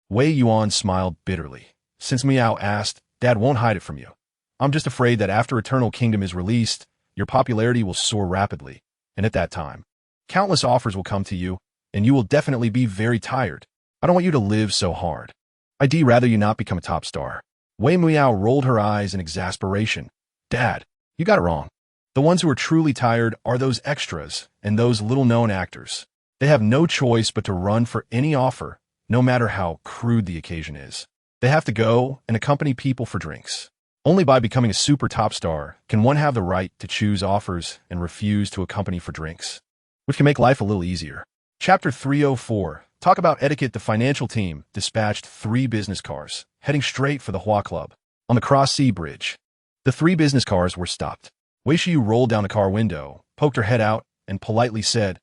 Wei Yuan smiled bitterly. Since Muyao asked, Dad won't hide it from you. I'm just afraid that after Eternal Kingdom is released, your popularity will soar rapidly, and at that time, countless offers will come to you, and you will definitely be very tired. I don't want you to live so hard. I'd rather you not become a top star. Wei Muyao rolled her eyes in exasperation. Dad, you got it wrong. The ones who are truly tired are those extras and those little-known actors. They have no choice but to run for any offer, no matter how crude the occasion is. They have to go and accompany people for drinks. Only by becoming a super top star can one have the right to choose offers and refuse to accompany for drinks, which can make life a little easier. Chapter 304. Talk about etiquette. The financial team dispatched 3 business cars, heading straight for the Hua Club. On the Cross-Sea Bridge, the 3 business cars were stopped. Wei Shiyu rolled down the car window, poked her head out, and politely said,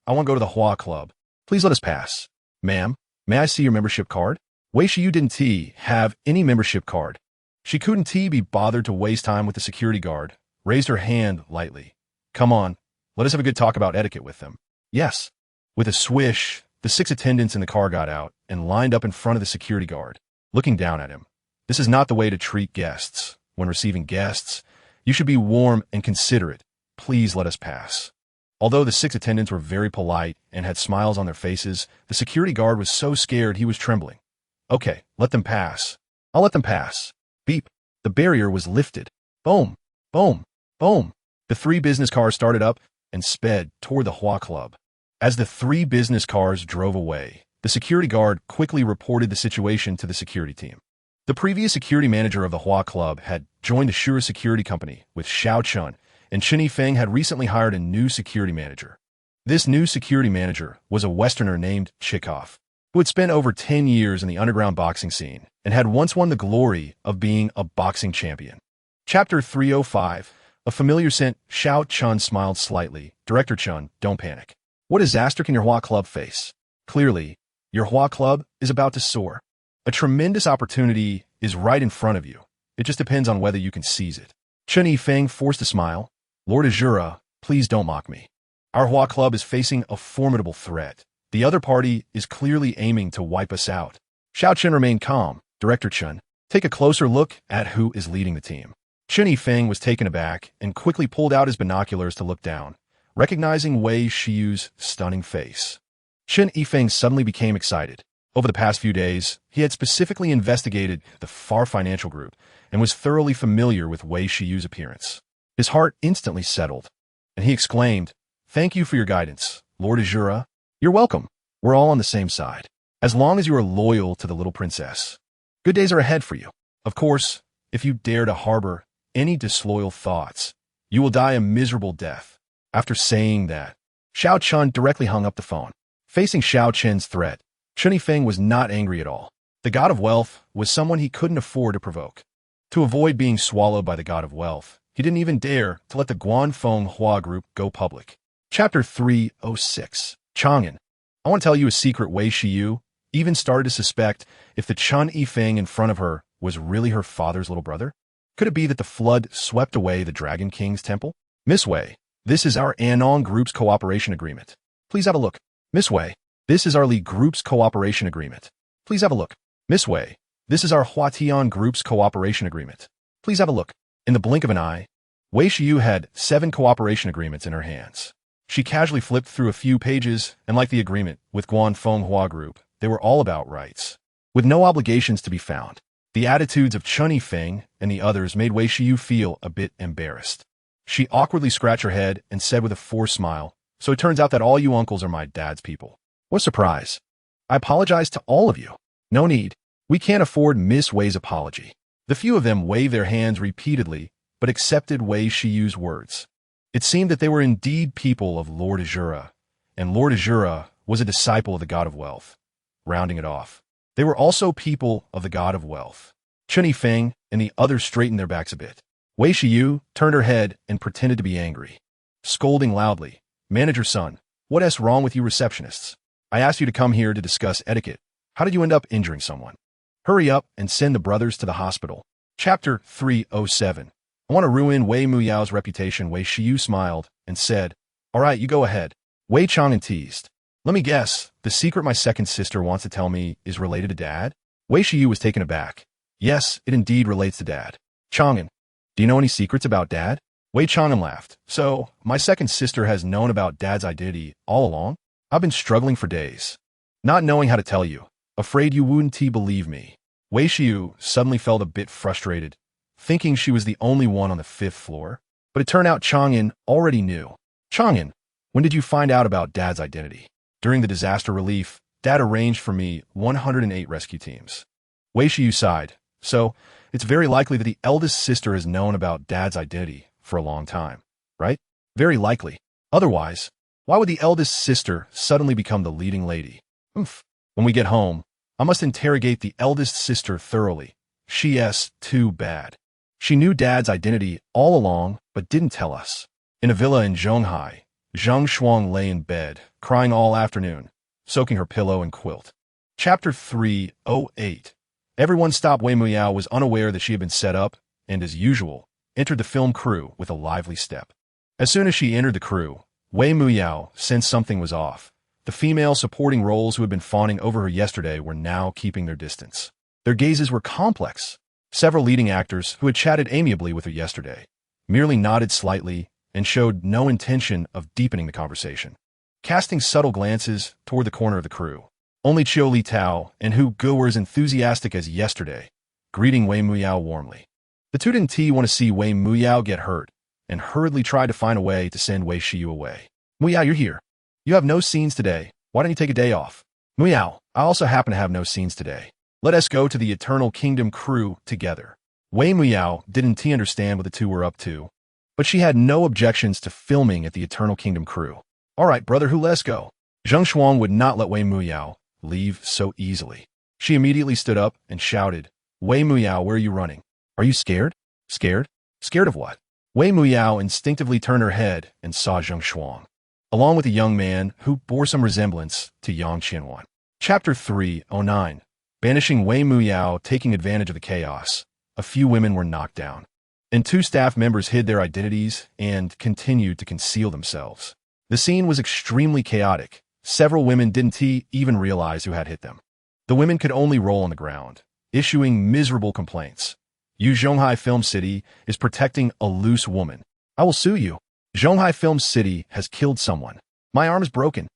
I want to go to the Hua Club. Please let us pass. Ma'am, may I see your membership card? Wei Shiyu didn't have any membership card. She couldn't be bothered to waste time with the security guard, raised her hand lightly. Come on, let us have a good talk about etiquette with them. Yes. With a swish, the 6 attendants in the car got out and lined up in front of the security guard, looking down at him. This is not the way to treat guests. When receiving guests, you should be warm and considerate. Please let us pass. Although the 6 attendants were very polite and had smiles on their faces, the security guard was so scared he was trembling. Okay, let them pass. I'll let them pass. Beep. The barrier was lifted. Boom, boom, boom. The 3 business cars started up and sped toward the Hua Club. As the 3 business cars drove away, the security guard quickly reported the situation to the security team. The previous security manager of the Hua Club had joined the Shura Security Company with Xiao Chun, and Chen Yifeng had recently hired a new security manager. This new security manager was a Westerner named Chikov, who had spent over 10 years in the underground boxing scene and had once won the glory of being a boxing champion. Chapter 305. A familiar scent. Xiao Chun smiled slightly. Director Chun, don't panic. What disaster can your Hua Club face? Clearly, your Hua Club is about to soar. A tremendous opportunity is right in front of you. It just depends on whether you can seize it. Chen Yifeng forced a smile. Lord Azura, please don't mock me. Our Hua Club is facing a formidable threat. The other party is clearly aiming to wipe us out. Xiao Chen remained calm. Director Chen, Take a closer look at who is leading the team. Chen Yifeng was taken aback and quickly pulled out his binoculars to look down, recognizing Wei Shiyu's stunning face. Chen Yifeng suddenly became excited. Over the past few days, he had specifically investigated the Far Financial Group and was thoroughly familiar with Wei Shiyu's appearance. His heart instantly settled, and he exclaimed, "Thank you for your guidance, Lord Azura. You're welcome. We're all on the same side. As long as you are loyal to the little princess, good days are ahead for you. Of course, if you dare to harbor any disloyal thoughts, you will die a miserable death." After saying that, Xiao Chun directly hung up the phone. Facing Xiao Chen's threat, Chen Yifeng was not angry at all. The god of wealth was someone he couldn't afford to provoke. To avoid being swallowed by the god of wealth, he didn't even dare to let the Guanfeng Hua group go public. Chapter 306. Chang'an. I want to tell you a secret. Wei Shiyu even started to suspect if the Chen Yifeng in front of her was really her father's little brother. Could it be that the flood swept away the Dragon King's temple? Miss Wei, this is our Anong Group's cooperation agreement. Please have a look. Miss Wei, this is our Li Group's cooperation agreement. Please have a look. Miss Wei, this is our Huatian Group's cooperation agreement. Please have a look. In the blink of an eye, Wei Shiyu had 7 cooperation agreements in her hands. She casually flipped through a few pages, and like the agreement with Guanfeng Hua Group, they were all about rights, with no obligations to be found. The attitudes of Chen Yifeng and the others made Wei Shiyu feel a bit embarrassed. She awkwardly scratched her head and said with a forced smile, "So it turns out that all you uncles are my dad's people. What a surprise. I apologize to all of you. No need. We can't afford Miss Wei's apology." The few of them waved their hands repeatedly, but accepted Wei Shiyu's words. It seemed that they were indeed people of Lord Azura, and Lord Azura was a disciple of the god of wealth. Rounding it off, they were also people of the god of wealth. Chen Yifeng and the others straightened their backs a bit. Wei Shiyu turned her head and pretended to be angry, scolding loudly, "Manager son, what's wrong with you receptionists? I asked you to come here to discuss etiquette. How did you end up injuring someone? Hurry up and send the brothers to the hospital." Chapter 307. I want to ruin Wei Muyao's reputation. Wei Shiyu smiled and said, "All right, you go ahead." Wei Chang'an teased, "Let me guess, the secret my second sister wants to tell me is related to Dad?" Wei Shiyu was taken aback. "Yes, it indeed relates to Dad." "Chang'an, do you know any secrets about Dad?" Wei Chang'an laughed. "So, my second sister has known about Dad's identity all along? I've been struggling for days, not knowing how to tell you. Afraid you wouldn't believe me." Wei Shiyu suddenly felt a bit frustrated, thinking she was the only one on the 5th floor. But it turned out Chang'an already knew. "Chang'an, when did you find out about Dad's identity?" "During the disaster relief, Dad arranged for me 108 rescue teams." Wei Shiyu sighed. "So, it's very likely that the eldest sister has known about Dad's identity for a long time, right?" "Very likely. Otherwise, why would the eldest sister suddenly become the leading lady?" "Oomph. When we get home, I must interrogate the eldest sister thoroughly. She's too bad. She knew Dad's identity all along, but didn't tell us." In a villa in Zhonghai, Zhang Shuang lay in bed, crying all afternoon, soaking her pillow and quilt. Chapter 308. Everyone stopped. Wei Muyao was unaware that she had been set up, and as usual, entered the film crew with a lively step. As soon as she entered the crew, Wei Muyao sensed something was off. The female supporting roles who had been fawning over her yesterday were now keeping their distance. Their gazes were complex. Several leading actors who had chatted amiably with her yesterday merely nodded slightly and showed no intention of deepening the conversation, casting subtle glances toward the corner of the crew. Only Chiu Li Tao and Hu Gu were as enthusiastic as yesterday, greeting Wei Muyao warmly. The two didn't want to see Wei Muyao get hurt, and hurriedly tried to find a way to send Wei Shiyu away. "Muyao, you're here. You have no scenes today. Why don't you take a day off?" "Muyao, I also happen to have no scenes today. Let us go to the Eternal Kingdom crew together." Wei Muyao didn't understand what the two were up to, but she had no objections to filming at the Eternal Kingdom crew. "All right, brother, let's go." Zhang Shuang would not let Wei Muyao leave so easily. She immediately stood up and shouted, "Wei Muyao, where are you running? Are you scared?" "Scared? Scared of what?" Wei Muyao instinctively turned her head and saw Zhang Shuang, along with a young man who bore some resemblance to Yang Qianwan. Chapter 309. Banishing Wei Muyao. Taking advantage of the chaos, a few women were knocked down, and 2 staff members hid their identities and continued to conceal themselves. The scene was extremely chaotic. Several women didn't even realize who had hit them. The women could only roll on the ground, issuing miserable complaints. You Zhonghai Film City is protecting a loose woman. I will sue you. Zhonghai Film City has killed someone. My arm is broken.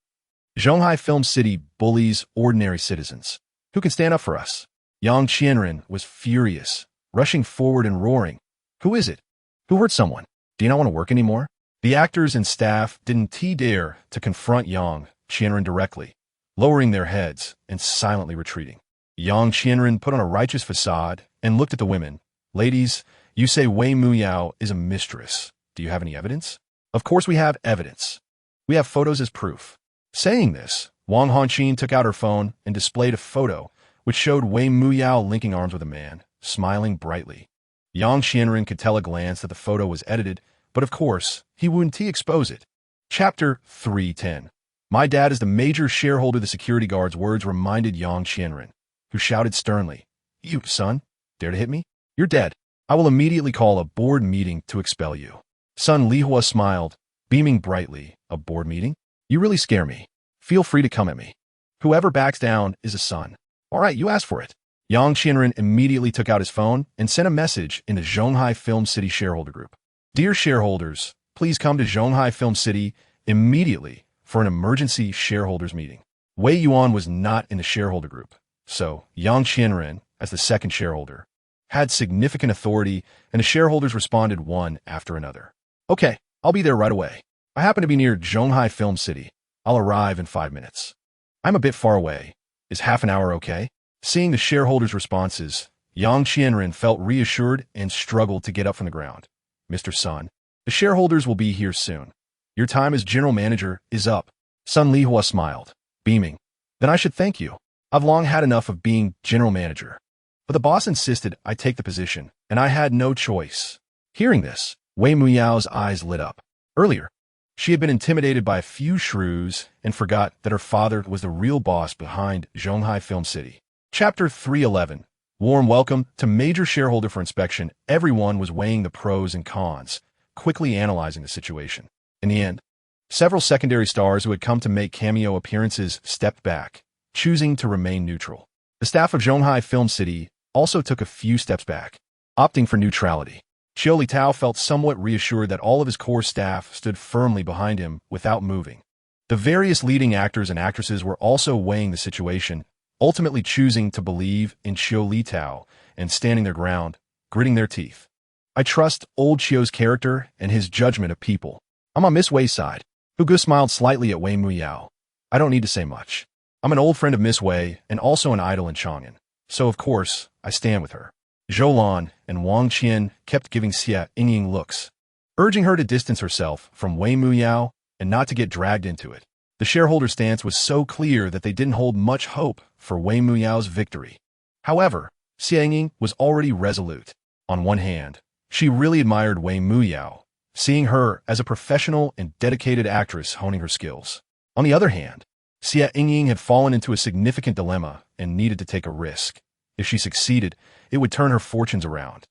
Zhonghai Film City bullies ordinary citizens. Who can stand up for us? Yang Qianren was furious, rushing forward and roaring. Who is it? Who hurt someone? Do you not want to work anymore? The actors and staff didn't dare to confront Yang Qianren directly, lowering their heads and silently retreating. Yang Qianren put on a righteous facade and looked at the women. Ladies, you say Wei Muyao is a mistress. Do you have any evidence? Of course we have evidence. We have photos as proof. Saying this, Wang Hanqin took out her phone and displayed a photo which showed Wei Muyao linking arms with a man, smiling brightly. Yang Qianren could tell at a glance that the photo was edited, but of course, he wouldn't expose it. Chapter 310. My dad is the major shareholder. The security guard's words reminded Yang Qianren, who shouted sternly, You, son, dare to hit me? You're dead. I will immediately call a board meeting to expel you. Son Li Hua smiled, beaming brightly. A board meeting? You really scare me. Feel free to come at me. Whoever backs down is a son. All right, you asked for it. Yang Qianren immediately took out his phone and sent a message in the Zhonghai Film City shareholder group. Dear shareholders, please come to Zhonghai Film City immediately for an emergency shareholders meeting. Wei Yuan was not in the shareholder group, so Yang Qianren, as the second shareholder, had significant authority, and the shareholders responded one after another. Okay, I'll be there right away. I happen to be near Zhonghai Film City. I'll arrive in 5 minutes. I'm a bit far away. Is half an hour okay? Seeing the shareholders' responses, Yang Qianren felt reassured and struggled to get up from the ground. Mr. Sun, the shareholders will be here soon. Your time as general manager is up. Sun Lihua smiled, beaming. Then I should thank you. I've long had enough of being general manager. But the boss insisted I take the position, and I had no choice. Hearing this, Wei Muyao's eyes lit up. Earlier, she had been intimidated by a few shrews and forgot that her father was the real boss behind Zhonghai Film City. Chapter 311. Warm welcome to major shareholder for inspection. Everyone was weighing the pros and cons, quickly analyzing the situation. In the end, several secondary stars who had come to make cameo appearances stepped back, choosing to remain neutral. The staff of Zhonghai Film City also took a few steps back, opting for neutrality. Qiu Litao felt somewhat reassured that all of his core staff stood firmly behind him without moving. The various leading actors and actresses were also weighing the situation, ultimately choosing to believe in Qiu Litao and standing their ground, gritting their teeth. I trust old Qiu's character and his judgment of people. I'm on Miss Wei's side. Hugu smiled slightly at Wei Muyao. I don't need to say much. I'm an old friend of Miss Wei and also an idol in Chang'an, so of course, I stand with her. Zhou Lan and Wang Qian kept giving Xia Yingying looks, urging her to distance herself from Wei Muyao and not to get dragged into it. The shareholder stance was so clear that they didn't hold much hope for Wei Muyao's victory. However, Xia Yingying was already resolute. On one hand, she really admired Wei Muyao, seeing her as a professional and dedicated actress honing her skills. On the other hand, Xia Yingying had fallen into a significant dilemma and needed to take a risk. If she succeeded, it would turn her fortunes around.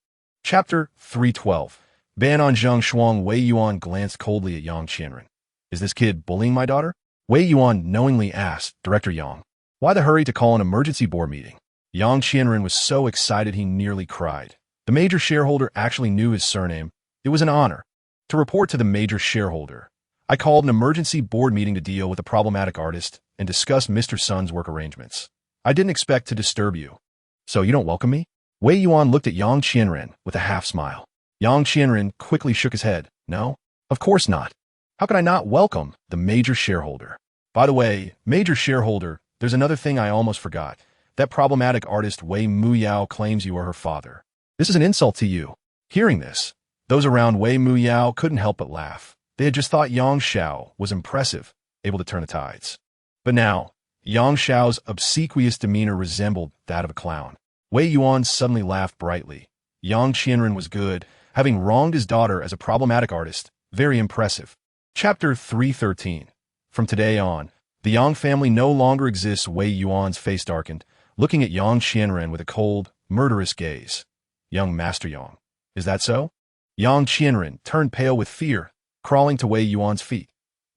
Chapter 312. Ban on Zheng Shuang. Wei Yuan glanced coldly at Yang Qianren. Is this kid bullying my daughter? Wei Yuan knowingly asked Director Yang. Why the hurry to call an emergency board meeting? Yang Qianren was so excited he nearly cried. The major shareholder actually knew his surname. It was an honor. To report to the major shareholder, I called an emergency board meeting to deal with a problematic artist and discuss Mr. Sun's work arrangements. I didn't expect to disturb you. So you don't welcome me? Wei Yuan looked at Yang Qianren with a half-smile. Yang Qianren quickly shook his head. No, of course not. How can I not welcome the major shareholder? By the way, major shareholder, there's another thing I almost forgot. That problematic artist Wei Muyao claims you are her father. This is an insult to you. Hearing this, those around Wei Muyao couldn't help but laugh. They had just thought Yang Xiao was impressive, able to turn the tides. But now, Yang Xiao's obsequious demeanor resembled that of a clown. Wei Yuan suddenly laughed brightly. Yang Qianren was good, having wronged his daughter as a problematic artist. Very impressive. Chapter 313. From today on, the Yang family no longer exists. Wei Yuan's face darkened, looking at Yang Qianren with a cold, murderous gaze. Young Master Yang. Is that so? Yang Qianren turned pale with fear, crawling to Wei Yuan's feet.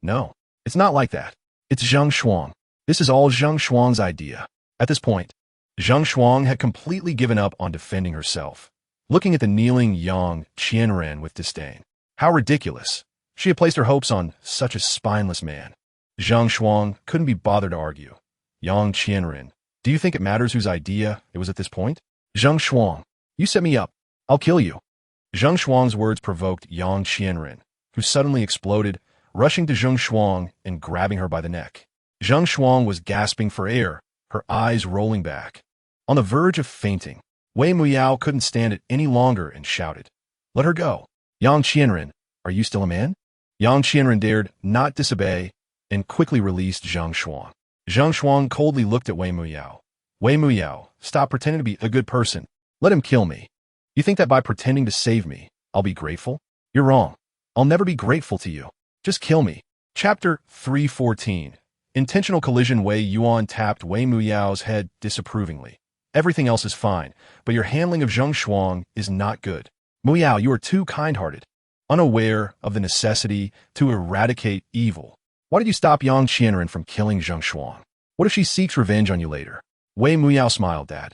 No, it's not like that. It's Zheng Shuang. This is all Zheng Shuang's idea. At this point, Zheng Shuang had completely given up on defending herself, looking at the kneeling Yang Qianren with disdain. How ridiculous. She had placed her hopes on such a spineless man. Zheng Shuang couldn't be bothered to argue. Yang Qianren, do you think it matters whose idea it was at this point? Zheng Shuang, you set me up. I'll kill you. Zheng Shuang's words provoked Yang Qianren, who suddenly exploded, rushing to Zheng Shuang and grabbing her by the neck. Zheng Shuang was gasping for air, her eyes rolling back. On the verge of fainting, Wei Muyao couldn't stand it any longer and shouted, "Let her go. Yang Qianren, are you still a man?" Yang Qianren dared not disobey and quickly released Zheng Shuang. Zheng Shuang coldly looked at Wei Muyao. Wei Muyao, stop pretending to be a good person. Let him kill me. You think that by pretending to save me, I'll be grateful? You're wrong. I'll never be grateful to you. Just kill me. Chapter 314. Intentional collision. Wei Yuan tapped Wei Muyao's head disapprovingly. Everything else is fine, but your handling of Zheng Shuang is not good. Muyao, you are too kind-hearted, unaware of the necessity to eradicate evil. Why did you stop Yang Qianren from killing Zheng Shuang? What if she seeks revenge on you later? Wei Muyao smiled, Dad.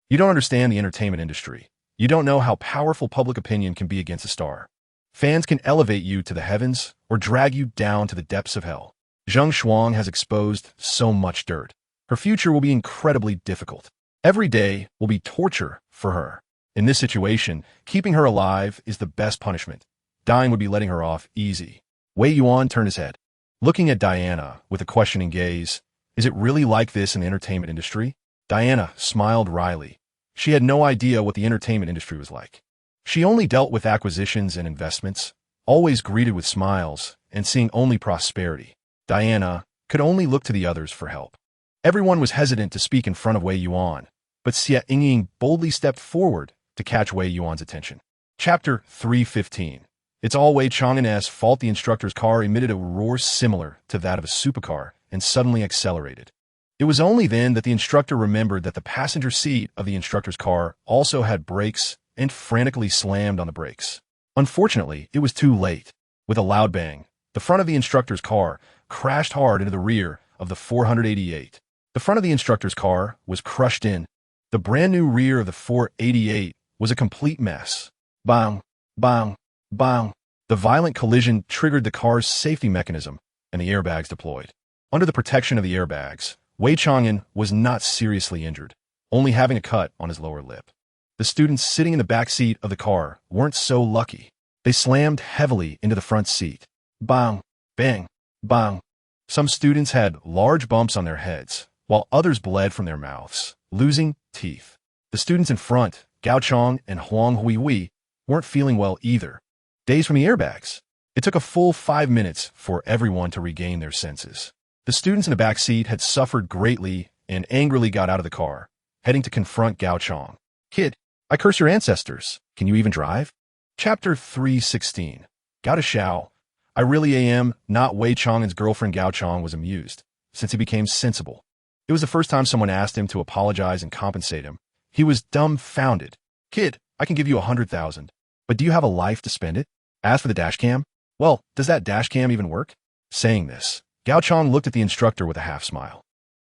You don't understand the entertainment industry. You don't know how powerful public opinion can be against a star. Fans can elevate you to the heavens or drag you down to the depths of hell. Zheng Shuang has exposed so much dirt. Her future will be incredibly difficult. Every day will be torture for her. In this situation, keeping her alive is the best punishment. Dying would be letting her off easy. Wei Yuan turned his head, looking at Diana with a questioning gaze. Is it really like this in the entertainment industry? Diana smiled wryly. She had no idea what the entertainment industry was like. She only dealt with acquisitions and investments, always greeted with smiles and seeing only prosperity. Diana could only look to the others for help. Everyone was hesitant to speak in front of Wei Yuan, but Xie Yingying boldly stepped forward to catch Wei Yuan's attention. Chapter 315. It's all Wei Chang'an's fault. The instructor's car emitted a roar similar to that of a supercar and suddenly accelerated. It was only then that the instructor remembered that the passenger seat of the instructor's car also had brakes and frantically slammed on the brakes. Unfortunately, it was too late. With a loud bang, the front of the instructor's car crashed hard into the rear of the 488. The front of the instructor's car was crushed in. The brand new rear of the 488 was a complete mess. Bang, bang, bang. The violent collision triggered the car's safety mechanism, and the airbags deployed. Under the protection of the airbags, Wei Chang'an was not seriously injured, only having a cut on his lower lip. The students sitting in the back seat of the car weren't so lucky. They slammed heavily into the front seat. Bang, bang, bang. Some students had large bumps on their heads, while others bled from their mouths, losing teeth. The students in front, Gao Chong and Huang Huihui, weren't feeling well either. Dazed from the airbags. It took a full 5 minutes for everyone to regain their senses. The students in the back seat had suffered greatly and angrily got out of the car, heading to confront Gao Chong. Kid, I curse your ancestors. Can you even drive? Chapter 316. Gao Shao. I really am not. Wei Chang'an's girlfriend Gao Chong was amused, since he became sensible. It was the first time someone asked him to apologize and compensate him. He was dumbfounded. Kid, I can give you 100,000, but do you have a life to spend it? As for the dashcam, well, does that dashcam even work? Saying this, Gao Chong looked at the instructor with a half smile.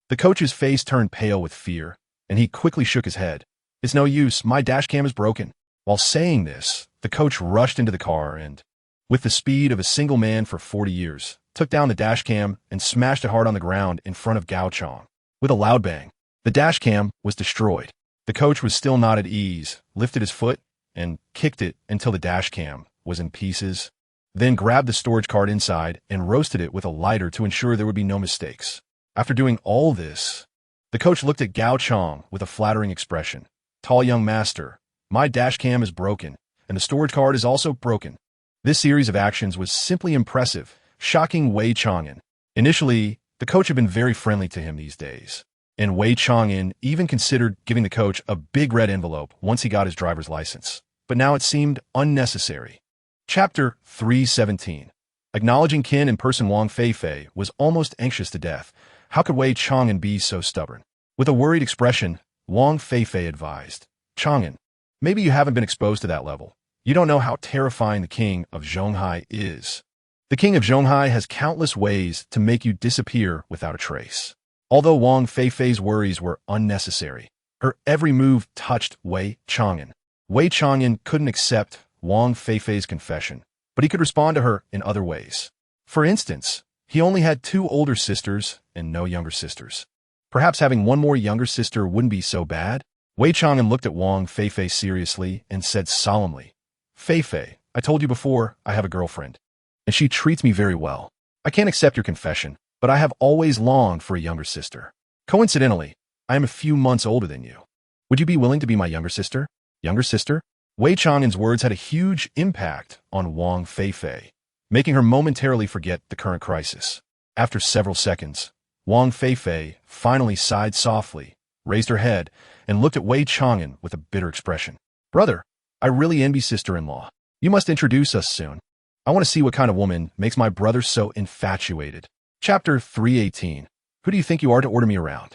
The coach's face turned pale with fear, and he quickly shook his head. It's no use, my dashcam is broken. While saying this, the coach rushed into the car and, with the speed of a single man for 40 years, took down the dashcam and smashed it hard on the ground in front of Gao Chong. With a loud bang, the dashcam was destroyed. The coach was still not at ease, lifted his foot, and kicked it until the dashcam was in pieces, then grabbed the storage card inside and roasted it with a lighter to ensure there would be no mistakes. After doing all this, the coach looked at Gao Chong with a flattering expression. Tall young master, my dashcam is broken, and the storage card is also broken. This series of actions was simply impressive, shocking Wei Chang'an. Initially, the coach had been very friendly to him these days, and Wei Chang'an even considered giving the coach a big red envelope once he got his driver's license. But now it seemed unnecessary. Chapter 317. Acknowledging kin in person. Wang Feifei was almost anxious to death. How could Wei Chang'an be so stubborn? With a worried expression, Wang Feifei advised, Chang'an, maybe you haven't been exposed to that level. You don't know how terrifying the king of Zhonghai is. The king of Zhonghai has countless ways to make you disappear without a trace. Although Wang Feifei's worries were unnecessary, Her every move touched Wei Chang'an. Wei Chang'an couldn't accept Wang Feifei's confession, but he could respond to her in other ways. For instance, he only had 2 older sisters and no younger sisters. Perhaps having one more younger sister wouldn't be so bad? Wei Chang'an looked at Wang Feifei seriously and said solemnly, "Feifei, I told you before, I have a girlfriend, and she treats me very well. I can't accept your confession, but I have always longed for a younger sister. Coincidentally, I am a few months older than you. Would you be willing to be my younger sister?" Younger sister? Wei Chang'an's words had a huge impact on Wang Feifei, making her momentarily forget the current crisis. After several seconds, Wang Feifei finally sighed softly, raised her head, and looked at Wei Chang'an with a bitter expression. "Brother, I really envy sister-in-law. You must introduce us soon. I want to see what kind of woman makes my brother so infatuated." Chapter 318. Who do you think you are to order me around?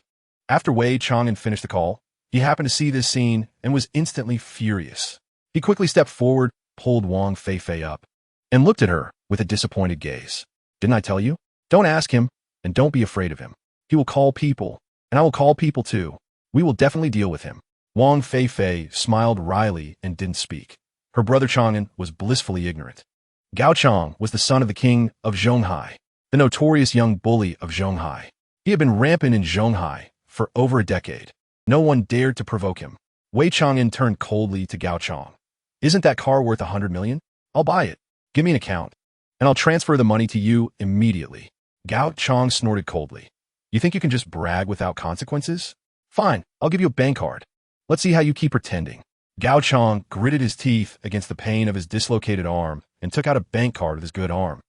After Wei Chang'an finished the call, he happened to see this scene and was instantly furious. He quickly stepped forward, pulled Wang Feifei up, and looked at her with a disappointed gaze. "Didn't I tell you? Don't ask him, and don't be afraid of him. He will call people, and I will call people too. We will definitely deal with him." Wang Feifei smiled wryly and didn't speak. Her brother Chang'an was blissfully ignorant. Gao Chang was the son of the king of Zhonghai, the notorious young bully of Zhonghai. He had been rampant in Zhonghai for over a decade. No one dared to provoke him. Wei Chang'an turned coldly to Gao Chang. "Isn't that car worth 100 million? I'll buy it. Give me an account, and I'll transfer the money to you immediately." Gao Chang snorted coldly. "You think you can just brag without consequences? Fine, I'll give you a bank card. Let's see how you keep pretending." Gao Chang gritted his teeth against the pain of his dislocated arm and took out a bank card with his good arm,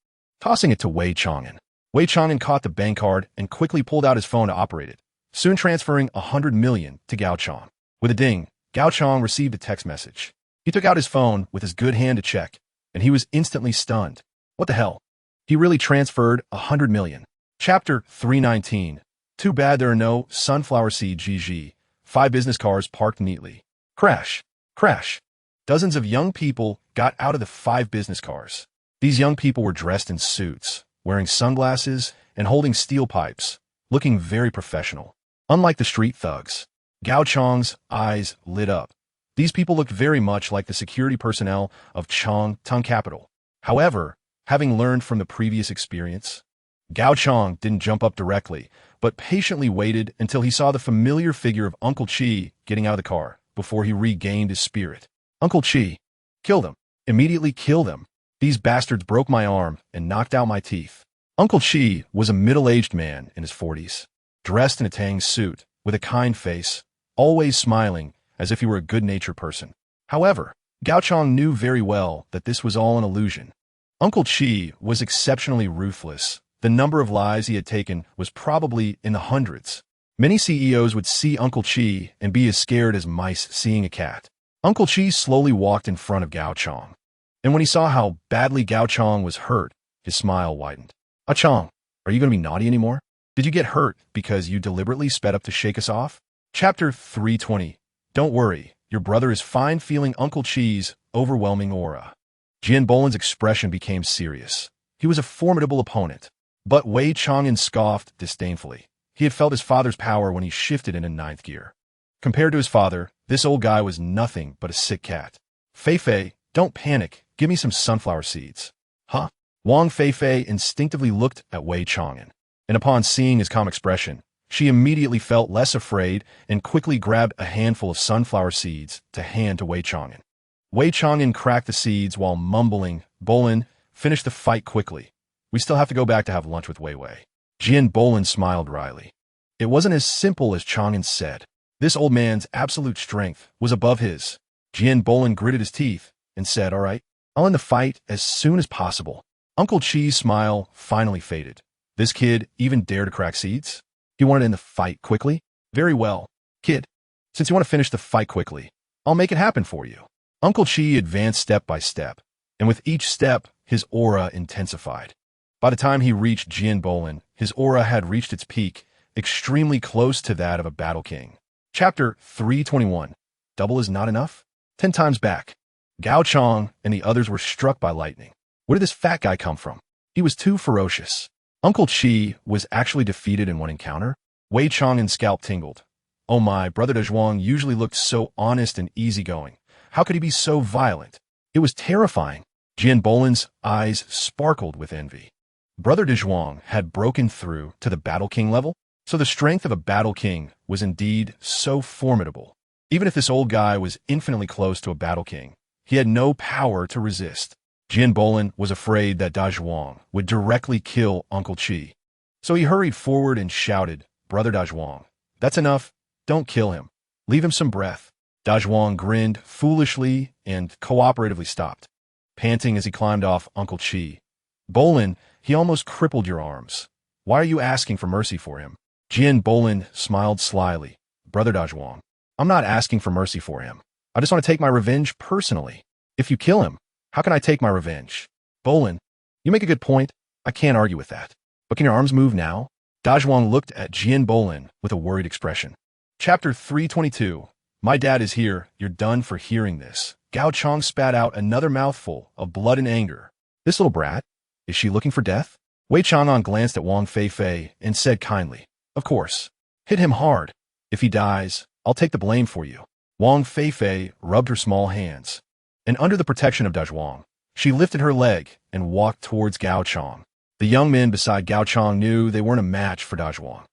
tossing it to Wei Chang'an. Wei Chang'an caught the bank card and quickly pulled out his phone to operate it, soon transferring 100 million to Gao Chang. With a ding, Gao Chang received a text message. He took out his phone with his good hand to check, and he was instantly stunned. What the hell? He really transferred 100 million. Chapter 319. Too bad there are no sunflower seed GG. 5 business cars parked neatly. Crash. Crash. Dozens of young people got out of the 5 business cars. These young people were dressed in suits, wearing sunglasses and holding steel pipes, looking very professional. Unlike the street thugs, Gao Chang's eyes lit up. These people looked very much like the security personnel of Chang'an Capital. However, having learned from the previous experience, Gao Chang didn't jump up directly, but patiently waited until he saw the familiar figure of Uncle Chi getting out of the car before he regained his spirit. "Uncle Chi, kill them. Immediately kill them. These bastards broke my arm and knocked out my teeth." Uncle Chi was a middle-aged man in his 40s, dressed in a Tang suit, with a kind face, always smiling as if he were a good-natured person. However, Gao Chang knew very well that this was all an illusion. Uncle Chi was exceptionally ruthless. The number of lives he had taken was probably in the hundreds. Many CEOs would see Uncle Chi and be as scared as mice seeing a cat. Uncle Chi slowly walked in front of Gao Chang, and when he saw how badly Gao Chang was hurt, his smile widened. "Ah Chang, are you going to be naughty anymore? Did you get hurt because you deliberately sped up to shake us off?" Chapter 320. Don't worry, your brother is fine feeling Uncle Chi's overwhelming aura. Jian Bolin's expression became serious. He was a formidable opponent. But Wei Chang'an scoffed disdainfully. He had felt his father's power when he shifted into 9th gear. Compared to his father, this old guy was nothing but a sick cat. "Feifei, don't panic. Give me some sunflower seeds." "Huh?" Wang Feifei instinctively looked at Wei Chang'an, and upon seeing his calm expression, she immediately felt less afraid and quickly grabbed a handful of sunflower seeds to hand to Wei Chang'an. Wei Chang'an cracked the seeds while mumbling, "Bolin, finish the fight quickly. We still have to go back to have lunch with Wei Wei." Jian Bolin smiled wryly. It wasn't as simple as Chang'an said. This old man's absolute strength was above his. Jian Bolin gritted his teeth and said, "All right, I'll end the fight as soon as possible." Uncle Chi's smile finally faded. This kid even dared to crack seeds? He wanted to end the fight quickly? Very well, kid. Since you want to finish the fight quickly, I'll make it happen for you. Uncle Chi advanced step by step, and with each step, his aura intensified. By the time he reached Jian Bolin, his aura had reached its peak, extremely close to that of a battle king. Chapter 321. Double is not enough? 10 times back. Gao Chang and the others were struck by lightning. Where did this fat guy come from? He was too ferocious. Uncle Chi was actually defeated in one encounter? Wei Chang'an's scalp tingled. Oh my, Brother Dezhuang usually looked so honest and easygoing. How could he be so violent? It was terrifying. Jian Bolin's eyes sparkled with envy. Brother Dezhuang had broken through to the Battle King level, so the strength of a Battle King was indeed so formidable. Even if this old guy was infinitely close to a Battle King, he had no power to resist. Jian Bolin was afraid that Dezhuang would directly kill Uncle Qi. So he hurried forward and shouted, "Brother Dezhuang, that's enough. Don't kill him. Leave him some breath." Dezhuang grinned foolishly and cooperatively stopped, panting as he climbed off Uncle Qi. "Bolin, he almost crippled your arms. Why are you asking for mercy for him?" Jian Bolin smiled slyly. "Brother Dezhuang, I'm not asking for mercy for him. I just want to take my revenge personally. If you kill him, how can I take my revenge?" "Bolin, you make a good point. I can't argue with that. But can your arms move now?" Dezhuang looked at Jian Bolin with a worried expression. Chapter 322. My dad is here. You're done for hearing this. Gao Chong spat out another mouthful of blood and anger. This little brat? Is she looking for death? Wei Chang'an glanced at Wang Feifei and said kindly, "Of course. Hit him hard. If he dies, I'll take the blame for you." Wang Feifei rubbed her small hands, and under the protection of Dezhuang, she lifted her leg and walked towards Gao Chong. The young men beside Gao Chong knew they weren't a match for Dezhuang,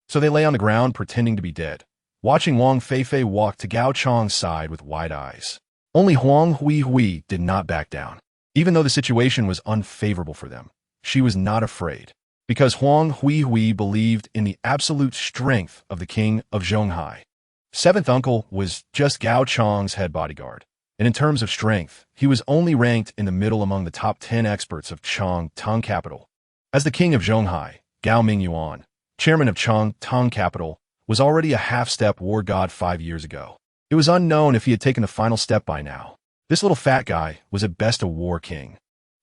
so they lay on the ground pretending to be dead, watching Wang Feifei walk to Gao Chong's side with wide eyes. Only Huang Hui did not back down. Even though the situation was unfavorable for them, she was not afraid, because Huang Hui believed in the absolute strength of the king of Zhonghai. Seventh uncle was just Gao Chong's head bodyguard, and in terms of strength, he was only ranked in the middle among the top 10 experts of Changtong Capital. As the king of Zhonghai, Gao Mingyuan, chairman of Changtong Capital, was already a half-step war god 5 years ago. It was unknown if he had taken the final step by now. This little fat guy was at best a war king.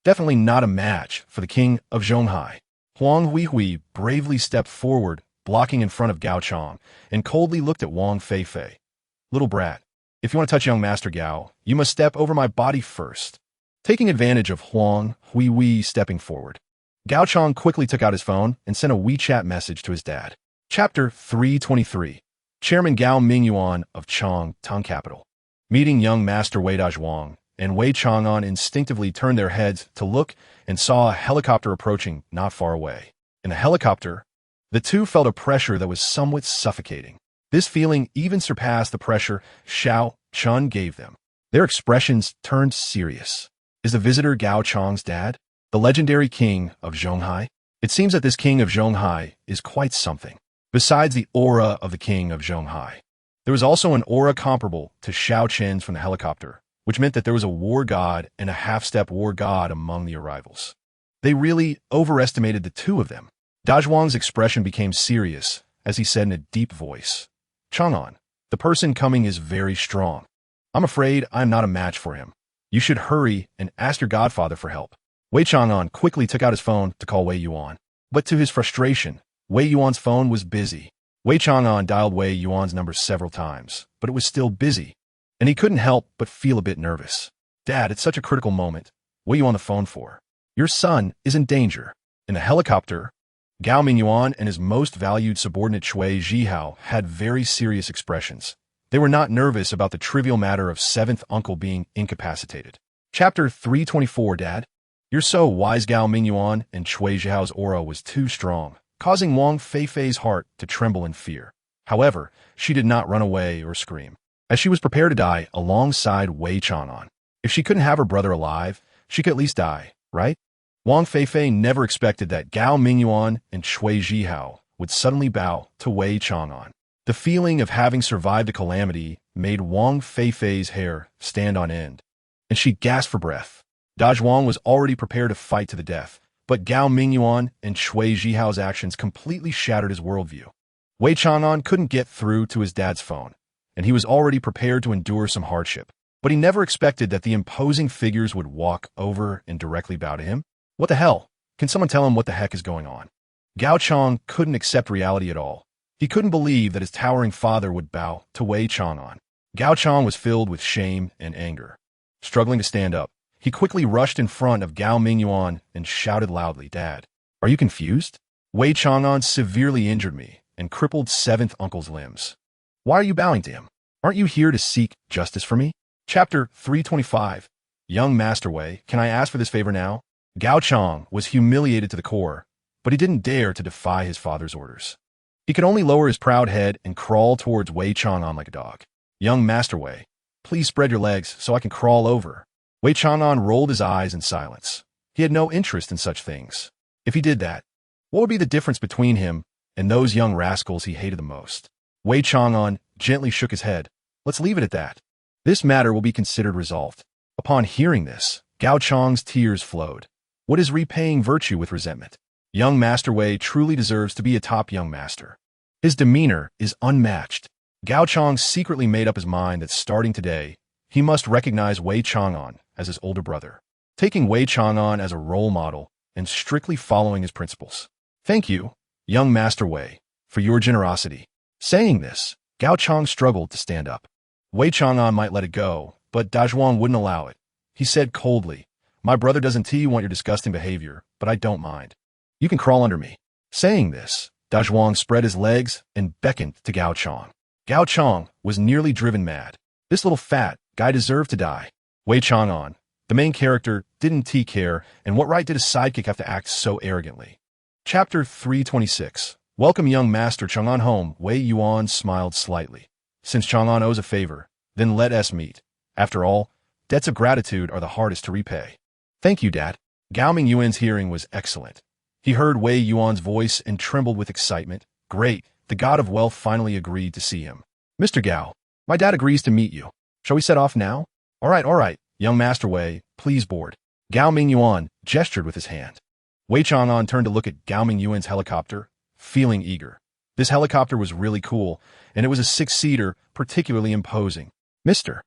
Definitely not a match for the king of Zhonghai. Huang Hui bravely stepped forward, blocking in front of Gao Chong, and coldly looked at Wang Feifei. "Little brat, if you want to touch young Master Gao, you must step over my body first." Taking advantage of Huang Hui stepping forward, Gao Chong quickly took out his phone and sent a WeChat message to his dad. Chapter 323. Chairman Gao Mingyuan of Changtong Capital. Meeting young Master Wei Dezhuang and Wei Chang'an instinctively turned their heads to look and saw a helicopter approaching not far away. In the helicopter, the two felt a pressure that was somewhat suffocating. This feeling even surpassed the pressure Xiao Chun gave them. Their expressions turned serious. Is the visitor Gao Chong's dad? The legendary king of Zhonghai? It seems that this king of Zhonghai is quite something. Besides the aura of the king of Zhonghai, there was also an aura comparable to Xiao Chen's from the helicopter, which meant that there was a war god and a half-step war god among the arrivals. They really overestimated the two of them. Dezhuang's expression became serious as he said in a deep voice, "Chang'an, the person coming is very strong. I'm afraid I'm not a match for him. You should hurry and ask your godfather for help." Wei Chang'an quickly took out his phone to call Wei Yuan, but to his frustration, Wei Yuan's phone was busy. Wei Chang'an dialed Wei Yuan's number several times, but it was still busy, and he couldn't help but feel a bit nervous. "Dad, it's such a critical moment. What are you on the phone for?" "Your son is in danger." In the helicopter, Gao Mingyuan and his most valued subordinate Shui Zhihao had very serious expressions. They were not nervous about the trivial matter of seventh uncle being incapacitated. Chapter 324, Dad. You're so wise. Gao Mingyuan and Shui Zhihao's aura was too strong, causing Wang Feifei's heart to tremble in fear. However, she did not run away or scream, as she was prepared to die alongside Wei Chang'an. If she couldn't have her brother alive, she could at least die, right? Wang Feifei never expected that Gao Mingyuan and Shui Zhihao would suddenly bow to Wei Chang'an. The feeling of having survived a calamity made Wang Feifei's hair stand on end, and she gasped for breath. Dezhuang was already prepared to fight to the death, but Gao Mingyuan and Shui Zhihao's actions completely shattered his worldview. Wei Chang'an couldn't get through to his dad's phone, and he was already prepared to endure some hardship. But he never expected that the imposing figures would walk over and directly bow to him. What the hell? Can someone tell him what the heck is going on? Gao Chong couldn't accept reality at all. He couldn't believe that his towering father would bow to Wei Chang'an. Gao Chong was filled with shame and anger. Struggling to stand up, he quickly rushed in front of Gao Mingyuan and shouted loudly, "Dad, are you confused? Wei Chang'an severely injured me and crippled seventh uncle's limbs." Why are you bowing to him? Aren't you here to seek justice for me? Chapter 325. Young Master Wei, can I ask for this favor now? Gao Chang was humiliated to the core, but he didn't dare to defy his father's orders. He could only lower his proud head and crawl towards Wei Chang'an like a dog. Young Master Wei, please spread your legs so I can crawl over. Wei Chang'an rolled his eyes in silence. He had no interest in such things. If he did that, what would be the difference between him and those young rascals he hated the most? Wei Chang'an gently shook his head. Let's leave it at that. This matter will be considered resolved. Upon hearing this, Gao Chang's tears flowed. What is repaying virtue with resentment? Young Master Wei truly deserves to be a top young master. His demeanor is unmatched. Gao Chang secretly made up his mind that starting today, he must recognize Wei Chang'an as his older brother, taking Wei Chang'an as a role model and strictly following his principles. Thank you, young Master Wei, for your generosity. Saying this, Gao Chang struggled to stand up. Wei Chang'an might let it go, but Dazhuang wouldn't allow it. He said coldly, my brother doesn't want your disgusting behavior, but I don't mind. You can crawl under me. Saying this, Dazhuang spread his legs and beckoned to Gao Chang. Gao Chang was nearly driven mad. This little fat guy deserved to die. Wei Chang'an, the main character, didn't care, and what right did his sidekick have to act so arrogantly? Chapter 326. Welcome young Master Chang'an home. Wei Yuan smiled slightly. Since Chang'an owes a favor, then let us meet. After all, debts of gratitude are the hardest to repay. Thank you, Dad. Gao Mingyuan's hearing was excellent. He heard Wei Yuan's voice and trembled with excitement. Great, the god of wealth finally agreed to see him. Mr. Gao, my dad agrees to meet you. Shall we set off now? All right, young Master Wei, please board. Gao Mingyuan gestured with his hand. Wei Chang'an turned to look at Gao Mingyuan's helicopter, feeling eager. This helicopter was really cool, and it was a 6-seater, particularly imposing. Mr.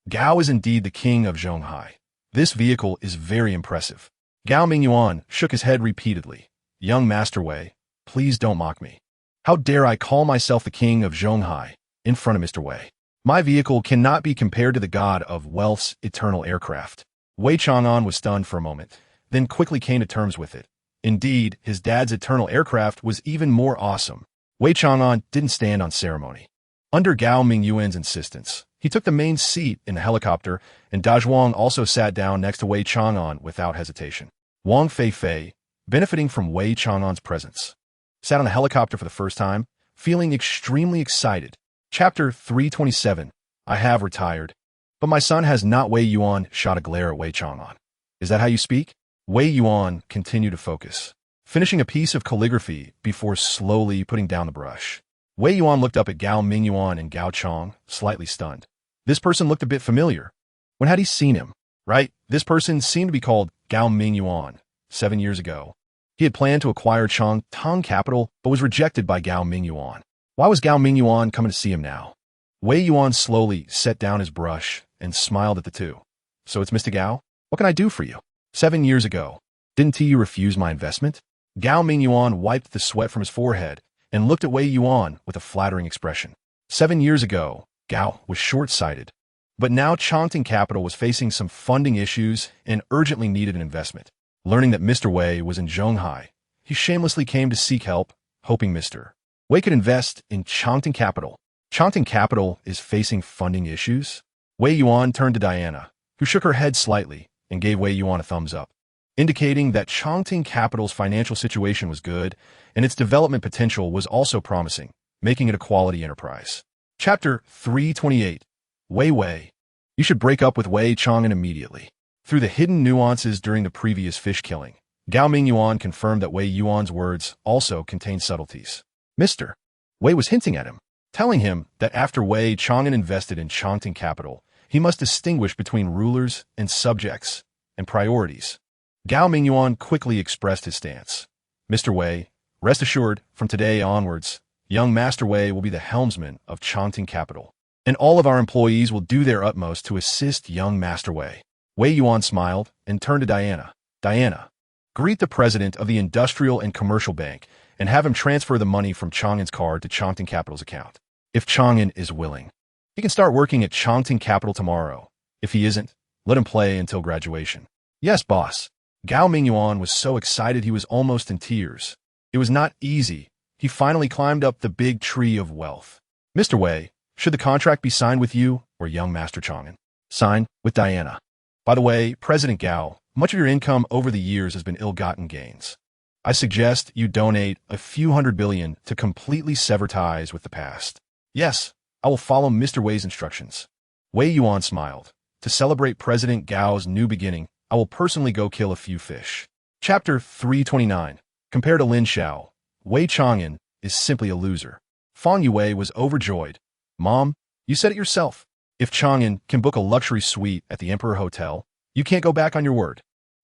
Gao is indeed the king of Zhonghai. This vehicle is very impressive. Gao Mingyuan shook his head repeatedly. Young Master Wei, please don't mock me. How dare I call myself the king of Zhonghai in front of Mr. Wei? My vehicle cannot be compared to the god of wealth's eternal aircraft. Wei Chang'an was stunned for a moment, then quickly came to terms with it. Indeed, his dad's eternal aircraft was even more awesome. Wei Chang'an didn't stand on ceremony. Under Gao Mingyuan's insistence, he took the main seat in the helicopter, and Dazhuang also sat down next to Wei Chang'an without hesitation. Wang Fei, benefiting from Wei Chang'an's presence, sat on the helicopter for the first time, feeling extremely excited. Chapter 327. I have retired. But my son has not. Wei Yuan shot a glare at Wei Chang'an. Is that how you speak? Wei Yuan continued to focus, finishing a piece of calligraphy before slowly putting down the brush. Wei Yuan looked up at Gao Mingyuan and Gao Chang, slightly stunned. This person looked a bit familiar. When had he seen him? Right, this person seemed to be called Gao Mingyuan. 7 years ago, he had planned to acquire Changtong Capital, but was rejected by Gao Mingyuan. Why was Gao Mingyuan coming to see him now? Wei Yuan slowly set down his brush and smiled at the two. So it's Mr. Gao? What can I do for you? 7 years ago, didn't you refuse my investment? Gao Mingyuan wiped the sweat from his forehead and looked at Wei Yuan with a flattering expression. 7 years ago, Gao was short-sighted, but now Changtong Capital was facing some funding issues and urgently needed an investment. Learning that Mr. Wei was in Zhonghai, he shamelessly came to seek help, hoping Mr. Wei could invest in Changtong Capital. Changtong Capital is facing funding issues? Wei Yuan turned to Diana, who shook her head slightly and gave Wei Yuan a thumbs up, indicating that Changtong Capital's financial situation was good and its development potential was also promising, making it a quality enterprise. Chapter 328. Wei, you should break up with Wei Chang'an immediately. Through the hidden nuances during the previous fish killing, Gao Mingyuan confirmed that Wei Yuan's words also contained subtleties. Mr. Wei was hinting at him, telling him that after Wei Chang'an invested in Changtong Capital, he must distinguish between rulers and subjects and priorities. Gao Mingyuan quickly expressed his stance. Mr. Wei, rest assured, from today onwards, young Master Wei will be the helmsman of Changtong Capital, and all of our employees will do their utmost to assist young Master Wei. Wei Yuan smiled and turned to Diana. Diana, greet the president of the Industrial and Commercial Bank and have him transfer the money from Chang'an's card to Changtong Capital's account. If Chang'an is willing, he can start working at Changtong Capital tomorrow. If he isn't, let him play until graduation. Yes, boss. Gao Mingyuan was so excited he was almost in tears. It was not easy. He finally climbed up the big tree of wealth. Mr. Wei, Should the contract be signed with you or young Master Chang'an? Signed with Diana. By the way, President Gao, much of your income over the years has been ill-gotten gains. I suggest you donate a few $100 billion to completely sever ties with the past. Yes, I will follow Mr. Wei's instructions. Wei Yuan smiled. To celebrate President Gao's new beginning, I will personally go kill a few fish. Chapter 329. Compared to Lin Xiao, Wei Chang'an is simply a loser. Fang Yue was overjoyed. Mom, you said it yourself. If Chang'an can book a luxury suite at the Emperor Hotel, you can't go back on your word.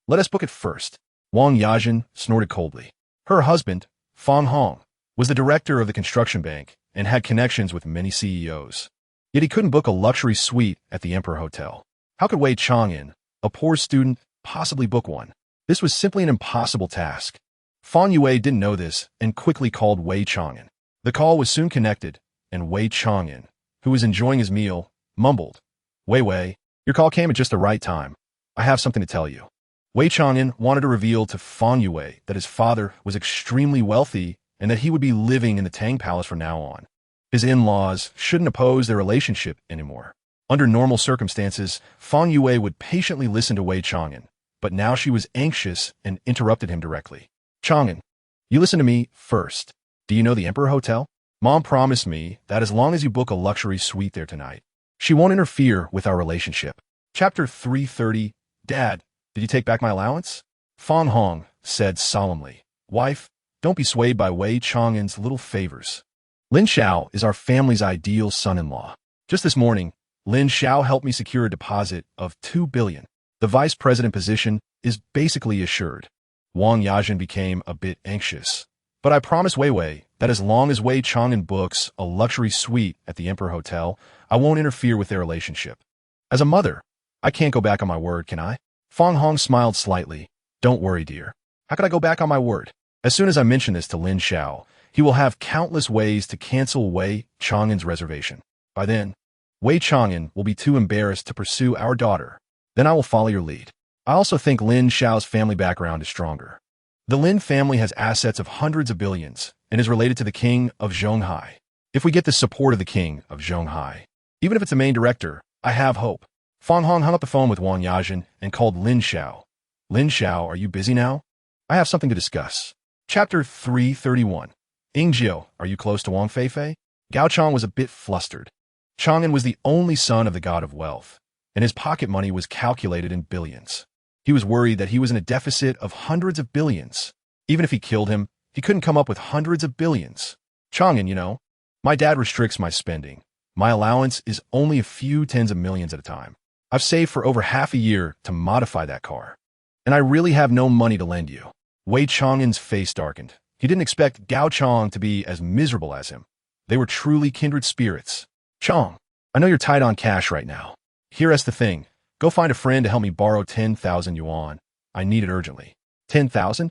Let us book it first. Wang Yajin snorted coldly. Her husband, Fang Hong, was the director of the construction bank and had connections with many CEOs. Yet he couldn't book a luxury suite at the Emperor Hotel. How could Wei Chang'an, a poor student, possibly book one? This was simply an impossible task. Fang Yue didn't know this and quickly called Wei Chang'an. The call was soon connected, and Wei Chang'an, who was enjoying his meal, mumbled, Wei, your call came at just the right time. I have something to tell you. Wei Chang'an wanted to reveal to Fang Yue that his father was extremely wealthy and that he would be living in the Tang Palace from now on. His in-laws shouldn't oppose their relationship anymore. Under normal circumstances, Fang Yue would patiently listen to Wei Chang'an, but now she was anxious and interrupted him directly. Chang'an, you listen to me first. Do you know the Emperor Hotel? Mom promised me that as long as you book a luxury suite there tonight, she won't interfere with our relationship. Chapter 330. Dad, did you take back my allowance? Fang Hong said solemnly. Wife, don't be swayed by Wei Chang'an's little favors. Lin Xiao is our family's ideal son-in-law. Just this morning, Lin Xiao helped me secure a deposit of $2 billion. The vice president position is basically assured. Wang Yajin became a bit anxious. But I promised Wei that as long as Wei Chang'an books a luxury suite at the Emperor Hotel, I won't interfere with their relationship. As a mother, I can't go back on my word, can I? Fang Hong smiled slightly. Don't worry, dear. How could I go back on my word? As soon as I mention this to Lin Xiao, he will have countless ways to cancel Wei Chang'an's reservation. By then, Wei Chang'an will be too embarrassed to pursue our daughter. Then I will follow your lead. I also think Lin Xiao's family background is stronger. The Lin family has assets of hundreds of billions and is related to the king of Zhonghai. If we get the support of the king of Zhonghai, even if it's the main director, I have hope. Fang Hong hung up the phone with Wang Yajin and called Lin Xiao. Lin Xiao, are you busy now? I have something to discuss. Chapter 331. Ingjiu, are you close to Wang Feifei? Gao Chang was a bit flustered. Chang'an was the only son of the god of wealth, and his pocket money was calculated in billions. He was worried that he was in a deficit of hundreds of billions. Even if he killed him, he couldn't come up with hundreds of billions. Chang'an, you know, my dad restricts my spending. My allowance is only a few tens of millions at a time. I've saved for over half a year to modify that car. And I really have no money to lend you. Wei Chang'an's face darkened. He didn't expect Gao Chang to be as miserable as him. They were truly kindred spirits. Chang, I know you're tight on cash right now. Here's the thing. Go find a friend to help me borrow 10,000 yuan. I need it urgently. 10,000?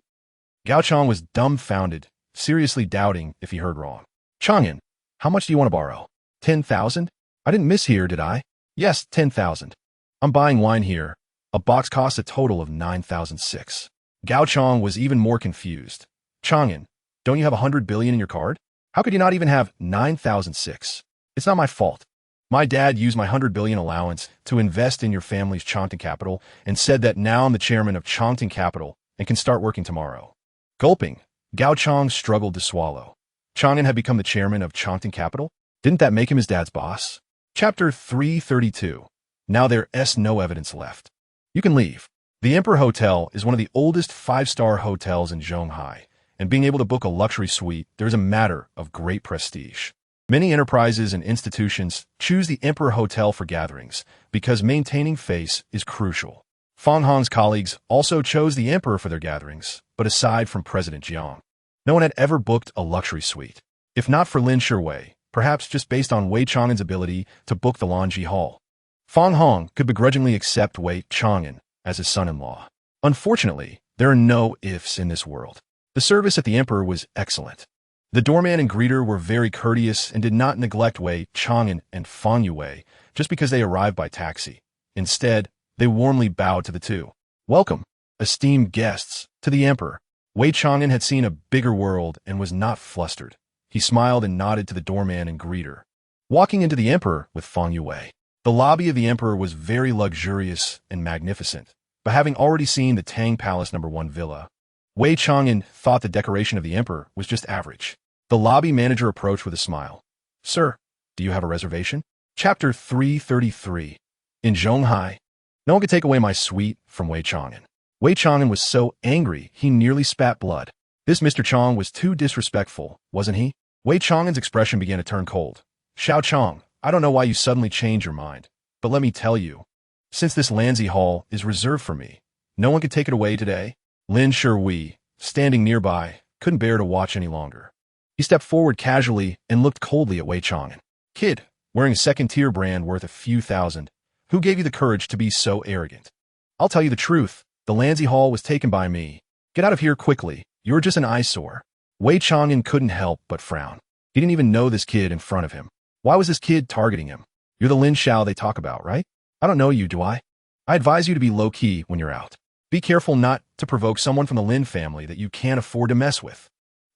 Gao Chang was dumbfounded, seriously doubting if he heard wrong. Chang'an, how much do you want to borrow? 10,000? I didn't miss here, did I? Yes, 10,000. I'm buying wine here. A box costs a total of 9,006. Gao Chang was even more confused. Chang'an, don't you have 100 billion in your card? How could you not even have 9,006? It's not my fault. My dad used my 100 billion allowance to invest in your family's Chang'an capital and said that now I'm the chairman of Chang'an Capital and can start working tomorrow. Gulping, Gao Chang struggled to swallow. Chang'an had become the chairman of Chang'an Capital? Didn't that make him his dad's boss? Chapter 332. Now there's no evidence left. You can leave. The Emperor Hotel is one of the oldest five-star hotels in Zhonghai, and being able to book a luxury suite, there is a matter of great prestige. Many enterprises and institutions choose the Emperor Hotel for gatherings because maintaining face is crucial. Fang Hong's colleagues also chose the Emperor for their gatherings, but aside from President Jiang, no one had ever booked a luxury suite. If not for Lin Shui, perhaps just based on Wei Chang'an's ability to book the Lanji Hall, Fang Hong could begrudgingly accept Wei Chang'an as his son-in-law. Unfortunately, there are no ifs in this world. The service at the Emperor was excellent. The doorman and greeter were very courteous and did not neglect Wei Chang'an and Fang Yue just because they arrived by taxi. Instead, they warmly bowed to the two. Welcome, esteemed guests, to the Emperor. Wei Chang'an had seen a bigger world and was not flustered. He smiled and nodded to the doorman and greeter. walking into the emperor with Fang Yue. The lobby of the emperor was very luxurious and magnificent, but having already seen the Tang Palace #1 villa, Wei Chang'an thought the decoration of the emperor was just average. The lobby manager approached with a smile. Sir, do you have a reservation? Chapter 333. In Zhonghai, no one could take away my suite from Wei Chang'an. Wei Chang'an was so angry he nearly spat blood. This Mr. Chong was too disrespectful, wasn't he? Wei Chang'an's expression began to turn cold. Xiao Chong, I don't know why you suddenly changed your mind, but let me tell you. Since this Lanzi Hall is reserved for me, no one could take it away today. Lin Shui, standing nearby, couldn't bear to watch any longer. He stepped forward casually and looked coldly at Wei Chang'an. Kid, wearing a second-tier brand worth a few thousand, who gave you the courage to be so arrogant? I'll tell you the truth, the Lanzi Hall was taken by me. Get out of here quickly, you're just an eyesore. Wei Chang'an couldn't help but frown. He didn't even know this kid in front of him. Why was this kid targeting him? You're the Lin Xiao they talk about, right? I don't know you, do I? I advise you to be low-key when you're out. Be careful not to provoke someone from the Lin family that you can't afford to mess with.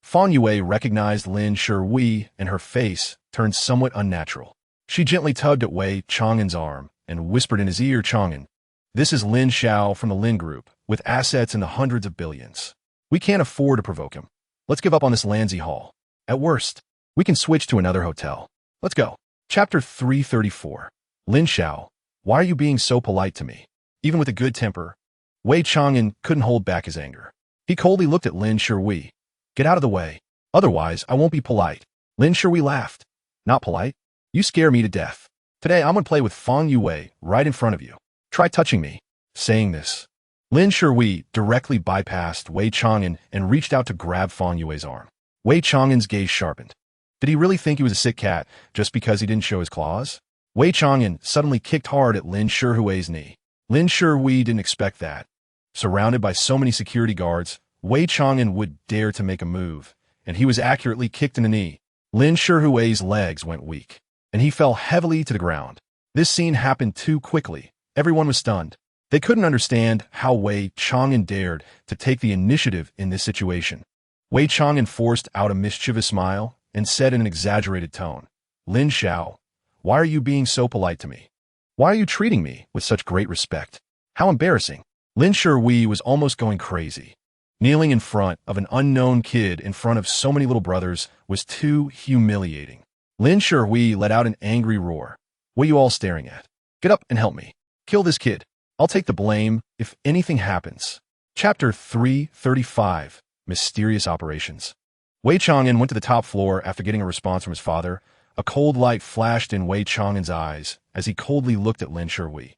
Fang Yue recognized Lin Shui and her face turned somewhat unnatural. She gently tugged at Wei Chang'an's arm and whispered in his ear, Chang'an, this is Lin Xiao from the Lin Group, with assets in the hundreds of billions. We can't afford to provoke him. Let's give up on this Lanzi Hall. At worst, we can switch to another hotel. Let's go. Chapter 334. Lin Xiao, why are you being so polite to me? Even with a good temper, Wei Chang'an couldn't hold back his anger. He coldly looked at Lin Shui. Get out of the way. Otherwise, I won't be polite. Lin Shui laughed. Not polite? You scare me to death. Today, I'm going to play with Fang Yue right in front of you. Try touching me. Saying this, Lin Shui directly bypassed Wei Chang'an and reached out to grab Fang Yue's arm. Wei Chang'an's gaze sharpened. Did he really think he was a sick cat just because he didn't show his claws? Wei Chang'an suddenly kicked hard at Lin Shui's knee. Lin Shui didn't expect that. Surrounded by so many security guards, Wei Chang'an would dare to make a move, and he was accurately kicked in the knee. Lin Shui's legs went weak, and he fell heavily to the ground. This scene happened too quickly. Everyone was stunned. They couldn't understand how Wei Chang'an dared to take the initiative in this situation. Wei Chang'an forced out a mischievous smile and said in an exaggerated tone, Lin Xiao, why are you being so polite to me? Why are you treating me with such great respect? How embarrassing. Lin Shui was almost going crazy. Kneeling in front of an unknown kid in front of so many little brothers was too humiliating. Lin Shui let out an angry roar. What are you all staring at? Get up and help me. Kill this kid. I'll take the blame if anything happens. Chapter 335. Mysterious Operations. Wei Chang'an went to the top floor after getting a response from his father. A cold light flashed in Wei Chang'an's eyes as he coldly looked at Lin Shui.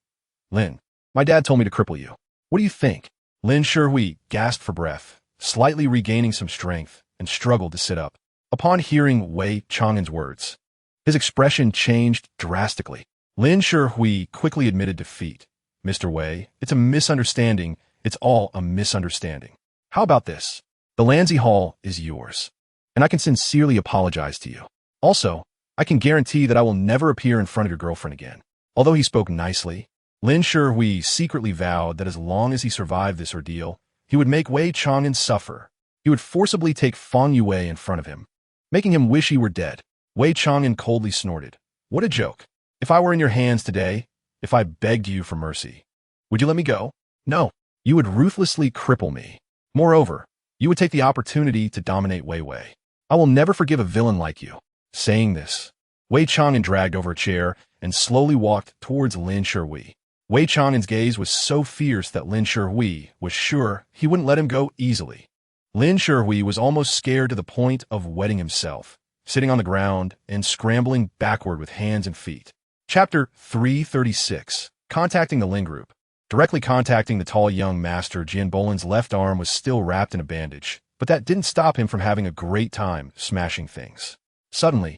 Lin, my dad told me to cripple you. What do you think? Lin Shui gasped for breath, slightly regaining some strength, and struggled to sit up. Upon hearing Wei Chang'an's words, his expression changed drastically. Lin Shui quickly admitted defeat. Mr. Wei, it's a misunderstanding. It's all a misunderstanding. How about this? The Lanzi Hall is yours, and I can sincerely apologize to you. Also, I can guarantee that I will never appear in front of your girlfriend again. Although he spoke nicely, Lin Shui secretly vowed that as long as he survived this ordeal, he would make Wei Chang'an suffer. He would forcibly take Fang Yue in front of him, making him wish he were dead. Wei Chang'an coldly snorted. What a joke. If I were in your hands today, if I begged you for mercy, would you let me go? No. You would ruthlessly cripple me. Moreover, you would take the opportunity to dominate Wei Wei. I will never forgive a villain like you. Saying this, Wei Chang'an dragged over a chair and slowly walked towards Lin Shui. Wei Chang'an's gaze was so fierce that Lin Shui was sure he wouldn't let him go easily. Lin Shui was almost scared to the point of wetting himself, sitting on the ground and scrambling backward with hands and feet. Chapter 336. Contacting the Lin Group. Directly contacting the tall young master, Jian Bolin's left arm was still wrapped in a bandage, but that didn't stop him from having a great time smashing things. Suddenly,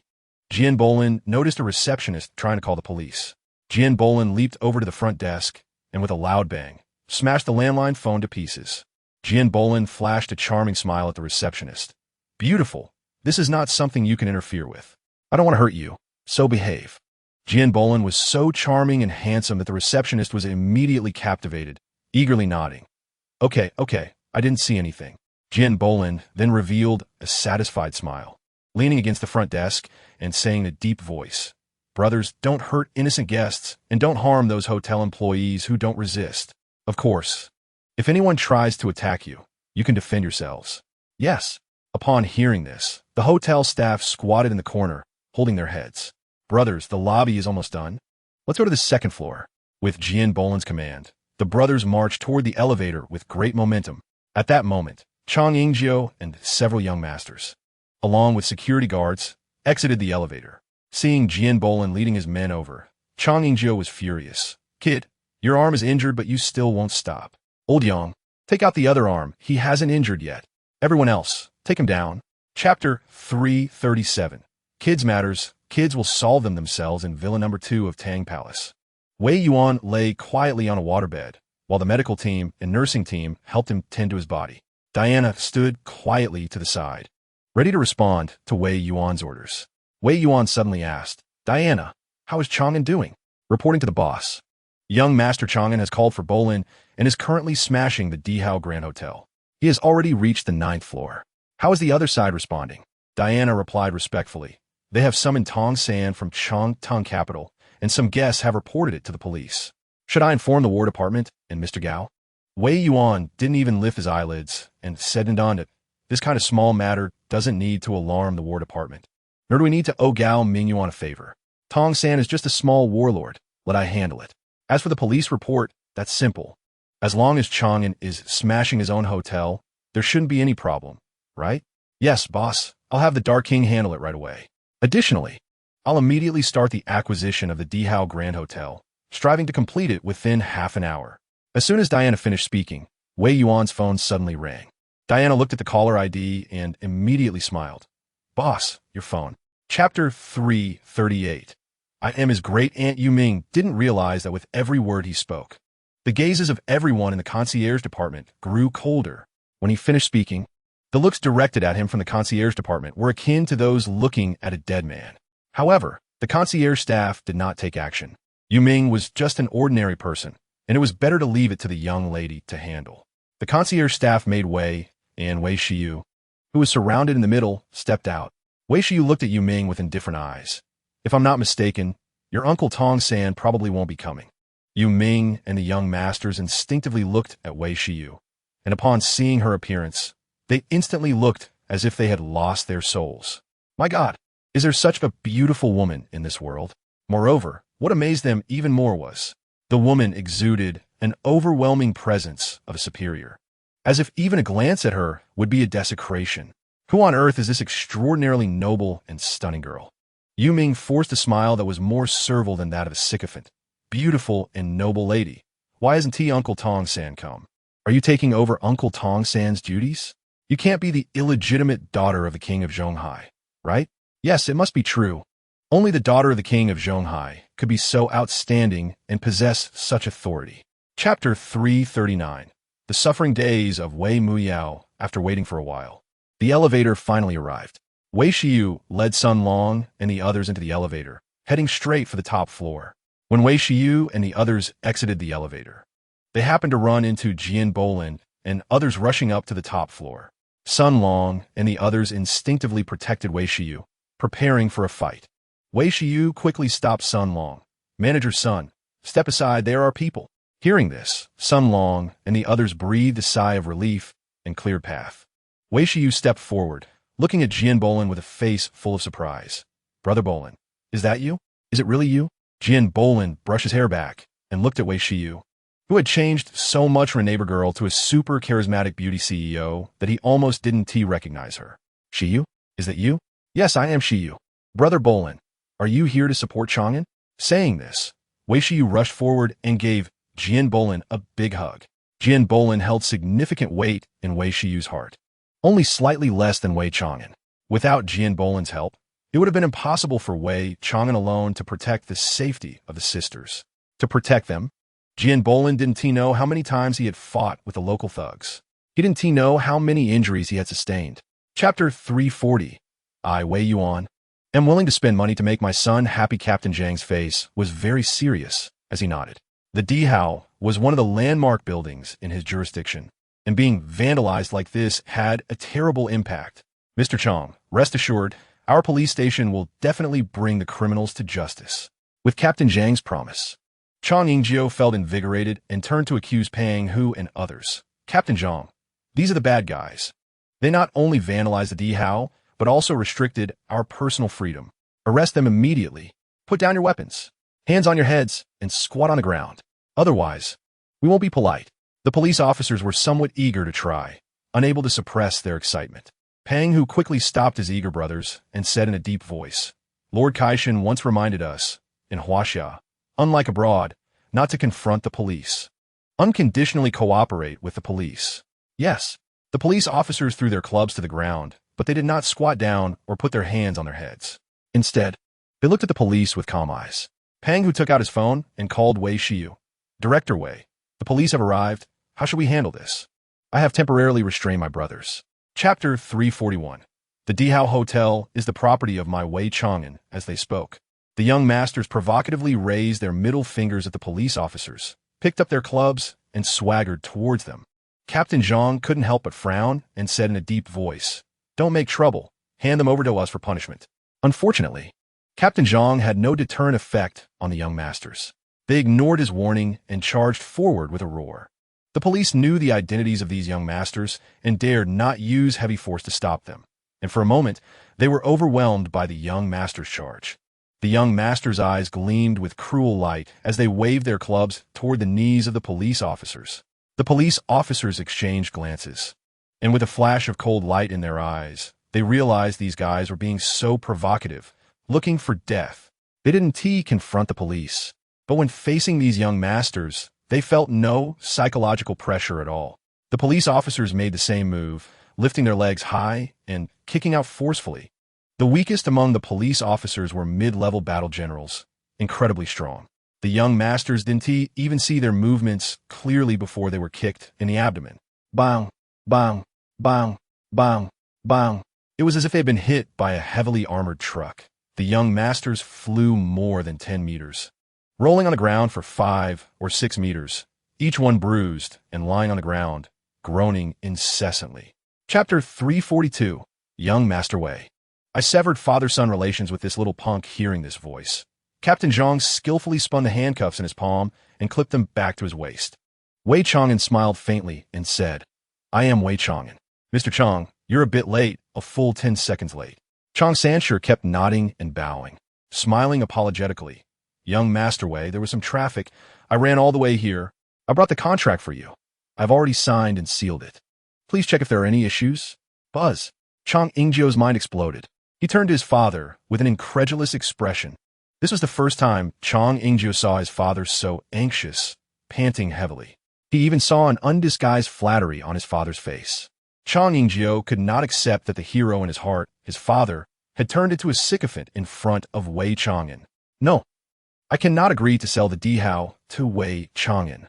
Jian Bolin noticed a receptionist trying to call the police. Jian Bolin leaped over to the front desk and with a loud bang, smashed the landline phone to pieces. Jian Bolin flashed a charming smile at the receptionist. Beautiful. This is not something you can interfere with. I don't want to hurt you, so behave. Jian Bolin was so charming and handsome that the receptionist was immediately captivated, eagerly nodding. Okay, I didn't see anything. Jian Bolin then revealed a satisfied smile, leaning against the front desk and saying in a deep voice, brothers, don't hurt innocent guests, and don't harm those hotel employees who don't resist. Of course, if anyone tries to attack you, you can defend yourselves. Yes. Upon hearing this, the hotel staff squatted in the corner, holding their heads. Brothers, the lobby is almost done. Let's go to the second floor. With Jian Bolin's command, the brothers marched toward the elevator with great momentum. At that moment, Chang Yingjiu and several young masters, along with security guards, exited the elevator. Seeing Jian Bolin leading his men over, Chang Yingjiu was furious. Kid, your arm is injured, but you still won't stop. Old Yang, take out the other arm. He hasn't injured yet. Everyone else, take him down. Chapter 337. Kids Matters. Kids will solve them themselves in Villa Number 2 of Tang Palace. Wei Yuan lay quietly on a waterbed, while the medical team and nursing team helped him tend to his body. Diana stood quietly to the side, ready to respond to Wei Yuan's orders. Wei Yuan suddenly asked, Diana, how is Chang'an doing? Reporting to the boss. Young Master Chang'an has called for Bolin and is currently smashing the Dihao Grand Hotel. He has already reached the 9th floor. How is the other side responding? Diana replied respectfully. They have summoned Tong San from Changtang capital, and some guests have reported it to the police. Should I inform the War Department and Mr. Gao? Wei Yuan didn't even lift his eyelids and said and on it, this kind of small matter doesn't need to alarm the War Department. Nor do we need to owe Gao Mingyuan a favor. Tong San is just a small warlord. Let I handle it. As for the police report, that's simple. As long as Chang'an is smashing his own hotel, there shouldn't be any problem, right? Yes, boss. I'll have the Dark King handle it right away. Additionally, I'll immediately start the acquisition of the Dihao Grand Hotel, striving to complete it within half an hour. As soon as Diana finished speaking, Wei Yuan's phone suddenly rang. Diana looked at the caller ID and immediately smiled. Boss, your phone. Chapter 338. I am his great-aunt Yu Ming didn't realize that with every word he spoke, the gazes of everyone in the concierge department grew colder. When he finished speaking, the looks directed at him from the concierge department were akin to those looking at a dead man. However, the concierge staff did not take action. Yu Ming was just an ordinary person, and it was better to leave it to the young lady to handle. The concierge staff made way, and Wei Shiyu, who was surrounded in the middle, stepped out. Wei Shiyu looked at Yu Ming with indifferent eyes. If I'm not mistaken, your uncle Tong San probably won't be coming. Yu Ming and the young masters instinctively looked at Wei Shiyu, and upon seeing her appearance, they instantly looked as if they had lost their souls. My God, is there such a beautiful woman in this world? Moreover, what amazed them even more was, the woman exuded an overwhelming presence of a superior, as if even a glance at her would be a desecration. Who on earth is this extraordinarily noble and stunning girl? Yu Ming forced a smile that was more servile than that of a sycophant. Beautiful and noble lady, why hasn't Uncle Tong San come? Are you taking over Uncle Tong San's duties? You can't be the illegitimate daughter of the king of Zhonghai, right? Yes, it must be true. Only the daughter of the king of Zhonghai could be so outstanding and possess such authority. Chapter 339. The Suffering Days of Wei Muyao. After waiting for a while, the elevator finally arrived. Wei Shiyu led Sun Long and the others into the elevator, heading straight for the top floor. When Wei Shiyu and the others exited the elevator, they happened to run into Jian Bolin and others rushing up to the top floor. Sun Long and the others instinctively protected Wei Shiyu, preparing for a fight. Wei Shiyu quickly stopped Sun Long. Manager Sun, step aside, there are people. Hearing this, Sun Long and the others breathed a sigh of relief and cleared path. Wei Shiyu stepped forward, looking at Jian Bolin with a face full of surprise. Brother Bolin, is that you? Is it really you? Jian Bolin brushed his hair back and looked at Wei Shiyu, who had changed so much from a neighbor girl to a super charismatic beauty CEO that he almost didn't recognize her. Shiyu? Is that you? Yes, I am Shiyu. Brother Bolin, are you here to support Chang'an? Saying this, Wei Shiyu rushed forward and gave Jian Bolin a big hug. Jian Bolin held significant weight in Wei Shiyu's heart, only slightly less than Wei Chang'an. Without Jian Bolin's help, it would have been impossible for Wei Chang'an alone to protect the safety of the sisters. To protect them, Jian Bolin didn't know how many times he had fought with the local thugs. He didn't know how many injuries he had sustained. Chapter 340. I, Wei Yuan, am willing to spend money to make my son happy. Captain Zhang's face was very serious as he nodded. The Dihao was one of the landmark buildings in his jurisdiction, and being vandalized like this had a terrible impact. Mr. Chang, rest assured, Our police station will definitely bring the criminals to justice. With Captain Zhang's promise, Chang Yingjio felt invigorated and turned to accuse Pang Hu and others. Captain Zhang, these are the bad guys. They not only vandalized the Dihao, but also restricted our personal freedom. Arrest them immediately. Put down your weapons, hands on your heads, and squat on the ground. Otherwise, we won't be polite. The police officers were somewhat eager to try, unable to suppress their excitement. Pang Hu quickly stopped his eager brothers and said in a deep voice, Lord Kaishin once reminded us, in Huaxia, unlike abroad, not to confront the police. Unconditionally cooperate with the police. Yes, the police officers threw their clubs to the ground, but they did not squat down or put their hands on their heads. Instead, they looked at the police with calm eyes. Pang Hu took out his phone and called Wei Shiyu. Director Wei, the police have arrived. How should we handle this? I have temporarily restrained my brothers. Chapter 341. The Dihao Hotel is the property of my Wei Chang'an. As they spoke, the young masters provocatively raised their middle fingers at the police officers, picked up their clubs, and swaggered towards them. Captain Zhang couldn't help but frown and said in a deep voice, Don't make trouble. Hand them over to us for punishment. Unfortunately, Captain Zhang had no deterrent effect on the young masters. They ignored his warning and charged forward with a roar. The police knew the identities of these young masters and dared not use heavy force to stop them. And for a moment, they were overwhelmed by the young master's charge. The young master's eyes gleamed with cruel light as they waved their clubs toward the knees of the police officers. The police officers exchanged glances, and with a flash of cold light in their eyes, they realized these guys were being so provocative, looking for death. They didn't confront the police, but when facing these young masters, they felt no psychological pressure at all. The police officers made the same move, lifting their legs high and kicking out forcefully. The weakest among the police officers were mid-level battle generals, incredibly strong. The young masters didn't even see their movements clearly before they were kicked in the abdomen. Bang, bang, bang, bang, bang. It was as if they had been hit by a heavily armored truck. The young masters flew more than 10 meters, rolling on the ground for 5 or 6 meters, each one bruised and lying on the ground, groaning incessantly. Chapter 342. Young Master Wei. I severed father-son relations with this little punk hearing this voice. Captain Zhang skillfully spun the handcuffs in his palm and clipped them back to his waist. Wei Chang'an smiled faintly and said, I am Wei Chang'an. Mr. Chang, you're a bit late, a full 10 seconds late. Chang Sanshur kept nodding and bowing, smiling apologetically. Young Master Wei, there was some traffic. I ran all the way here. I brought the contract for you. I've already signed and sealed it. Please check if there are any issues. Buzz. Chang Yingjio's mind exploded. He turned to his father with an incredulous expression. This was the first time Chang Yingjio saw his father so anxious, panting heavily. He even saw an undisguised flattery on his father's face. Chang Yingjio could not accept that the hero in his heart, his father, had turned into a sycophant in front of Wei Chang'an. No, I cannot agree to sell the Dihao to Wei Chang'an.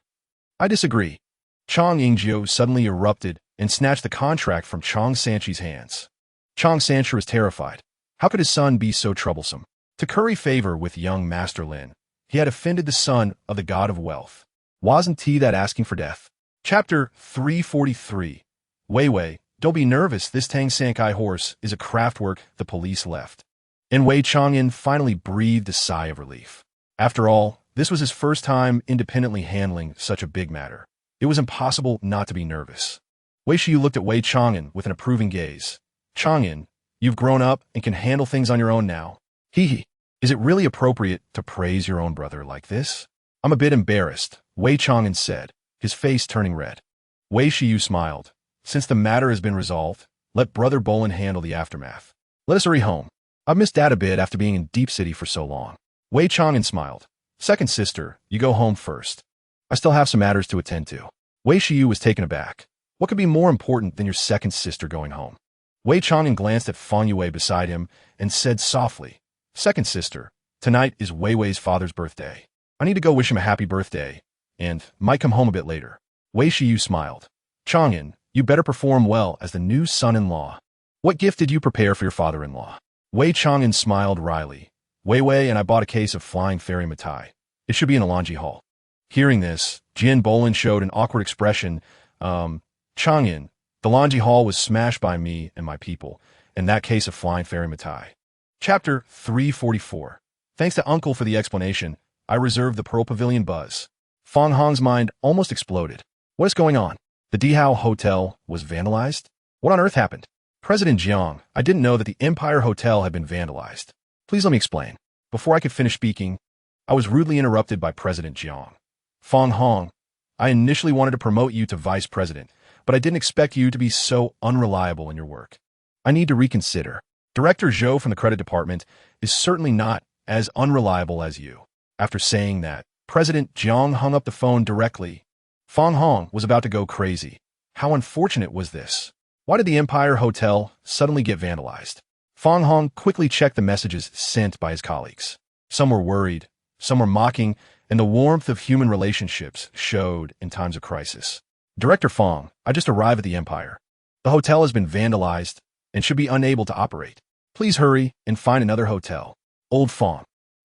I disagree. Chang Yingjio suddenly erupted and snatched the contract from Chang Sanchi's hands. Chang Sanchi was terrified. How could his son be so troublesome? To curry favor with young Master Lin, he had offended the son of the god of wealth. Wasn't he that asking for death? Chapter 343. Wei, don't be nervous. This Tang Sankai horse is a craftwork the police left. And Wei Chang'an finally breathed a sigh of relief. After all, this was his first time independently handling such a big matter. It was impossible not to be nervous. Wei Shiyu looked at Wei Chang'an with an approving gaze. Chang'an, you've grown up and can handle things on your own now. Hee. Is it really appropriate to praise your own brother like this? I'm a bit embarrassed, Wei Chang'an said, his face turning red. Wei Shiyu smiled. Since the matter has been resolved, let Brother Bolin handle the aftermath. Let us hurry home. I've missed Dad a bit after being in Deep City for so long. Wei Chang'an smiled. Second sister, you go home first. I still have some matters to attend to. Wei Shiyu was taken aback. What could be more important than your second sister going home? Wei Chang'an glanced at Fang Yue beside him and said softly, Second sister, tonight is Wei Wei's father's birthday. I need to go wish him a happy birthday, and might come home a bit later. Wei Shiyu smiled. Chang'an, you better perform well as the new son-in-law. What gift did you prepare for your father-in-law? Wei Chang'an smiled wryly. Wei and I bought a case of flying fairy mitai. It should be in a laundry hall. Hearing this, Jin Bolin showed an awkward expression. Chang'an, the laundry hall was smashed by me and my people, and that case of flying fairy mitai. Chapter 344. Thanks to Uncle for the explanation, I reserved the Pearl Pavilion buzz. Fong Hong's mind almost exploded. What is going on? The Dihao Hotel was vandalized? What on earth happened? President Jiang, I didn't know that the Empire Hotel had been vandalized. Please let me explain. Before I could finish speaking, I was rudely interrupted by President Jiang. Fong Hong, I initially wanted to promote you to vice president, but I didn't expect you to be so unreliable in your work. I need to reconsider. Director Zhou from the credit department is certainly not as unreliable as you. After saying that, President Jiang hung up the phone directly. Fong Hong was about to go crazy. How unfortunate was this? Why did the Empire Hotel suddenly get vandalized? Fong Hong quickly checked the messages sent by his colleagues. Some were worried, some were mocking, and the warmth of human relationships showed in times of crisis. Director Fong, I just arrived at the Empire. The hotel has been vandalized and should be unable to operate. Please hurry and find another hotel. Old Fong,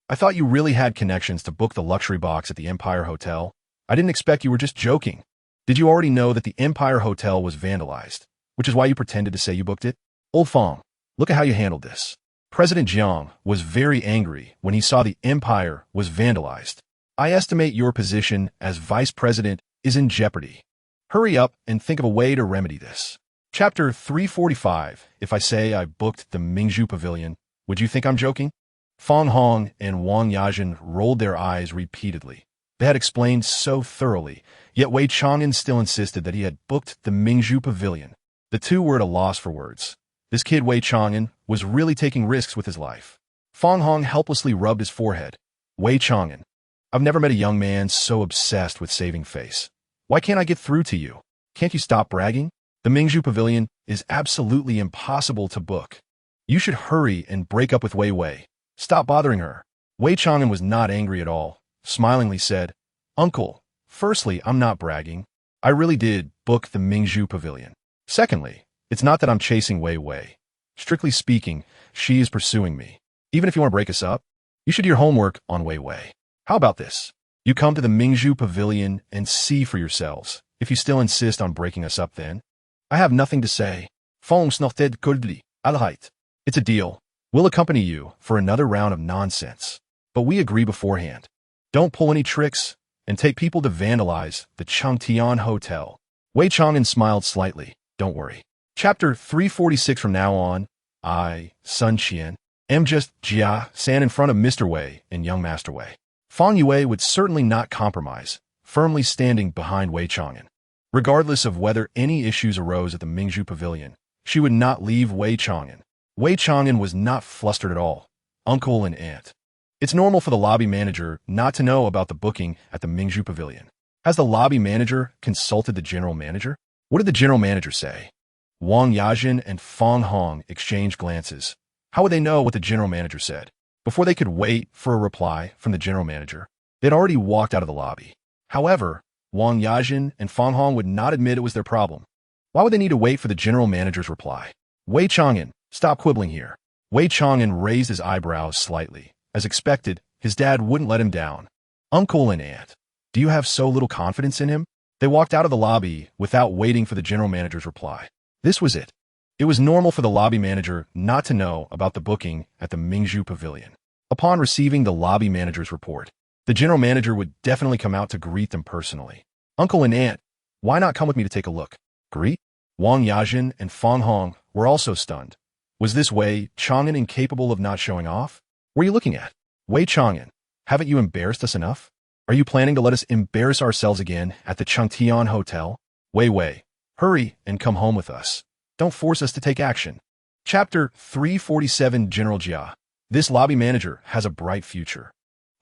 I thought you really had connections to book the luxury box at the Empire Hotel. I didn't expect you were just joking. Did you already know that the Empire Hotel was vandalized, which is why you pretended to say you booked it? Old Fong, look at how you handled this. President Jiang was very angry when he saw the Empire was vandalized. I estimate your position as vice president is in jeopardy. Hurry up and think of a way to remedy this. Chapter 345. If I say I booked the Mingzhu Pavilion, would you think I'm joking? Fong Hong and Wang Yajin rolled their eyes repeatedly. They had explained so thoroughly, yet Wei Chang'an still insisted that he had booked the Mingzhu Pavilion. The two were at a loss for words. This kid Wei Chang'an was really taking risks with his life. Fong Hong helplessly rubbed his forehead. Wei Chang'an, I've never met a young man so obsessed with saving face. Why can't I get through to you? Can't you stop bragging? The Mingzhu Pavilion is absolutely impossible to book. You should hurry and break up with Wei Wei. Stop bothering her. Wei Chang'an was not angry at all. Smilingly said, Uncle, firstly, I'm not bragging. I really did book the Mingzhu Pavilion. Secondly, it's not that I'm chasing Wei Wei. Strictly speaking, she is pursuing me. Even if you want to break us up, you should do your homework on Wei Wei. How about this? You come to the Mingzhu Pavilion and see for yourselves. If you still insist on breaking us up then, I have nothing to say. It's a deal. We'll accompany you for another round of nonsense. But we agree beforehand. Don't pull any tricks and take people to vandalize the Changtian Hotel. Wei Chang'an smiled slightly. Don't worry. Chapter 346. From now on, I, Sun Qian, am just Jia San in front of Mr. Wei and young Master Wei. Fang Yue would certainly not compromise, firmly standing behind Wei Chang'an. Regardless of whether any issues arose at the Mingzhu Pavilion, she would not leave Wei Chang'an. Wei Chang'an was not flustered at all. Uncle and aunt. It's normal for the lobby manager not to know about the booking at the Mingzhu Pavilion. Has the lobby manager consulted the general manager? What did the general manager say? Wang Yajin and Fong Hong exchanged glances. How would they know what the general manager said? Before they could wait for a reply from the general manager, they'd already walked out of the lobby. However, Wang Yajin and Fong Hong would not admit it was their problem. Why would they need to wait for the general manager's reply? Wei Chang'an, stop quibbling here. Wei Chang'an raised his eyebrows slightly. As expected, his dad wouldn't let him down. Uncle and aunt, do you have so little confidence in him? They walked out of the lobby without waiting for the general manager's reply. This was it. It was normal for the lobby manager not to know about the booking at the Mingzhu Pavilion. Upon receiving the lobby manager's report, the general manager would definitely come out to greet them personally. Uncle and aunt, why not come with me to take a look? Greet? Wang Yajin and Fong Hong were also stunned. Was this Wei Chang'an incapable of not showing off? What are you looking at? Wei Chang'an, haven't you embarrassed us enough? Are you planning to let us embarrass ourselves again at the Changtian Hotel? Wei Wei, hurry and come home with us. Don't force us to take action. Chapter 347. General Jia. This lobby manager has a bright future.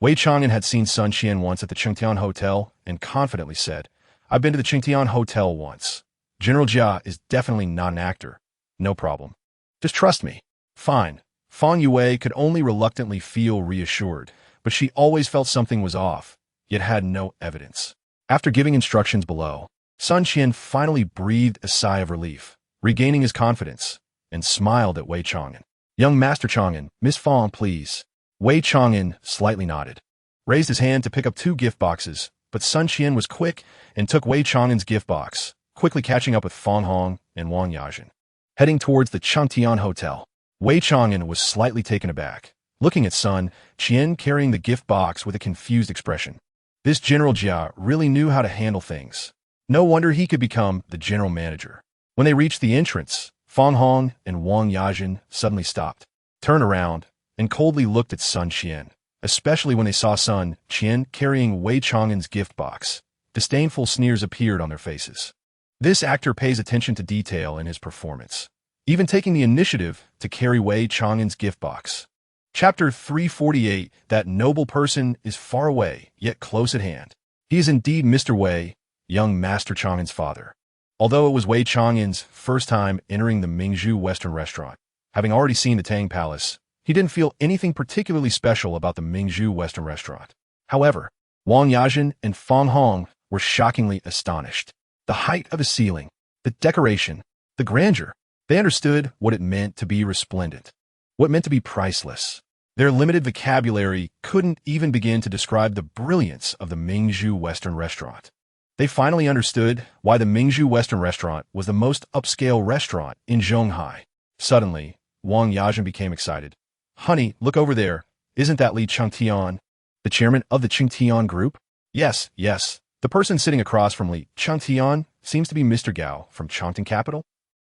Wei Chang'an had seen Sun Qian once at the Changtian Hotel and confidently said, I've been to the Changtian Hotel once. General Jia is definitely not an actor. No problem. Just trust me. Fine. Fang Yue could only reluctantly feel reassured, but she always felt something was off, yet had no evidence. After giving instructions below, Sun Qian finally breathed a sigh of relief, regaining his confidence, and smiled at Wei Chang'an. Young Master Chang'an, Miss Fong, please. Wei Chang'an slightly nodded, raised his hand to pick up 2 gift boxes, but Sun Qian was quick and took Wei Chang'an's gift box, quickly catching up with Fong Hong and Wang Yajin. Heading towards the Changtian Hotel, Wei Chang'an was slightly taken aback, looking at Sun Qian carrying the gift box with a confused expression. This General Jia really knew how to handle things. No wonder he could become the general manager. When they reached the entrance, Fan Hong and Wang Yajin suddenly stopped, turned around, and coldly looked at Sun Qian, especially when they saw Sun Qian carrying Wei Chang'an's gift box. Disdainful sneers appeared on their faces. This actor pays attention to detail in his performance, even taking the initiative to carry Wei Chang'an's gift box. Chapter 348. That noble person is far away, yet close at hand. He is indeed Mr. Wei, young Master Chang'an's father. Although it was Wei Chang'an's first time entering the Mingzhu Western restaurant, having already seen the Tang Palace, he didn't feel anything particularly special about the Mingzhu Western restaurant. However, Wang Yajin and Fan Hong were shockingly astonished. The height of the ceiling, the decoration, the grandeur. They understood what it meant to be resplendent, what it meant to be priceless. Their limited vocabulary couldn't even begin to describe the brilliance of the Mingzhu Western restaurant. They finally understood why the Mingzhu Western restaurant was the most upscale restaurant in Zhonghai. Suddenly, Wang Yajin became excited. Honey, look over there. Isn't that Li Changtian, the chairman of the Qingtian group? Yes. The person sitting across from Li Changtian seems to be Mr. Gao from Chongqing capital.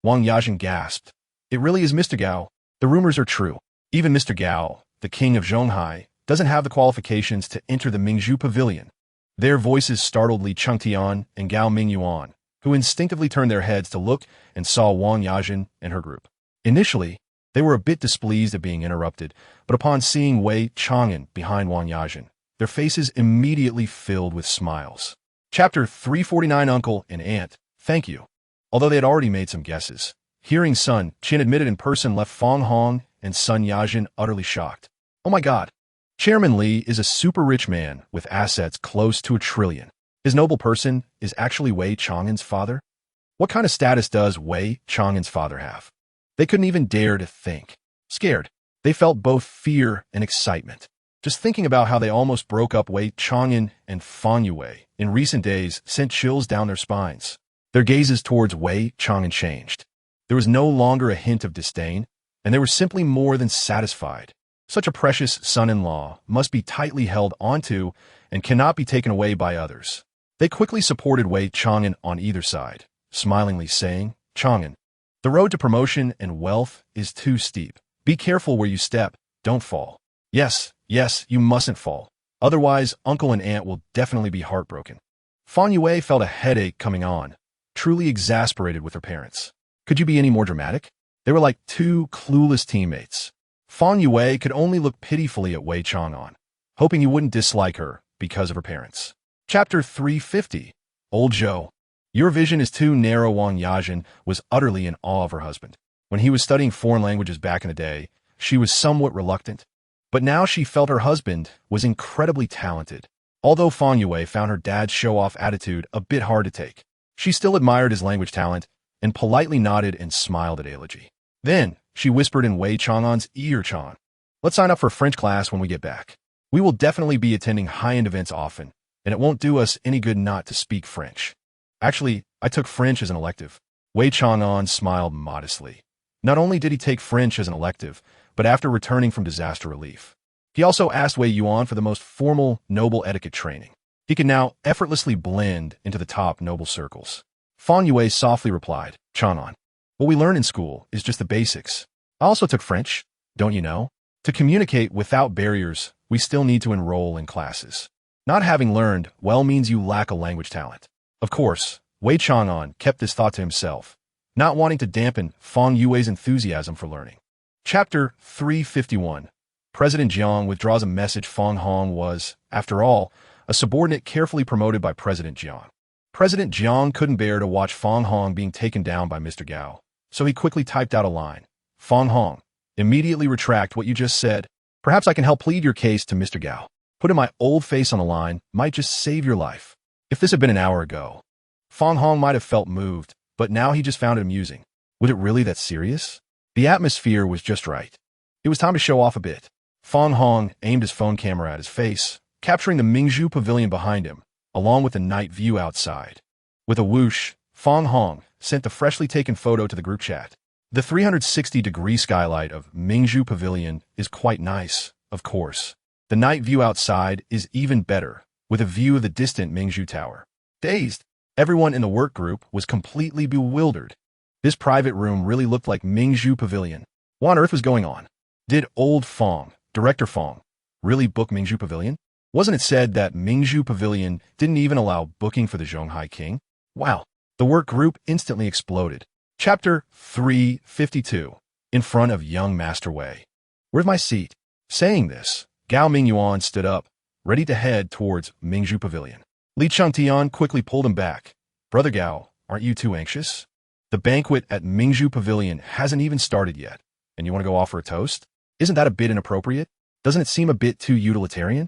Wang Yajin gasped. It really is Mr. Gao. The rumors are true. Even Mr. Gao, the king of Zhonghai, doesn't have the qualifications to enter the Mingzhu pavilion. Their voices startled Li Changtian and Gao Mingyuan, who instinctively turned their heads to look and saw Wang Yajin and her group. Initially, they were a bit displeased at being interrupted, but upon seeing Wei Chang'an behind Wang Yajin, their faces immediately filled with smiles. Chapter 349. Uncle and Aunt, thank you. Although they had already made some guesses, hearing Sun Qian admitted in person left Fan Hong and Sun Yajin utterly shocked. Oh my God! Chairman Li is a super rich man with assets close to $1 trillion. His noble person is actually Wei Chang'an's father? What kind of status does Wei Chang'an's father have? They couldn't even dare to think. Scared, they felt both fear and excitement. Just thinking about how they almost broke up Wei Chang'an and Fan Yue in recent days sent chills down their spines. Their gazes towards Wei Chang'an changed. There was no longer a hint of disdain, and they were simply more than satisfied. Such a precious son-in-law must be tightly held onto and cannot be taken away by others. They quickly supported Wei Chang'an on either side, smilingly saying, Chang'an, the road to promotion and wealth is too steep. Be careful where you step, don't fall. Yes, you mustn't fall. Otherwise, uncle and aunt will definitely be heartbroken. Fan Yue felt a headache coming on, truly exasperated with her parents. Could you be any more dramatic? They were like two clueless teammates. Fan Yue could only look pitifully at Wei Chang'an, hoping he wouldn't dislike her because of her parents. Chapter 350. Old Zhou. Your vision is too narrow. Wang Yajin was utterly in awe of her husband. When he was studying foreign languages back in the day, she was somewhat reluctant. But now she felt her husband was incredibly talented. Although Fan Yue found her dad's show-off attitude a bit hard to take, she still admired his language talent and politely nodded and smiled at Elegy. Then, she whispered in Wei Chang'an's ear, Chang, let's sign up for French class when we get back. We will definitely be attending high-end events often, and it won't do us any good not to speak French. Actually, I took French as an elective. Wei Chang'an smiled modestly. Not only did he take French as an elective, but after returning from disaster relief, he also asked Wei Yuan for the most formal noble etiquette training. He could now effortlessly blend into the top noble circles. Fan Yue softly replied, Chang'an, what we learn in school is just the basics. I also took French, don't you know? To communicate without barriers, we still need to enroll in classes. Not having learned well means you lack a language talent. Of course, Wei Chang'an kept this thought to himself, not wanting to dampen Fan Yue's enthusiasm for learning. Chapter 351. President Jiang withdraws a message. Fan Hong was, after all, a subordinate carefully promoted by President Jiang. President Jiang couldn't bear to watch Fan Hong being taken down by Mr. Gao, so he quickly typed out a line. Fan Hong, immediately retract what you just said. Perhaps I can help plead your case to Mr. Gao. Putting my old face on the line might just save your life. If this had been an hour ago, Fan Hong might have felt moved, but now he just found it amusing. Was it really that serious? The atmosphere was just right. It was time to show off a bit. Fan Hong aimed his phone camera at his face, capturing the Mingzhu pavilion behind him, along with the night view outside. With a whoosh, Fan Hong sent the freshly taken photo to the group chat. The 360-degree skylight of Mingzhu Pavilion is quite nice, of course. The night view outside is even better, with a view of the distant Mingzhu Tower. Dazed, everyone in the work group was completely bewildered. This private room really looked like Mingzhu Pavilion. What on earth was going on? Did old Fong, Director Fong, really book Mingzhu Pavilion? Wasn't it said that Mingzhu Pavilion didn't even allow booking for the Zhonghai King? Wow. The work group instantly exploded. Chapter 352. In front of young Master Wei. Where's my seat? Saying this, Gao Mingyuan stood up, ready to head towards Mingzhu Pavilion. Li Chengtian quickly pulled him back. Brother Gao, aren't you too anxious? The banquet at Mingzhu Pavilion hasn't even started yet, and you want to go offer a toast? Isn't that a bit inappropriate? Doesn't it seem a bit too utilitarian?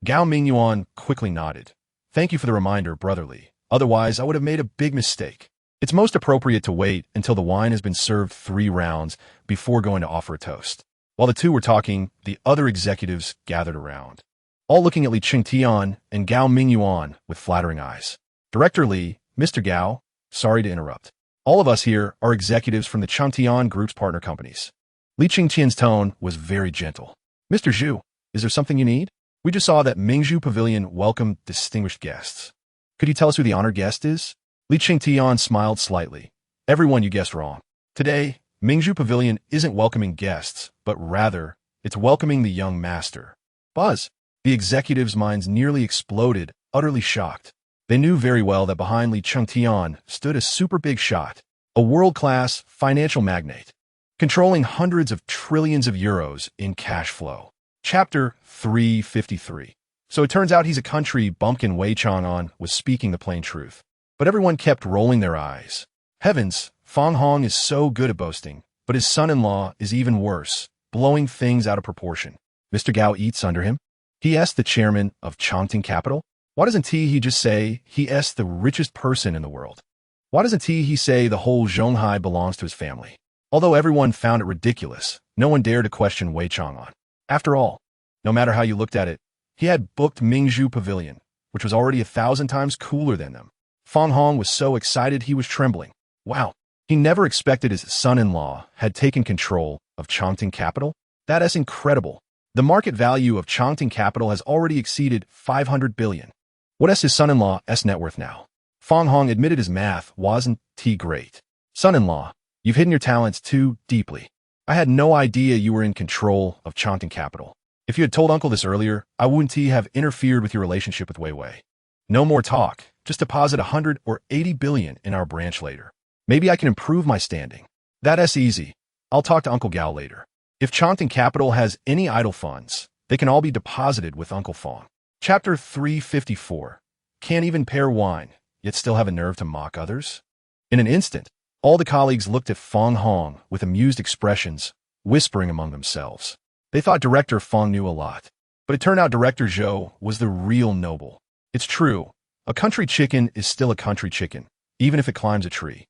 Gao Mingyuan quickly nodded. Thank you for the reminder, Brother Li. Otherwise, I would have made a big mistake. It's most appropriate to wait until the wine has been served 3 rounds before going to offer a toast. While the two were talking, the other executives gathered around, all looking at Li Chengtian and Gao Mingyuan with flattering eyes. Director Li, Mr. Gao, sorry to interrupt. All of us here are executives from the Chengtian Group's partner companies. Li Chengtian's tone was very gentle. Mr. Zhu, is there something you need? We just saw that Mingzhu Pavilion welcomed distinguished guests. Could you tell us who the honored guest is? Li Chengtian smiled slightly. Everyone, you guessed wrong. Today, Mingzhu Pavilion isn't welcoming guests, but rather, it's welcoming the young master. Buzz. The executives' minds nearly exploded, utterly shocked. They knew very well that behind Li Chengtian stood a super big shot, a world-class financial magnate, controlling hundreds of trillions of euros in cash flow. Chapter 353. So it turns out he's a country bumpkin. Wei Chang'an was speaking the plain truth. But everyone kept rolling their eyes. Heavens, Fang Hong is so good at boasting, but his son-in-law is even worse, blowing things out of proportion. Mr. Gao eats under him? He asked the chairman of Chongqing Capital. Why doesn't he just say he is the richest person in the world? Why doesn't he say the whole Zhonghai belongs to his family? Although everyone found it ridiculous, no one dared to question Wei Chang'an. After all, no matter how you looked at it, he had booked Mingzhu Pavilion, which was already 1,000 times cooler than them. Fang Hong was so excited he was trembling. Wow, he never expected his son-in-law had taken control of Chongqing Capital? That is incredible. The market value of Chongqing Capital has already exceeded 500 billion. What is his son-in-law's net worth now? Fang Hong admitted his math wasn't great. Son-in-law, you've hidden your talents too deeply. I had no idea you were in control of Chongqing Capital. If you had told Uncle this earlier, I wouldn't have interfered with your relationship with Wei Wei. No more talk. Just deposit 100 or 80 billion in our branch later. Maybe I can improve my standing. That's easy. I'll talk to Uncle Gao later. If Chongqing Capital has any idle funds, they can all be deposited with Uncle Fong. Chapter 354. Can't even pair wine, yet still have a nerve to mock others? In an instant, all the colleagues looked at Fang Hong with amused expressions, whispering among themselves. They thought Director Fong knew a lot, but it turned out Director Zhou was the real noble. It's true. A country chicken is still a country chicken, even if it climbs a tree.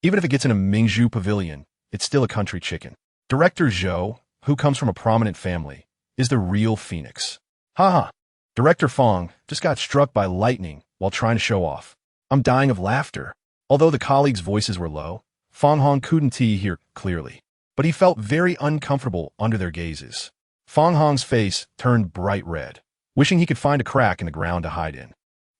Even if it gets in a Mingzhu Pavilion, it's still a country chicken. Director Zhou, who comes from a prominent family, is the real phoenix. Haha. Director Fong just got struck by lightning while trying to show off. I'm dying of laughter. Although the colleagues' voices were low, Fang Hong couldn't hear clearly, but he felt very uncomfortable under their gazes. Fang Hong's face turned bright red, wishing he could find a crack in the ground to hide in.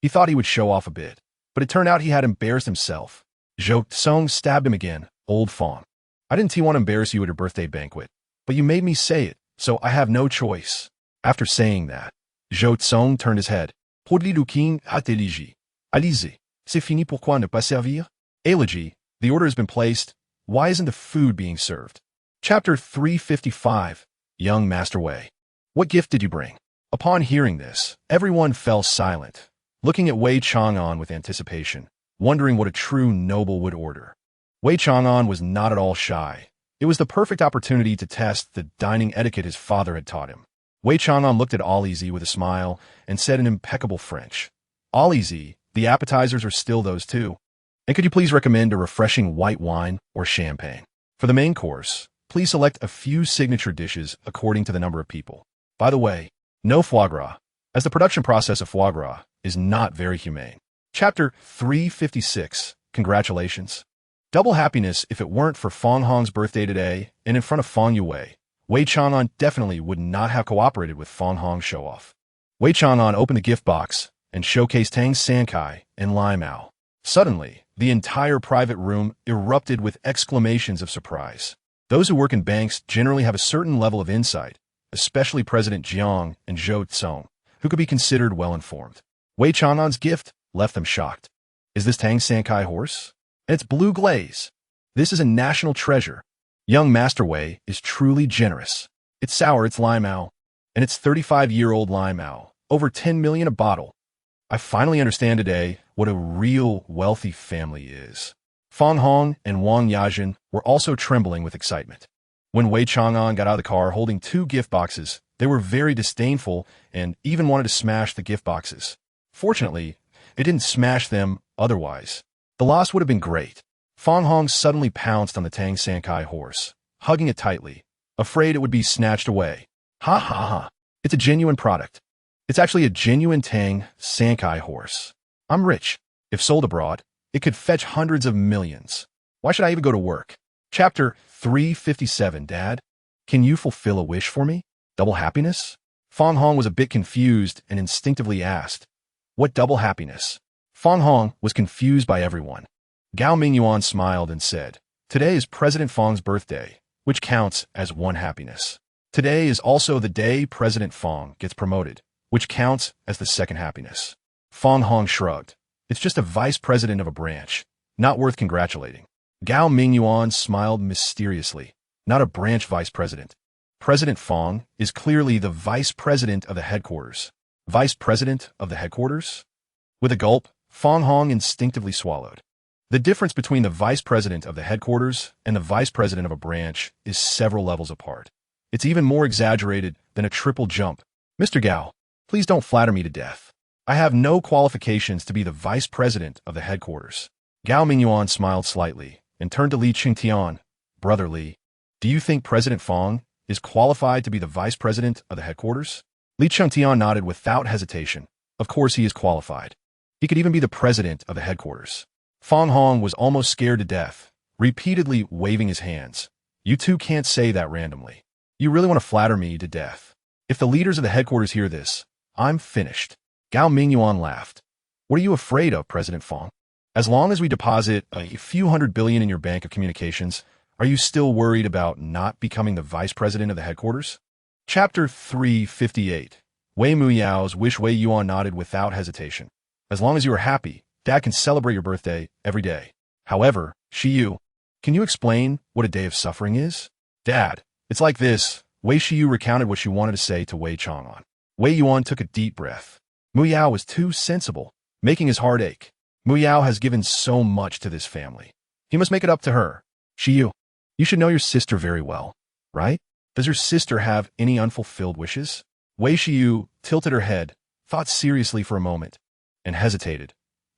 He thought he would show off a bit, but it turned out he had embarrassed himself. Zhou Tsong stabbed him again. Old Fong. I didn't want to embarrass you at your birthday banquet, but you made me say it, so I have no choice. After saying that, Zhou Tsong turned his head. Podlidukin ateligi. Allez-y. C'est fini, pourquoi ne pas servir? Elegy, the order has been placed. Why isn't the food being served? Chapter 355. Young Master Wei. What gift did you bring? Upon hearing this, everyone fell silent, looking at Wei Chang'an with anticipation, wondering what a true noble would order. Wei Chang'an was not at all shy. It was the perfect opportunity to test the dining etiquette his father had taught him. Wei Chang'an looked at Allez-y with a smile and said in impeccable French, Allez-y, the appetizers are still those too. And could you please recommend a refreshing white wine or champagne? For the main course, please select a few signature dishes according to the number of people. By the way, no foie gras, as the production process of foie gras is not very humane. Chapter 356. Congratulations. Double happiness if it weren't for Fang Hong's birthday today and in front of Fang Yue. Wei Chang'an definitely would not have cooperated with Fang Hong's show-off. Wei Chang'an opened the gift box and showcased Tang Sankai and Lai Mao. Suddenly, the entire private room erupted with exclamations of surprise. Those who work in banks generally have a certain level of insight, especially President Jiang and Zhou Tsong, who could be considered well-informed. Wei Chang'an's gift left them shocked. Is this Tang Sankai horse? And it's blue glaze. This is a national treasure. Young Master Wei is truly generous. It's sour, it's Lai Mao. And it's 35-year-old Lai Mao. Over 10 million a bottle. I finally understand today what a real wealthy family is. Fang Hong and Wang Yajin were also trembling with excitement. When Wei Chang'an got out of the car holding 2 gift boxes, they were very disdainful and even wanted to smash the gift boxes. Fortunately, it didn't smash them otherwise. The loss would have been great. Fang Hong suddenly pounced on the Tang Sankai horse, hugging it tightly, afraid it would be snatched away. Ha ha ha. It's a genuine product. It's actually a genuine Tang Sankai horse. I'm rich. If sold abroad, it could fetch hundreds of millions. Why should I even go to work? Chapter 357, Dad. Can you fulfill a wish for me? Double happiness? Fang Hong was a bit confused and instinctively asked, what double happiness? Fang Hong was confused by everyone. Gao Mingyuan smiled and said, today is President Fang's birthday, which counts as one happiness. Today is also the day President Fang gets promoted, which counts as the second happiness. Fang Hong shrugged. It's just a vice president of a branch, not worth congratulating. Gao Mingyuan smiled mysteriously. Not a branch vice president. President Fang is clearly the vice president of the headquarters. Vice president of the headquarters? With a gulp, Fang Hong instinctively swallowed. The difference between the vice president of the headquarters and the vice president of a branch is several levels apart. It's even more exaggerated than a triple jump. Mr. Gao, please don't flatter me to death. I have no qualifications to be the vice president of the headquarters. Gao Mingyuan smiled slightly and turned to Li Qingtian. Brother Li, do you think President Fang is qualified to be the vice president of the headquarters? Li Qingtian nodded without hesitation. Of course he is qualified. He could even be the president of the headquarters. Fang Hong was almost scared to death, repeatedly waving his hands. You two can't say that randomly. You really want to flatter me to death. If the leaders of the headquarters hear this, I'm finished. Gao Mingyuan laughed. What are you afraid of, President Fang? As long as we deposit a few $100 billion in your bank of communications, are you still worried about not becoming the vice president of the headquarters? Chapter 358. Wei Muyao's wish. Wei Yuan nodded without hesitation. As long as you are happy, Dad can celebrate your birthday every day. However, Shiyu, can you explain what a day of suffering is? Dad, it's like this. Wei Shiyu recounted what she wanted to say to Wei Chang'an. Wei Yuan took a deep breath. Muyao was too sensible, making his heart ache. Muyao has given so much to this family. He must make it up to her. Shiyu, you should know your sister very well, right? Does your sister have any unfulfilled wishes? Wei Shiyu tilted her head, thought seriously for a moment, and hesitated.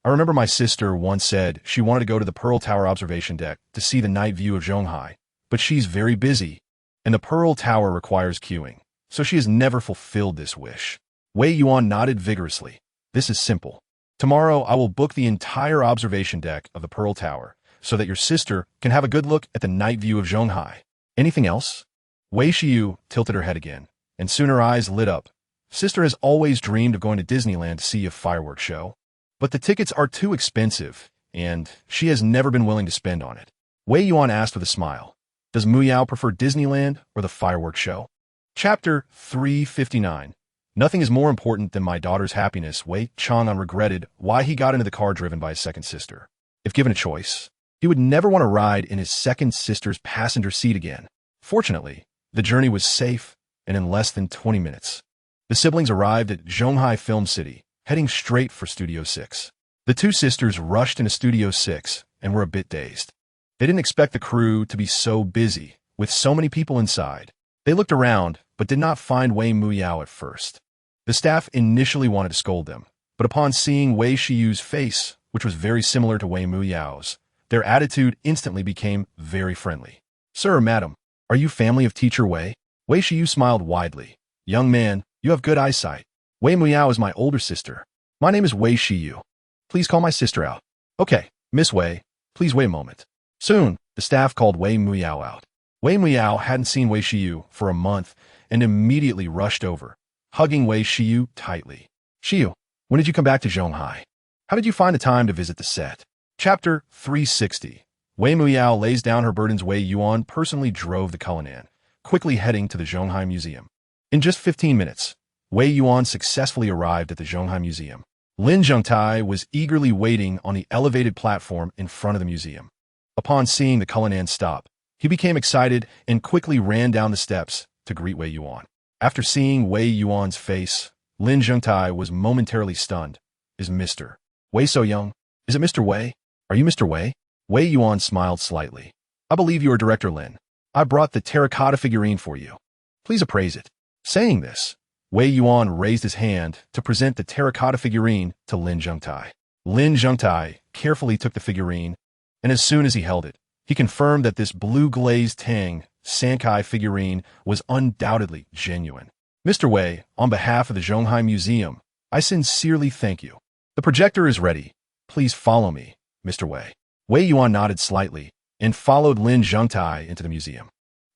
I remember my sister once said she wanted to go to the Pearl Tower observation deck to see the night view of Zhonghai, but she's very busy, and the Pearl Tower requires queuing, so she has never fulfilled this wish. Wei Yuan nodded vigorously. This is simple. Tomorrow I will book the entire observation deck of the Pearl Tower, so that your sister can have a good look at the night view of Zhonghai. Anything else? Wei Shiyu tilted her head again, and soon her eyes lit up. Sister has always dreamed of going to Disneyland to see a fireworks show. But the tickets are too expensive, and she has never been willing to spend on it. Wei Yuan asked with a smile, does Muyao prefer Disneyland or the fireworks show? Chapter 359. Nothing is more important than my daughter's happiness. Wei Chang'an regretted why he got into the car driven by his second sister. If given a choice, he would never want to ride in his second sister's passenger seat again. Fortunately, the journey was safe and in less than 20 minutes. The siblings arrived at Zhonghai Film City, heading straight for Studio 6. The two sisters rushed into Studio 6 and were a bit dazed. They didn't expect the crew to be so busy, with so many people inside. They looked around, but did not find Wei Muyao at first. The staff initially wanted to scold them, but upon seeing Wei Shiyu's face, which was very similar to Wei Muyao's, their attitude instantly became very friendly. Sir or madam, are you family of Teacher Wei? Wei Shiyu smiled widely. Young man, you have good eyesight. Wei Muyao is my older sister. My name is Wei Shiyu. Please call my sister out. Okay, Miss Wei, please wait a moment. Soon, the staff called Wei Muyao out. Wei Muyao hadn't seen Wei Shiyu for a month and immediately rushed over, hugging Wei Shiyu tightly. Shiyu, when did you come back to Zhonghai? How did you find the time to visit the set? Chapter 360. Wei Muyao lays down her burdens. Wei Yuan personally drove the Cullinan, quickly heading to the Zhonghai Museum. In just 15 minutes, Wei Yuan successfully arrived at the Zhonghai Museum. Lin Zhengtai was eagerly waiting on the elevated platform in front of the museum. Upon seeing the Cullinan stop, he became excited and quickly ran down the steps to greet Wei Yuan. After seeing Wei Yuan's face, Lin Zhengtai was momentarily stunned. Is Mr. Wei so young? Is it Mr. Wei? Are you Mr. Wei? Wei Yuan smiled slightly. I believe you are Director Lin. I brought the terracotta figurine for you. Please appraise it. Saying this, Wei Yuan raised his hand to present the terracotta figurine to Lin Zhengtai. Lin Zhengtai carefully took the figurine, and as soon as he held it, he confirmed that this blue-glazed Tang Sankai figurine was undoubtedly genuine. Mr. Wei, on behalf of the Zhonghai Museum, I sincerely thank you. The projector is ready. Please follow me, Mr. Wei. Wei Yuan nodded slightly and followed Lin Zhengtai into the museum.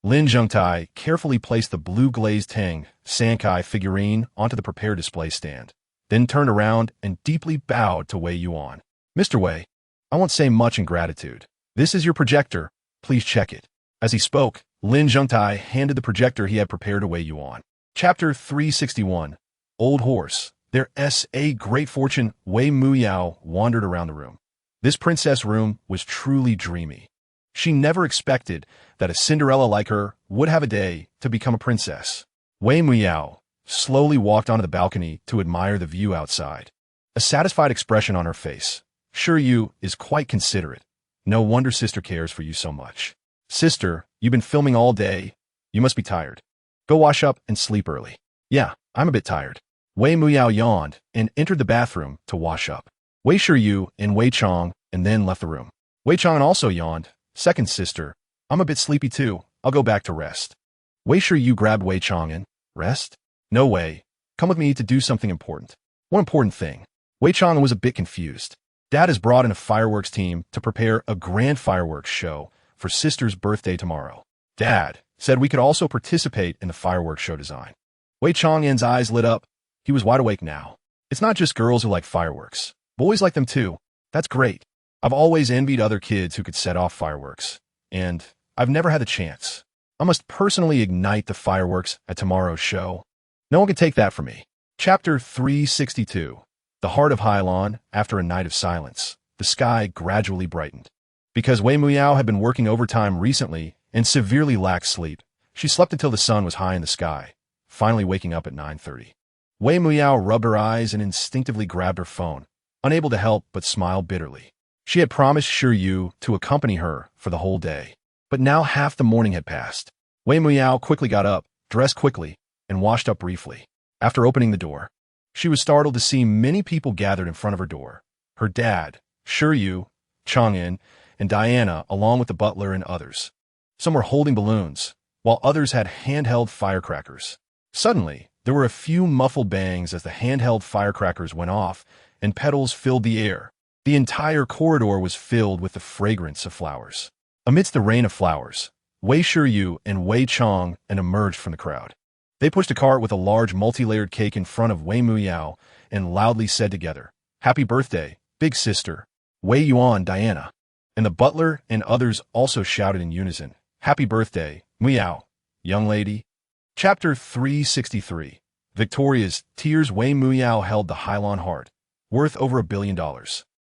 Lin Zhengtai carefully placed the blue-glazed Tang Sankai figurine onto the prepared display stand, then turned around and deeply bowed to Wei Yuan. Mr. Wei, I won't say much in gratitude. This is your projector. Please check it. As he spoke, Lin Zhengtai handed the projector he had prepared to Wei Yuan. Chapter 361. Old Horse. There is a great fortune. Wei Muyao wandered around the room. This princess room was truly dreamy. She never expected that a Cinderella like her would have a day to become a princess. Wei Muyao slowly walked onto the balcony to admire the view outside. A satisfied expression on her face. Sure, you is quite considerate. No wonder sister cares for you so much. Sister, you've been filming all day. You must be tired. Go wash up and sleep early. Yeah, I'm a bit tired. Wei Muyao yawned and entered the bathroom to wash up. Wei Shiyu and Wei Chong and then left the room. Wei Chong also yawned. Second sister, I'm a bit sleepy too. I'll go back to rest. Wei Shiyu grabbed Wei Chong and, rest? No way. Come with me to do something important. One important thing. Wei Chong was a bit confused. Dad has brought in a fireworks team to prepare a grand fireworks show for sister's birthday tomorrow. Dad said we could also participate in the fireworks show design. Wei Chong'an's eyes lit up. He was wide awake now. It's not just girls who like fireworks. Boys like them too. That's great. I've always envied other kids who could set off fireworks, and I've never had the chance. I must personally ignite the fireworks at tomorrow's show. No one can take that from me. Chapter 362. The heart of Heilong. After a night of silence, the sky gradually brightened. Because Wei Muyao had been working overtime recently and severely lacked sleep, she slept until the sun was high in the sky, finally waking up at 9:30. Wei Muyao rubbed her eyes and instinctively grabbed her phone, unable to help but smile bitterly. She had promised Shiyu to accompany her for the whole day, but now half the morning had passed. Wei Muyao quickly got up, dressed quickly, and washed up briefly. After opening the door, she was startled to see many people gathered in front of her door. Her dad, Shiyu, Chang'an, and Diana, along with the butler and others. Some were holding balloons, while others had handheld firecrackers. Suddenly, there were a few muffled bangs as the handheld firecrackers went off, and petals filled the air. The entire corridor was filled with the fragrance of flowers. Amidst the rain of flowers, Wei Shiyu and Wei Chong emerged from the crowd. They pushed a cart with a large multi-layered cake in front of Wei Muyao and loudly said together, "Happy birthday, big sister, Wei Yuan Diana." And the butler and others also shouted in unison, "Happy birthday, Muyao, young lady." Chapter 363. Victoria's tears. Wei Muyao held the Heilong heart, worth over $1 billion.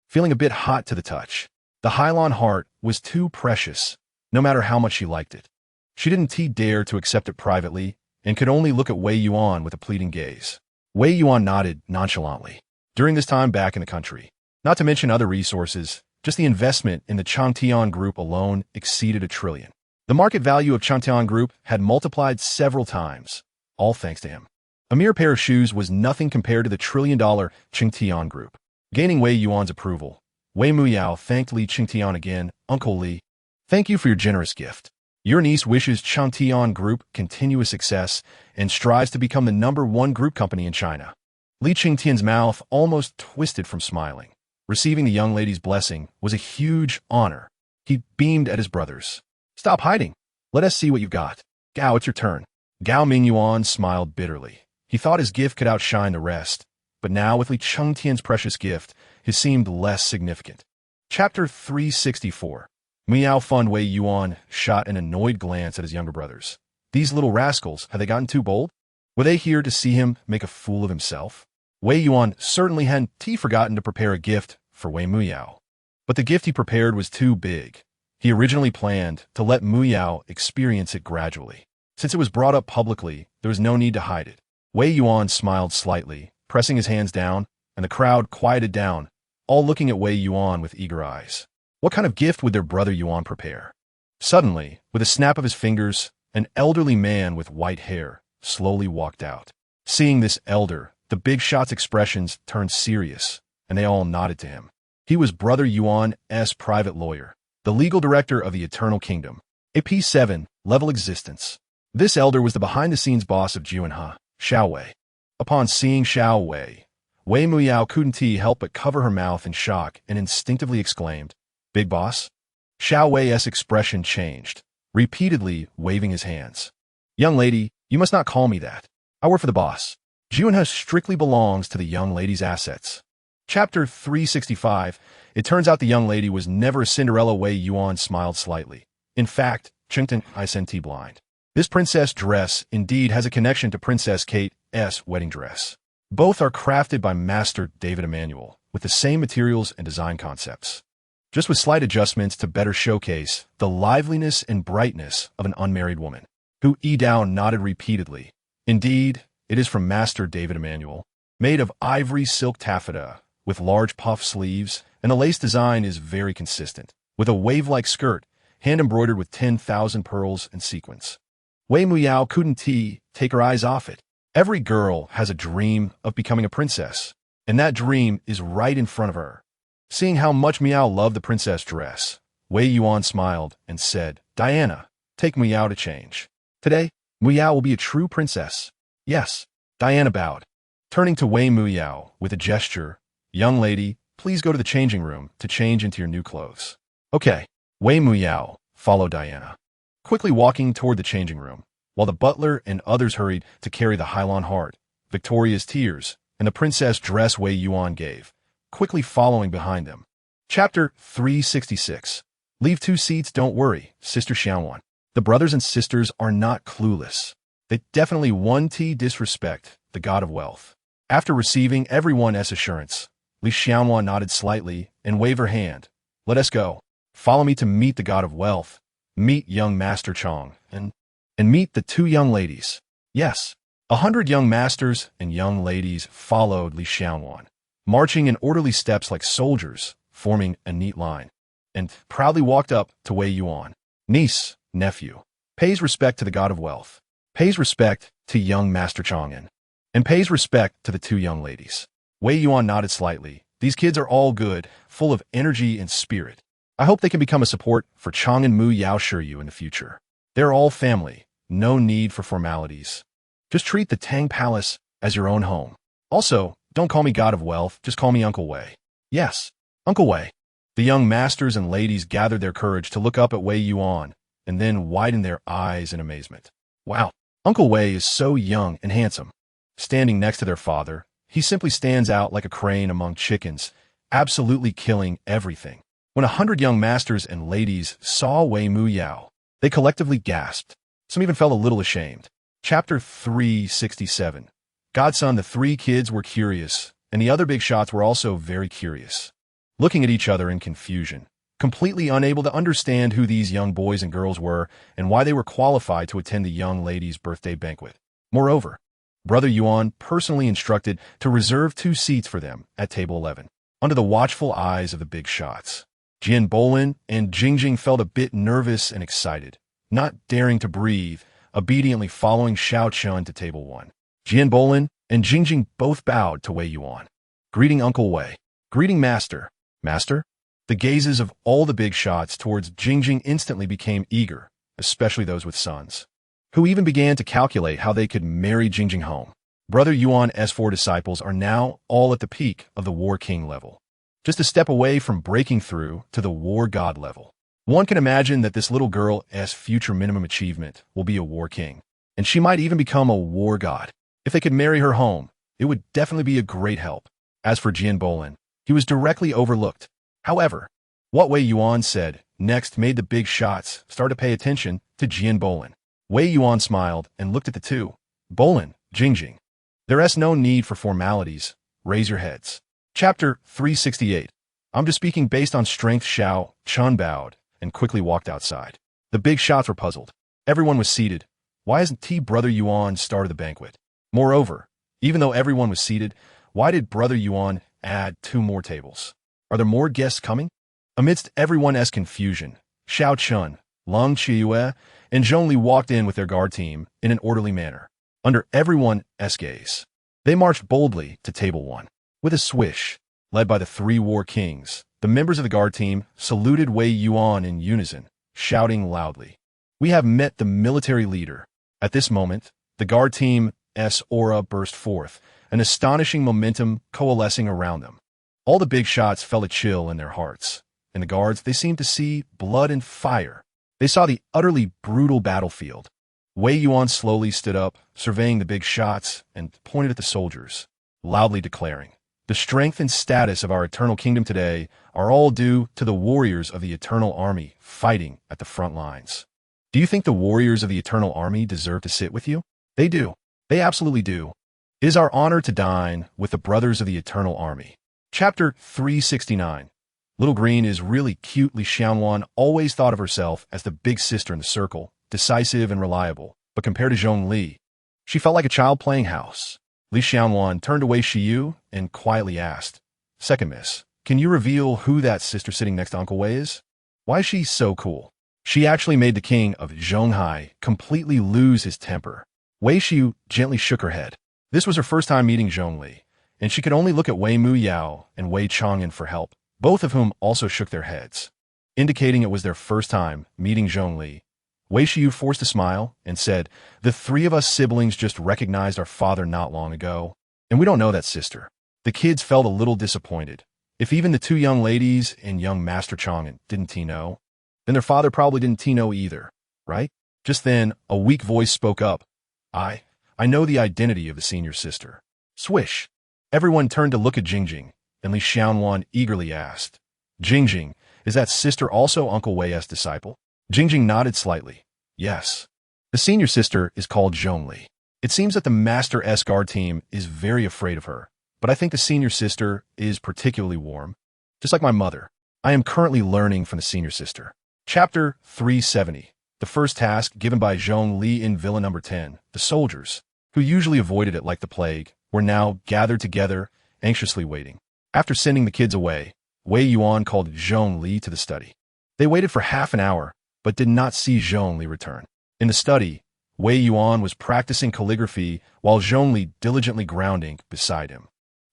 Feeling a bit hot to the touch. The Heilong heart was too precious, no matter how much she liked it. She didn't dare to accept it privately and could only look at Wei Yuan with a pleading gaze. Wei Yuan nodded nonchalantly. During this time back in the country, not to mention other resources, just the investment in the Changtian Group alone exceeded $1 trillion. The market value of Changtian Group had multiplied several times, all thanks to him. A mere pair of shoes was nothing compared to the $1 trillion Changtian Group. Gaining Wei Yuan's approval, Wei Muyao thanked Li Changtian again. "Uncle Li, thank you for your generous gift. Your niece wishes Changtian Group continuous success and strives to become the #1 group company in China." Li Changtian's mouth almost twisted from smiling. Receiving the young lady's blessing was a huge honor. He beamed at his brothers. Stop hiding. Let us see what you've got. Gao, it's your turn. Gao Mingyuan smiled bitterly. He thought his gift could outshine the rest, but now with Li Chengtian's precious gift, his seemed less significant. Chapter 364. Miao Fun Wei Yuan shot an annoyed glance at his younger brothers. These little rascals, had they gotten too bold? Were they here to see him make a fool of himself? Wei Yuan certainly hadn't forgotten to prepare a gift for Wei Muyao. But the gift he prepared was too big. He originally planned to let Muyao experience it gradually. Since it was brought up publicly, there was no need to hide it. Wei Yuan smiled slightly, pressing his hands down, and the crowd quieted down, all looking at Wei Yuan with eager eyes. What kind of gift would their brother Yuan prepare? Suddenly, with a snap of his fingers, an elderly man with white hair slowly walked out. Seeing this elder, the big shot's expressions turned serious, and they all nodded to him. He was Brother Yuan's private lawyer, the legal director of the Eternal Kingdom, a P7 level existence. This elder was the behind-the-scenes boss of Juanha, Xiao Wei. Upon seeing Xiao Wei, Wei Muyao couldn't help but cover her mouth in shock and instinctively exclaimed, "Big boss?" Xiao Wei's expression changed, repeatedly waving his hands. "Young lady, you must not call me that. I work for the boss. Juanha strictly belongs to the young lady's assets." Chapter 365. It turns out the young lady was never a Cinderella. Wei Yuan smiled slightly. In fact, Chengten isn't blind. This princess dress indeed has a connection to Princess Kate's wedding dress. Both are crafted by Master David Emmanuel, with the same materials and design concepts, just with slight adjustments to better showcase the liveliness and brightness of an unmarried woman. Hu Yidao nodded repeatedly. Indeed, it is from Master David Emmanuel, made of ivory silk taffeta, with large puff sleeves, and the lace design is very consistent, with a wave-like skirt, hand-embroidered with 10,000 pearls and sequins. Wei Muyao couldn't take her eyes off it. Every girl has a dream of becoming a princess, and that dream is right in front of her. Seeing how much Miao loved the princess dress, Wei Yuan smiled and said, "Diana, take Miao to change. Today, Miao will be a true princess." "Yes." Diana bowed. Turning to Wei Muyao with a gesture, "Young lady, please go to the changing room to change into your new clothes." "Okay." Wei Muyao followed Diana, quickly walking toward the changing room, while the butler and others hurried to carry the Hylon heart, Victoria's tears, and the princess dress Wei Yuan gave, quickly following behind them. Chapter 366. Leave 2 seats, don't worry, Sister Xiaowan. The brothers and sisters are not clueless. They definitely disrespect the god of wealth. After receiving everyone's assurance, Li Xiaowan nodded slightly and waved her hand. "Let us go. Follow me to meet the god of wealth, meet young Master Chong, and meet the 2 young ladies." Yes, 100 young masters and young ladies followed Li Xiaowan, marching in orderly steps like soldiers, forming a neat line, and proudly walked up to Wei Yuan. "Niece, nephew, pays respect to the god of wealth, pays respect to young Master Chong, and pays respect to the 2 young ladies." Wei Yuan nodded slightly. "These kids are all good, full of energy and spirit. I hope they can become a support for Chong and Mu Yao Shiryu in the future. They're all family, no need for formalities. Just treat the Tang Palace as your own home. Also, don't call me God of Wealth, just call me Uncle Wei." "Yes, Uncle Wei." The young masters and ladies gathered their courage to look up at Wei Yuan, and then widened their eyes in amazement. Wow, Uncle Wei is so young and handsome. Standing next to their father, he simply stands out like a crane among chickens, absolutely killing everything. When 100 young masters and ladies saw Wei Muyao, they collectively gasped. Some even felt a little ashamed. Chapter 367. Godson, the 3 kids were curious, and the other big shots were also very curious, looking at each other in confusion, completely unable to understand who these young boys and girls were and why they were qualified to attend the young lady's birthday banquet. Moreover, Brother Yuan personally instructed to reserve 2 seats for them at table 11, under the watchful eyes of the big shots. Jian Bolin and Jingjing felt a bit nervous and excited, not daring to breathe, obediently following Xiao Chun to table 1. Jian Bolin and Jingjing both bowed to Wei Yuan. "Greeting, Uncle Wei." "Greeting, Master." "Master?" The gazes of all the big shots towards Jingjing instantly became eager, especially those with sons, who even began to calculate how they could marry Jingjing home. Brother Yuan's 4 disciples are now all at the peak of the War King level, just a step away from breaking through to the War God level. One can imagine that this little girl's future minimum achievement will be a war king, and she might even become a war god. If they could marry her home, it would definitely be a great help. As for Jian Bolin, he was directly overlooked. However, what Wei Yuan said next made the big shots start to pay attention to Jian Bolin. Wei Yuan smiled and looked at the two. Bolin, Jingjing. There's no need for formalities. Raise your heads. Chapter 368. I'm just speaking based on strength. Xiao Chun bowed and quickly walked outside. The big shots were puzzled. Everyone was seated. Why hasn't Brother Yuan started the banquet? Moreover, even though everyone was seated, why did Brother Yuan add 2 more tables? Are there more guests coming? Amidst everyone's confusion, Xiao Chun, Lung Chiyue, and Zhongli walked in with their guard team in an orderly manner. Under everyone's gaze, they marched boldly to table 1. With a swish, led by the 3 war kings, the members of the guard team saluted Wei Yuan in unison, shouting loudly, "We have met the military leader." At this moment, the guard team's aura burst forth, an astonishing momentum coalescing around them. All the big shots felt a chill in their hearts, and the guards, they seemed to see blood and fire. They saw the utterly brutal battlefield. Wei Yuan slowly stood up, surveying the big shots, and pointed at the soldiers, loudly declaring, "The strength and status of our eternal kingdom today are all due to the warriors of the eternal army fighting at the front lines. Do you think the warriors of the eternal army deserve to sit with you? They do. They absolutely do. It is our honor to dine with the brothers of the eternal army." Chapter 369. Little Green is really cute. Li Xianwan always thought of herself as the big sister in the circle, decisive and reliable, but compared to Zhongli, she felt like a child playing house. Li Xianwan turned to Wei Shiyu and quietly asked, "Second miss, can you reveal who that sister sitting next to Uncle Wei is? Why is she so cool?" She actually made the king of Zhonghai completely lose his temper. Wei Shiyu gently shook her head. This was her first time meeting Zhongli, and she could only look at Wei Mu Yao and Wei Chang'an for help, both of whom also shook their heads, indicating it was their first time meeting Zhongli. Wei Shiyu forced a smile and said, "The 3 of us siblings just recognized our father not long ago, and we don't know that sister." The kids felt a little disappointed. If even the 2 young ladies and young Master Chang'an didn't know, then their father probably didn't know either, right? Just then, a weak voice spoke up. I know the identity of the senior sister." Swish. Everyone turned to look at Jingjing, and Li Xianwan eagerly asked, "Jingjing, is that sister also Uncle Wei's disciple?" Jingjing nodded slightly. "Yes. The senior sister is called Zhongli. It seems that the Master guard team is very afraid of her, but I think the senior sister is particularly warm. Just like my mother. I am currently learning from the senior sister." Chapter 370. The first task given by Zhongli in Villa Number 10, the soldiers, who usually avoided it like the plague, were now gathered together, anxiously waiting. After sending the kids away, Wei Yuan called Zhongli to the study. They waited for half an hour, but did not see Zhongli return. In the study, Wei Yuan was practicing calligraphy while Zhongli diligently ground ink beside him.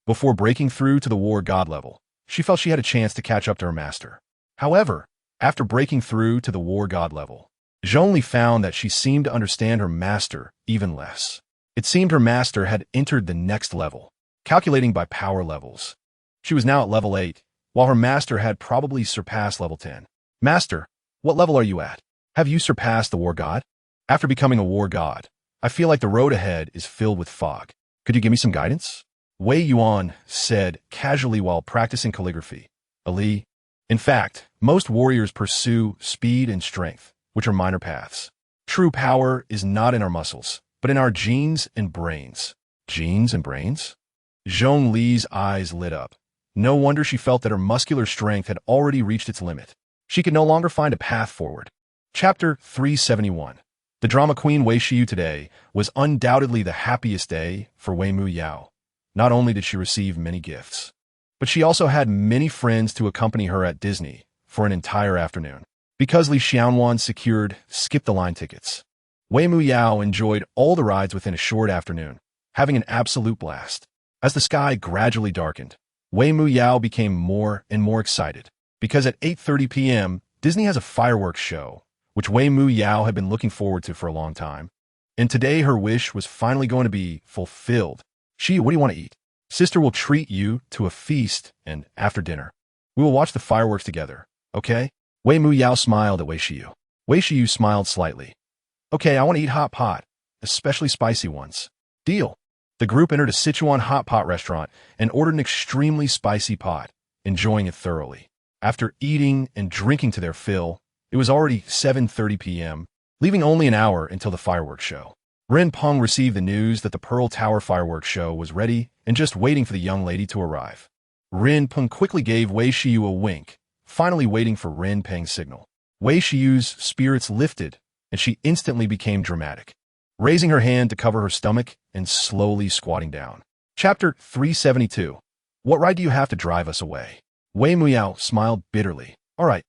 Before breaking through to the war god level, she felt she had a chance to catch up to her master. However, after breaking through to the war god level, Zhongli found that she seemed to understand her master even less. It seemed her master had entered the next level, calculating by power levels. She was now at level 8, while her master had probably surpassed level 10. "Master, what level are you at? Have you surpassed the war god?" "After becoming a war god, I feel like the road ahead is filled with fog. Could you give me some guidance?" Wei Yuan said casually while practicing calligraphy. "Ali, in fact, most warriors pursue speed and strength, which are minor paths. True power is not in our muscles, but in our genes and brains." "Genes and brains?" Zhongli's eyes lit up. No wonder she felt that her muscular strength had already reached its limit. She could no longer find a path forward. Chapter 371. The drama queen Wei Shiyu today was undoubtedly the happiest day for Wei Mu Yao. Not only did she receive many gifts, but she also had many friends to accompany her at Disney for an entire afternoon. Because Li Xianwan secured skip-the-line tickets, Wei Mu Yao enjoyed all the rides within a short afternoon, having an absolute blast. As the sky gradually darkened, Wei Mu Yao became more and more excited, because at 8:30 p.m., Disney has a fireworks show, which Wei Mu Yao had been looking forward to for a long time. And today her wish was finally going to be fulfilled. "What do you want to eat? Sister will treat you to a feast, and after dinner, we will watch the fireworks together, okay?" Wei Muyao smiled at Wei Shiyu. Wei Shiyu smiled slightly. Okay, I want to eat hot pot, especially spicy ones. Deal. The group entered a Sichuan hot pot restaurant and ordered an extremely spicy pot, enjoying it thoroughly. After eating and drinking to their fill, it was already 7:30 p.m., leaving only an hour until the fireworks show. Ren Peng received the news that the Pearl Tower fireworks show was ready and just waiting for the young lady to arrive. Ren Peng quickly gave Wei Shiyu a wink, finally waiting for Ren Peng's signal. Wei Shiyu's spirits lifted, and she instantly became dramatic, raising her hand to cover her stomach and slowly squatting down. Chapter 372. What right do you have to drive us away? Wei Muyao smiled bitterly. All right,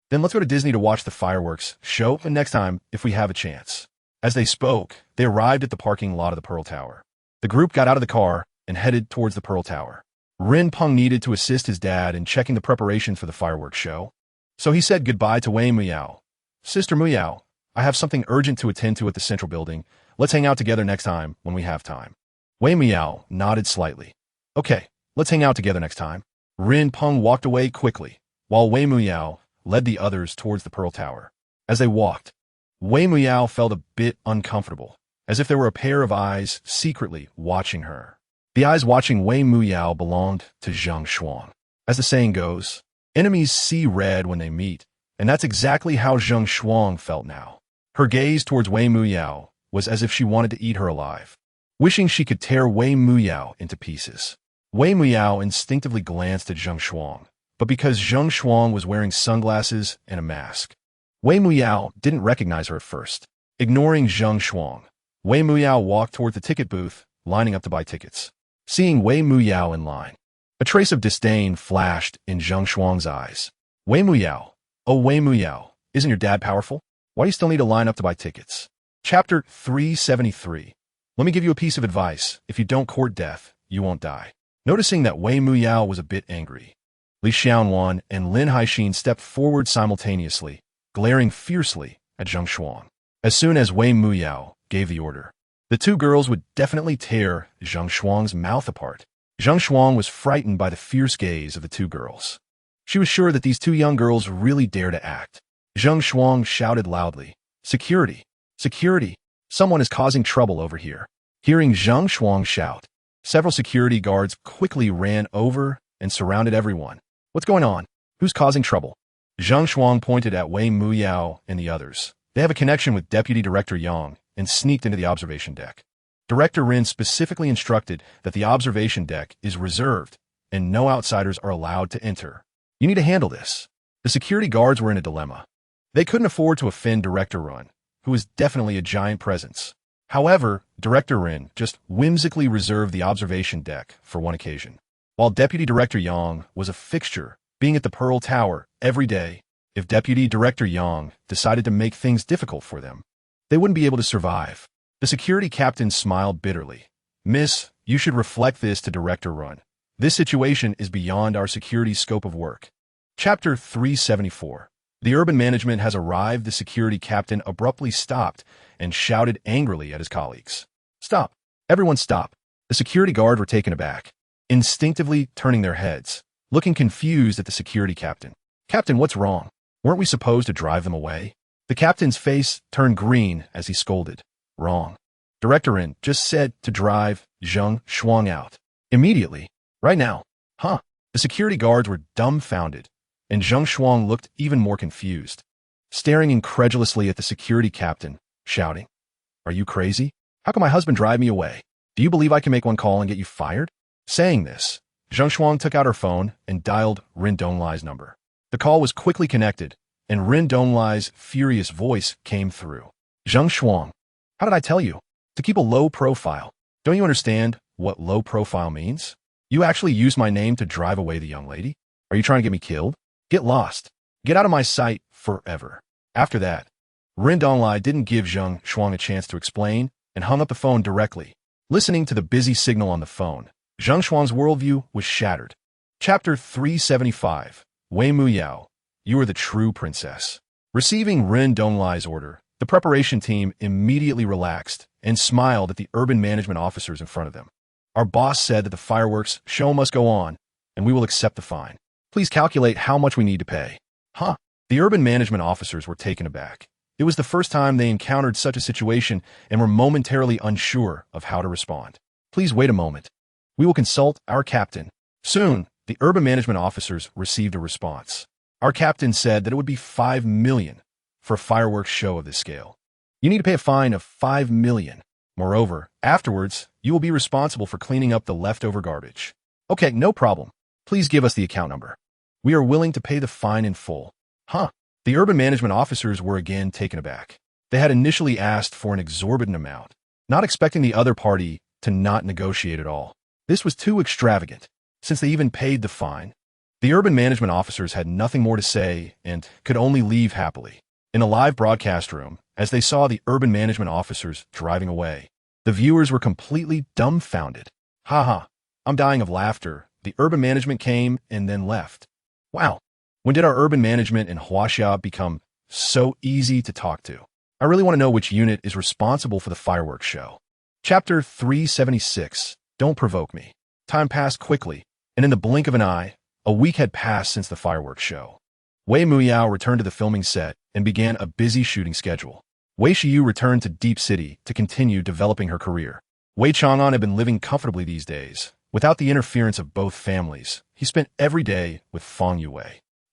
then let's go to Disney to watch the fireworks show, and next time, if we have a chance. As they spoke, they arrived at the parking lot of the Pearl Tower. The group got out of the car and headed towards the Pearl Tower. Ren Peng needed to assist his dad in checking the preparations for the fireworks show, so he said goodbye to Wei Muyao. Sister Muyao, I have something urgent to attend to at the central building. Let's hang out together next time when we have time. Wei Muyao nodded slightly. Okay, let's hang out together next time. Ren Peng walked away quickly, while Wei Muyao led the others towards the Pearl Tower. As they walked, Wei Muyao felt a bit uncomfortable, as if there were a pair of eyes secretly watching her. The eyes watching Wei Muyao belonged to Zheng Shuang. As the saying goes, enemies see red when they meet, and that's exactly how Zheng Shuang felt now. Her gaze towards Wei Muyao was as if she wanted to eat her alive, wishing she could tear Wei Muyao into pieces. Wei Muyao instinctively glanced at Zheng Shuang, but because Zheng Shuang was wearing sunglasses and a mask, Wei Muyao didn't recognize her at first. Ignoring Zheng Shuang, Wei Muyao walked toward the ticket booth, lining up to buy tickets. Seeing Wei Muyao in line, a trace of disdain flashed in Zheng Shuang's eyes. Wei Muyao, oh Wei Muyao, isn't your dad powerful? Why do you still need to line up to buy tickets? Chapter 373. Let me give you a piece of advice. If you don't court death, you won't die. Noticing that Wei Muyao was a bit angry, Li Xiaowan and Lin Haixin stepped forward simultaneously, glaring fiercely at Zheng Shuang. As soon as Wei Muyao gave the order, the two girls would definitely tear Zheng Shuang's mouth apart. Zheng Shuang was frightened by the fierce gaze of the two girls. She was sure that these two young girls really dare to act. Zheng Shuang shouted loudly, "Security! Security! Someone is causing trouble over here." Hearing Zheng Shuang shout, several security guards quickly ran over and surrounded everyone. What's going on? Who's causing trouble? Zheng Shuang pointed at Wei Muyao and the others. They have a connection with Deputy Director Yang and sneaked into the observation deck. Director Rin specifically instructed that the observation deck is reserved and no outsiders are allowed to enter. You need to handle this. The security guards were in a dilemma. They couldn't afford to offend Director Rin, who is definitely a giant presence. However, Director Rin just whimsically reserved the observation deck for one occasion. While Deputy Director Yang was a fixture, being at the Pearl Tower every day, if Deputy Director Yang decided to make things difficult for them, they wouldn't be able to survive. The security captain smiled bitterly. Miss, you should reflect this to Director Rin. This situation is beyond our security scope of work. Chapter 374. The urban management has arrived. The security captain abruptly stopped and shouted angrily at his colleagues. Stop. Everyone stop. The security guard were taken aback, instinctively turning their heads, looking confused at the security captain. Captain, what's wrong? Weren't we supposed to drive them away? The captain's face turned green as he scolded. Wrong. Director Rin just said to drive Zheng Shuang out. Immediately. Right now. Huh? The security guards were dumbfounded, and Zheng Shuang looked even more confused, staring incredulously at the security captain, shouting, Are you crazy? How can my husband drive me away? Do you believe I can make one call and get you fired? Saying this, Zheng Shuang took out her phone and dialed Rin Donglai's number. The call was quickly connected, and Rin Donglai's furious voice came through. Zheng Shuang, how did I tell you? To keep a low profile. Don't you understand what low profile means? You actually used my name to drive away the young lady? Are you trying to get me killed? Get lost. Get out of my sight forever. After that, Rin Donglai didn't give Zheng Shuang a chance to explain and hung up the phone directly. Listening to the busy signal on the phone, Zheng Shuang's worldview was shattered. Chapter 375. Wei Muyao, you are the true princess. Receiving Rin Donglai's order, the preparation team immediately relaxed and smiled at the urban management officers in front of them. Our boss said that the fireworks show must go on, and we will accept the fine. Please calculate how much we need to pay. Huh? The urban management officers were taken aback. It was the first time they encountered such a situation and were momentarily unsure of how to respond. Please wait a moment. We will consult our captain. Soon, the urban management officers received a response. Our captain said that it would be $5 million for a fireworks show of this scale. You need to pay a fine of $5 million. Moreover, afterwards, you will be responsible for cleaning up the leftover garbage. Okay, no problem. Please give us the account number. We are willing to pay the fine in full. The urban management officers were again taken aback. They had initially asked for an exorbitant amount, not expecting the other party to not negotiate at all. This was too extravagant, since they even paid the fine. The urban management officers had nothing more to say and could only leave happily. In a live broadcast room, as they saw the urban management officers driving away, the viewers were completely dumbfounded. I'm dying of laughter. The urban management came and then left. Wow. When did our urban management in Huaxia become so easy to talk to? I really want to know which unit is responsible for the fireworks show. Chapter 376, Don't Provoke Me. Time passed quickly, and in the blink of an eye, a week had passed since the fireworks show. Wei Muyao returned to the filming set and began a busy shooting schedule. Wei Shiyu returned to Deep City to continue developing her career. Wei Chang'an had been living comfortably these days. Without the interference of both families, he spent every day with Fang Yue.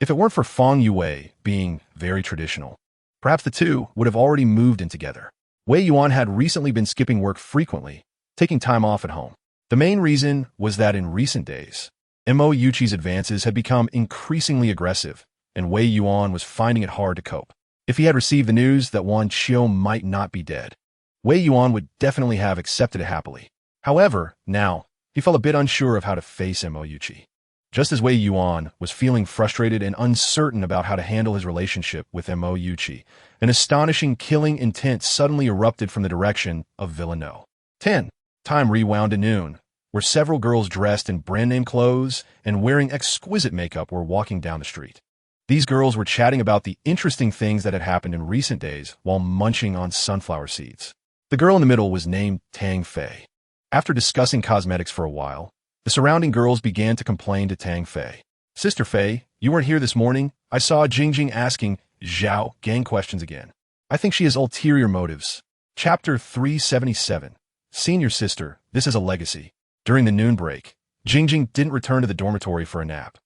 If it weren't for Fang Yue being very traditional, perhaps the two would have already moved in together. Wei Yuan had recently been skipping work frequently, taking time off at home. The main reason was that in recent days, Mo Yuqi's advances had become increasingly aggressive, and Wei Yuan was finding it hard to cope. If he had received the news that Wan Qiu might not be dead, Wei Yuan would definitely have accepted it happily. However, now, he felt a bit unsure of how to face Mo Yuqi. Just as Wei Yuan was feeling frustrated and uncertain about how to handle his relationship with Mo Yuqi, an astonishing killing intent suddenly erupted from the direction of Billionaire. 10. Time rewound to noon, where several girls dressed in brand-name clothes and wearing exquisite makeup were walking down the street. These girls were chatting about the interesting things that had happened in recent days while munching on sunflower seeds. The girl in the middle was named Tang Fei. After discussing cosmetics for a while, the surrounding girls began to complain to Tang Fei. Sister Fei, you weren't here this morning. I saw Jingjing asking Zhao gang questions again. I think she has ulterior motives. Chapter 377. Senior sister, this is a legacy. During the noon break, Jingjing didn't return to the dormitory for a nap.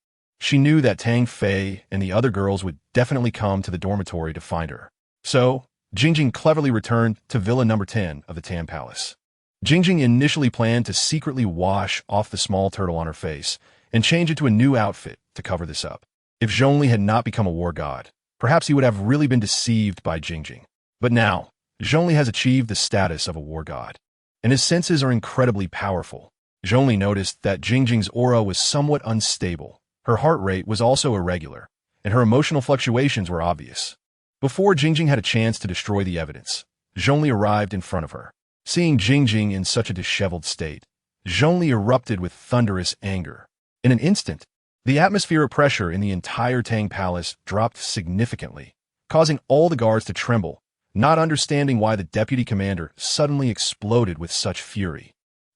She knew that Tang Fei and the other girls would definitely come to the dormitory to find her. So, Jingjing cleverly returned to Villa number 10 of the Tan Palace. Jingjing initially planned to secretly wash off the small turtle on her face and change it to a new outfit to cover this up. If Zhongli had not become a war god, perhaps he would have really been deceived by Jingjing. But now, Zhongli has achieved the status of a war god, and his senses are incredibly powerful. Zhongli noticed that Jingjing's aura was somewhat unstable. Her heart rate was also irregular, and her emotional fluctuations were obvious. Before Jingjing had a chance to destroy the evidence, Zhongli arrived in front of her. Seeing Jingjing in such a disheveled state, Zhongli erupted with thunderous anger. In an instant, the atmosphere of pressure in the entire Tang Palace dropped significantly, causing all the guards to tremble, not understanding why the deputy commander suddenly exploded with such fury.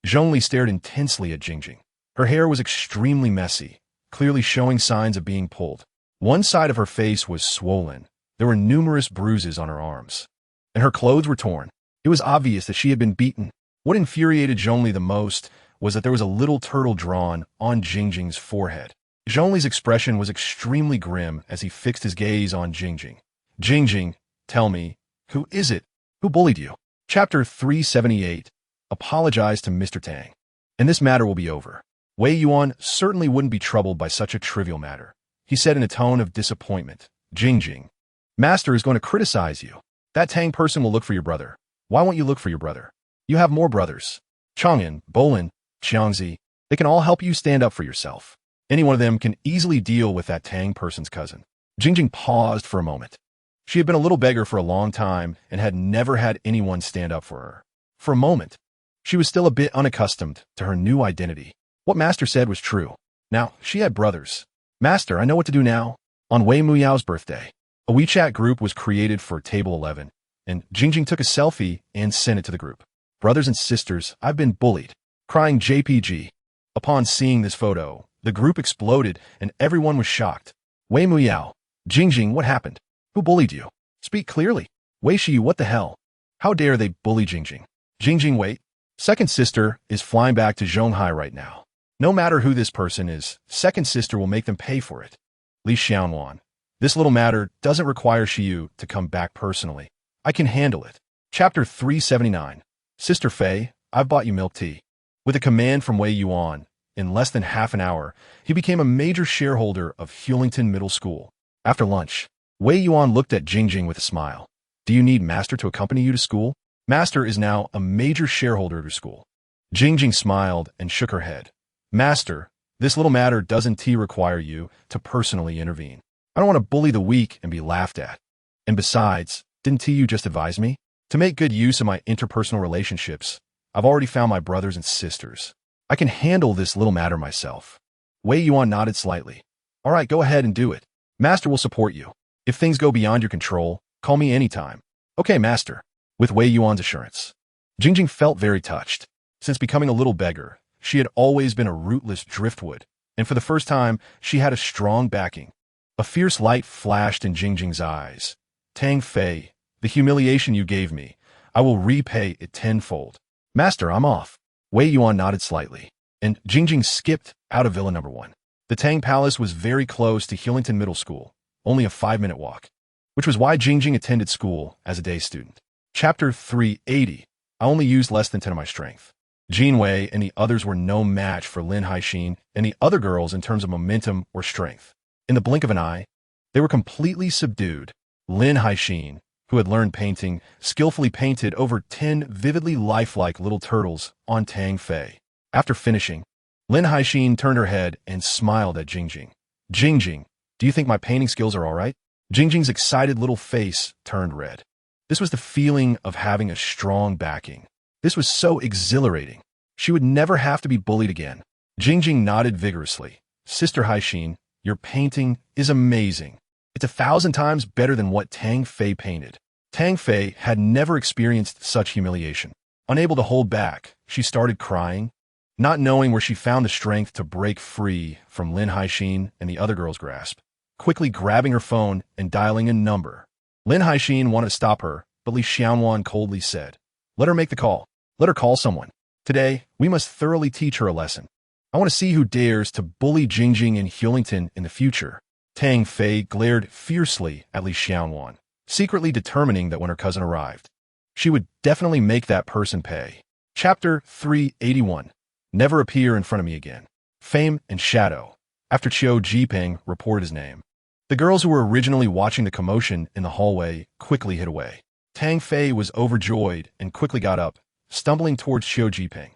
Zhongli stared intensely at Jingjing. Her hair was extremely messy, clearly showing signs of being pulled. One side of her face was swollen. There were numerous bruises on her arms, and her clothes were torn. It was obvious that she had been beaten. What infuriated Zhongli the most was that there was a little turtle drawn on Jingjing's forehead. Zhongli's expression was extremely grim as he fixed his gaze on Jingjing. Jingjing, tell me, who is it? Who bullied you? Chapter 378. Apologize to Mr. Tang, and this matter will be over. Wei Yuan certainly wouldn't be troubled by such a trivial matter. He said in a tone of disappointment, Jingjing, Master is going to criticize you. That Tang person will look for your brother. Why won't you look for your brother? You have more brothers. Chang'an, Bolin, Xiangzi, they can all help you stand up for yourself. Any one of them can easily deal with that Tang person's cousin. Jingjing paused for a moment. She had been a little beggar for a long time and had never had anyone stand up for her. For a moment, she was still a bit unaccustomed to her new identity. What Master said was true. Now, she had brothers. Master, I know what to do now. On Wei Muyao's birthday, a WeChat group was created for Table 11, and Jingjing took a selfie and sent it to the group. Brothers and sisters, I've been bullied. Crying JPG. Upon seeing this photo, the group exploded and everyone was shocked. Wei Muyao, Jingjing, what happened? Who bullied you? Speak clearly. Wei Shi, what the hell? How dare they bully Jingjing? Jingjing, wait. Second sister is flying back to Zhonghai right now. No matter who this person is, second sister will make them pay for it. Li Xiaowan. This little matter doesn't require Xiyu to come back personally. I can handle it. Chapter 379. Sister Fei, I've bought you milk tea. With a command from Wei Yuan, in less than half an hour, he became a major shareholder of Hewlington Middle School. After lunch, Wei Yuan looked at Jingjing with a smile. Do you need Master to accompany you to school? Master is now a major shareholder of your school. Jingjing smiled and shook her head. Master, this little matter doesn't require you to personally intervene. I don't want to bully the weak and be laughed at. And besides, didn't you just advise me? To make good use of my interpersonal relationships, I've already found my brothers and sisters. I can handle this little matter myself. Wei Yuan nodded slightly. All right, go ahead and do it. Master will support you. If things go beyond your control, call me anytime. Okay, Master. With Wei Yuan's assurance, Jingjing felt very touched. Since becoming a little beggar, she had always been a rootless driftwood, and for the first time, she had a strong backing. A fierce light flashed in Jingjing's eyes. Tang Fei, the humiliation you gave me, I will repay it tenfold. Master, I'm off. Wei Yuan nodded slightly, and Jingjing skipped out of Villa No. 1. The Tang Palace was very close to Hewlington Middle School, only a 5-minute walk, which was why Jingjing attended school as a day student. Chapter 380. I only used less than 10 of my strength. Jin Wei and the others were no match for Lin Haixin and the other girls in terms of momentum or strength. In the blink of an eye, they were completely subdued. Lin Haixin, who had learned painting, skillfully painted over 10 vividly lifelike little turtles on Tang Fei. After finishing, Lin Haixin turned her head and smiled at Jingjing. Jingjing, do you think my painting skills are all right? Jingjing's excited little face turned red. This was the feeling of having a strong backing. This was so exhilarating. She would never have to be bullied again. Jingjing nodded vigorously. Sister Haixin, your painting is amazing. It's 1,000 times better than what Tang Fei painted. Tang Fei had never experienced such humiliation. Unable to hold back, she started crying, not knowing where she found the strength to break free from Lin Haixin and the other girl's grasp. Quickly grabbing her phone and dialing a number. Lin Haixin wanted to stop her, but Li Xiaowan coldly said, let her make the call. Let her call someone. Today, we must thoroughly teach her a lesson. I want to see who dares to bully Jingjing and Hewlington in the future. Tang Fei glared fiercely at Li Xiaowan, secretly determining that when her cousin arrived, she would definitely make that person pay. Chapter 381. Never appear in front of me again. Fame and Shadow. After Qiu Jiping reported his name, the girls who were originally watching the commotion in the hallway quickly hid away. Tang Fei was overjoyed and quickly got up, stumbling towards Qiu Jiping.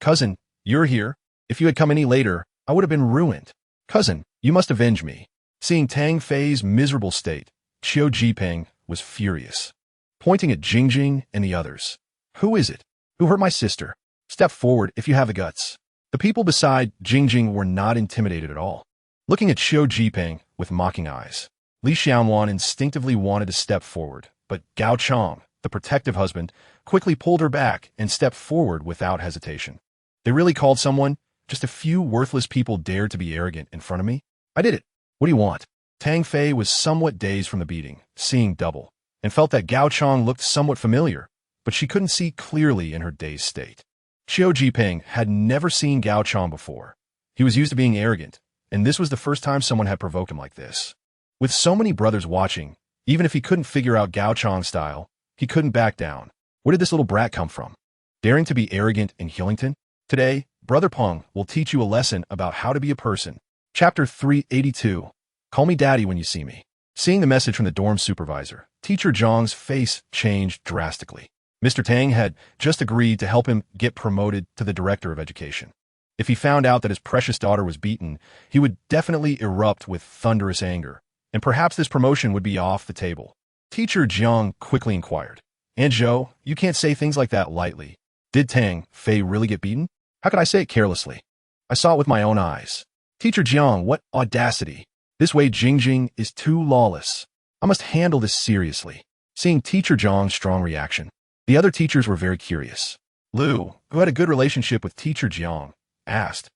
Cousin, you're here. If you had come any later, I would have been ruined. Cousin, you must avenge me. Seeing Tang Fei's miserable state, Qiu Jiping was furious, pointing at Jingjing and the others. Who is it? Who hurt my sister? Step forward if you have the guts. The people beside Jingjing were not intimidated at all. Looking at Qiu Jiping with mocking eyes, Li Xiaowan instinctively wanted to step forward, but Gao Chong, the protective husband, quickly pulled her back and stepped forward without hesitation. They really called someone? Just a few worthless people dared to be arrogant in front of me? I did it. What do you want? Tang Fei was somewhat dazed from the beating, seeing double, and felt that Gao Chong looked somewhat familiar, but she couldn't see clearly in her dazed state. Qiu Jiping had never seen Gao Chong before. He was used to being arrogant, and this was the first time someone had provoked him like this. With so many brothers watching, even if he couldn't figure out Gao Chong's style, he couldn't back down. Where did this little brat come from? Daring to be arrogant in Hewlington? Today, Brother Peng will teach you a lesson about how to be a person. Chapter 382. Call me Daddy when you see me. Seeing the message from the dorm supervisor, Teacher Zhang's face changed drastically. Mr. Tang had just agreed to help him get promoted to the director of education. If he found out that his precious daughter was beaten, he would definitely erupt with thunderous anger, and perhaps this promotion would be off the table. Teacher Jiang quickly inquired, Aunt Zhou, you can't say things like that lightly. Did Tang Fei really get beaten? How could I say it carelessly? I saw it with my own eyes. Teacher Jiang, what audacity. This way Jingjing is too lawless. I must handle this seriously. Seeing Teacher Jiang's strong reaction, the other teachers were very curious. Lu, who had a good relationship with Teacher Jiang, asked,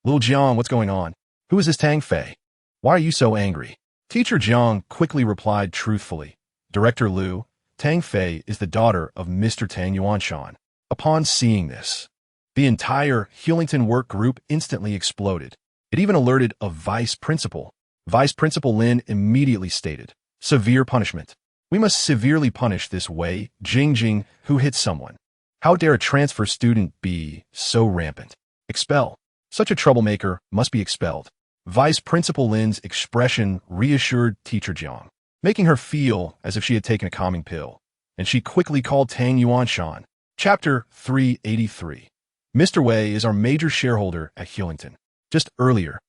Lil Jiang, what's going on? Who is this Tang Fei? Why are you so angry? Teacher Jiang quickly replied truthfully. Director Liu, Tang Fei is the daughter of Mr. Tang Yuanshan. Upon seeing this, the entire Hewlington work group instantly exploded. It even alerted a vice principal. Vice Principal Lin immediately stated, "Severe punishment. We must severely punish this Wei Jingjing who hit someone. How dare a transfer student be so rampant? Expel. Such a troublemaker must be expelled." Vice Principal Lin's expression reassured Teacher Jiang, making her feel as if she had taken a calming pill, and she quickly called Tang Yuanshan. Chapter 383. Mr. Wei is our major shareholder at Hewlington. Just earlier,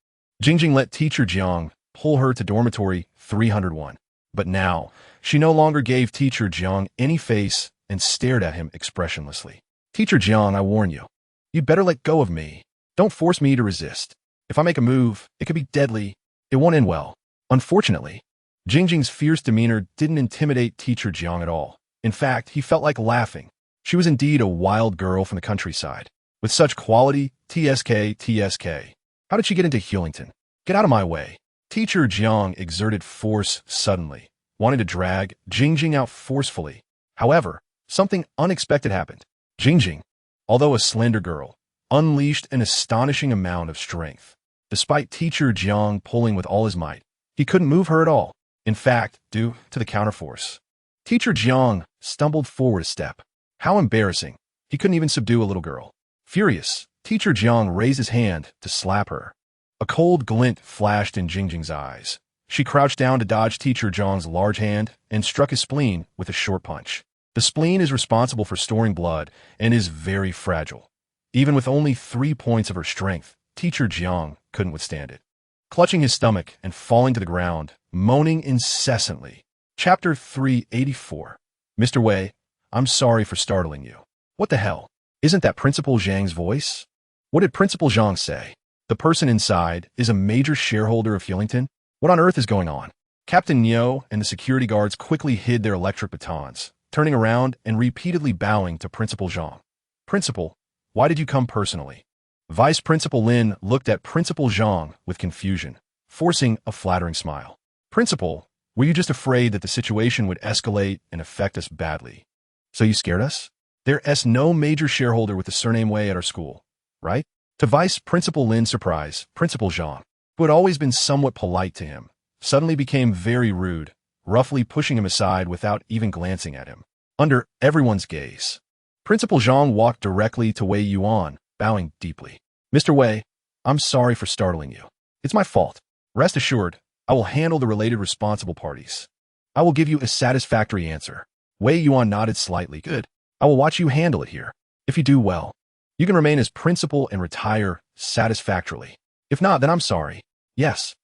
Jingjing let Teacher Jiang pull her to dormitory 301. But now, she no longer gave Teacher Jiang any face and stared at him expressionlessly. "Teacher Jiang, I warn you. You'd better let go of me. Don't force me to resist. If I make a move, it could be deadly. It won't end well." Unfortunately, Jingjing's fierce demeanor didn't intimidate Teacher Jiang at all. In fact, he felt like laughing. She was indeed a wild girl from the countryside. With such quality, TSK. How did she get into Hewlington? Get out of my way. Teacher Jiang exerted force suddenly, wanting to drag Jingjing out forcefully. However, something unexpected happened. Jingjing, although a slender girl, unleashed an astonishing amount of strength. Despite Teacher Jiang pulling with all his might, he couldn't move her at all. In fact, due to the counterforce, Teacher Jiang stumbled forward a step. How embarrassing. He couldn't even subdue a little girl. Furious, Teacher Jiang raised his hand to slap her. A cold glint flashed in Jingjing's eyes. She crouched down to dodge Teacher Jiang's large hand and struck his spleen with a short punch. The spleen is responsible for storing blood and is very fragile. Even with only 3 points of her strength, Teacher Jiang couldn't withstand it. Clutching his stomach and falling to the ground, moaning incessantly. Chapter 384. Mr. Wei, I'm sorry for startling you. What the hell? Isn't that Principal Zhang's voice? What did Principal Zhang say? The person inside is a major shareholder of Hewlington? What on earth is going on? Captain Neo and the security guards quickly hid their electric batons, turning around and repeatedly bowing to Principal Zhang. "Principal, why did you come personally?" Vice Principal Lin looked at Principal Zhang with confusion, forcing a flattering smile. "Principal, were you just afraid that the situation would escalate and affect us badly? So you scared us? There's no major shareholder with the surname Wei at our school, right?" To Vice Principal Lin's surprise, Principal Zhang, who had always been somewhat polite to him, suddenly became very rude, roughly pushing him aside without even glancing at him. Under everyone's gaze, Principal Zhang walked directly to Wei Yuan, bowing deeply. "Mr. Wei, I'm sorry for startling you. It's my fault. Rest assured, I will handle the related responsible parties. I will give you a satisfactory answer." Wei Yuan nodded slightly. "Good. I will watch you handle it here. If you do well, you can remain as principal and retire satisfactorily. If not, then I'm sorry." Yes.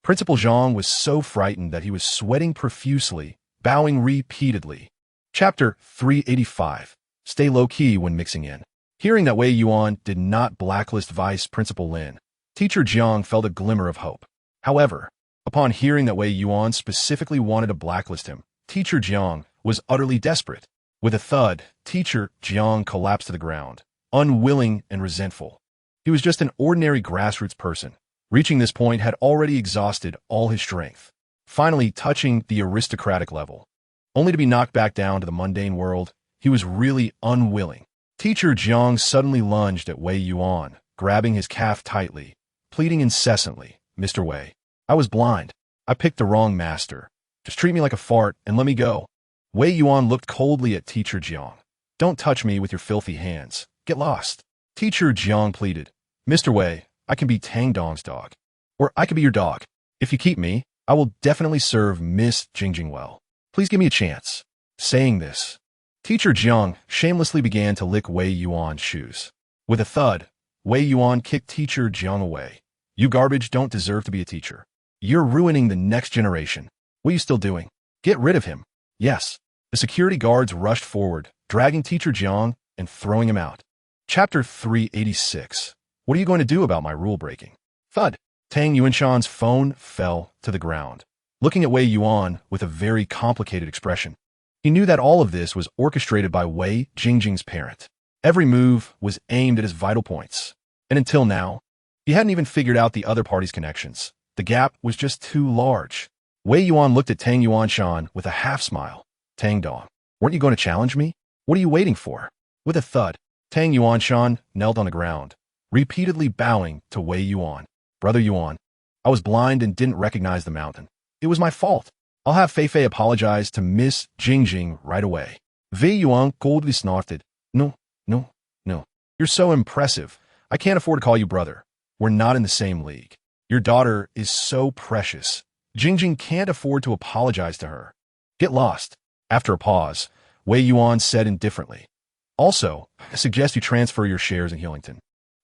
Principal Zhang was so frightened that he was sweating profusely, bowing repeatedly. Chapter 385. Stay low-key when mixing in. Hearing that Wei Yuan did not blacklist Vice Principal Lin, Teacher Jiang felt a glimmer of hope. However, upon hearing that Wei Yuan specifically wanted to blacklist him, Teacher Jiang was utterly desperate. With a thud, Teacher Jiang collapsed to the ground, unwilling and resentful. He was just an ordinary grassroots person. Reaching this point had already exhausted all his strength, finally touching the aristocratic level. Only to be knocked back down to the mundane world, he was really unwilling. Teacher Jiang suddenly lunged at Wei Yuan, grabbing his calf tightly, pleading incessantly, "Mr. Wei, I was blind. I picked the wrong master. Just treat me like a fart and let me go." Wei Yuan looked coldly at Teacher Jiang. "Don't touch me with your filthy hands. Get lost." Teacher Jiang pleaded, "Mr. Wei, I can be Tang Dong's dog. Or I could be your dog. If you keep me, I will definitely serve Miss Jingjing well. Please give me a chance." Saying this, Teacher Jiang shamelessly began to lick Wei Yuan's shoes. With a thud, Wei Yuan kicked Teacher Jiang away. "You garbage don't deserve to be a teacher. You're ruining the next generation. What are you still doing? Get rid of him." Yes. The security guards rushed forward, dragging Teacher Jiang and throwing him out. Chapter 386. What are you going to do about my rule breaking? Thud. Tang Yuanshan's phone fell to the ground, looking at Wei Yuan with a very complicated expression. He knew that all of this was orchestrated by Wei Jingjing's parent. Every move was aimed at his vital points. And until now, he hadn't even figured out the other party's connections. The gap was just too large. Wei Yuan looked at Tang Yuanshan with a half-smile. Tang Dong, weren't you going to challenge me? What are you waiting for? With a thud, Tang Yuanshan knelt on the ground, repeatedly bowing to Wei Yuan. Brother Yuan, I was blind and didn't recognize the mountain. It was my fault. I'll have Feifei apologize to Miss Jingjing right away. Wei Yuan coldly snorted. No. You're so impressive. I can't afford to call you brother. We're not in the same league. Your daughter is so precious. Jingjing can't afford to apologize to her. Get lost. After a pause, Wei Yuan said indifferently. Also, I suggest you transfer your shares in Hillington.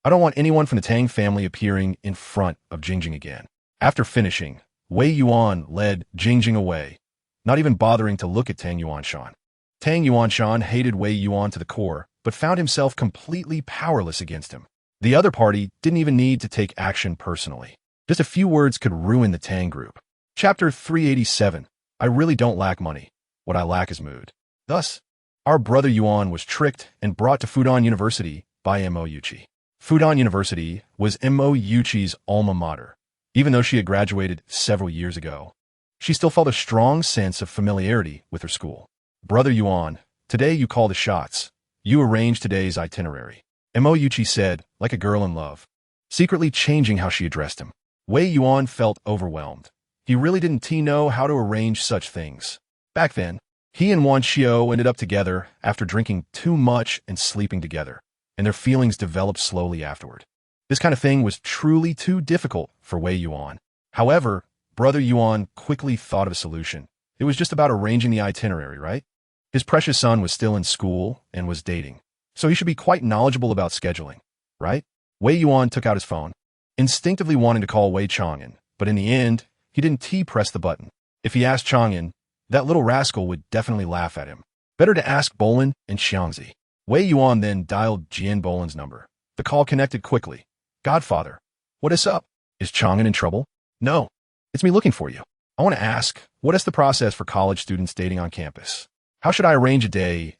I don't want anyone from the Tang family appearing in front of Jingjing again. After finishing, Wei Yuan led Jingjing away, not even bothering to look at Tang Yuanshan. Tang Yuanshan hated Wei Yuan to the core, but found himself completely powerless against him. The other party didn't even need to take action personally. Just a few words could ruin the Tang group. Chapter 387. I really don't lack money. What I lack is mood. Thus, our brother Yuan was tricked and brought to Fudan University by Mo Yuchi. Fudan University was Mo Yuchi's alma mater. Even though she had graduated several years ago, she still felt a strong sense of familiarity with her school. Brother Yuan, today you call the shots. You arrange today's itinerary. Mo Yuchi said, like a girl in love, secretly changing how she addressed him. Wei Yuan felt overwhelmed. He really didn't know how to arrange such things. Back then, he and Wan Xiao ended up together after drinking too much and sleeping together, and their feelings developed slowly afterward. This kind of thing was truly too difficult for Wei Yuan. However, Brother Yuan quickly thought of a solution. It was just about arranging the itinerary, right? His precious son was still in school and was dating, so he should be quite knowledgeable about scheduling, right? Wei Yuan took out his phone, instinctively wanting to call Wei Chang'an, but in the end, he didn't press the button. If he asked Chang'an, that little rascal would definitely laugh at him. Better to ask Bolin and Xiangzi. Wei Yuan then dialed Jian Bolin's number. The call connected quickly. Godfather, what is up? Is Chang'an in trouble? No, it's me looking for you. I want to ask, what is the process for college students dating on campus? How should I arrange a day's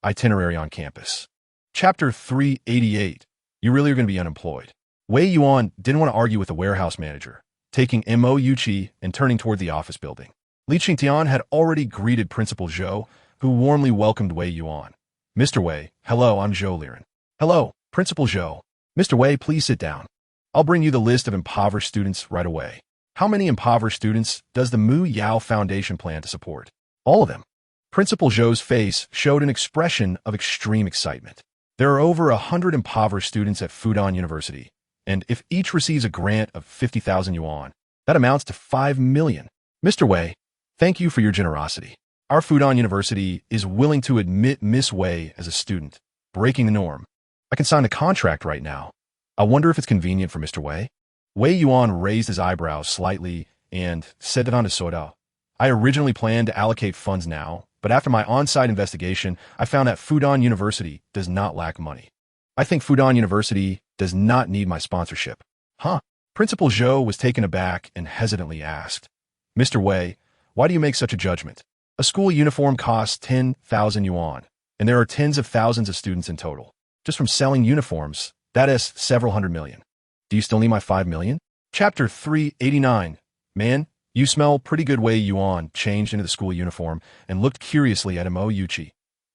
itinerary on campus? Chapter 388. You really are going to be unemployed. Wei Yuan didn't want to argue with the warehouse manager, taking Mo Yuchi and turning toward the office building. Li Qingtian had already greeted Principal Zhou, who warmly welcomed Wei Yuan. Mr. Wei, hello, I'm Zhou Liren. Hello, Principal Zhou. Mr. Wei, please sit down. I'll bring you the list of impoverished students right away. How many impoverished students does the Mu Yao Foundation plan to support? All of them. Principal Zhou's face showed an expression of extreme excitement. There are over 100 impoverished students at Fudan University, and if each receives a grant of 50,000 yuan, that amounts to 5 million. Mr. Wei, thank you for your generosity. Our Fudan University is willing to admit Miss Wei as a student, breaking the norm. I can sign a contract right now. I wonder if it's convenient for Mr. Wei. Wei Yuan raised his eyebrows slightly and said that on his soda. I originally planned to allocate funds now, but after my on-site investigation, I found that Fudan University does not lack money. I think Fudan University does not need my sponsorship. Huh? Principal Zhou was taken aback and hesitantly asked, Mr. Wei, why do you make such a judgment? A school uniform costs 10,000 yuan, and there are tens of thousands of students in total. Just from selling uniforms, that is several hundred million. Do you still need my 5 million? Chapter 389. Man, you smell pretty good. Wei Yuan changed into the school uniform and looked curiously at Mo Yuchi.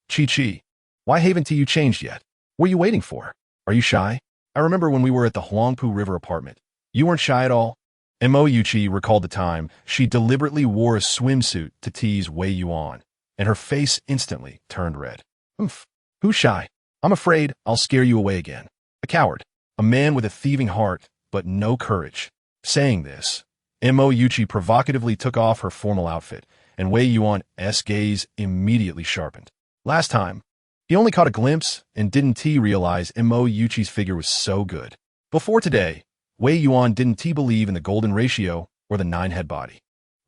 Chi, why haven't you changed yet? What are you waiting for? Are you shy? I remember when we were at the Huangpu River apartment. You weren't shy at all? Mo Yuchi recalled the time she deliberately wore a swimsuit to tease Wei Yuan, and her face instantly turned red. Oof, who's shy? I'm afraid I'll scare you away again. A coward. A man with a thieving heart, but no courage. Saying this, Mo Yuchi provocatively took off her formal outfit, and Wei Yuan's gaze immediately sharpened. Last time, he only caught a glimpse and didn't realize Mo Yuchi's figure was so good. Before today, Wei Yuan didn't believe in the golden ratio or the 9-head body.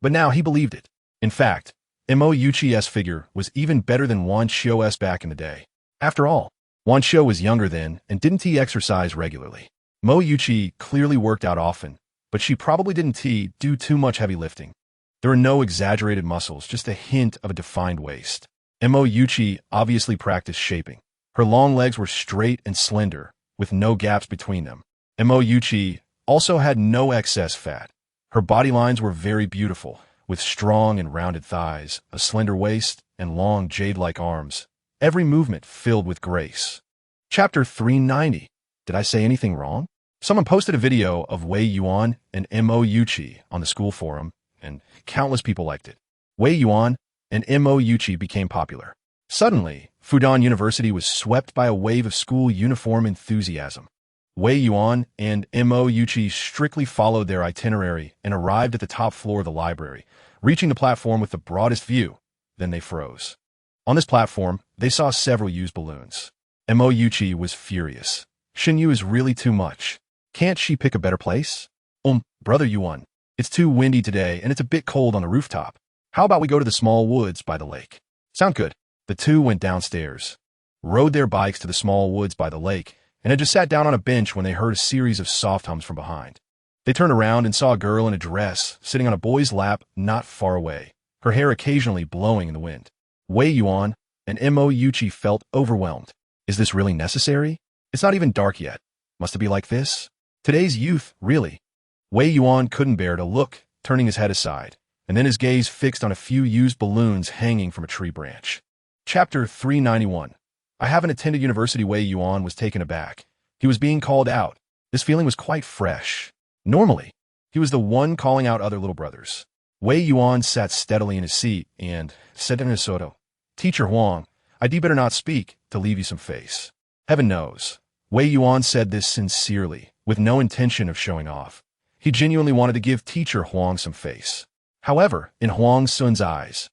But now he believed it. In fact, Mo Yuchi's figure was even better than Wan Xiao's back in the day. After all, Wan Xiao was younger then and didn't exercise regularly. Mo Yuchi clearly worked out often, but she probably didn't do too much heavy lifting. There were no exaggerated muscles, just a hint of a defined waist. Mo Yuchi obviously practiced shaping. Her long legs were straight and slender, with no gaps between them. Mo Yuchi also had no excess fat. Her body lines were very beautiful, with strong and rounded thighs, a slender waist, and long jade-like arms, every movement filled with grace. Chapter 390. Did I say anything wrong? Someone posted a video of Wei Yuan and Mo Yuchi on the school forum, and countless people liked it. Wei Yuan and Mo Yuchi became popular. Suddenly, Fudan University was swept by a wave of school uniform enthusiasm. Wei Yuan and Mo Yuchi strictly followed their itinerary and arrived at the top floor of the library, reaching the platform with the broadest view. Then they froze. On this platform, they saw several used balloons. Mo Yuchi was furious. Xinyu is really too much. Can't she pick a better place? Brother Yuan, it's too windy today and it's a bit cold on the rooftop. How about we go to the small woods by the lake? Sound good. The two went downstairs, rode their bikes to the small woods by the lake, and had just sat down on a bench when they heard a series of soft hums from behind. They turned around and saw a girl in a dress sitting on a boy's lap not far away, her hair occasionally blowing in the wind. Wei Yuan and Mo Yuchi felt overwhelmed. Is this really necessary? It's not even dark yet. Must it be like this? Today's youth, really? Wei Yuan couldn't bear to look, turning his head aside, and then his gaze fixed on a few used balloons hanging from a tree branch. Chapter 391. I haven't attended university. Wei Yuan was taken aback. He was being called out. This feeling was quite fresh. Normally, he was the one calling out other little brothers. Wei Yuan sat steadily in his seat and said to Nisoto, Teacher Huang, I'd better not speak to leave you some face. Heaven knows. Wei Yuan said this sincerely, with no intention of showing off. He genuinely wanted to give Teacher Huang some face. However, in Huang Sun's eyes,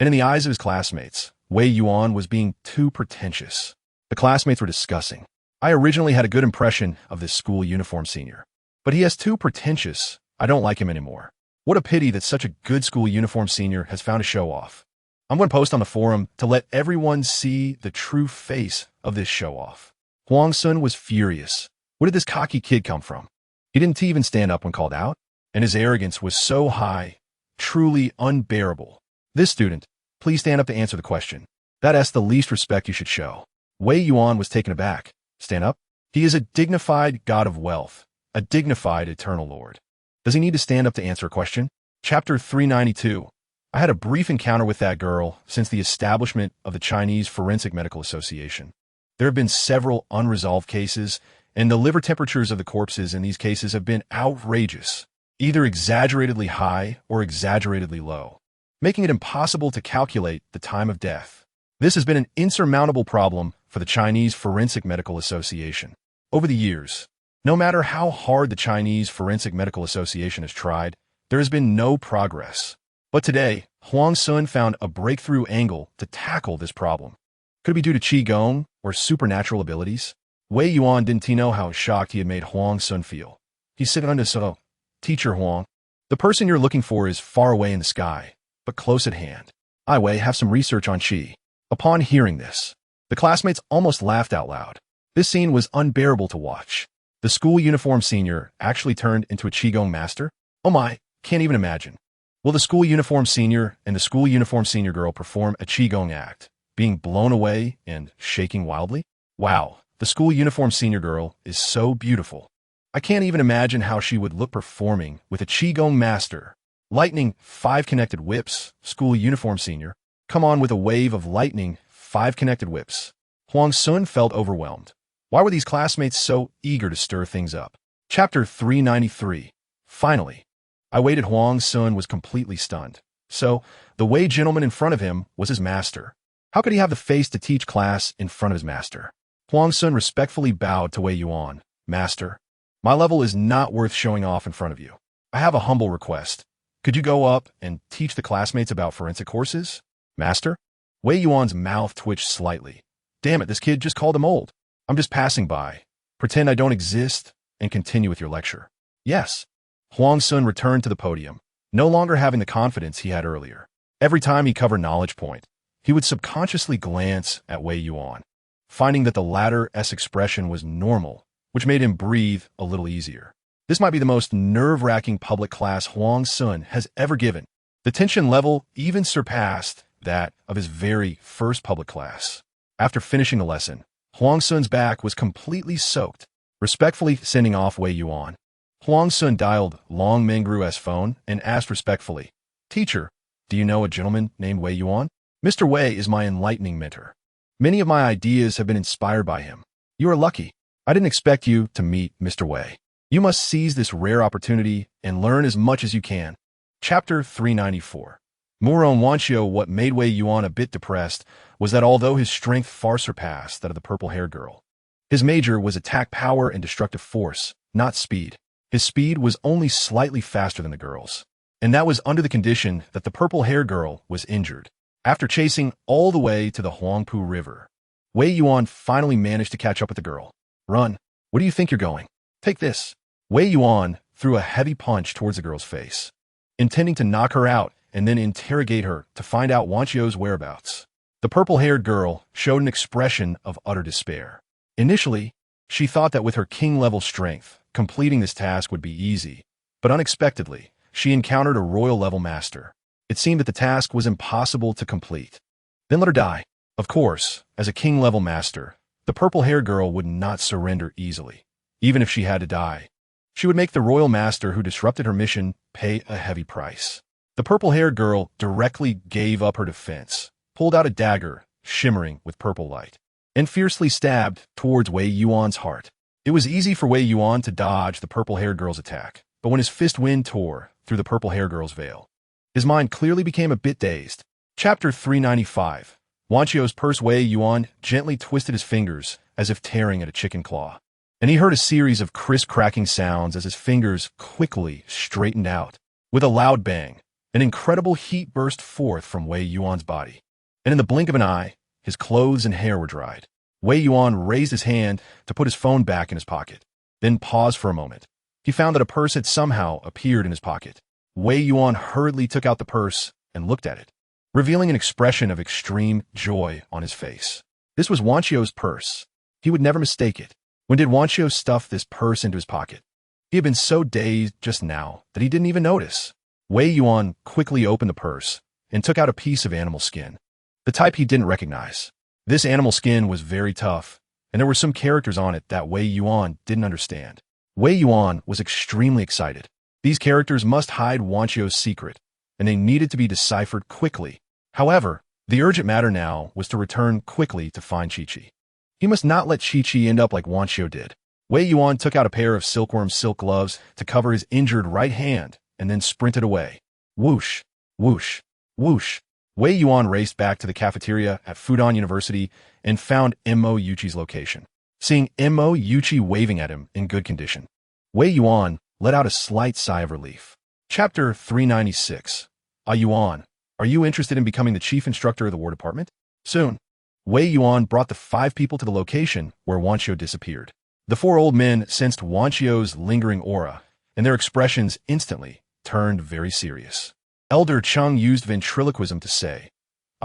and in the eyes of his classmates, Wei Yuan was being too pretentious. The classmates were discussing. I originally had a good impression of this school uniform senior. But he is too pretentious. I don't like him anymore. What a pity that such a good school uniform senior has found a show-off. I'm going to post on the forum to let everyone see the true face of this show-off. Huang Sun was furious. Where did this cocky kid come from? He didn't even stand up when called out, and his arrogance was so high, truly unbearable. This student, please stand up to answer the question. That's the least respect you should show. Wei Yuan was taken aback. Stand up? He is a dignified god of wealth, a dignified eternal lord. Does he need to stand up to answer a question? Chapter 392. I had a brief encounter with that girl since the establishment of the Chinese Forensic Medical Association. There have been several unresolved cases, and the liver temperatures of the corpses in these cases have been outrageous, either exaggeratedly high or exaggeratedly low, making it impossible to calculate the time of death. This has been an insurmountable problem for the Chinese Forensic Medical Association. Over the years, no matter how hard the Chinese Forensic Medical Association has tried, there has been no progress. But today, Huang Sun found a breakthrough angle to tackle this problem. Could it be due to Qigong or supernatural abilities? Wei Yuan didn't know how shocked he had made Huang Sun feel. He said unto Soto, Teacher Huang, the person you're looking for is far away in the sky, but close at hand. I, Wei, have some research on Qi. Upon hearing this, the classmates almost laughed out loud. This scene was unbearable to watch. The school uniform senior actually turned into a Qigong master? Oh my, can't even imagine. Will the school uniform senior and the school uniform senior girl perform a Qigong act, being blown away and shaking wildly? Wow, the school uniform senior girl is so beautiful. I can't even imagine how she would look performing with a Qigong master. Lightning, 5 connected whips, school uniform senior. Come on with a wave of lightning, 5 connected whips. Huang Sun felt overwhelmed. Why were these classmates so eager to stir things up? Chapter 393. Finally, I waited. Huang Sun was completely stunned. So, the Wei gentleman in front of him was his master. How could he have the face to teach class in front of his master? Huang Sun respectfully bowed to Wei Yuan. Master, my level is not worth showing off in front of you. I have a humble request. Could you go up and teach the classmates about forensic courses? Master? Wei Yuan's mouth twitched slightly. Damn it, this kid just called him old. I'm just passing by. Pretend I don't exist and continue with your lecture. Yes. Huang Sun returned to the podium, no longer having the confidence he had earlier. Every time he covered knowledge point, he would subconsciously glance at Wei Yuan, finding that the latter's expression was normal, which made him breathe a little easier. This might be the most nerve-wracking public class Huang Sun has ever given. The tension level even surpassed that of his very first public class. After finishing the lesson, Huang Sun's back was completely soaked. Respectfully sending off Wei Yuan, Huang Sun dialed Long Mengru's phone and asked respectfully, "Teacher, do you know a gentleman named Wei Yuan? Mr. Wei is my enlightening mentor. Many of my ideas have been inspired by him. You are lucky. I didn't expect you to meet Mr. Wei. You must seize this rare opportunity and learn as much as you can." Chapter 394. Muron Wanchio. What made Wei Yuan a bit depressed was that although his strength far surpassed that of the purple-haired girl, his major was attack power and destructive force, not speed. His speed was only slightly faster than the girl's, and that was under the condition that the purple-haired girl was injured. After chasing all the way to the Huangpu River, Wei Yuan finally managed to catch up with the girl. "Run. Where do you think you're going? Take this." Wei Yuan threw a heavy punch towards the girl's face, intending to knock her out and then interrogate her to find out Wanchio's whereabouts. The purple-haired girl showed an expression of utter despair. Initially, she thought that with her king-level strength, completing this task would be easy, but unexpectedly, she encountered a royal-level master. It seemed that the task was impossible to complete. Then let her die. Of course, as a king-level master, the purple-haired girl would not surrender easily. Even if she had to die, she would make the royal master who disrupted her mission pay a heavy price. The purple-haired girl directly gave up her defense, pulled out a dagger, shimmering with purple light, and fiercely stabbed towards Wei Yuan's heart. It was easy for Wei Yuan to dodge the purple-haired girl's attack, but when his fist wind tore through the purple-haired girl's veil, his mind clearly became a bit dazed. Chapter 395. Wanchio's purse. Wei Yuan gently twisted his fingers as if tearing at a chicken claw, and he heard a series of crisp cracking sounds as his fingers quickly straightened out. With a loud bang, an incredible heat burst forth from Wei Yuan's body, and in the blink of an eye, his clothes and hair were dried. Wei Yuan raised his hand to put his phone back in his pocket, then paused for a moment. He found that a purse had somehow appeared in his pocket. Wei Yuan hurriedly took out the purse and looked at it, revealing an expression of extreme joy on his face. This was Wanchio's purse. He would never mistake it. When did Wanchio stuff this purse into his pocket? He had been so dazed just now that he didn't even notice. Wei Yuan quickly opened the purse and took out a piece of animal skin, the type he didn't recognize. This animal skin was very tough, and there were some characters on it that Wei Yuan didn't understand. Wei Yuan was extremely excited. These characters must hide Wanchio's secret, and they needed to be deciphered quickly. However, the urgent matter now was to return quickly to find Chi-Chi. He must not let Chi-Chi end up like Wanchio did. Wei Yuan took out a pair of silkworm silk gloves to cover his injured right hand and then sprinted away. Whoosh, whoosh, whoosh. Wei Yuan raced back to the cafeteria at Fudan University and found Mo Yuchi's location. Seeing Mo Yuchi waving at him in good condition, Wei Yuan let out a slight sigh of relief. Chapter 396. Yuan, are you interested in becoming the chief instructor of the War Department? Soon. Wei Yuan brought the 5 people to the location where Wanchio disappeared. The 4 old men sensed Wanchio's lingering aura, and their expressions instantly turned very serious. Elder Chung used ventriloquism to say,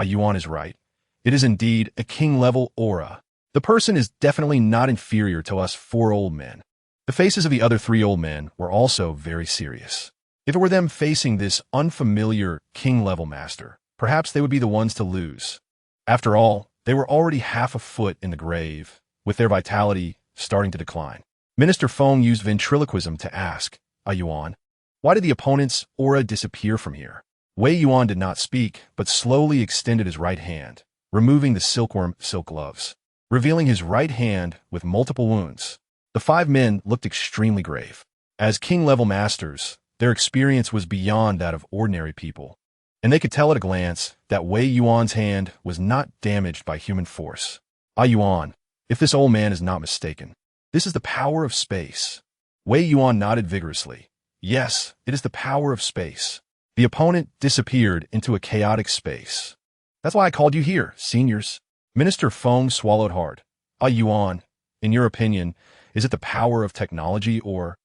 Yuan is right. It is indeed a king-level aura. The person is definitely not inferior to us 4 old men. The faces of the other 3 old men were also very serious. If it were them facing this unfamiliar king-level master, perhaps they would be the ones to lose. After all, they were already half a foot in the grave, with their vitality starting to decline. Minister Feng used ventriloquism to ask, Yuan, why did the opponent's aura disappear from here? Wei Yuan did not speak, but slowly extended his right hand, removing the silkworm silk gloves, revealing his right hand with multiple wounds. The 5 men looked extremely grave. As king-level masters, their experience was beyond that of ordinary people, and they could tell at a glance that Wei Yuan's hand was not damaged by human force. Yuan, if this old man is not mistaken, this is the power of space. Wei Yuan nodded vigorously. Yes, it is the power of space. The opponent disappeared into a chaotic space. That's why I called you here, seniors. Minister Feng swallowed hard. Yuan, in your opinion, is it the power of technology or...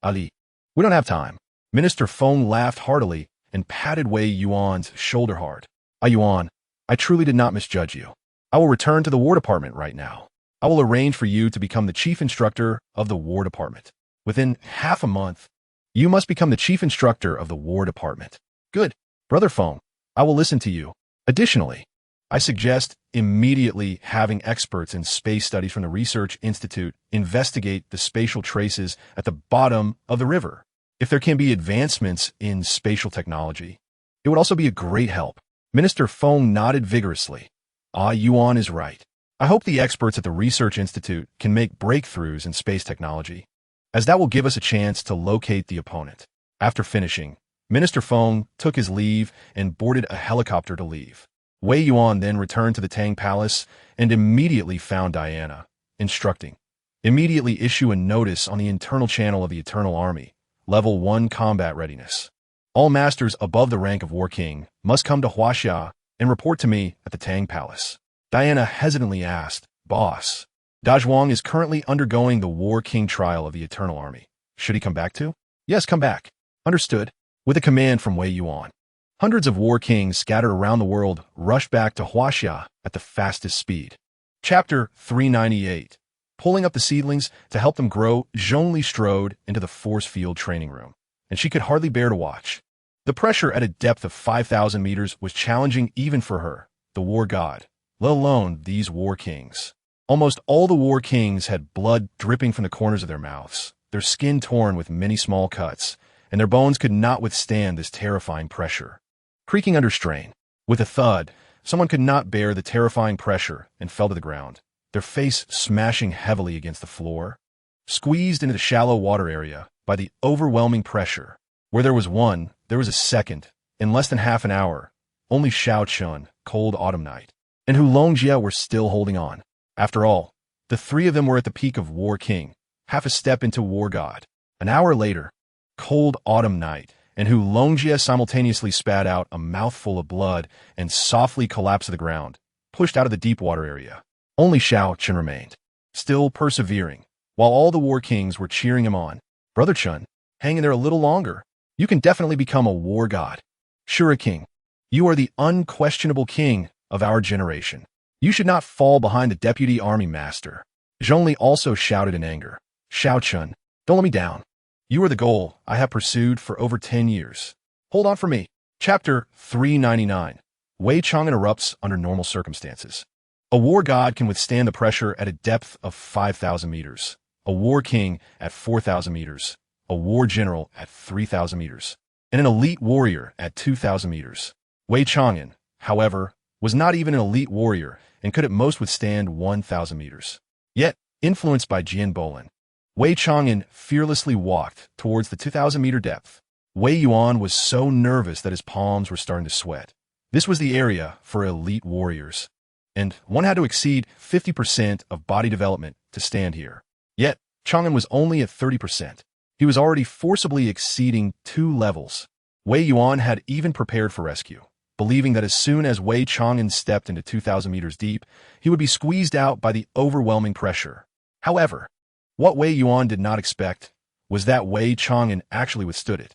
Ali. We don't have time. Minister Feng laughed heartily and patted Wei Yuan's shoulder hard. Yuan, I truly did not misjudge you. I will return to the War Department right now. I will arrange for you to become the chief instructor of the War Department. Within half a month, you must become the chief instructor of the War Department. Good. Brother Feng, I will listen to you. Additionally, I suggest immediately having experts in space studies from the Research Institute investigate the spatial traces at the bottom of the river. If there can be advancements in spatial technology, it would also be a great help. Minister Feng nodded vigorously. Yuan is right. I hope the experts at the Research Institute can make breakthroughs in space technology, as that will give us a chance to locate the opponent. After finishing, Minister Feng took his leave and boarded a helicopter to leave. Wei Yuan then returned to the Tang Palace and immediately found Diana, instructing, immediately issue a notice on the internal channel of the Eternal Army, Level 1 combat readiness. All masters above the rank of War King must come to Huaxia and report to me at the Tang Palace. Diana hesitantly asked, Boss, Dazhuang is currently undergoing the War King trial of the Eternal Army. Should he come back too? Yes, come back. Understood. With a command from Wei Yuan. Hundreds of War Kings scattered around the world rushed back to Huaxia at the fastest speed. Chapter 398. Pulling up the seedlings to help them grow, Zhongli strode into the force field training room, and she could hardly bear to watch. The pressure at a depth of 5,000 meters was challenging even for her, the war god, let alone these War Kings. Almost all the War Kings had blood dripping from the corners of their mouths, their skin torn with many small cuts, and their bones could not withstand this terrifying pressure. Creaking under strain, with a thud, someone could not bear the terrifying pressure and fell to the ground, their face smashing heavily against the floor. Squeezed into the shallow water area by the overwhelming pressure. Where there was one, there was a second. In less than half an hour, only Xiao Chun, Cold Autumn Night, and Hu Longjia were still holding on. After all, the three of them were at the peak of War King, half a step into War God. An hour later, Cold Autumn Night, and Hu Longjia simultaneously spat out a mouthful of blood and softly collapsed to the ground, pushed out of the deep water area. Only Xiao Chun remained, still persevering, while all the War Kings were cheering him on. Brother Chun, hang in there a little longer. You can definitely become a war god. Shura King, you are the unquestionable king of our generation. You should not fall behind the deputy army master. Zhongli also shouted in anger. Xiao Chun, don't let me down. You are the goal I have pursued for over 10 years. Hold on for me. Chapter 399. Wei Chang'an erupts under normal circumstances. A war god can withstand the pressure at a depth of 5,000 meters. A war king at 4,000 meters. A war general at 3,000 meters. And an elite warrior at 2,000 meters. Wei Chang'an, however, was not even an elite warrior and could at most withstand 1,000 meters. Yet, influenced by Jian Bolin, Wei Chang'an fearlessly walked towards the 2,000-meter depth. Wei Yuan was so nervous that his palms were starting to sweat. This was the area for elite warriors, and one had to exceed 50% of body development to stand here. Yet, Chang'an was only at 30%. He was already forcibly exceeding 2 levels. Wei Yuan had even prepared for rescue, believing that as soon as Wei Chang'an stepped into 2,000 meters deep, he would be squeezed out by the overwhelming pressure. However, what Wei Yuan did not expect was that Wei Chang'an actually withstood it.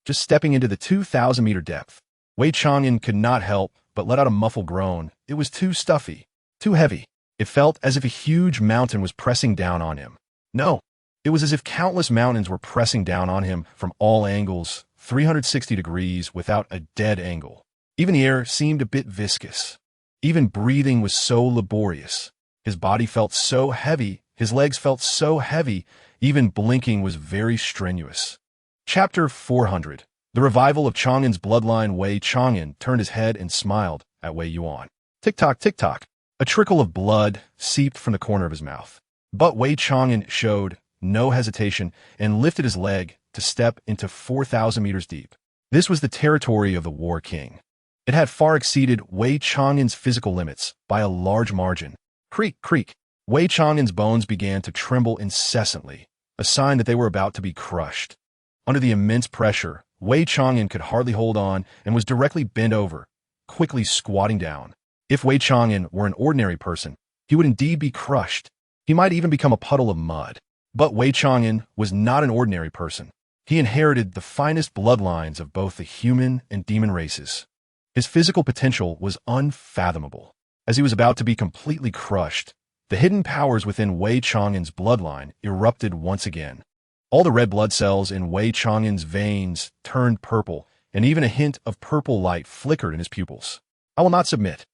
Just stepping into the 2,000-meter depth, Wei Chang'an could not help but let out a muffled groan. It was too stuffy, too heavy. It felt as if a huge mountain was pressing down on him. No, it was as if countless mountains were pressing down on him from all angles, 360 degrees without a dead angle. Even the air seemed a bit viscous. Even breathing was so laborious. His body felt so heavy. His legs felt so heavy, even blinking was very strenuous. Chapter 400. The revival of Chang'an's bloodline. Wei Chang'an turned his head and smiled at Wei Yuan. Tick-tock, tick-tock. A trickle of blood seeped from the corner of his mouth. But Wei Chang'an showed no hesitation and lifted his leg to step into 4,000 meters deep. This was the territory of the War King. It had far exceeded Wei Chang'an's physical limits by a large margin. Creak, creak. Wei Chang'an's bones began to tremble incessantly, a sign that they were about to be crushed. Under the immense pressure, Wei Chang'an could hardly hold on and was directly bent over, quickly squatting down. If Wei Chang'an were an ordinary person, he would indeed be crushed. He might even become a puddle of mud. But Wei Chang'an was not an ordinary person. He inherited the finest bloodlines of both the human and demon races. His physical potential was unfathomable. As he was about to be completely crushed, the hidden powers within Wei Chang'an's bloodline erupted once again. All the red blood cells in Wei Chang'an's veins turned purple, and even a hint of purple light flickered in his pupils. I will not submit.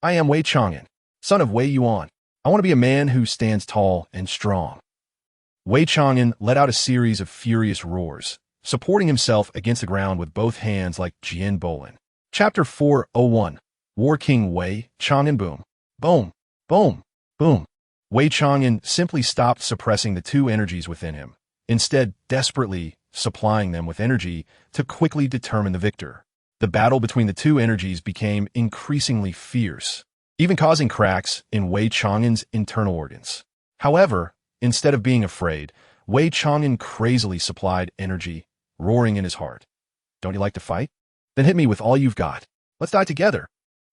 I am Wei Chang'an, son of Wei Yuan. I want to be a man who stands tall and strong. Wei Chang'an let out a series of furious roars, supporting himself against the ground with both hands like Jian Bolin. Chapter 401. War King Wei Chang'an. Boom. Boom. Boom. Boom. Wei Chang'an simply stopped suppressing the two energies within him, instead desperately supplying them with energy to quickly determine the victor. The battle between the two energies became increasingly fierce, even causing cracks in Wei Chang'an's internal organs. However, instead of being afraid, Wei Chang'an crazily supplied energy, roaring in his heart. Don't you like to fight? Then hit me with all you've got. Let's die together.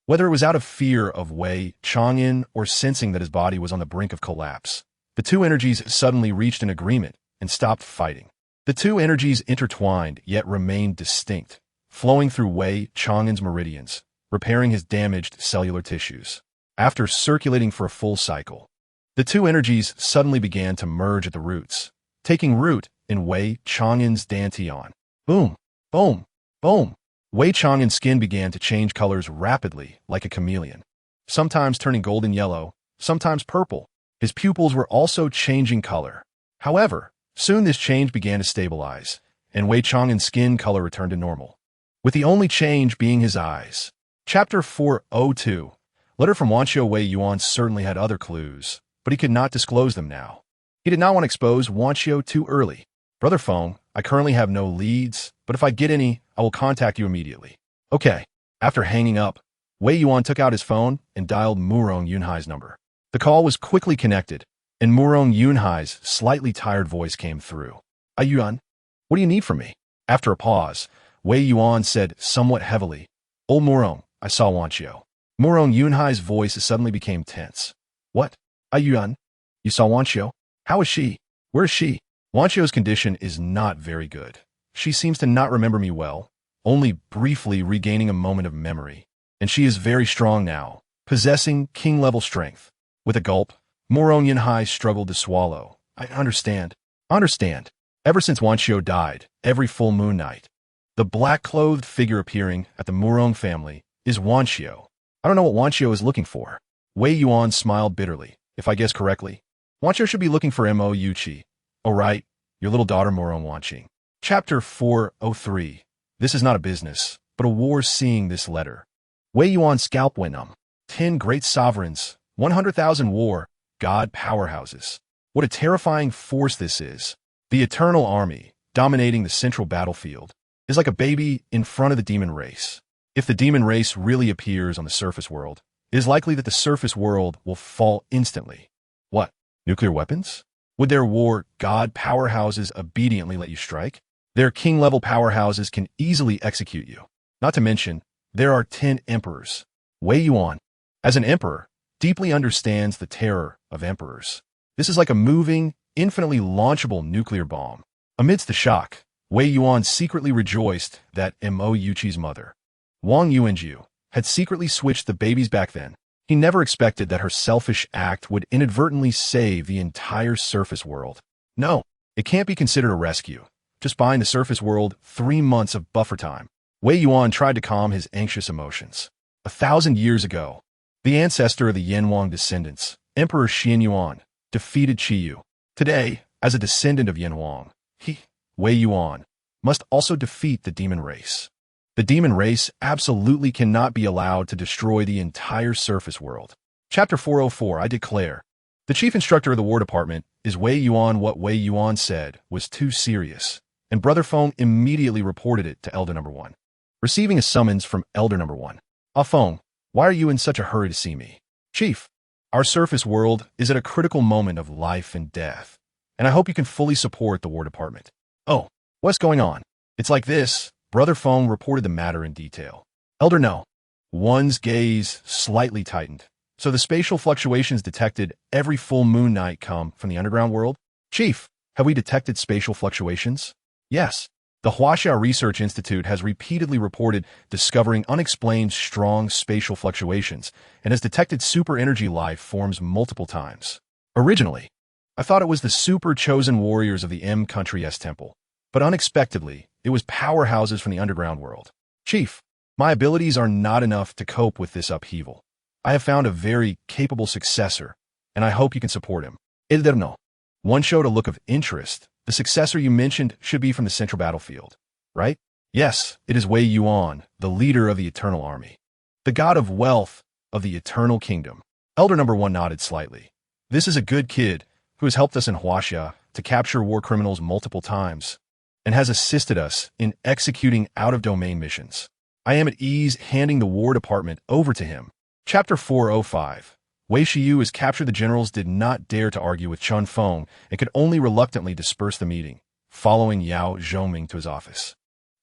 Whether it was out of fear of Wei Chang'an or sensing that his body was on the brink of collapse, the two energies suddenly reached an agreement and stopped fighting. The two energies intertwined yet remained distinct, flowing through Wei Chang'an's meridians, repairing his damaged cellular tissues. After circulating for a full cycle, the two energies suddenly began to merge at the roots, taking root in Wei Chang'an's dantian. Boom, boom, boom. Wei Chang'an's skin began to change colors rapidly like a chameleon, sometimes turning golden yellow, sometimes purple. His pupils were also changing color. However, soon this change began to stabilize, and Wei Chang'an's skin color returned to normal, with the only change being his eyes. Chapter 402. Letter from Wanqiu. Wei Yuan certainly had other clues, but he could not disclose them now. He did not want to expose Wanqiu too early. Brother Feng, I currently have no leads, but if I get any, I will contact you immediately. Okay. After hanging up, Wei Yuan took out his phone and dialed Murong Yunhai's number. The call was quickly connected, and Murong Yunhai's slightly tired voice came through. Yuan, what do you need from me? After a pause, Wei Yuan said somewhat heavily, Old Murong, I saw Wanqiu. Murong Yunhai's voice suddenly became tense. What? Yuan, you saw Wanqiu? How is she? Where is she? Wanqiu's condition is not very good. She seems to not remember me well, only briefly regaining a moment of memory. And she is very strong now, possessing king-level strength. With a gulp, Murong Yunhai struggled to swallow. I understand. Understand. Ever since Wanqiu died, every full moon night, the black-clothed figure appearing at the Murong family is Wanqiu. I don't know what Wanqiu is looking for. Wei Yuan smiled bitterly. If I guess correctly, Wanqiu should be looking for Mo Yuqi. Oh right, your little daughter Murong Wanqing. Chapter 403. This is not a business, but a war. Seeing this letter, Wei Yuan's scalp went numb. 10 great sovereigns, 100,000 war, god powerhouses. What a terrifying force this is. The eternal army, dominating the central battlefield, is like a baby in front of the demon race. If the demon race really appears on the surface world, it is likely that the surface world will fall instantly. What? Nuclear weapons? Would their war god powerhouses obediently let you strike? Their king-level powerhouses can easily execute you. Not to mention, there are 10 emperors. Wei Yuan, as an emperor, deeply understands the terror of emperors. This is like a moving, infinitely launchable nuclear bomb. Amidst the shock, Wei Yuan secretly rejoiced that Mo Yuqi's mother, Wang Yuanju, had secretly switched the babies back then. He never expected that her selfish act would inadvertently save the entire surface world. No, it can't be considered a rescue. Just buying the surface world 3 months of buffer time. Wei Yuan tried to calm his anxious emotions. 1,000 years ago, the ancestor of the Yanwang descendants, Emperor Xian Yuan, defeated Qiyu. Today, as a descendant of Yanwang, he, Wei Yuan, must also defeat the demon race. The demon race absolutely cannot be allowed to destroy the entire surface world. Chapter 404. I declare. The chief instructor of the War Department is Wei Yuan. What Wei Yuan said was too serious, and Brother Feng immediately reported it to Elder Number 1. Receiving a summons from Elder Number 1. Feng, why are you in such a hurry to see me? Chief, our surface world is at a critical moment of life and death, and I hope you can fully support the War Department. Oh, what's going on? It's like this. Brother Feng reported the matter in detail. Elder No. One's gaze slightly tightened. So the spatial fluctuations detected every full moon night come from the underground world? Chief, have we detected spatial fluctuations? Yes. The Huaxia Research Institute has repeatedly reported discovering unexplained strong spatial fluctuations and has detected super energy life forms multiple times. Originally, I thought it was the super chosen warriors of the M Country S Temple, but unexpectedly, it was powerhouses from the underground world. Chief, my abilities are not enough to cope with this upheaval. I have found a very capable successor, and I hope you can support him. Eterno. One showed a look of interest. The successor you mentioned should be from the central battlefield, right? Yes, it is Wei Yuan, the leader of the Eternal Army, the god of wealth of the Eternal Kingdom. Elder number 1 nodded slightly. This is a good kid who has helped us in Huaxia to capture war criminals multiple times and has assisted us in executing out-of-domain missions. I am at ease handing the War Department over to him. Chapter 405. Wei Shiyu has captured. The generals did not dare to argue with Chun Feng and could only reluctantly disperse the meeting, following Yao Zhongming to his office.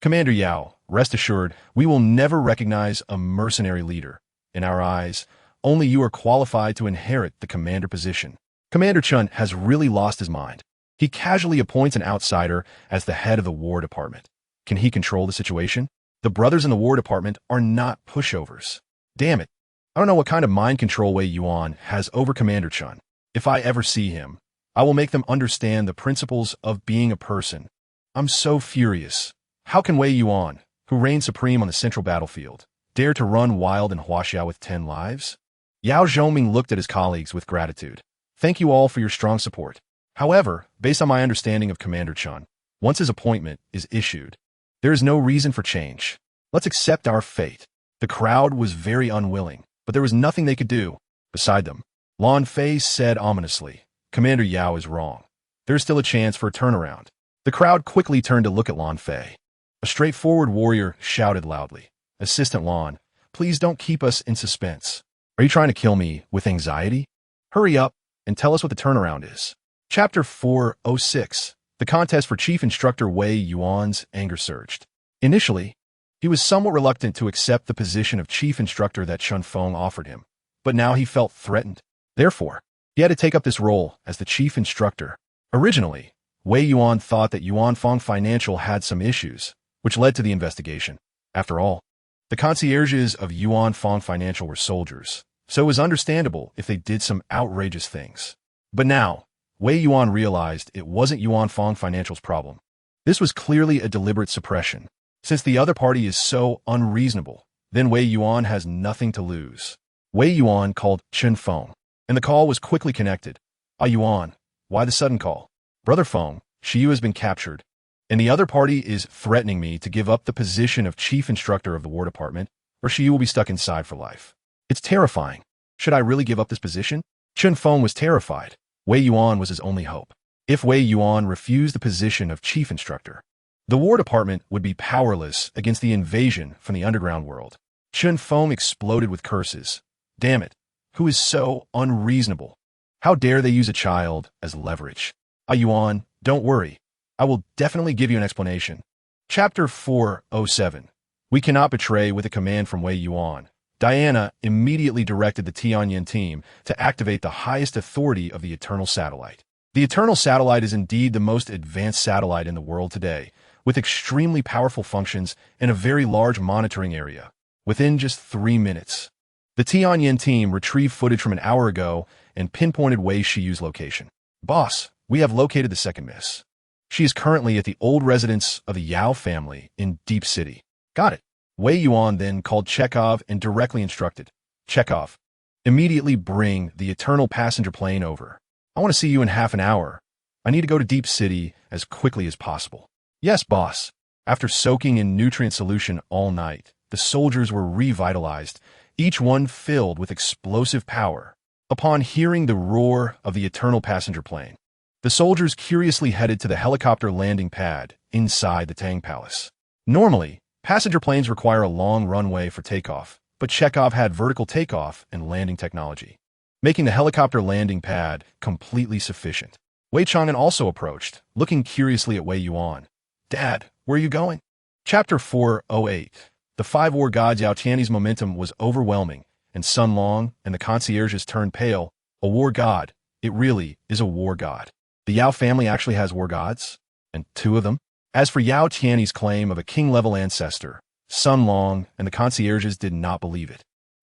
Commander Yao, rest assured, we will never recognize a mercenary leader. In our eyes, only you are qualified to inherit the commander position. Commander Chun has really lost his mind. He casually appoints an outsider as the head of the War Department. Can he control the situation? The brothers in the War Department are not pushovers. Damn it. I don't know what kind of mind control Wei Yuan has over Commander Chun. If I ever see him, I will make them understand the principles of being a person. I'm so furious. How can Wei Yuan, who reigns supreme on the central battlefield, dare to run wild in Huaxia with 10 lives? Yao Zhongming looked at his colleagues with gratitude. Thank you all for your strong support. However, based on my understanding of Commander Chun, once his appointment is issued, there is no reason for change. Let's accept our fate. The crowd was very unwilling, but there was nothing they could do. Beside them, Lan Fei said ominously, Commander Yao is wrong. There is still a chance for a turnaround. The crowd quickly turned to look at Lan Fei. A straightforward warrior shouted loudly, Assistant Lan, please don't keep us in suspense. Are you trying to kill me with anxiety? Hurry up and tell us what the turnaround is. Chapter 406. The contest for Chief Instructor Wei Yuan's anger surged. Initially, he was somewhat reluctant to accept the position of Chief Instructor that Chun Feng offered him, but now he felt threatened. Therefore, he had to take up this role as the Chief Instructor. Originally, Wei Yuan thought that Yuanfang Financial had some issues, which led to the investigation. After all, the concierges of Yuanfang Financial were soldiers, so it was understandable if they did some outrageous things. But now, Wei Yuan realized it wasn't Yuanfang Financial's problem. This was clearly a deliberate suppression. Since the other party is so unreasonable, then Wei Yuan has nothing to lose. Wei Yuan called Chun Feng, and the call was quickly connected. Yuan, why the sudden call? Brother Feng, Shiyu has been captured, and the other party is threatening me to give up the position of Chief Instructor of the War Department, or Shiyu will be stuck inside for life. It's terrifying. Should I really give up this position? Chun Feng was terrified. Wei Yuan was his only hope. If Wei Yuan refused the position of Chief Instructor, the War Department would be powerless against the invasion from the underground world. Chun Feng exploded with curses. Damn it. Who is so unreasonable? How dare they use a child as leverage? Yuan, don't worry. I will definitely give you an explanation. Chapter 407. We cannot betray with a command from Wei Yuan. Diana immediately directed the Tianyin team to activate the highest authority of the Eternal Satellite. The Eternal Satellite is indeed the most advanced satellite in the world today, with extremely powerful functions and a very large monitoring area. Within just 3 minutes, the Tianyin team retrieved footage from an hour ago and pinpointed Wei Shiyu's location. Boss, we have located the second miss. She is currently at the old residence of the Yao family in Deep City. Got it. Wei Yuan then called Chekhov and directly instructed, Chekhov, immediately bring the Eternal passenger plane over. I want to see you in half an hour. I need to go to Deep City as quickly as possible. Yes, boss. After soaking in nutrient solution all night, the soldiers were revitalized, each one filled with explosive power. Upon hearing the roar of the Eternal passenger plane, the soldiers curiously headed to the helicopter landing pad inside the Tang Palace. Normally, passenger planes require a long runway for takeoff, but Chekhov had vertical takeoff and landing technology, making the helicopter landing pad completely sufficient. Wei Chang'an also approached, looking curiously at Wei Yuan. Dad, where are you going? Chapter 408. The 5 war gods Yao Tianyi's momentum was overwhelming, and Sun Long and the concierges turned pale. A war god. It really is a war god. The Yao family actually has war gods, and 2 of them. As for Yao Tianyi's claim of a king-level ancestor, Sun Long and the concierges did not believe it.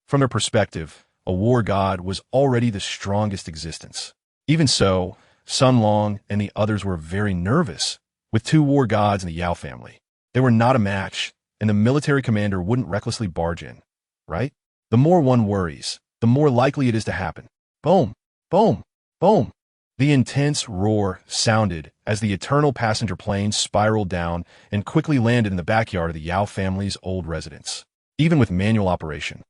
From their perspective, a war god was already the strongest existence. Even so, Sun Long and the others were very nervous. With 2 war gods in the Yao family, they were not a match, and the military commander wouldn't recklessly barge in, right? The more one worries, the more likely it is to happen. Boom, boom, boom. The intense roar sounded as the eternal passenger plane spiraled down and quickly landed in the backyard of the Yao family's old residence. Even with manual operation,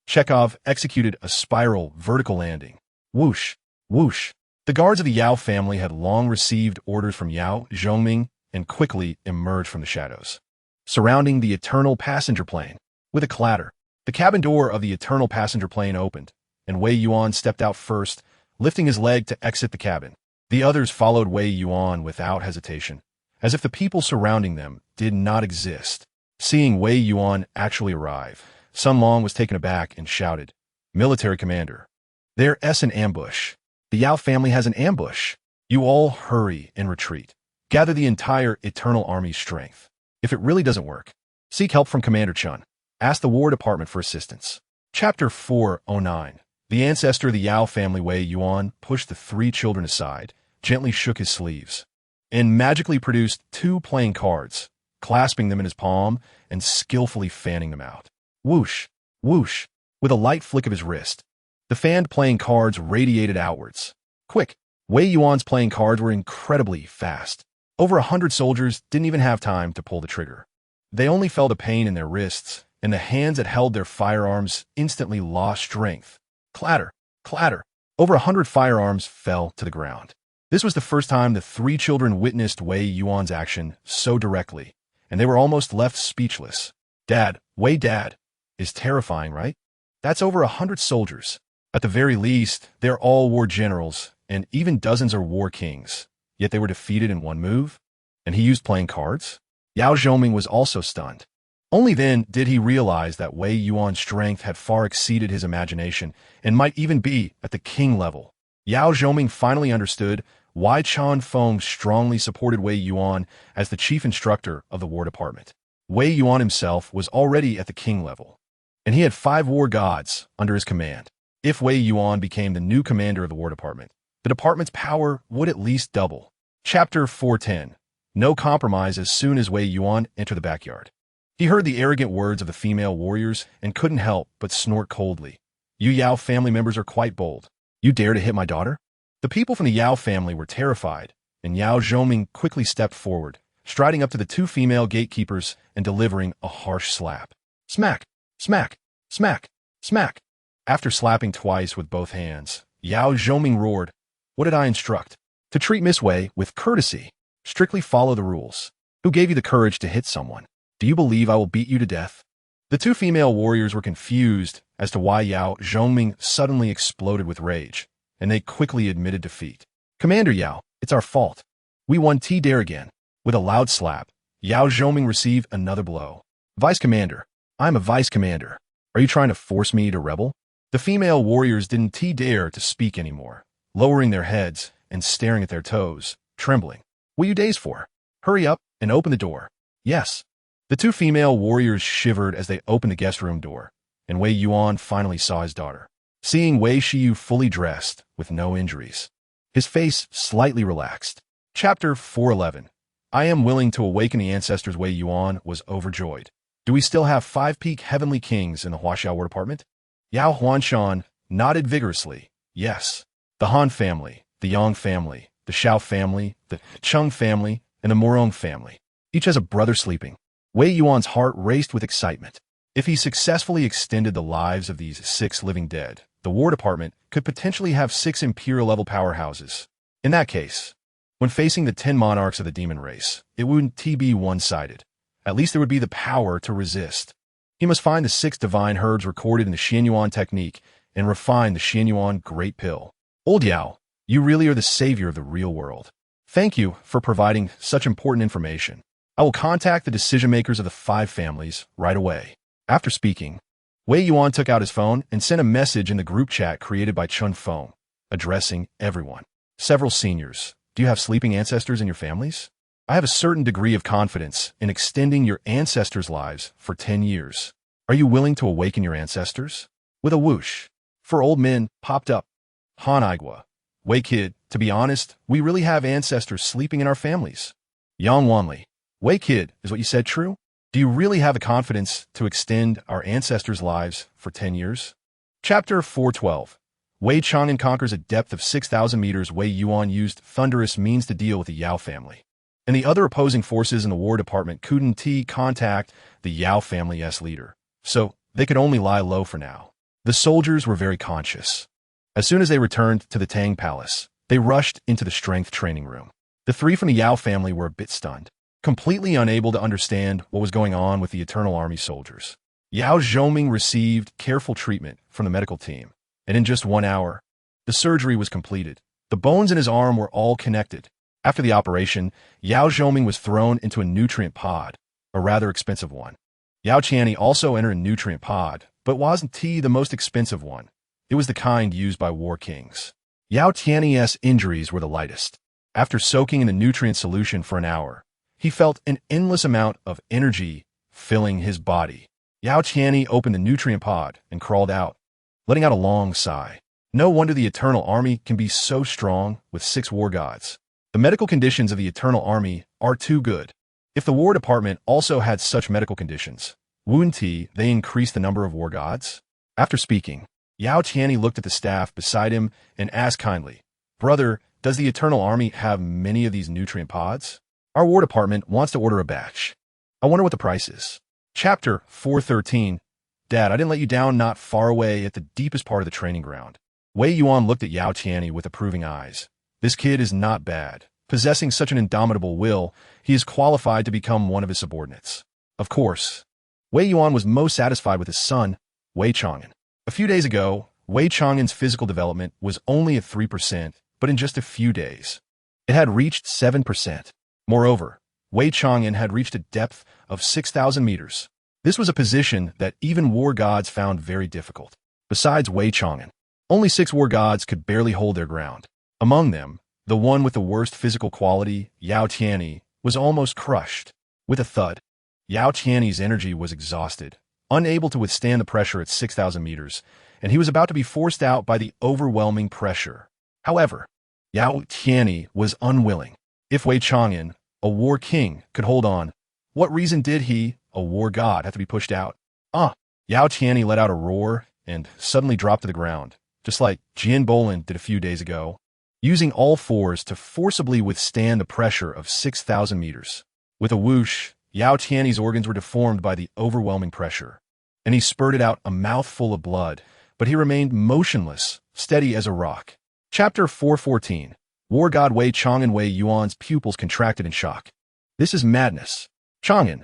Chekhov executed a spiral vertical landing. Whoosh, whoosh. The guards of the Yao family had long received orders from Yao Zhongming and quickly emerged from the shadows, surrounding the eternal passenger plane. With a clatter, the cabin door of the eternal passenger plane opened, and Wei Yuan stepped out first, lifting his leg to exit the cabin. The others followed Wei Yuan without hesitation, as if the people surrounding them did not exist. Seeing Wei Yuan actually arrive, Sun Long was taken aback and shouted, "Military commander, there's an ambush. The Yao family has an ambush. You all hurry and retreat. Gather the entire Eternal Army's strength. If it really doesn't work, seek help from Commander Chun. Ask the War Department for assistance." Chapter 409. The ancestor of the Yao family, Wei Yuan, pushed the three children aside, gently shook his sleeves, and magically produced two playing cards, clasping them in his palm and skillfully fanning them out. Whoosh, whoosh. With a light flick of his wrist, the fanned playing cards radiated outwards. Quick, Wei Yuan's playing cards were incredibly fast. Over 100 soldiers didn't even have time to pull the trigger. They only felt a pain in their wrists, and the hands that held their firearms instantly lost strength. Clatter, clatter. Over 100 firearms fell to the ground. This was the first time the three children witnessed Wei Yuan's action so directly, and they were almost left speechless. Dad, Dad, is terrifying, right? That's over 100 soldiers. At the very least, they're all war generals, and even dozens are war kings. Yet they were defeated in one move? And he used playing cards? Yao Zhongming was also stunned. Only then did he realize that Wei Yuan's strength had far exceeded his imagination and might even be at the king level. Yao Zhongming finally understood why Chan Feng strongly supported Wei Yuan as the chief instructor of the War Department. Wei Yuan himself was already at the king level, and he had 5 war gods under his command. If Wei Yuan became the new commander of the War Department, the department's power would at least double. Chapter 410. No compromise. As soon as Wei Yuan entered the backyard, he heard the arrogant words of the female warriors and couldn't help but snort coldly. You Yao family members are quite bold. You dare to hit my daughter? The people from the Yao family were terrified, and Yao Zhongming quickly stepped forward, striding up to the 2 female gatekeepers and delivering a harsh slap. Smack, smack, smack, smack. After slapping twice with both hands, Yao Zhongming roared, "What did I instruct? To treat Miss Wei with courtesy. Strictly follow the rules. Who gave you the courage to hit someone? Do you believe I will beat you to death?" The 2 female warriors were confused as to why Yao Zhongming suddenly exploded with rage, and they quickly admitted defeat. "Commander Yao, it's our fault. We won T-Dare again." With a loud slap, Yao Zhongming received another blow. "Vice Commander, I'm a Vice Commander. Are you trying to force me to rebel?" The female warriors didn't T-Dare to speak anymore, lowering their heads and staring at their toes, trembling. "What are you dazed for? Hurry up and open the door." "Yes." The 2 female warriors shivered as they opened the guest room door, and Wei Yuan finally saw his daughter. Seeing Wei Shiyu fully dressed, with no injuries, his face slightly relaxed. Chapter 411. I am willing to awaken the ancestors. Wei Yuan was overjoyed. Do we still have 5 peak heavenly kings in the Huaxiao War Department? Yao Huanshan nodded vigorously. Yes. The Han family, the Yang family, the Shao family, the Chung family, and the Morong family. Each has a brother sleeping. Wei Yuan's heart raced with excitement. If he successfully extended the lives of these 6 living dead, the War Department could potentially have 6 Imperial-level powerhouses. In that case, when facing the 10 monarchs of the demon race, it wouldn't be one-sided. At least there would be the power to resist. He must find the 6 divine herbs recorded in the Xianyuan technique and refine the Xianyuan Great Pill. Old Yao, you really are the savior of the real world. Thank you for providing such important information. I will contact the decision-makers of the 5 families right away. After speaking, Wei Yuan took out his phone and sent a message in the group chat created by Chun Feng, addressing everyone. Several seniors, do you have sleeping ancestors in your families? I have a certain degree of confidence in extending your ancestors' lives for 10 years. Are you willing to awaken your ancestors? With a whoosh, 4 old men popped up. Han Igua, Wei Kid, to be honest, we really have ancestors sleeping in our families. Yang Wanli, Wei Kid, is what you said true? Do you really have the confidence to extend our ancestors' lives for 10 years? Chapter 412. Wei Chang'an conquers a depth of 6,000 meters. Wei Yuan used thunderous means to deal with the Yao family. And the other opposing forces in the War Department couldn't contact the Yao family's leader, so they could only lie low for now. The soldiers were very conscious. As soon as they returned to the Tang Palace, they rushed into the strength training room. The three from the Yao family were a bit stunned, completely unable to understand what was going on with the Eternal Army soldiers. Yao Zhoming received careful treatment from the medical team, and in just 1 hour, the surgery was completed. The bones in his arm were all connected. After the operation, Yao Zhoming was thrown into a nutrient pod, a rather expensive one. Yao Qianni also entered a nutrient pod, but wasn't the most expensive one. It was the kind used by war kings. Yao Qianni's injuries were the lightest. After soaking in the nutrient solution for an hour, he felt an endless amount of energy filling his body. Yao Qianni opened the nutrient pod and crawled out, letting out a long sigh. No wonder the Eternal Army can be so strong with 6 war gods. The medical conditions of the Eternal Army are too good. If the War Department also had such medical conditions, wouldn't they increase the number of war gods? After speaking, Yao Qianni looked at the staff beside him and asked kindly, "Brother, does the Eternal Army have many of these nutrient pods? Our War Department wants to order a batch. I wonder what the price is." Chapter 413. Dad, I didn't let you down. Not far away at the deepest part of the training ground, Wei Yuan looked at Yao Qianni with approving eyes. This kid is not bad. Possessing such an indomitable will, he is qualified to become one of his subordinates. Of course, Wei Yuan was most satisfied with his son, Wei Chang'an. A few days ago, Wei Chang'an's physical development was only at 3%, but in just a few days, it had reached 7%. Moreover, Wei Chang'an had reached a depth of 6,000 meters. This was a position that even war gods found very difficult. Besides Wei Chang'an, only 6 war gods could barely hold their ground. Among them, the one with the worst physical quality, Yao Qianni, was almost crushed. With a thud, Yao Qianni's energy was exhausted, unable to withstand the pressure at 6,000 meters, and he was about to be forced out by the overwhelming pressure. However, Yao Qianni was unwilling. If Wei Chang'an, a war king, could hold on, what reason did he, a war god, have to be pushed out? Yao Qianni let out a roar and suddenly dropped to the ground, just like Jian Bolin did a few days ago, using all fours to forcibly withstand the pressure of 6,000 meters. With a whoosh, Yao Qianni's organs were deformed by the overwhelming pressure, and he spurted out a mouthful of blood, but he remained motionless, steady as a rock. Chapter 414. War God Wei Chang'an. Wei Yuan's pupils contracted in shock. This is madness. Chang'an,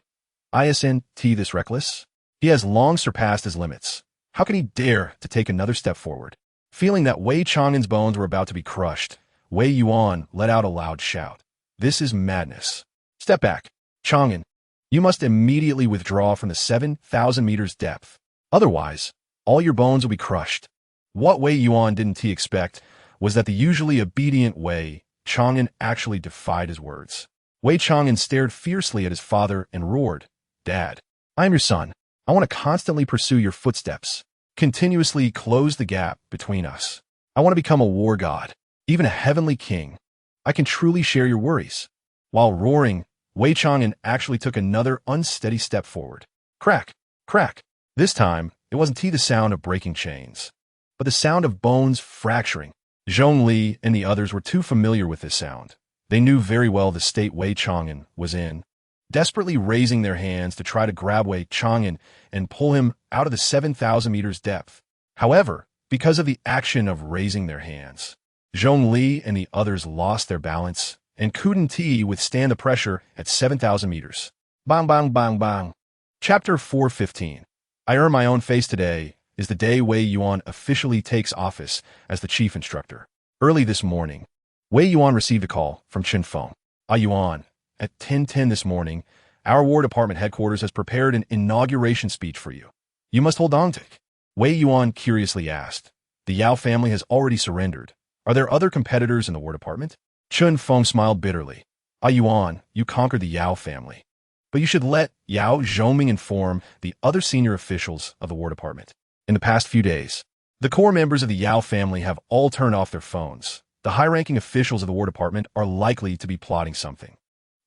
isn't this reckless? He has long surpassed his limits. How can he dare to take another step forward? Feeling that Wei Chang'an's bones were about to be crushed, Wei Yuan let out a loud shout. This is madness. Step back. Chang'an, you must immediately withdraw from the 7,000 meters depth. Otherwise, all your bones will be crushed. What Wei Yuan didn't expect was that the usually obedient Wei Chang'an actually defied his words. Wei Chang'an stared fiercely at his father and roared, "Dad, I am your son. I want to constantly pursue your footsteps, continuously close the gap between us. I want to become a war god, even a heavenly king. I can truly share your worries." While roaring, Wei Chang'an actually took another unsteady step forward. Crack, crack. This time, it wasn't the sound of breaking chains, but the sound of bones fracturing. Zhong Li and the others were too familiar with this sound. They knew very well the state Wei Chang'an was in, desperately raising their hands to try to grab Wei Chang'an and pull him out of the 7,000 meters depth. However, because of the action of raising their hands, Zhong Li and the others lost their balance and couldn't withstand the pressure at 7,000 meters. Bang, bang, bang, bang. Chapter 415. I earn my own face. Today is the day Wei Yuan officially takes office as the chief instructor. Early this morning, Wei Yuan received a call from Chen Feng. Yuan, at 10:10 this morning, our War Department headquarters has prepared an inauguration speech for you. You must hold on to it. Wei Yuan curiously asked. The Yao family has already surrendered. Are there other competitors in the War Department? Chen Feng smiled bitterly. Yuan, you conquered the Yao family, but you should let Yao Zhoming inform the other senior officials of the War Department. In the past few days, the core members of the Yao family have all turned off their phones. The high-ranking officials of the War Department are likely to be plotting something,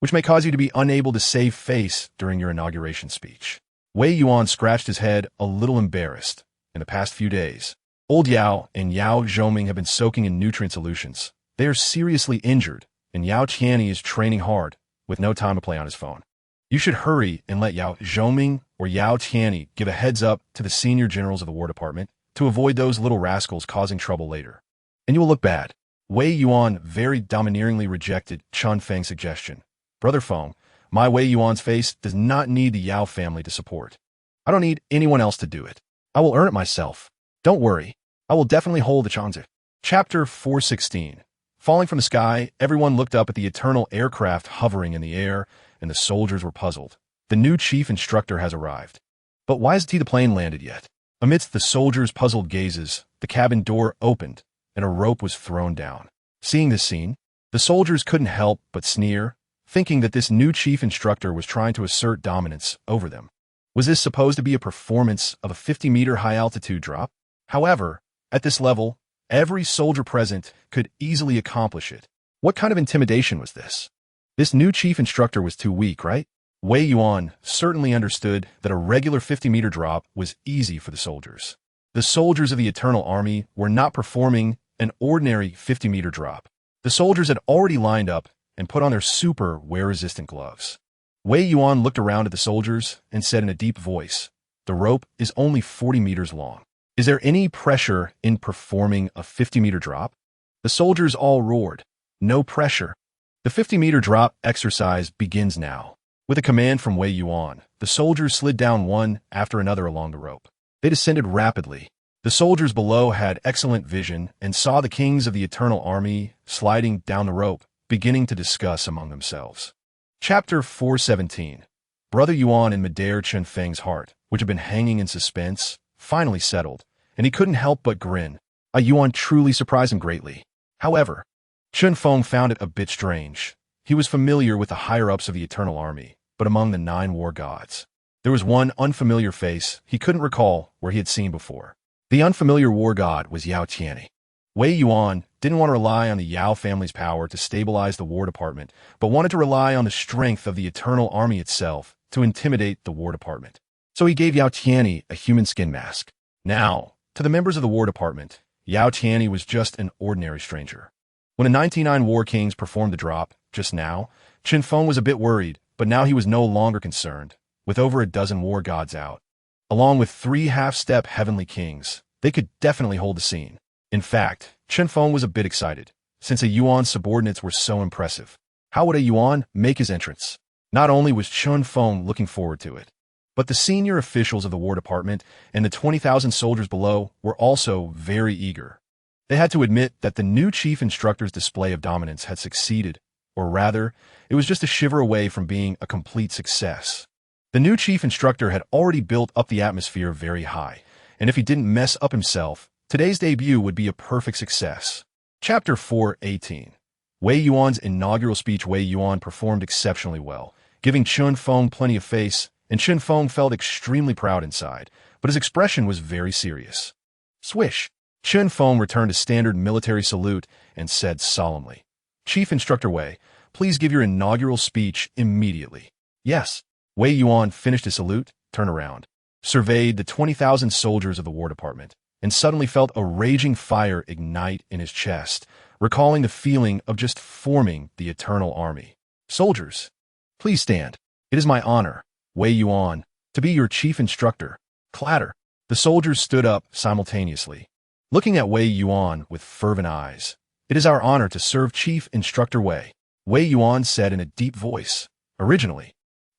which may cause you to be unable to save face during your inauguration speech. Wei Yuan scratched his head, a little embarrassed. In the past few days, Old Yao and Yao Zhoming have been soaking in nutrient solutions. They are seriously injured, and Yao Qiani is training hard, with no time to play on his phone. You should hurry and let Yao Zhoming or Yao Qiani give a heads up to the senior generals of the War Department to avoid those little rascals causing trouble later. And you will look bad. Wei Yuan very domineeringly rejected Chun Feng's suggestion. Brother Feng, my Wei Yuan's face does not need the Yao family to support. I don't need anyone else to do it. I will earn it myself. Don't worry. I will definitely hold the Changzi. Chapter 416. Falling from the sky, everyone looked up at the eternal aircraft hovering in the air, and the soldiers were puzzled. The new chief instructor has arrived. But why hasn't the plane landed yet? Amidst the soldiers' puzzled gazes, the cabin door opened, and a rope was thrown down. Seeing this scene, the soldiers couldn't help but sneer, thinking that this new chief instructor was trying to assert dominance over them. Was this supposed to be a performance of a 50-meter high-altitude drop? However, at this level, every soldier present could easily accomplish it. What kind of intimidation was this? This new chief instructor was too weak, right? Wei Yuan certainly understood that a regular 50-meter drop was easy for the soldiers. The soldiers of the Eternal Army were not performing an ordinary 50-meter drop. The soldiers had already lined up and put on their super wear-resistant gloves. Wei Yuan looked around at the soldiers and said in a deep voice, "The rope is only 40 meters long. Is there any pressure in performing a 50-meter drop?" The soldiers all roared, "No pressure." The 50-meter drop exercise begins now. With a command from Wei Yuan, the soldiers slid down one after another along the rope. They descended rapidly. The soldiers below had excellent vision and saw the kings of the Eternal Army sliding down the rope, beginning to discuss among themselves. Chapter 417. Brother Yuan in midair Chun Feng's heart, which had been hanging in suspense, finally settled, and he couldn't help but grin. Yuan truly surprised him greatly. However, Chun Feng found it a bit strange. He was familiar with the higher-ups of the Eternal Army, but among the 9 war gods, there was one unfamiliar face he couldn't recall where he had seen before. The unfamiliar war god was Yao Qiani. Wei Yuan didn't want to rely on the Yao family's power to stabilize the War Department, but wanted to rely on the strength of the Eternal Army itself to intimidate the War Department. So he gave Yao Qiani a human skin mask. Now, to the members of the War Department, Yao Qiani was just an ordinary stranger. When the 99 War Kings performed the drop, just now, Chun Feng was a bit worried, but now he was no longer concerned. With over a dozen war gods out, along with 3 half-step heavenly kings, they could definitely hold the scene. In fact, Chun Feng was a bit excited, since a Yuan's subordinates were so impressive. How would a Yuan make his entrance? Not only was Chun Feng looking forward to it, but the senior officials of the War Department and the 20,000 soldiers below were also very eager. They had to admit that the new chief instructor's display of dominance had succeeded, or rather, it was just a shiver away from being a complete success. The new chief instructor had already built up the atmosphere very high, and if he didn't mess up himself, today's debut would be a perfect success. Chapter 418. Wei Yuan's inaugural speech. Wei Yuan performed exceptionally well, giving Chun Feng plenty of face, and Chun Feng felt extremely proud inside, but his expression was very serious. Swish! Chun Feng returned a standard military salute and said solemnly, "Chief Instructor Wei, please give your inaugural speech immediately." Yes. Wei Yuan finished his salute, turned around, surveyed the 20,000 soldiers of the War Department, and suddenly felt a raging fire ignite in his chest, recalling the feeling of just forming the Eternal Army. "Soldiers, please stand. It is my honor, Wei Yuan, to be your chief instructor." Clatter. The soldiers stood up simultaneously, looking at Wei Yuan with fervent eyes. "It is our honor to serve Chief Instructor Wei," Wei Yuan said in a deep voice. Originally,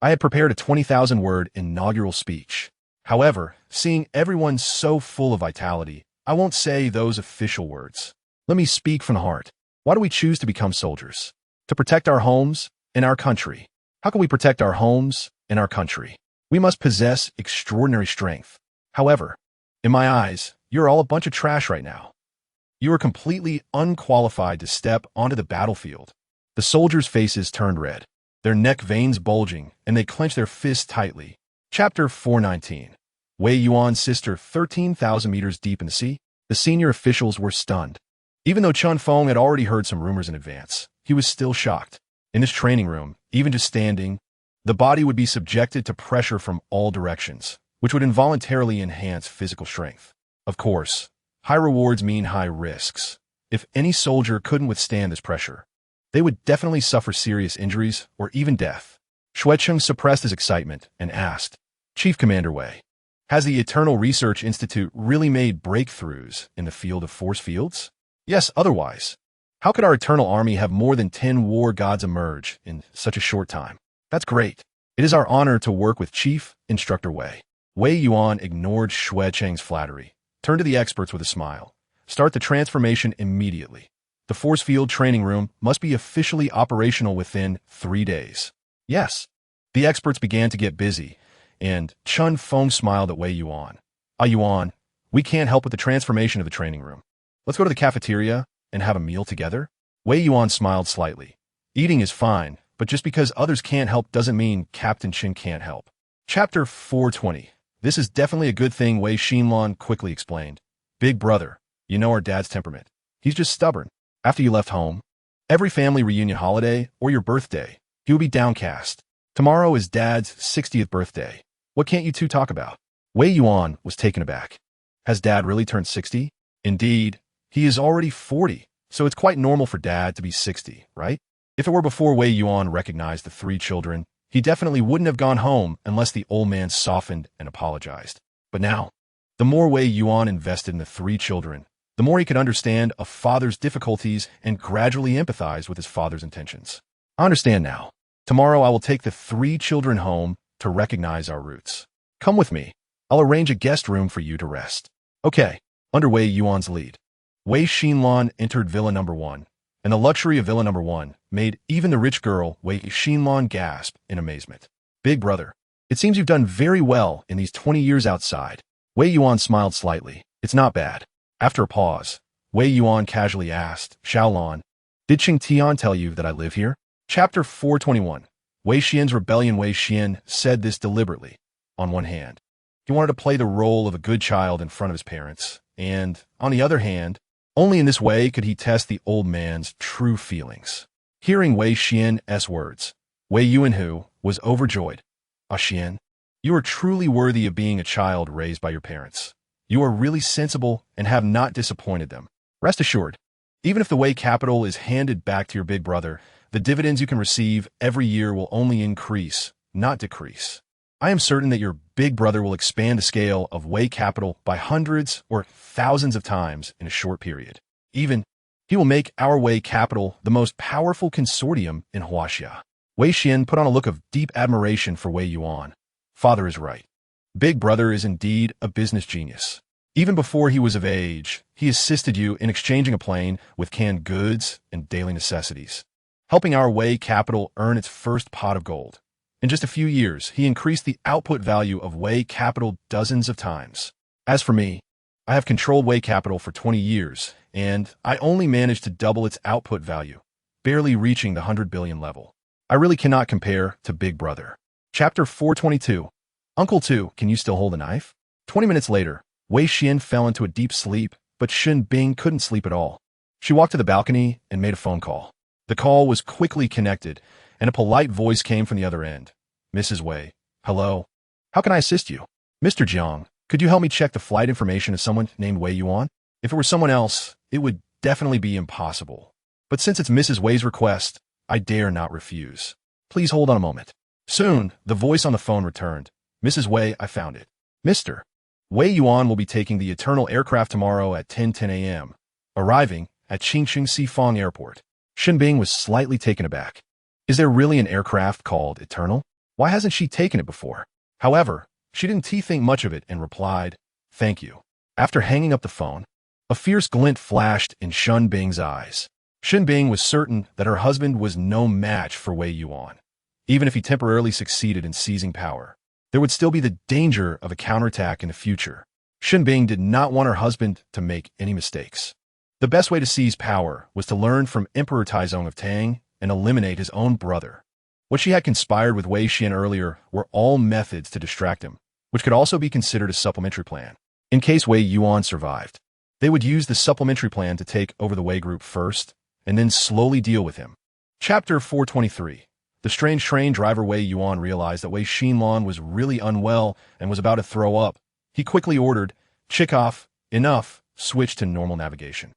I had prepared a 20,000-word inaugural speech. However, seeing everyone so full of vitality, I won't say those official words. Let me speak from the heart. Why do we choose to become soldiers? To protect our homes and our country. How can we protect our homes and our country? We must possess extraordinary strength. However, in my eyes, you're all a bunch of trash right now. You are completely unqualified to step onto the battlefield. The soldiers' faces turned red, their neck veins bulging, and they clenched their fists tightly. Chapter 419. Wei Yuan's sister 13,000 meters deep in the sea. The senior officials were stunned. Even though Chun Feng had already heard some rumors in advance, he was still shocked. In his training room, even just standing, the body would be subjected to pressure from all directions, which would involuntarily enhance physical strength. Of course, High rewards mean high risks. If any soldier couldn't withstand this pressure, they would definitely suffer serious injuries or even death. Xuecheng suppressed his excitement and asked, Chief Commander Wei, has the Eternal Research Institute really made breakthroughs in the field of force fields? Yes, otherwise. How could our Eternal Army have more than 10 war gods emerge in such a short time? That's great. It is our honor to work with Chief Instructor Wei. Wei Yuan ignored Xuecheng's flattery, turned to the experts with a smile. Start the transformation immediately. The force field training room must be officially operational within 3 days. Yes. The experts began to get busy, and Chun Feng smiled at Wei Yuan. Yuan, we can't help with the transformation of the training room. Let's go to the cafeteria and have a meal together? Wei Yuan smiled slightly. Eating is fine, but just because others can't help doesn't mean Captain Qin can't help. Chapter 420. This is definitely a good thing, Wei Xinlan quickly explained. Big brother, you know our dad's temperament. He's just stubborn. After you left home, every family reunion holiday or your birthday, he would be downcast. Tomorrow is Dad's 60th birthday. What can't you two talk about? Wei Yuan was taken aback. Has Dad really turned 60? Indeed, he is already 40, so it's quite normal for Dad to be 60, right? If it were before Wei Yuan recognized the 3 children, he definitely wouldn't have gone home unless the old man softened and apologized. But now, the more Wei Yuan invested in the 3 children, the more he could understand a father's difficulties and gradually empathize with his father's intentions. I understand now. Tomorrow I will take the 3 children home to recognize our roots. Come with me. I'll arrange a guest room for you to rest. Okay, under Wei Yuan's lead. Wei Xinlan entered Villa Number 1, and the luxury of Villa Number 1 made even the rich girl Wei Xinlan gasp in amazement. Big brother, it seems you've done very well in these 20 years outside. Wei Yuan smiled slightly. It's not bad. After a pause, Wei Yuan casually asked, Xiaolan, did Qing Tian tell you that I live here? Chapter 421. Wei Xian's rebellion. Wei Xian said this deliberately. On one hand, he wanted to play the role of a good child in front of his parents, and, on the other hand, only in this way could he test the old man's true feelings. Hearing Wei Xian's words, Wei Yuanhu was overjoyed. Xian, you are truly worthy of being a child raised by your parents. You are really sensible and have not disappointed them. Rest assured, even if the Wei capital is handed back to your big brother, the dividends you can receive every year will only increase, not decrease. I am certain that your big brother will expand the scale of Wei capital by hundreds or thousands of times in a short period. Even, he will make our Wei capital the most powerful consortium in Huaxia. Wei Xian put on a look of deep admiration for Wei Yuan. Father is right. Big brother is indeed a business genius. Even before he was of age, he assisted you in exchanging a plane with canned goods and daily necessities, helping our Wei capital earn its first pot of gold. In just a few years, he increased the output value of Wei capital dozens of times. As for me, I have controlled Wei capital for 20 years, and I only managed to double its output value, barely reaching the 100 billion level. I really cannot compare to Big Brother. Chapter 422. Uncle 2, can you still hold a knife? 20 minutes later, Wei Xian fell into a deep sleep, but Xin Bing couldn't sleep at all. She walked to the balcony and made a phone call. The call was quickly connected, and a polite voice came from the other end. Mrs. Wei, hello. How can I assist you? Mr. Jiang, could you help me check the flight information of someone named Wei Yuan? If it were someone else, it would definitely be impossible. But since it's Mrs. Wei's request, I dare not refuse. Please hold on a moment. Soon, the voice on the phone returned. Mrs. Wei, I found it. Mr. Wei Yuan will be taking the Eternal aircraft tomorrow at 10:10 a.m., arriving at Qingqing Sifang Airport. Xin Bing was slightly taken aback. Is there really an aircraft called Eternal? Why hasn't she taken it before? However, she didn't think much of it and replied, thank you. After hanging up the phone, a fierce glint flashed in Xin Bing's eyes. Xin Bing was certain that her husband was no match for Wei Yuan. Even if he temporarily succeeded in seizing power, there would still be the danger of a counterattack in the future. Xin Bing did not want her husband to make any mistakes. The best way to seize power was to learn from Emperor Taizong of Tang and eliminate his own brother. What she had conspired with Wei Xian earlier were all methods to distract him, which could also be considered a supplementary plan. In case Wei Yuan survived, they would use the supplementary plan to take over the Wei group first, and then slowly deal with him. Chapter 423. The strange train driver Wei Yuan realized that Wei Xinlan was really unwell and was about to throw up. He quickly ordered, Chikov, enough, switched to normal navigation.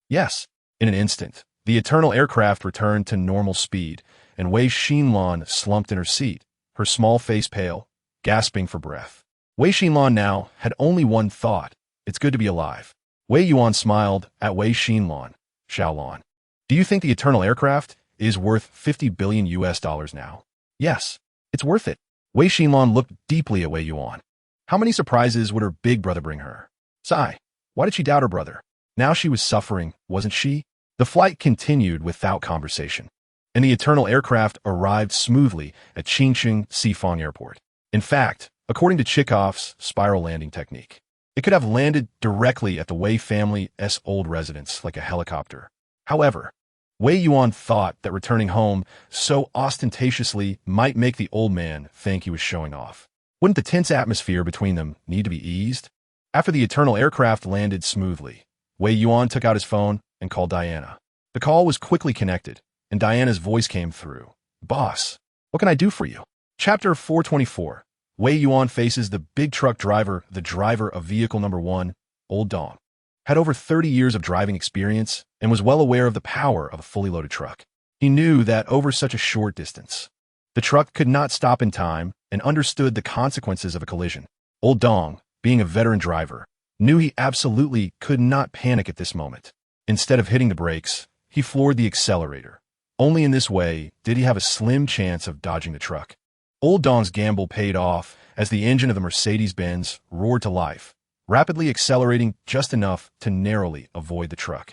Yes, in an instant, the Eternal aircraft returned to normal speed, and Wei Xinlan slumped in her seat, her small face pale, gasping for breath. Wei Xinlan now had only one thought: it's good to be alive. Wei Yuan smiled at Wei Xinlan. Xiaolan, do you think the Eternal aircraft is worth 50 billion US dollars now? Yes, it's worth it. Wei Xinlan looked deeply at Wei Yuan. How many surprises would her big brother bring her? Sigh. Why did she doubt her brother? Now she was suffering, wasn't she? The flight continued without conversation, and the Eternal aircraft arrived smoothly at Qingqing Sifang Airport. In fact, according to Chekhov's spiral landing technique, it could have landed directly at the Wei family's old residence like a helicopter. However, Wei Yuan thought that returning home so ostentatiously might make the old man think he was showing off. Wouldn't the tense atmosphere between them need to be eased? After the Eternal aircraft landed smoothly, Wei Yuan took out his phone and called Diana. The call was quickly connected, and Diana's voice came through. Boss, what can I do for you? Chapter 424. Wei Yuan faces the big truck driver. The driver of vehicle number 1, Old Dong, had over 30 years of driving experience and was well aware of the power of a fully loaded truck. He knew that over such a short distance, the truck could not stop in time and understood the consequences of a collision. Old Dong, being a veteran driver, knew he absolutely could not panic at this moment. Instead of hitting the brakes, he floored the accelerator. Only in this way did he have a slim chance of dodging the truck. Old Dong's gamble paid off as the engine of the Mercedes-Benz roared to life, rapidly accelerating just enough to narrowly avoid the truck.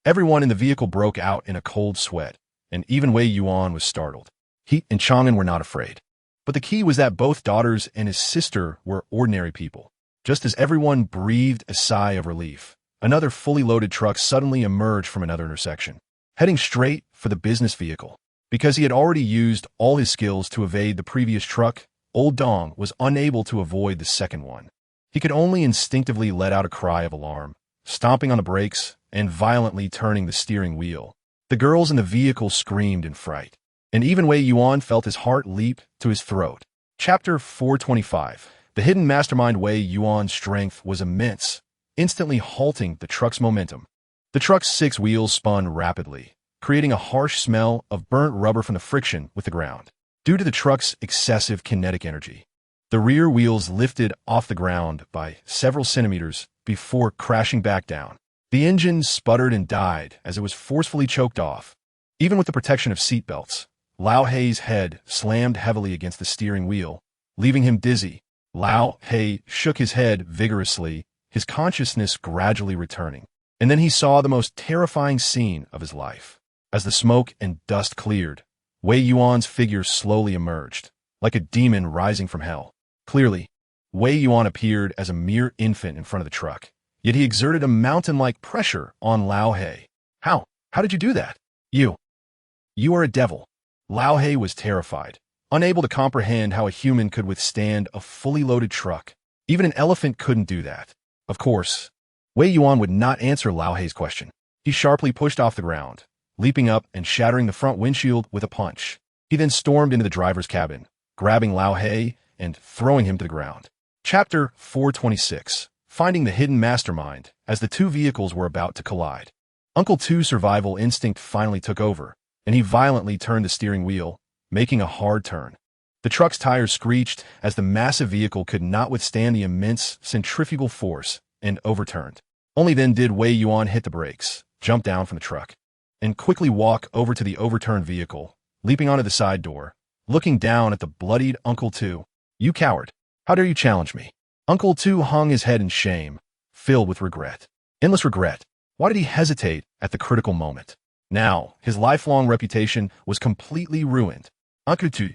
Everyone in the vehicle broke out in a cold sweat, and even Wei Yuan was startled. He and Chang'an were not afraid. But the key was that both daughters and his sister were ordinary people. Just as everyone breathed a sigh of relief, another fully loaded truck suddenly emerged from another intersection, heading straight for the business vehicle. Because he had already used all his skills to evade the previous truck, Old Dong was unable to avoid the second one. He could only instinctively let out a cry of alarm, stomping on the brakes and violently turning the steering wheel. The girls in the vehicle screamed in fright, and even Wei Yuan felt his heart leap to his throat. Chapter 425. The hidden mastermind. Wei Yuan's strength was immense, instantly halting the truck's momentum. The truck's 6 wheels spun rapidly, creating a harsh smell of burnt rubber from the friction with the ground. Due to the truck's excessive kinetic energy, the rear wheels lifted off the ground by several centimeters before crashing back down. The engine sputtered and died as it was forcefully choked off. Even with the protection of seatbelts, Lao Hei's head slammed heavily against the steering wheel, leaving him dizzy. Lao Hei shook his head vigorously, his consciousness gradually returning. And then he saw the most terrifying scene of his life. As the smoke and dust cleared, Wei Yuan's figure slowly emerged, like a demon rising from hell. Clearly, Wei Yuan appeared as a mere infant in front of the truck, yet he exerted a mountain-like pressure on Lao Hei. How did you do that? You are a devil. Lao Hei was terrified, unable to comprehend how a human could withstand a fully loaded truck. Even an elephant couldn't do that. Of course, Wei Yuan would not answer Lao Hei's question. He sharply pushed off the ground, leaping up and shattering the front windshield with a punch. He then stormed into the driver's cabin, grabbing Lao Hei and throwing him to the ground. Chapter 426. Finding the hidden mastermind. As the two vehicles were about to collide, Uncle Two's survival instinct finally took over, and he violently turned the steering wheel, making a hard turn. The truck's tires screeched as the massive vehicle could not withstand the immense centrifugal force and overturned. Only then did Wei Yuan hit the brakes, jump down from the truck, and quickly walk over to the overturned vehicle, leaping onto the side door, looking down at the bloodied Uncle Two. You coward! How dare you challenge me? Uncle Two hung his head in shame, filled with regret. Endless regret. Why did he hesitate at the critical moment? Now, his lifelong reputation was completely ruined. Uncle Two,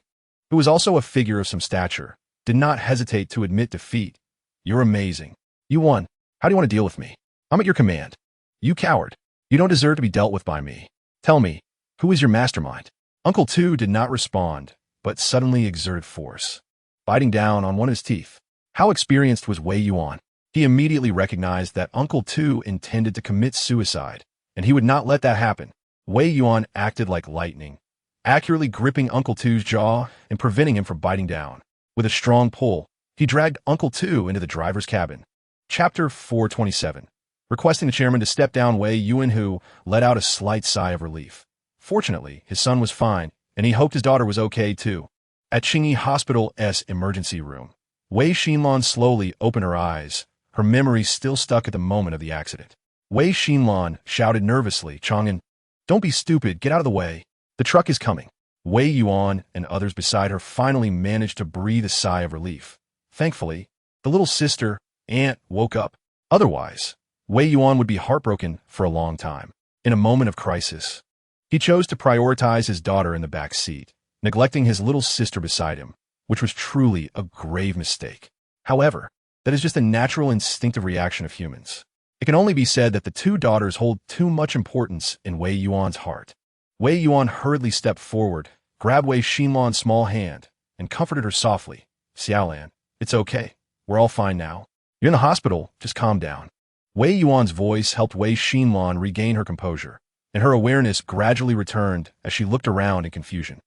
who was also a figure of some stature, did not hesitate to admit defeat. You're amazing. You won. How do you want to deal with me? I'm at your command. You coward. You don't deserve to be dealt with by me. Tell me, who is your mastermind? Uncle Two did not respond, but suddenly exerted force, biting down on one of his teeth. How experienced was Wei Yuan? He immediately recognized that Uncle Two intended to commit suicide, and he would not let that happen. Wei Yuan acted like lightning, accurately gripping Uncle Two's jaw and preventing him from biting down. With a strong pull, he dragged Uncle Two into the driver's cabin. Chapter 427. requesting the chairman to step down. Wei Yuan, who let out a slight sigh of relief. Fortunately, his son was fine, and he hoped his daughter was okay too. At Qingyi Hospital's emergency room, Wei Xinlan slowly opened her eyes, her memory still stuck at the moment of the accident. Wei Xinlan shouted nervously, "Chang'an, don't be stupid, get out of the way. The truck is coming." Wei Yuan and others beside her finally managed to breathe a sigh of relief. Thankfully, the little sister, aunt, woke up. Otherwise, Wei Yuan would be heartbroken for a long time. In a moment of crisis, he chose to prioritize his daughter in the back seat, neglecting his little sister beside him, which was truly a grave mistake. However, that is just a natural instinctive reaction of humans. It can only be said that the two daughters hold too much importance in Wei Yuan's heart. Wei Yuan hurriedly stepped forward, grabbed Wei Xinlan's small hand, and comforted her softly. "Xiaolan, it's okay. We're all fine now. You're in the hospital, just calm down." Wei Yuan's voice helped Wei Xinlan regain her composure, and her awareness gradually returned as she looked around in confusion.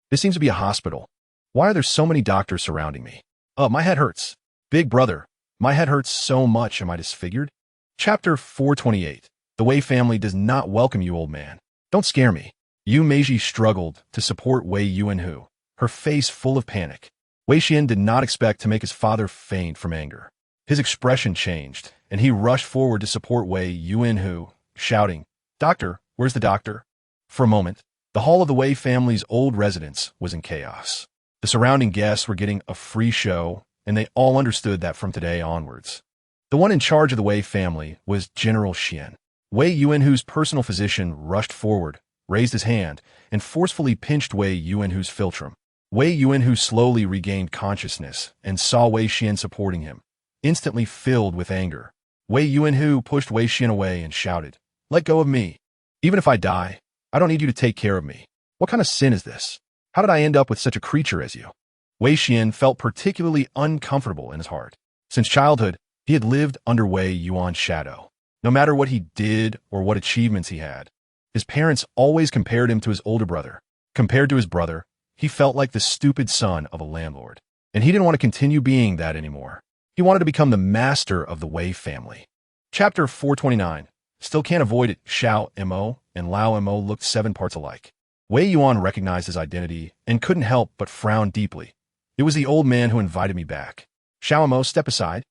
This seems to be a hospital. Why are there so many doctors surrounding me? My head hurts. Big brother, my head hurts so much. Am I disfigured? Chapter 428. The Wei family does not welcome you, old man. Don't scare me. Yu Meiji struggled to support Wei Yuanhu, her face full of panic. Wei Xian did not expect to make his father faint from anger. His expression changed, and he rushed forward to support Wei Yuanhu, shouting, "Doctor, where's the doctor?" For a moment, the hall of the Wei family's old residence was in chaos. The surrounding guests were getting a free show, and they all understood that from today onwards. The one in charge of the Wei family was General Xian. Wei Yuanhu's personal physician rushed forward, raised his hand, and forcefully pinched Wei Yuanhu's philtrum. Wei Yuanhu slowly regained consciousness and saw Wei Xian supporting him, instantly filled with anger. Wei Yuanhu pushed Wei Xian away and shouted, "Let go of me. Even if I die, I don't need you to take care of me. What kind of sin is this? How did I end up with such a creature as you?" Wei Xian felt particularly uncomfortable in his heart. Since childhood, he had lived under Wei Yuan's shadow. No matter what he did or what achievements he had, his parents always compared him to his older brother. Compared to his brother, he felt like the stupid son of a landlord. And he didn't want to continue being that anymore. He wanted to become the master of the Wei family. Chapter 429. Still can't avoid it. Xiao Mo and Lao Mo looked 7 parts alike. Wei Yuan recognized his identity and couldn't help but frown deeply. "It was the old man who invited me back." "Xiao Mo, step aside.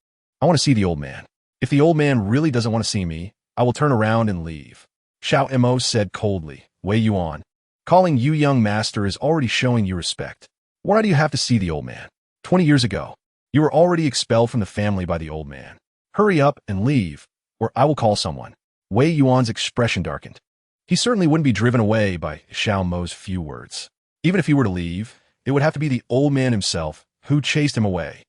I want to see the old man. If the old man really doesn't want to see me, I will turn around and leave." Xiao Mo said coldly. "Wei Yuan, calling you young master is already showing you respect. Why do you have to see the old man? 20 years ago, you were already expelled from the family by the old man. Hurry up and leave, or I will call someone." Wei Yuan's expression darkened. He certainly wouldn't be driven away by Xiao Mo's few words. Even if he were to leave, it would have to be the old man himself who chased him away.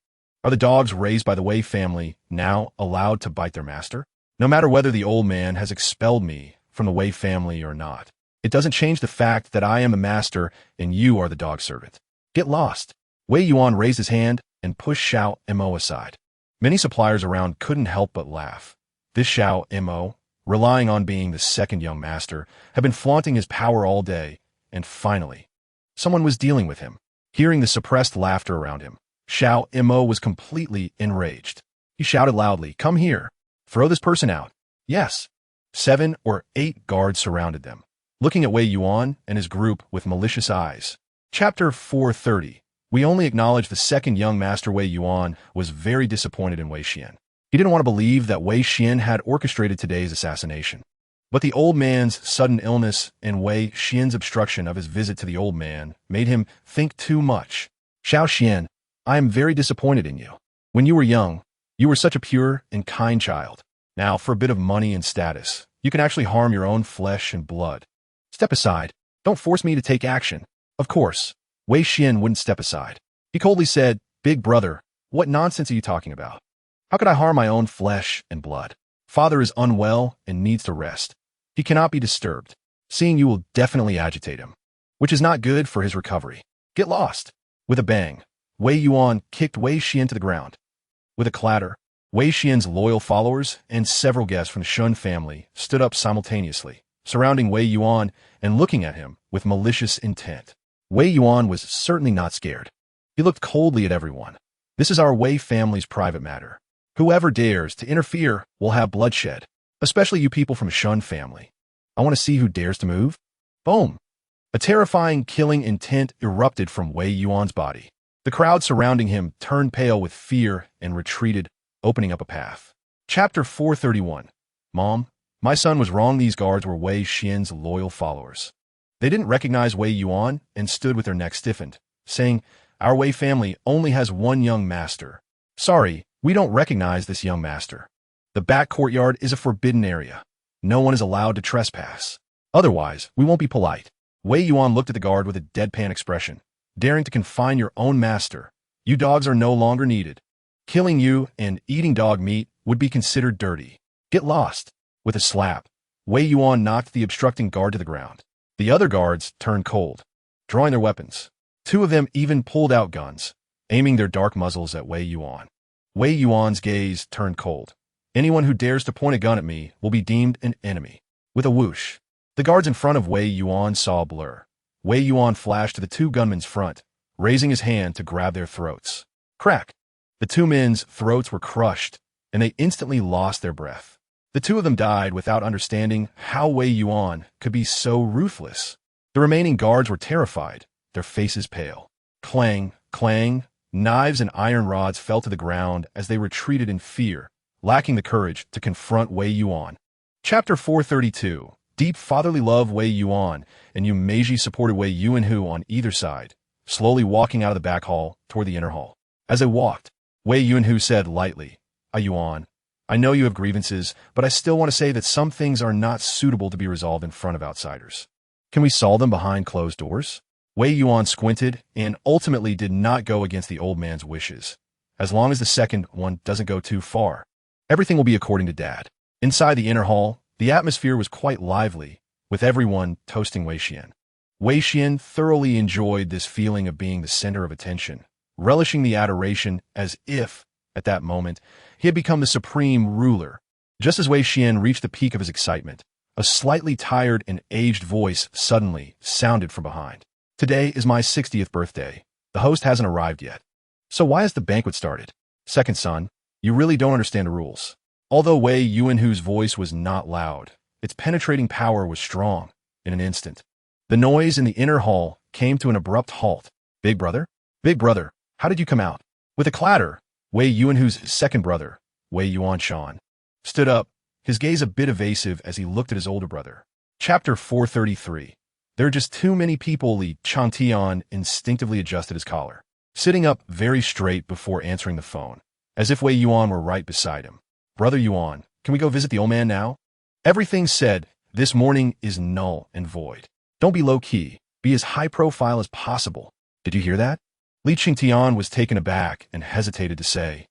Are the dogs raised by the Wei family now allowed to bite their master? No matter whether the old man has expelled me from the Wei family or not, it doesn't change the fact that I am the master and you are the dog servant. Get lost. Wei Yuan raised his hand and pushed Xiao Mo aside. Many suppliers around couldn't help but laugh. This Xiao Mo, relying on being the second young master, had been flaunting his power all day, and finally, someone was dealing with him. Hearing the suppressed laughter around him, Xiao Mo was completely enraged. He shouted loudly, "Come here. Throw this person out." Yes. 7 or 8 guards surrounded them, looking at Wei Yuan and his group with malicious eyes. Chapter 430. We only acknowledge the second young master. Wei Yuan was very disappointed in Wei Xian. He didn't want to believe that Wei Xian had orchestrated today's assassination. But the old man's sudden illness and Wei Xian's obstruction of his visit to the old man made him think too much. "Xiao Xian, I am very disappointed in you. When you were young, you were such a pure and kind child. Now, for a bit of money and status, you can actually harm your own flesh and blood. Step aside. Don't force me to take action." Of course, Wei Xian wouldn't step aside. He coldly said, "Big brother, what nonsense are you talking about? How could I harm my own flesh and blood? Father is unwell and needs to rest. He cannot be disturbed. Seeing you will definitely agitate him, which is not good for his recovery. Get lost." With a bang, Wei Yuan kicked Wei Xian to the ground. With a clatter, Wei Xian's loyal followers and several guests from the Shun family stood up simultaneously, surrounding Wei Yuan and looking at him with malicious intent. Wei Yuan was certainly not scared. He looked coldly at everyone. "This is our Wei family's private matter. Whoever dares to interfere will have bloodshed, especially you people from Shun family. I want to see who dares to move. Boom! A terrifying killing intent erupted from Wei Yuan's body. The crowd surrounding him turned pale with fear and retreated, opening up a path. Chapter 431. Mom, my son was wrong. These guards were Wei Xian's loyal followers. They didn't recognize Wei Yuan and stood with their necks stiffened, saying, "Our Wei family only has one young master. Sorry, we don't recognize this young master. The back courtyard is a forbidden area. No one is allowed to trespass. Otherwise, we won't be polite." Wei Yuan looked at the guard with a deadpan expression. "Daring to confine your own master. You dogs are no longer needed. Killing you and eating dog meat would be considered dirty. Get lost." With a slap, Wei Yuan knocked the obstructing guard to the ground. The other guards turned cold, drawing their weapons. Two of them even pulled out guns, aiming their dark muzzles at Wei Yuan. Wei Yuan's gaze turned cold. "Anyone who dares to point a gun at me will be deemed an enemy." With a whoosh, the guards in front of Wei Yuan saw a blur. Wei Yuan flashed to the two gunmen's front, raising his hand to grab their throats. Crack! The two men's throats were crushed, and they instantly lost their breath. The two of them died without understanding how Wei Yuan could be so ruthless. The remaining guards were terrified, their faces pale. Clang, clang, knives and iron rods fell to the ground as they retreated in fear, lacking the courage to confront Wei Yuan. Chapter 432. Deep fatherly love. Wei Yuan and Yu Meiji supported Wei Yuanhu on either side, slowly walking out of the back hall toward the inner hall. As they walked, Wei Yuanhu said lightly, "Yuan, I know you have grievances, but I still want to say that some things are not suitable to be resolved in front of outsiders. Can we solve them behind closed doors?" Wei Yuan squinted and ultimately did not go against the old man's wishes. As long as the second one doesn't go too far, everything will be according to Dad. Inside the inner hall, the atmosphere was quite lively, with everyone toasting Wei Xian. Wei Xian thoroughly enjoyed this feeling of being the center of attention, relishing the adoration as if, at that moment, he had become the supreme ruler. Just as Wei Xian reached the peak of his excitement, a slightly tired and aged voice suddenly sounded from behind. "Today is my 60th birthday. The host hasn't arrived yet. So why has the banquet started? Second son, you really don't understand the rules." Although Wei Yuanhu's voice was not loud, its penetrating power was strong. In an instant, the noise in the inner hall came to an abrupt halt. "Big brother? Big brother, how did you come out?" With a clatter, Wei Yuanhu's second brother, Wei Yuanshan, stood up, his gaze a bit evasive as he looked at his older brother. Chapter 433. There are just too many people. Li Changtian instinctively adjusted his collar, sitting up very straight before answering the phone, as if Wei Yuan were right beside him. "Brother Yuan, can we go visit the old man now?" "Everything said this morning is null and void. Don't be low-key. Be as high-profile as possible. Did you hear that?" Li Changtian was taken aback and hesitated to say,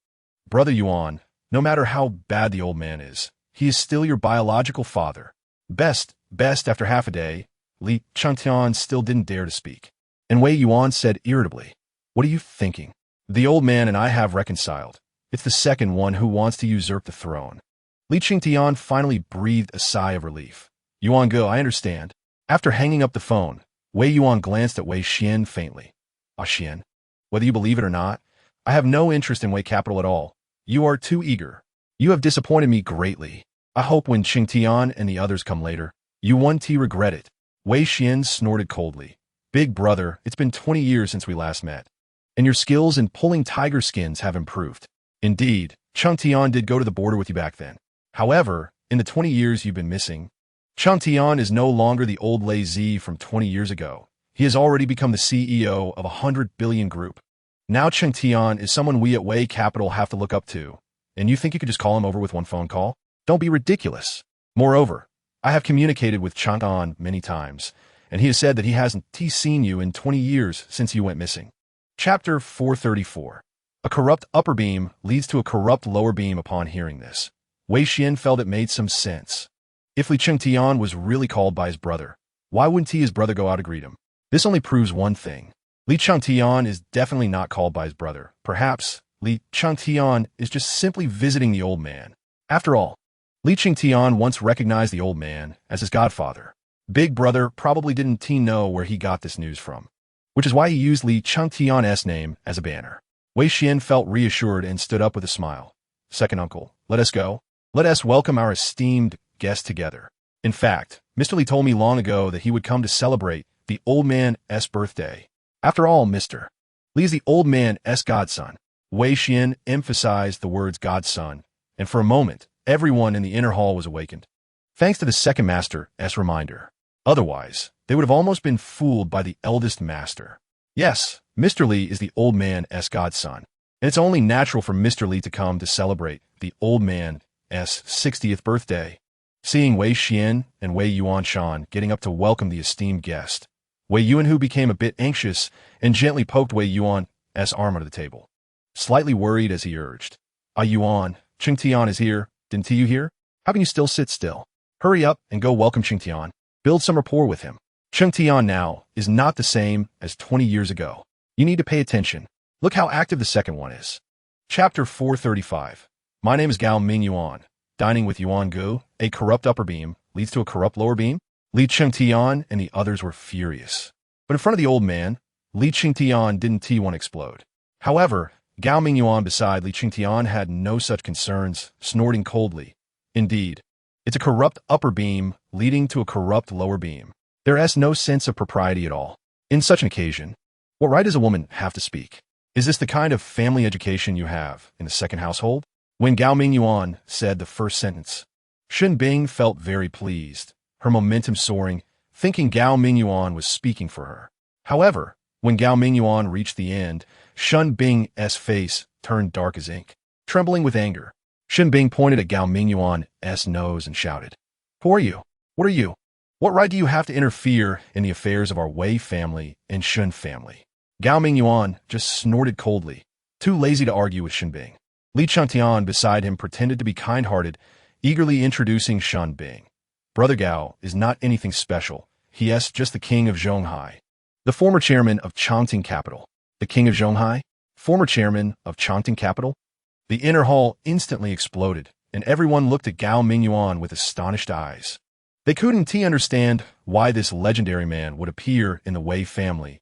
"Brother Yuan, no matter how bad the old man is, he is still your biological father." Best after half a day, Li Changtian still didn't dare to speak. And Wei Yuan said irritably, "What are you thinking? The old man and I have reconciled. It's the second one who wants to usurp the throne." Li Changtian finally breathed a sigh of relief. "Yuan go, I understand." After hanging up the phone, Wei Yuan glanced at Wei Xian faintly. "Xian, whether you believe it or not, I have no interest in Wei Capital at all. You are too eager. You have disappointed me greatly. I hope when Changtian and the others come later, you won't regret it." Wei Xian snorted coldly. "Big brother, it's been 20 years since we last met, and your skills in pulling tiger skins have improved. Indeed, Changtian did go to the border with you back then. However, in the 20 years you've been missing, Changtian is no longer the old lazy from 20 years ago. He has already become the CEO of a 100 billion group. Now Changtian is someone we at Wei Capital have to look up to, and you think you could just call him over with one phone call? Don't be ridiculous. Moreover, I have communicated with Changtian many times, and he has said that he hasn't seen you in 20 years since you went missing." Chapter 434. A corrupt upper beam leads to a corrupt lower beam. Upon hearing this, Wei Xian felt it made some sense. If Li Changtian was really called by his brother, why wouldn't his brother go out to greet him? This only proves one thing. Li Changtian is definitely not called by his brother. Perhaps Li Changtian is just simply visiting the old man. After all, Li Changtian once recognized the old man as his godfather. Big brother probably didn't know where he got this news from, which is why he used Li Changtian's name as a banner. Wei Xian felt reassured and stood up with a smile. second uncle, let us go. Let us welcome our esteemed guest together. In fact, Mr. Li told me long ago that he would come to celebrate the old man's birthday. After all, Mr. Li is the old man's godson. Wei Xian emphasized the words godson, and for a moment, everyone in the inner hall was awakened. Thanks to the second master's reminder. Otherwise, they would have almost been fooled by the eldest master. Yes, Mr. Li is the old man's godson, and it's only natural for Mr. Li to come to celebrate the old man's 60th birthday. Seeing Wei Xian and Wei Yuan Shan getting up to welcome the esteemed guest, Wei Yuan who became a bit anxious and gently poked Wei Yuan's arm under the table, slightly worried as he urged, Yuan, Qing Tian is here, didn't you hear? How can you still sit still? Hurry up and go welcome Qing Tian. Build some rapport with him. Qing Tian now is not the same as 20 years ago. You need to pay attention. Look how active the second one is. Chapter 435. My name is Gao Ming Yuan. Dining with Yuan Gu, a corrupt upper beam, leads to a corrupt lower beam? Li Qingtian and the others were furious. But in front of the old man, Li Qingtian didn't T1 explode. However, Gao Ming Yuan beside Li Qingtian had no such concerns, snorting coldly. Indeed, it's a corrupt upper beam leading to a corrupt lower beam. There is no sense of propriety at all. In such an occasion, what right does a woman have to speak? Is this the kind of family education you have in the second household? When Gao Ming Yuan said the first sentence, Shun Bing felt very pleased, her momentum soaring, thinking Gao Ming Yuan was speaking for her. However, when Gao Ming Yuan reached the end, Shun Bing's face turned dark as ink. Trembling with anger, Shun Bing pointed at Gao Ming Yuan's nose and shouted, Who are you? What are you? What right do you have to interfere in the affairs of our Wei family and Shun family? Gao Ming Yuan just snorted coldly, too lazy to argue with Shun Bing. Li Changtian beside him pretended to be kind-hearted, eagerly introducing Shun Bing. Brother Gao is not anything special. He is just the king of Zhonghai, the former chairman of Chongqing Capital. The king of Zhonghai? Former chairman of Chongqing Capital? The inner hall instantly exploded, and everyone looked at Gao Ming Yuan with astonished eyes. They couldn't understand why this legendary man would appear in the Wei family's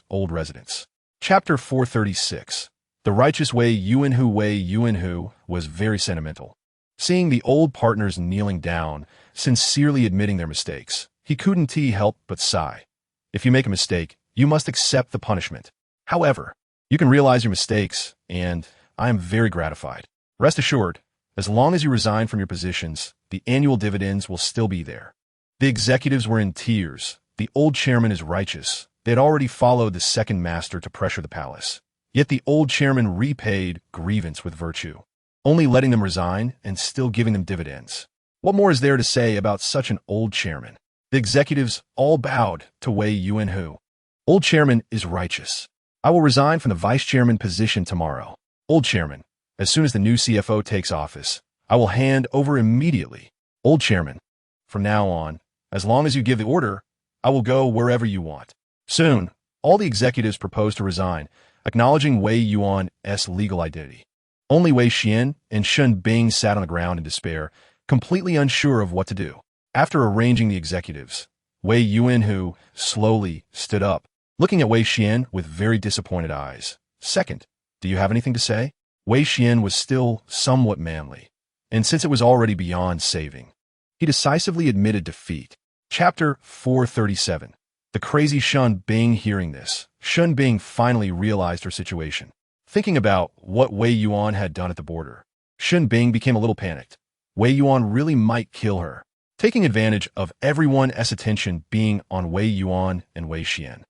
old residence. Chapter 436. The righteous Wei Yuan was very sentimental. Seeing the old partners kneeling down, sincerely admitting their mistakes, he couldn't help but sigh. If you make a mistake, you must accept the punishment. However, you can realize your mistakes, and I am very gratified. Rest assured, as long as you resign from your positions, the annual dividends will still be there. The executives were in tears. The old chairman is righteous. They had already followed the second master to pressure the palace. Yet the old chairman repaid grievance with virtue, only letting them resign and still giving them dividends. What more is there to say about such an old chairman? The executives all bowed to Wei Yuan. Old chairman is righteous. I will resign from the vice chairman position tomorrow. Old chairman, as soon as the new CFO takes office, I will hand over immediately. Old chairman, from now on, as long as you give the order, I will go wherever you want. Soon, all the executives proposed to resign, acknowledging Wei Yuan's legal identity. Only Wei Xian and Shun Bing sat on the ground in despair, completely unsure of what to do. After arranging the executives, Wei Yuan slowly stood up, looking at Wei Xian with very disappointed eyes. Second, do you have anything to say? Wei Xian was still somewhat manly, and since it was already beyond saving, he decisively admitted defeat. Chapter 437. The crazy Shun Bing hearing this. Shun Bing finally realized her situation. Thinking about what Wei Yuan had done at the border, Shun Bing became a little panicked. Wei Yuan really might kill her. Taking advantage of everyone's attention being on Wei Yuan and Wei Xian,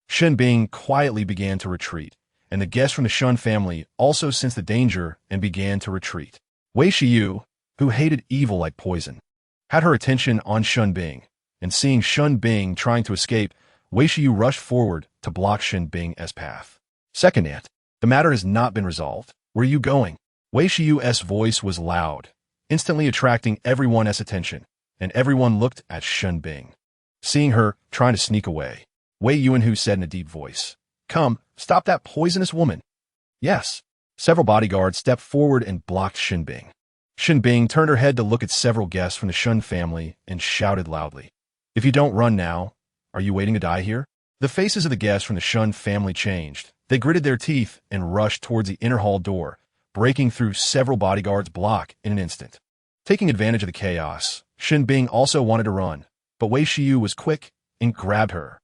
Shun Bing quietly began to retreat, and the guests from the Shun family also sensed the danger and began to retreat. Wei Shiyu, who hated evil like poison, had her attention on Shun Bing, and seeing Shun Bing trying to escape, Wei Shiyu rushed forward to block Shun Bing's path. Second aunt, the matter has not been resolved. Where are you going? Wei Shiyu's voice was loud, instantly attracting everyone's attention, and everyone looked at Shun Bing. Seeing her trying to sneak away, Wei Yuan said in a deep voice, Come, stop that poisonous woman. Yes. Several bodyguards stepped forward and blocked Shun Bing. Shun Bing turned her head to look at several guests from the Shun family and shouted loudly, If you don't run now, are you waiting to die here? The faces of the guests from the Shun family changed. They gritted their teeth and rushed towards the inner hall door, breaking through several bodyguards' block in an instant. Taking advantage of the chaos, Shen Bing also wanted to run, but Wei Shiyu was quick and grabbed her,